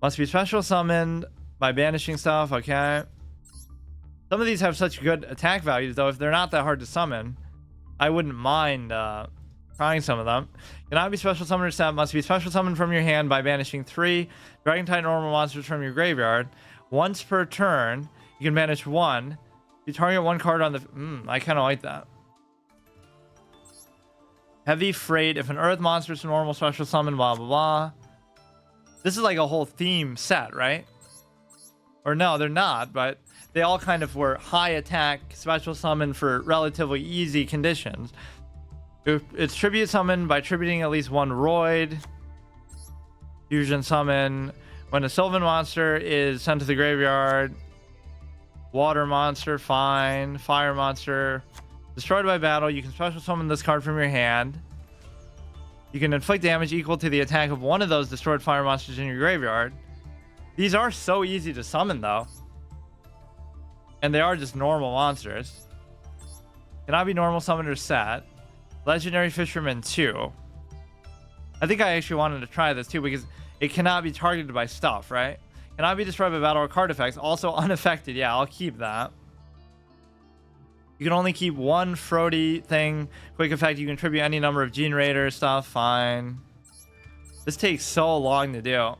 Must be special summoned by banishing stuff, okay. Some of these have such good attack values, though. If they're not that hard to summon, I wouldn't mind trying some of them. Cannot be special summoned or set. Must be special summoned from your hand by banishing 3 Dragon-type normal monsters from your graveyard. Once per turn, you can banish 1. You target one card on the... I kind of like that. Heavy Freight. If an earth monster is a normal special summon, blah, blah, blah. This is like a whole theme set, right? Or no, they're not, but they all kind of were high attack, special summon for relatively easy conditions. It's tribute summon by tributing at least one Roid. Fusion summon. When a Sylvan monster is sent to the graveyard, water monster, fine. Fire monster, destroyed by battle, you can special summon this card from your hand. You can inflict damage equal to the attack of one of those destroyed fire monsters in your graveyard. These are so easy to summon, though. And they are just normal monsters. Cannot be normal summoned or set. Legendary Fisherman 2. I think I actually wanted to try this too because it cannot be targeted by stuff, right? Cannot be destroyed by battle or card effects. Also unaffected. Yeah, I'll keep that. You can only keep one Frody thing. Quick effect, you can tribute any number of Gene Raider stuff. Fine. This takes so long to do.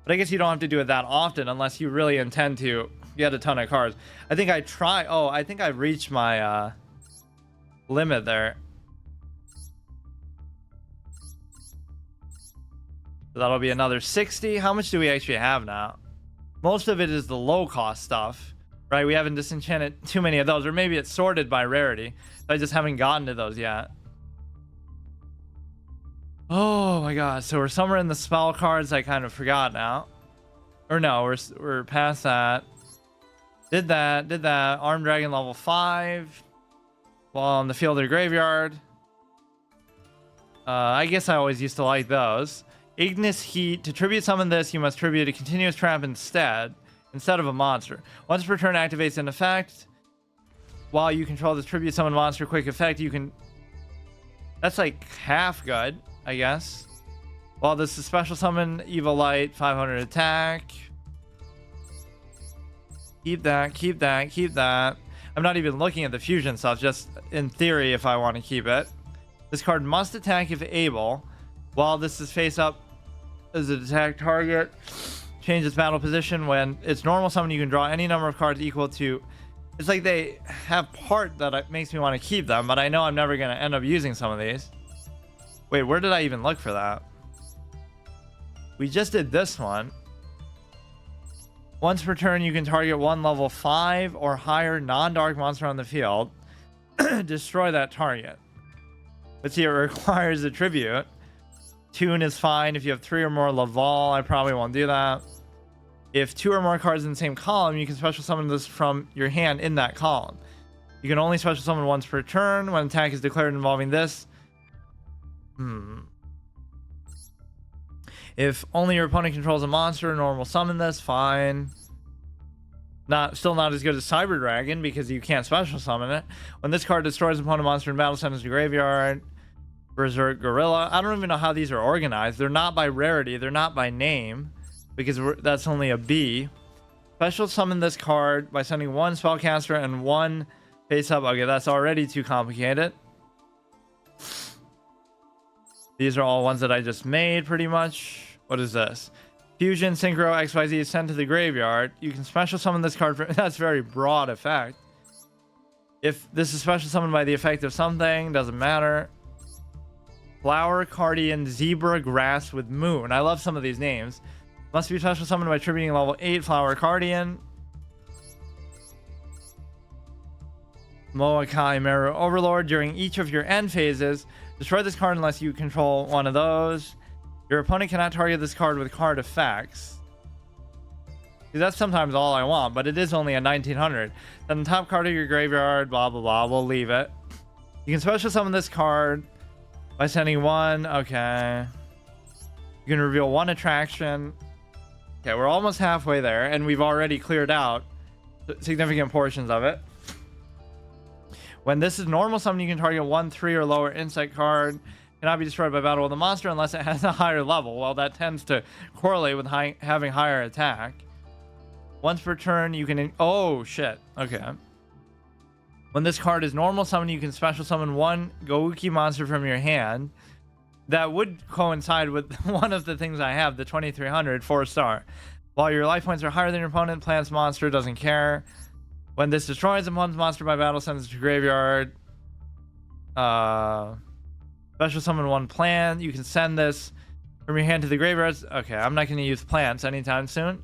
But I guess you don't have to do it that often unless you really intend to get a ton of cards. I think I try. Oh, I think I've reached my limit there. So that'll be another 60. How much do we actually have now? Most of it is the low cost stuff, right? We haven't disenchanted too many of those, or maybe it's sorted by rarity. I just haven't gotten to those yet. Oh my god, so we're somewhere in the spell cards. I kind of forgot now. Or no, we're past that. Did that. Armed Dragon level 5. While on the field or graveyard. I guess I always used to like those. Ignis Heat. To tribute summon this, you must tribute a continuous trap instead of a monster. Once per turn activates an effect. While you control this tribute summon monster quick effect, you can... That's like half good, I guess. Well, this is special summon Evil Light, 500 attack. Keep that. I'm not even looking at the fusion stuff, just in theory if I want to keep it. This card must attack if able. While this is face up as an attack target, change its battle position. When it's normal summon, you can draw any number of cards equal to... It's like they have part that makes me want to keep them, but I know I'm never going to end up using some of these. Wait, where did I even look for that? We just did this one. Once per turn, you can target one level 5 or higher non-dark monster on the field. Destroy that target. Let's see, it requires a tribute. Tune is fine. If you have 3 or more Laval, I probably won't do that. If 2 or more cards in the same column, you can special summon this from your hand in that column. You can only special summon once per turn. When attack is declared involving this. If only your opponent controls a monster, normal summon this. Fine. Still not as good as Cyber Dragon because you can't special summon it. When this card destroys an opponent monster in battle, send it to graveyard. Berserk Gorilla. I don't even know how these are organized. They're not by rarity. They're not by name because that's only a B. Special summon this card by sending one spellcaster and one face up. Okay, that's already too complicated. These are all ones that I just made pretty much. What is this? Fusion, Synchro, XYZ is sent to the graveyard. You can special summon this card for... That's very broad effect. If this is special summoned by the effect of something, doesn't matter. Flower Cardian Zebra Grass with Moon. I love some of these names. Must be special summoned by tributing level 8 Flower Cardian. Moakai Meru Overlord. During each of your end phases, destroy this card unless you control one of those. Your opponent cannot target this card with card effects. See, that's sometimes all I want, but it is only a 1900. Then the top card of your graveyard, blah, blah, blah. We'll leave it. You can special summon this card by sending one. Okay. You can reveal one attraction. Okay, we're almost halfway there, and we've already cleared out significant portions of it. When this is normal summon, you can target 1/3 or lower insect card. Cannot be destroyed by battle with a monster unless it has a higher level. Well, that tends to correlate with having higher attack. Once per turn, you can... Oh, shit. Okay. When this card is normal summon, you can special summon one Gouki monster from your hand. That would coincide with one of the things I have, the 2300 4-star. While your life points are higher than your opponent, plants monster, doesn't care. When this destroys a opponent's monster by battle, sends it to graveyard. Special summon one plant. You can send this from your hand to the graveyard. Okay, I'm not going to use plants anytime soon.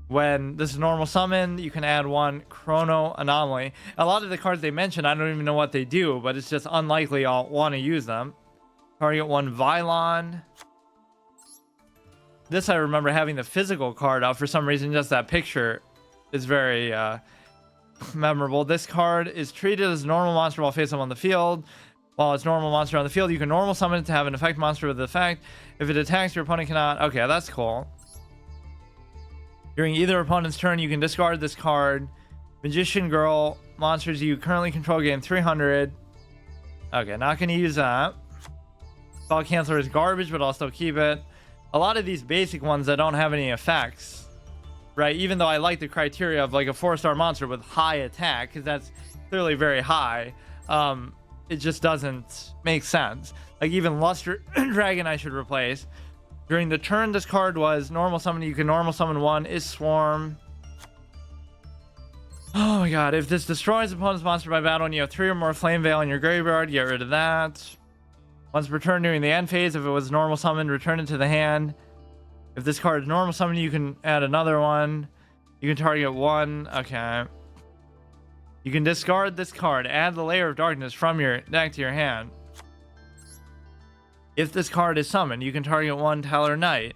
When this is normal summon, you can add one Chrono Anomaly. A lot of the cards they mention, I don't even know what they do, but it's just unlikely I'll want to use them. Target one Vylon. This I remember having the physical card out for some reason. Just that picture is very memorable. This card is treated as a normal monster while face up on the field. While it's normal monster on the field, you can normal summon it to have an effect monster with the effect. If it attacks, your opponent cannot... Okay, that's cool. During either opponent's turn, you can discard this card. Magician Girl. Monsters you currently control gain 300. Okay, not going to use that. Spell Canceller is garbage, but I'll still keep it. A lot of these basic ones that don't have any effects, right? Even though I like the criteria of like a 4-star monster with high attack, because that's clearly very high. It just doesn't make sense. Like even Luster Dragon I should replace. During the turn this card was normal summon, you can normal summon one is Swarm. Oh my god, if this destroys opponent's monster by battle and you have 3 or more Flame Veil in your graveyard, get rid of that. Once per turn during the end phase, if it was normal summon, return it to the hand. If this card is normal summon, you can add another one. You can target one. Okay. You can discard this card. Add the Layer of Darkness from your deck to your hand. If this card is summoned, you can target one Teller Knight.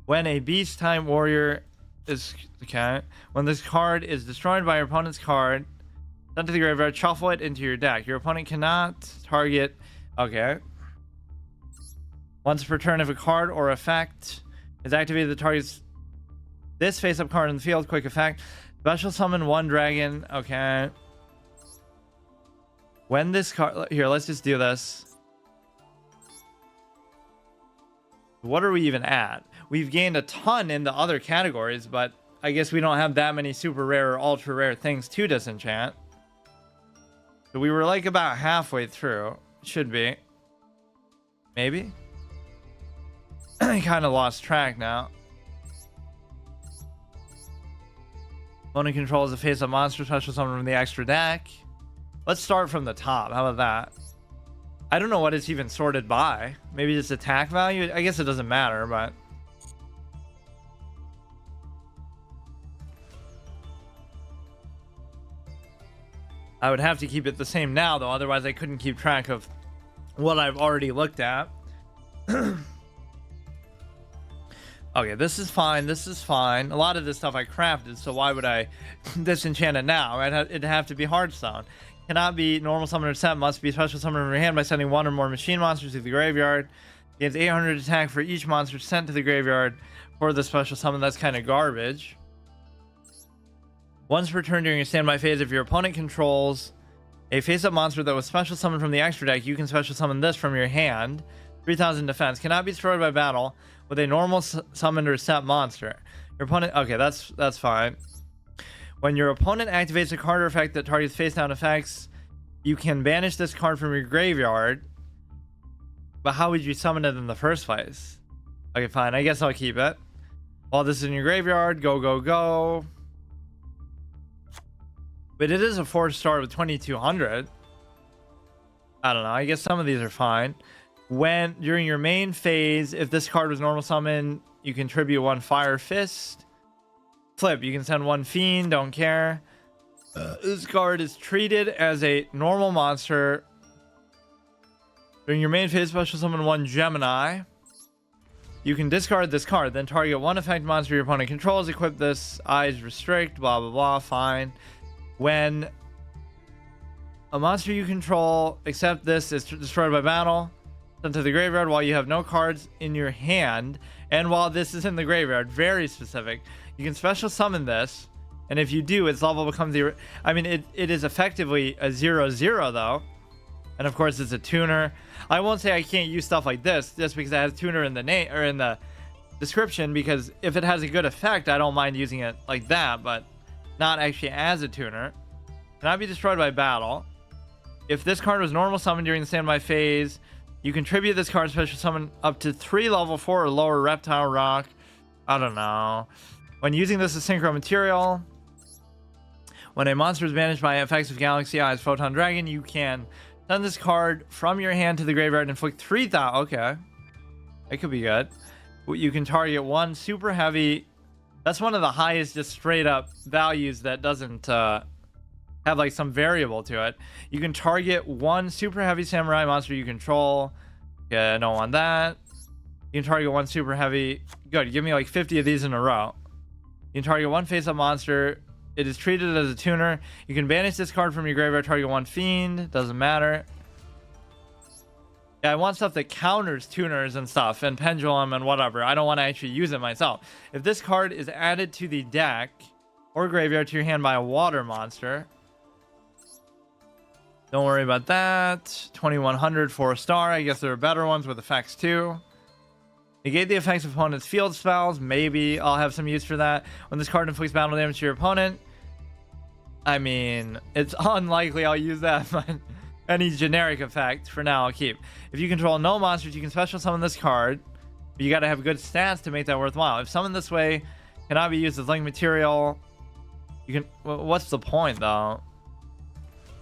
When a Beast type warrior is... Okay. When this card is destroyed by your opponent's card, sent to the graveyard, shuffle it into your deck. Your opponent cannot target... Okay. Once per turn, if a card or effect is activated that targets this face-up card in the field, quick effect. Special summon one dragon. Okay. When this card... Here, let's just do this. What are we even at? We've gained a ton in the other categories, but I guess we don't have that many super rare or ultra rare things to disenchant. So we were like about halfway through. Should be. Maybe? I kind of lost track now. Opponent controls a face-up monster, special summon from the extra deck. Let's start from the top. How about that? I don't know what it's even sorted by. Maybe just attack value? I guess it doesn't matter, but... I would have to keep it the same now, though. Otherwise, I couldn't keep track of what I've already looked at. Okay, this is fine. This is fine. A lot of this stuff I crafted, so why would I disenchant it now? It'd have to be Hearthstone. Cannot be normal summon or set. Must be special summon from your hand by sending one or more machine monsters to the graveyard. Gains 800 attack for each monster sent to the graveyard for the special summon. That's kind of garbage. Once per turn during your standby phase, if your opponent controls a face-up monster that was special summoned from the extra deck, you can special summon this from your hand. 3000 defense. Cannot be destroyed by battle with a normal summoned or set monster. Your opponent... Okay, that's fine. When your opponent activates a card or effect that targets face-down effects, you can banish this card from your graveyard. But how would you summon it in the first place? Okay, fine. I guess I'll keep it. While this is in your graveyard, go, go, go. But it is a 4-star with 2200. I don't know. I guess some of these are fine. When during your main phase, if this card was normal summon, you contribute 1 Fire Fist. Flip, you can send 1 Fiend, don't care. This card is treated as a normal monster. During your main phase, special summon 1 Gemini. You can discard this card, then target 1 effect monster your opponent controls. Equip this, eyes restrict, blah, blah, blah, fine. When a monster you control, except this, is destroyed by battle, sent to the graveyard while you have no cards in your hand, and while this is in the graveyard, very specific, you can special summon this, and if you do, its level becomes the... I mean, it is effectively a 0/0 though, and of course it's a tuner. I won't say I can't use stuff like this just because it has tuner in the name or in the description, because if it has a good effect, I don't mind using it like that, but not actually as a tuner. Cannot be destroyed by battle. If this card was normal summoned during the standby phase, you contribute this card special summon up to 3 level 4 or lower reptile rock. I don't know. When using this as synchro material, when a monster is banished by effects of Galaxy Eyes Photon Dragon, you can send this card from your hand to the graveyard and inflict 3,000. Okay. That could be good. You can target 1 super heavy. That's one of the highest just straight up values that doesn't have like some variable to it. You can target 1 super heavy samurai monster you control. Okay, I don't want that. You can target 1 super heavy. Good, give me like 50 of these in a row. You can target 1 face-up monster. It is treated as a tuner. You can banish this card from your graveyard, target 1 fiend. Doesn't matter. Yeah, I want stuff that counters tuners and stuff, and pendulum and whatever. I don't want to actually use it myself. If this card is added to the deck or graveyard to your hand by a water monster, don't worry about that. 2100 4-star. I guess there are better ones with effects too. Negate the effects of opponent's field spells. Maybe I'll have some use for that. When this card inflicts battle damage to your opponent, I mean, it's unlikely I'll use that, but any generic effect for now I'll keep. If you control no monsters, you can special summon this card, but you got to have good stats to make that worthwhile. If summoned this way, cannot be used as link material. You can... Well, what's the point though?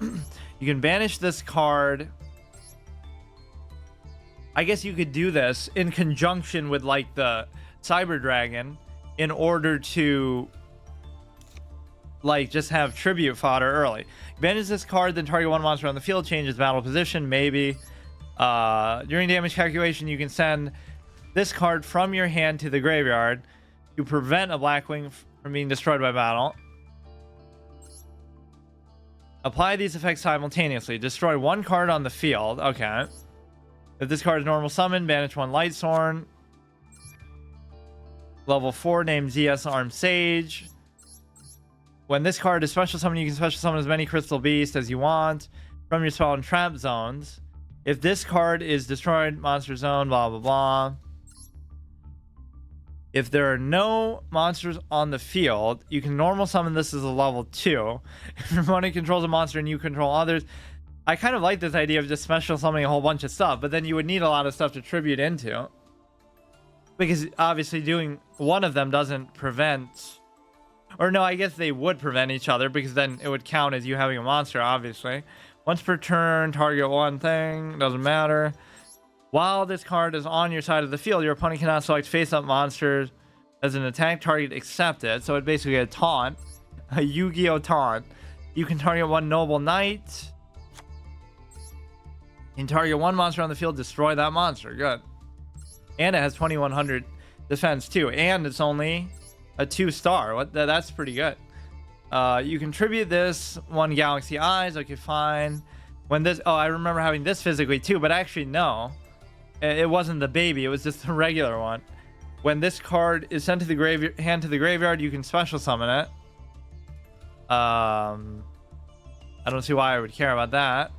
You can banish this card. I guess you could do this in conjunction with like the Cyber Dragon in order to like just have tribute fodder early. Banish this card, then target 1 monster on the field, changes battle position, maybe. During damage calculation, you can send this card from your hand to the graveyard to prevent a Blackwing from being destroyed by battle. Apply these effects simultaneously. Destroy 1 card on the field. Okay. If this card is normal summon, banish 1 Lightsworn. Level 4 named ZS Armed Sage. When this card is special summon, you can special summon as many Crystal Beasts as you want from your spell and trap zones. If this card is destroyed, monster zone, blah, blah, blah. If there are no monsters on the field, you can normal summon this as a level 2. If your opponent controls a monster and you control others, I kind of like this idea of just special summoning a whole bunch of stuff, but then you would need a lot of stuff to tribute into. Because obviously doing one of them doesn't prevent... Or no, I guess they would prevent each other, because then it would count as you having a monster, obviously. Once per turn, target 1 thing, doesn't matter. While this card is on your side of the field, your opponent cannot select face-up monsters as an attack target except it. So it's basically a taunt, a Yu-Gi-Oh taunt. You can target 1 Noble Knight. You can target 1 monster on the field, destroy that monster. Good. And it has 2100 defense too. And it's only a 2-star. That's pretty good. You contribute this 1 Galaxy Eyes. Okay, fine. When this... Oh, I remember having this physically too, but actually no. It wasn't the baby, it was just the regular one. When this card is sent to the hand to the graveyard, you can special summon it. I don't see why I would care about that.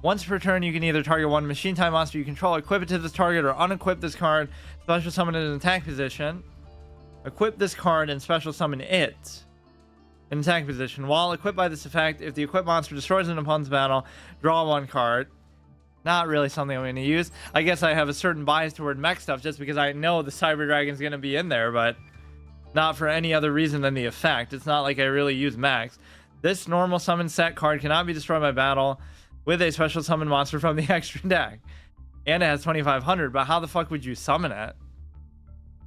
Once per turn, you can either target one machine type monster you control, equip it to this target, or unequip this card, special summon it in attack position. Equip this card and special summon it in attack position. While equipped by this effect, if the equipped monster destroys an opponent's battle, draw one card. Not really something I'm going to use. I guess I have a certain bias toward mech stuff just because I know the Cyber Dragon's going to be in there, but not for any other reason than the effect. It's not like I really use mechs. This normal summon set card cannot be destroyed by battle with a special summon monster from the extra deck. And it has 2500, but how the fuck would you summon it?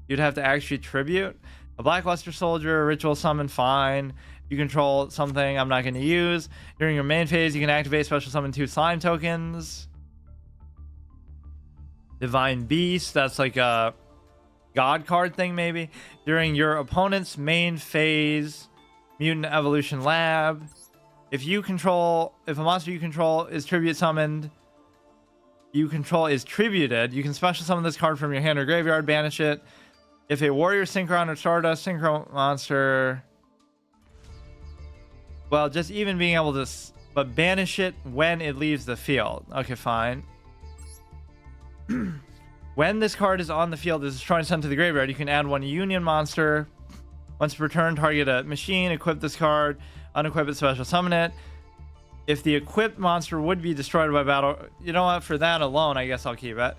You'd have to actually tribute. A Blackluster Soldier, ritual summon, fine. You control something I'm not going to use. During your main phase, you can activate special summon 2 slime tokens. Divine Beast, that's like a god card thing maybe. During your opponent's main phase, Mutant Evolution Lab. If a monster you control is tribute summoned, you control is tributed, you can special summon this card from your hand or graveyard, banish it. If a Warrior Synchron or Stardust Synchro monster, well, just even being able to, but banish it when it leaves the field. Okay, fine. When this card is on the field, is destroyed and sent to the graveyard, you can add one Union monster. Once per turn, target a machine, equip this card, unequip it, special summon it. If the equipped monster would be destroyed by battle, you know what, for that alone, I guess I'll keep it.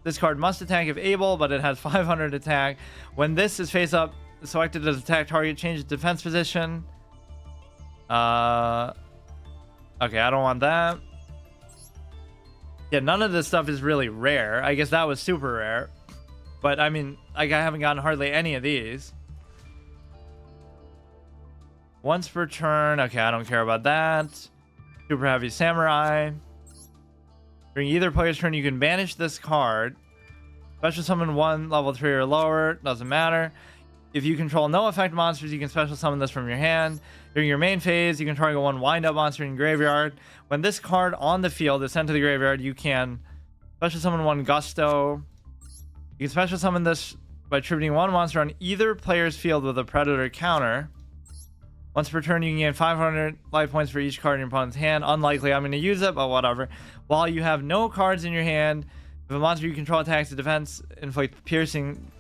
This card must attack if able, but it has 500 attack. When this is face up, selected as attack target, change its defense position. Okay, I don't want that. Yeah, none of this stuff is really rare. I guess that was super rare. But, I mean, like, I haven't gotten hardly any of these. Once per turn. Okay, I don't care about that. Super Heavy Samurai. During either player's turn, you can banish this card. Special summon 1, level 3 or lower. Doesn't matter. If you control no effect monsters, you can special summon this from your hand. During your main phase, you can target one wind-up monster in graveyard. When this card on the field is sent to the graveyard, you can special summon 1 Gusto. You can special summon this by tributing 1 monster on either player's field with a Predator counter. Once per turn, you can gain 500 life points for each card in your opponent's hand. Unlikely I'm going to use it, but whatever. While you have no cards in your hand, if a monster you control attacks, the defense inflict piercing.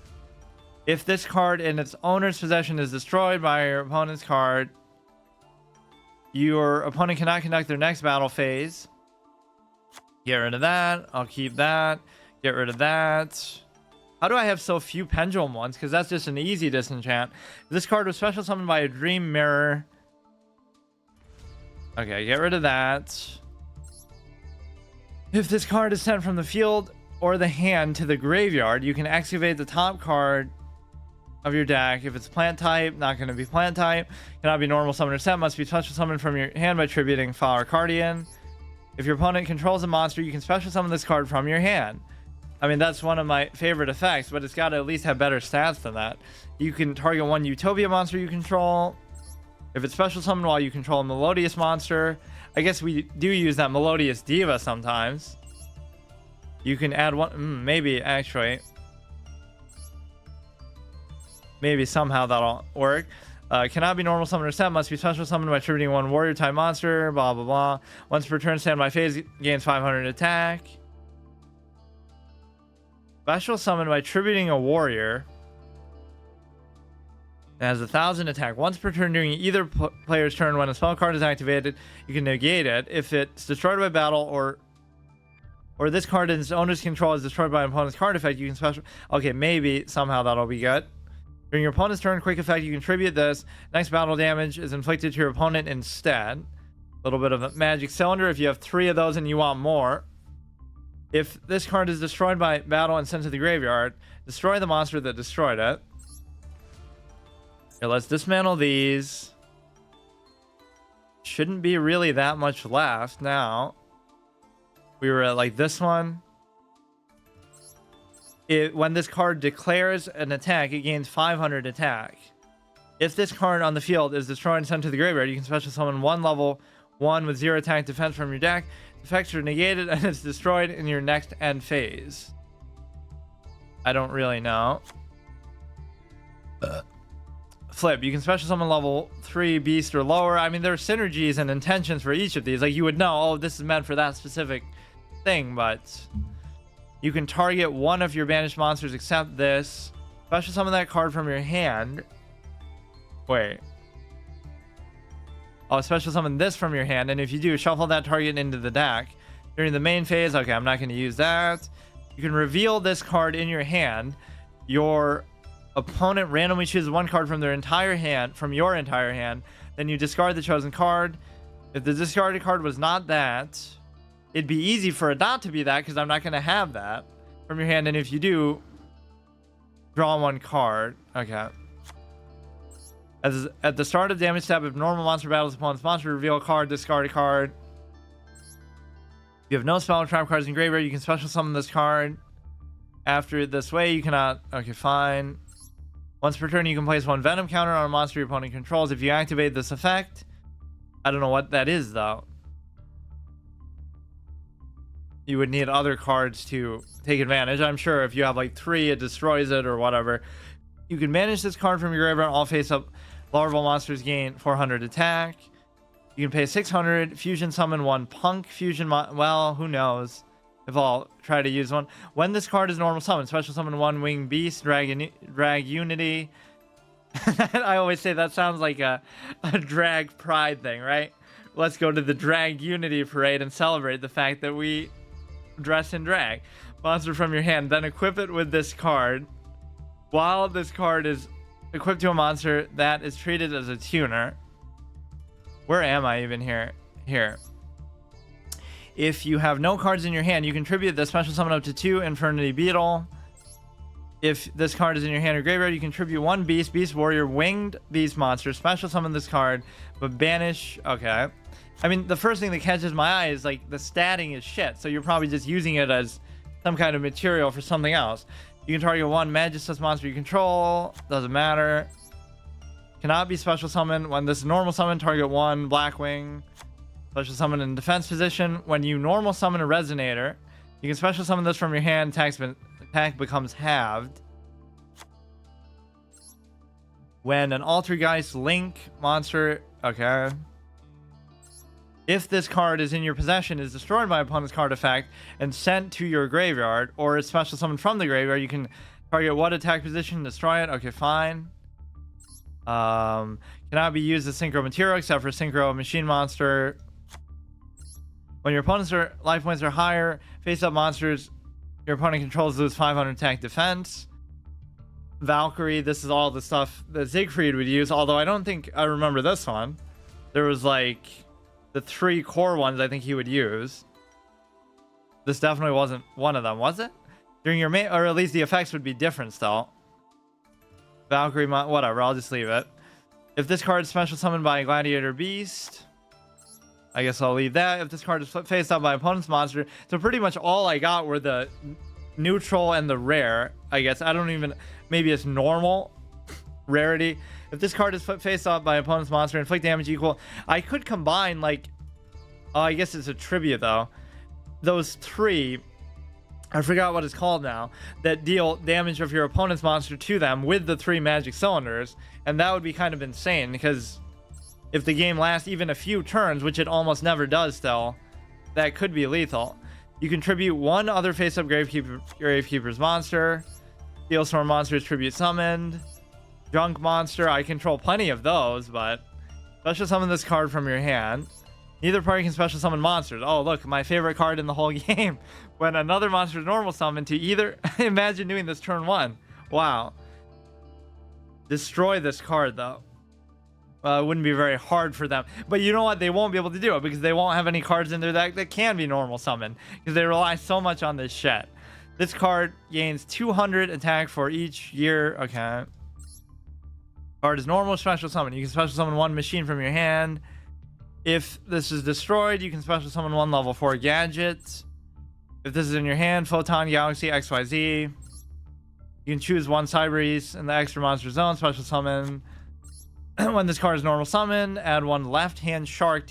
If this card in its owner's possession is destroyed by your opponent's card, your opponent cannot conduct their next battle phase. Get rid of that. I'll keep that. Get rid of that. How do I have so few pendulum ones? Because that's just an easy disenchant. This card was special summoned by a Dream Mirror. Okay, get rid of that. If this card is sent from the field or the hand to the graveyard, you can excavate the top card of your deck. If it's plant type, not going to be plant type. Cannot be normal summon or set. Must be special summoned from your hand by tributing Flower Guardian. If your opponent controls a monster, you can special summon this card from your hand. I mean, that's one of my favorite effects, but it's got to at least have better stats than that. You can target 1 Utopia monster you control. If it's special summoned while you control a Melodious monster, I guess we do use that Melodious Diva sometimes. You can add one, maybe actually. Maybe somehow that'll work. Cannot be normal summon or set. Must be special summoned by tributing 1 warrior type monster. Blah, blah, blah. Once per turn, standby phase, gains 500 attack. Special summon by tributing a warrior. It has 1000 attack. Once per turn during either player's turn, when a spell card is activated, you can negate it. If it's destroyed by battle or this card in its owner's control is destroyed by an opponent's card effect, you can special. Okay, maybe somehow that'll be good. During your opponent's turn, quick effect, you can tribute this. Next battle damage is inflicted to your opponent instead. A little bit of a magic cylinder if you have 3 of those and you want more. If this card is destroyed by battle and sent to the graveyard, destroy the monster that destroyed it. Here, let's dismantle these. Shouldn't be really that much left now. We were at like this one. When this card declares an attack, it gains 500 attack. If this card on the field is destroyed and sent to the graveyard, you can special summon 1 level 1 with 0 attack defense from your deck. Effects are negated and it's destroyed in your next end phase. I don't really know. flip. You can special summon level 3 beast or lower. I mean, there are synergies and intentions for each of these. Like, you would know, oh, this is meant for that specific thing, but you can target one of your banished monsters except this. Special summon that card from your hand. Wait. Oh, special summon this from your hand, and if you do, shuffle that target into the deck. During the main phase, okay, I'm not going to use that. You can reveal this card in your hand. Your opponent randomly chooses one card from their entire hand, then you discard the chosen card. If the discarded card was not that, it'd be easy for it not to be that, because I'm not going to have that from your hand, and if you do, draw one card. Okay. At the start of damage step, if normal monster battles opponent's monster, reveal a card, discard a card. If you have no spell or trap cards in graveyard, you can special summon this card. After this way, you cannot... Okay, fine. Once per turn, you can place one Venom counter on a monster your opponent controls. If you activate this effect... I don't know what that is, though. You would need other cards to take advantage. I'm sure if you have like 3, it destroys it or whatever. You can banish this card from your graveyard. All face-up larval monsters gain 400 attack. You can pay 600, fusion summon one punk fusion well, who knows if I'll try to use one. When this card is normal summon, special summon one winged beast, drag unity. I always say that sounds like a drag pride thing, right? Let's go to the drag unity parade and celebrate the fact that we dress in drag. Monster from your hand, then equip it with this card. While this card is equipped to a monster, that is treated as a tuner. Where am I even here? Here. If you have no cards in your hand, you contribute the special summon up to 2 Infernity Beetle. If this card is in your hand or graveyard, you contribute 1 Beast Warrior, winged beast monster. Special summon this card, but banish. Okay. I mean, the first thing that catches my eye is like the statting is shit. So you're probably just using it as some kind of material for something else. You can target 1 Magistus monster you control. Doesn't matter. Cannot be special summoned. When this is normal summon, target 1 Blackwing. Special summon in defense position. When you normal summon a Resonator, you can special summon this from your hand. Attack becomes halved. When an Altergeist Link monster... Okay. If this card is in your possession, is destroyed by opponent's card effect and sent to your graveyard, or is special summoned from the graveyard, you can target what attack position, destroy it. Okay, fine. Cannot be used as Synchro material except for Synchro machine monster. When your opponent's life points are higher, face-up monsters your opponent controls lose 500 attack defense. Valkyrie, this is all the stuff that Siegfried would use, although I don't think I remember this one. There was like the 3 core ones I think he would use. This definitely wasn't one of them, was it? During your main, or at least the effects would be different still. Valkyrie, whatever, I'll just leave it. If this card is special summoned by a Gladiator Beast, I guess I'll leave that. If this card is faced up by opponent's monster, so pretty much all I got were the neutral and the rare. I guess I don't even, maybe it's normal rarity. If this card is faced up by opponent's monster, inflict damage equal. I could combine like, oh, I guess it's a tribute though. Those 3. I forgot what it's called now, that deal damage of your opponent's monster to them with the 3 magic cylinders, and that would be kind of insane, because if the game lasts even a few turns, which it almost never does still, that could be lethal. You contribute 1 other face-up Gravekeeper's monster. Steelstorm monster is tribute summoned. Junk monster, I control plenty of those, but special summon this card from your hand. Neither party can special summon monsters. Oh, look, my favorite card in the whole game. When another monster is normal summoned to either... Imagine doing this turn 1. Wow. Destroy this card, though. Well, it wouldn't be very hard for them. But you know what? They won't be able to do it because they won't have any cards in their deck that can be normal summon. Because they rely so much on this shit. This card gains 200 attack for each year. Okay. Card is normal special summon. You can special summon 1 machine from your hand. If this is destroyed, you can special summon 1 level 4 gadget. If this is in your hand, Photon Galaxy XYZ. You can choose 1 Cyberbeast in the extra monster zone, special summon. When this card is normal summon, add 1 left hand shark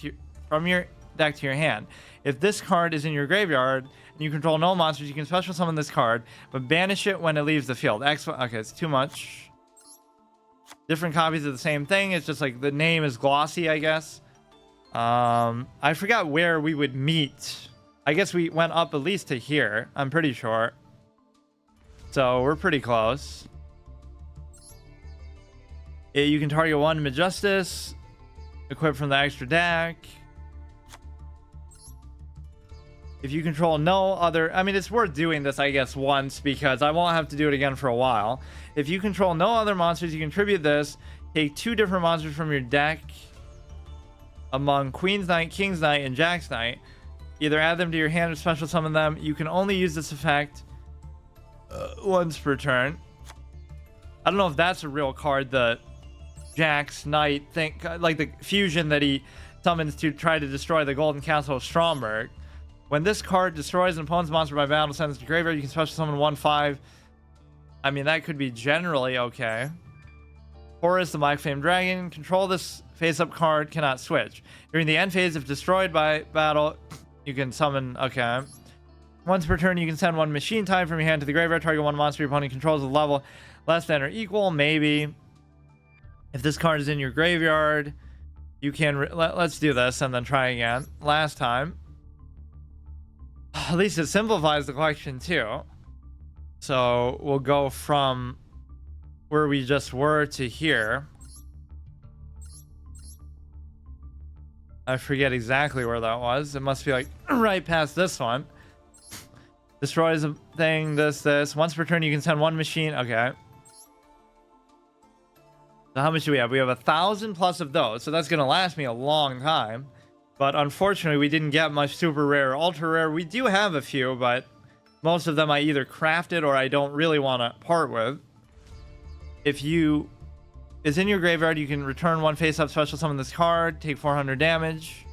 from your deck to your hand. If this card is in your graveyard and you control no monsters, you can special summon this card, but banish it when it leaves the field. Okay, it's too much. different copies of the same thing. It's just like the name is glossy, I guess. I forgot where we would meet. I guess we went up at least to here. I'm pretty sure. So we're pretty close. You can target one Majestus, equipped from the extra deck. If you control no other... I mean, it's worth doing this, I guess, once, because I won't have to do it again for a while. If you control no other monsters, you contribute this. Take 2 different monsters from your deck among Queen's Knight, King's Knight, and Jack's Knight. Either add them to your hand or special summon them. You can only use this effect once per turn. I don't know if that's a real card, the Jack's Knight thing, like the fusion that he summons to try to destroy the Golden Castle of Stromberg. When this card destroys an opponent's monster by battle, sends it to graveyard, you can special summon 1/5. I mean, that could be generally okay. Horus, the Black Flame Dragon. Control this face-up card, cannot switch. During the end phase, if destroyed by battle, you can summon... Okay. Once per turn, you can send 1 machine type from your hand to the graveyard. Target 1 monster your opponent controls at level less than or equal. Maybe. If this card is in your graveyard, you can... Let's do this and then try again. Last time. At least it simplifies the collection too. So we'll go from where we just were to here. I forget exactly where that was. It must be like right past this one. Destroys a thing, this. Once per turn, you can send 1 machine. Okay. So how much do we have? We have 1,000 plus of those. So that's going to last me a long time. But unfortunately, we didn't get much super rare or ultra rare. We do have a few, but most of them I either crafted or I don't really want to part with. If you is in your graveyard, you can return 1 face-up special summon this card, take 400 damage.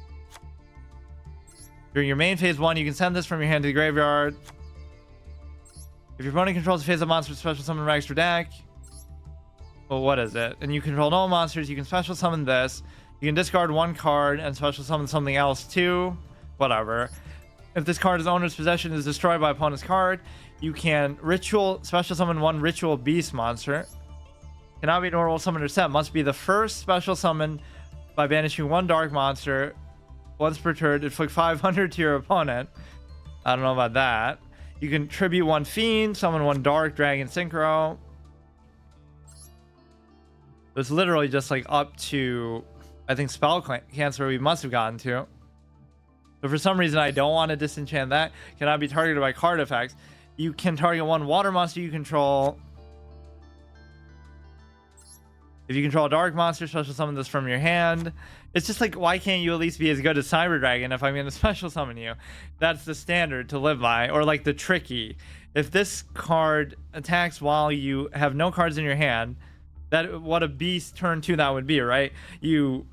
During your main phase 1, you can send this from your hand to the graveyard. If your opponent controls a face-up monster, special summon an extra deck. Well, what is it? And you control no monsters, you can special summon this. You can discard 1 card and special summon something else too. Whatever. If this card's owner's possession is destroyed by opponent's card, you can ritual special summon 1 ritual beast monster. Cannot be normal summon or set. Must be the first special summon by banishing 1 dark monster. Once per turn, inflict 500 to your opponent. I don't know about that. You can tribute 1 fiend, summon 1 dark dragon synchro. It's literally just like up to... I think spell cancer we must have gotten to. But for some reason I don't want to disenchant that. Cannot be targeted by card effects. You can target 1 water monster you control. If you control a dark monster, special summon this from your hand. It's just like, why can't you at least be as good as Cyber Dragon if I'm going to special summon you? That's the standard to live by. Or like the tricky. If this card attacks while you have no cards in your hand, that what a beast turn 2 that would be, right? You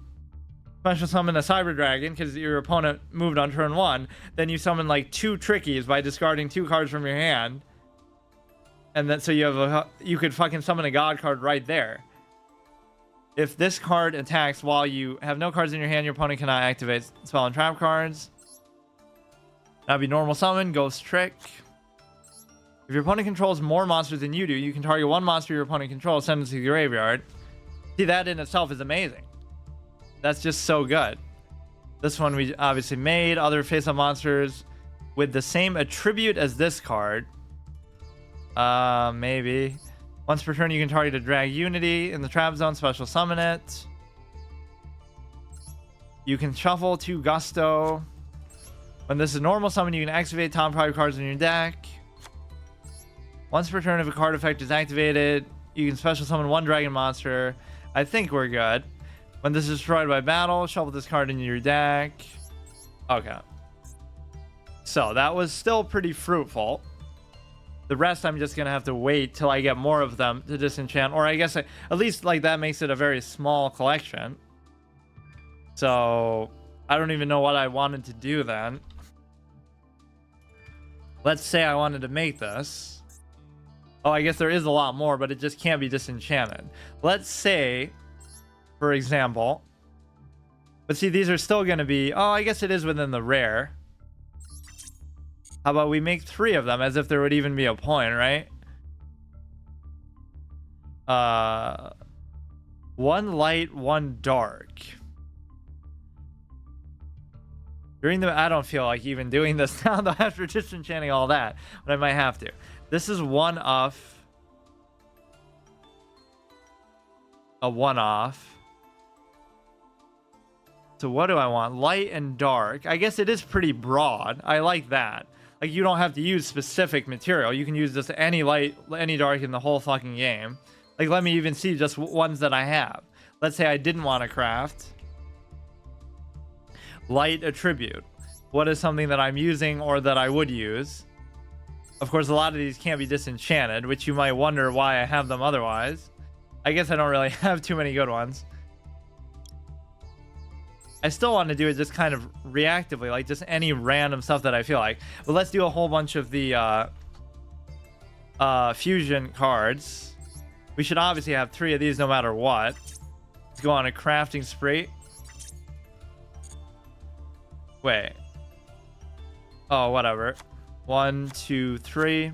special summon a Cyber Dragon because your opponent moved on turn 1. Then you summon like 2 trickies by discarding 2 cards from your hand. And then so you have you could fucking summon a god card right there. If this card attacks while you have no cards in your hand, your opponent cannot activate spell and trap cards. That'd be normal summon, ghost trick. If your opponent controls more monsters than you do, you can target 1 monster your opponent controls, send it to the graveyard. See, that in itself is amazing. That's just so good. This one we obviously made. Other face-up monsters with the same attribute as this card. Maybe. Once per turn, you can target a Drag Unity in the trap zone, special summon it. You can shuffle 2 Gusto. When this is normal summon, you can activate top 5 cards in your deck. Once per turn, if a card effect is activated, you can special summon 1 dragon monster. I think we're good. When this is destroyed by battle, shuffle this card into your deck. Okay. So that was still pretty fruitful. The rest I'm just going to have to wait till I get more of them to disenchant. Or I guess at least like that makes it a very small collection. So I don't even know what I wanted to do then. Let's say I wanted to make this. Oh, I guess there is a lot more, but it just can't be disenchanted. Let's say, for example... But see, these are still going to be... Oh, I guess it is within the rare. How about we make 3 of them, as if there would even be a point, right? 1 light, 1 dark. I don't feel like even doing this now, though, after disenchanting all that, but I might have to. This is one off. A one-off. So what do I want? Light and dark. I guess it is pretty broad. I like that. Like, you don't have to use specific material. You can use just any light, any dark in the whole fucking game. Like, let me even see just ones that I have. Let's say I didn't want to craft light attribute. What is something that I'm using or that I would use? Of course, a lot of these can't be disenchanted, which you might wonder why I have them otherwise. I guess I don't really have too many good ones. I still want to do it just kind of reactively, like just any random stuff that I feel like. But let's do a whole bunch of the fusion cards. We should obviously have 3 of these no matter what. Let's go on a crafting spree. Wait. Oh, whatever. 1, 2, 3.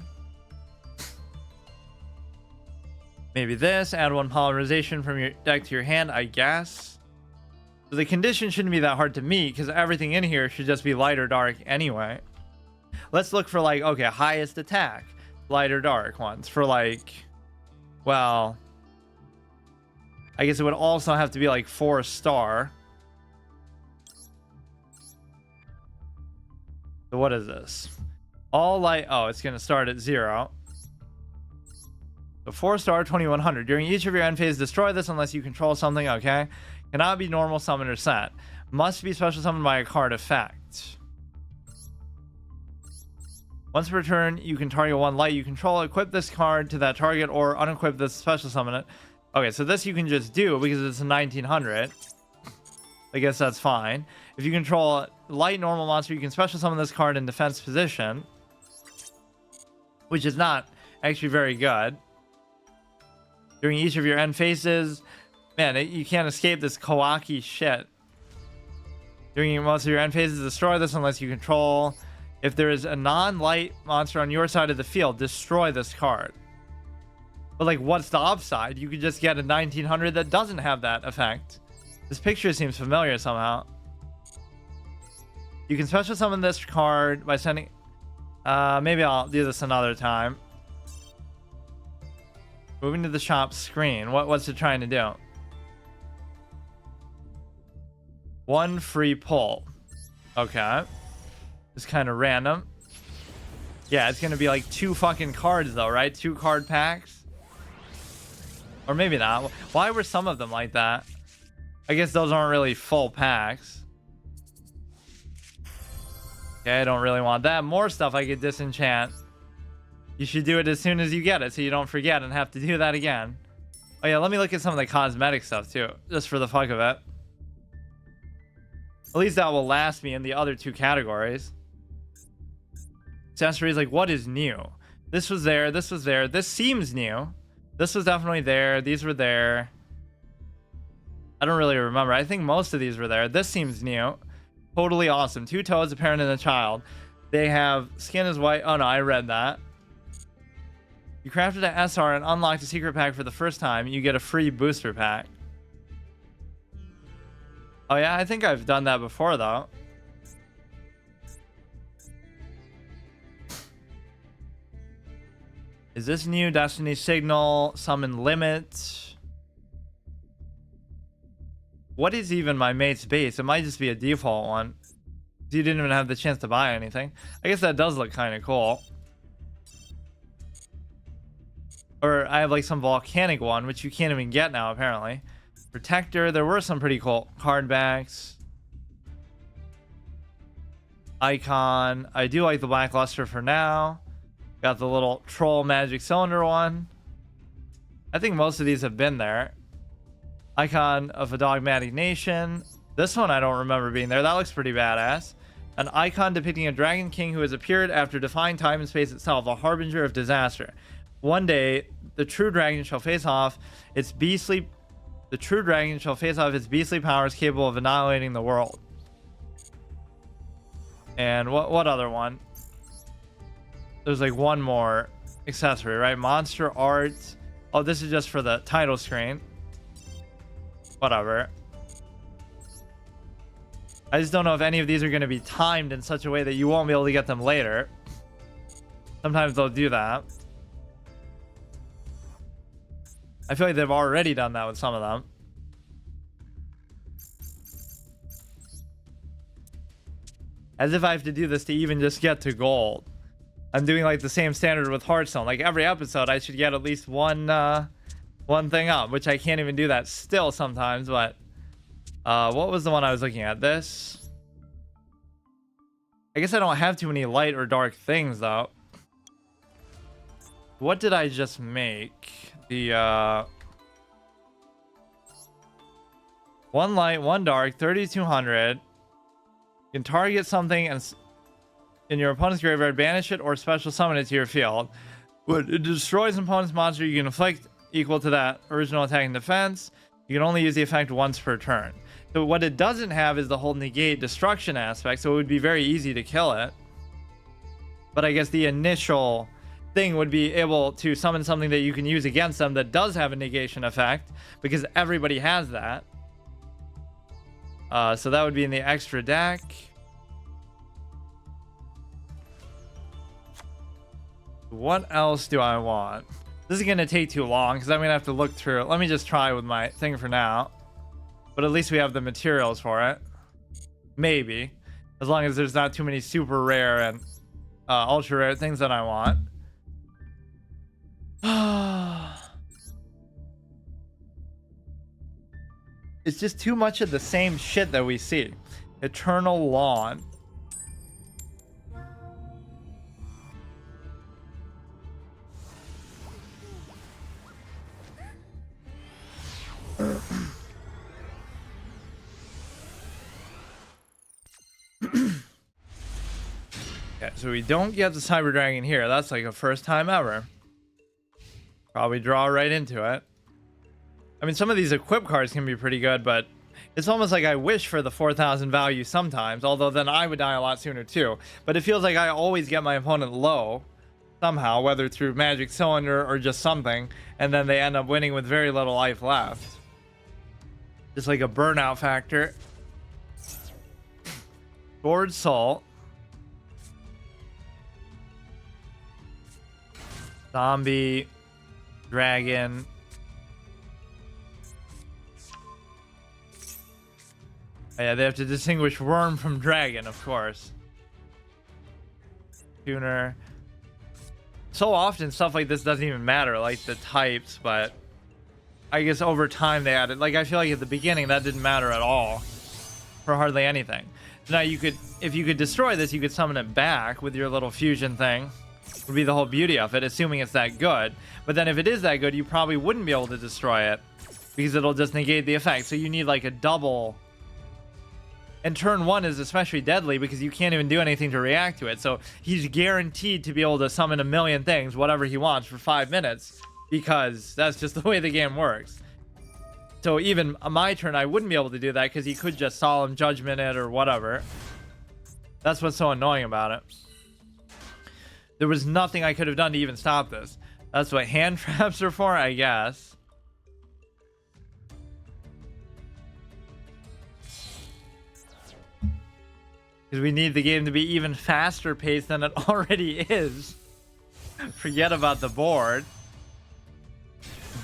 Maybe this. Add 1 polymerization from your deck to your hand, I guess. So the condition shouldn't be that hard to meet because everything in here should just be light or dark anyway. Let's look for, like, okay, highest attack. Light or dark ones. For, like, well, I guess it would also have to be, like, 4-star. So what is this? All light. Oh, it's going to start at 0. So 4-star, 2100. During each of your end phase, destroy this unless you control something. Okay. Cannot be normal summon or set. Must be special summoned by a card effect. Once per turn, you can target 1 light you control. Equip this card to that target or unequip this special summon it. Okay, so this you can just do because it's a 1900. I guess that's fine. If you control a light normal monster, you can special summon this card in defense position, which is not actually very good. During each of your end phases, man, you can't escape this Kawaki shit. During most of your end phases, destroy this unless you control. If there is a non-light monster on your side of the field, destroy this card. But, like, what's the upside? You could just get a 1900 that doesn't have that effect. This picture seems familiar somehow. You can special summon this card by sending... maybe I'll do this another time. Moving to the shop screen. What's it trying to do? 1 free pull. Okay. It's kind of random. Yeah, it's going to be like 2 fucking cards though, right? 2 card packs. Or maybe not. Why were some of them like that? I guess those aren't really full packs. Okay, I don't really want that. More stuff I could disenchant. You should do it as soon as you get it so you don't forget and have to do that again. Oh yeah, let me look at some of the cosmetic stuff too, just for the fuck of it. At least that will last me in the other 2 categories. Accessories, like, what is new? This was there, this was there. This seems new. This was definitely there. These were there. I don't really remember. I think most of these were there. This seems new. Totally awesome. 2 toads, a parent and a child. They have skin is white. Oh no, I read that. You crafted an SR and unlocked a secret pack for the first time. You get a free booster pack. Oh yeah, I think I've done that before though. Is this new? Destiny Signal, Summon Limit. What is even my mate's base? It might just be a default one. You didn't even have the chance to buy anything. I guess that does look kind of cool. Or I have like some volcanic one, which you can't even get now apparently. Protector, there were some pretty cool card backs. Icon, I do like the Black Luster for now. Got the little troll magic cylinder one. I think most of these have been there. Icon of a dogmatic nation. This one I don't remember being there. That looks pretty badass. An icon depicting a dragon king who has appeared after defying time and space itself, a harbinger of disaster. One day, the true dragon shall face off its beastly... The true dragon shall face off its beastly powers capable of annihilating the world. And what other one? There's like one more accessory, right? Monster art. Oh, this is just for the title screen. Whatever. I just don't know if any of these are going to be timed in such a way that you won't be able to get them later. Sometimes they'll do that. I feel like they've already done that with some of them. As if I have to do this to even just get to gold. I'm doing like the same standard with Hearthstone. Like every episode, I should get at least one thing up, which I can't even do that still sometimes. But what was the one I was looking at? This. I guess I don't have too many light or dark things though. What did I just make? The one light, one dark, 3200. You can target something and in your opponent's graveyard, banish it or special summon it to your field. When it destroys an opponent's monster, you can inflict equal to that original attack and defense. You can only use the effect once per turn. So what it doesn't have is the whole negate destruction aspect, so it would be very easy to kill it. But I guess the initial thing would be able to summon something that you can use against them that does have a negation effect, because everybody has that. So that would be in the extra deck. What else do I want? This is going to take too long because I'm going to have to look through it. Let me just try with my thing for now. But at least we have the materials for it. Maybe. As long as there's not too many super rare and ultra rare things that I want. It's just too much of the same shit that we see. Eternal Lawn. Okay, so we don't get the Cyber Dragon here. That's like a first time ever. Probably draw right into it. I mean, some of these equip cards can be pretty good, but it's almost like I wish for the 4,000 value sometimes, although then I would die a lot sooner too. But it feels like I always get my opponent low somehow, whether through Magic Cylinder or just something, and then they end up winning with very little life left. Just like a burnout factor. Sword Soul. Zombie. Dragon. Oh, yeah, they have to distinguish worm from dragon, of course. Tuner. So often stuff like this doesn't even matter, like the types, but I guess over time they added, like I feel like at the beginning that didn't matter at all for hardly anything. So now you could, if you could destroy this, you could summon it back with your little fusion thing. Would be the whole beauty of it, assuming it's that good. But then if it is that good, you probably wouldn't be able to destroy it because it'll just negate the effect. So you need like a double. And turn one is especially deadly because you can't even do anything to react to it. So he's guaranteed to be able to summon a million things, whatever he wants, for 5 minutes, because that's just the way the game works. So even on my turn, I wouldn't be able to do that because he could just Solemn Judgment it or whatever. That's what's so annoying about it. There was nothing I could have done to even stop this. That's what hand traps are for, I guess. Because we need the game to be even faster paced than it already is. Forget about the board.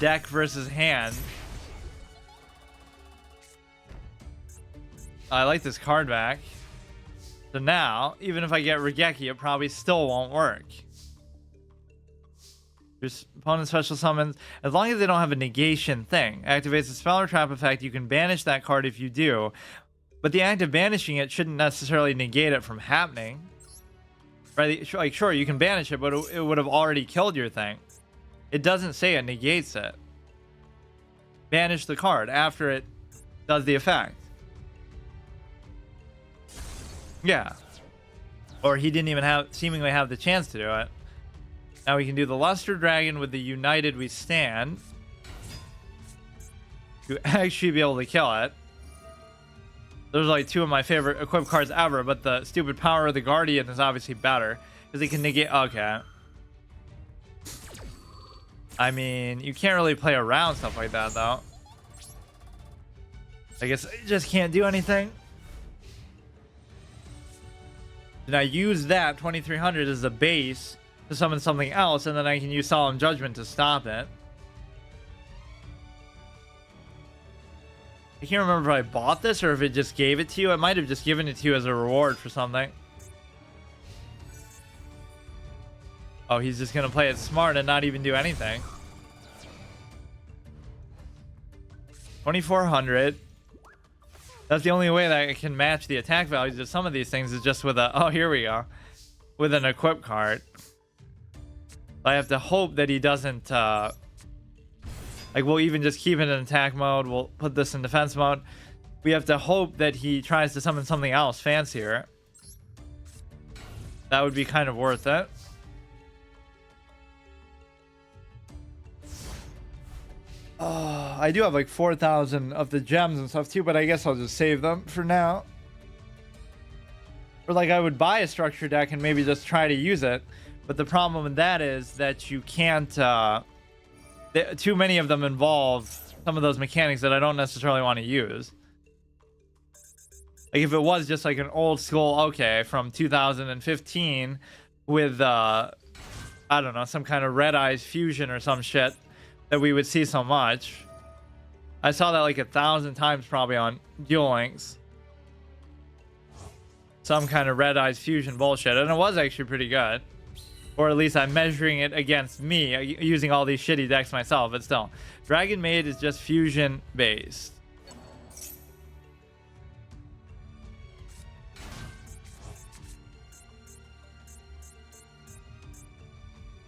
Deck versus hand. I like this card back. So now, even if I get Regeki, it probably still won't work. There's opponent special summons. As long as they don't have a negation thing. Activates a spell or trap effect. You can banish that card if you do. But the act of banishing it shouldn't necessarily negate it from happening. Right? Like, sure, you can banish it, but it would have already killed your thing. It doesn't say it negates it. Banish the card after it does the effect. Yeah. Or he didn't even seemingly have the chance to do it. Now we can do the Luster Dragon with the United We Stand. To actually be able to kill it. Those are like two of my favorite equipped cards ever, but the stupid Power of the Guardian is obviously better. Because it can negate... Okay. I mean, you can't really play around stuff like that, though. I guess I just can't do anything. And I use that 2300 as the base to summon something else, and then I can use Solemn Judgment to stop it. I can't remember if I bought this or if it just gave it to you. It might have just given it to you as a reward for something. Oh, he's just gonna play it smart and not even do anything. 2400. That's the only way that I can match the attack values of some of these things is just with a... Oh, here we go. With an equip card. I have to hope that he doesn't... like, we'll even just keep it in attack mode. We'll put this in defense mode. We have to hope that he tries to summon something else fancier. That would be kind of worth it. I do have like 4,000 of the gems and stuff too, but I guess I'll just save them for now. Or like I would buy a structure deck and maybe just try to use it. But the problem with that is that you can't... too many of them involve some of those mechanics that I don't necessarily want to use. Like if it was just like an old school, okay, from 2015 with, I don't know, some kind of Red Eyes fusion or some shit that we would see so much. I saw that like 1,000 times probably on Duel Links. Some kind of Red Eyes fusion bullshit, and it was actually pretty good. Or at least I'm measuring it against me, using all these shitty decks myself, but still. Dragon Maid is just fusion based.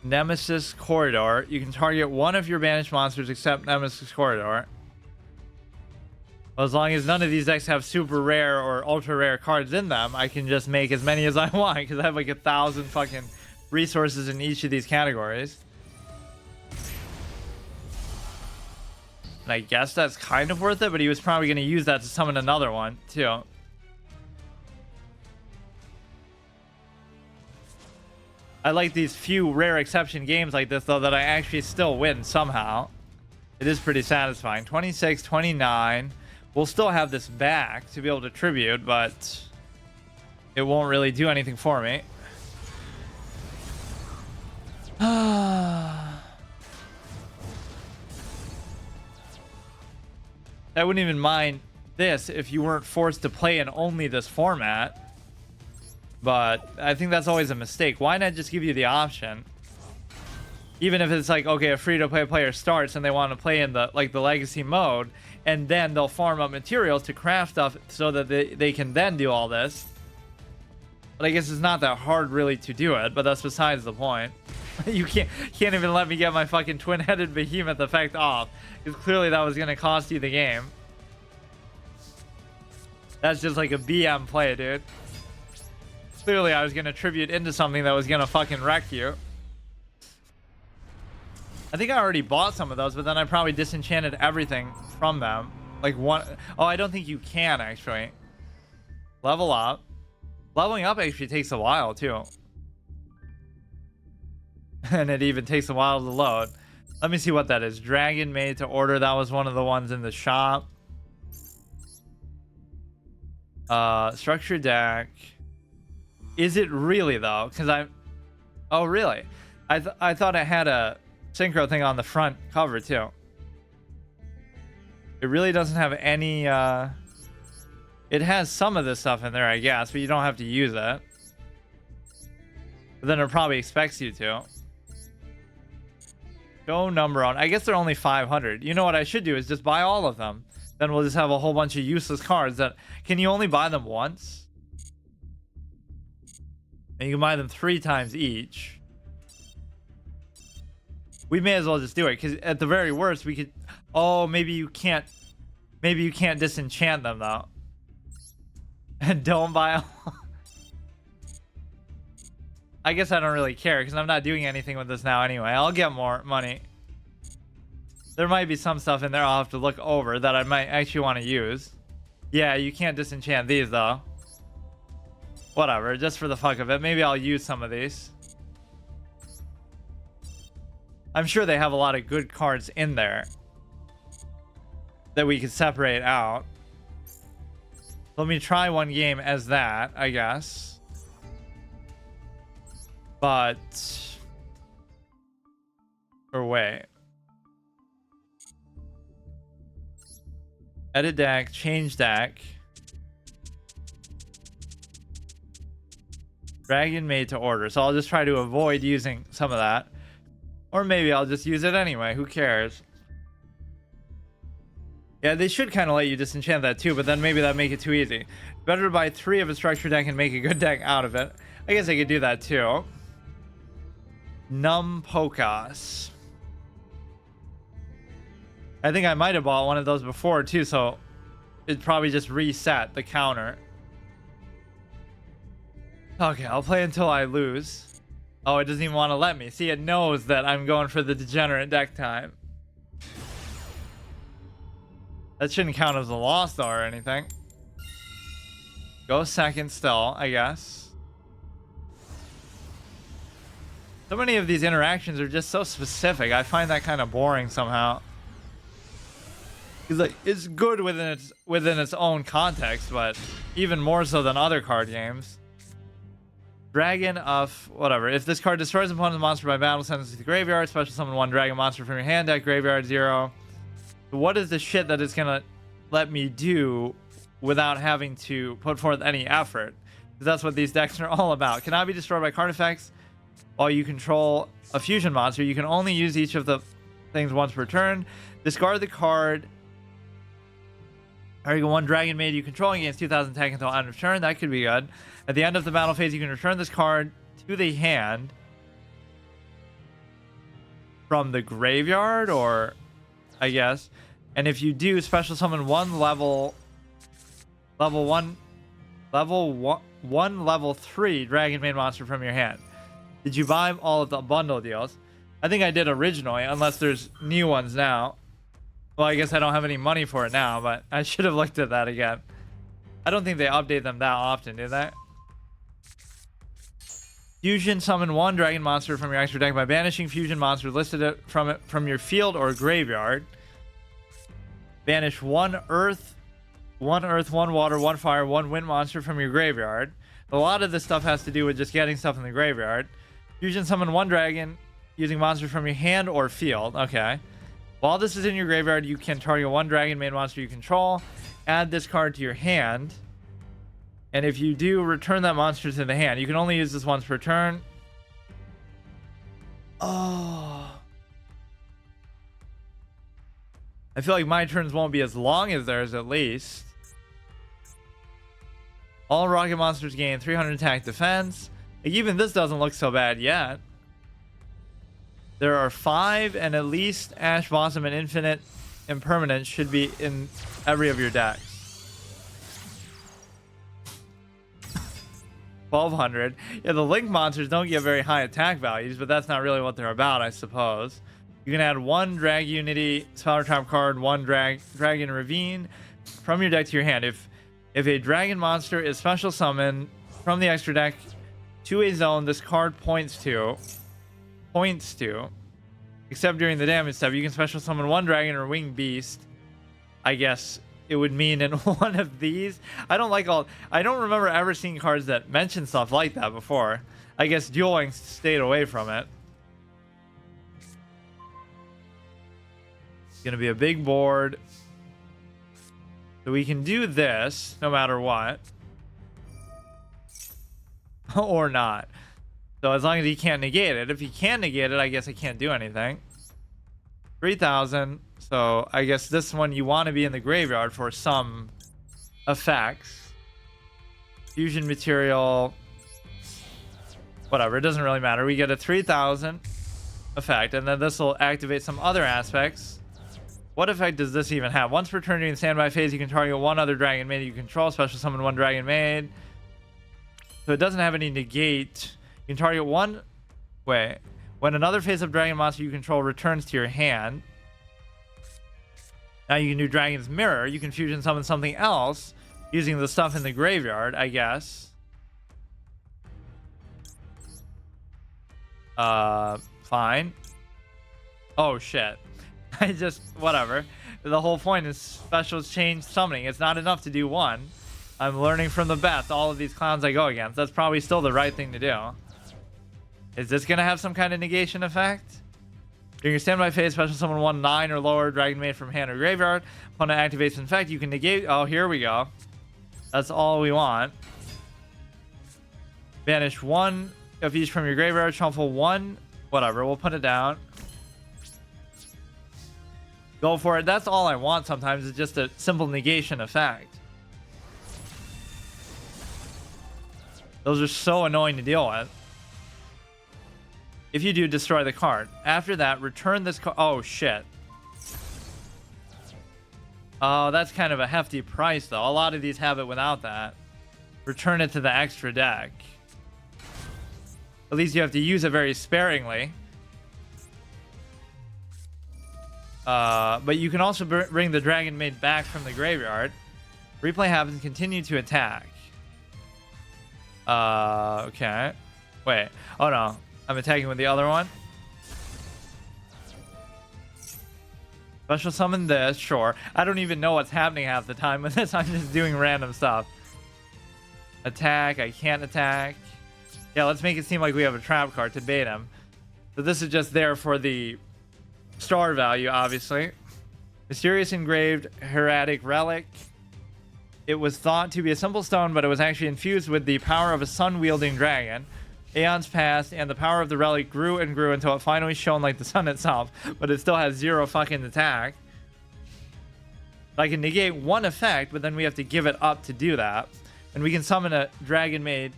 Nemesis Corridor. You can target one of your banished monsters except Nemesis Corridor. Well, as long as none of these decks have super rare or ultra rare cards in them, I can just make as many as I want because I have like 1,000 fucking resources in each of these categories. And I guess that's kind of worth it, but he was probably going to use that to summon another one too. I like these few rare exception games like this though that I actually still win somehow. It is pretty satisfying. 26, 29. We'll still have this back to be able to tribute, but it won't really do anything for me. I wouldn't even mind this if you weren't forced to play in only this format. But I think that's always a mistake. Why not just give you the option? Even if it's like, okay, a free-to-play player starts and they want to play in the like the legacy mode, and then they'll farm up materials to craft stuff so that they can then do all this. But I guess it's not that hard really to do it, but that's besides the point. You can't even let me get my fucking twin-headed behemoth effect off, because clearly that was going to cost you the game. That's just like a BM play, dude. Clearly I was going to tribute into something that was going to fucking wreck you. I think I already bought some of those, but then I probably disenchanted everything from them. Like one... Oh, I don't think you can, actually. Level up. Leveling up actually takes a while, too. And it even takes a while to load. Let me see what that is. Dragon Maid to order. That was one of the ones in the shop. Structure deck. Is it really, though? Because I'm... Oh, really? I thought it had a Synchro thing on the front cover, too. It really doesn't have any... It has some of this stuff in there, I guess, but you don't have to use it. But then it probably expects you to. Go number on. I guess they're only 500. You know what I should do is just buy all of them. Then we'll just have a whole bunch of useless cards that... Can you only buy them once? And you can buy them 3 times each. We may as well just do it, because at the very worst, we could... Oh, maybe you can't... Maybe you can't disenchant them, though. And don't buy... I guess I don't really care, because I'm not doing anything with this now anyway. I'll get more money. There might be some stuff in there I'll have to look over that I might actually want to use. Yeah, you can't disenchant these, though. Whatever, just for the fuck of it. Maybe I'll use some of these. I'm sure they have a lot of good cards in there that we could separate out. Let me try one game as that, I guess. But... or wait. Edit deck, change deck. Dragon made to order. So I'll just try to avoid using some of that. Or maybe I'll just use it anyway. Who cares? Yeah, they should kind of let you disenchant that too, but then maybe that'd make it too easy. Better to buy 3 of a structure deck and make a good deck out of it. I guess I could do that too. Numpokas. I think I might have bought one of those before too, so it'd probably just reset the counter. Okay, I'll play until I lose. Oh, it doesn't even want to let me. See, it knows that I'm going for the degenerate deck time. That shouldn't count as a loss though or anything. Go second still, I guess. So many of these interactions are just so specific. I find that kind of boring somehow. Because like, it's good within its own context, but even more so than other card games. Dragon of whatever. If this card destroys an opponent's monster by battle, sends it to the graveyard. Special summon 1 dragon monster from your hand deck. Graveyard 0. What is the shit that it's gonna let me do without having to put forth any effort? Because that's what these decks are all about. Cannot be destroyed by card effects. While you control a fusion monster, you can only use each of the things once per turn. Discard the card. Target 1 dragon maid you control against 2,000 attack until end of turn. That could be good. At the end of the battle phase, you can return this card to the hand from the graveyard, or I guess. And if you do, special summon 1 level 3 dragon maid monster from your hand. Did you buy all of the bundle deals? I think I did originally, unless there's new ones now. Well, I guess I don't have any money for it now, but I should have looked at that again. I don't think they update them that often, do they? Fusion summon 1 dragon monster from your extra deck by banishing fusion monster listed from your field or graveyard. Banish 1 earth, 1 water, 1 fire, 1 wind monster from your graveyard. A lot of this stuff has to do with just getting stuff in the graveyard. Fusion summon 1 dragon using monsters from your hand or field. Okay. While this is in your graveyard, you can target 1 dragon main monster you control. Add this card to your hand. And if you do, return that monster to the hand. You can only use this once per turn. Oh. I feel like my turns won't be as long as theirs, at least. All rocket monsters gain 300 attack defense. Like, even this doesn't look so bad yet. There are 5, and at least Ash Blossom and Infinite Impermanence should be in every of your decks. 1200. Yeah, the Link monsters don't get very high attack values, but that's not really what they're about, I suppose. You can add 1 Drag Unity spell trap card, 1 Dragon Ravine from your deck to your hand. If a dragon monster is special summoned from the extra deck to a zone this card points to, except during the damage step, you can special summon 1 dragon or winged beast. I guess it would mean in one of these. I don't remember ever seeing cards that mention stuff like that before. I guess Duel Links stayed away from it. It's gonna be a big board. So we can do this no matter what. Or not. So as long as he can't negate it. If he can negate it, I guess I can't do anything. 3,000. So I guess this one you want to be in the graveyard for some effects. Fusion material. Whatever, it doesn't really matter. We get a 3,000 effect, and then this will activate some other aspects. What effect does this even have? Once per turn during the standby phase, you can target 1 other dragon maid you control. Special summon 1 dragon maid. So it doesn't have any negate. You can target 1. Wait. When another face-up dragon monster you control returns to your hand. Now you can do Dragon's Mirror. You can fusion summon something else using the stuff in the graveyard, I guess. Fine. Oh, shit. Whatever. The whole point is special change summoning. It's not enough to do 1. I'm learning from the best. All of these clowns I go against. That's probably still the right thing to do. Is this going to have some kind of negation effect? During your standby phase, special summon 1/9 or lower dragon maid from hand or graveyard. Opponent activates in fact, you can negate. Oh, here we go. That's all we want. Banish 1 of each from your graveyard. Shuffle 1. Whatever, we'll put it down. Go for it. That's all I want sometimes, is just a simple negation effect. Those are so annoying to deal with. If you do, destroy the card. After that, return this card. Oh, shit. Oh, that's kind of a hefty price, though. A lot of these have it without that. Return it to the extra deck. At least you have to use it very sparingly. But you can also bring the Dragon Maid back from the graveyard. Replay happens, continue to attack. Okay. Wait. Oh, no. I'm attacking with the other one. Special summon this, sure. I don't even know what's happening half the time with this. I'm just doing random stuff. Attack. I can't attack. Yeah, let's make it seem like we have a trap card to bait him. So this is just there for the star value, obviously. Mysterious engraved hieratic relic. It was thought to be a simple stone, but it was actually infused with the power of a sun-wielding dragon. Aeons passed, and the power of the relic grew and grew until it finally shone like the sun itself, but it still has 0 fucking attack. I can negate 1 effect, but then we have to give it up to do that. And we can summon a Dragon Maid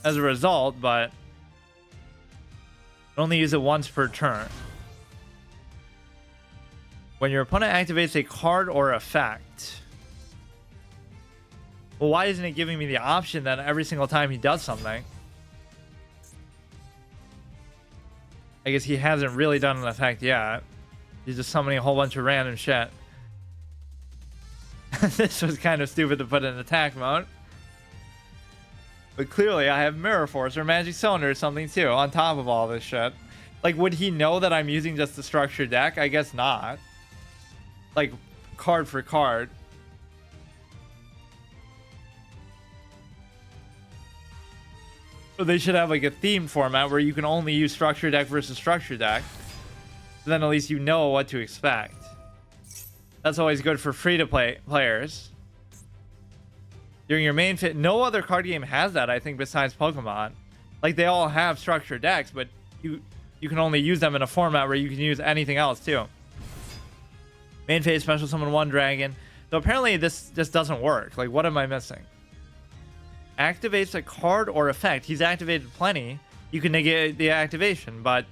as a result, but only use it once per turn. When your opponent activates a card or effect. Well, why isn't it giving me the option then every single time he does something? I guess he hasn't really done an effect yet. He's just summoning a whole bunch of random shit. This was kind of stupid to put in attack mode. But clearly I have Mirror Force or Magic Cylinder or something too on top of all this shit. Like, would he know that I'm using just the structured deck? I guess not. Like, card for card. They should have like a themed format where you can only use structure deck versus structure deck. So then at least you know what to expect. That's always good for free-to-play players. During your main fit, no other card game has that, I think, besides Pokemon. Like, they all have structured decks, but you can only use them in a format where you can use anything else too. Main phase, special summon 1 dragon. So apparently this just doesn't work. Like, what am I missing? Activates a card or effect. He's activated plenty. You can negate the activation, but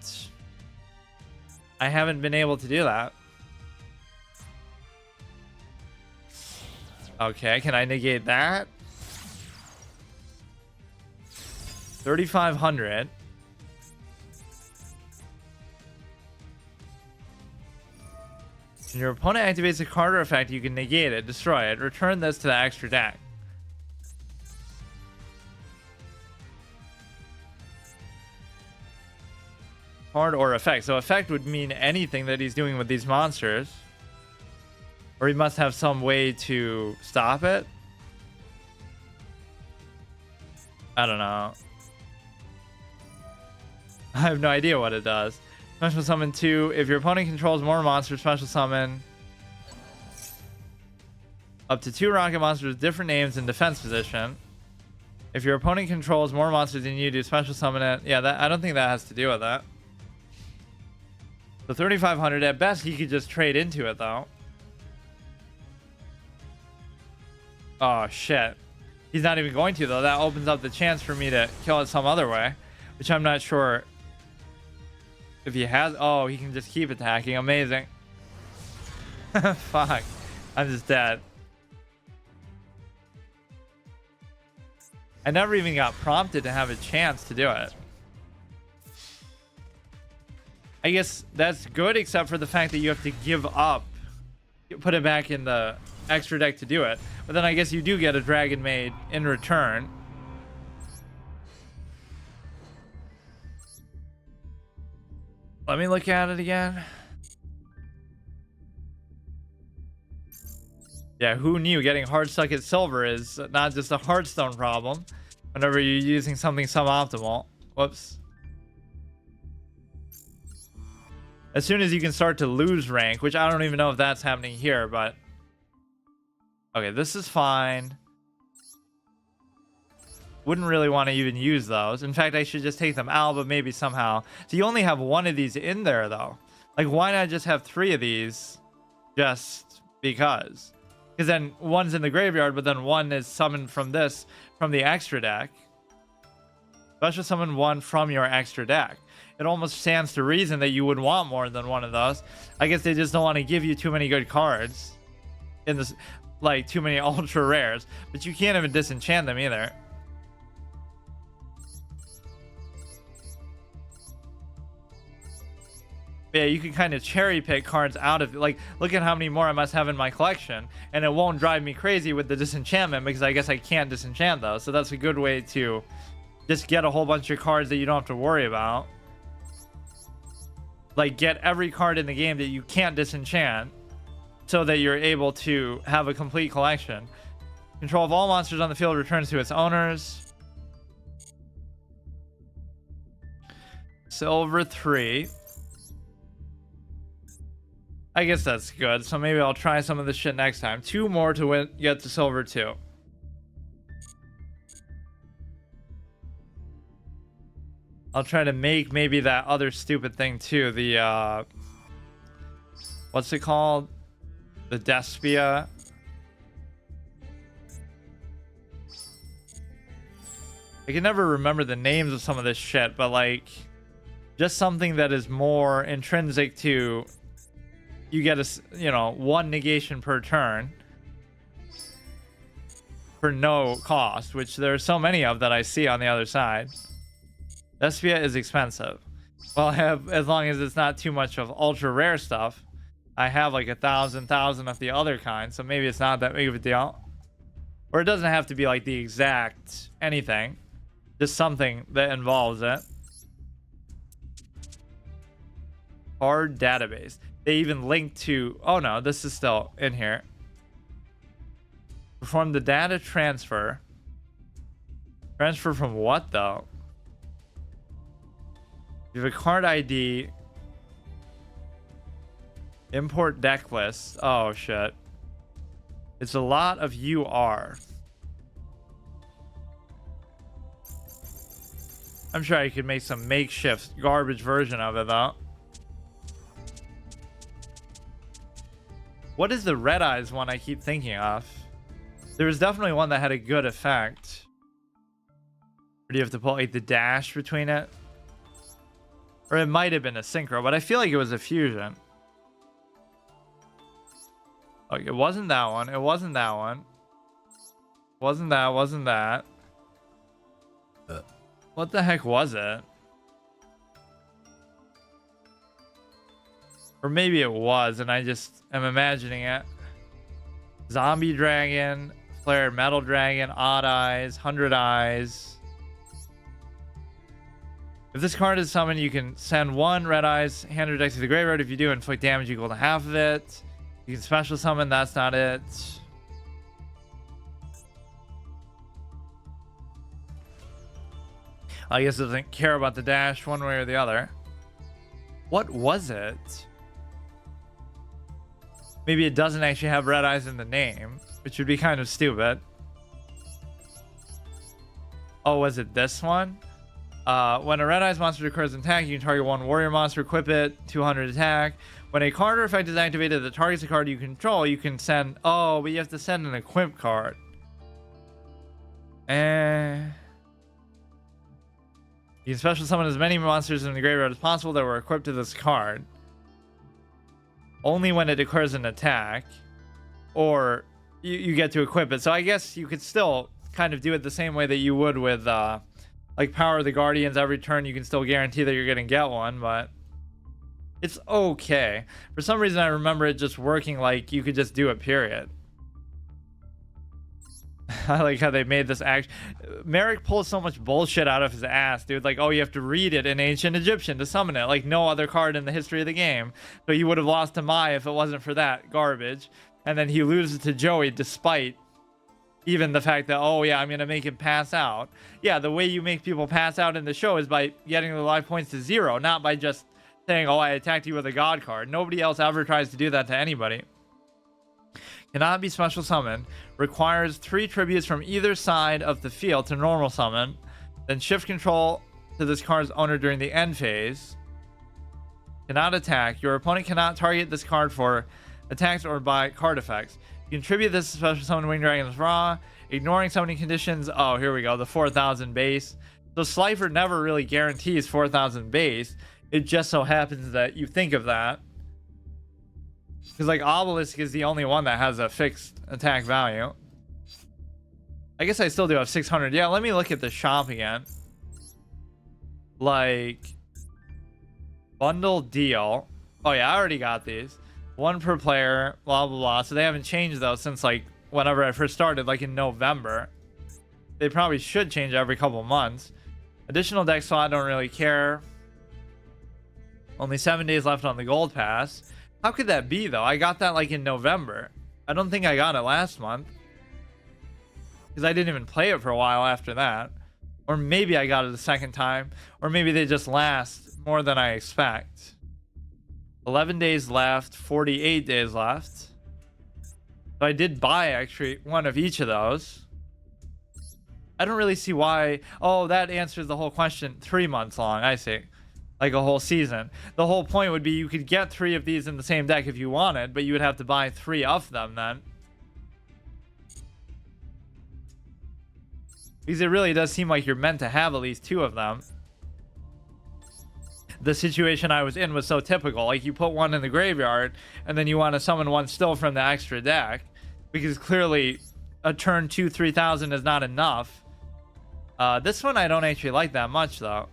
I haven't been able to do that. Okay, can I negate that? 3,500. When your opponent activates a card or effect, you can negate it, destroy it, return this to the extra deck. Card or effect. So effect would mean anything that he's doing with these monsters. Or he must have some way to stop it. I don't know. I have no idea what it does. Special summon 2. If your opponent controls more monsters, special summon up to 2 rocket monsters with different names in defense position. If your opponent controls more monsters than you do, special summon it. Yeah, I don't think that has to do with that. So 3,500. At best, he could just trade into it, though. Oh, shit. He's not even going to, though. That opens up the chance for me to kill it some other way, which I'm not sure if he has. Oh, he can just keep attacking. Amazing. Fuck. I'm just dead. I never even got prompted to have a chance to do it. I guess that's good, except for the fact that you have to give up, put it back in the extra deck to do it. But then I guess you do get a Dragon Maid in return. Let me look at it again. Yeah, who knew getting hard stuck at silver is not just a Hearthstone problem whenever you're using something suboptimal. Whoops. As soon as you can start to lose rank, which I don't even know if that's happening here, but... Okay, this is fine. Wouldn't really want to even use those. In fact, I should just take them out, but maybe somehow. So you only have one of these in there, though. Like, why not just have 3 of these? Just because. Because then one's in the graveyard, but then one is summoned from the extra deck. Special summon one from your extra deck. It almost stands to reason that you would want more than one of those. I guess they just don't want to give you too many good cards in this, like too many ultra rares, but you can't even disenchant them either. Yeah, you can kind of cherry pick cards out of it. Like, look at how many more I must have in my collection, and it won't drive me crazy with the disenchantment because I guess I can't disenchant those. So that's a good way to just get a whole bunch of cards that you don't have to worry about. Like, get every card in the game that you can't disenchant so that you're able to have a complete collection. Control of all monsters on the field returns to its owners. Silver 3. I guess that's good. So maybe I'll try some of this shit next time. 2 more to get to silver 2. I'll try to make maybe that other stupid thing too. The, what's it called? The Despia. I can never remember the names of some of this shit, but like, just something that is more intrinsic to, you get a, you know, 1 negation per turn for no cost, which there are so many of that I see on the other side. Despia is expensive. Well, I have, as long as it's not too much of ultra rare stuff, I have like 1,000 of the other kind, so maybe it's not that big of a deal. Or it doesn't have to be like the exact anything, just something that involves it. Hard database. They even link to, oh no, this is still in here. Perform the data transfer. Transfer from what though? You have a card ID. Import deck list. Oh shit. It's a lot of UR. I'm sure I could make some makeshift garbage version of it though. What is the Red Eyes one I keep thinking of? There was definitely one that had a good effect. Or do you have to put like the dash between it? Or it might have been a synchro, but I feel like it was a fusion. Okay, it wasn't that one. It wasn't that one. Wasn't that. What the heck was it? Or maybe it was, and I just am imagining it. Zombie Dragon, Flare Metal Dragon, Odd Eyes, 100 Eyes. If this card is summoned, you can send 1 Red Eyes, hand or deck to the graveyard. If you do, inflict damage equal to half of it. You can special summon, that's not it. I guess it doesn't care about the dash one way or the other. What was it? Maybe it doesn't actually have Red Eyes in the name, which would be kind of stupid. Oh, was it this one? When a Red Eyes monster occurs in attack, you can target 1 warrior monster, equip it, 200 attack. When a card or effect is activated that targets a card you control, you can send... Oh, but you have to send an equip card. You can special summon as many monsters in the graveyard as possible that were equipped to this card. Only when it occurs in attack. Or you get to equip it. So I guess you could still kind of do it the same way that you would with... like Power of the Guardians, every turn you can still guarantee that you're going to get one, but it's okay. For some reason, I remember it just working like you could just do it, period. I like how they made this act. Merrick pulls so much bullshit out of his ass, dude. Like, oh, you have to read it in Ancient Egyptian to summon it. Like no other card in the history of the game. So you would have lost to Mai if it wasn't for that garbage. and then he loses to Joey despite even the fact that, oh yeah, I'm gonna make him pass out. Yeah, the way you make people pass out in the show is by getting the life points to 0, not by just saying, oh, I attacked you with a god card. Nobody else ever tries to do that to anybody. Cannot be special summoned. Requires 3 tributes from either side of the field to normal summon. Then shift control to this card's owner during the end phase. Cannot attack. Your opponent cannot target this card for attacks or by card effects. You contribute this to special summon Winged Dragon's Raw. Ignoring summoning conditions. Oh, here we go. The 4,000 base. So Slifer never really guarantees 4,000 base. It just so happens that you think of that. Because like Obelisk is the only one that has a fixed attack value. I guess I still do have 600. Yeah, let me look at the shop again. Like bundle deal. Oh yeah, I already got these. 1 per player, blah blah blah. So they haven't changed those since like whenever I first started, like in November. They probably should change every couple months. Additional deck slot, don't really care. Only 7 days left on the gold pass. How could that be though? I got that like in November. I don't think I got it last month, because I didn't even play it for a while after that. Or maybe I got it a second time, or maybe they just last more than I expect. 11 days left, 48 days left. So I did buy actually one of each of those. I don't really see why. Oh, that answers the whole question. 3 months long, I see. Like a whole season. The whole point would be you could get 3 of these in the same deck if you wanted, but you would have to buy 3 of them then. Because it really does seem like you're meant to have at least 2 of them. The situation I was in was so typical. Like you put 1 in the graveyard, and then you want to summon 1 still from the extra deck. Because clearly a turn 2 3000 is not enough. This one I don't actually like that much though.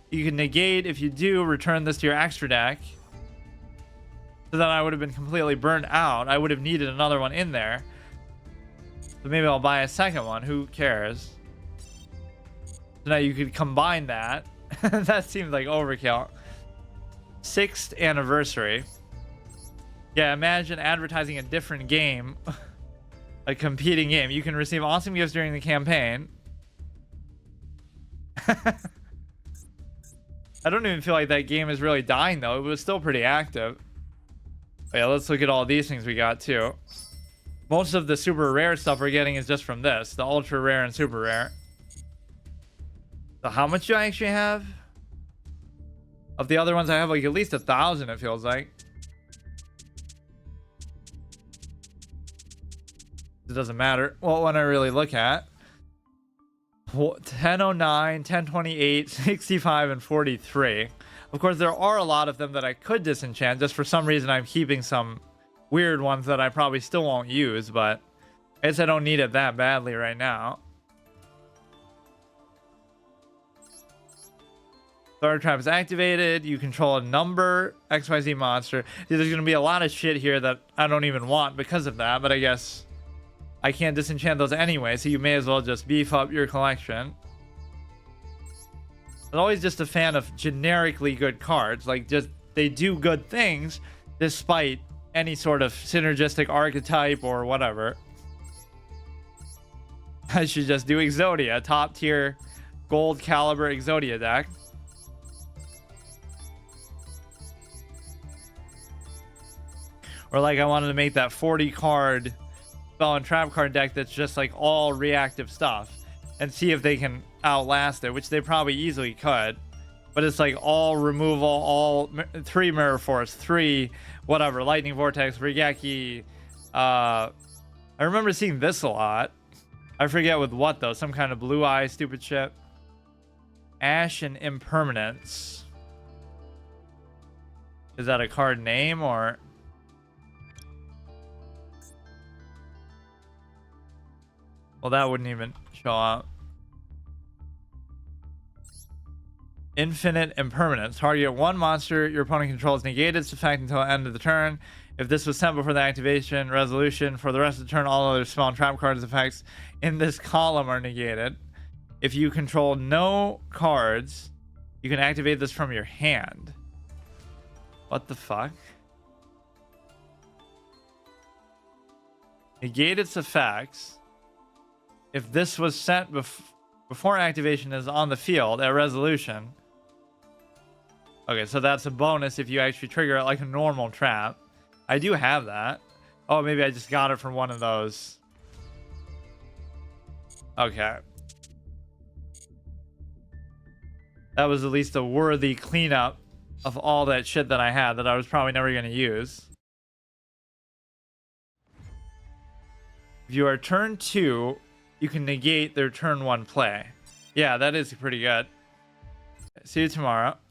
You can negate. If you do, return this to your extra deck. So then I would have been completely burnt out. I would have needed another one in there. So maybe I'll buy a second one. Who cares? So now you could combine that. That seems like overkill. 6th anniversary. Yeah, imagine advertising a different game. A competing game. You can receive awesome gifts during the campaign. I don't even feel like that game is really dying though. It was still pretty active. But yeah, let's look at all these things we got too. Most of the super rare stuff we're getting is just from this. The ultra rare and super rare. So how much do I actually have? Of the other ones I have like at least 1,000 it feels like. It doesn't matter what one I really look at. 1009, 1028, 65, and 43. Of course, there are a lot of them that I could disenchant. Just for some reason, I'm keeping some weird ones that I probably still won't use, but I guess I don't need it that badly right now. Third trap is activated. You control a number XYZ monster. See, there's going to be a lot of shit here that I don't even want because of that, but I guess I can't disenchant those anyway, so you may as well just beef up your collection. I'm always just a fan of generically good cards. Like, just they do good things despite any sort of synergistic archetype or whatever. I should just do Exodia, top tier gold caliber Exodia deck. Or like I wanted to make that 40 card spell and trap card deck that's just like all reactive stuff and see if they can outlast it, which they probably easily could. But it's like all removal, all 3 Mirror Force, 3 whatever, Lightning Vortex, Rigeki. I remember seeing this a lot. I forget with what though, some kind of blue eye stupid shit. Ash and Impermanence. Is that a card name or? Well, that wouldn't even show up. Infinite Impermanence. Target 1 monster your opponent controls negated its effect until the end of the turn. If this was sent before the activation resolution, for the rest of the turn, all other spell and trap cards effects in this column are negated. If you control no cards, you can activate this from your hand. What the fuck? negate its effects if this was sent before activation is on the field at resolution. Okay, so that's a bonus if you actually trigger it like a normal trap. I do have that. Oh, maybe I just got it from one of those. Okay. That was at least a worthy cleanup of all that shit that I had that I was probably never going to use. If you are turn 2, you can negate their turn 1 play. Yeah, that is pretty good. See you tomorrow.